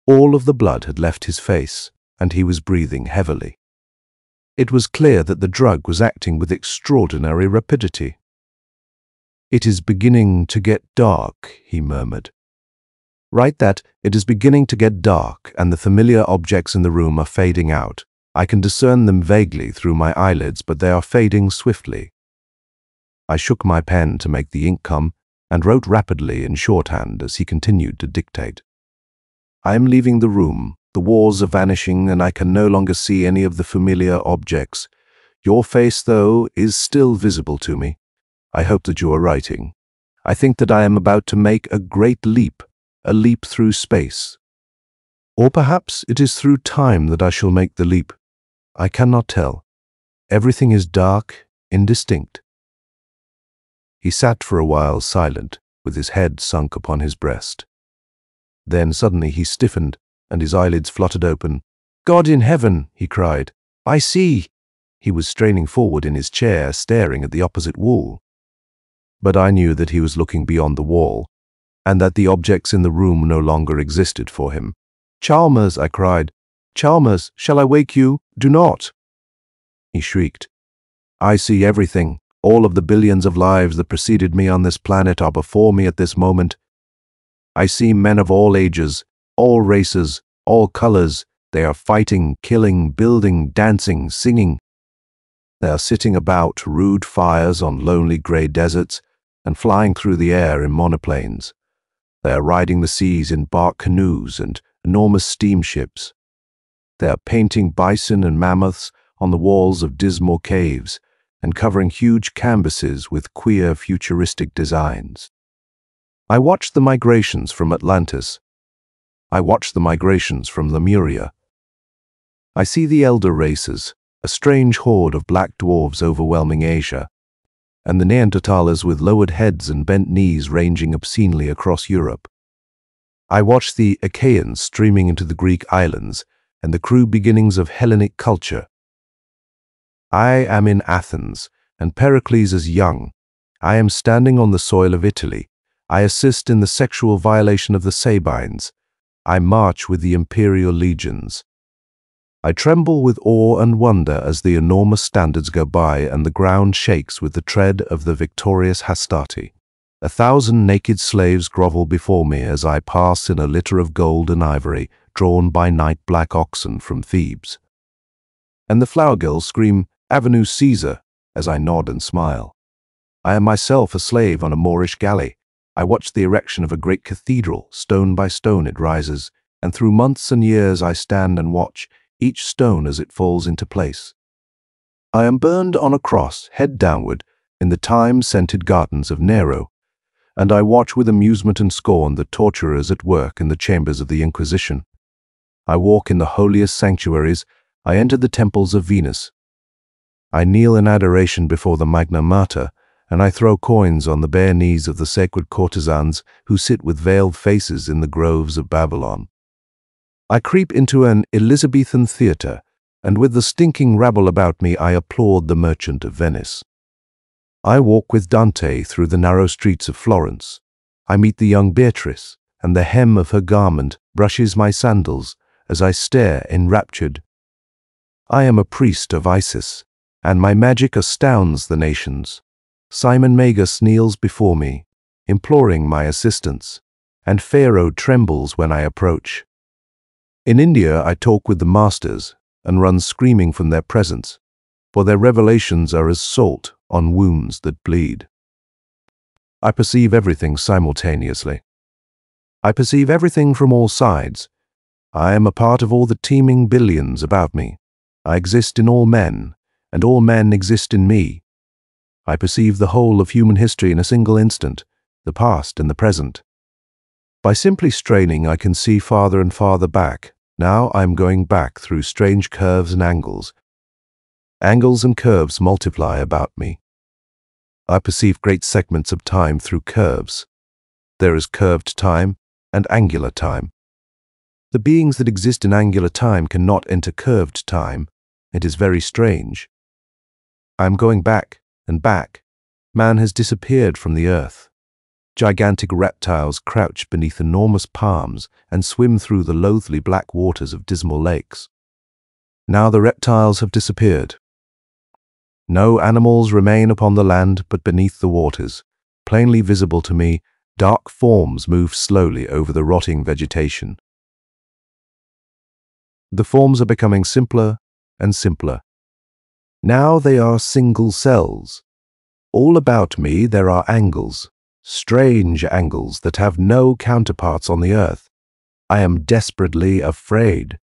All of the blood had left his face, and he was breathing heavily. It was clear that the drug was acting with extraordinary rapidity. "It is beginning to get dark," he murmured. "Write that it is beginning to get dark, and the familiar objects in the room are fading out. I can discern them vaguely through my eyelids, but they are fading swiftly." I shook my pen to make the ink come, and wrote rapidly in shorthand as he continued to dictate. "I am leaving the room. The walls are vanishing, and I can no longer see any of the familiar objects. Your face, though, is still visible to me. I hope that you are writing. I think that I am about to make a great leap, a leap through space. Or perhaps it is through time that I shall make the leap. I cannot tell. Everything is dark, indistinct." He sat for a while silent, with his head sunk upon his breast. Then suddenly he stiffened, and his eyelids fluttered open. "God in heaven!" he cried. "I see!" He was straining forward in his chair, staring at the opposite wall. But I knew that he was looking beyond the wall, and that the objects in the room no longer existed for him. "Chalmers!" I cried. "Chalmers, shall I wake you? Do not!" He shrieked. "I see everything. All of the billions of lives that preceded me on this planet are before me at this moment. I see men of all ages, all races, all colors. They are fighting, killing, building, dancing, singing. They are sitting about rude fires on lonely gray deserts and flying through the air in monoplanes. They are riding the seas in bark canoes and enormous steamships. They are painting bison and mammoths on the walls of dismal caves and covering huge canvases with queer futuristic designs. I watched the migrations from Atlantis. I watched the migrations from Lemuria. I see the elder races, a strange horde of black dwarves overwhelming Asia, and the Neanderthalers with lowered heads and bent knees ranging obscenely across Europe. I watch the Achaeans streaming into the Greek islands and the crude beginnings of Hellenic culture. I am in Athens, and Pericles is young. I am standing on the soil of Italy. I assist in the sexual violation of the Sabines. I march with the imperial legions. I tremble with awe and wonder as the enormous standards go by and the ground shakes with the tread of the victorious Hastati. 1,000 naked slaves grovel before me as I pass in a litter of gold and ivory drawn by night-black oxen from Thebes. And the flower girls scream, "Avenue Caesar," as I nod and smile. I am myself a slave on a Moorish galley. I watch the erection of a great cathedral. Stone by stone it rises, and through months and years I stand and watch, each stone as it falls into place. I am burned on a cross, head downward, in the thyme-scented gardens of Nero, and I watch with amusement and scorn the torturers at work in the chambers of the Inquisition. I walk in the holiest sanctuaries. I enter the temples of Venus. I kneel in adoration before the Magna Mater, and I throw coins on the bare knees of the sacred courtesans who sit with veiled faces in the groves of Babylon. I creep into an Elizabethan theater, and with the stinking rabble about me I applaud the Merchant of Venice. I walk with Dante through the narrow streets of Florence. I meet the young Beatrice, and the hem of her garment brushes my sandals as I stare enraptured. I am a priest of Isis, and my magic astounds the nations. Simon Magus kneels before me, imploring my assistance, and Pharaoh trembles when I approach. In India I talk with the masters and run screaming from their presence, for their revelations are as salt on wounds that bleed. I perceive everything simultaneously. I perceive everything from all sides. I am a part of all the teeming billions about me. I exist in all men, and all men exist in me. I perceive the whole of human history in a single instant, the past and the present. By simply straining, I can see farther and farther back. Now I am going back through strange curves and angles. Angles and curves multiply about me. I perceive great segments of time through curves. There is curved time and angular time. The beings that exist in angular time cannot enter curved time. It is very strange. I am going back and back. Man has disappeared from the earth. Gigantic reptiles crouch beneath enormous palms and swim through the loathly black waters of dismal lakes. Now the reptiles have disappeared. No animals remain upon the land but beneath the waters. Plainly visible to me, dark forms move slowly over the rotting vegetation. The forms are becoming simpler and simpler. Now they are single cells. All about me there are angles, strange angles that have no counterparts on the earth. I am desperately afraid.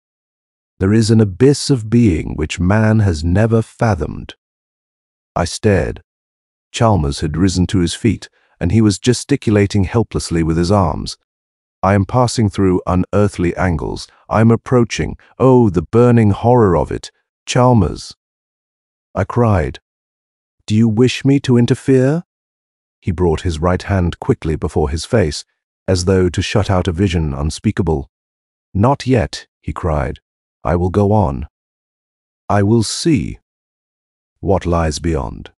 There is an abyss of being which man has never fathomed. I stared. Chalmers had risen to his feet, and he was gesticulating helplessly with his arms. I am passing through unearthly angles. I am approaching. Oh, the burning horror of it. Chalmers! I cried. Do you wish me to interfere? He brought his right hand quickly before his face, as though to shut out a vision unspeakable. Not yet, he cried. I will go on. I will see what lies beyond.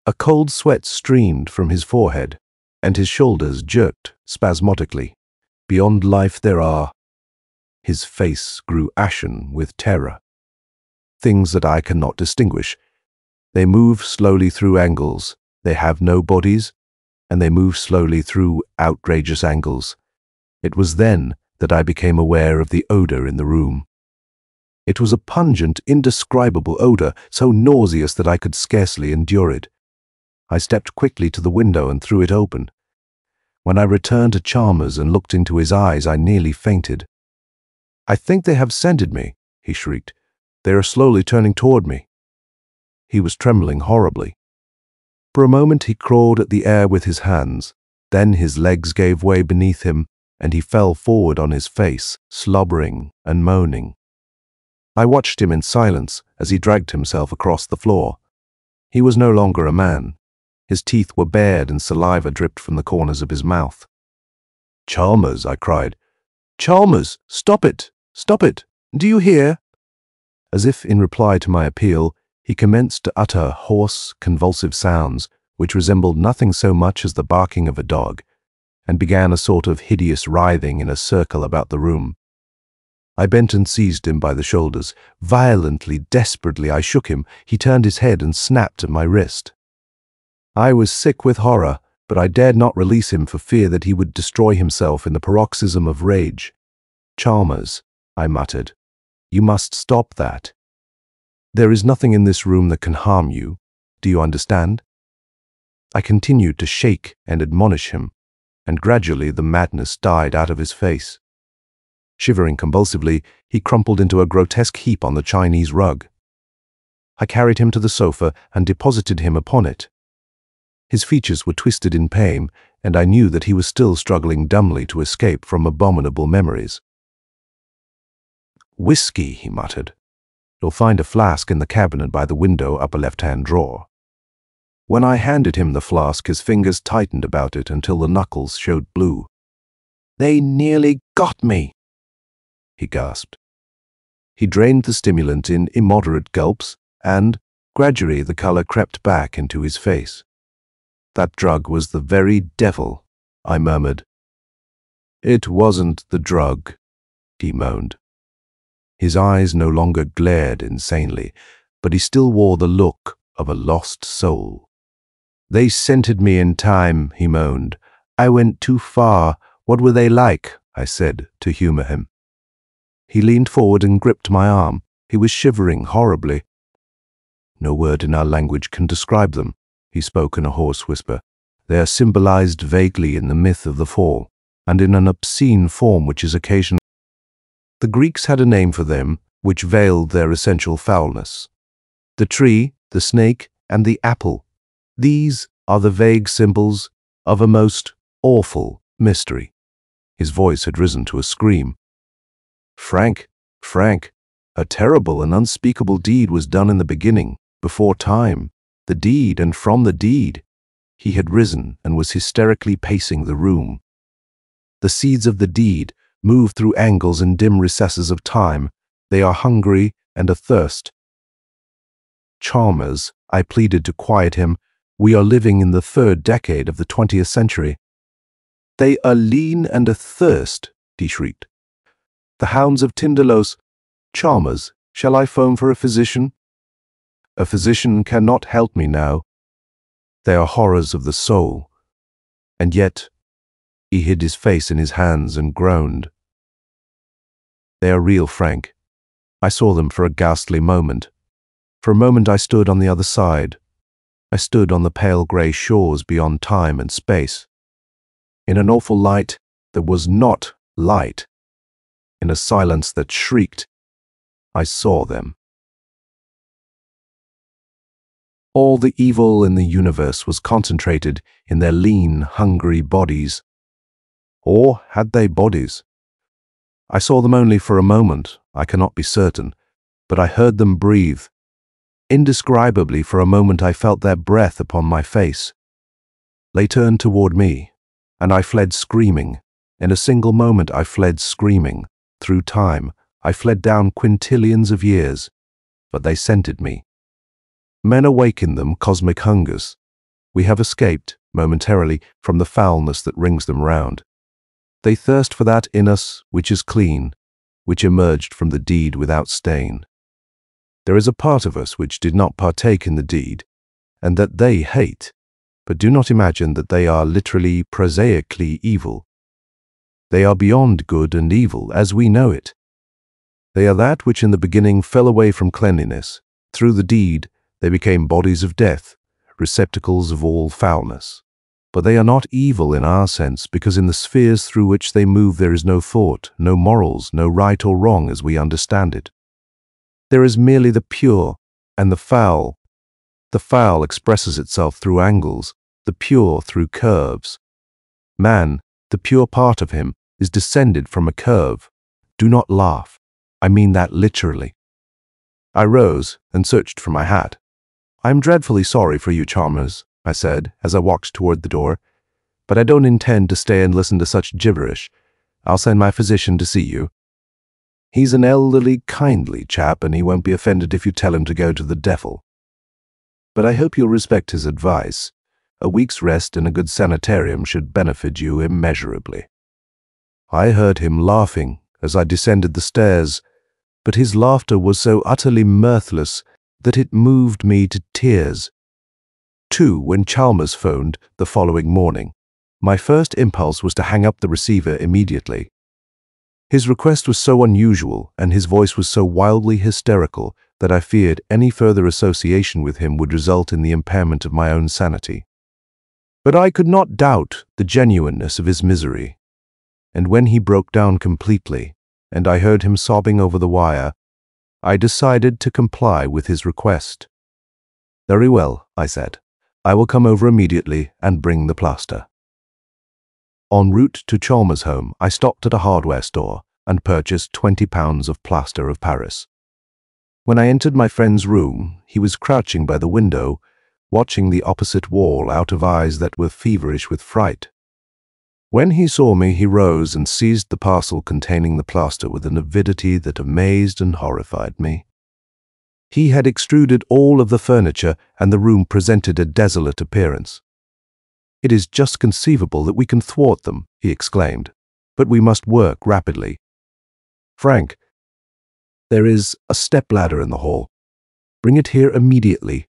A cold sweat streamed from his forehead, and his shoulders jerked spasmodically. Beyond life there are. His face grew ashen with terror. Things that I cannot distinguish. They move slowly through angles. They have no bodies, and they move slowly through outrageous angles. It was then that I became aware of the odor in the room. It was a pungent, indescribable odor, so nauseous that I could scarcely endure it. I stepped quickly to the window and threw it open. When I returned to Chalmers and looked into his eyes, I nearly fainted. I think they have scented me, he shrieked. They are slowly turning toward me. He was trembling horribly. For a moment he clawed at the air with his hands. Then his legs gave way beneath him, and he fell forward on his face, slobbering and moaning. I watched him in silence as he dragged himself across the floor. He was no longer a man. His teeth were bared and saliva dripped from the corners of his mouth. Chalmers, I cried. Chalmers, stop it! Stop it! Do you hear? As if in reply to my appeal, he commenced to utter hoarse, convulsive sounds, which resembled nothing so much as the barking of a dog, and began a sort of hideous writhing in a circle about the room. I bent and seized him by the shoulders. Violently, desperately, I shook him. He turned his head and snapped at my wrist. I was sick with horror, but I dared not release him for fear that he would destroy himself in the paroxysm of rage. Chalmers, I muttered, you must stop that. There is nothing in this room that can harm you. Do you understand? I continued to shake and admonish him, and gradually the madness died out of his face. Shivering convulsively, he crumpled into a grotesque heap on the Chinese rug. I carried him to the sofa and deposited him upon it. His features were twisted in pain, and I knew that he was still struggling dumbly to escape from abominable memories. Whiskey, he muttered. You'll find a flask in the cabinet by the window, upper left-hand drawer. When I handed him the flask, his fingers tightened about it until the knuckles showed blue. They nearly got me, he gasped. He drained the stimulant in immoderate gulps, and, gradually, the color crept back into his face. That drug was the very devil, I murmured. It wasn't the drug, he moaned. His eyes no longer glared insanely, but he still wore the look of a lost soul. "They scented me in time," he moaned. "I went too far. What were they like?" I said, to humor him. He leaned forward and gripped my arm. He was shivering horribly. "No word in our language can describe them," he spoke in a hoarse whisper. "They are symbolized vaguely in the myth of the fall, and in an obscene form which is occasionally. The Greeks had a name for them which veiled their essential foulness. The tree, the snake, and the apple. These are the vague symbols of a most awful mystery." His voice had risen to a scream. Frank, a terrible and unspeakable deed was done in the beginning, before time. The deed, and from the deed." He had risen and was hysterically pacing the room. "The seeds of the deed move through angles and dim recesses of time. They are hungry and athirst." "Chalmers," I pleaded to quiet him, "we are living in the 3rd decade of the 20th century. "They are lean and athirst," he shrieked. "The hounds of Tindalos. Chalmers, shall I phone for a physician?" "A physician cannot help me now. They are horrors of the soul. And yet," he hid his face in his hands and groaned, "they are real, Frank. I saw them for a ghastly moment. For a moment I stood on the other side. I stood on the pale grey shores beyond time and space. In an awful light that was not light, in a silence that shrieked, I saw them. All the evil in the universe was concentrated in their lean, hungry bodies. Or had they bodies? I saw them only for a moment, I cannot be certain, but I heard them breathe. Indescribably, for a moment I felt their breath upon my face. They turned toward me, and I fled screaming. In a single moment I fled screaming. Through time, I fled down quintillions of years, but they scented me. Men awake in them cosmic hungers. We have escaped, momentarily, from the foulness that rings them round. They thirst for that in us which is clean, which emerged from the deed without stain. There is a part of us which did not partake in the deed, and that they hate, but do not imagine that they are literally, prosaically evil. They are beyond good and evil as we know it. They are that which in the beginning fell away from cleanliness. Through the deed, they became bodies of death, receptacles of all foulness. But they are not evil in our sense, because in the spheres through which they move there is no thought, no morals, no right or wrong as we understand it. There is merely the pure and the foul. The foul expresses itself through angles, the pure through curves. Man, the pure part of him, is descended from a curve. Do not laugh. I mean that literally. I rose and searched for my hat. "I am dreadfully sorry for you, Chalmers," I said as I walked toward the door, "but I don't intend to stay and listen to such gibberish. I'll send my physician to see you. He's an elderly, kindly chap, and he won't be offended if you tell him to go to the devil. But I hope you'll respect his advice. A week's rest in a good sanitarium should benefit you immeasurably." I heard him laughing as I descended the stairs, but his laughter was so utterly mirthless that it moved me to tears. Too, when Chalmers phoned the following morning, my first impulse was to hang up the receiver immediately. His request was so unusual and his voice was so wildly hysterical that I feared any further association with him would result in the impairment of my own sanity. But I could not doubt the genuineness of his misery, and when he broke down completely, and I heard him sobbing over the wire, I decided to comply with his request. "Very well," I said. "I will come over immediately and bring the plaster." En route to Chalmers' home, I stopped at a hardware store and purchased 20 pounds of plaster of Paris. When I entered my friend's room, he was crouching by the window, watching the opposite wall out of eyes that were feverish with fright. When he saw me, he rose and seized the parcel containing the plaster with an avidity that amazed and horrified me. He had extruded all of the furniture, and the room presented a desolate appearance. "It is just conceivable that we can thwart them," he exclaimed, "but we must work rapidly. Frank, There is a stepladder in the hall. Bring it here immediately,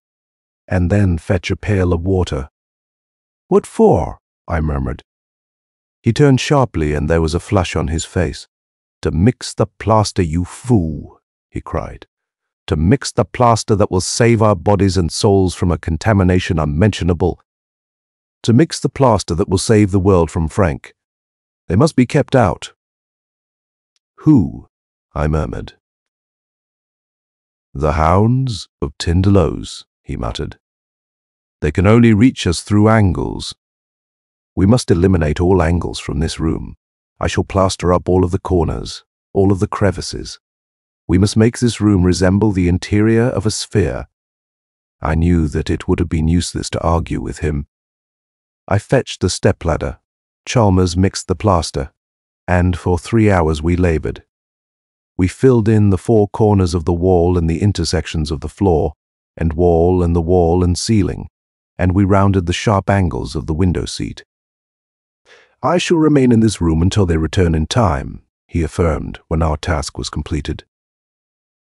and then fetch a pail of water." "What for?" I murmured. He turned sharply, and there was a flush on his face. "To mix the plaster, you fool," he cried. "To mix the plaster that will save our bodies and souls from a contamination unmentionable. To mix the plaster that will save the world from Frank. They must be kept out." "Who?" I murmured. "The hounds of Tinderlows," he muttered. "They can only reach us through angles. We must eliminate all angles from this room. I shall plaster up all of the corners, all of the crevices. We must make this room resemble the interior of a sphere." I knew that it would have been useless to argue with him. I fetched the stepladder. Chalmers mixed the plaster, and for 3 hours we labored. We filled in the 4 corners of the wall and the intersections of the floor, and the wall and ceiling, and we rounded the sharp angles of the window seat. "I shall remain in this room until they return in time," he affirmed when our task was completed.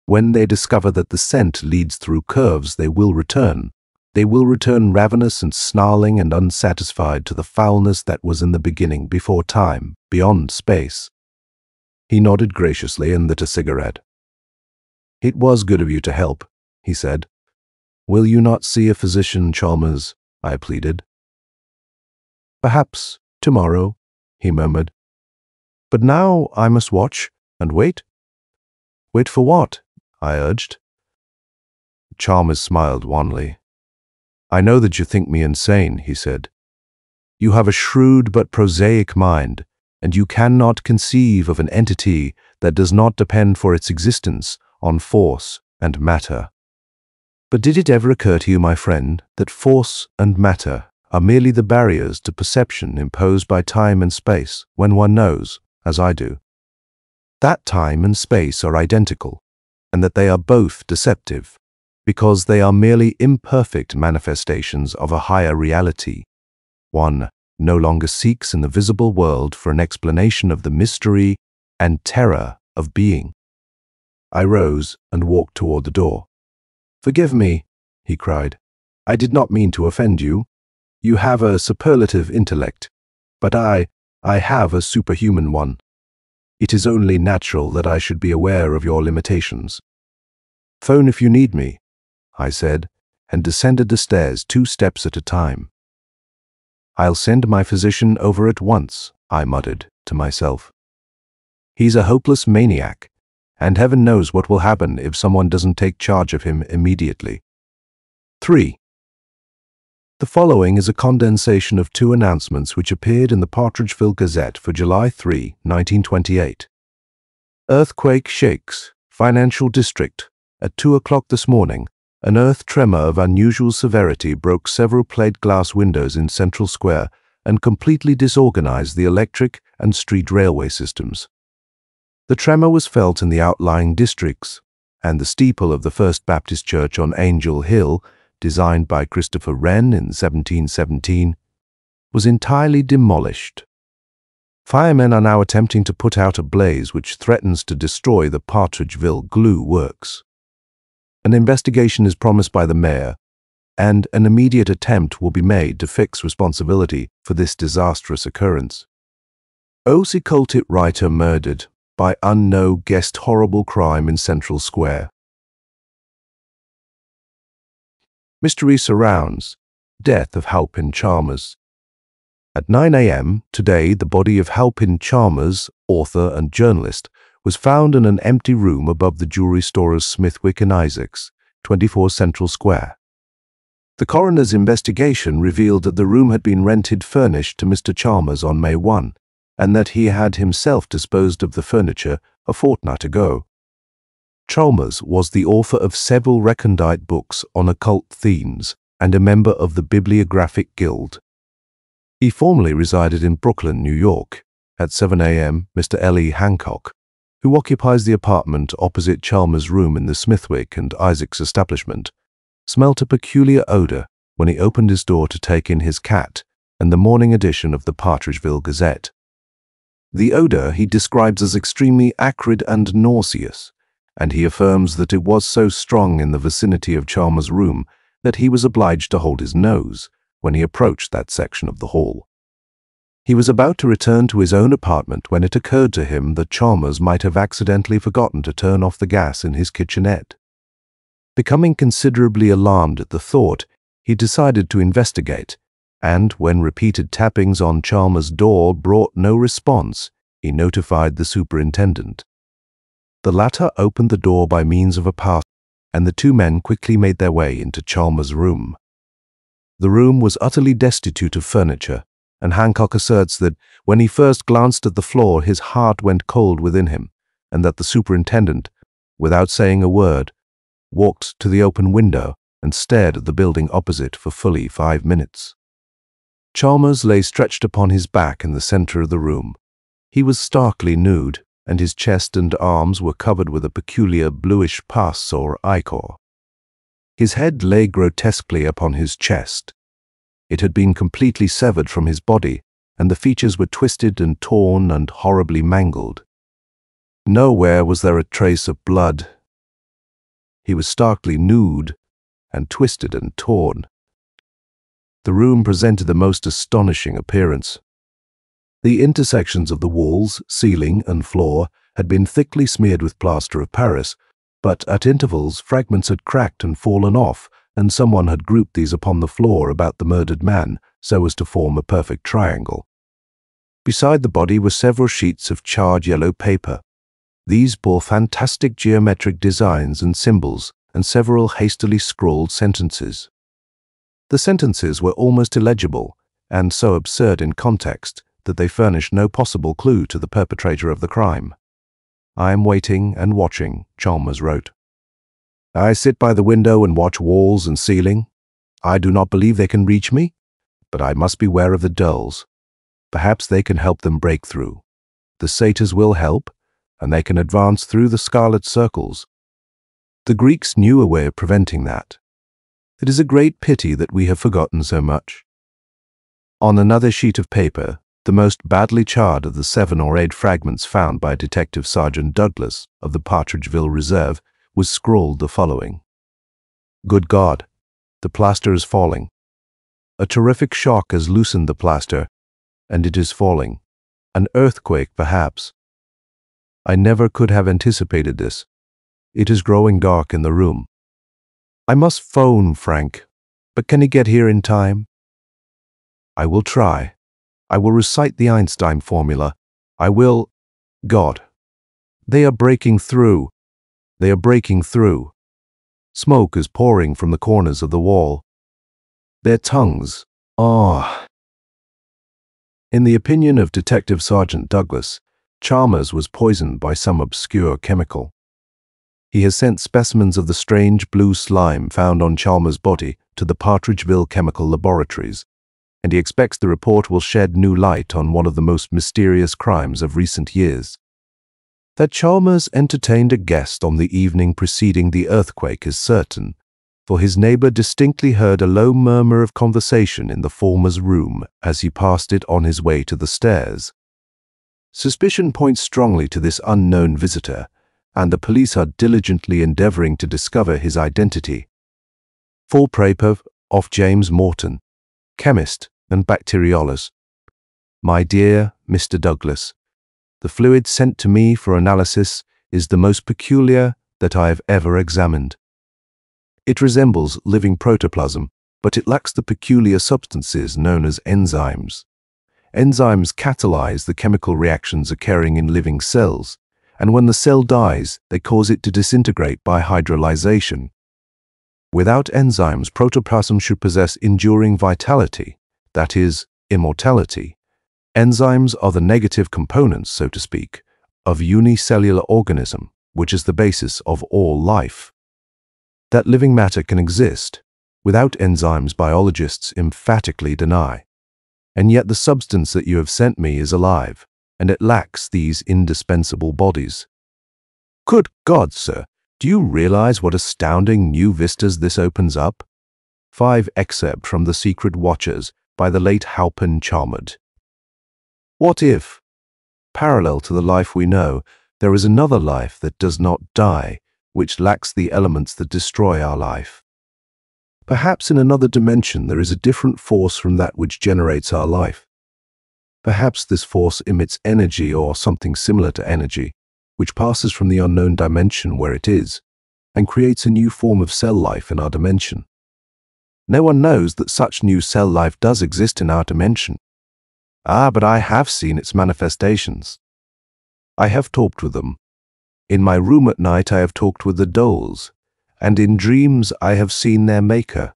"When they discover that the scent leads through curves, they will return. They will return ravenous and snarling and unsatisfied to the foulness that was in the beginning, before time, beyond space." He nodded graciously and lit a cigarette. "It was good of you to help," he said. "Will you not see a physician, Chalmers?" I pleaded. "Perhaps tomorrow," he murmured. "But now I must watch and wait." "Wait for what?" I urged. Chalmers smiled wanly. "I know that you think me insane," he said. "You have a shrewd but prosaic mind, and you cannot conceive of an entity that does not depend for its existence on force and matter. But did it ever occur to you, my friend, that force and matter are merely the barriers to perception imposed by time and space when one knows, as I do, that time and space are identical, and that they are both deceptive, because they are merely imperfect manifestations of a higher reality? One no longer seeks in the visible world for an explanation of the mystery and terror of being." I rose and walked toward the door. "Forgive me," he cried. "I did not mean to offend you. You have a superlative intellect, but I have a superhuman one. It is only natural that I should be aware of your limitations." "Phone if you need me," I said, and descended the stairs 2 steps at a time. "I'll send my physician over at once," I muttered to myself. "He's a hopeless maniac, and heaven knows what will happen if someone doesn't take charge of him immediately." 3. The following is a condensation of 2 announcements which appeared in the Partridgeville Gazette for July 3, 1928. "Earthquake shakes Financial District. At 2 o'clock this morning, an earth tremor of unusual severity broke several plate glass windows in Central Square and completely disorganized the electric and street railway systems. The tremor was felt in the outlying districts, and the steeple of the First Baptist Church on Angel Hill, designed by Christopher Wren in 1717, was entirely demolished. Firemen are now attempting to put out a blaze which threatens to destroy the Partridgeville glue works. An investigation is promised by the mayor, and an immediate attempt will be made to fix responsibility for this disastrous occurrence. O.C. Cultit writer murdered by unknown guessed horrible crime in Central Square. Mystery surrounds death of Halpin Chalmers. At 9 a.m. today, the body of Halpin Chalmers, author and journalist, was found in an empty room above the jewelry stores Smithwick and Isaacs, 24 Central Square. The coroner's investigation revealed that the room had been rented furnished to Mr. Chalmers on May 1, and that he had himself disposed of the furniture a fortnight ago. Chalmers was the author of several recondite books on occult themes and a member of the Bibliographic Guild. He formerly resided in Brooklyn, New York. At 7 a.m., Mr. L.E. Hancock, who occupies the apartment opposite Chalmers' room in the Smithwick and Isaacs establishment, smelt a peculiar odor when he opened his door to take in his cat and the morning edition of the Partridgeville Gazette. The odor he describes as extremely acrid and nauseous, and he affirms that it was so strong in the vicinity of Chalmers' room that he was obliged to hold his nose when he approached that section of the hall. He was about to return to his own apartment when it occurred to him that Chalmers might have accidentally forgotten to turn off the gas in his kitchenette. Becoming considerably alarmed at the thought, he decided to investigate, and when repeated tappings on Chalmers' door brought no response, he notified the superintendent. The latter opened the door by means of a pass, and the two men quickly made their way into Chalmers' room. The room was utterly destitute of furniture, and Hancock asserts that when he first glanced at the floor his heart went cold within him, and that the superintendent, without saying a word, walked to the open window and stared at the building opposite for fully 5 minutes. Chalmers lay stretched upon his back in the center of the room. He was starkly nude, and his chest and arms were covered with a peculiar bluish pus or ichor. His head lay grotesquely upon his chest. It had been completely severed from his body, and the features were twisted and torn and horribly mangled. Nowhere was there a trace of blood. He was starkly nude and twisted and torn. The room presented the most astonishing appearance. The intersections of the walls, ceiling, and floor had been thickly smeared with plaster of Paris, but at intervals fragments had cracked and fallen off, and someone had grouped these upon the floor about the murdered man so as to form a perfect triangle. Beside the body were several sheets of charred yellow paper. These bore fantastic geometric designs and symbols and several hastily scrawled sentences. The sentences were almost illegible and so absurd in context that they furnished no possible clue to the perpetrator of the crime. "I am waiting and watching," Chalmers wrote. "I sit by the window and watch walls and ceiling. I do not believe they can reach me, but I must beware of the dulls. Perhaps they can help them break through. The satyrs will help, and they can advance through the scarlet circles. The Greeks knew a way of preventing that. It is a great pity that we have forgotten so much." On another sheet of paper, the most badly charred of the 7 or 8 fragments found by Detective Sergeant Douglas of the Partridgeville Reserve, was scrawled the following: "Good God, the plaster is falling. A terrific shock has loosened the plaster, and it is falling. An earthquake, perhaps. I never could have anticipated this. It is growing dark in the room. I must phone Frank, but can he get here in time? I will try. I will recite the Einstein formula. I will... God, they are breaking through. They are breaking through. Smoke is pouring from the corners of the wall. Their tongues, ah." In the opinion of Detective Sergeant Douglas, Chalmers was poisoned by some obscure chemical. He has sent specimens of the strange blue slime found on Chalmers' body to the Partridgeville Chemical Laboratories, and he expects the report will shed new light on one of the most mysterious crimes of recent years. That Chalmers entertained a guest on the evening preceding the earthquake is certain, for his neighbor distinctly heard a low murmur of conversation in the former's room as he passed it on his way to the stairs. Suspicion points strongly to this unknown visitor, and the police are diligently endeavoring to discover his identity. Full paper of James Morton, chemist and bacteriologist. My dear Mr. Douglas, the fluid sent to me for analysis is the most peculiar that I have ever examined. It resembles living protoplasm, but it lacks the peculiar substances known as enzymes. Enzymes catalyze the chemical reactions occurring in living cells, and when the cell dies, they cause it to disintegrate by hydrolyzation. Without enzymes, protoplasm should possess enduring vitality, that is, immortality. Enzymes are the negative components, so to speak, of unicellular organism, which is the basis of all life. That living matter can exist without enzymes, biologists emphatically deny. And yet the substance that you have sent me is alive, and it lacks these indispensable bodies. Good God, sir, do you realize what astounding new vistas this opens up? 5 excerpt from The Secret Watchers by the late Halpin Chalmers. What if, parallel to the life we know, there is another life that does not die, which lacks the elements that destroy our life. Perhaps in another dimension there is a different force from that which generates our life. Perhaps this force emits energy or something similar to energy, which passes from the unknown dimension where it is, and creates a new form of cell life in our dimension. No one knows that such new cell life does exist in our dimension. But I have seen its manifestations. I have talked with them. In my room at night I have talked with the dolls, and in dreams I have seen their maker.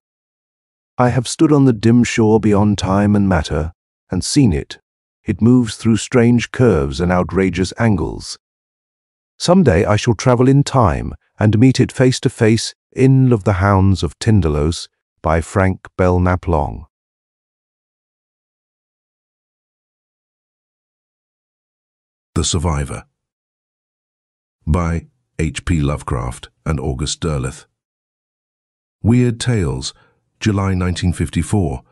I have stood on the dim shore beyond time and matter, and seen it. It moves through strange curves and outrageous angles. Someday I shall travel in time and meet it face to face in Of the Hounds of Tindalos by Frank Belknap Long. The Survivor by H.P. Lovecraft and August Derleth. Weird Tales, July 1954.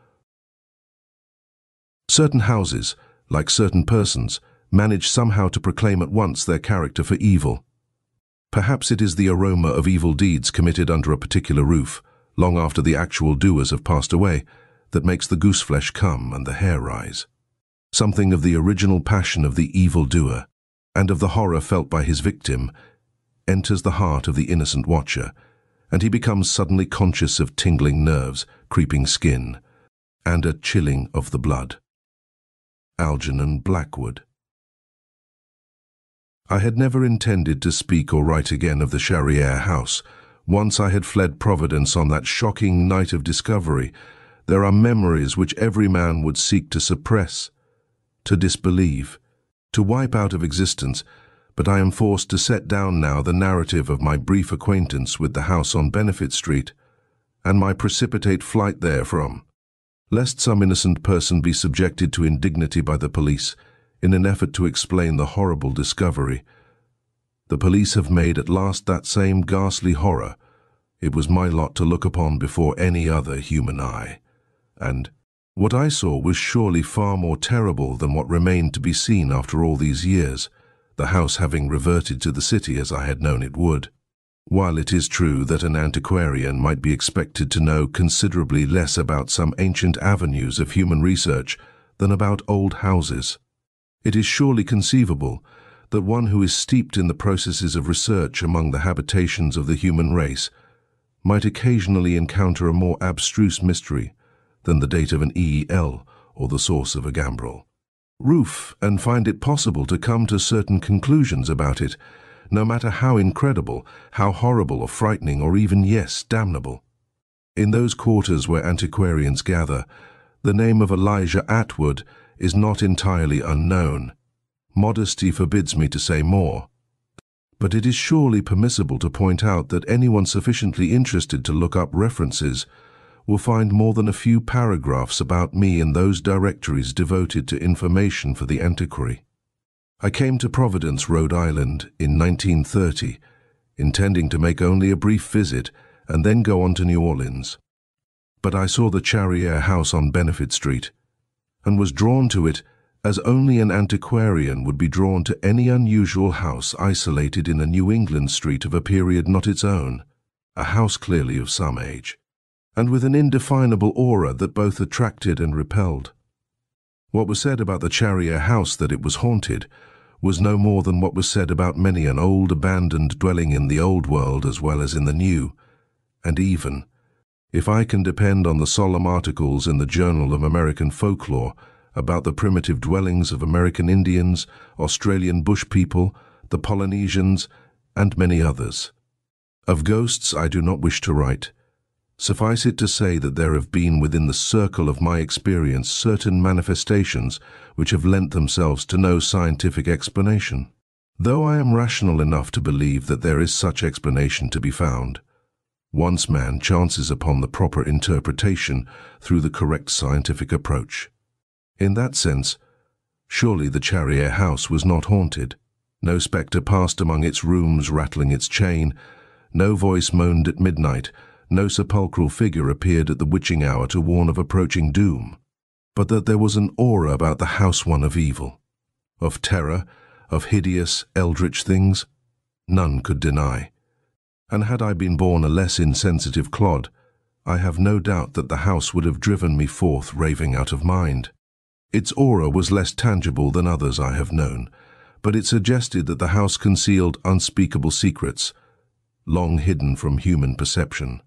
Certain houses, like certain persons, manage somehow to proclaim at once their character for evil. Perhaps it is the aroma of evil deeds committed under a particular roof, long after the actual doers have passed away, that makes the gooseflesh come and the hair rise. Something of the original passion of the evil doer, and of the horror felt by his victim, enters the heart of the innocent watcher, and he becomes suddenly conscious of tingling nerves, creeping skin, and a chilling of the blood. Algernon Blackwood. I had never intended to speak or write again of the Charrière house. Once I had fled Providence on that shocking night of discovery. There are memories which every man would seek to suppress, to disbelieve, to wipe out of existence, but I am forced to set down now the narrative of my brief acquaintance with the house on Benefit Street, and my precipitate flight therefrom, lest some innocent person be subjected to indignity by the police in an effort to explain the horrible discovery. The police have made at last that same ghastly horror it was my lot to look upon before any other human eye, and what I saw was surely far more terrible than what remained to be seen after all these years, the house having reverted to the city as I had known it would. While it is true that an antiquarian might be expected to know considerably less about some ancient avenues of human research than about old houses, it is surely conceivable that one who is steeped in the processes of research among the habitations of the human race might occasionally encounter a more abstruse mystery than the date of an EEL or the source of a gambrel roof, and find it possible to come to certain conclusions about it, no matter how incredible, how horrible or frightening, or even, yes, damnable. In those quarters where antiquarians gather, the name of Elijah Atwood is not entirely unknown. Modesty forbids me to say more, but it is surely permissible to point out that anyone sufficiently interested to look up references will find more than a few paragraphs about me in those directories devoted to information for the antiquary. I came to Providence, Rhode Island, in 1930, intending to make only a brief visit and then go on to New Orleans. But I saw the Charrière house on Benefit Street, and was drawn to it as only an antiquarian would be drawn to any unusual house isolated in a New England street of a period not its own, a house clearly of some age, and with an indefinable aura that both attracted and repelled. What was said about the Charrière house, that it was haunted, was no more than what was said about many an old abandoned dwelling in the Old World as well as in the New, and even, if I can depend on the solemn articles in the Journal of American Folklore about the primitive dwellings of American Indians, Australian bush people, the Polynesians, and many others. Of ghosts I do not wish to write. Suffice it to say that there have been within the circle of my experience certain manifestations which have lent themselves to no scientific explanation. Though I am rational enough to believe that there is such explanation to be found, once man chances upon the proper interpretation through the correct scientific approach. In that sense, surely the Charrière house was not haunted. No spectre passed among its rooms rattling its chain, no voice moaned at midnight, no sepulchral figure appeared at the witching hour to warn of approaching doom, but that there was an aura about the house, one of evil, of terror, of hideous, eldritch things, none could deny. and had I been born a less insensitive clod, I have no doubt that the house would have driven me forth raving out of mind. Its aura was less tangible than others I have known, but it suggested that the house concealed unspeakable secrets, long hidden from human perception.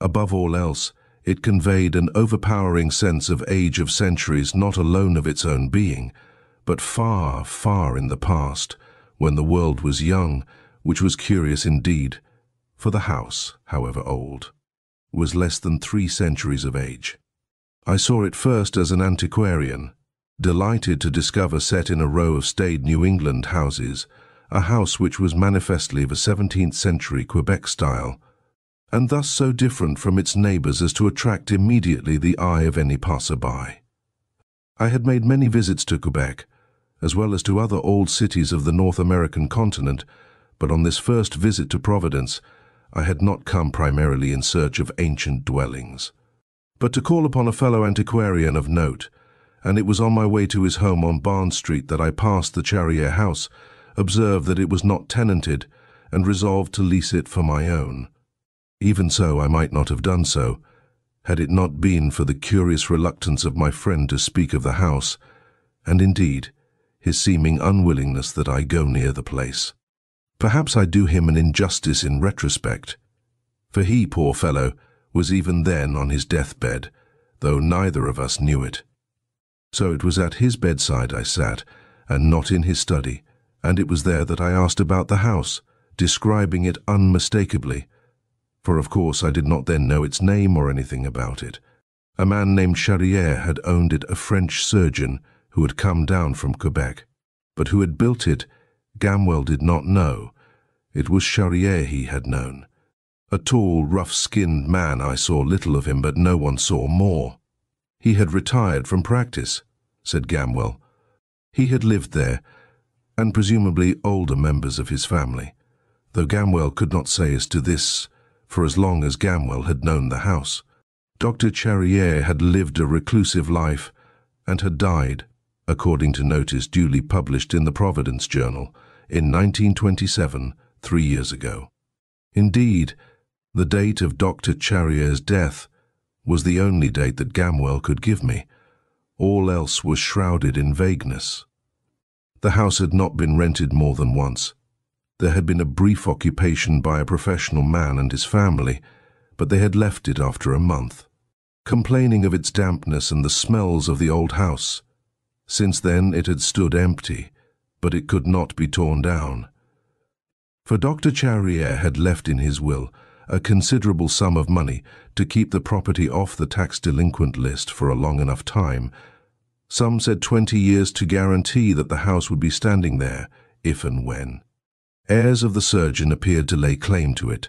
Above all else, it conveyed an overpowering sense of age of centuries not alone of its own being, but far, far in the past, when the world was young, which was curious indeed, for the house, however old, was less than 3 centuries of age. I saw it first as an antiquarian, delighted to discover set in a row of staid New England houses, a house which was manifestly of a 17th century Quebec style, and thus so different from its neighbors as to attract immediately the eye of any passer-by. I had made many visits to Quebec, as well as to other old cities of the North American continent, but on this first visit to Providence, I had not come primarily in search of ancient dwellings, but to call upon a fellow antiquarian of note, and it was on my way to his home on Barnes Street that I passed the Charrière house, observed that it was not tenanted, and resolved to lease it for my own. Even so, I might not have done so, had it not been for the curious reluctance of my friend to speak of the house, and indeed, his seeming unwillingness that I go near the place. Perhaps I do him an injustice in retrospect, for he, poor fellow, was even then on his deathbed, though neither of us knew it. So it was at his bedside I sat, and not in his study, and it was there that I asked about the house, describing it unmistakably, for of course I did not then know its name or anything about it. A man named Charrière had owned it, a French surgeon who had come down from Quebec, but who had built it, Gamwell did not know. It was Charrière he had known. A tall, rough-skinned man. I saw little of him, but no one saw more. He had retired from practice, said Gamwell. He had lived there, and presumably older members of his family, though Gamwell could not say as to this for as long as Gamwell had known the house. Dr. Charrière had lived a reclusive life and had died, according to notice duly published in the Providence Journal, in 1927, 3 years ago. Indeed, the date of Dr. Charrière's death was the only date that Gamwell could give me. All else was shrouded in vagueness. The house had not been rented more than once. There had been a brief occupation by a professional man and his family, but they had left it after a month, complaining of its dampness and the smells of the old house. Since then it had stood empty, but it could not be torn down. For Dr. Charrière had left in his will a considerable sum of money to keep the property off the tax delinquent list for a long enough time. Some said 20 years to guarantee that the house would be standing there, if and when. Heirs of the surgeon appeared to lay claim to it,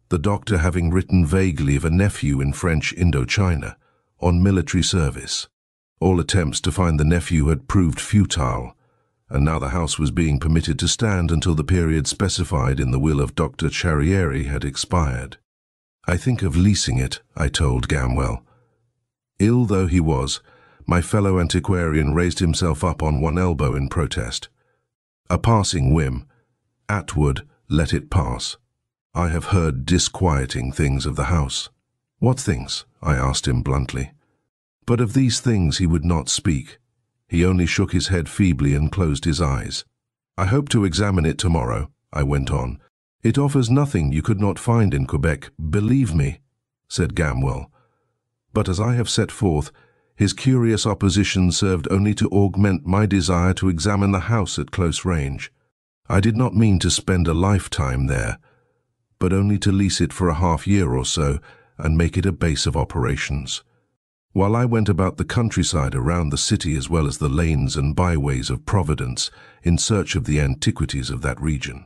the doctor having written vaguely of a nephew in French Indochina, on military service. All attempts to find the nephew had proved futile, and now the house was being permitted to stand until the period specified in the will of Dr. Charrière had expired. I think of leasing it, I told Gamwell. Ill though he was, my fellow antiquarian raised himself up on one elbow in protest. A passing whim. Atwood, let it pass. I have heard disquieting things of the house. What things? I asked him bluntly. But of these things he would not speak. He only shook his head feebly and closed his eyes. I hope to examine it tomorrow, I went on. It offers nothing you could not find in Quebec, believe me, said Gamwell. But as I have set forth, his curious opposition served only to augment my desire to examine the house at close range. I did not mean to spend a lifetime there, but only to lease it for a half-year or so and make it a base of operations. While I went about the countryside around the city as well as the lanes and byways of Providence in search of the antiquities of that region.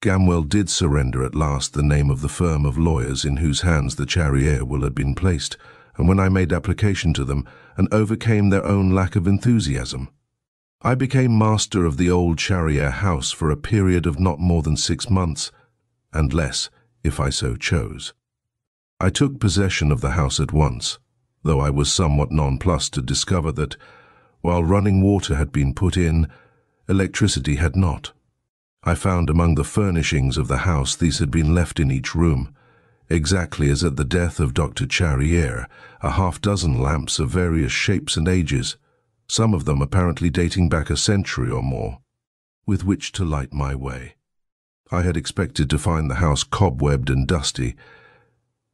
Gamwell did surrender at last the name of the firm of lawyers in whose hands the Charrière will had been placed, and when I made application to them and overcame their own lack of enthusiasm, I became master of the old Charrière house for a period of not more than 6 months, and less, if I so chose. I took possession of the house at once, though I was somewhat nonplussed to discover that, while running water had been put in, electricity had not. I found among the furnishings of the house these had been left in each room, exactly as at the death of Dr. Charriere, a half-dozen lamps of various shapes and ages, some of them apparently dating back a century or more, with which to light my way. I had expected to find the house cobwebbed and dusty,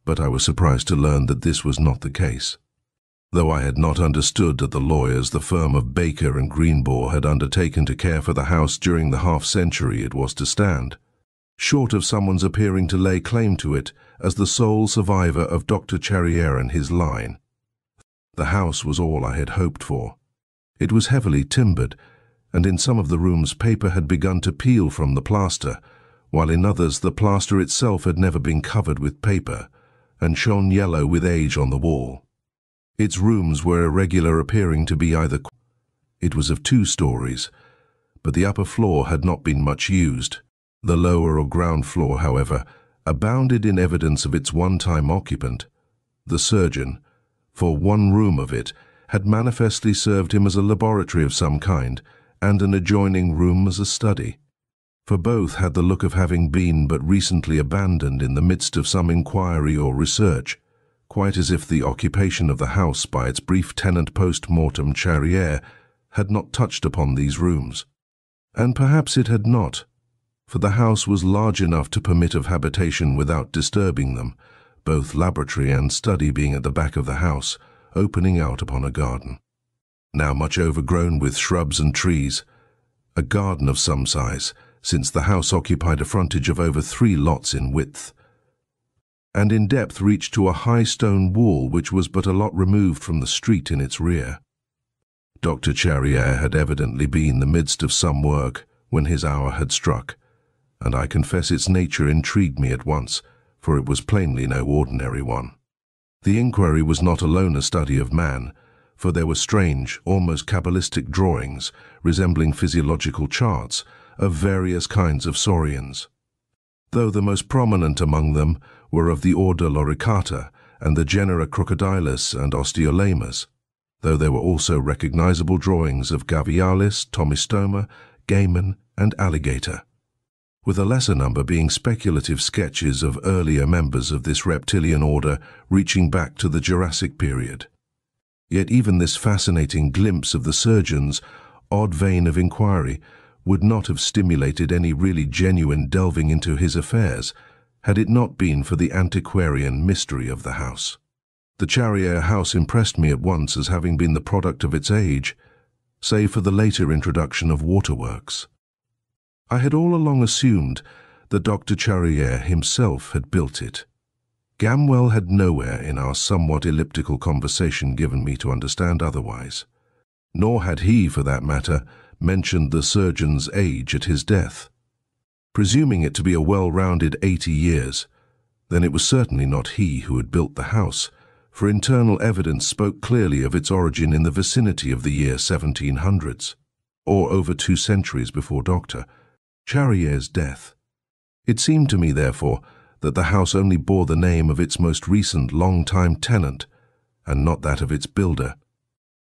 but I was surprised to learn that this was not the case. Though I had not understood that the lawyers the firm of Baker and Greenbaugh had undertaken to care for the house during the half-century it was to stand, short of someone's appearing to lay claim to it as the sole survivor of Dr. Charriere and his line. The house was all I had hoped for. It was heavily timbered, and in some of the rooms paper had begun to peel from the plaster, while in others the plaster itself had never been covered with paper, and shone yellow with age on the wall. Its rooms were irregular, appearing to be either. It was of 2 stories, but the upper floor had not been much used. The lower or ground floor, however, abounded in evidence of its one-time occupant. The surgeon, for one room of it, had manifestly served him as a laboratory of some kind, and an adjoining room as a study. For both had the look of having been but recently abandoned in the midst of some inquiry or research, quite as if the occupation of the house by its brief tenant post-mortem Charriere had not touched upon these rooms. And perhaps it had not, for the house was large enough to permit of habitation without disturbing them, both laboratory and study being at the back of the house, opening out upon a garden, now much overgrown with shrubs and trees, a garden of some size, since the house occupied a frontage of over 3 lots in width, and in depth reached to a high stone wall which was but a lot removed from the street in its rear. Dr. Charriere had evidently been in the midst of some work when his hour had struck, and I confess its nature intrigued me at once, for it was plainly no ordinary one. The inquiry was not alone a study of man, for there were strange, almost cabalistic drawings, resembling physiological charts, of various kinds of saurians, though the most prominent among them were of the order Loricata and the genera Crocodilus and Osteolaemus, though there were also recognizable drawings of Gavialis, Tomistoma, Gaiman, and Alligator, with a lesser number being speculative sketches of earlier members of this reptilian order reaching back to the Jurassic period. Yet even this fascinating glimpse of the surgeon's odd vein of inquiry would not have stimulated any really genuine delving into his affairs had it not been for the antiquarian mystery of the house. The Charriere house impressed me at once as having been the product of its age, save for the later introduction of waterworks. I had all along assumed that Dr. Charriere himself had built it. Gamwell had nowhere in our somewhat elliptical conversation given me to understand otherwise, nor had he, for that matter, mentioned the surgeon's age at his death. Presuming it to be a well-rounded 80 years, then it was certainly not he who had built the house, for internal evidence spoke clearly of its origin in the vicinity of the year 1700s, or over 2 centuries before Dr. Charriere's death. It seemed to me, therefore, that the house only bore the name of its most recent long-time tenant, and not that of its builder.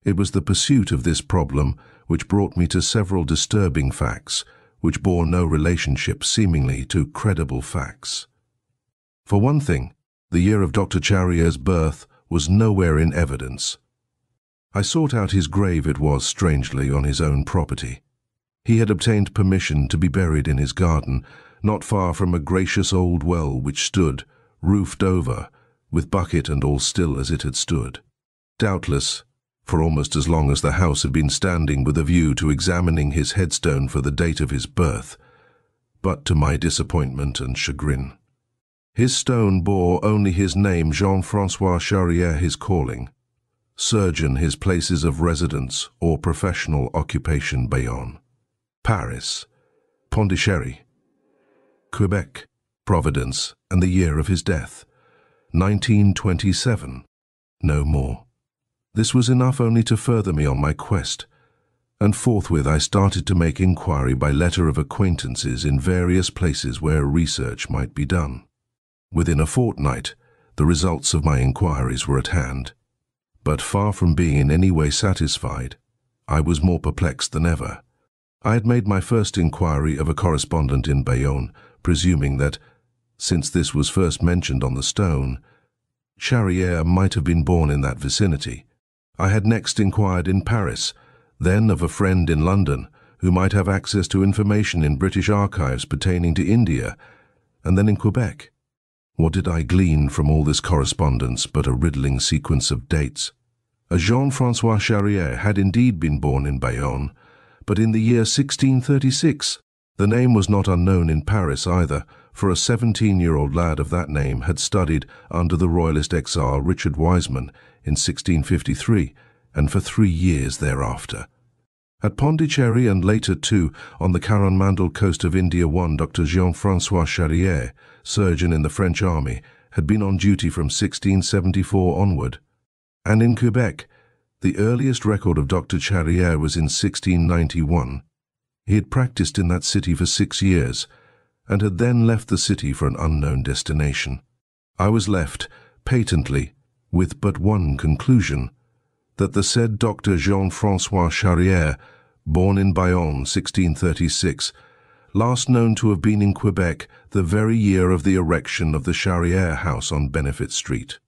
It was the pursuit of this problem which brought me to several disturbing facts, which bore no relationship seemingly to credible facts. For one thing, the year of Dr. Charriere's birth was nowhere in evidence. I sought out his grave. It was, strangely, on his own property. He had obtained permission to be buried in his garden, not far from a gracious old well which stood, roofed over, with bucket and all still as it had stood. Doubtless, for almost as long as the house had been standing with a view to examining his headstone for the date of his birth, but to my disappointment and chagrin. His stone bore only his name, Jean-François Charriere his calling, surgeon his places of residence or professional occupation Bayonne, Paris, Pondichéry, Quebec, Providence, and the year of his death, 1927, no more. This was enough only to further me on my quest, and forthwith I started to make inquiry by letter of acquaintances in various places where research might be done. Within a fortnight, the results of my inquiries were at hand, but far from being in any way satisfied, I was more perplexed than ever. I had made my first inquiry of a correspondent in Bayonne, presuming that, since this was first mentioned on the stone, Charrière might have been born in that vicinity. I had next inquired in Paris, then of a friend in London, who might have access to information in British archives pertaining to India, and then in Quebec. What did I glean from all this correspondence but a riddling sequence of dates? A Jean-François Charrière had indeed been born in Bayonne, but in the year 1636. The name was not unknown in Paris either, for a 17-year-old lad of that name had studied under the royalist exile Richard Wiseman in 1653, and for 3 years thereafter. At Pondicherry and later too on the Coromandel coast of India, one Dr. Jean-François Charrière, surgeon in the French army, had been on duty from 1674 onward. And in Quebec, the earliest record of Dr. Charrière was in 1691. He had practiced in that city for 6 years, and had then left the city for an unknown destination. I was left, patently, with but one conclusion, that the said Dr. Jean-François Charrière, born in Bayonne 1636, last known to have been in Quebec the very year of the erection of the Charrière House on Benefit Street,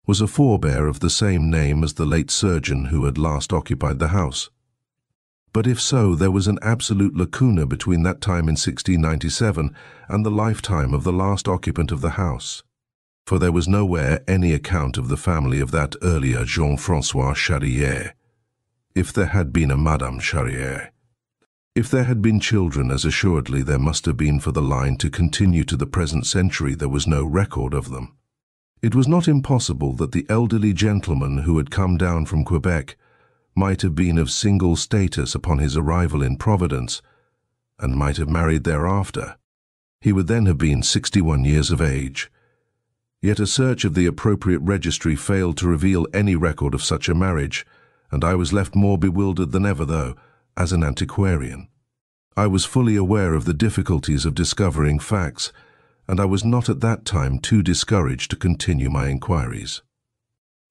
was a forebear of the same name as the late surgeon who had last occupied the house. But if so, there was an absolute lacuna between that time in 1697 and the lifetime of the last occupant of the house, for there was nowhere any account of the family of that earlier Jean-François Charrière. If there had been a Madame Charrière, if there had been children, as assuredly there must have been for the line to continue to the present century, there was no record of them. It was not impossible that the elderly gentleman who had come down from Quebec might have been of single status upon his arrival in Providence, and might have married thereafter. He would then have been 61 years of age. Yet a search of the appropriate registry failed to reveal any record of such a marriage, and I was left more bewildered than ever, though, as an antiquarian. I was fully aware of the difficulties of discovering facts, and I was not at that time too discouraged to continue my inquiries.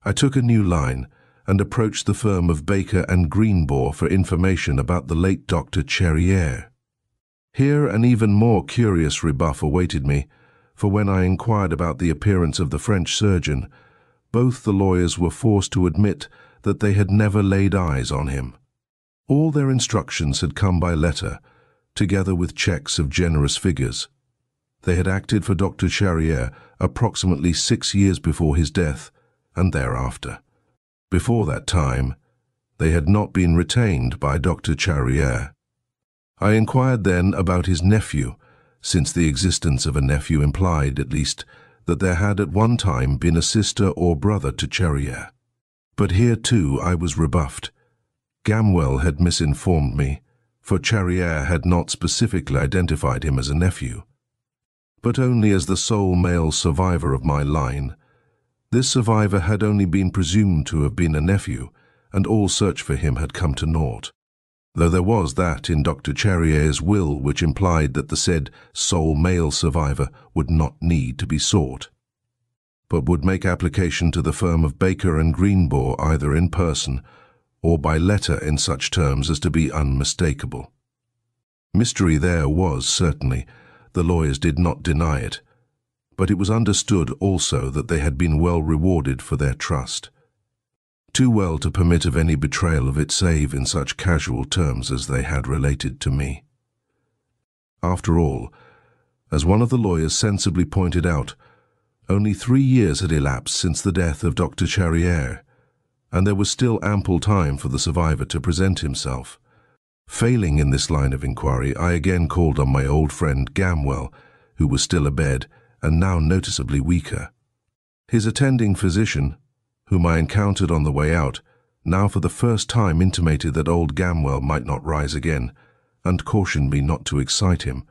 I took a new line and approached the firm of Baker and Greenbaugh for information about the late Dr. Charrière. Here an even more curious rebuff awaited me, for when I inquired about the appearance of the French surgeon, both the lawyers were forced to admit that they had never laid eyes on him. All their instructions had come by letter, together with cheques of generous figures. They had acted for Dr. Charrière approximately 6 years before his death, and thereafter. Before that time, they had not been retained by Dr. Charrière. I inquired then about his nephew, since the existence of a nephew implied, at least, that there had at one time been a sister or brother to Charrière. But here too I was rebuffed. Gamwell had misinformed me, for Charrière had not specifically identified him as a nephew, but only as the sole male survivor of my line. This survivor had only been presumed to have been a nephew, and all search for him had come to naught, though there was that in Dr. Charrière's will which implied that the said sole male survivor would not need to be sought, but would make application to the firm of Baker and Greenbaugh either in person or by letter in such terms as to be unmistakable. Mystery there was, certainly. The lawyers did not deny it, but it was understood also that they had been well rewarded for their trust. Too well to permit of any betrayal of it save in such casual terms as they had related to me. After all, as one of the lawyers sensibly pointed out, only 3 years had elapsed since the death of Dr. Charrière, and there was still ample time for the survivor to present himself. Failing in this line of inquiry, I again called on my old friend Gamwell, who was still abed and now noticeably weaker. His attending physician, whom I encountered on the way out, now for the first time intimated that old Gamwell might not rise again, and cautioned me not to excite him,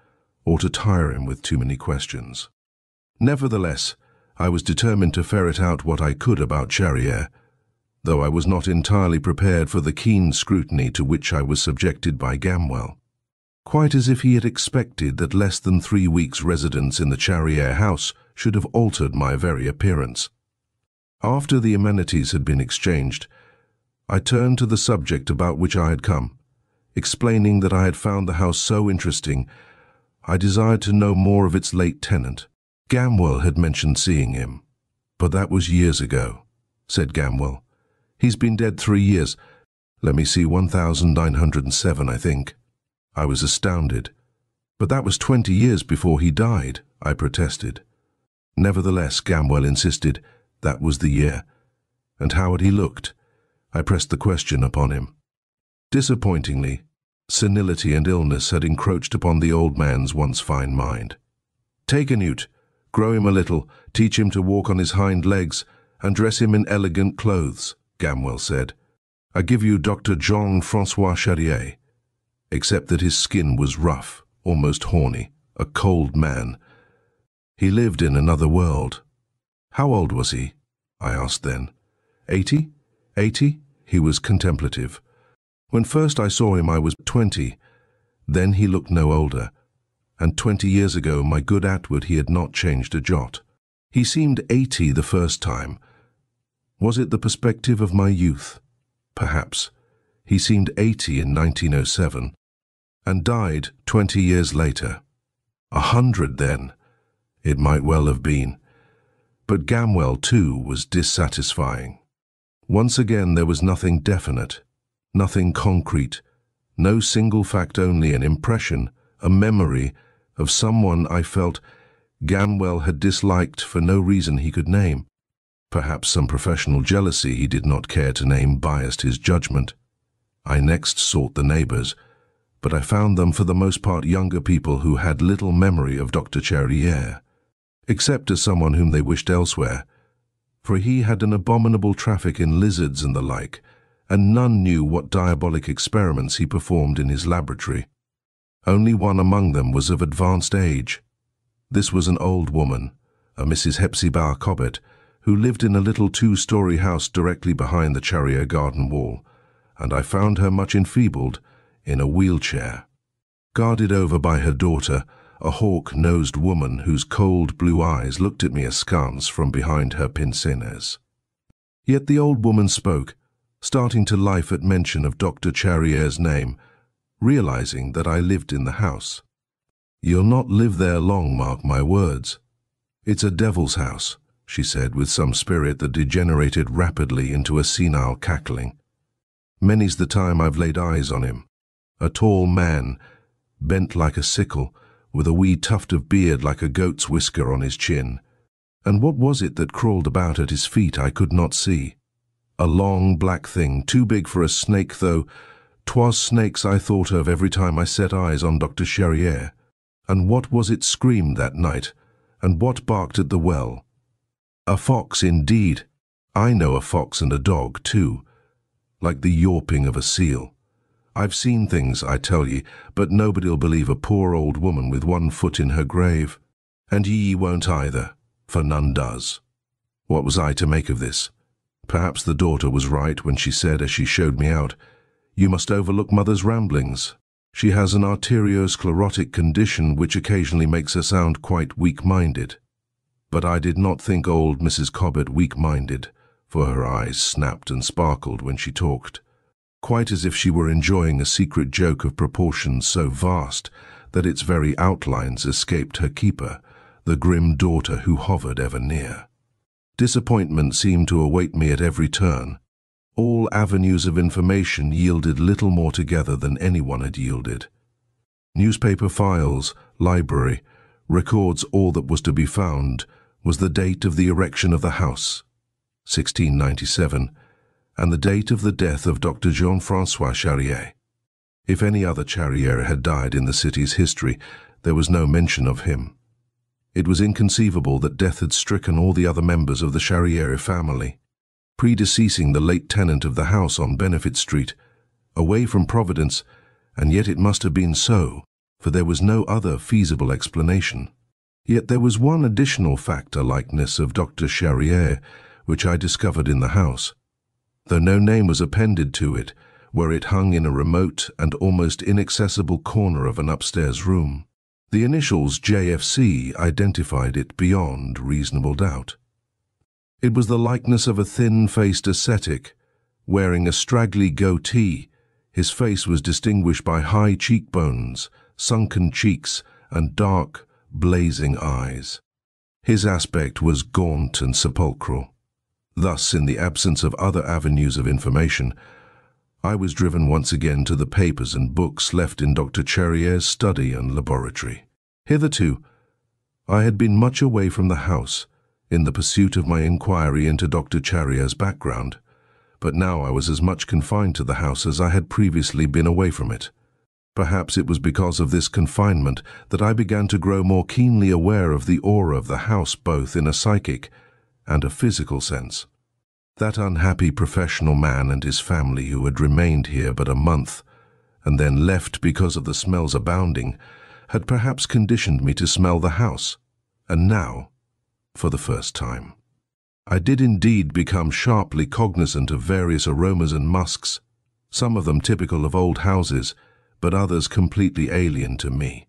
or to tire him with too many questions. Nevertheless, I was determined to ferret out what I could about Charrière, though I was not entirely prepared for the keen scrutiny to which I was subjected by Gamwell, quite as if he had expected that less than 3 weeks' residence in the Charrière house should have altered my very appearance. After the amenities had been exchanged, I turned to the subject about which I had come, explaining that I had found the house so interesting, I desired to know more of its late tenant. Gamwell had mentioned seeing him. "But that was years ago," said Gamwell. "He's been dead 3 years. Let me see, 1907, I think." I was astounded. "But that was 20 years before he died," I protested. Nevertheless, Gamwell insisted that was the year. And how had he looked? I pressed the question upon him. Disappointingly, senility and illness had encroached upon the old man's once fine mind. "Take a newt, grow him a little, teach him to walk on his hind legs, and dress him in elegant clothes," Gamwell said. "I give you Dr. Jean-Francois Charrier," except that his skin was rough, almost horny, a cold man. He lived in another world. "How old was he?" I asked then. 80? 80? He was contemplative. "When first I saw him I was 20. Then he looked no older. And 20 years ago, my good Atwood, he had not changed a jot. He seemed 80 the first time. Was it the perspective of my youth? Perhaps. He seemed 80 in 1907, and died 20 years later. 100 then. It might well have been. But Gamwell, too, was dissatisfying. Once again there was nothing definite, nothing concrete, no single fact, only an impression, a memory of someone I felt Gamwell had disliked for no reason he could name. Perhaps some professional jealousy he did not care to name biased his judgment. I next sought the neighbors, but I found them for the most part younger people who had little memory of Dr. Charrier, except as someone whom they wished elsewhere, for he had an abominable traffic in lizards and the like, and none knew what diabolic experiments he performed in his laboratory. Only one among them was of advanced age. This was an old woman, a Mrs. Hepzibah Cobbett, who lived in a little 2-story house directly behind the Charrier garden wall, and I found her much enfeebled, in a wheelchair. Guarded over by her daughter, a hawk-nosed woman whose cold blue eyes looked at me askance from behind her pince-nez. Yet the old woman spoke, starting to life at mention of Dr. Charrier's name, realizing that I lived in the house. "You'll not live there long, mark my words. It's a devil's house," she said with some spirit that degenerated rapidly into a senile cackling. "Many's the time I've laid eyes on him. A tall man, bent like a sickle, with a wee tuft of beard like a goat's whisker on his chin. And what was it that crawled about at his feet I could not see? A long black thing, too big for a snake, though 'twas snakes I thought of every time I set eyes on Dr. Charrier. And what was it screamed that night, and what barked at the well? A fox indeed. I know a fox and a dog too, like the yawping of a seal. I've seen things, I tell ye, but nobody'll believe a poor old woman with one foot in her grave. And ye won't either, for none does." What was I to make of this? Perhaps the daughter was right when she said, as she showed me out, "You must overlook mother's ramblings. She has an arteriosclerotic condition which occasionally makes her sound quite weak-minded." But I did not think old Mrs. Cobbett weak-minded, for her eyes snapped and sparkled when she talked, quite as if she were enjoying a secret joke of proportions so vast that its very outlines escaped her keeper, the grim daughter who hovered ever near. Disappointment seemed to await me at every turn. All avenues of information yielded little more together than anyone had yielded. Newspaper files, library, records all that was to be found was the date of the erection of the house, 1697, and the date of the death of Dr. Jean-Francois Charrier. If any other Charrier had died in the city's history, there was no mention of him. It was inconceivable that death had stricken all the other members of the Charrier family, predeceasing the late tenant of the house on Benefit Street, away from Providence, and yet it must have been so, for there was no other feasible explanation. Yet there was one additional factor likeness of Dr. Charrier, which I discovered in the house. Though no name was appended to it, where it hung in a remote and almost inaccessible corner of an upstairs room, the initials JFC identified it beyond reasonable doubt. It was the likeness of a thin-faced ascetic, wearing a straggly goatee, His face was distinguished by high cheekbones, sunken cheeks, and dark, blazing eyes. His aspect was gaunt and sepulchral. Thus, in the absence of other avenues of information, I was driven once again to the papers and books left in Dr. Charrier's study and laboratory. Hitherto, I had been much away from the house, in the pursuit of my inquiry into Dr. Charrier's background, but now I was as much confined to the house as I had previously been away from it. Perhaps it was because of this confinement that I began to grow more keenly aware of the aura of the house, both in a psychic and a physical sense. That unhappy professional man and his family who had remained here but a month and then left because of the smells abounding had perhaps conditioned me to smell the house, and now, for the first time, I did indeed become sharply cognizant of various aromas and musks, some of them typical of old houses, but others completely alien to me.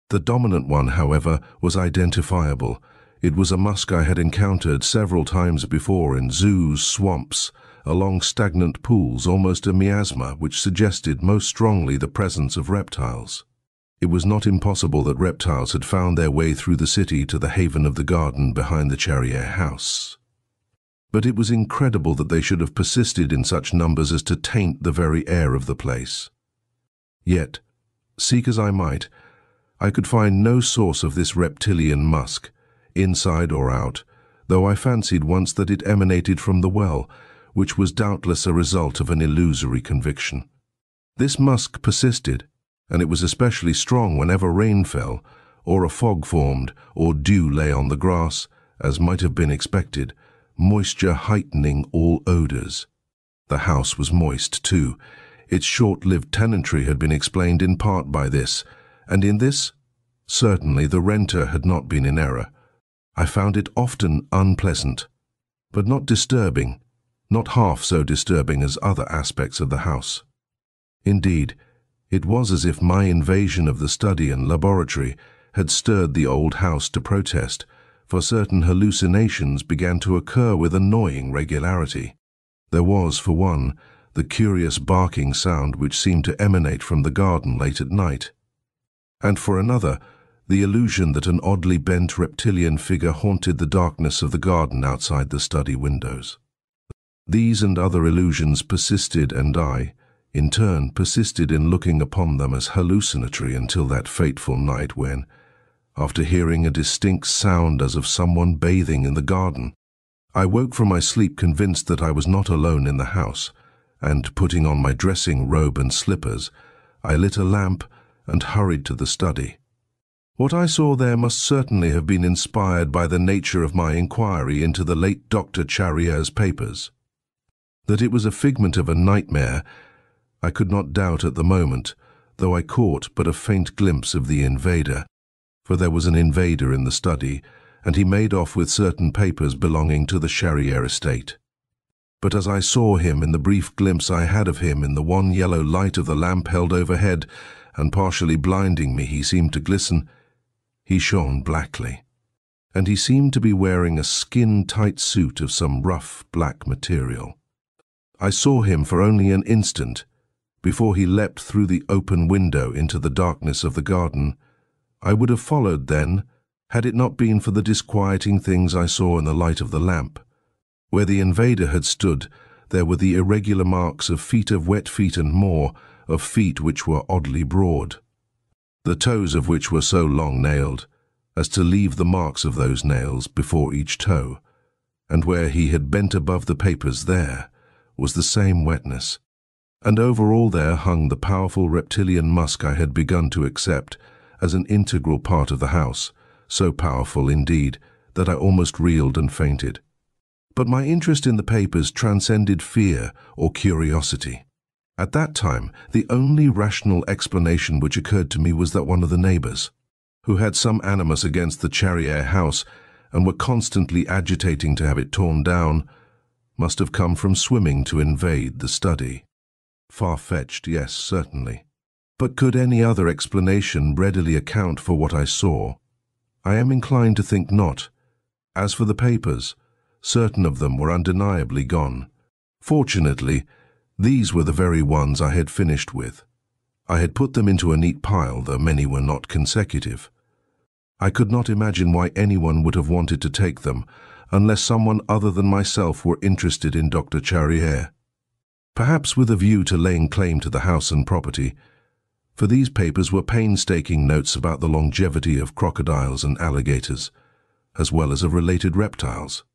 The dominant one, however, was identifiable. It was a musk I had encountered several times before in zoos, swamps, along stagnant pools, almost a miasma which suggested most strongly the presence of reptiles. It was not impossible that reptiles had found their way through the city to the haven of the garden behind the Charrier house. But it was incredible that they should have persisted in such numbers as to taint the very air of the place. Yet, seek as I might, I could find no source of this reptilian musk, inside or out, though I fancied once that it emanated from the well, which was doubtless a result of an illusory conviction. This musk persisted, and it was especially strong whenever rain fell, or a fog formed, or dew lay on the grass, as might have been expected, moisture heightening all odors. The house was moist, too. Its short-lived tenantry had been explained in part by this, and in this, certainly the renter had not been in error. I found it often unpleasant, but not disturbing, not half so disturbing as other aspects of the house. Indeed, it was as if my invasion of the study and laboratory had stirred the old house to protest, for certain hallucinations began to occur with annoying regularity. There was, for one, the curious barking sound which seemed to emanate from the garden late at night, and for another, the illusion that an oddly bent reptilian figure haunted the darkness of the garden outside the study windows. These and other illusions persisted, and I, in turn, persisted in looking upon them as hallucinatory until that fateful night when, after hearing a distinct sound as of someone bathing in the garden, I woke from my sleep convinced that I was not alone in the house, and, putting on my dressing robe and slippers, I lit a lamp and hurried to the study. What I saw there must certainly have been inspired by the nature of my inquiry into the late Dr. Charrier's papers. That it was a figment of a nightmare, I could not doubt at the moment, though I caught but a faint glimpse of the invader, for there was an invader in the study, and he made off with certain papers belonging to the Charrier estate. But as I saw him in the brief glimpse I had of him in the one yellow light of the lamp held overhead, and partially blinding me he seemed to glisten, he shone blackly, and he seemed to be wearing a skin-tight suit of some rough black material. I saw him for only an instant, before he leapt through the open window into the darkness of the garden. I would have followed then, had it not been for the disquieting things I saw in the light of the lamp. Where the invader had stood, there were the irregular marks of wet feet and more, of feet which were oddly broad, the toes of which were so long nailed as to leave the marks of those nails before each toe, and where he had bent above the papers there was the same wetness, and over all there hung the powerful reptilian musk I had begun to accept as an integral part of the house, so powerful indeed that I almost reeled and fainted. But my interest in the papers transcended fear or curiosity. At that time, the only rational explanation which occurred to me was that one of the neighbors, who had some animus against the Charrier house and were constantly agitating to have it torn down, must have come from swimming to invade the study. Far-fetched, yes, certainly. But could any other explanation readily account for what I saw? I am inclined to think not. As for the papers, certain of them were undeniably gone. Fortunately, These were the very ones I had finished with. I had put them into a neat pile, though many were not consecutive. I could not imagine why anyone would have wanted to take them, unless someone other than myself were interested in Dr. Charrier. Perhaps with a view to laying claim to the house and property, for these papers were painstaking notes about the longevity of crocodiles and alligators, as well as of related reptiles.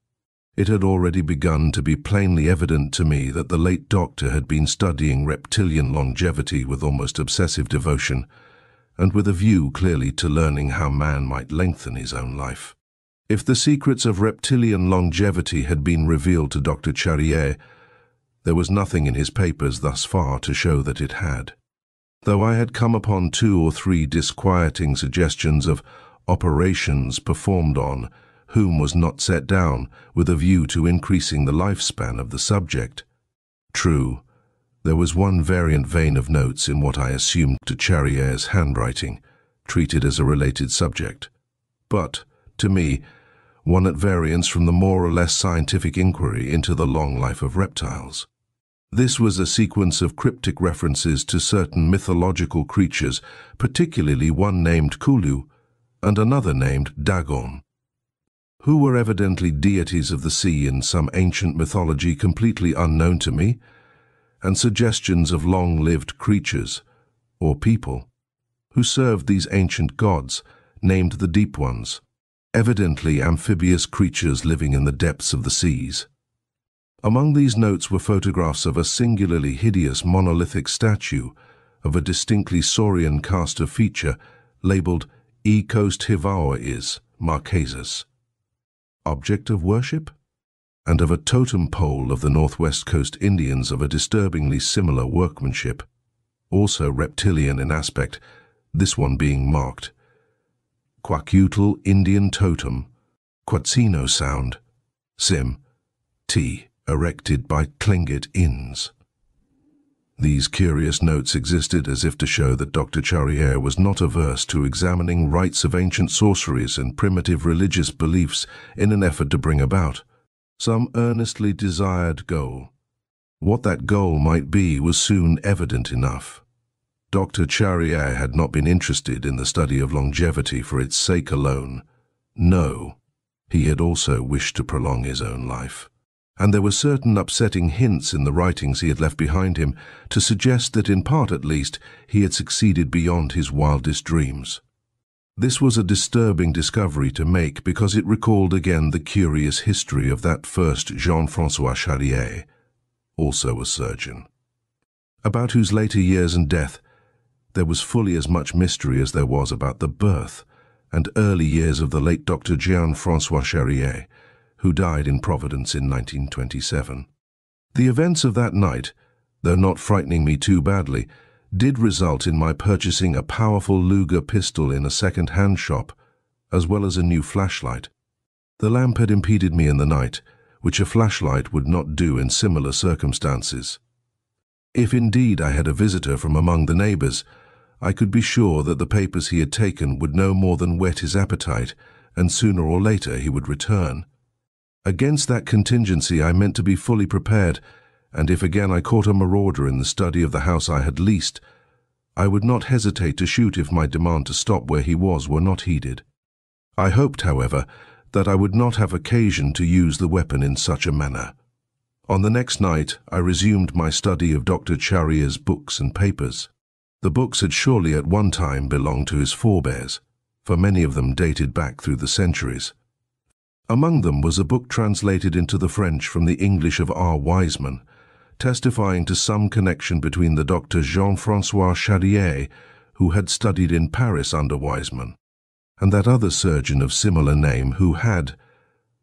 It had already begun to be plainly evident to me that the late doctor had been studying reptilian longevity with almost obsessive devotion, and with a view clearly to learning how man might lengthen his own life. If the secrets of reptilian longevity had been revealed to Dr. Charrier, there was nothing in his papers thus far to show that it had. Though I had come upon 2 or 3 disquieting suggestions of operations performed on whom was not set down with a view to increasing the lifespan of the subject. True, there was one variant vein of notes in what I assumed to Charrier's handwriting, treated as a related subject, but, to me, one at variance from the more or less scientific inquiry into the long life of reptiles. This was a sequence of cryptic references to certain mythological creatures, particularly one named Cthulhu and another named Dagon, who were evidently deities of the sea in some ancient mythology completely unknown to me, and suggestions of long-lived creatures, or people, who served these ancient gods, named the Deep Ones, evidently amphibious creatures living in the depths of the seas. Among these notes were photographs of a singularly hideous monolithic statue of a distinctly saurian cast of feature labeled E Coast Hivawa is Marquesas, object of worship, and of a totem pole of the Northwest Coast Indians of a disturbingly similar workmanship, also reptilian in aspect, this one being marked Kwakiutl Indian Totem, Quatsino Sound, Sim, T, erected by Tlingit Inns. These curious notes existed as if to show that Dr. Charrier was not averse to examining rites of ancient sorceries and primitive religious beliefs in an effort to bring about some earnestly desired goal. What that goal might be was soon evident enough. Dr. Charrier had not been interested in the study of longevity for its sake alone. No, he had also wished to prolong his own life. And there were certain upsetting hints in the writings he had left behind him to suggest that, in part at least, he had succeeded beyond his wildest dreams. This was a disturbing discovery to make because it recalled again the curious history of that first Jean-François Charrier, also a surgeon, about whose later years and death there was fully as much mystery as there was about the birth and early years of the late Dr. Jean-François Charrier, who died in Providence in 1927. The events of that night, though not frightening me too badly, did result in my purchasing a powerful Luger pistol in a second-hand shop, as well as a new flashlight. The lamp had impeded me in the night, which a flashlight would not do in similar circumstances. If indeed I had a visitor from among the neighbors, I could be sure that the papers he had taken would no more than whet his appetite, and sooner or later he would return. Against that contingency I meant to be fully prepared, and if again I caught a marauder in the study of the house I had leased, I would not hesitate to shoot if my demand to stop where he was were not heeded. I hoped, however, that I would not have occasion to use the weapon in such a manner. On the next night I resumed my study of Dr. Charrier's books and papers. The books had surely at one time belonged to his forebears, for many of them dated back through the centuries. Among them was a book translated into the French from the English of R. Wiseman, testifying to some connection between the Dr. Jean-François Charrier, who had studied in Paris under Wiseman, and that other surgeon of similar name who had,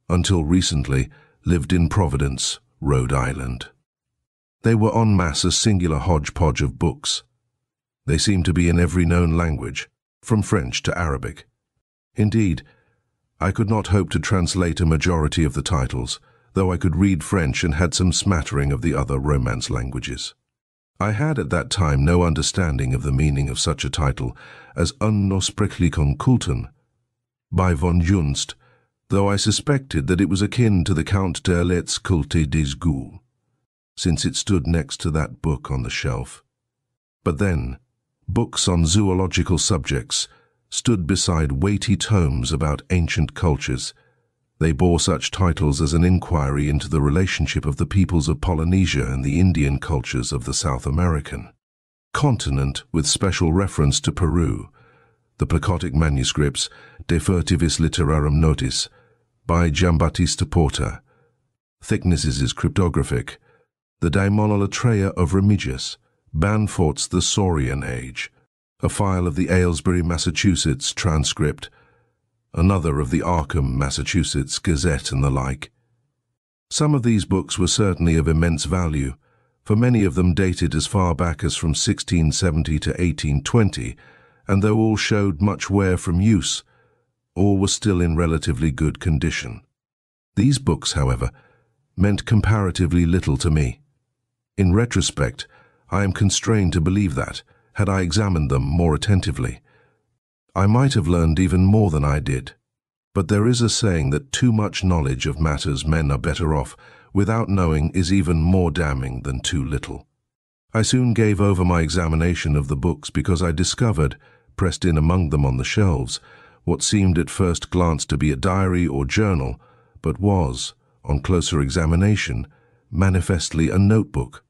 until recently, lived in Providence, Rhode Island. They were en masse a singular hodgepodge of books. They seemed to be in every known language, from French to Arabic. Indeed, I could not hope to translate a majority of the titles, though I could read French and had some smattering of the other Romance languages. I had at that time no understanding of the meaning of such a title as Unosprechlichen Kulten by von Junst, though I suspected that it was akin to the Count der Letzte Kulte des Ghouls. since it stood next to that book on the shelf. But then, books on zoological subjects stood beside weighty tomes about ancient cultures. They bore such titles as An Inquiry into the Relationship of the Peoples of Polynesia and the Indian Cultures of the South American Continent, with special reference to Peru, the Placotic Manuscripts, De Furtivis Literarum Notis, by Giambattista Porta, Thicknesses is Cryptographic, the Daimonolatreia of Remigius, Banfort's The Saurian Age, a file of the Aylesbury, Massachusetts transcript, another of the Arkham, Massachusetts Gazette, and the like. Some of these books were certainly of immense value, for many of them dated as far back as from 1670 to 1820, and though all showed much wear from use, all were still in relatively good condition. These books, however, meant comparatively little to me. In retrospect, I am constrained to believe that, had I examined them more attentively, I might have learned even more than I did. But there is a saying that too much knowledge of matters men are better off without knowing is even more damning than too little. I soon gave over my examination of the books because I discovered, pressed in among them on the shelves, what seemed at first glance to be a diary or journal, but was, on closer examination, manifestly a notebook,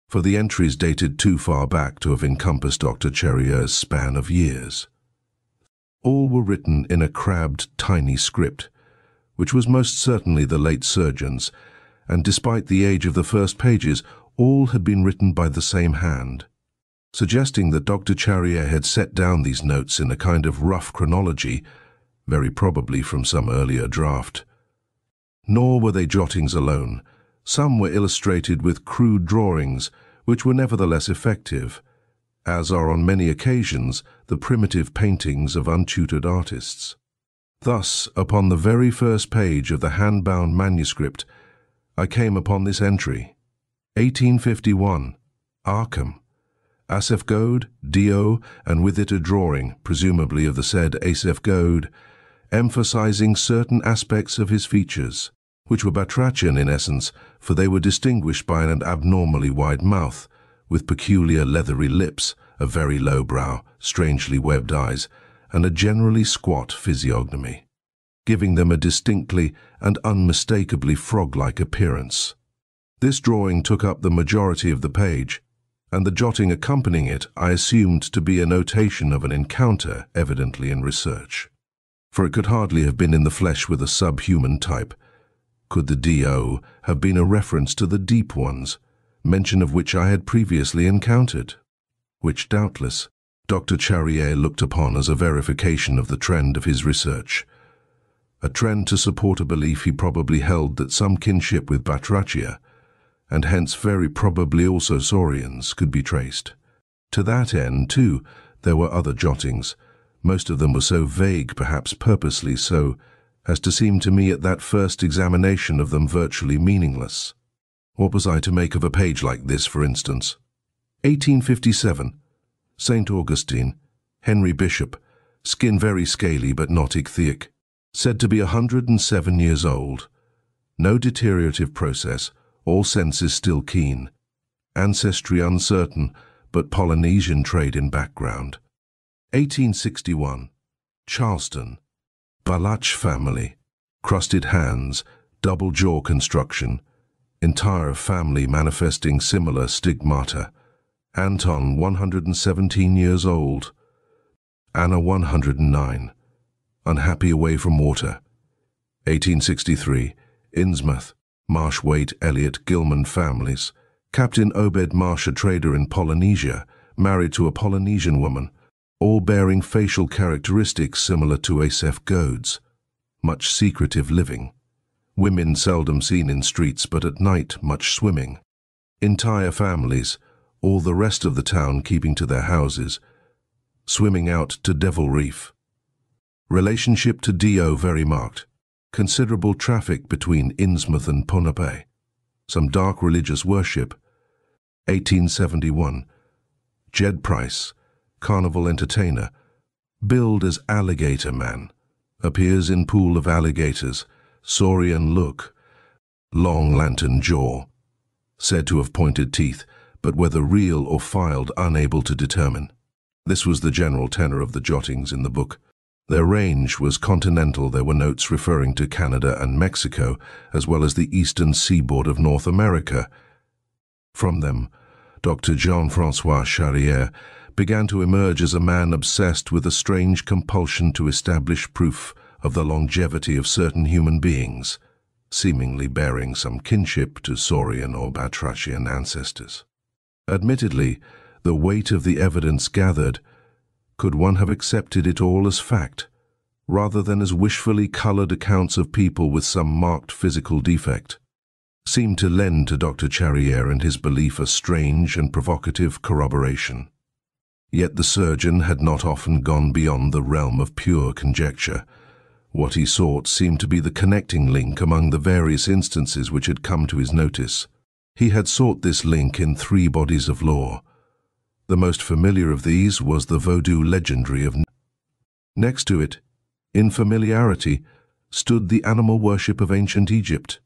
for the entries dated too far back to have encompassed Dr. Cherrier's span of years. All were written in a crabbed, tiny script, which was most certainly the late surgeon's, and despite the age of the first pages, all had been written by the same hand, suggesting that Dr. Cherrier had set down these notes in a kind of rough chronology, very probably from some earlier draft. Nor were they jottings alone. Some were illustrated with crude drawings, which were nevertheless effective, as are on many occasions the primitive paintings of untutored artists. Thus, upon the very first page of the hand-bound manuscript, I came upon this entry: 1851, Arkham, Asaph Goad, D.O., and with it a drawing, presumably of the said Asaph Goad, emphasizing certain aspects of his features, which were batrachian in essence, for they were distinguished by an abnormally wide mouth, with peculiar leathery lips, a very low brow, strangely webbed eyes, and a generally squat physiognomy, giving them a distinctly and unmistakably frog-like appearance. This drawing took up the majority of the page, and the jotting accompanying it I assumed to be a notation of an encounter, evidently in research. For it could hardly have been in the flesh with a subhuman type. Could the D.O. have been a reference to the deep ones, mention of which I had previously encountered, which doubtless Dr. Cherrier looked upon as a verification of the trend of his research, a trend to support a belief he probably held that some kinship with Batrachia, and hence very probably also saurians, could be traced. To that end, too, there were other jottings. Most of them were so vague, perhaps purposely so, as to seem to me at that first examination of them virtually meaningless. What was I to make of a page like this, for instance? 1857, St. Augustine, Henry Bishop, skin very scaly but not ichthyic, said to be 107 years old. No deteriorative process, all senses still keen. Ancestry uncertain, but Polynesian trade in background. 1861, Charleston, Balach family, crusted hands, double jaw construction, entire family manifesting similar stigmata. Anton, 117 years old. Anna, 109. Unhappy away from water. 1863, Innsmouth, Marshwaite, Elliot, Gilman families. Captain Obed Marsh, a trader in Polynesia, married to a Polynesian woman, all bearing facial characteristics similar to Asaph Goad's. Much secretive living. Women seldom seen in streets, but at night much swimming. Entire families, all the rest of the town keeping to their houses, swimming out to Devil Reef. Relationship to D.O. very marked. Considerable traffic between Innsmouth and Ponape. Some dark religious worship. 1871. Jed Price, carnival entertainer, billed as Alligator Man, appears in pool of alligators, saurian look, long lantern jaw. said to have pointed teeth, but whether real or filed unable to determine. This was the general tenor of the jottings in the book. Their range was continental. There were notes referring to Canada and Mexico, as well as the eastern seaboard of North America. From them, Dr. Jean-François Charrière began to emerge as a man obsessed with a strange compulsion to establish proof of the longevity of certain human beings, seemingly bearing some kinship to saurian or batrachian ancestors. Admittedly, the weight of the evidence gathered, could one have accepted it all as fact, rather than as wishfully colored accounts of people with some marked physical defect, seemed to lend to Dr. Charrière and his belief a strange and provocative corroboration. Yet the surgeon had not often gone beyond the realm of pure conjecture. What he sought seemed to be the connecting link among the various instances which had come to his notice. He had sought this link in 3 bodies of law. The most familiar of these was the Vodou legendary of. Next to it, in familiarity, stood the animal worship of ancient Egypt.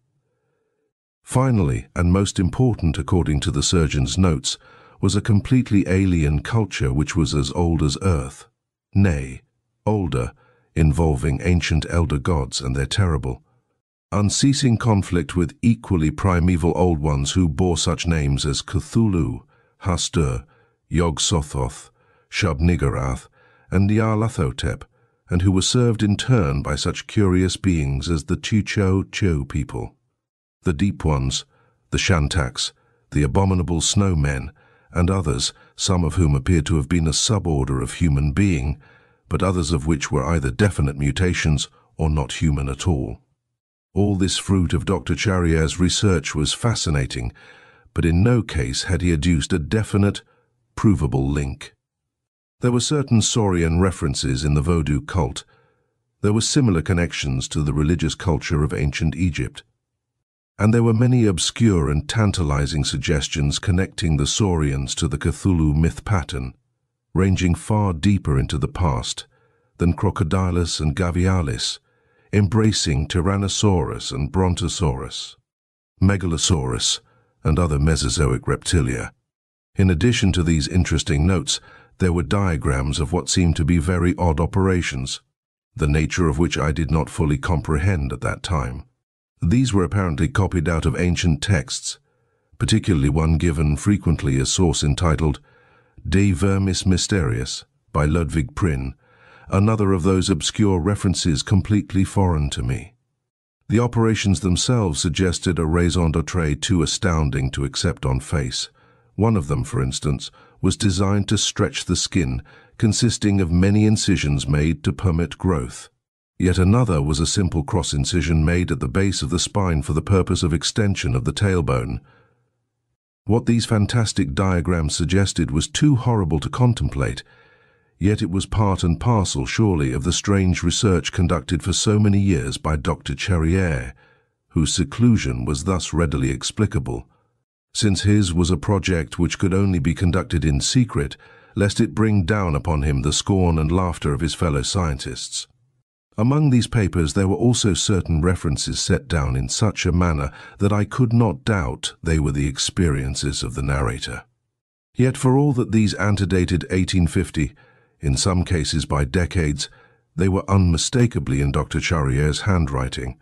Finally, and most important according to the surgeon's notes, was a completely alien culture which was as old as Earth, nay, older, involving ancient elder gods and their terrible, unceasing conflict with equally primeval old ones who bore such names as Cthulhu, Hastur, Yog-Sothoth, Shub-Niggurath, and Nyarlathotep, and who were served in turn by such curious beings as the Chicho-Cho people, the Deep Ones, the Shantaks, the abominable snowmen, and others, some of whom appeared to have been a suborder of human being, but others of which were either definite mutations or not human at all. All this fruit of Dr. Charrière's research was fascinating, but in no case had he adduced a definite, provable link. There were certain saurian references in the Vodou cult. There were similar connections to the religious culture of ancient Egypt. And there were many obscure and tantalizing suggestions connecting the saurians to the Cthulhu myth pattern, ranging far deeper into the past than Crocodilus and Gavialis, embracing Tyrannosaurus and Brontosaurus, Megalosaurus, and other Mesozoic reptilia. In addition to these interesting notes, there were diagrams of what seemed to be very odd operations, the nature of which I did not fully comprehend at that time. These were apparently copied out of ancient texts, particularly one given frequently as source entitled De Vermis Mysteriis by Ludwig Prinn, another of those obscure references completely foreign to me. The operations themselves suggested a raison d'etre too astounding to accept on face. One of them, for instance, was designed to stretch the skin, consisting of many incisions made to permit growth. Yet another was a simple cross-incision made at the base of the spine for the purpose of extension of the tailbone. What these fantastic diagrams suggested was too horrible to contemplate, yet it was part and parcel, surely, of the strange research conducted for so many years by Dr. Charrière, whose seclusion was thus readily explicable, since his was a project which could only be conducted in secret, lest it bring down upon him the scorn and laughter of his fellow scientists. Among these papers there were also certain references set down in such a manner that I could not doubt they were the experiences of the narrator. Yet for all that these antedated 1850, in some cases by decades, they were unmistakably in Dr. Charrière's handwriting,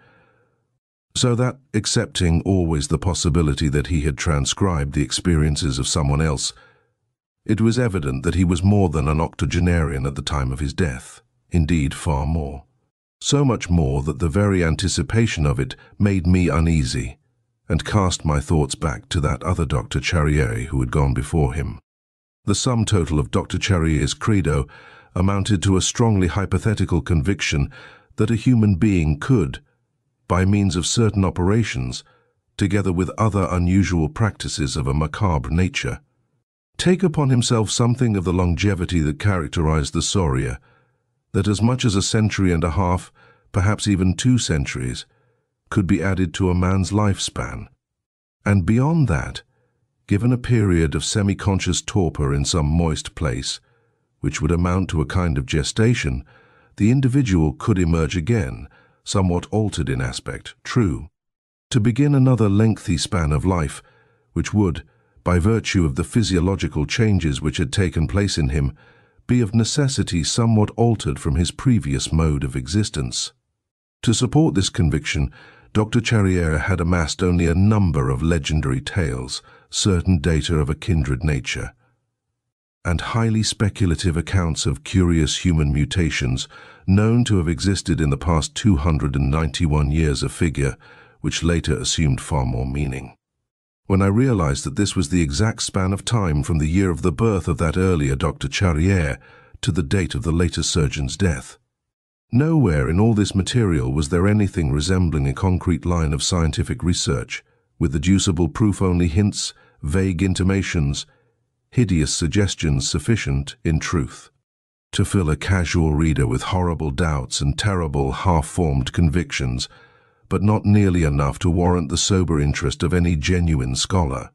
so that, accepting always the possibility that he had transcribed the experiences of someone else, it was evident that he was more than an octogenarian at the time of his death, indeed far more. So much more that the very anticipation of it made me uneasy, and cast my thoughts back to that other Dr. Charrière who had gone before him. The sum total of Dr. Charrière's credo amounted to a strongly hypothetical conviction that a human being could, by means of certain operations, together with other unusual practices of a macabre nature, take upon himself something of the longevity that characterized the sauria, that as much as a century and a half, perhaps even 2 centuries, could be added to a man's lifespan, and beyond that, given a period of semi-conscious torpor in some moist place, which would amount to a kind of gestation, the individual could emerge again, somewhat altered in aspect, true, to begin another lengthy span of life, which would, by virtue of the physiological changes which had taken place in him, be of necessity somewhat altered from his previous mode of existence. To support this conviction, Dr. Charrière had amassed only a number of legendary tales, certain data of a kindred nature, and highly speculative accounts of curious human mutations known to have existed in the past 291 years, a figure which later assumed far more meaning. When I realized that this was the exact span of time from the year of the birth of that earlier Dr. Charrière to the date of the later surgeon's death, nowhere in all this material was there anything resembling a concrete line of scientific research, with deducible proof only hints, vague intimations, hideous suggestions sufficient, in truth, to fill a casual reader with horrible doubts and terrible half-formed convictions, but not nearly enough to warrant the sober interest of any genuine scholar.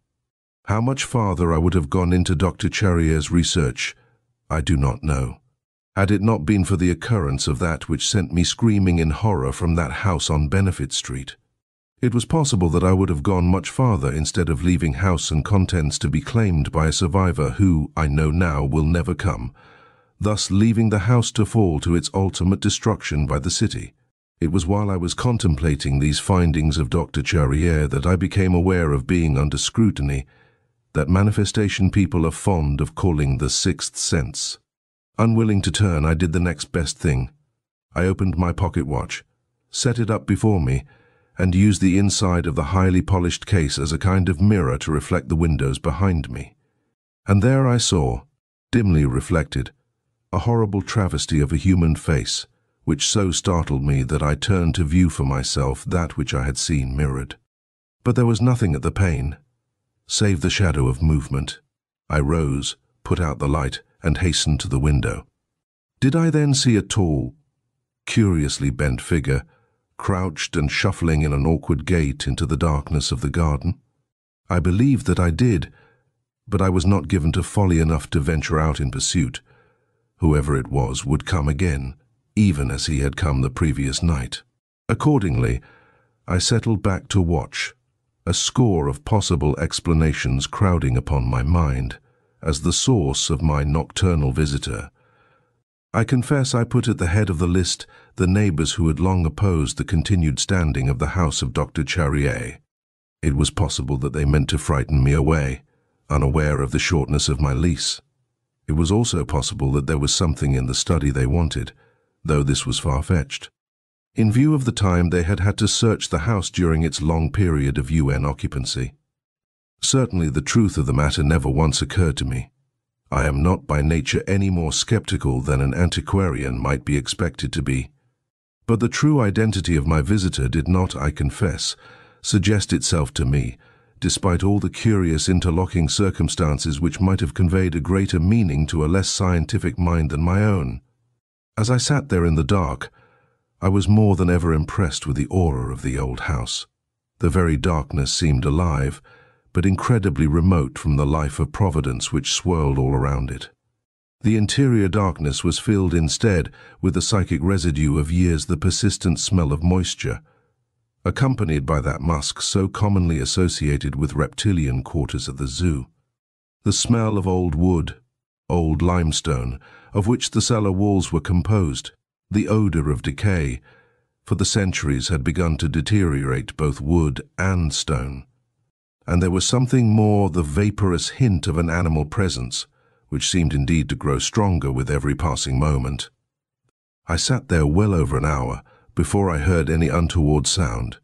How much farther I would have gone into Dr. Charrière's research, I do not know, had it not been for the occurrence of that which sent me screaming in horror from that house on Benefit Street. It was possible that I would have gone much farther instead of leaving house and contents to be claimed by a survivor who, I know now, will never come, thus leaving the house to fall to its ultimate destruction by the city. It was while I was contemplating these findings of Dr. Charrière that I became aware of being under scrutiny, that manifestation people are fond of calling the sixth sense. Unwilling to turn, I did the next best thing. I opened my pocket watch, set it up before me, and used the inside of the highly polished case as a kind of mirror to reflect the windows behind me. And there I saw, dimly reflected, a horrible travesty of a human face, which so startled me that I turned to view for myself that which I had seen mirrored. But there was nothing at the pane, save the shadow of movement. I rose, put out the light, and hastened to the window. Did I then see a tall, curiously bent figure, crouched and shuffling in an awkward gait into the darkness of the garden? I believed that I did, but I was not given to folly enough to venture out in pursuit. Whoever it was would come again, even as he had come the previous night. Accordingly, I settled back to watch, a score of possible explanations crowding upon my mind, as the source of my nocturnal visitor. I confess I put at the head of the list the neighbors who had long opposed the continued standing of the house of Dr. Charrière. It was possible that they meant to frighten me away, unaware of the shortness of my lease. It was also possible that there was something in the study they wanted, though this was far-fetched. In view of the time they had had to search the house during its long period of UN occupancy. Certainly the truth of the matter never once occurred to me. I am not by nature any more skeptical than an antiquarian might be expected to be. But the true identity of my visitor did not, I confess, suggest itself to me, despite all the curious interlocking circumstances which might have conveyed a greater meaning to a less scientific mind than my own. As I sat there in the dark, I was more than ever impressed with the aura of the old house. The very darkness seemed alive, but incredibly remote from the life of Providence which swirled all around it. The interior darkness was filled instead with the psychic residue of years, the persistent smell of moisture, accompanied by that musk so commonly associated with reptilian quarters at the zoo. The smell of old wood, old limestone, of which the cellar walls were composed, the odor of decay, for the centuries had begun to deteriorate both wood and stone. And there was something more, the vaporous hint of an animal presence, which seemed indeed to grow stronger with every passing moment. I sat there well over an hour before I heard any untoward sound.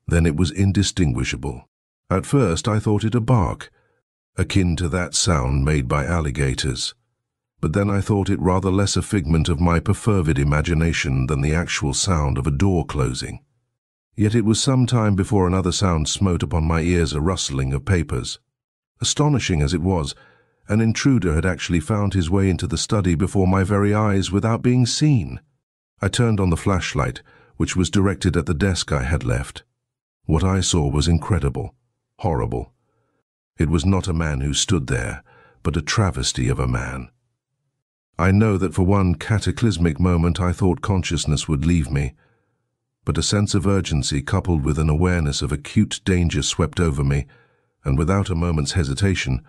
Then it was indistinguishable. At first I thought it a bark, akin to that sound made by alligators. But then I thought it rather less a figment of my perfervid imagination than the actual sound of a door closing. Yet it was some time before another sound smote upon my ears, a rustling of papers. Astonishing as it was, an intruder had actually found his way into the study before my very eyes without being seen. I turned on the flashlight, which was directed at the desk I had left. What I saw was incredible, horrible. It was not a man who stood there, but a travesty of a man. I know that for one cataclysmic moment I thought consciousness would leave me, but a sense of urgency coupled with an awareness of acute danger swept over me, and without a moment's hesitation,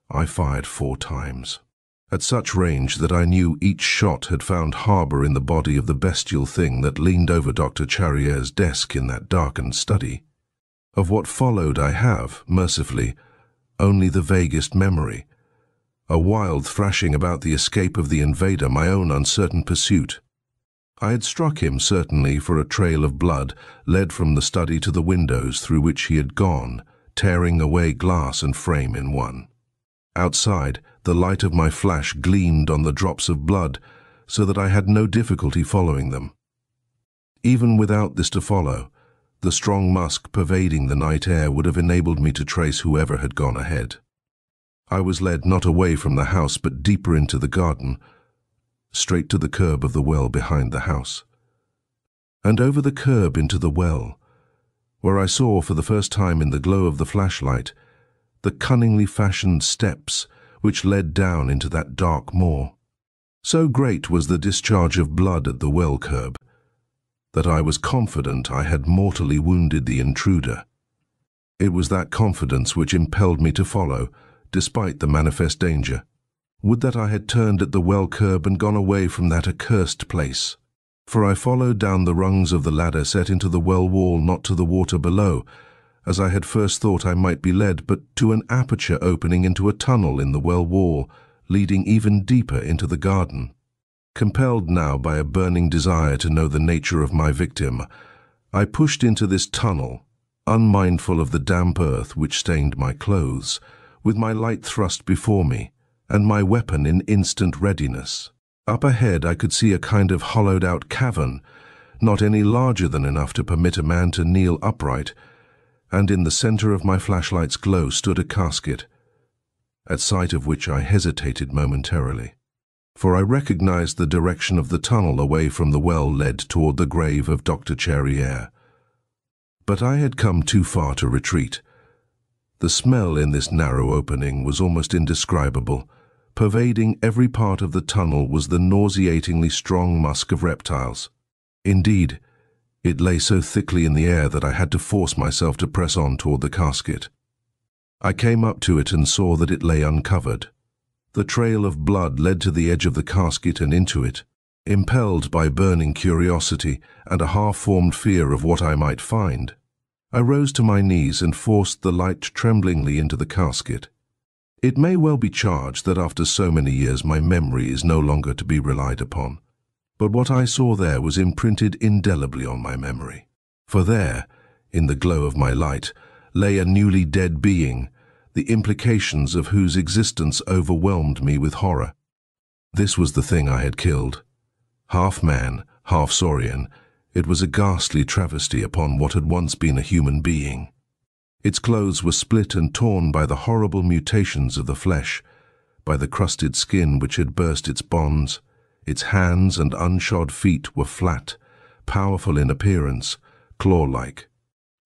I fired 4 times. At such range that I knew each shot had found harbor in the body of the bestial thing that leaned over Dr. Charrier's desk in that darkened study. Of what followed I have, mercifully, only the vaguest memory. A wild thrashing about the escape of the invader, my own uncertain pursuit. I had struck him, certainly, for a trail of blood led from the study to the windows through which he had gone, tearing away glass and frame in one. Outside, the light of my flash gleamed on the drops of blood, so that I had no difficulty following them. Even without this to follow, the strong musk pervading the night air would have enabled me to trace whoever had gone ahead. I was led not away from the house, but deeper into the garden, straight to the curb of the well behind the house. And over the curb into the well, where I saw for the first time in the glow of the flashlight the cunningly fashioned steps which led down into that dark moor. So great was the discharge of blood at the well curb that I was confident I had mortally wounded the intruder. It was that confidence which impelled me to follow, despite the manifest danger. Would that I had turned at the well curb and gone away from that accursed place. For I followed down the rungs of the ladder set into the well wall, not to the water below, as I had first thought I might be led, but to an aperture opening into a tunnel in the well wall, leading even deeper into the garden. Compelled now by a burning desire to know the nature of my victim, I pushed into this tunnel, unmindful of the damp earth which stained my clothes, with my light thrust before me, and my weapon in instant readiness. Up ahead I could see a kind of hollowed-out cavern, not any larger than enough to permit a man to kneel upright, and in the center of my flashlight's glow stood a casket, at sight of which I hesitated momentarily, for I recognized the direction of the tunnel away from the well led toward the grave of Dr. Charrier. But I had come too far to retreat. The smell in this narrow opening was almost indescribable. Pervading every part of the tunnel was the nauseatingly strong musk of reptiles. Indeed, it lay so thickly in the air that I had to force myself to press on toward the casket. I came up to it and saw that it lay uncovered. The trail of blood led to the edge of the casket and into it. Impelled by burning curiosity and a half-formed fear of what I might find, I rose to my knees and forced the light tremblingly into the casket. It may well be charged that after so many years my memory is no longer to be relied upon, but what I saw there was imprinted indelibly on my memory. For there, in the glow of my light, lay a newly dead being, the implications of whose existence overwhelmed me with horror. This was the thing I had killed. Half man, half saurian, it was a ghastly travesty upon what had once been a human being. Its clothes were split and torn by the horrible mutations of the flesh, by the crusted skin which had burst its bonds. Its hands and unshod feet were flat, powerful in appearance, claw-like.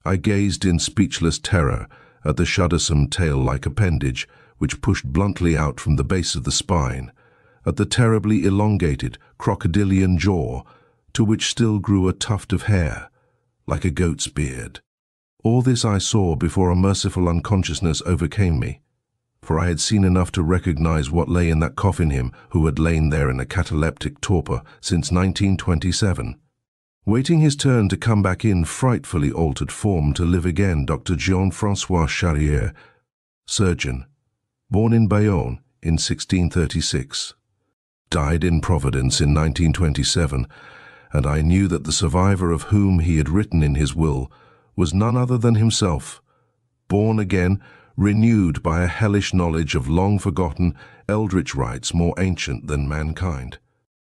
I gazed in speechless terror at the shuddersome tail-like appendage which pushed bluntly out from the base of the spine, at the terribly elongated crocodilian jaw, to which still grew a tuft of hair, like a goat's beard. All this I saw before a merciful unconsciousness overcame me, for I had seen enough to recognize what lay in that coffin him who had lain there in a cataleptic torpor since 1927. Waiting his turn to come back in frightfully altered form to live again, Dr. Jean-François Charrier, surgeon, born in Bayonne in 1636, died in Providence in 1927, and I knew that the survivor of whom he had written in his will was none other than himself, born again, renewed by a hellish knowledge of long-forgotten, eldritch rites more ancient than mankind,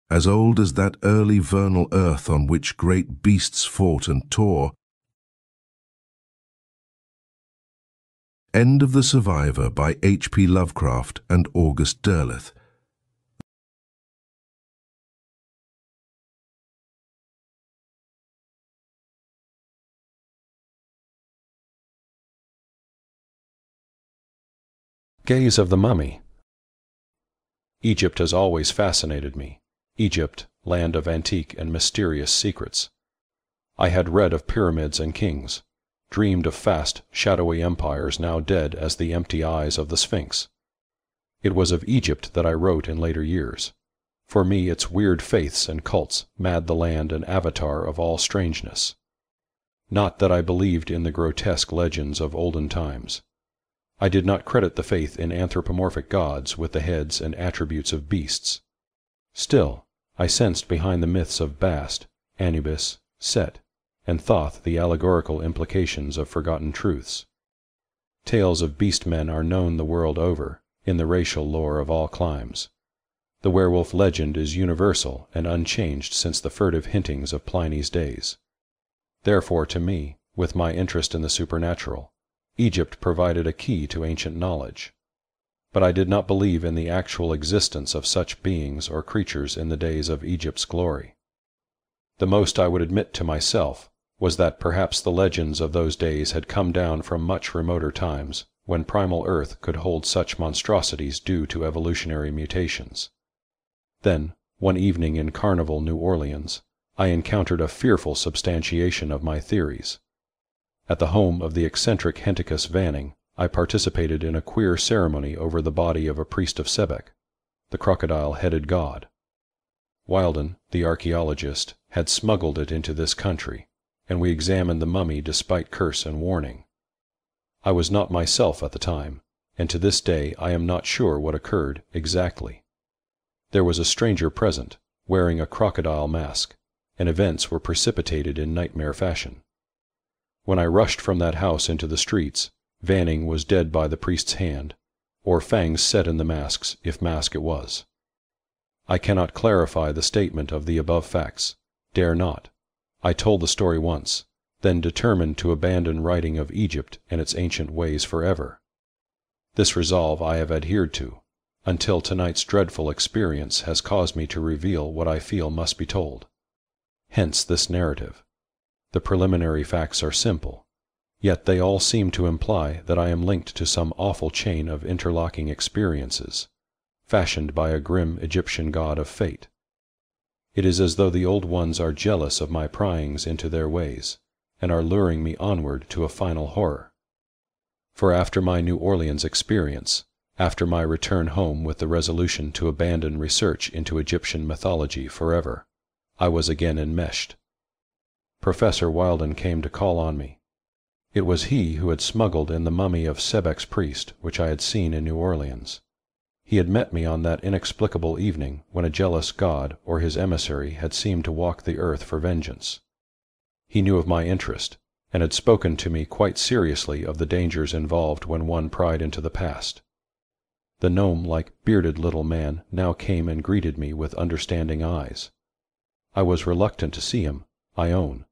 as old as that early vernal earth on which great beasts fought and tore. End of The Survivor by H.P. Lovecraft and August Derleth. Gaze of the Mummy. Egypt has always fascinated me. Egypt, land of antique and mysterious secrets. I had read of pyramids and kings, dreamed of vast, shadowy empires now dead as the empty eyes of the Sphinx. It was of Egypt that I wrote in later years. For me its weird faiths and cults made the land an avatar of all strangeness. Not that I believed in the grotesque legends of olden times. I did not credit the faith in anthropomorphic gods with the heads and attributes of beasts. Still, I sensed behind the myths of Bast, Anubis, Set, and Thoth the allegorical implications of forgotten truths. Tales of beast men are known the world over, in the racial lore of all climes. The werewolf legend is universal and unchanged since the furtive hintings of Pliny's days. Therefore, to me, with my interest in the supernatural, Egypt provided a key to ancient knowledge. But I did not believe in the actual existence of such beings or creatures in the days of Egypt's glory. The most I would admit to myself was that perhaps the legends of those days had come down from much remoter times, when primal earth could hold such monstrosities due to evolutionary mutations. Then, one evening in Carnival, New Orleans, I encountered a fearful substantiation of my theories. At the home of the eccentric Henticus Vanning, I participated in a queer ceremony over the body of a priest of Sebek, the crocodile-headed god. Wilden, the archaeologist, had smuggled it into this country, and we examined the mummy despite curse and warning. I was not myself at the time, and to this day I am not sure what occurred exactly. There was a stranger present, wearing a crocodile mask, and events were precipitated in nightmare fashion. When I rushed from that house into the streets, Vanning was dead by the priest's hand, or fangs set in the masks, if mask it was. I cannot clarify the statement of the above facts, dare not. I told the story once, then determined to abandon writing of Egypt and its ancient ways forever. This resolve I have adhered to, until tonight's dreadful experience has caused me to reveal what I feel must be told. Hence this narrative. The preliminary facts are simple, yet they all seem to imply that I am linked to some awful chain of interlocking experiences, fashioned by a grim Egyptian god of fate. It is as though the old ones are jealous of my pryings into their ways, and are luring me onward to a final horror. For after my New Orleans experience, after my return home with the resolution to abandon research into Egyptian mythology forever, I was again enmeshed. Professor Wilden came to call on me. It was he who had smuggled in the mummy of Sebek's priest which I had seen in New Orleans. He had met me on that inexplicable evening when a jealous god or his emissary had seemed to walk the earth for vengeance. He knew of my interest, and had spoken to me quite seriously of the dangers involved when one pried into the past. The gnome-like bearded little man now came and greeted me with understanding eyes. I was reluctant to see him, I own,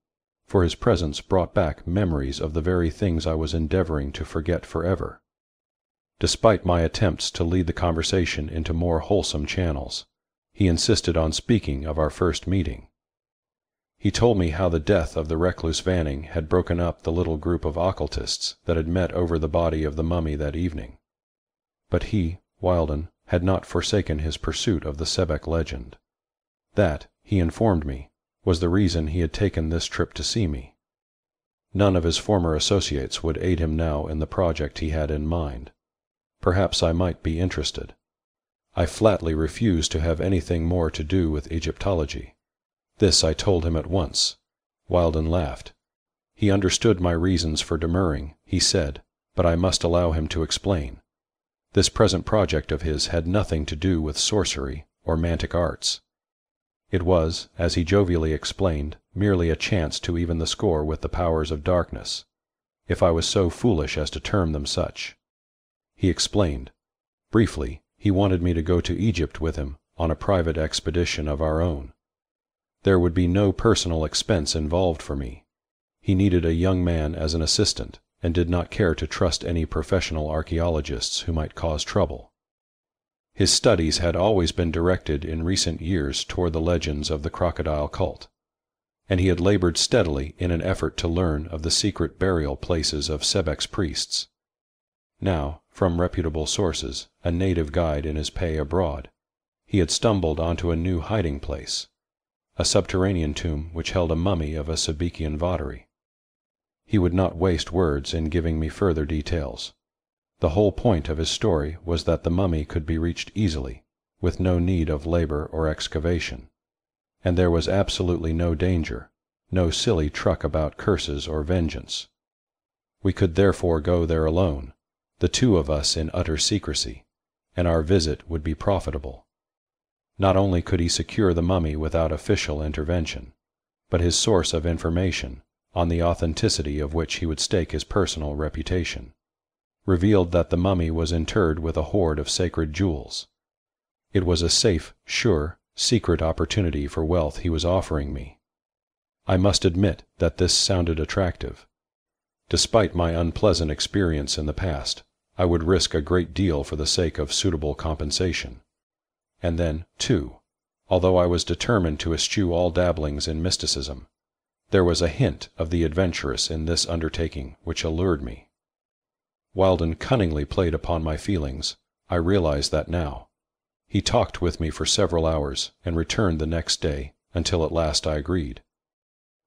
for his presence brought back memories of the very things I was endeavoring to forget forever. Despite my attempts to lead the conversation into more wholesome channels, he insisted on speaking of our first meeting. He told me how the death of the recluse Vanning had broken up the little group of occultists that had met over the body of the mummy that evening. But he, Wilden, had not forsaken his pursuit of the Sebek legend. That, he informed me, was the reason he had taken this trip to see me. None of his former associates would aid him now in the project he had in mind. Perhaps I might be interested. I flatly refused to have anything more to do with Egyptology. This I told him at once. Wilden laughed. He understood my reasons for demurring, he said, but I must allow him to explain. This present project of his had nothing to do with sorcery or mantic arts. It was, as he jovially explained, merely a chance to even the score with the powers of darkness, if I was so foolish as to term them such. He explained. Briefly, he wanted me to go to Egypt with him on a private expedition of our own. There would be no personal expense involved for me. He needed a young man as an assistant, and did not care to trust any professional archaeologists who might cause trouble. His studies had always been directed in recent years toward the legends of the crocodile cult, and he had labored steadily in an effort to learn of the secret burial places of Sebek's priests. Now, from reputable sources, a native guide in his pay abroad, he had stumbled onto a new hiding place, a subterranean tomb which held a mummy of a Sabekian votary. He would not waste words in giving me further details. The whole point of his story was that the mummy could be reached easily, with no need of labor or excavation, and there was absolutely no danger, no silly truck about curses or vengeance. We could therefore go there alone, the two of us in utter secrecy, and our visit would be profitable. Not only could he secure the mummy without official intervention, but his source of information, on the authenticity of which he would stake his personal reputation, revealed that the mummy was interred with a hoard of sacred jewels. It was a safe, sure, secret opportunity for wealth he was offering me. I must admit that this sounded attractive. Despite my unpleasant experience in the past, I would risk a great deal for the sake of suitable compensation. And then, too, although I was determined to eschew all dabblings in mysticism, there was a hint of the adventurous in this undertaking which allured me. Wilden cunningly played upon my feelings. I realized that now. He talked with me for several hours and returned the next day, until at last I agreed.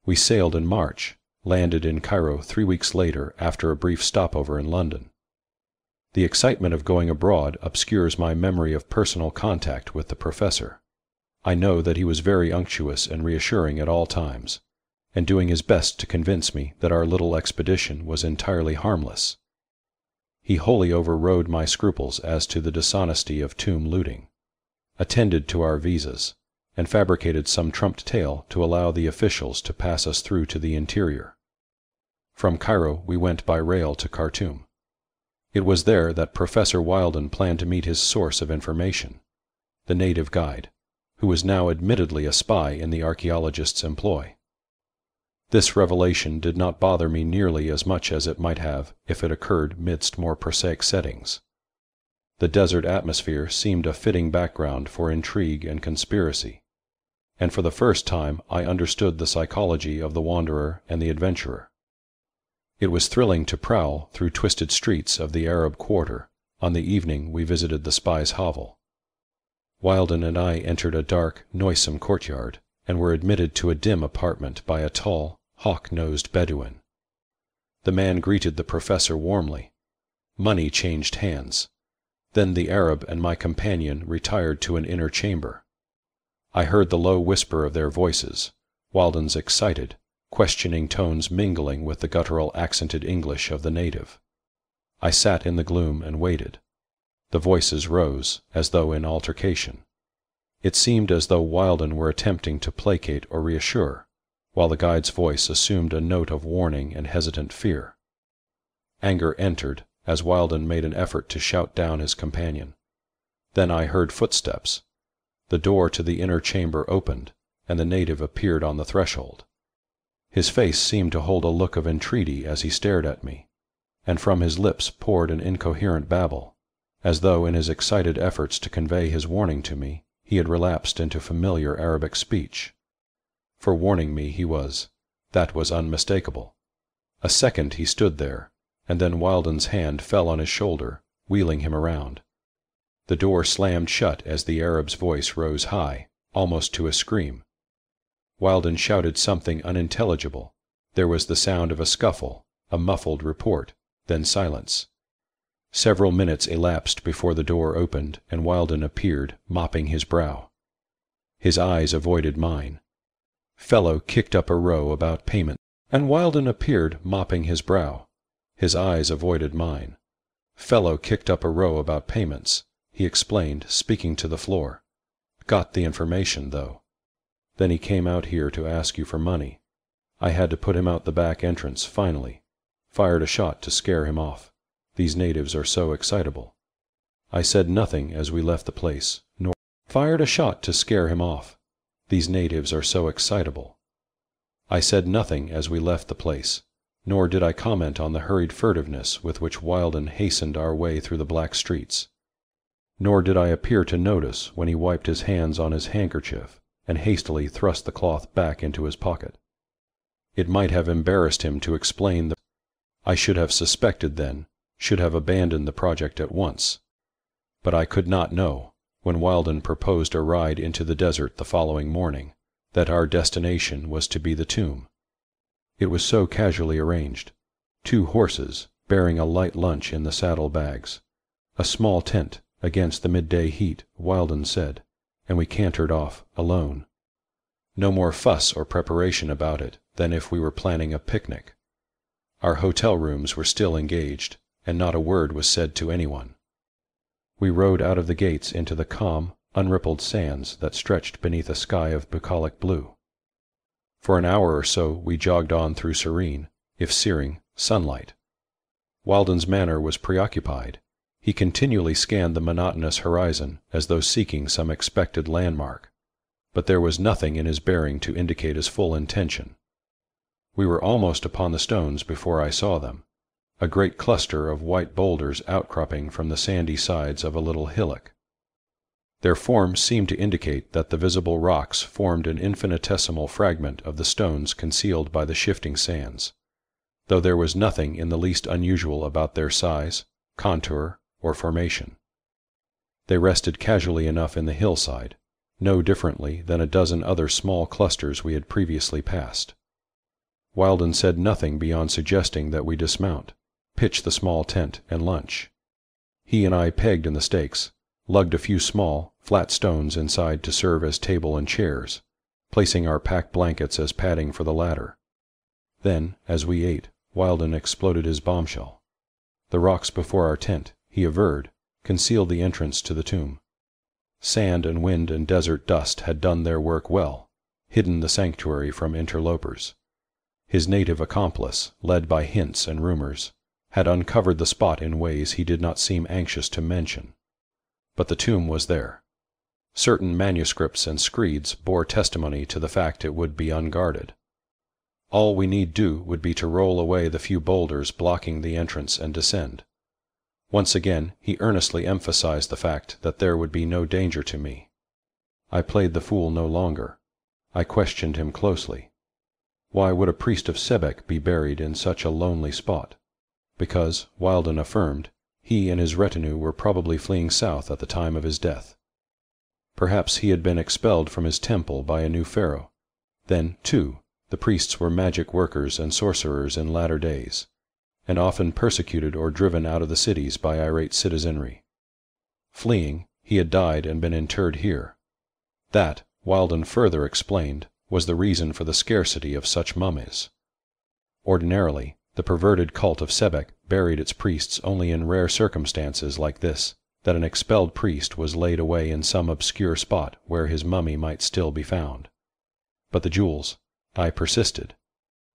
We sailed in March, landed in Cairo 3 weeks later after a brief stopover in London. The excitement of going abroad obscures my memory of personal contact with the professor. I know that he was very unctuous and reassuring at all times, and doing his best to convince me that our little expedition was entirely harmless. He wholly overrode my scruples as to the dishonesty of tomb looting, attended to our visas, and fabricated some trumped tale to allow the officials to pass us through to the interior. From Cairo we went by rail to Khartoum. It was there that Professor Wilden planned to meet his source of information, the native guide, who was now admittedly a spy in the archaeologist's employ. This revelation did not bother me nearly as much as it might have if it occurred midst more prosaic settings. The desert atmosphere seemed a fitting background for intrigue and conspiracy, and for the first time I understood the psychology of the wanderer and the adventurer. It was thrilling to prowl through twisted streets of the Arab quarter on the evening we visited the spy's hovel. Wilden and I entered a dark, noisome courtyard, and were admitted to a dim apartment by a tall, hawk-nosed Bedouin. The man greeted the professor warmly. Money changed hands. Then the Arab and my companion retired to an inner chamber. I heard the low whisper of their voices, Wilden's excited, questioning tones mingling with the guttural accented English of the native. I sat in the gloom and waited. The voices rose, as though in altercation. It seemed as though Wilden were attempting to placate or reassure, while the guide's voice assumed a note of warning and hesitant fear. Anger entered as Wilden made an effort to shout down his companion. Then I heard footsteps. The door to the inner chamber opened, and the native appeared on the threshold. His face seemed to hold a look of entreaty as he stared at me, and from his lips poured an incoherent babble, as though in his excited efforts to convey his warning to me, he had relapsed into familiar Arabic speech. For warning me that was unmistakable. A second he stood there, and then Wilden's hand fell on his shoulder, wheeling him around. The door slammed shut as the Arab's voice rose high, almost to a scream. Wilden shouted something unintelligible. There was the sound of a scuffle, a muffled report, then silence. Several minutes elapsed before the door opened and Wilden appeared, mopping his brow. His eyes avoided mine. Fellow kicked up a row about payment, and Wilden appeared, mopping his brow. His eyes avoided mine. Fellow kicked up a row about payments, he explained, speaking to the floor. Got the information, though. Then he came out here to ask you for money. I had to put him out the back entrance, finally. Fired a shot to scare him off. These natives are so excitable. I said nothing as we left the place, nor fired a shot to scare him off. These natives are so excitable. I said nothing as we left the place, nor did I comment on the hurried furtiveness with which Wilden hastened our way through the black streets. Nor did I appear to notice when he wiped his hands on his handkerchief and hastily thrust the cloth back into his pocket. It might have embarrassed him to explain the I should have suspected then, should have abandoned the project at once. But I could not know, when Wilden proposed a ride into the desert the following morning, that our destination was to be the tomb. It was so casually arranged. 2 horses, bearing a light lunch in the saddle bags. A small tent, against the midday heat, Wilden said, and we cantered off, alone. No more fuss or preparation about it than if we were planning a picnic. Our hotel rooms were still engaged, and not a word was said to anyone. We rode out of the gates into the calm, unrippled sands that stretched beneath a sky of bucolic blue. For an hour or so we jogged on through serene, if searing, sunlight. Wilden's manner was preoccupied. He continually scanned the monotonous horizon as though seeking some expected landmark, but there was nothing in his bearing to indicate his full intention. We were almost upon the stones before I saw them, a great cluster of white boulders outcropping from the sandy sides of a little hillock. Their forms seemed to indicate that the visible rocks formed an infinitesimal fragment of the stones concealed by the shifting sands, though there was nothing in the least unusual about their size, contour, or formation. They rested casually enough in the hillside, no differently than a dozen other small clusters we had previously passed. Wilden said nothing beyond suggesting that we dismount, pitch the small tent, and lunch. He and I pegged in the stakes, lugged a few small, flat stones inside to serve as table and chairs, placing our packed blankets as padding for the latter. Then, as we ate, Wilden exploded his bombshell. The rocks before our tent, he averred, concealed the entrance to the tomb. Sand and wind and desert dust had done their work well, hidden the sanctuary from interlopers. His native accomplice, led by hints and rumors, had uncovered the spot in ways he did not seem anxious to mention. But the tomb was there. Certain manuscripts and screeds bore testimony to the fact it would be unguarded. All we need do would be to roll away the few boulders blocking the entrance and descend. Once again he earnestly emphasized the fact that there would be no danger to me. I played the fool no longer. I questioned him closely. Why would a priest of Sebek be buried in such a lonely spot? Because, Wilden affirmed, he and his retinue were probably fleeing south at the time of his death. Perhaps he had been expelled from his temple by a new pharaoh. Then, too, the priests were magic workers and sorcerers in latter days, and often persecuted or driven out of the cities by irate citizenry. Fleeing, he had died and been interred here. That, Wilden further explained, was the reason for the scarcity of such mummies. Ordinarily, the perverted cult of Sebek buried its priests only in rare circumstances like this, that an expelled priest was laid away in some obscure spot where his mummy might still be found. But the jewels, I persisted.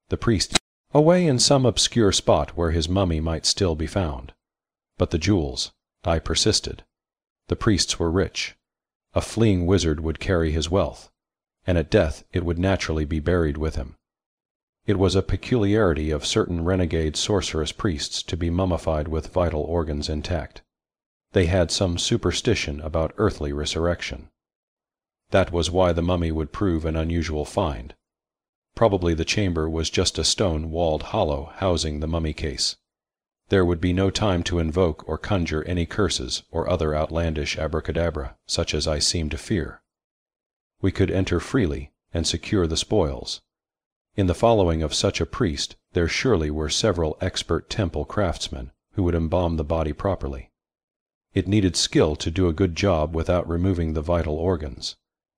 The priest away in some obscure spot where his mummy might still be found. But the jewels, I persisted. The priests were rich. A fleeing wizard would carry his wealth, and at death it would naturally be buried with him. It was a peculiarity of certain renegade sorceress priests to be mummified with vital organs intact. They had some superstition about earthly resurrection. That was why the mummy would prove an unusual find. Probably the chamber was just a stone-walled hollow housing the mummy case. There would be no time to invoke or conjure any curses or other outlandish abracadabra, such as I seemed to fear. We could enter freely and secure the spoils. In the following of such a priest there surely were several expert temple craftsmen who would embalm the body properly. It needed skill to do a good job without removing the vital organs,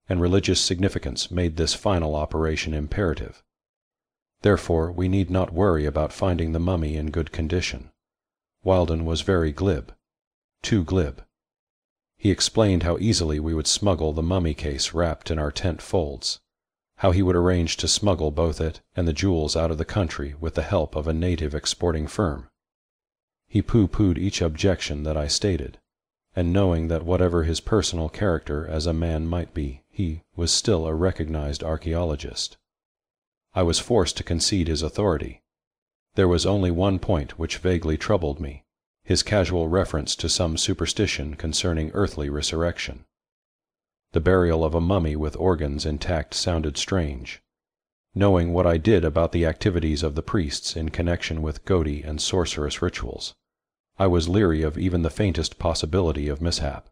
and religious significance made this final operation imperative. Therefore we need not worry about finding the mummy in good condition. Wilden was very glib, too glib. He explained how easily we would smuggle the mummy case wrapped in our tent folds, how he would arrange to smuggle both it and the jewels out of the country with the help of a native exporting firm. He pooh-poohed each objection that I stated, and knowing that whatever his personal character as a man might be, he was still a recognized archaeologist. I was forced to concede his authority. There was only one point which vaguely troubled me, his casual reference to some superstition concerning earthly resurrection. The burial of a mummy with organs intact sounded strange. Knowing what I did about the activities of the priests in connection with Godi and sorceress rituals, I was leery of even the faintest possibility of mishap.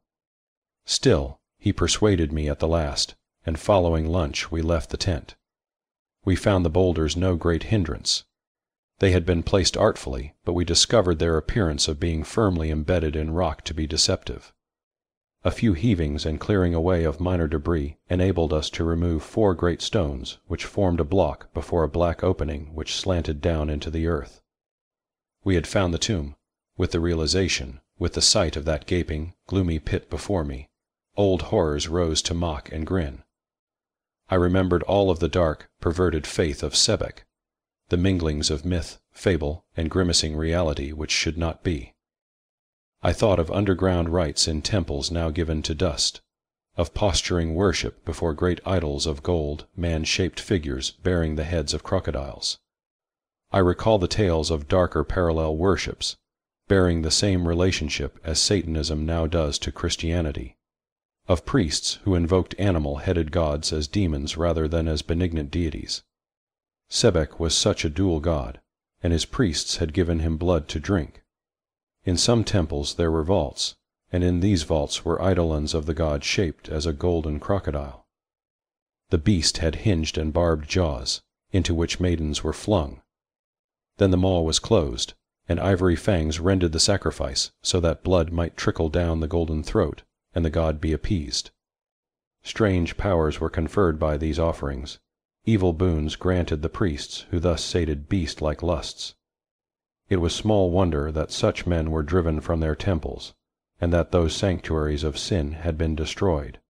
Still, he persuaded me at the last, and following lunch we left the tent. We found the boulders no great hindrance. They had been placed artfully, but we discovered their appearance of being firmly embedded in rock to be deceptive. A few heavings and clearing away of minor debris enabled us to remove 4 great stones which formed a block before a black opening which slanted down into the earth. We had found the tomb. With the realization, with the sight of that gaping, gloomy pit before me, old horrors rose to mock and grin. I remembered all of the dark, perverted faith of CABH, the minglings of myth, fable, and grimacing reality which should not be. I thought of underground rites in temples now given to dust, of posturing worship before great idols of gold, man-shaped figures bearing the heads of crocodiles. I recall the tales of darker parallel worships, bearing the same relationship as Satanism now does to Christianity, of priests who invoked animal-headed gods as demons rather than as benignant deities. CABH was such a dual god, and his priests had given him blood to drink. In some temples there were vaults, and in these vaults were eidolons of the god shaped as a golden crocodile. The beast had hinged and barbed jaws, into which maidens were flung. Then the maw was closed, and ivory fangs rended the sacrifice so that blood might trickle down the golden throat, and the god be appeased. Strange powers were conferred by these offerings, evil boons granted the priests who thus sated beast-like lusts. It was small wonder that such men were driven from their temples, and that those sanctuaries of sin had been destroyed.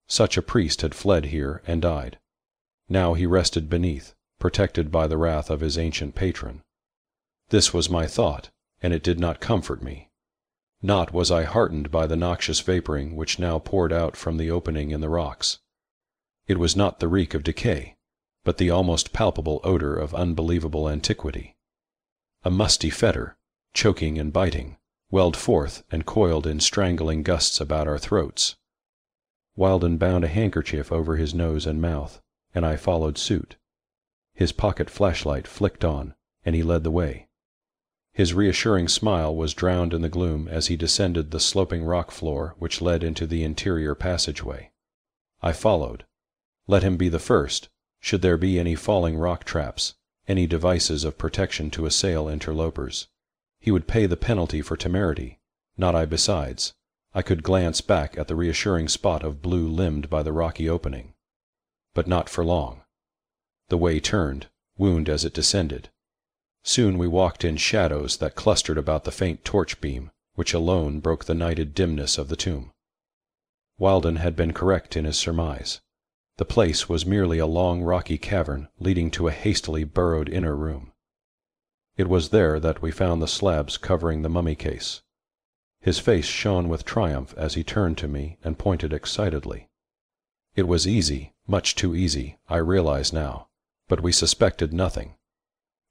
Such a priest had fled here and died. Now he rested beneath, protected by the wrath of his ancient patron. This was my thought, and it did not comfort me. Not was I heartened by the noxious vaporing which now poured out from the opening in the rocks. It was not the reek of decay, but the almost palpable odor of unbelievable antiquity. A musty fetor, choking and biting, welled forth and coiled in strangling gusts about our throats. Wilden bound a handkerchief over his nose and mouth, and I followed suit. His pocket flashlight flicked on, and he led the way. His reassuring smile was drowned in the gloom as he descended the sloping rock floor which led into the interior passageway. I followed. Let him be the first, should there be any falling rock traps, any devices of protection to assail interlopers. He would pay the penalty for temerity, not I besides. I could glance back at the reassuring spot of blue limned by the rocky opening. But not for long. The way turned, wound as it descended. Soon we walked in shadows that clustered about the faint torch beam, which alone broke the nighted dimness of the tomb. Wilden had been correct in his surmise. The place was merely a long rocky cavern leading to a hastily burrowed inner room. It was there that we found the slabs covering the mummy case. His face shone with triumph as he turned to me and pointed excitedly. It was easy, much too easy, I realize now, but we suspected nothing.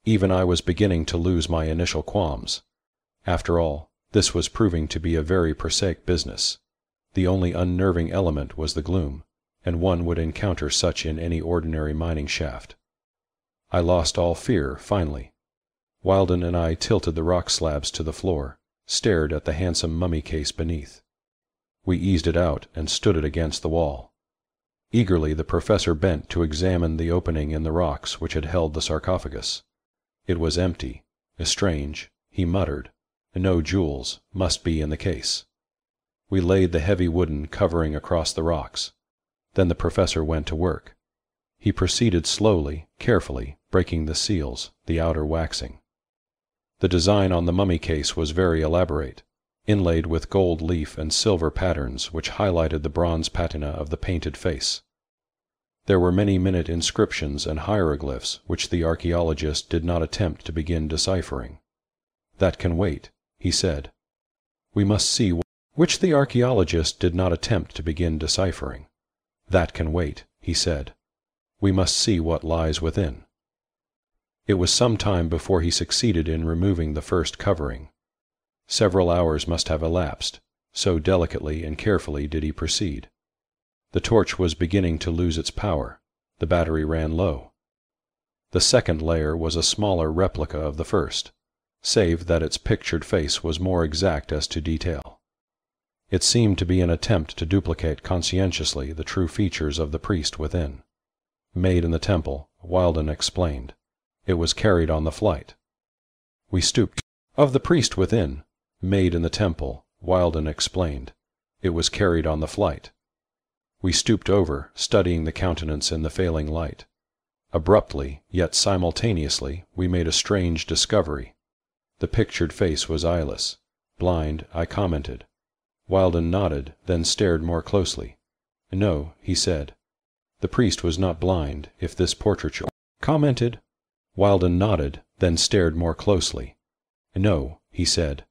Even I was beginning to lose my initial qualms. After all, this was proving to be a very prosaic business. The only unnerving element was the gloom, and one would encounter such in any ordinary mining shaft. I lost all fear, finally. Wilden and I tilted the rock slabs to the floor, stared at the handsome mummy case beneath. We eased it out and stood it against the wall. Eagerly the professor bent to examine the opening in the rocks which had held the sarcophagus. It was empty. Strange, he muttered. No jewels must be in the case. We laid the heavy wooden covering across the rocks. Then the professor went to work. He proceeded slowly, carefully, breaking the seals, the outer waxing. The design on the mummy case was very elaborate, inlaid with gold leaf and silver patterns which highlighted the bronze patina of the painted face. There were many minute inscriptions and hieroglyphs which the archaeologist did not attempt to begin deciphering. "That can wait," he said. "We must see which the archaeologist did not attempt to begin deciphering. That can wait," he said. "We must see what lies within." It was some time before he succeeded in removing the first covering. Several hours must have elapsed, so delicately and carefully did he proceed. The torch was beginning to lose its power. The battery ran low. The second layer was a smaller replica of the first, save that its pictured face was more exact as to detail. It seemed to be an attempt to duplicate conscientiously the true features of the priest within. Made in the temple, Wilden explained. It was carried on the flight. We stooped. Of the priest within, made in the temple, Wilden explained. It was carried on the flight. We stooped over, studying the countenance in the failing light. Abruptly, yet simultaneously, we made a strange discovery. The pictured face was eyeless. Blind, I commented. Wilden nodded, then stared more closely. No, he said. The priest was not blind, if this portraiture commented. Wilden nodded, then stared more closely. No, he said.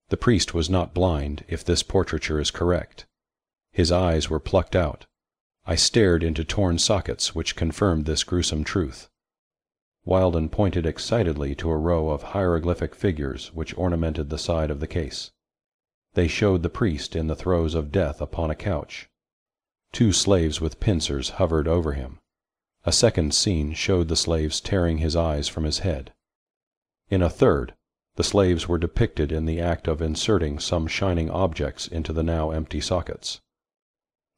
The priest was not blind, if this portraiture is correct. His eyes were plucked out. I stared into torn sockets which confirmed this gruesome truth. Wilden pointed excitedly to a row of hieroglyphic figures which ornamented the side of the case. They showed the priest in the throes of death upon a couch. 2 slaves with pincers hovered over him. A second scene showed the slaves tearing his eyes from his head. In a third, the slaves were depicted in the act of inserting some shining objects into the now empty sockets.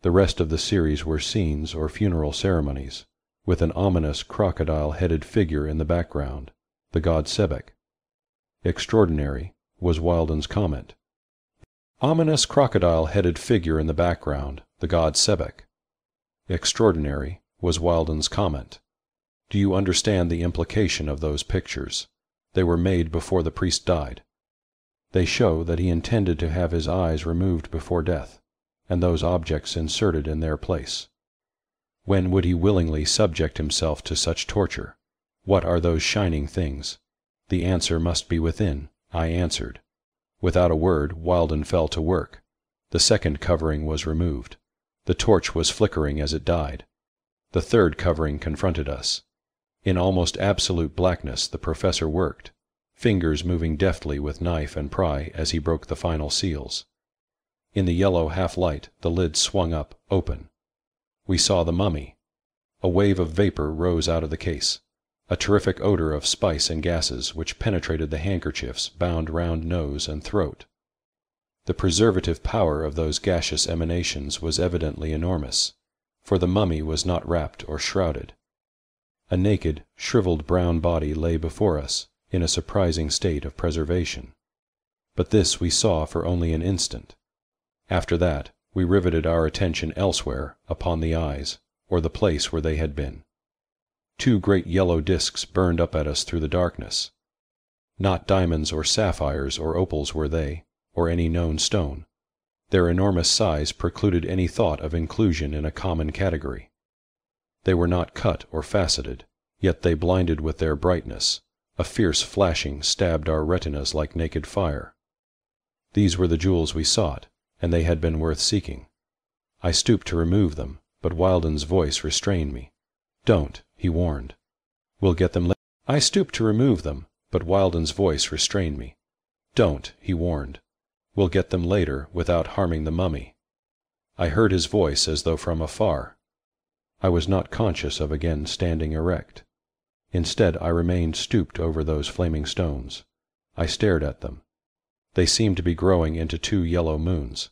The rest of the series were scenes or funeral ceremonies, with an ominous crocodile-headed figure in the background, the god CABH. Extraordinary, was Wilden's comment. Ominous crocodile-headed figure in the background, the god CABH. Extraordinary, was Wilden's comment. Do you understand the implication of those pictures? They were made before the priest died. They show that he intended to have his eyes removed before death, and those objects inserted in their place. When would he willingly subject himself to such torture? What are those shining things? The answer must be within, I answered. Without a word, Wilden fell to work. The second covering was removed. The torch was flickering as it died. The third covering confronted us. In almost absolute blackness the professor worked, fingers moving deftly with knife and pry as he broke the final seals. In the yellow half-light the lid swung up, open. We saw the mummy. A wave of vapor rose out of the case, a terrific odor of spice and gases which penetrated the handkerchiefs bound round nose and throat. The preservative power of those gaseous emanations was evidently enormous, for the mummy was not wrapped or shrouded. A naked, shriveled brown body lay before us, in a surprising state of preservation. But this we saw for only an instant. After that, we riveted our attention elsewhere, upon the eyes, or the place where they had been. 2 great yellow discs burned up at us through the darkness. Not diamonds or sapphires or opals were they, or any known stone. Their enormous size precluded any thought of inclusion in a common category. They were not cut or faceted, yet they blinded with their brightness. A fierce flashing stabbed our retinas like naked fire. These were the jewels we sought, and they had been worth seeking. I stooped to remove them, but Wilden's voice restrained me. Don't, he warned. We'll get them later. I stooped to remove them, but Wilden's voice restrained me. Don't, he warned. We'll get them later without harming the mummy. I heard his voice as though from afar. I was not conscious of again standing erect. Instead, I remained stooped over those flaming stones. I stared at them. They seemed to be growing into 2 yellow moons.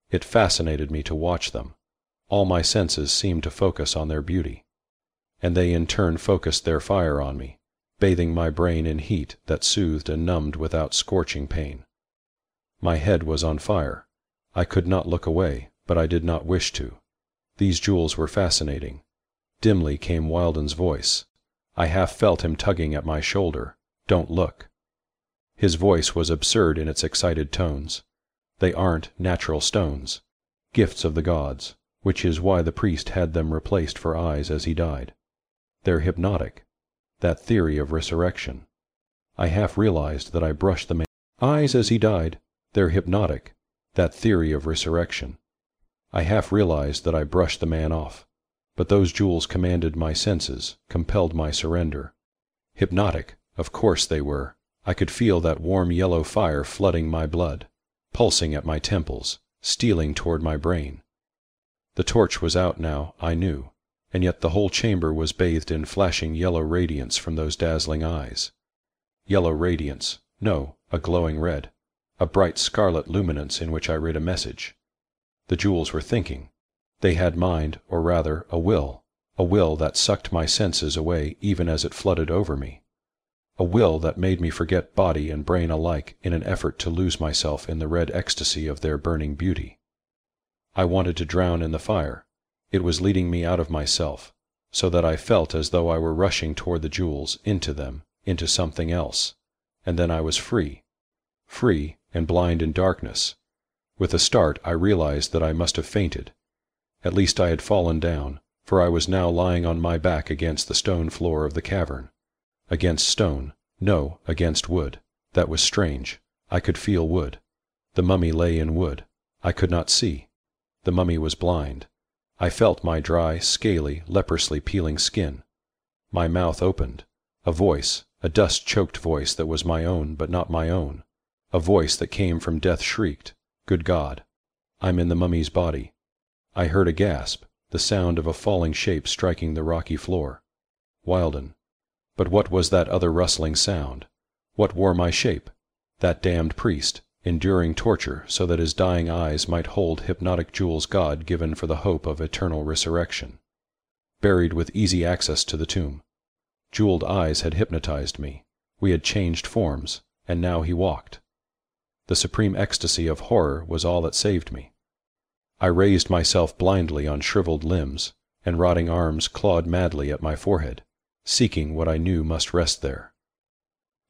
It fascinated me to watch them. All my senses seemed to focus on their beauty. And they in turn focused their fire on me, bathing my brain in heat that soothed and numbed without scorching pain. My head was on fire. I could not look away, but I did not wish to. These jewels were fascinating. Dimly came Wilden's voice. I half felt him tugging at my shoulder. Don't look. His voice was absurd in its excited tones. They aren't natural stones. Gifts of the gods, which is why the priest had them replaced for eyes as he died. They're hypnotic. That theory of resurrection. I half realized that I brushed the man's eyes as he died. They're hypnotic. That theory of resurrection. I half realized that I brushed the man off. But those jewels commanded my senses, compelled my surrender. Hypnotic, of course they were. I could feel that warm yellow fire flooding my blood, pulsing at my temples, stealing toward my brain. The torch was out now, I knew, and yet the whole chamber was bathed in flashing yellow radiance from those dazzling eyes. Yellow radiance, no, a glowing red, a bright scarlet luminance in which I read a message. The jewels were thinking. They had mind, or rather, a will, a will that sucked my senses away even as it flooded over me, a will that made me forget body and brain alike in an effort to lose myself in the red ecstasy of their burning beauty. I wanted to drown in the fire. It was leading me out of myself, so that I felt as though I were rushing toward the jewels, into them, into something else, and then I was free and blind in darkness. With a start I realized that I must have fainted. At least I had fallen down, for I was now lying on my back against the stone floor of the cavern. Against stone, no, against wood. That was strange. I could feel wood. The mummy lay in wood. I could not see. The mummy was blind. I felt my dry, scaly, leprously peeling skin. My mouth opened. A voice, a dust-choked voice that was my own but not my own. A voice that came from death shrieked, "Good God, I'm in the mummy's body." I heard a gasp, the sound of a falling shape striking the rocky floor. Wilden. But what was that other rustling sound? What wore my shape? That damned priest, enduring torture so that his dying eyes might hold hypnotic jewels God given for the hope of eternal resurrection. Buried with easy access to the tomb. Jeweled eyes had hypnotized me. We had changed forms, and now he walked. The supreme ecstasy of horror was all that saved me. I raised myself blindly on shriveled limbs, and rotting arms clawed madly at my forehead, seeking what I knew must rest there.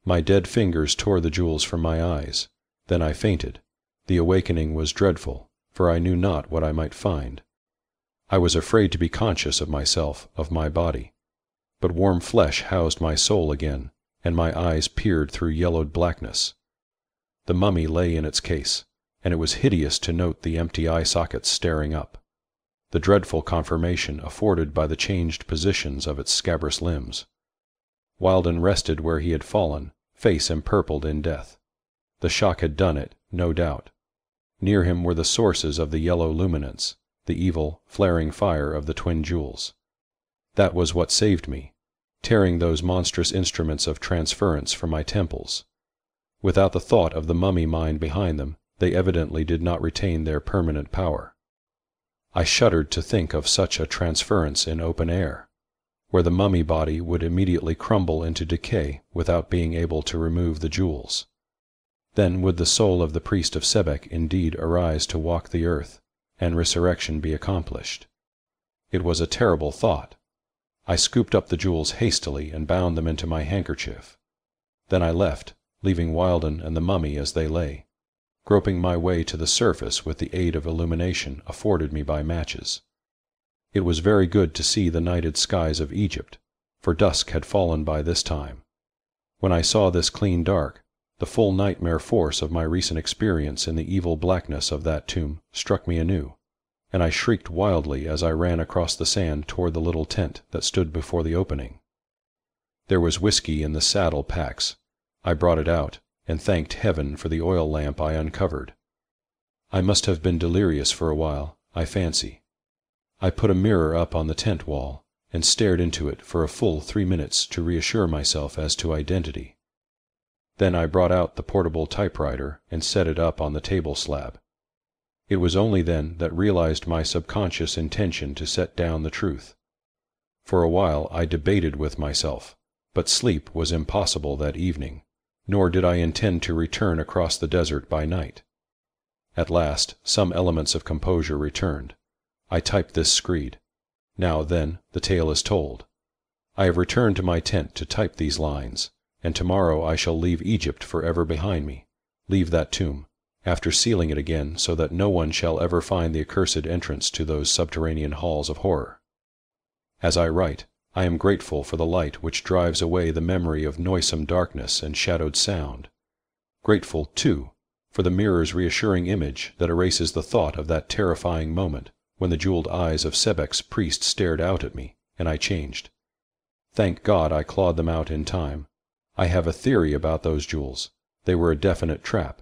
My dead fingers tore the jewels from my eyes. Then I fainted. The awakening was dreadful, for I knew not what I might find. I was afraid to be conscious of myself, of my body. But warm flesh housed my soul again, and my eyes peered through yellowed blackness. The mummy lay in its case, and it was hideous to note the empty eye sockets staring up, the dreadful confirmation afforded by the changed positions of its scabrous limbs. Wilden rested where he had fallen, face empurpled in death. The shock had done it, no doubt. Near him were the sources of the yellow luminance, the evil, flaring fire of the twin jewels. That was what saved me, tearing those monstrous instruments of transference from my temples. Without the thought of the mummy mind behind them, they evidently did not retain their permanent power. I shuddered to think of such a transference in open air, where the mummy body would immediately crumble into decay without being able to remove the jewels. Then would the soul of the priest of Sebek indeed arise to walk the earth, and resurrection be accomplished. It was a terrible thought. I scooped up the jewels hastily and bound them into my handkerchief. Then I left, leaving Wilden and the mummy as they lay, groping my way to the surface with the aid of illumination afforded me by matches. It was very good to see the nighted skies of Egypt, for dusk had fallen by this time. When I saw this clean dark, the full nightmare force of my recent experience in the evil blackness of that tomb struck me anew, and I shrieked wildly as I ran across the sand toward the little tent that stood before the opening. There was whiskey in the saddle packs. I brought it out, and thanked heaven for the oil lamp I uncovered. I must have been delirious for a while, I fancy. I put a mirror up on the tent wall, and stared into it for a full 3 minutes to reassure myself as to identity. Then I brought out the portable typewriter and set it up on the table slab. It was only then that realized my subconscious intention to set down the truth. For a while I debated with myself, but sleep was impossible that evening, nor did I intend to return across the desert by night. At last some elements of composure returned. I typed this screed. Now then, the tale is told. I have returned to my tent to type these lines, and tomorrow I shall leave Egypt forever behind me, leave that tomb, after sealing it again so that no one shall ever find the accursed entrance to those subterranean halls of horror. As I write, I am grateful for the light which drives away the memory of noisome darkness and shadowed sound. Grateful, too, for the mirror's reassuring image that erases the thought of that terrifying moment when the jeweled eyes of Sebek's priest stared out at me, and I changed. Thank God I clawed them out in time. I have a theory about those jewels. They were a definite trap.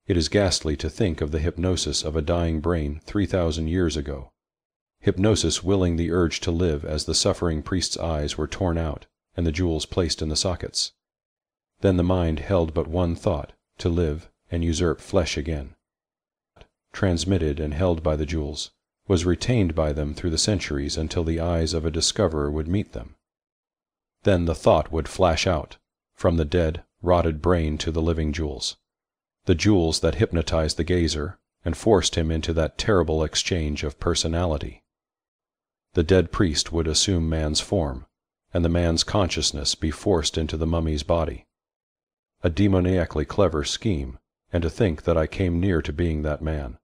It is ghastly to think of the hypnosis of a dying brain 3,000 years ago. Hypnosis willing the urge to live as the suffering priest's eyes were torn out and the jewels placed in the sockets. Then the mind held but one thought, to live and usurp flesh again. Transmitted and held by the jewels, was retained by them through the centuries until the eyes of a discoverer would meet them. Then the thought would flash out, from the dead, rotted brain to the living jewels. The jewels that hypnotized the gazer and forced him into that terrible exchange of personality. The dead priest would assume man's form, and the man's consciousness be forced into the mummy's body. A demoniacally clever scheme, and to think that I came near to being that man.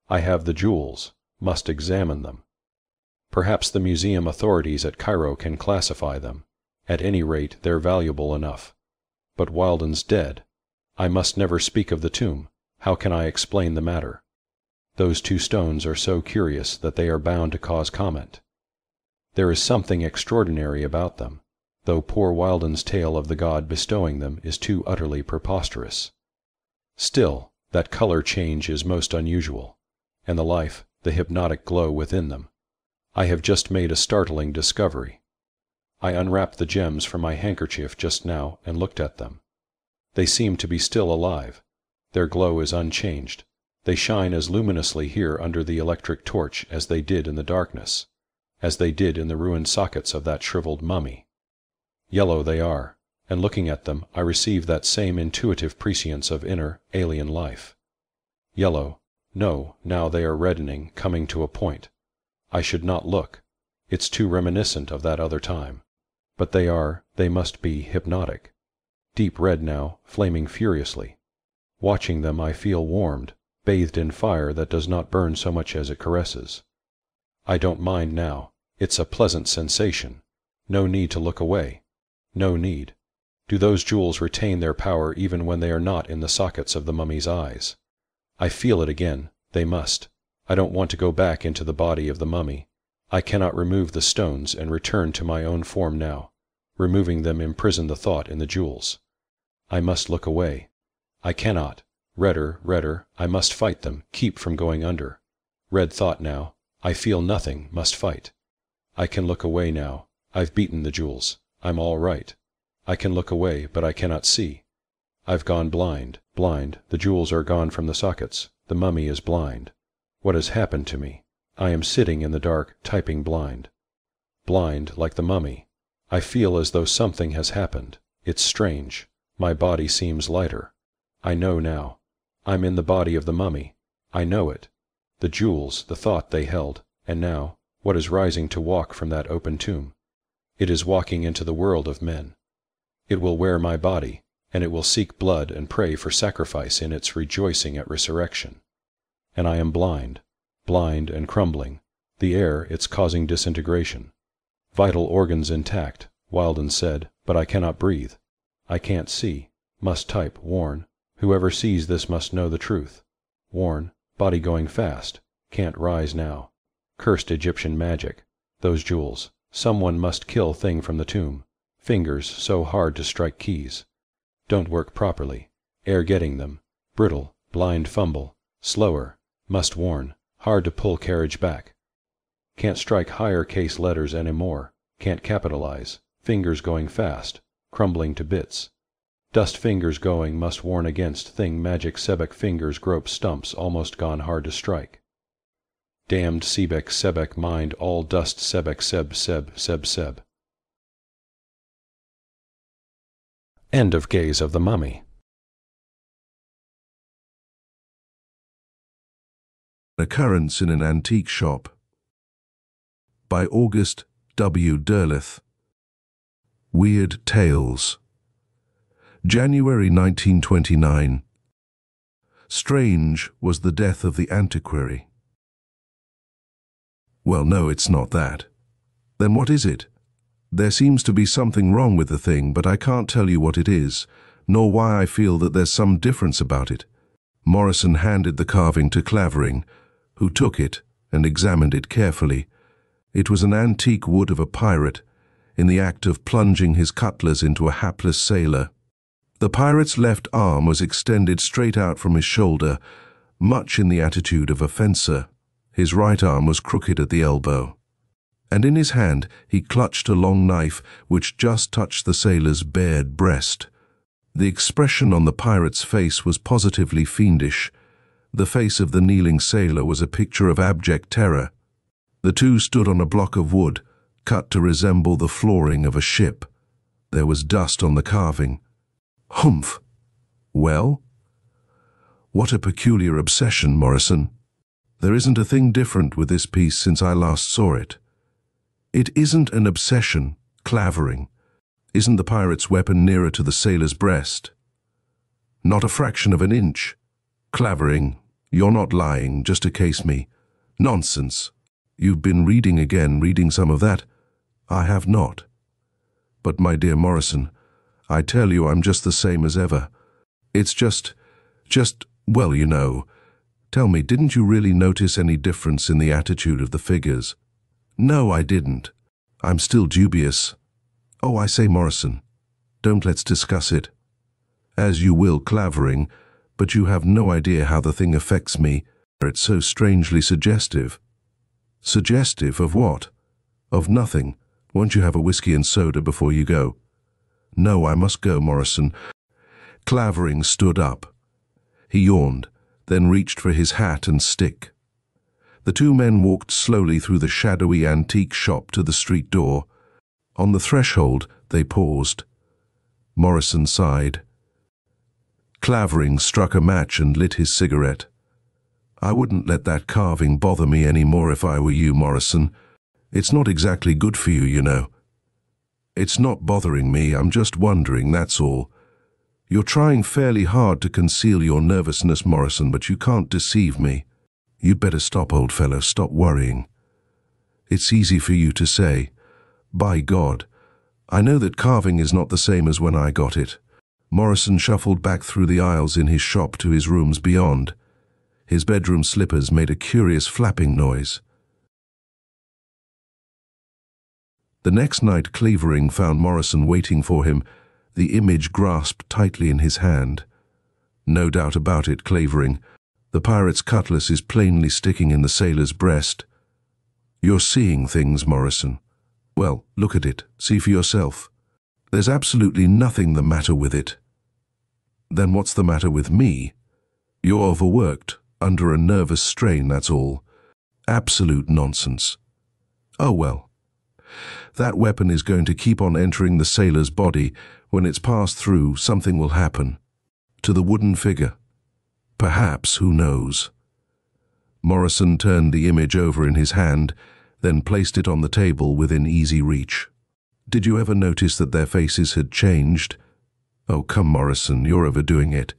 I have the jewels, must examine them. Perhaps the museum authorities at Cairo can classify them. At any rate, they're valuable enough. But Wilden's dead. I must never speak of the tomb. How can I explain the matter? Those two stones are so curious that they are bound to cause comment. There is something extraordinary about them, though poor Wilden's tale of the god bestowing them is too utterly preposterous. Still, that color change is most unusual, and the life, the hypnotic glow within them. I have just made a startling discovery. I unwrapped the gems from my handkerchief just now and looked at them. They seem to be still alive. Their glow is unchanged. They shine as luminously here under the electric torch as they did in the darkness, as they did in the ruined sockets of that shriveled mummy. Yellow they are, and looking at them I receive that same intuitive prescience of inner, alien life. Yellow, no, now they are reddening, coming to a point. I should not look. It's too reminiscent of that other time. But they must be hypnotic. Deep red now, flaming furiously. Watching them I feel warmed, bathed in fire that does not burn so much as it caresses. I don't mind now. It's a pleasant sensation. No need to look away. No need. Do those jewels retain their power even when they are not in the sockets of the mummy's eyes? I feel it again. They must. I don't want to go back into the body of the mummy. I cannot remove the stones and return to my own form now. Removing them imprisoned the thought in the jewels. I must look away. I cannot. Redder, redder, I must fight them, keep from going under. Red thought now. I feel nothing, must fight. I can look away now. I've beaten the jewels. I'm all right. I can look away, but I cannot see. I've gone blind. Blind. The jewels are gone from the sockets. The mummy is blind. What has happened to me? I am sitting in the dark, typing blind. Blind, like the mummy. I feel as though something has happened. It's strange. My body seems lighter. I know now. I'm in the body of the mummy. I know it. The jewels, the thought they held, and now, what is rising to walk from that open tomb? It is walking into the world of men. It will wear my body, and it will seek blood and pray for sacrifice in its rejoicing at resurrection. And I am blind, blind and crumbling. The air, it's causing disintegration. Vital organs intact, Wilden said, but I cannot breathe. I can't see. Must type, warn. Whoever sees this must know the truth. Warn, body going fast. Can't rise now. Cursed Egyptian magic. Those jewels. Someone must kill thing from the tomb. Fingers so hard to strike keys. Don't work properly. Air getting them. Brittle, blind fumble. Slower. Must warn. Hard to pull carriage back. Can't strike higher case letters any more. Can't capitalize. Fingers going fast. Crumbling to bits. Dust fingers going must warn against thing magic Sebek fingers grope stumps almost gone hard to strike. Damned Sebek Sebek mind all dust Sebek Seb. End of Gaze of the Mummy. Occurrence in an Antique Shop by August W. Derleth. Weird Tales. January 1929. Strange was the death of the antiquary. Well, no, it's not that. Then what is it? There seems to be something wrong with the thing, but I can't tell you what it is, nor why I feel that there's some difference about it. Morrison handed the carving to Clavering, who took it and examined it carefully. It was an antique wood of a pirate, in the act of plunging his cutlass into a hapless sailor. The pirate's left arm was extended straight out from his shoulder, much in the attitude of a fencer. His right arm was crooked at the elbow, and in his hand he clutched a long knife which just touched the sailor's bared breast. The expression on the pirate's face was positively fiendish. The face of the kneeling sailor was a picture of abject terror. The two stood on a block of wood, cut to resemble the flooring of a ship. There was dust on the carving. Humph! Well? What a peculiar obsession, Morrison. There isn't a thing different with this piece since I last saw it. It isn't an obsession, Clavering. Isn't the pirate's weapon nearer to the sailor's breast? Not a fraction of an inch. Clavering, you're not lying, just to case me. Nonsense. You've been reading some of that. I have not. But my dear Morrison, I tell you I'm just the same as ever. It's just, well, you know. Tell me, didn't you really notice any difference in the attitude of the figures? No, I didn't. I'm still dubious. Oh, I say, Morrison, let's discuss it. As you will, Clavering, but you have no idea how the thing affects me. It's so strangely suggestive. Suggestive of what? Of nothing. Won't you have a whiskey and soda before you go? No, I must go, Morrison. Clavering stood up. He yawned, then reached for his hat and stick. The two men walked slowly through the shadowy antique shop to the street door. On the threshold, they paused. Morrison sighed. Clavering struck a match and lit his cigarette. I wouldn't let that carving bother me any more if I were you, Morrison. It's not exactly good for you, you know. It's not bothering me, I'm just wondering, that's all. You're trying fairly hard to conceal your nervousness, Morrison, but you can't deceive me. You'd better stop, old fellow, stop worrying. It's easy for you to say. By God, I know that carving is not the same as when I got it. Morrison shuffled back through the aisles in his shop to his rooms beyond. His bedroom slippers made a curious flapping noise. The next night Clavering found Morrison waiting for him, the image grasped tightly in his hand. No doubt about it, Clavering. The pirate's cutlass is plainly sticking in the sailor's breast. You're seeing things, Morrison. Well, look at it. See for yourself. There's absolutely nothing the matter with it. Then what's the matter with me? You're overworked, under a nervous strain, that's all. Absolute nonsense. Oh well. That weapon is going to keep on entering the sailor's body. When it's passed through, something will happen. To the wooden figure. Perhaps, who knows? Morrison turned the image over in his hand, then placed it on the table within easy reach. Did you ever notice that their faces had changed? Oh, come, Morrison, you're overdoing it.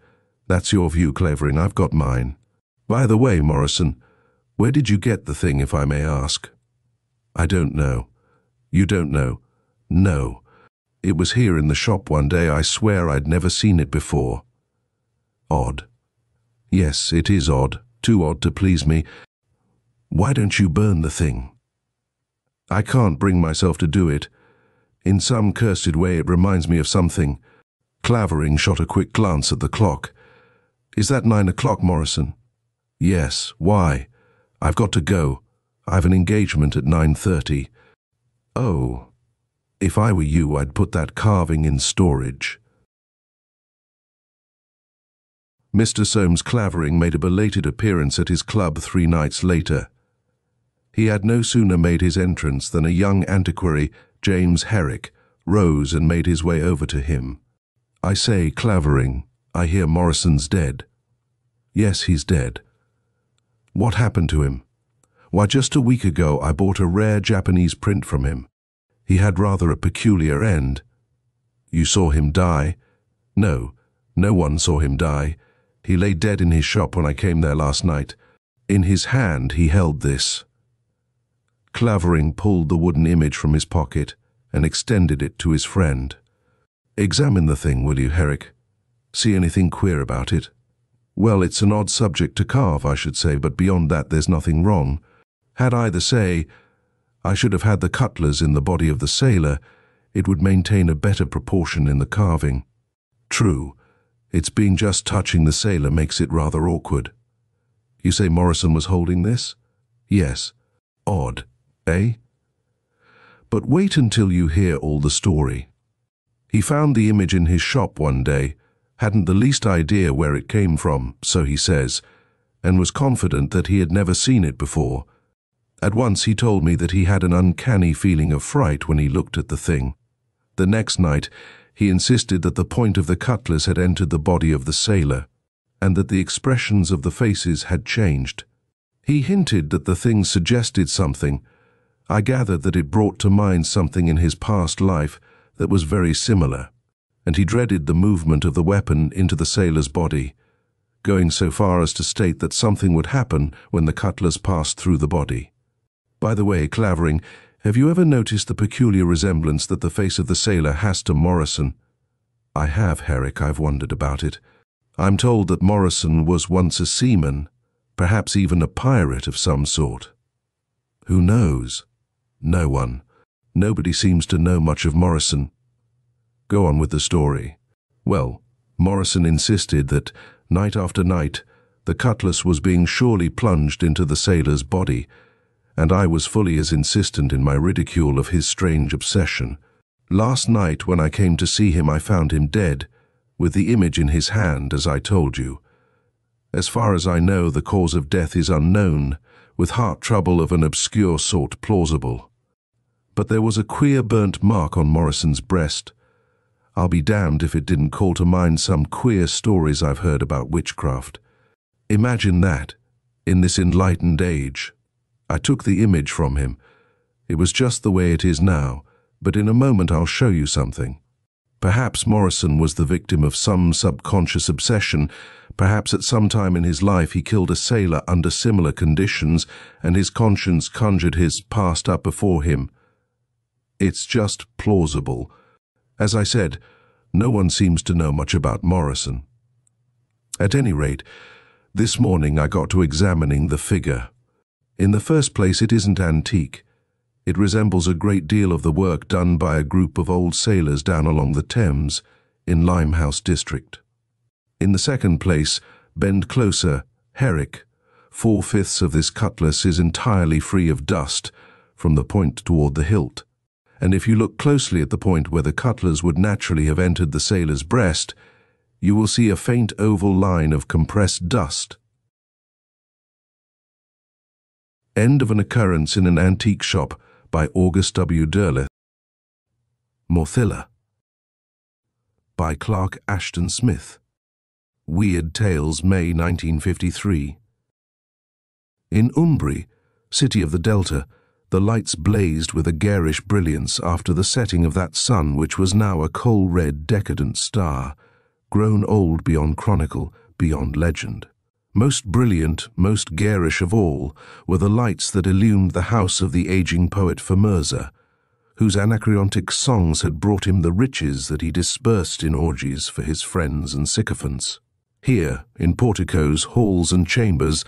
That's your view, Clavering, I've got mine. By the way, Morrison, where did you get the thing, if I may ask? I don't know. You don't know? No. It was here in the shop one day. I swear I'd never seen it before. Odd. Yes, it is odd. Too odd to please me. Why don't you burn the thing? I can't bring myself to do it. In some cursed way it reminds me of something. Clavering shot a quick glance at the clock. Is that 9 o'clock, Morrison? Yes. Why? I've got to go. I've an engagement at 9:30. Oh. If I were you, I'd put that carving in storage. Mr. Soames Clavering made a belated appearance at his club 3 nights later. He had no sooner made his entrance than a young antiquary, James Herrick, rose and made his way over to him. I say, Clavering, I hear Morrison's dead. Yes, he's dead. What happened to him? Why, just a week ago I bought a rare Japanese print from him. He had rather a peculiar end. You saw him die? No, no one saw him die. He lay dead in his shop when I came there last night. In his hand he held this. Clavering pulled the wooden image from his pocket and extended it to his friend. Examine the thing, will you, Herrick? See anything queer about it? Well, it's an odd subject to carve, I should say, but beyond that there's nothing wrong. Had I the say, I should have had the cutlass in the body of the sailor, it would maintain a better proportion in the carving. True, its being just touching the sailor makes it rather awkward. You say Morrison was holding this? Yes. Odd, eh? But wait until you hear all the story. He found the image in his shop one day, hadn't the least idea where it came from, so he says, and was confident that he had never seen it before. At once he told me that he had an uncanny feeling of fright when he looked at the thing. The next night, he insisted that the point of the cutlass had entered the body of the sailor, and that the expressions of the faces had changed. He hinted that the thing suggested something. I gathered that it brought to mind something in his past life that was very similar, and he dreaded the movement of the weapon into the sailor's body, going so far as to state that something would happen when the cutlass passed through the body. By the way, Clavering, have you ever noticed the peculiar resemblance that the face of the sailor has to Morrison? I have, Herrick. I've wondered about it. I'm told that Morrison was once a seaman, perhaps even a pirate of some sort. Who knows? No one. Nobody seems to know much of Morrison. Go on with the story. Well, Morrison insisted that, night after night, the cutlass was being surely plunged into the sailor's body, and I was fully as insistent in my ridicule of his strange obsession. Last night, when I came to see him, I found him dead, with the image in his hand, as I told you. As far as I know, the cause of death is unknown, with heart trouble of an obscure sort plausible. But there was a queer burnt mark on Morrison's breast. I'll be damned if it didn't call to mind some queer stories I've heard about witchcraft. Imagine that, in this enlightened age. I took the image from him. It was just the way it is now, but in a moment I'll show you something. Perhaps Morrison was the victim of some subconscious obsession. Perhaps at some time in his life he killed a sailor under similar conditions, and his conscience conjured his past up before him. It's just plausible. As I said, no one seems to know much about Morrison. At any rate, this morning I got to examining the figure. In the first place, it isn't antique. It resembles a great deal of the work done by a group of old sailors down along the Thames, in Limehouse district. In the second place, bend closer, Herrick. 4/5 of this cutlass is entirely free of dust, from the point toward the hilt. And if you look closely at the point where the cutlass would naturally have entered the sailor's breast, you will see a faint oval line of compressed dust. End of an occurrence in an antique shop by August W. Derleth. Morthilla by Clark Ashton Smith. Weird Tales, May 1953. In Umbri, city of the Delta, the lights blazed with a garish brilliance after the setting of that sun which was now a coal-red decadent star, grown old beyond chronicle, beyond legend. Most brilliant, most garish of all were the lights that illumined the house of the aging poet Famerza, whose anacreontic songs had brought him the riches that he dispersed in orgies for his friends and sycophants. Here, in porticos, halls and chambers,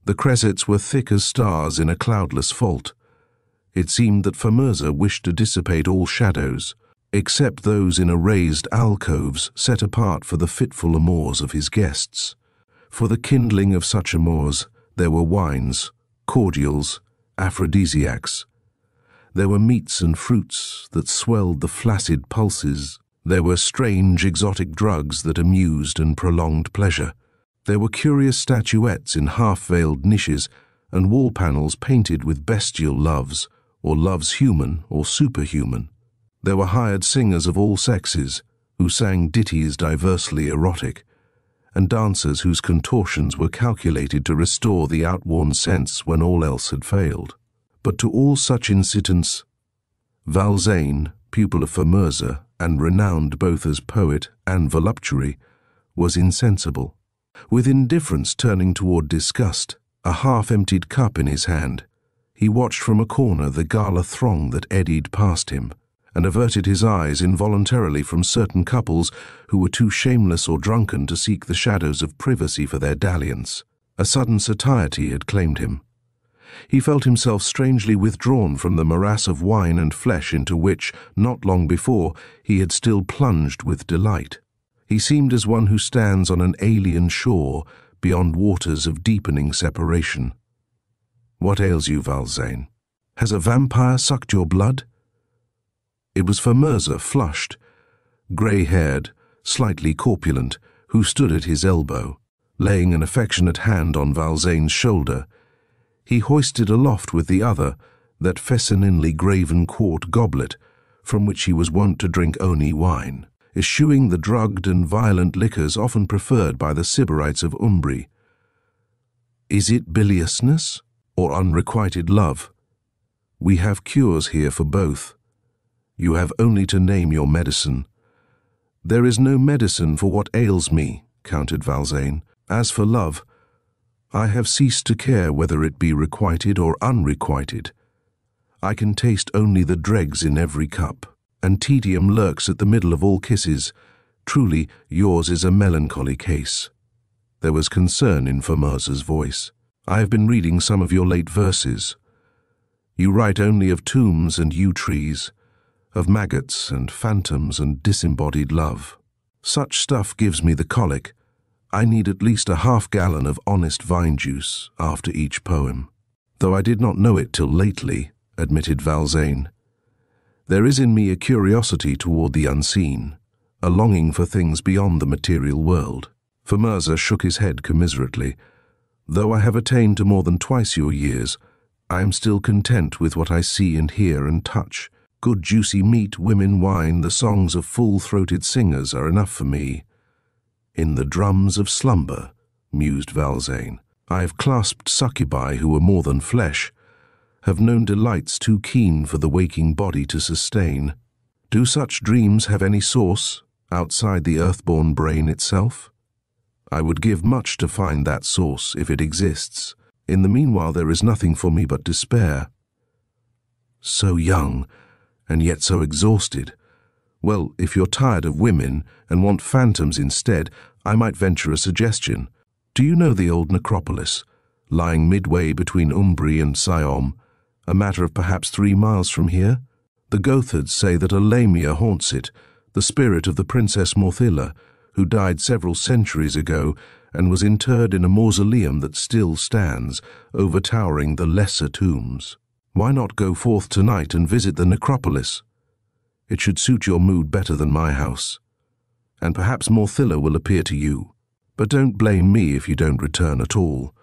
the cressets were thick as stars in a cloudless vault. It seemed that Famerza wished to dissipate all shadows, except those in raised alcoves set apart for the fitful amours of his guests. For the kindling of such amours, there were wines, cordials, aphrodisiacs. There were meats and fruits that swelled the flaccid pulses. There were strange exotic drugs that amused and prolonged pleasure. There were curious statuettes in half-veiled niches and wall panels painted with bestial loves, or loves human or superhuman. There were hired singers of all sexes, who sang ditties diversely erotic, and dancers whose contortions were calculated to restore the outworn sense when all else had failed. But to all such incitants, Valzane, pupil of Famerza, and renowned both as poet and voluptuary, was insensible. With indifference turning toward disgust, a half-emptied cup in his hand, he watched from a corner the gala throng that eddied past him, and averted his eyes involuntarily from certain couples who were too shameless or drunken to seek the shadows of privacy for their dalliance. A sudden satiety had claimed him. He felt himself strangely withdrawn from the morass of wine and flesh into which, not long before, he had still plunged with delight. He seemed as one who stands on an alien shore beyond waters of deepening separation. "What ails you, Valzane? Has a vampire sucked your blood?" It was Famerza, flushed, grey-haired, slightly corpulent, who stood at his elbow, laying an affectionate hand on Valzane's shoulder. He hoisted aloft with the other that fessininely graven quart goblet from which he was wont to drink only wine, eschewing the drugged and violent liquors often preferred by the Sybarites of Umbri. Is it biliousness or unrequited love? We have cures here for both. You have only to name your medicine. There is no medicine for what ails me, countered Valzane. As for love, I have ceased to care whether it be requited or unrequited. I can taste only the dregs in every cup, and tedium lurks at the middle of all kisses. Truly, yours is a melancholy case. There was concern in Formosa's voice. I have been reading some of your late verses. You write only of tombs and yew trees, of maggots and phantoms and disembodied love. Such stuff gives me the colic. I need at least a half-gallon of honest vine juice after each poem. Though I did not know it till lately, admitted Valzane. There is in me a curiosity toward the unseen, a longing for things beyond the material world. Formosa shook his head commiserately. Though I have attained to more than twice your years, I am still content with what I see and hear and touch. Good juicy meat, women, wine, the songs of full-throated singers are enough for me. In the drums of slumber, mused Valzane, I have clasped succubi who were more than flesh, have known delights too keen for the waking body to sustain. Do such dreams have any source outside the earthborn brain itself? I would give much to find that source, if it exists. In the meanwhile there is nothing for me but despair. So young, and yet so exhausted. Well, if you're tired of women and want phantoms instead, I might venture a suggestion. Do you know the old necropolis, lying midway between Umbri and Siom, a matter of perhaps 3 miles from here? The Gothards say that a Lamia haunts it, the spirit of the Princess Morthilla, who died several centuries ago and was interred in a mausoleum that still stands, overtowering the lesser tombs. Why not go forth tonight and visit the necropolis? It should suit your mood better than my house. And perhaps Morthilla will appear to you. But don't blame me if you don't return at all.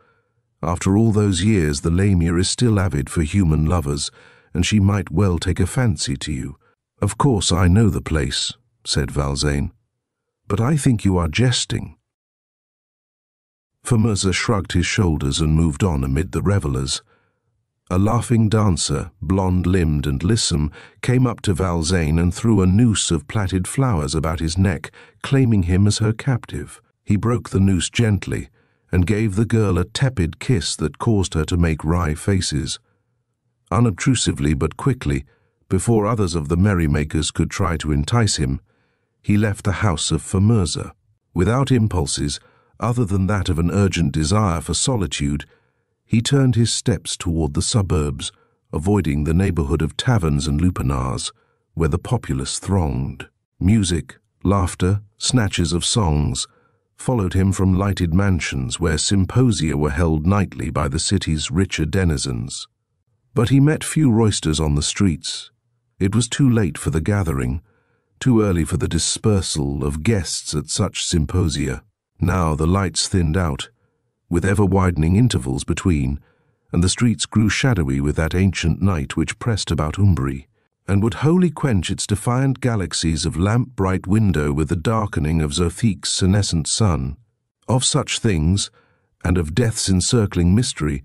After all those years, the Lamia is still avid for human lovers, and she might well take a fancy to you. Of course I know the place, said Valzane. But I think you are jesting. Formosa shrugged his shoulders and moved on amid the revellers. A laughing dancer, blonde-limbed and lissom, came up to Valzane and threw a noose of plaited flowers about his neck, claiming him as her captive. He broke the noose gently and gave the girl a tepid kiss that caused her to make wry faces. Unobtrusively but quickly, before others of the merrymakers could try to entice him, he left the house of Formosa. Without impulses, other than that of an urgent desire for solitude, he turned his steps toward the suburbs, avoiding the neighborhood of taverns and lupanars, where the populace thronged. Music, laughter, snatches of songs followed him from lighted mansions where symposia were held nightly by the city's richer denizens. But he met few roisters on the streets. It was too late for the gathering, too early for the dispersal of guests at such symposia. Now the lights thinned out, with ever-widening intervals between, and the streets grew shadowy with that ancient night which pressed about Umbri, and would wholly quench its defiant galaxies of lamp-bright window with the darkening of Zothique's senescent sun. Of such things, and of death's encircling mystery,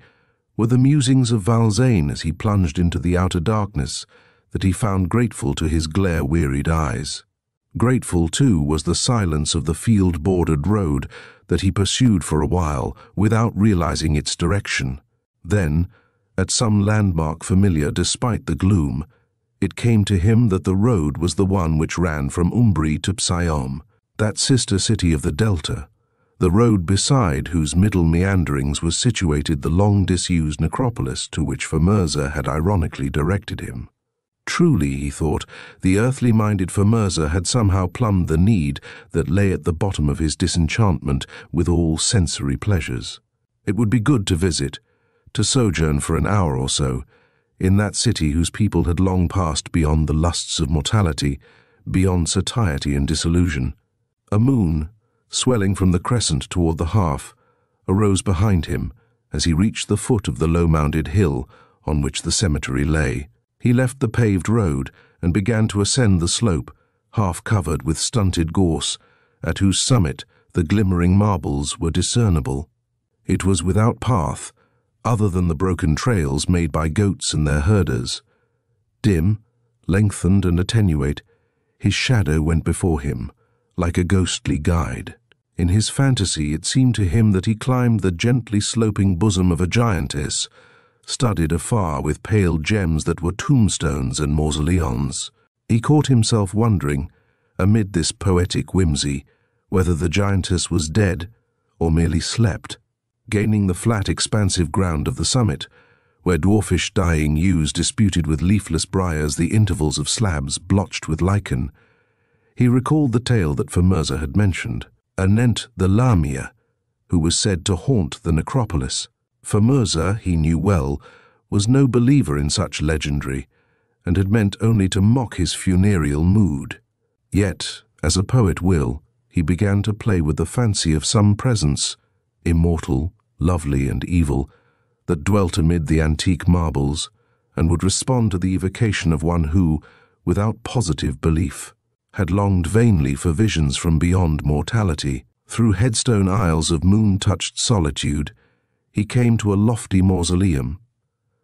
were the musings of Valzane as he plunged into the outer darkness that he found grateful to his glare-wearied eyes. Grateful, too, was the silence of the field-bordered road that he pursued for a while without realizing its direction. Then, at some landmark familiar despite the gloom, it came to him that the road was the one which ran from Umbri to Psyom, that sister city of the Delta, the road beside whose middle meanderings was situated the long-disused necropolis to which Formosa had ironically directed him. Truly, he thought, the earthly-minded Formosa had somehow plumbed the need that lay at the bottom of his disenchantment with all sensory pleasures. It would be good to visit, to sojourn for an hour or so, in that city whose people had long passed beyond the lusts of mortality, beyond satiety and disillusion. A moon, swelling from the crescent toward the half, arose behind him As he reached the foot of the low-mounded hill on which the cemetery lay, he left the paved road and began to ascend the slope, half covered with stunted gorse, at whose summit the glimmering marbles were discernible. It was without path, other than the broken trails made by goats and their herders. Dim, lengthened and attenuate, his shadow went before him, like a ghostly guide. In his fantasy it seemed to him that he climbed the gently sloping bosom of a giantess, studded afar with pale gems that were tombstones and mausoleons. He caught himself wondering, amid this poetic whimsy, whether the giantess was dead or merely slept. Gaining the flat, expansive ground of the summit, where dwarfish dying yews disputed with leafless briars the intervals of slabs blotched with lichen, he recalled the tale that Formosa had mentioned, anent the Lamia, who was said to haunt the necropolis. Formosa, he knew well, was no believer in such legendary, and had meant only to mock his funereal mood. Yet, as a poet will, he began to play with the fancy of some presence, immortal, lovely and evil, that dwelt amid the antique marbles, and would respond to the evocation of one who, without positive belief, had longed vainly for visions from beyond mortality. Through headstone aisles of moon-touched solitude, he came to a lofty mausoleum,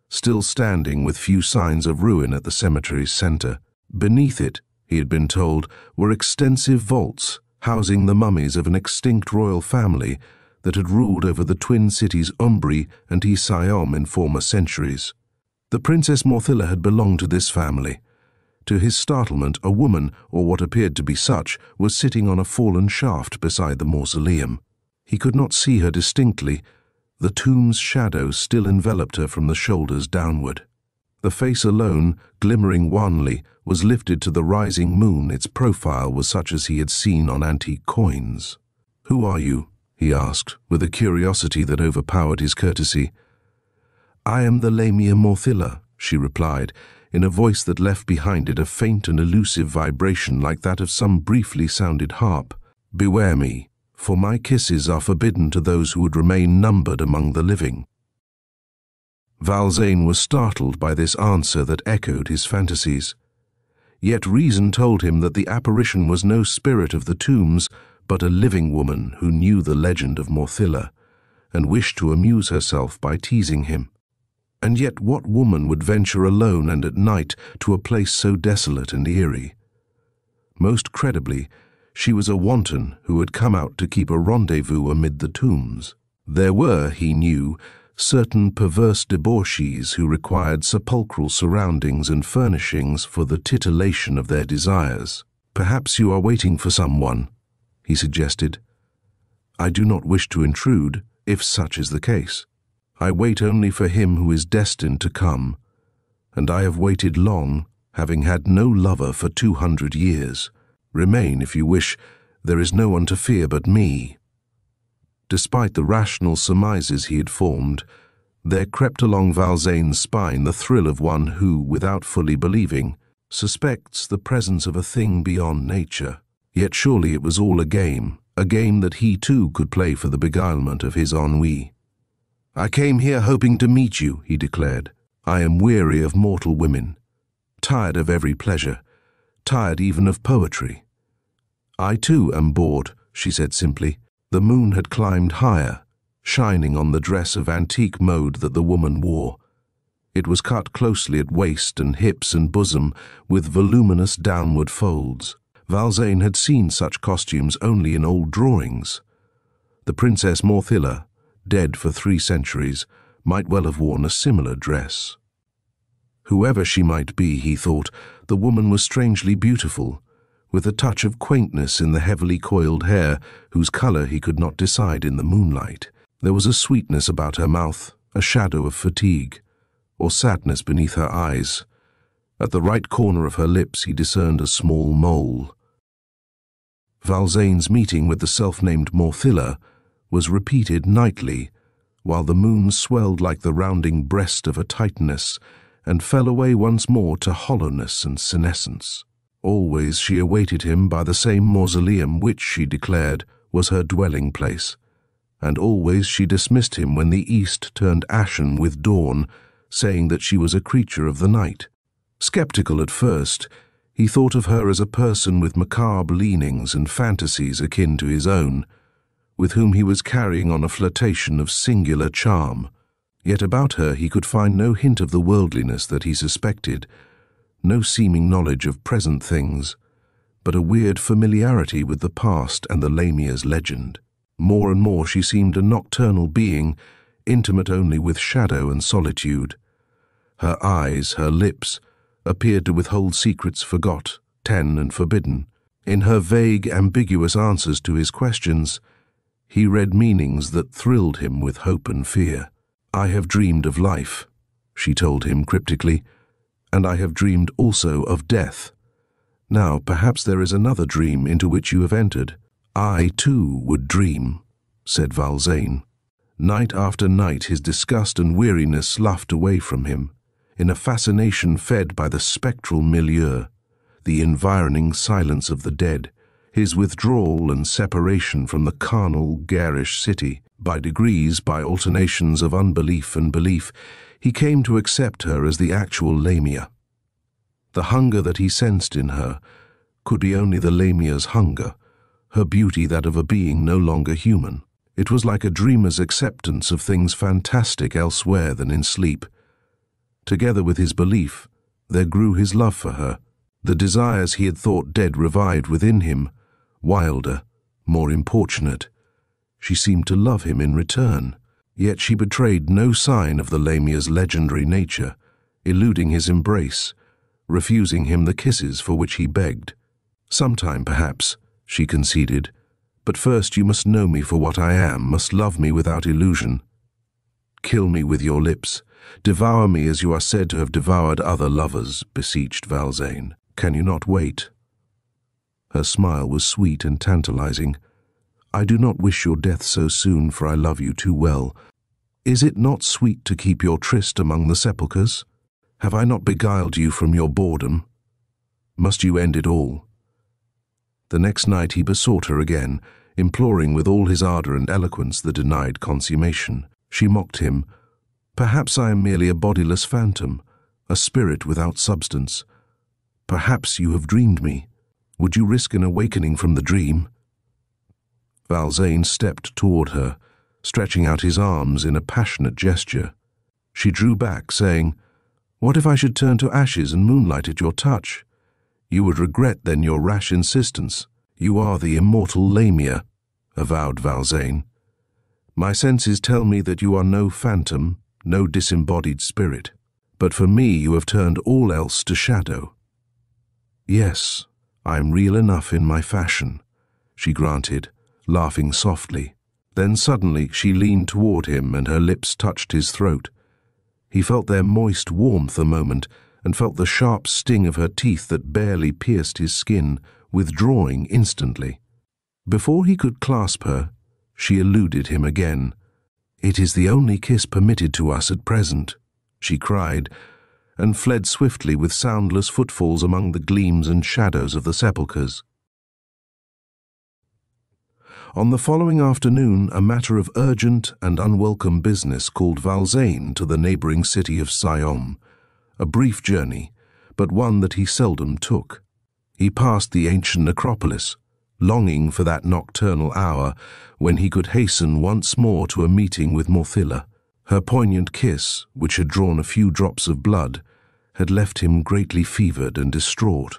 still standing with few signs of ruin at the cemetery's center. Beneath it, he had been told, were extensive vaults housing the mummies of an extinct royal family that had ruled over the twin cities Umbri and Isiom in former centuries. The Princess Morthilla had belonged to this family. To his startlement, a woman, or what appeared to be such, was sitting on a fallen shaft beside the mausoleum. He could not see her distinctly. The tomb's shadow still enveloped her from the shoulders downward. The face alone, glimmering wanly, was lifted to the rising moon. Its profile was such as he had seen on antique coins. "Who are you?" he asked, with a curiosity that overpowered his courtesy. "I am the Lamia Morthilla," she replied, in a voice that left behind it a faint and elusive vibration like that of some briefly sounded harp. "Beware me, for my kisses are forbidden to those who would remain numbered among the living." Valzane was startled by this answer that echoed his fantasies. Yet reason told him that the apparition was no spirit of the tombs, but a living woman who knew the legend of Morthilla, and wished to amuse herself by teasing him. And yet what woman would venture alone and at night to a place so desolate and eerie? Most credibly, she was a wanton who had come out to keep a rendezvous amid the tombs. There were, he knew, certain perverse debauchees who required sepulchral surroundings and furnishings for the titillation of their desires. "Perhaps you are waiting for someone," he suggested. "I do not wish to intrude, if such is the case. I wait only for him who is destined to come, and I have waited long, having had no lover for 200 years. Remain, if you wish. There is no one to fear but me." Despite the rational surmises he had formed, there crept along Valzane's spine the thrill of one who, without fully believing, suspects the presence of a thing beyond nature. Yet surely it was all a game that he too could play for the beguilement of his ennui. "I came here hoping to meet you," he declared. "I am weary of mortal women, tired of every pleasure, tired even of poetry." "I too am bored," she said simply. The moon had climbed higher, shining on the dress of antique mode that the woman wore. It was cut closely at waist and hips and bosom, with voluminous downward folds. Valzane had seen such costumes only in old drawings. The Princess Morthilla, dead for 3 centuries, might well have worn a similar dress. Whoever she might be, he thought, the woman was strangely beautiful, with a touch of quaintness in the heavily coiled hair, whose color he could not decide in the moonlight. There was a sweetness about her mouth, a shadow of fatigue, or sadness beneath her eyes. At the right corner of her lips he discerned a small mole. Valzane's meeting with the self-named Morthilla was repeated nightly, while the moon swelled like the rounding breast of a titaness and fell away once more to hollowness and senescence. Always she awaited him by the same mausoleum which, she declared, was her dwelling place, and always she dismissed him when the east turned ashen with dawn, saying that she was a creature of the night. Skeptical at first, he thought of her as a person with macabre leanings and fantasies akin to his own, with whom he was carrying on a flirtation of singular charm. Yet about her he could find no hint of the worldliness that he suspected, no seeming knowledge of present things, but a weird familiarity with the past and the Lamia's legend. More and more she seemed a nocturnal being, intimate only with shadow and solitude. Her eyes, her lips, appeared to withhold secrets forgot, and forbidden. In her vague, ambiguous answers to his questions, he read meanings that thrilled him with hope and fear. "I have dreamed of life," she told him cryptically, "and I have dreamed also of death. Now, perhaps there is another dream into which you have entered." "I, too, would dream," said Valzane. Night after night his disgust and weariness sloughed away from him, in a fascination fed by the spectral milieu, the environing silence of the dead, his withdrawal and separation from the carnal, garish city. By degrees, by alternations of unbelief and belief, he came to accept her as the actual Lamia. The hunger that he sensed in her could be only the Lamia's hunger, her beauty that of a being no longer human. It was like a dreamer's acceptance of things fantastic elsewhere than in sleep. Together with his belief, there grew his love for her. The desires he had thought dead revived within him, wilder, more importunate. She seemed to love him in return, yet she betrayed no sign of the Lamia's legendary nature, eluding his embrace, refusing him the kisses for which he begged. "Sometime, perhaps," she conceded, "but first you must know me for what I am, must love me without illusion. Kill me with your lips, devour me as you are said to have devoured other lovers," beseeched Valzane. "Can you not wait?" Her smile was sweet and tantalizing. "I do not wish your death so soon, for I love you too well. Is it not sweet to keep your tryst among the sepulchres? Have I not beguiled you from your boredom? Must you end it all?" The next night he besought her again, imploring with all his ardor and eloquence the denied consummation. She mocked him. "Perhaps I am merely a bodiless phantom, a spirit without substance. Perhaps you have dreamed me. Would you risk an awakening from the dream?" Valzane stepped toward her, stretching out his arms in a passionate gesture. She drew back, saying, "What if I should turn to ashes and moonlight at your touch? You would regret then your rash insistence. You are the immortal Lamia," avowed Valzane. "My senses tell me that you are no phantom, no disembodied spirit. But for me you have turned all else to shadow." "Yes, I am real enough in my fashion," she granted, laughing softly. Then suddenly she leaned toward him and her lips touched his throat. He felt their moist warmth a moment and felt the sharp sting of her teeth that barely pierced his skin, withdrawing instantly. Before he could clasp her, she eluded him again. "It is the only kiss permitted to us at present," she cried, and fled swiftly with soundless footfalls among the gleams and shadows of the sepulchres. On the following afternoon, a matter of urgent and unwelcome business called Valzane to the neighboring city of Siam, a brief journey, but one that he seldom took. He passed the ancient necropolis, longing for that nocturnal hour when he could hasten once more to a meeting with Morthilla. Her poignant kiss, which had drawn a few drops of blood, had left him greatly fevered and distraught.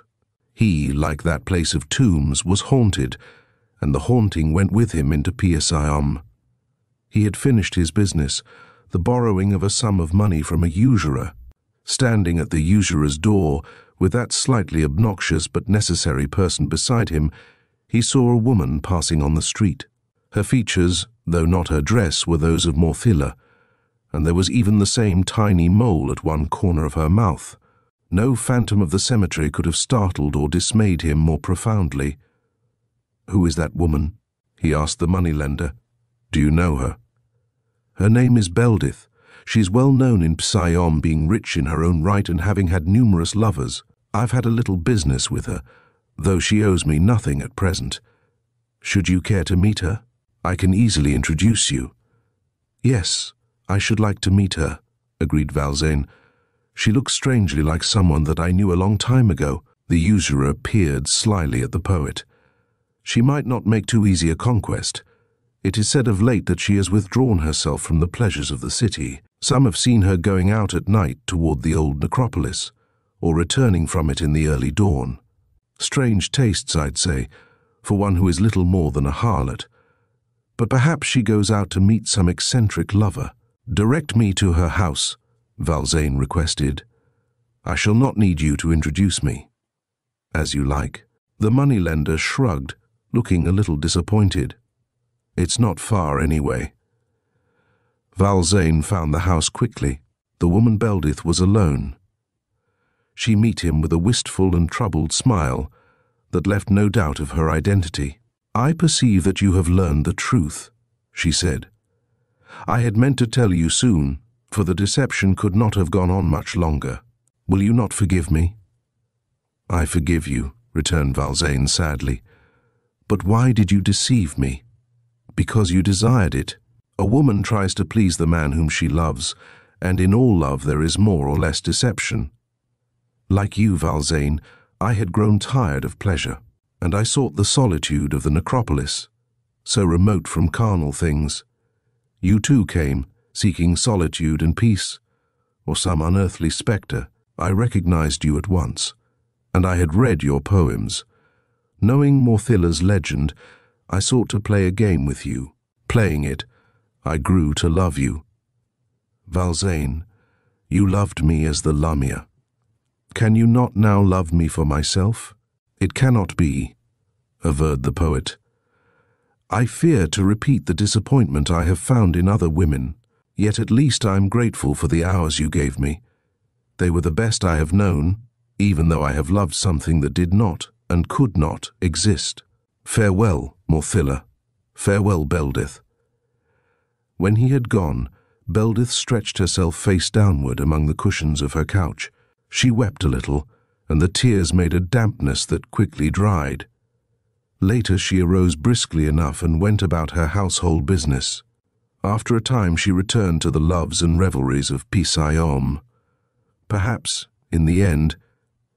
He, like that place of tombs, was haunted, and the haunting went with him into Siam. He had finished his business, the borrowing of a sum of money from a usurer. Standing at the usurer's door, with that slightly obnoxious but necessary person beside him, he saw a woman passing on the street. Her features, though not her dress, were those of Morthilla, and there was even the same tiny mole at one corner of her mouth. No phantom of the cemetery could have startled or dismayed him more profoundly. "Who is that woman?" he asked the moneylender. "Do you know her?" "Her name is Beldith. She is well known in Siam, being rich in her own right and having had numerous lovers. I've had a little business with her, though she owes me nothing at present. Should you care to meet her?" I can easily introduce you." "Yes, I should like to meet her," agreed Valzane. "She looks strangely like someone that I knew a long time ago." The usurer peered slyly at the poet. "She might not make too easy a conquest. It is said of late that she has withdrawn herself from the pleasures of the city. Some have seen her going out at night toward the old necropolis, or returning from it in the early dawn. Strange tastes, I'd say, for one who is little more than a harlot. But perhaps she goes out to meet some eccentric lover." "Direct me to her house," Valzane requested. "I shall not need you to introduce me." "As you like." The moneylender shrugged, looking a little disappointed. "It's not far anyway." Valzane found the house quickly. The woman Beldith was alone. She met him with a wistful and troubled smile that left no doubt of her identity. "I perceive that you have learned the truth," she said. "I had meant to tell you soon, for the deception could not have gone on much longer. Will you not forgive me?" "I forgive you," returned Valzane sadly. "But why did you deceive me?" "Because you desired it. A woman tries to please the man whom she loves, and in all love there is more or less deception. Like you, Valzane, I had grown tired of pleasure, and I sought the solitude of the necropolis, so remote from carnal things. You too came, seeking solitude and peace, or some unearthly spectre. I recognized you at once, and I had read your poems. Knowing Morthilla's legend, I sought to play a game with you. Playing it, I grew to love you. Valzane, you loved me as the Lamia. Can you not now love me for myself?" "It cannot be," averred the poet. "I fear to repeat the disappointment I have found in other women, yet at least I am grateful for the hours you gave me. They were the best I have known, even though I have loved something that did not and could not exist. Farewell, Morthilla. Farewell, Beldith." When he had gone, Beldith stretched herself face downward among the cushions of her couch. She wept a little, and the tears made a dampness that quickly dried. Later she arose briskly enough and went about her household business. After a time she returned to the loves and revelries of Pisaiom. Perhaps, in the end,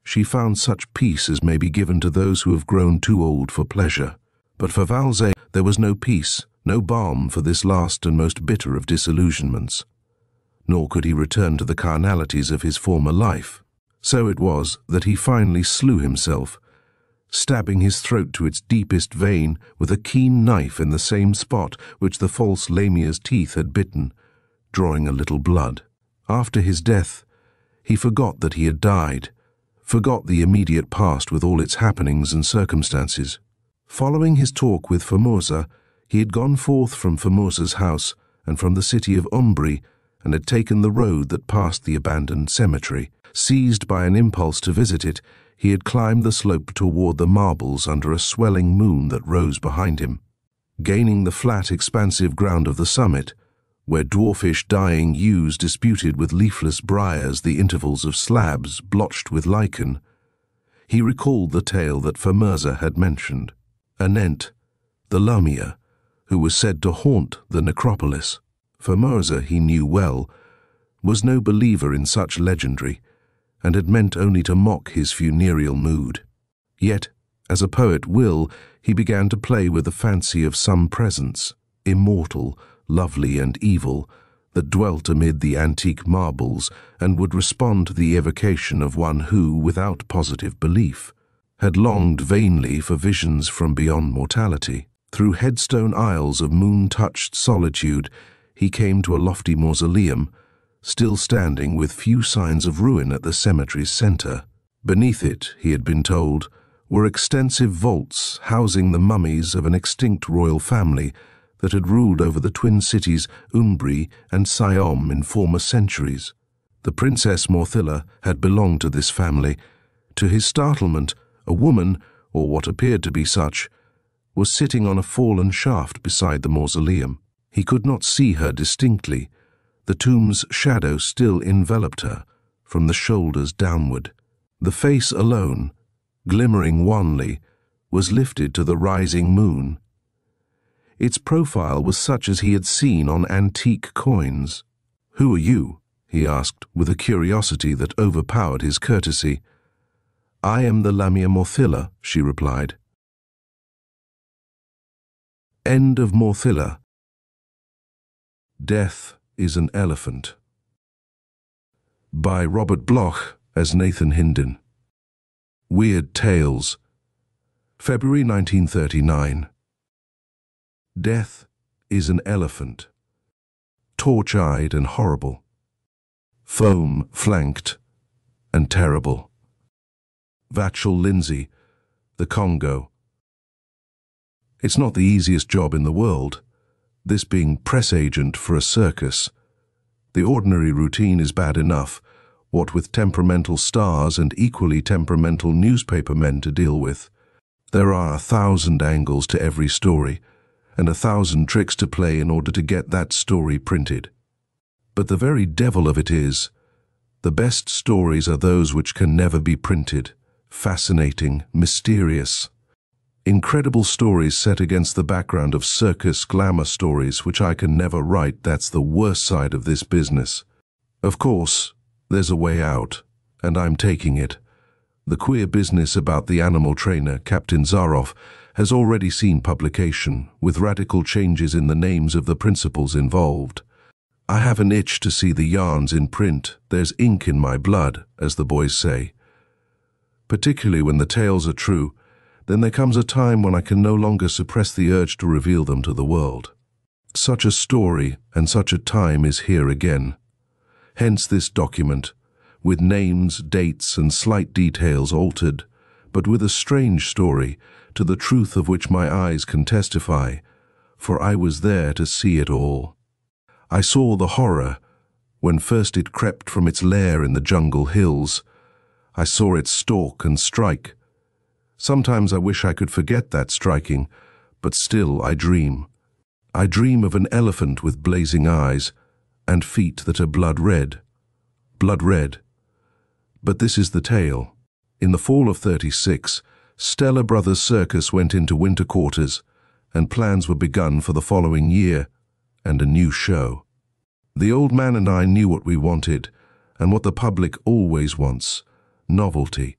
she found such peace as may be given to those who have grown too old for pleasure. But for Valzane there was no peace, no balm for this last and most bitter of disillusionments. Nor could he return to the carnalities of his former life. So it was that he finally slew himself, stabbing his throat to its deepest vein with a keen knife in the same spot which the false Lamia's teeth had bitten, drawing a little blood. After his death, he forgot that he had died, forgot the immediate past with all its happenings and circumstances. Following his talk with Formosa, he had gone forth from Formosa's house and from the city of Umbri, and had taken the road that passed the abandoned cemetery. Seized by an impulse to visit it, he had climbed the slope toward the marbles under a swelling moon that rose behind him. Gaining the flat, expansive ground of the summit, where dwarfish dying yews disputed with leafless briars the intervals of slabs blotched with lichen, he recalled the tale that Formosa had mentioned. Anent, the Lamia, who was said to haunt the necropolis. Formosa, he knew well, was no believer in such legendary, and had meant only to mock his funereal mood. Yet, as a poet will, he began to play with the fancy of some presence, immortal, lovely and evil, that dwelt amid the antique marbles and would respond to the evocation of one who, without positive belief, had longed vainly for visions from beyond mortality. Through headstone aisles of moon-touched solitude, he came to a lofty mausoleum, still standing with few signs of ruin at the cemetery's center. Beneath it, he had been told, were extensive vaults housing the mummies of an extinct royal family that had ruled over the twin cities Umbri and Siom in former centuries. The Princess Morthilla had belonged to this family. To his startlement, a woman, or what appeared to be such, was sitting on a fallen shaft beside the mausoleum. He could not see her distinctly. The tomb's shadow still enveloped her, from the shoulders downward. The face alone, glimmering wanly, was lifted to the rising moon. Its profile was such as he had seen on antique coins. "Who are you?" he asked, with a curiosity that overpowered his courtesy. "I am the Lamia Morthilla," she replied. End of Morthilla. Death is an Elephant. By Robert Bloch as Nathan Hinden. Weird Tales. February 1939. Death is an elephant. Torch-eyed and horrible. Foam-flanked and terrible. Vachel Lindsay, the Congo. It's not the easiest job in the world, this being press agent for a circus. The ordinary routine is bad enough, what with temperamental stars and equally temperamental newspaper men to deal with. There are 1,000 angles to every story, and 1,000 tricks to play in order to get that story printed. But the very devil of it is, the best stories are those which can never be printed, fascinating, mysterious. Incredible stories set against the background of circus glamour stories which I can never write. That's the worst side of this business. Of course, there's a way out, and I'm taking it. The queer business about the animal trainer, Captain Zaroff, has already seen publication, with radical changes in the names of the principals involved. I have an itch to see the yarns in print. There's ink in my blood, as the boys say. Particularly when the tales are true, then there comes a time when I can no longer suppress the urge to reveal them to the world. Such a story and such a time is here again. Hence this document, with names, dates, and slight details altered, but with a strange story, to the truth of which my eyes can testify, for I was there to see it all. I saw the horror, when first it crept from its lair in the jungle hills. I saw it stalk and strike. Sometimes I wish I could forget that striking, but still I dream. I dream of an elephant with blazing eyes, and feet that are blood red. Blood red. But this is the tale. In the fall of '36, Stella Brothers Circus went into winter quarters, and plans were begun for the following year, and a new show. The old man and I knew what we wanted, and what the public always wants: novelty.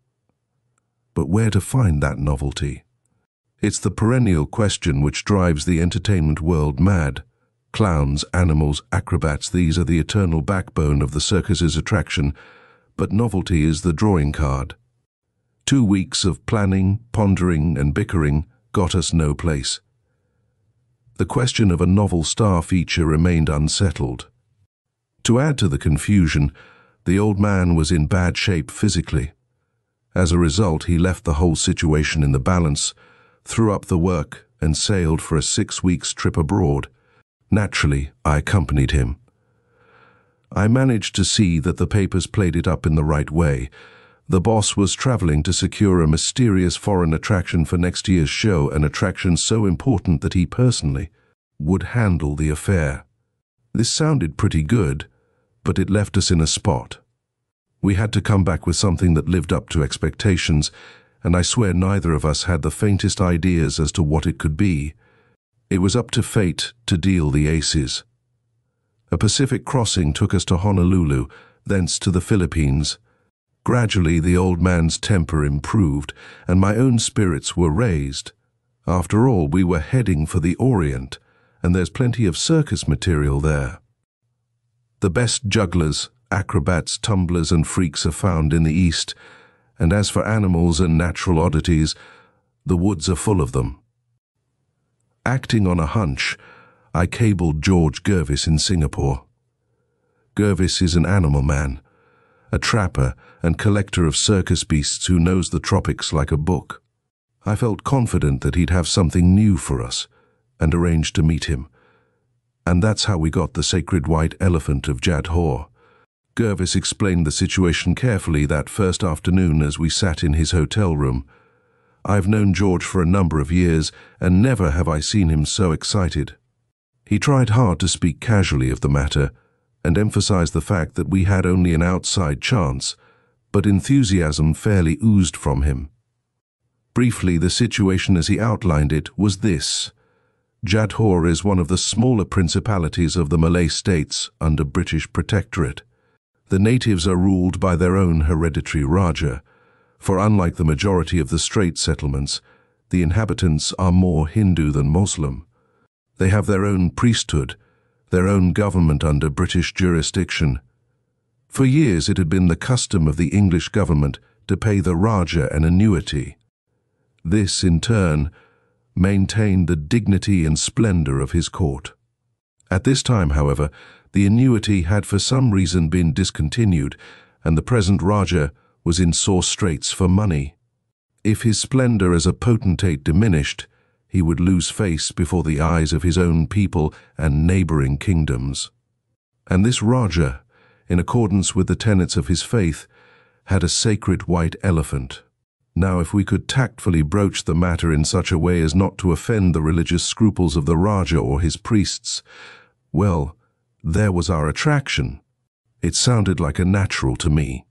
But where to find that novelty? It's the perennial question which drives the entertainment world mad. Clowns, animals, acrobats, these are the eternal backbone of the circus's attraction, but novelty is the drawing card. 2 weeks of planning, pondering, and bickering got us no place. The question of a novel star feature remained unsettled. To add to the confusion, the old man was in bad shape physically. As a result, he left the whole situation in the balance, threw up the work, and sailed for a 6 weeks trip abroad. Naturally, I accompanied him. I managed to see that the papers played it up in the right way. The boss was traveling to secure a mysterious foreign attraction for next year's show, an attraction so important that he personally would handle the affair. This sounded pretty good, but it left us in a spot. We had to come back with something that lived up to expectations, and I swear neither of us had the faintest ideas as to what it could be. It was up to fate to deal the aces. A Pacific crossing took us to Honolulu, thence to the Philippines. Gradually the old man's temper improved, and my own spirits were raised. After all, we were heading for the Orient, and there's plenty of circus material there. The best jugglers, acrobats, tumblers, and freaks are found in the East, and as for animals and natural oddities, the woods are full of them. Acting on a hunch, I cabled George Gervis in Singapore. Gervis is an animal man, a trapper and collector of circus beasts who knows the tropics like a book. I felt confident that he'd have something new for us, and arranged to meet him. And that's how we got the sacred white elephant of Jadhor. Gervis explained the situation carefully that first afternoon as we sat in his hotel room. I've known George for a number of years, and never have I seen him so excited. He tried hard to speak casually of the matter, and emphasized the fact that we had only an outside chance, but enthusiasm fairly oozed from him. Briefly, the situation as he outlined it was this. Jadhor is one of the smaller principalities of the Malay states under British protectorate. The natives are ruled by their own hereditary Raja, for unlike the majority of the Strait settlements, the inhabitants are more Hindu than Muslim. They have their own priesthood, their own government under British jurisdiction. For years it had been the custom of the English government to pay the Raja an annuity. This, in turn, maintained the dignity and splendor of his court. At this time, however, the annuity had for some reason been discontinued, and the present Raja was in sore straits for money. If his splendor as a potentate diminished, he would lose face before the eyes of his own people and neighboring kingdoms. And this Raja, in accordance with the tenets of his faith, had a sacred white elephant. Now, if we could tactfully broach the matter in such a way as not to offend the religious scruples of the Raja or his priests, well, there was our attraction. It sounded like a natural to me.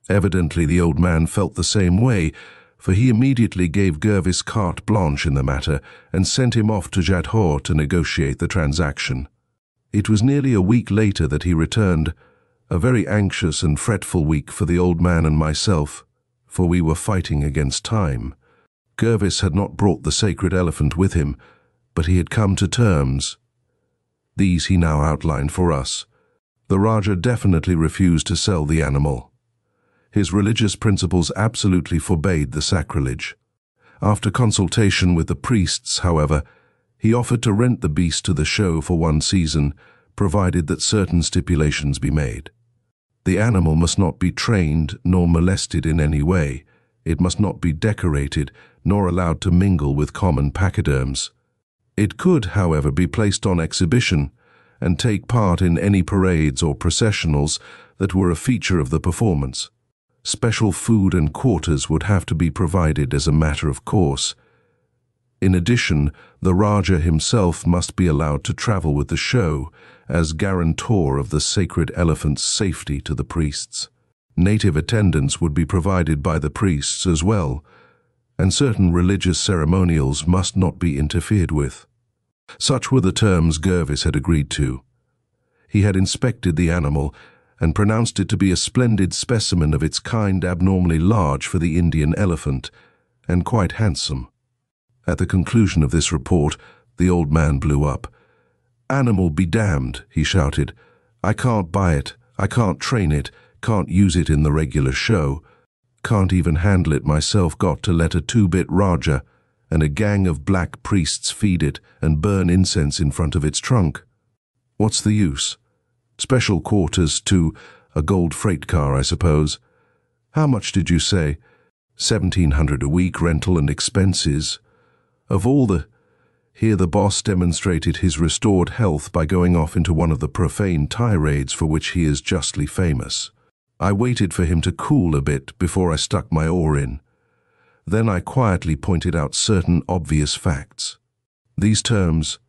Evidently the old man felt the same way, for he immediately gave Gervis carte blanche in the matter and sent him off to Jadhor to negotiate the transaction. It was nearly a week later that he returned, a very anxious and fretful week for the old man and myself, for we were fighting against time. Gervis had not brought the sacred elephant with him, but he had come to terms. These he now outlined for us. The Raja definitely refused to sell the animal. His religious principles absolutely forbade the sacrilege. After consultation with the priests, however, he offered to rent the beast to the show for one season, provided that certain stipulations be made. The animal must not be trained nor molested in any way. It must not be decorated nor allowed to mingle with common pachyderms. It could, however, be placed on exhibition and take part in any parades or processionals that were a feature of the performance. Special food and quarters would have to be provided as a matter of course. In addition, the Raja himself must be allowed to travel with the show as guarantor of the sacred elephant's safety to the priests. Native attendants would be provided by the priests as well, and certain religious ceremonials must not be interfered with. Such were the terms Gervis had agreed to. He had inspected the animal and pronounced it to be a splendid specimen of its kind, abnormally large for the Indian elephant, and quite handsome. At the conclusion of this report, the old man blew up. "Animal be damned," he shouted. "I can't buy it, I can't train it, can't use it in the regular show, can't even handle it myself, got to let a two-bit Raja and a gang of black priests feed it and burn incense in front of its trunk. What's the use? Special quarters to a gold freight car, I suppose. How much did you say? 1,700 a week, rental and expenses. Of all the..." Here the boss demonstrated his restored health by going off into one of the profane tirades for which he is justly famous. I waited for him to cool a bit before I stuck my oar in. Then I quietly pointed out certain obvious facts. These terms,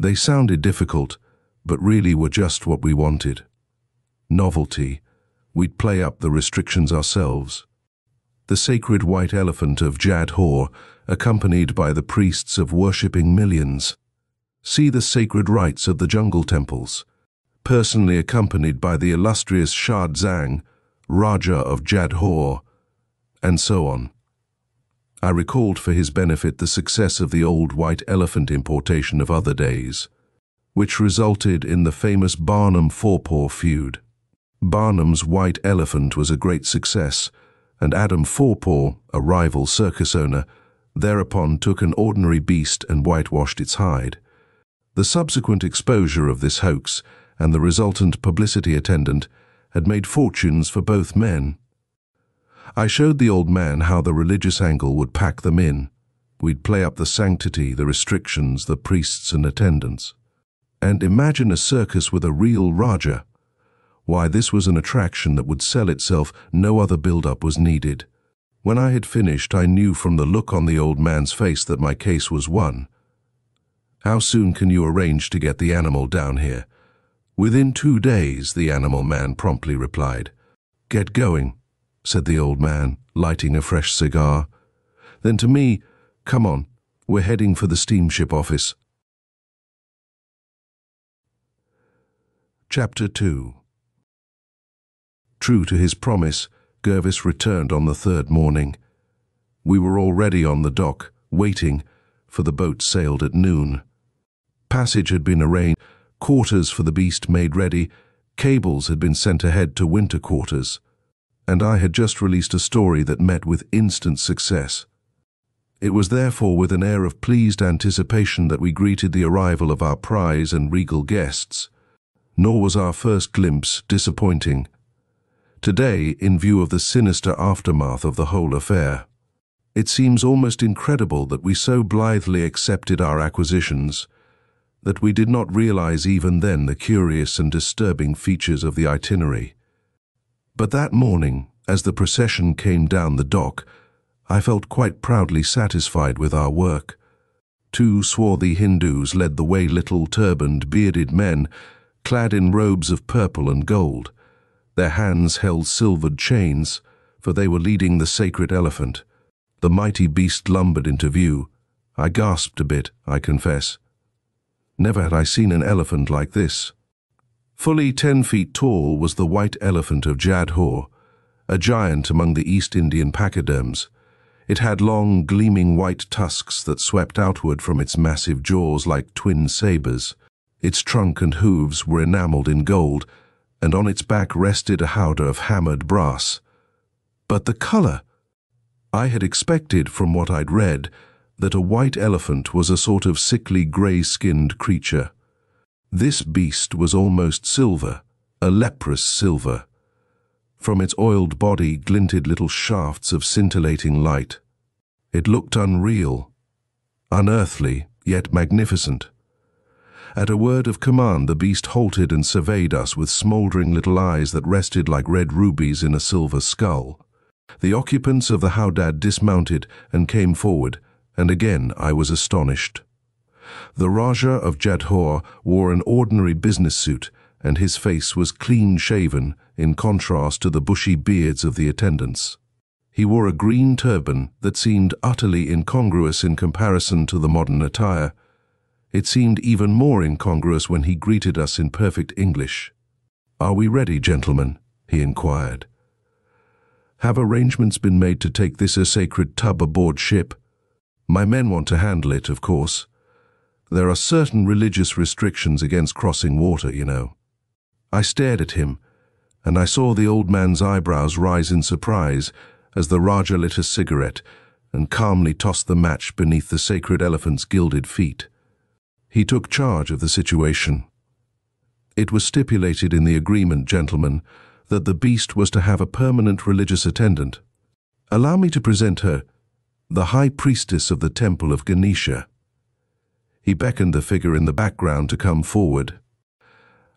they sounded difficult, but really were just what we wanted. Novelty. We'd play up the restrictions ourselves. The sacred white elephant of Jadhor, accompanied by the priests of worshipping millions. See the sacred rites of the jungle temples, personally accompanied by the illustrious Shah Dzang, Raja of Jadhor, and so on. I recalled for his benefit the success of the old white elephant importation of other days, which resulted in the famous Barnum-Forepaugh feud. Barnum's white elephant was a great success, and Adam Forepaugh, a rival circus owner, thereupon took an ordinary beast and whitewashed its hide. The subsequent exposure of this hoax and the resultant publicity attendant had made fortunes for both men. I showed the old man how the religious angle would pack them in. We'd play up the sanctity, the restrictions, the priests and attendants. And imagine a circus with a real Raja. Why, this was an attraction that would sell itself. No other build-up was needed. When I had finished, I knew from the look on the old man's face that my case was won. "How soon can you arrange to get the animal down here?" "Within 2 days," the animal man promptly replied. "Get going," said the old man, lighting a fresh cigar. Then to me, "Come on, we're heading for the steamship office." Chapter 2. True to his promise, Gervis returned on the third morning. We were already on the dock, waiting, for the boat sailed at noon. Passage had been arranged, quarters for the beast made ready, cables had been sent ahead to winter quarters, and I had just released a story that met with instant success. It was therefore with an air of pleased anticipation that we greeted the arrival of our prize and regal guests. Nor was our first glimpse disappointing. Today, in view of the sinister aftermath of the whole affair, it seems almost incredible that we so blithely accepted our acquisitions, that we did not realize even then the curious and disturbing features of the itinerary. But that morning, as the procession came down the dock, I felt quite proudly satisfied with our work. 2 swarthy Hindus led the way, little turbaned, bearded men, clad in robes of purple and gold. Their hands held silvered chains, for they were leading the sacred elephant. The mighty beast lumbered into view. I gasped a bit, I confess. Never had I seen an elephant like this. Fully 10 feet tall was the white elephant of Jadhor, a giant among the East Indian pachyderms. It had long, gleaming white tusks that swept outward from its massive jaws like twin sabers. Its trunk and hooves were enameled in gold, and on its back rested a howdah of hammered brass. But the color! I had expected, from what I'd read, that a white elephant was a sort of sickly grey-skinned creature. This beast was almost silver, a leprous silver. From its oiled body glinted little shafts of scintillating light. It looked unreal, unearthly, yet magnificent. At a word of command, the beast halted and surveyed us with smouldering little eyes that rested like red rubies in a silver skull. The occupants of the howdah dismounted and came forward, and again I was astonished. The Rajah of Jadhor wore an ordinary business suit, and his face was clean-shaven, in contrast to the bushy beards of the attendants. He wore a green turban that seemed utterly incongruous in comparison to the modern attire. It seemed even more incongruous when he greeted us in perfect English. "Are we ready, gentlemen?" he inquired. "Have arrangements been made to take this a sacred tub aboard ship? My men want to handle it, of course. There are certain religious restrictions against crossing water, you know." I stared at him, and I saw the old man's eyebrows rise in surprise as the Rajah lit a cigarette and calmly tossed the match beneath the sacred elephant's gilded feet. He took charge of the situation. It was stipulated in the agreement, gentlemen, that the beast was to have a permanent religious attendant. Allow me to present her, the high priestess of the temple of Ganesha. He beckoned the figure in the background to come forward.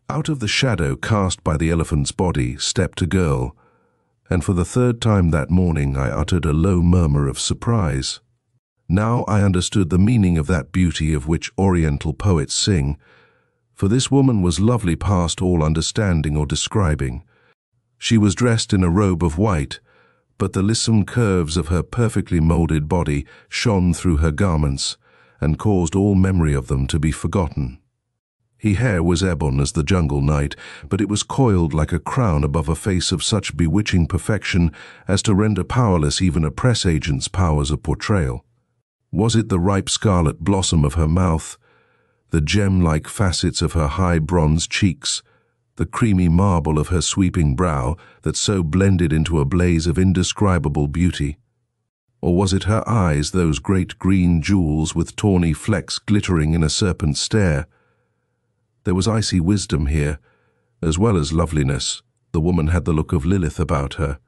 Out of the shadow cast by the elephant's body stepped a girl, and for the third time that morning I uttered a low murmur of surprise. Now I understood the meaning of that beauty of which Oriental poets sing, for this woman was lovely past all understanding or describing. She was dressed in a robe of white, but the lissom curves of her perfectly molded body shone through her garments and caused all memory of them to be forgotten. Her hair was ebon as the jungle night, but it was coiled like a crown above a face of such bewitching perfection as to render powerless even a press agent's powers of portrayal. Was it the ripe scarlet blossom of her mouth, the gem-like facets of her high bronze cheeks, the creamy marble of her sweeping brow that so blended into a blaze of indescribable beauty? Or was it her eyes, those great green jewels with tawny flecks glittering in a serpent's stare? There was icy wisdom here, as well as loveliness. The woman had the look of Lilith about her.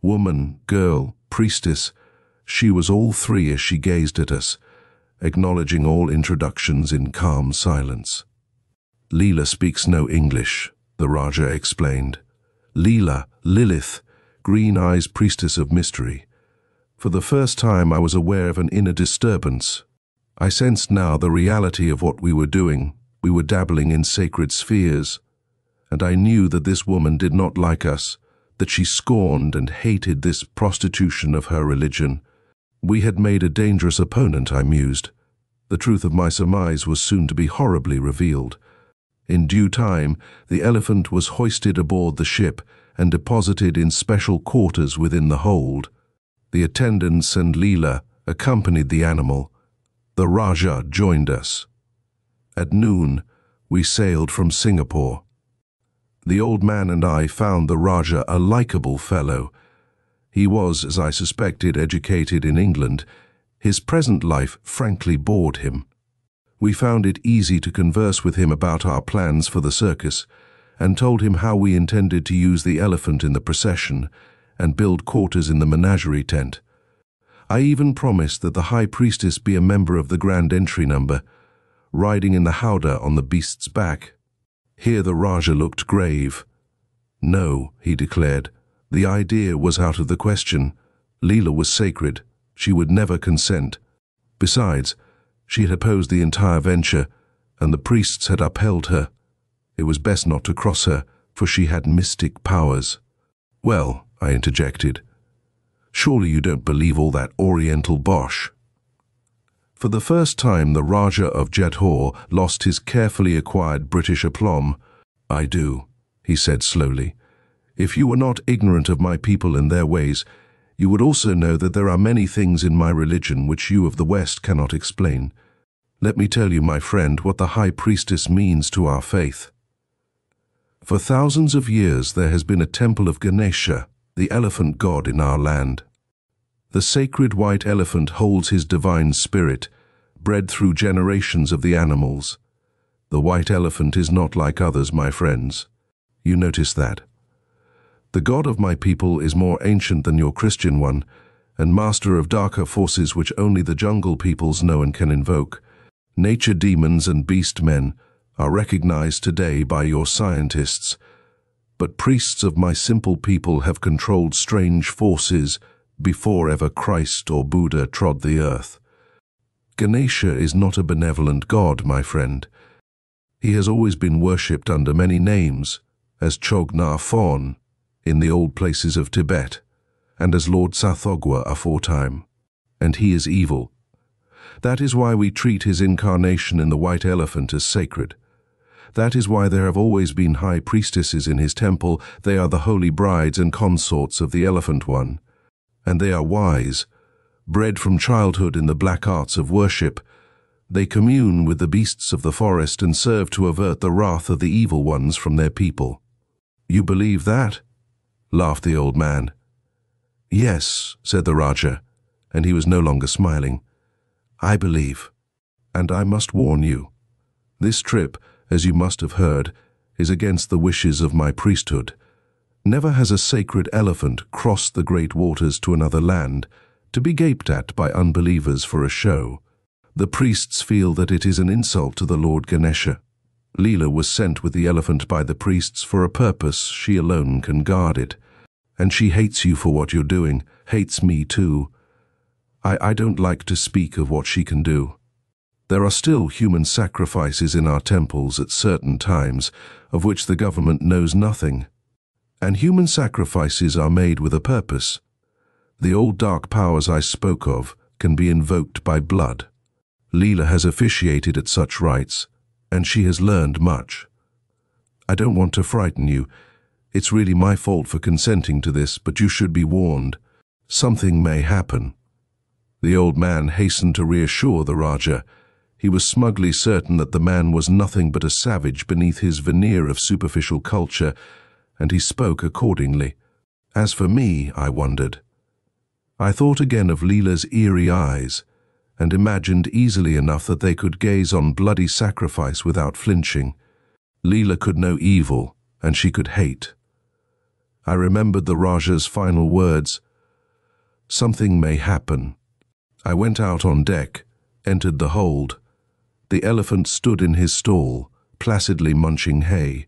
Woman, girl, priestess, she was all three as she gazed at us, acknowledging all introductions in calm silence. "Leela speaks no English," the Rajah explained. "Leela, Lilith, green eyes priestess of mystery." For the first time I was aware of an inner disturbance. I sensed now the reality of what we were doing. We were dabbling in sacred spheres, and I knew that this woman did not like us, that she scorned and hated this prostitution of her religion. We had made a dangerous opponent, I mused. The truth of my surmise was soon to be horribly revealed. In due time, the elephant was hoisted aboard the ship and deposited in special quarters within the hold. The attendants and Leela accompanied the animal. The Rajah joined us. At noon, we sailed from Singapore. The old man and I found the Rajah a likable fellow. He was, as I suspected, educated in England. His present life frankly bored him. We found it easy to converse with him about our plans for the circus, and told him how we intended to use the elephant in the procession and build quarters in the menagerie tent. I even promised that the high priestess be a member of the grand entry number, riding in the howdah on the beast's back. Here the Rajah looked grave. No, he declared, the idea was out of the question. Leela was sacred. She would never consent. Besides, she had opposed the entire venture, and the priests had upheld her. It was best not to cross her, for she had mystic powers. Well, I interjected, surely you don't believe all that oriental bosh. For the first time, the Rajah of Jethur lost his carefully acquired British aplomb. I do, he said slowly. If you were not ignorant of my people and their ways, you would also know that there are many things in my religion which you of the West cannot explain. Let me tell you, my friend, what the high priestess means to our faith. For thousands of years there has been a temple of Ganesha, the elephant god in our land. The sacred white elephant holds his divine spirit, bred through generations of the animals. The white elephant is not like others, my friends. You notice that. The god of my people is more ancient than your Christian one, and master of darker forces which only the jungle peoples know and can invoke. Nature demons and beast men are recognized today by your scientists, but priests of my simple people have controlled strange forces before ever Christ or Buddha trod the earth. Ganesha is not a benevolent god, my friend. He has always been worshipped under many names, as Chogna Phon in the old places of Tibet, and as Lord Sathogwa aforetime, and he is evil. That is why we treat his incarnation in the white elephant as sacred. That is why there have always been high priestesses in his temple. They are the holy brides and consorts of the elephant one. And they are wise, bred from childhood in the black arts of worship. They commune with the beasts of the forest and serve to avert the wrath of the evil ones from their people. You believe that? Laughed the old man. Yes, said the Rajah, and he was no longer smiling. I believe, and I must warn you. This trip, as you must have heard, is against the wishes of my priesthood. Never has a sacred elephant crossed the great waters to another land, to be gaped at by unbelievers for a show. The priests feel that it is an insult to the Lord Ganesha. Leela was sent with the elephant by the priests for a purpose she alone can guard it. And she hates you for what you're doing, hates me too. I don't like to speak of what she can do. There are still human sacrifices in our temples at certain times, of which the government knows nothing. And human sacrifices are made with a purpose. The old dark powers I spoke of can be invoked by blood. Leela has officiated at such rites, and she has learned much. I don't want to frighten you. It's really my fault for consenting to this, but you should be warned. Something may happen. The old man hastened to reassure the Rajah. He was smugly certain that the man was nothing but a savage beneath his veneer of superficial culture, and he spoke accordingly. As for me, I wondered. I thought again of Leela's eerie eyes, and imagined easily enough that they could gaze on bloody sacrifice without flinching. Leela could know evil, and she could hate. I remembered the Rajah's final words. Something may happen. I went out on deck, entered the hold. The elephant stood in his stall, placidly munching hay.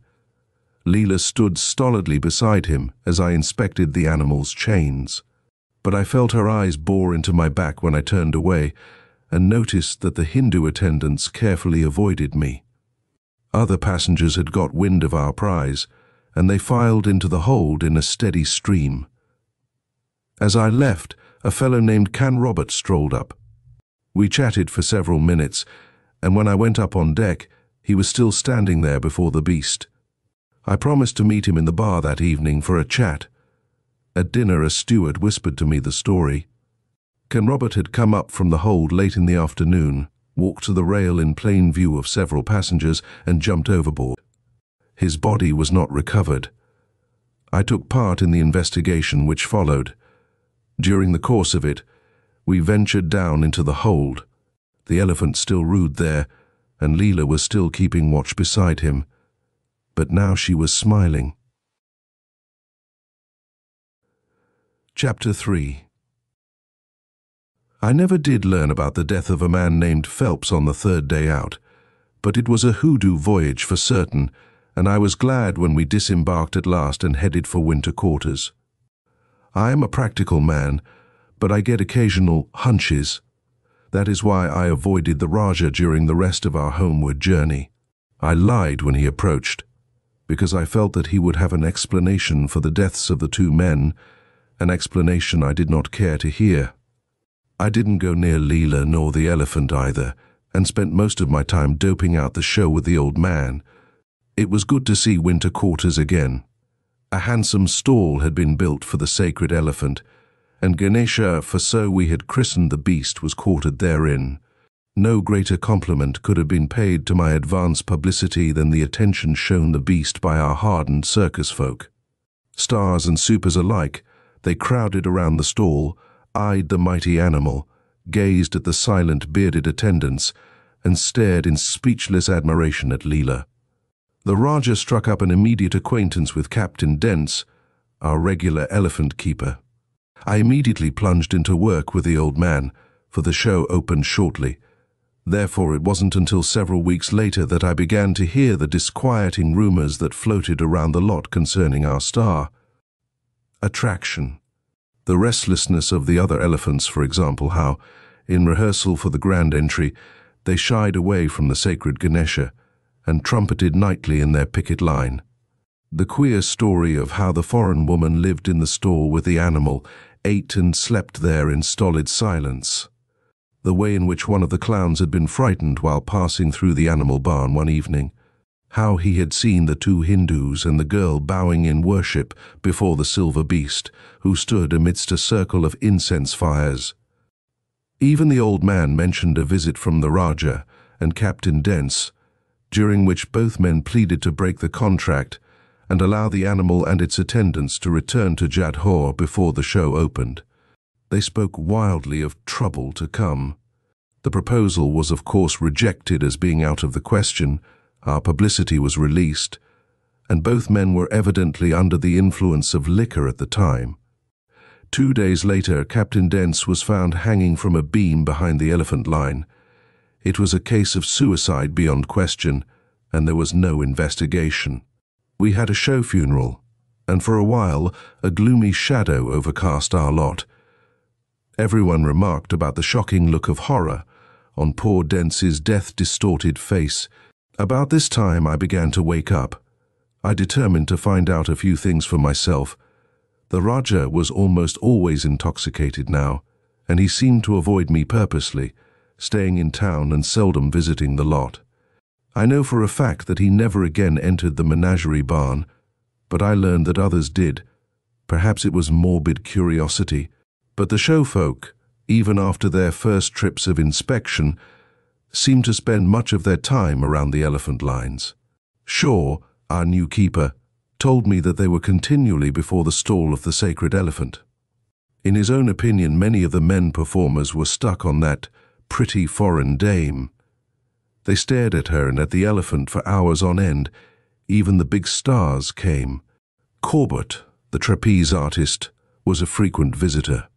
Leela stood stolidly beside him as I inspected the animal's chains. But I felt her eyes bore into my back when I turned away, and noticed that the Hindu attendants carefully avoided me. Other passengers had got wind of our prize, and they filed into the hold in a steady stream. As I left, a fellow named Can Robert strolled up. We chatted for several minutes, and when I went up on deck, He was still standing there before the beast. I promised to meet him in the bar that evening for a chat. At dinner, a steward whispered to me the story. Ken Robert had come up from the hold late in the afternoon, walked to the rail in plain view of several passengers, and jumped overboard. His body was not recovered. I took part in the investigation which followed. During the course of it, we ventured down into the hold. The elephant still rued there, and Leela was still keeping watch beside him. But now she was smiling. Chapter 3. I never did learn about the death of a man named Phelps on the third day out, but it was a hoodoo voyage for certain, and I was glad when we disembarked at last and headed for winter quarters. I am a practical man, but I get occasional hunches. That is why I avoided the Raja during the rest of our homeward journey. I lied when he approached, because I felt that he would have an explanation for the deaths of the two men, an explanation I did not care to hear. I didn't go near Leela nor the elephant either, and spent most of my time doping out the show with the old man. It was good to see winter quarters again. A handsome stall had been built for the sacred elephant, and Ganesha, for so we had christened the beast, was quartered therein. No greater compliment could have been paid to my advance publicity than the attention shown the beast by our hardened circus folk. Stars and supers alike, they crowded around the stall, eyed the mighty animal, gazed at the silent bearded attendants, and stared in speechless admiration at Leela. The Raja struck up an immediate acquaintance with Captain Dents, our regular elephant keeper. I immediately plunged into work with the old man, for the show opened shortly. Therefore, it wasn't until several weeks later that I began to hear the disquieting rumors that floated around the lot concerning our star. Attraction. The restlessness of the other elephants, for example, how, in rehearsal for the grand entry, they shied away from the sacred Ganesha and trumpeted nightly in their picket line. The queer story of how the foreign woman lived in the stall with the animal, ate and slept there in stolid silence. The way in which one of the clowns had been frightened while passing through the animal barn one evening. How he had seen the two Hindus and the girl bowing in worship before the silver beast, who stood amidst a circle of incense fires. Even the old man mentioned a visit from the Raja and Captain Dents, during which both men pleaded to break the contract and allow the animal and its attendants to return to Jadhor before the show opened. They spoke wildly of trouble to come. The proposal was of course rejected as being out of the question. Our publicity was released, and both men were evidently under the influence of liquor at the time. 2 days later, Captain Dents was found hanging from a beam behind the elephant line. It was a case of suicide beyond question, and there was no investigation. We had a show funeral, and for a while a gloomy shadow overcast our lot. Everyone remarked about the shocking look of horror on poor Dents's death-distorted face. About this time I began to wake up. I determined to find out a few things for myself. The Raja was almost always intoxicated now, and he seemed to avoid me purposely, staying in town and seldom visiting the lot. I know for a fact that he never again entered the menagerie barn, but I learned that others did. Perhaps it was morbid curiosity, but the show folk, even after their first trips of inspection, seemed to spend much of their time around the elephant lines. Shaw, our new keeper, told me that they were continually before the stall of the sacred elephant. In his own opinion, many of the men performers were stuck on that pretty foreign dame. They stared at her and at the elephant for hours on end. Even the big stars came. Corbett, the trapeze artist, was a frequent visitor.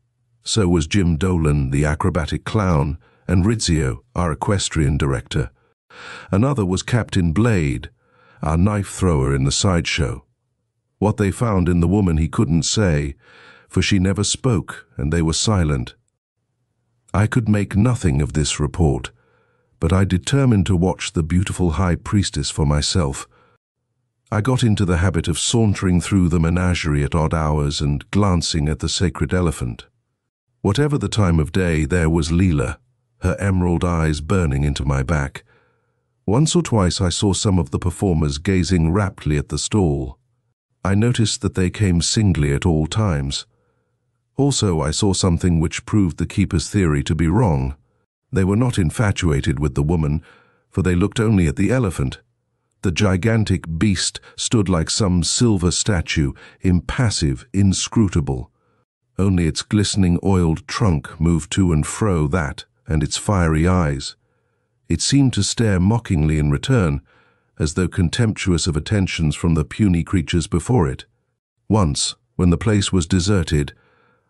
So was Jim Dolan, the acrobatic clown, and Rizzio, our equestrian director. Another was Captain Blade, our knife thrower in the sideshow. What they found in the woman he couldn't say, for she never spoke and they were silent. I could make nothing of this report, but I determined to watch the beautiful high priestess for myself. I got into the habit of sauntering through the menagerie at odd hours and glancing at the sacred elephant. Whatever the time of day, there was Leela, her emerald eyes burning into my back. Once or twice I saw some of the performers gazing raptly at the stall. I noticed that they came singly at all times. Also, I saw something which proved the keeper's theory to be wrong. They were not infatuated with the woman, for they looked only at the elephant. The gigantic beast stood like some silver statue, impassive, inscrutable. Only its glistening oiled trunk moved to and fro, that, and its fiery eyes. It seemed to stare mockingly in return, as though contemptuous of attentions from the puny creatures before it. Once, when the place was deserted,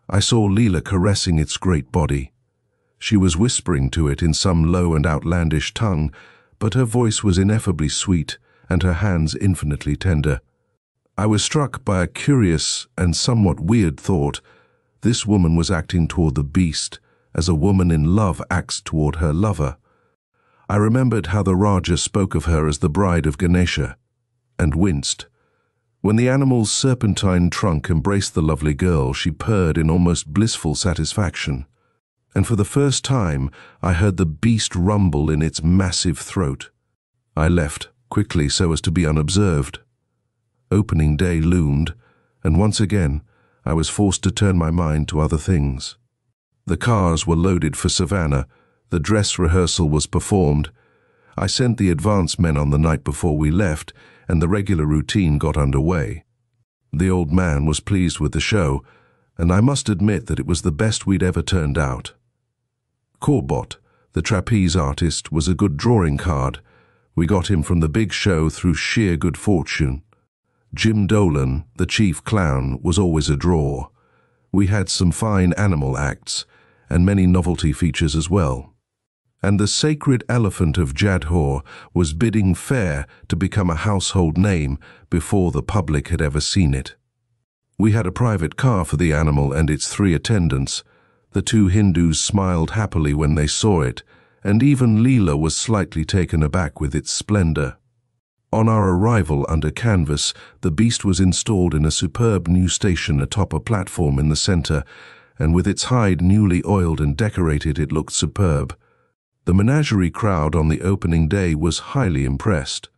I saw Leela caressing its great body. She was whispering to it in some low and outlandish tongue, but her voice was ineffably sweet and her hands infinitely tender. I was struck by a curious and somewhat weird thought. This woman was acting toward the beast as a woman in love acts toward her lover. I remembered how the Raja spoke of her as the bride of Ganesha, and winced. When the animal's serpentine trunk embraced the lovely girl, she purred in almost blissful satisfaction. And for the first time, I heard the beast rumble in its massive throat. I left, quickly so as to be unobserved. Opening day loomed, and once again, I was forced to turn my mind to other things. The cars were loaded for Savannah, the dress rehearsal was performed. I sent the advance men on the night before we left, and the regular routine got underway. The old man was pleased with the show, and I must admit that it was the best we'd ever turned out. Corbett, the trapeze artist, was a good drawing card. We got him from the big show through sheer good fortune. Jim Dolan, the chief clown, was always a draw. We had some fine animal acts, and many novelty features as well. And the sacred elephant of Jadhor was bidding fair to become a household name before the public had ever seen it. We had a private car for the animal and its 3 attendants. The 2 Hindus smiled happily when they saw it, and even Leela was slightly taken aback with its splendor. On our arrival under canvas, the beast was installed in a superb new station atop a platform in the center, and with its hide newly oiled and decorated, it looked superb. The menagerie crowd on the opening day was highly impressed.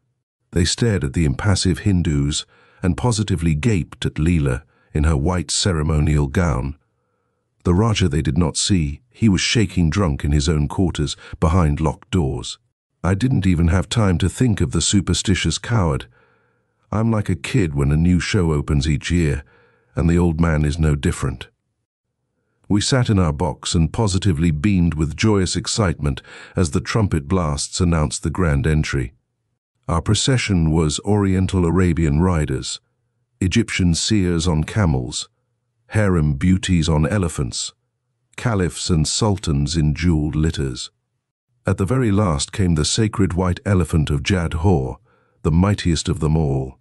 They stared at the impassive Hindus and positively gaped at Leela in her white ceremonial gown. The Raja they did not see. He was shaking drunk in his own quarters behind locked doors. I didn't even have time to think of the superstitious coward. I'm like a kid when a new show opens each year, and the old man is no different. We sat in our box and positively beamed with joyous excitement as the trumpet blasts announced the grand entry. Our procession was Oriental Arabian riders, Egyptian seers on camels, harem beauties on elephants, caliphs and sultans in jeweled litters. At the very last came the sacred white elephant of Jadhor, the mightiest of them all.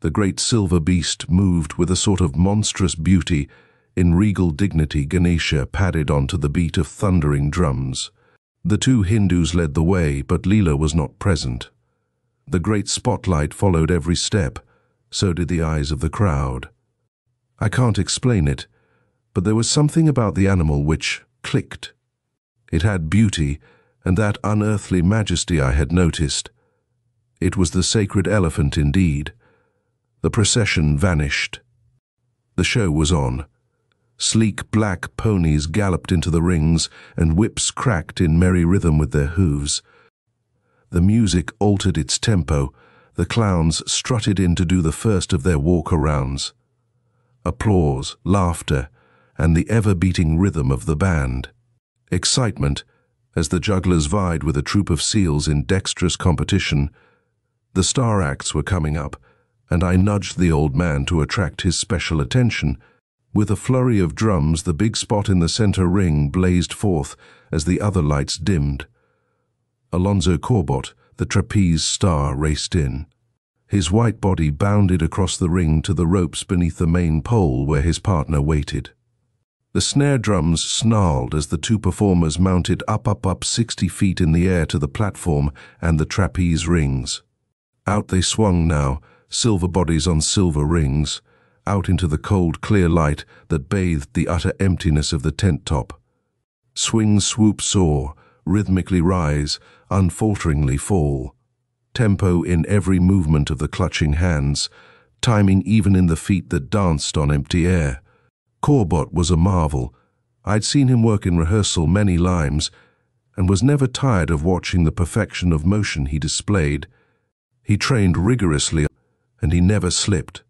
The great silver beast moved with a sort of monstrous beauty. In regal dignity, Ganesha padded onto the beat of thundering drums. The 2 Hindus led the way, but Leela was not present. The great spotlight followed every step, so did the eyes of the crowd. I can't explain it, but there was something about the animal which clicked. It had beauty, and that unearthly majesty I had noticed. It was the sacred elephant indeed. The procession vanished. The show was on. Sleek black ponies galloped into the rings, and whips cracked in merry rhythm with their hooves. The music altered its tempo. The clowns strutted in to do the first of their walk-arounds. Applause, laughter, and the ever-beating rhythm of the band. Excitement, as the jugglers vied with a troop of seals in dexterous competition. The star acts were coming up, and I nudged the old man to attract his special attention. With a flurry of drums, the big spot in the center ring blazed forth as the other lights dimmed. Alonzo Corbett, the trapeze star, raced in. His white body bounded across the ring to the ropes beneath the main pole where his partner waited. The snare drums snarled as the 2 performers mounted up 60 feet in the air to the platform and the trapeze rings. Out they swung now, silver bodies on silver rings, out into the cold, clear light that bathed the utter emptiness of the tent top. Swing, swoop, soar, rhythmically rise, unfalteringly fall. tempo in every movement of the clutching hands, timing even in the feet that danced on empty air. Corbett was a marvel. I'd seen him work in rehearsal many times, and was never tired of watching the perfection of motion he displayed. He trained rigorously, and he never slipped.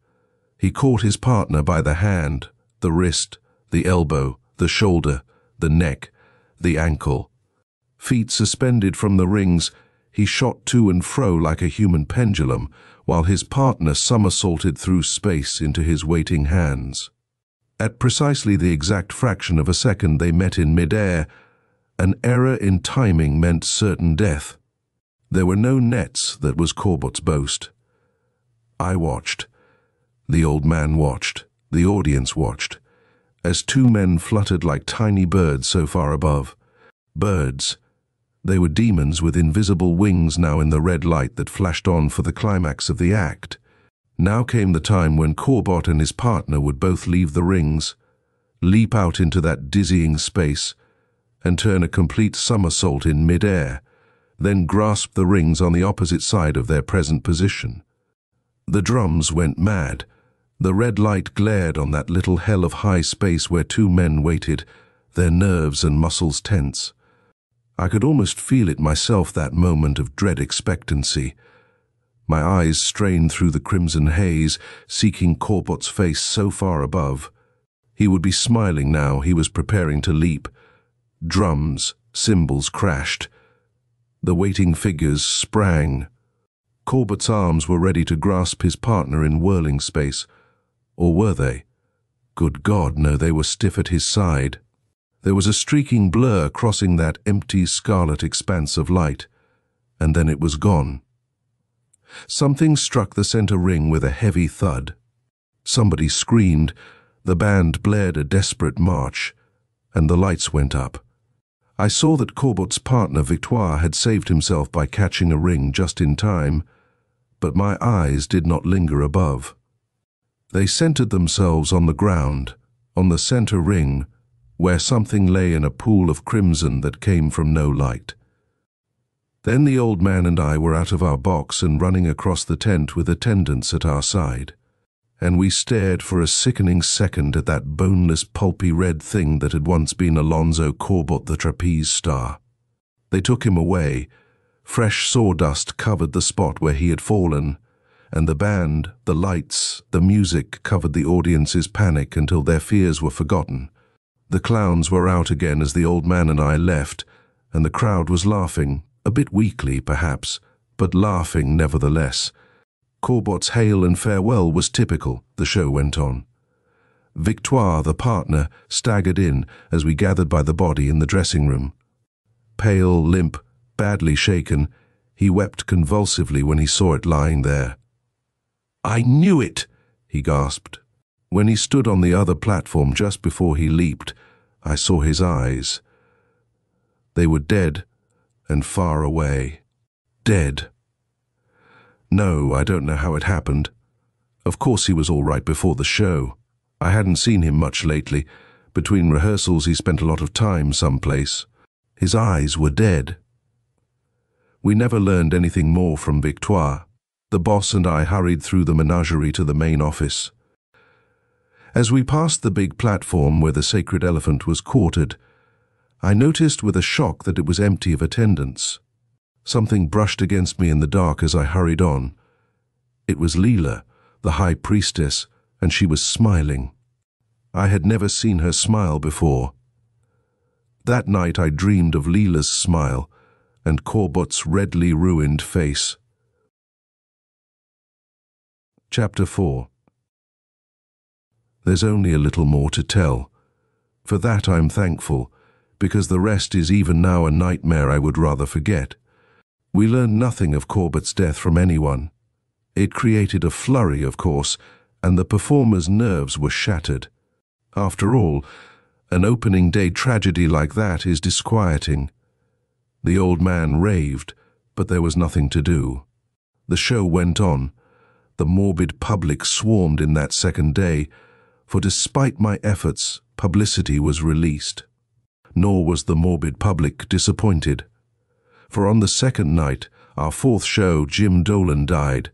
He caught his partner by the hand, the wrist, the elbow, the shoulder, the neck, the ankle. Feet suspended from the rings, he shot to and fro like a human pendulum, while his partner somersaulted through space into his waiting hands. At precisely the exact fraction of a second they met in mid-air, an error in timing meant certain death. There were no nets, that was Corbett's boast. I watched. The old man watched. The audience watched, as two men fluttered like tiny birds so far above. Birds. They were demons with invisible wings now in the red light that flashed on for the climax of the act. Now came the time when Corbett and his partner would both leave the rings, leap out into that dizzying space, and turn a complete somersault in mid-air, then grasp the rings on the opposite side of their present position. The drums went mad. The red light glared on that little hell of high space where two men waited, their nerves and muscles tense. I could almost feel it myself, that moment of dread expectancy. My eyes strained through the crimson haze, seeking Corbett's face so far above. He would be smiling now. He was preparing to leap. Drums, cymbals crashed. The waiting figures sprang. Corbett's arms were ready to grasp his partner in whirling space. Or were they? Good God, no, they were stiff at his side. There was a streaking blur crossing that empty scarlet expanse of light, and then it was gone. Something struck the center ring with a heavy thud. Somebody screamed, the band blared a desperate march, and the lights went up. I saw that Corbett's partner Victoire had saved himself by catching a ring just in time, but my eyes did not linger above. They centered themselves on the ground, on the center ring, where something lay in a pool of crimson that came from no light. Then the old man and I were out of our box and running across the tent with attendants at our side, and we stared for a sickening second at that boneless, pulpy red thing that had once been Alonzo Corbett, the trapeze star. They took him away. Fresh sawdust covered the spot where he had fallen, and the band, the lights, the music covered the audience's panic until their fears were forgotten. The clowns were out again as the old man and I left, and the crowd was laughing, a bit weakly perhaps, but laughing nevertheless. Corbett's hail and farewell was typical. The show went on. Victoire, the partner, staggered in as we gathered by the body in the dressing room. Pale, limp, badly shaken, he wept convulsively when he saw it lying there. "I knew it!" he gasped. When he stood on the other platform just before he leaped, I saw his eyes. They were dead and far away. Dead. No, I don't know how it happened. Of course he was all right before the show. I hadn't seen him much lately. Between rehearsals he spent a lot of time someplace. His eyes were dead. We never learned anything more from Victoire. The boss and I hurried through the menagerie to the main office. As we passed the big platform where the sacred elephant was quartered, I noticed with a shock that it was empty of attendants. Something brushed against me in the dark as I hurried on. It was Leela, the high priestess, and she was smiling. I had never seen her smile before. That night I dreamed of Leela's smile and Corbett's redly ruined face. Chapter 4. There's only a little more to tell. For that I'm thankful, because the rest is even now a nightmare I would rather forget. We learned nothing of Corbett's death from anyone. It created a flurry, of course, and the performers' nerves were shattered. After all, an opening day tragedy like that is disquieting. The old man raved, but there was nothing to do. The show went on. The morbid public swarmed in that second day, for despite my efforts, publicity was released. Nor was the morbid public disappointed. For on the second night, Our fourth show, Jim Dolan died.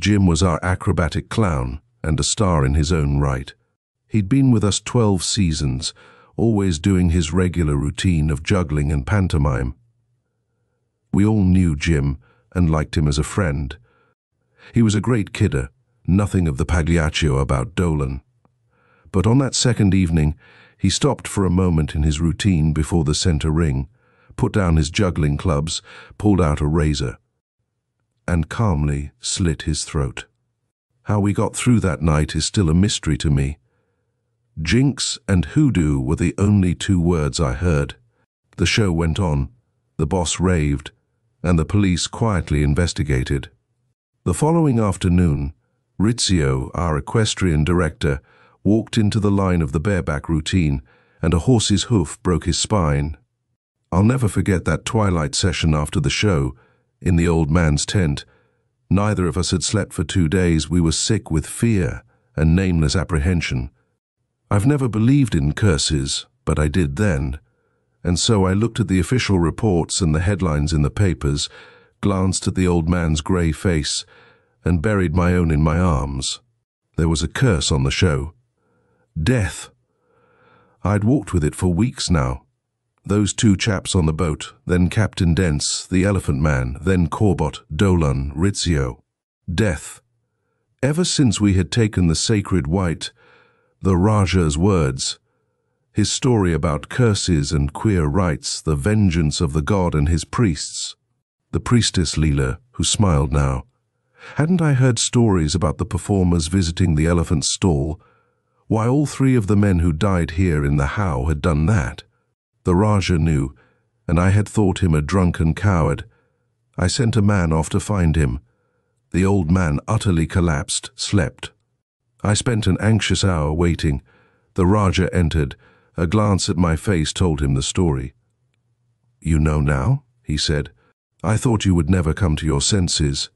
Jim was our acrobatic clown and a star in his own right. He'd been with us 12 seasons, always doing his regular routine of juggling and pantomime. We all knew Jim and liked him as a friend. He was a great kidder, nothing of the pagliaccio about Dolan. But on that second evening, he stopped for a moment in his routine before the center ring, put down his juggling clubs, pulled out a razor, and calmly slit his throat. How we got through that night is still a mystery to me. Jinx and hoodoo were the only 2 words I heard. The show went on, the boss raved, and the police quietly investigated. The following afternoon, Rizzio, our equestrian director, walked into the line of the bareback routine, and a horse's hoof broke his spine. I'll never forget that twilight session after the show, in the old man's tent. Neither of us had slept for 2 days. We were sick with fear and nameless apprehension. I've never believed in curses, but I did then. And so I looked at the official reports and the headlines in the papers, glanced at the old man's grey face, and buried my own in my arms. There was a curse on the show. Death. I'd walked with it for weeks now. Those 2 chaps on the boat, then Captain Dents, the Elephant Man, then Corbett, Dolan, Rizzio. Death. Ever since we had taken the sacred white, the Raja's words, his story about curses and queer rites, the vengeance of the god and his priests, the priestess Leela, who smiled now. Hadn't I heard stories about the performers visiting the elephant's stall? Why, all 3 of the men who died here in the How had done that. The Raja knew, and I had thought him a drunken coward. I sent a man off to find him. The old man utterly collapsed, slept. I spent an anxious hour waiting. The Raja entered. A glance at my face told him the story. "You know now?" he said. "I thought you would never come to your senses.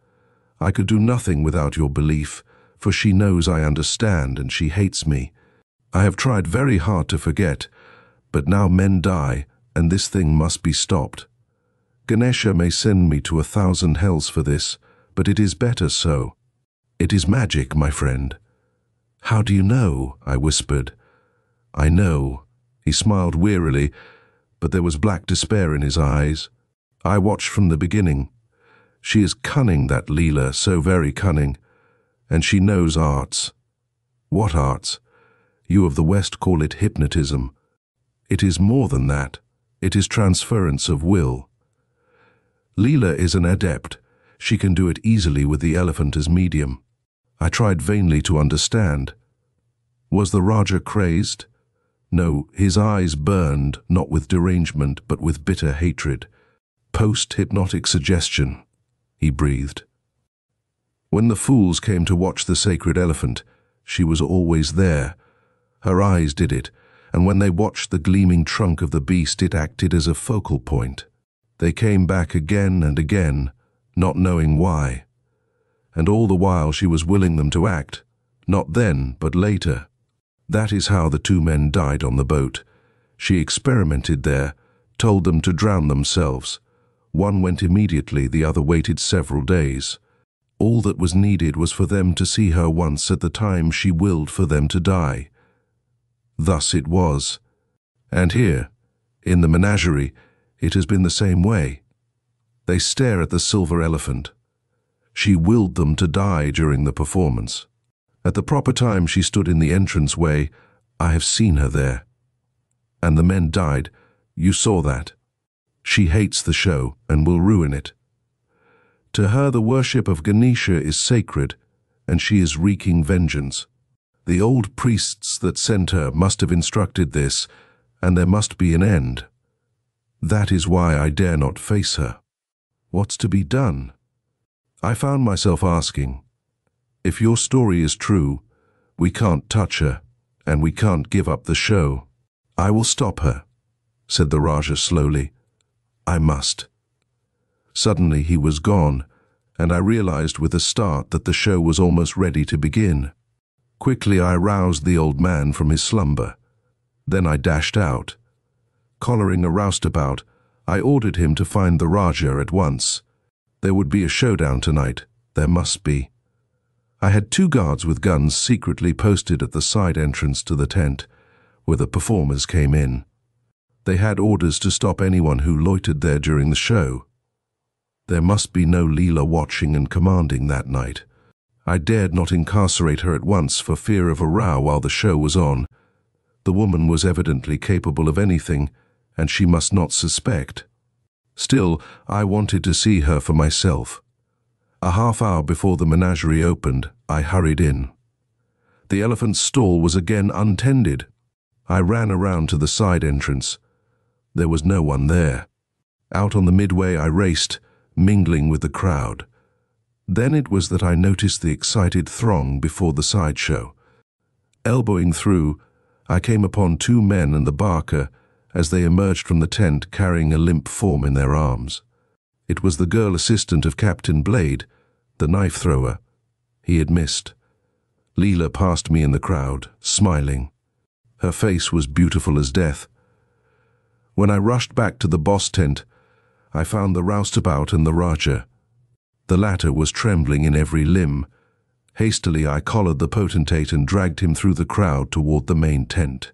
I could do nothing without your belief, for she knows I understand and she hates me. I have tried very hard to forget, but now men die, and this thing must be stopped. Ganesha may send me to 1,000 hells for this, but it is better so. It is magic, my friend." "How do you know?" I whispered. "I know." He smiled wearily, but there was black despair in his eyes. "I watched from the beginning. She is cunning, that Leela, so very cunning. And she knows arts." "What arts?" "You of the West call it hypnotism. It is more than that. It is transference of will. Leela is an adept. She can do it easily with the elephant as medium." I tried vainly to understand. Was the Raja crazed? No, his eyes burned, not with derangement, but with bitter hatred. "Post-hypnotic suggestion," he breathed. "When the fools came to watch the sacred elephant, she was always there. Her eyes did it, and when they watched the gleaming trunk of the beast, it acted as a focal point. They came back again and again, not knowing why. And all the while she was willing them to act, not then, but later. That is how the 2 men died on the boat. She experimented there, told them to drown themselves. One went immediately, the other waited several days. All that was needed was for them to see her once at the time she willed for them to die. Thus it was. And here, in the menagerie, it has been the same way. They stare at the silver elephant. She willed them to die during the performance. At the proper time she stood in the entranceway. I have seen her there. And the men died. You saw that. She hates the show and will ruin it. To her the worship of Ganesha is sacred, and she is wreaking vengeance. The old priests that sent her must have instructed this, and there must be an end. That is why I dare not face her. What's to be done? I found myself asking, if your story is true, we can't touch her, and we can't give up the show. I will stop her, said the Raja slowly. I must. Suddenly he was gone, and I realized with a start that the show was almost ready to begin. Quickly I roused the old man from his slumber. Then I dashed out. Collaring a roustabout, I ordered him to find the Raja at once. There would be a showdown tonight. There must be. I had 2 guards with guns secretly posted at the side entrance to the tent, where the performers came in. They had orders to stop anyone who loitered there during the show. There must be no Leela watching and commanding that night. I dared not incarcerate her at once for fear of a row while the show was on. The woman was evidently capable of anything, and she must not suspect. Still, I wanted to see her for myself. A half-hour before the menagerie opened, I hurried in. The elephant's stall was again untended. I ran around to the side entrance. There was no one there. Out on the midway I raced, mingling with the crowd. Then it was that I noticed the excited throng before the sideshow. Elbowing through, I came upon 2 men and the barker as they emerged from the tent carrying a limp form in their arms. It was the girl assistant of Captain Blade, the knife thrower. He had missed. Leela passed me in the crowd, smiling. Her face was beautiful as death. When I rushed back to the boss tent, I found the roustabout and the Raja. The latter was trembling in every limb. Hastily I collared the potentate and dragged him through the crowd toward the main tent.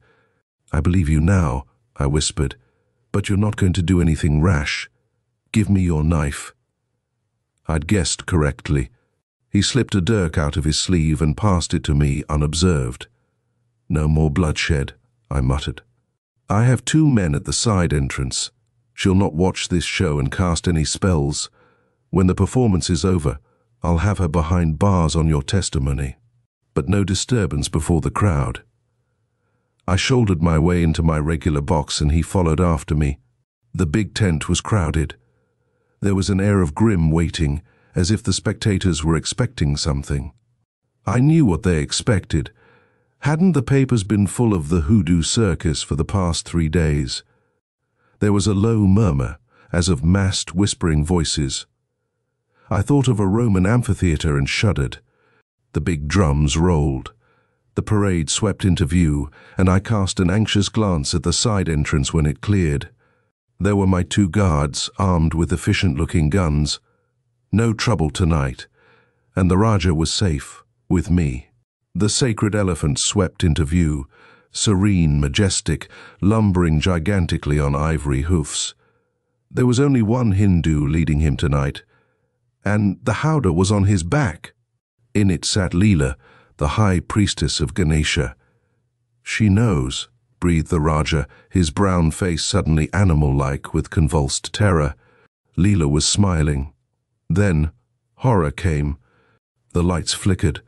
"I believe you now," I whispered, "but you're not going to do anything rash. Give me your knife." I'd guessed correctly. He slipped a dirk out of his sleeve and passed it to me unobserved. "No more bloodshed," I muttered. "I have 2 men at the side entrance. She'll not watch this show and cast any spells. When the performance is over, I'll have her behind bars on your testimony. But no disturbance before the crowd." I shouldered my way into my regular box and he followed after me. The big tent was crowded. There was an air of grim waiting, as if the spectators were expecting something. I knew what they expected. Hadn't the papers been full of the hoodoo circus for the past 3 days? There was a low murmur, as of massed whispering voices. I thought of a Roman amphitheater and shuddered. The big drums rolled. The parade swept into view, and I cast an anxious glance at the side entrance when it cleared. There were my 2 guards, armed with efficient-looking guns. No trouble tonight, and the Raja was safe, with me. The sacred elephant swept into view, serene, majestic, lumbering gigantically on ivory hoofs. There was only one Hindu leading him tonight, and the howdah was on his back. In it sat Leela, the high priestess of Ganesha. "She knows," breathed the Raja, his brown face suddenly animal-like with convulsed terror. Leela was smiling. Then horror came. The lights flickered,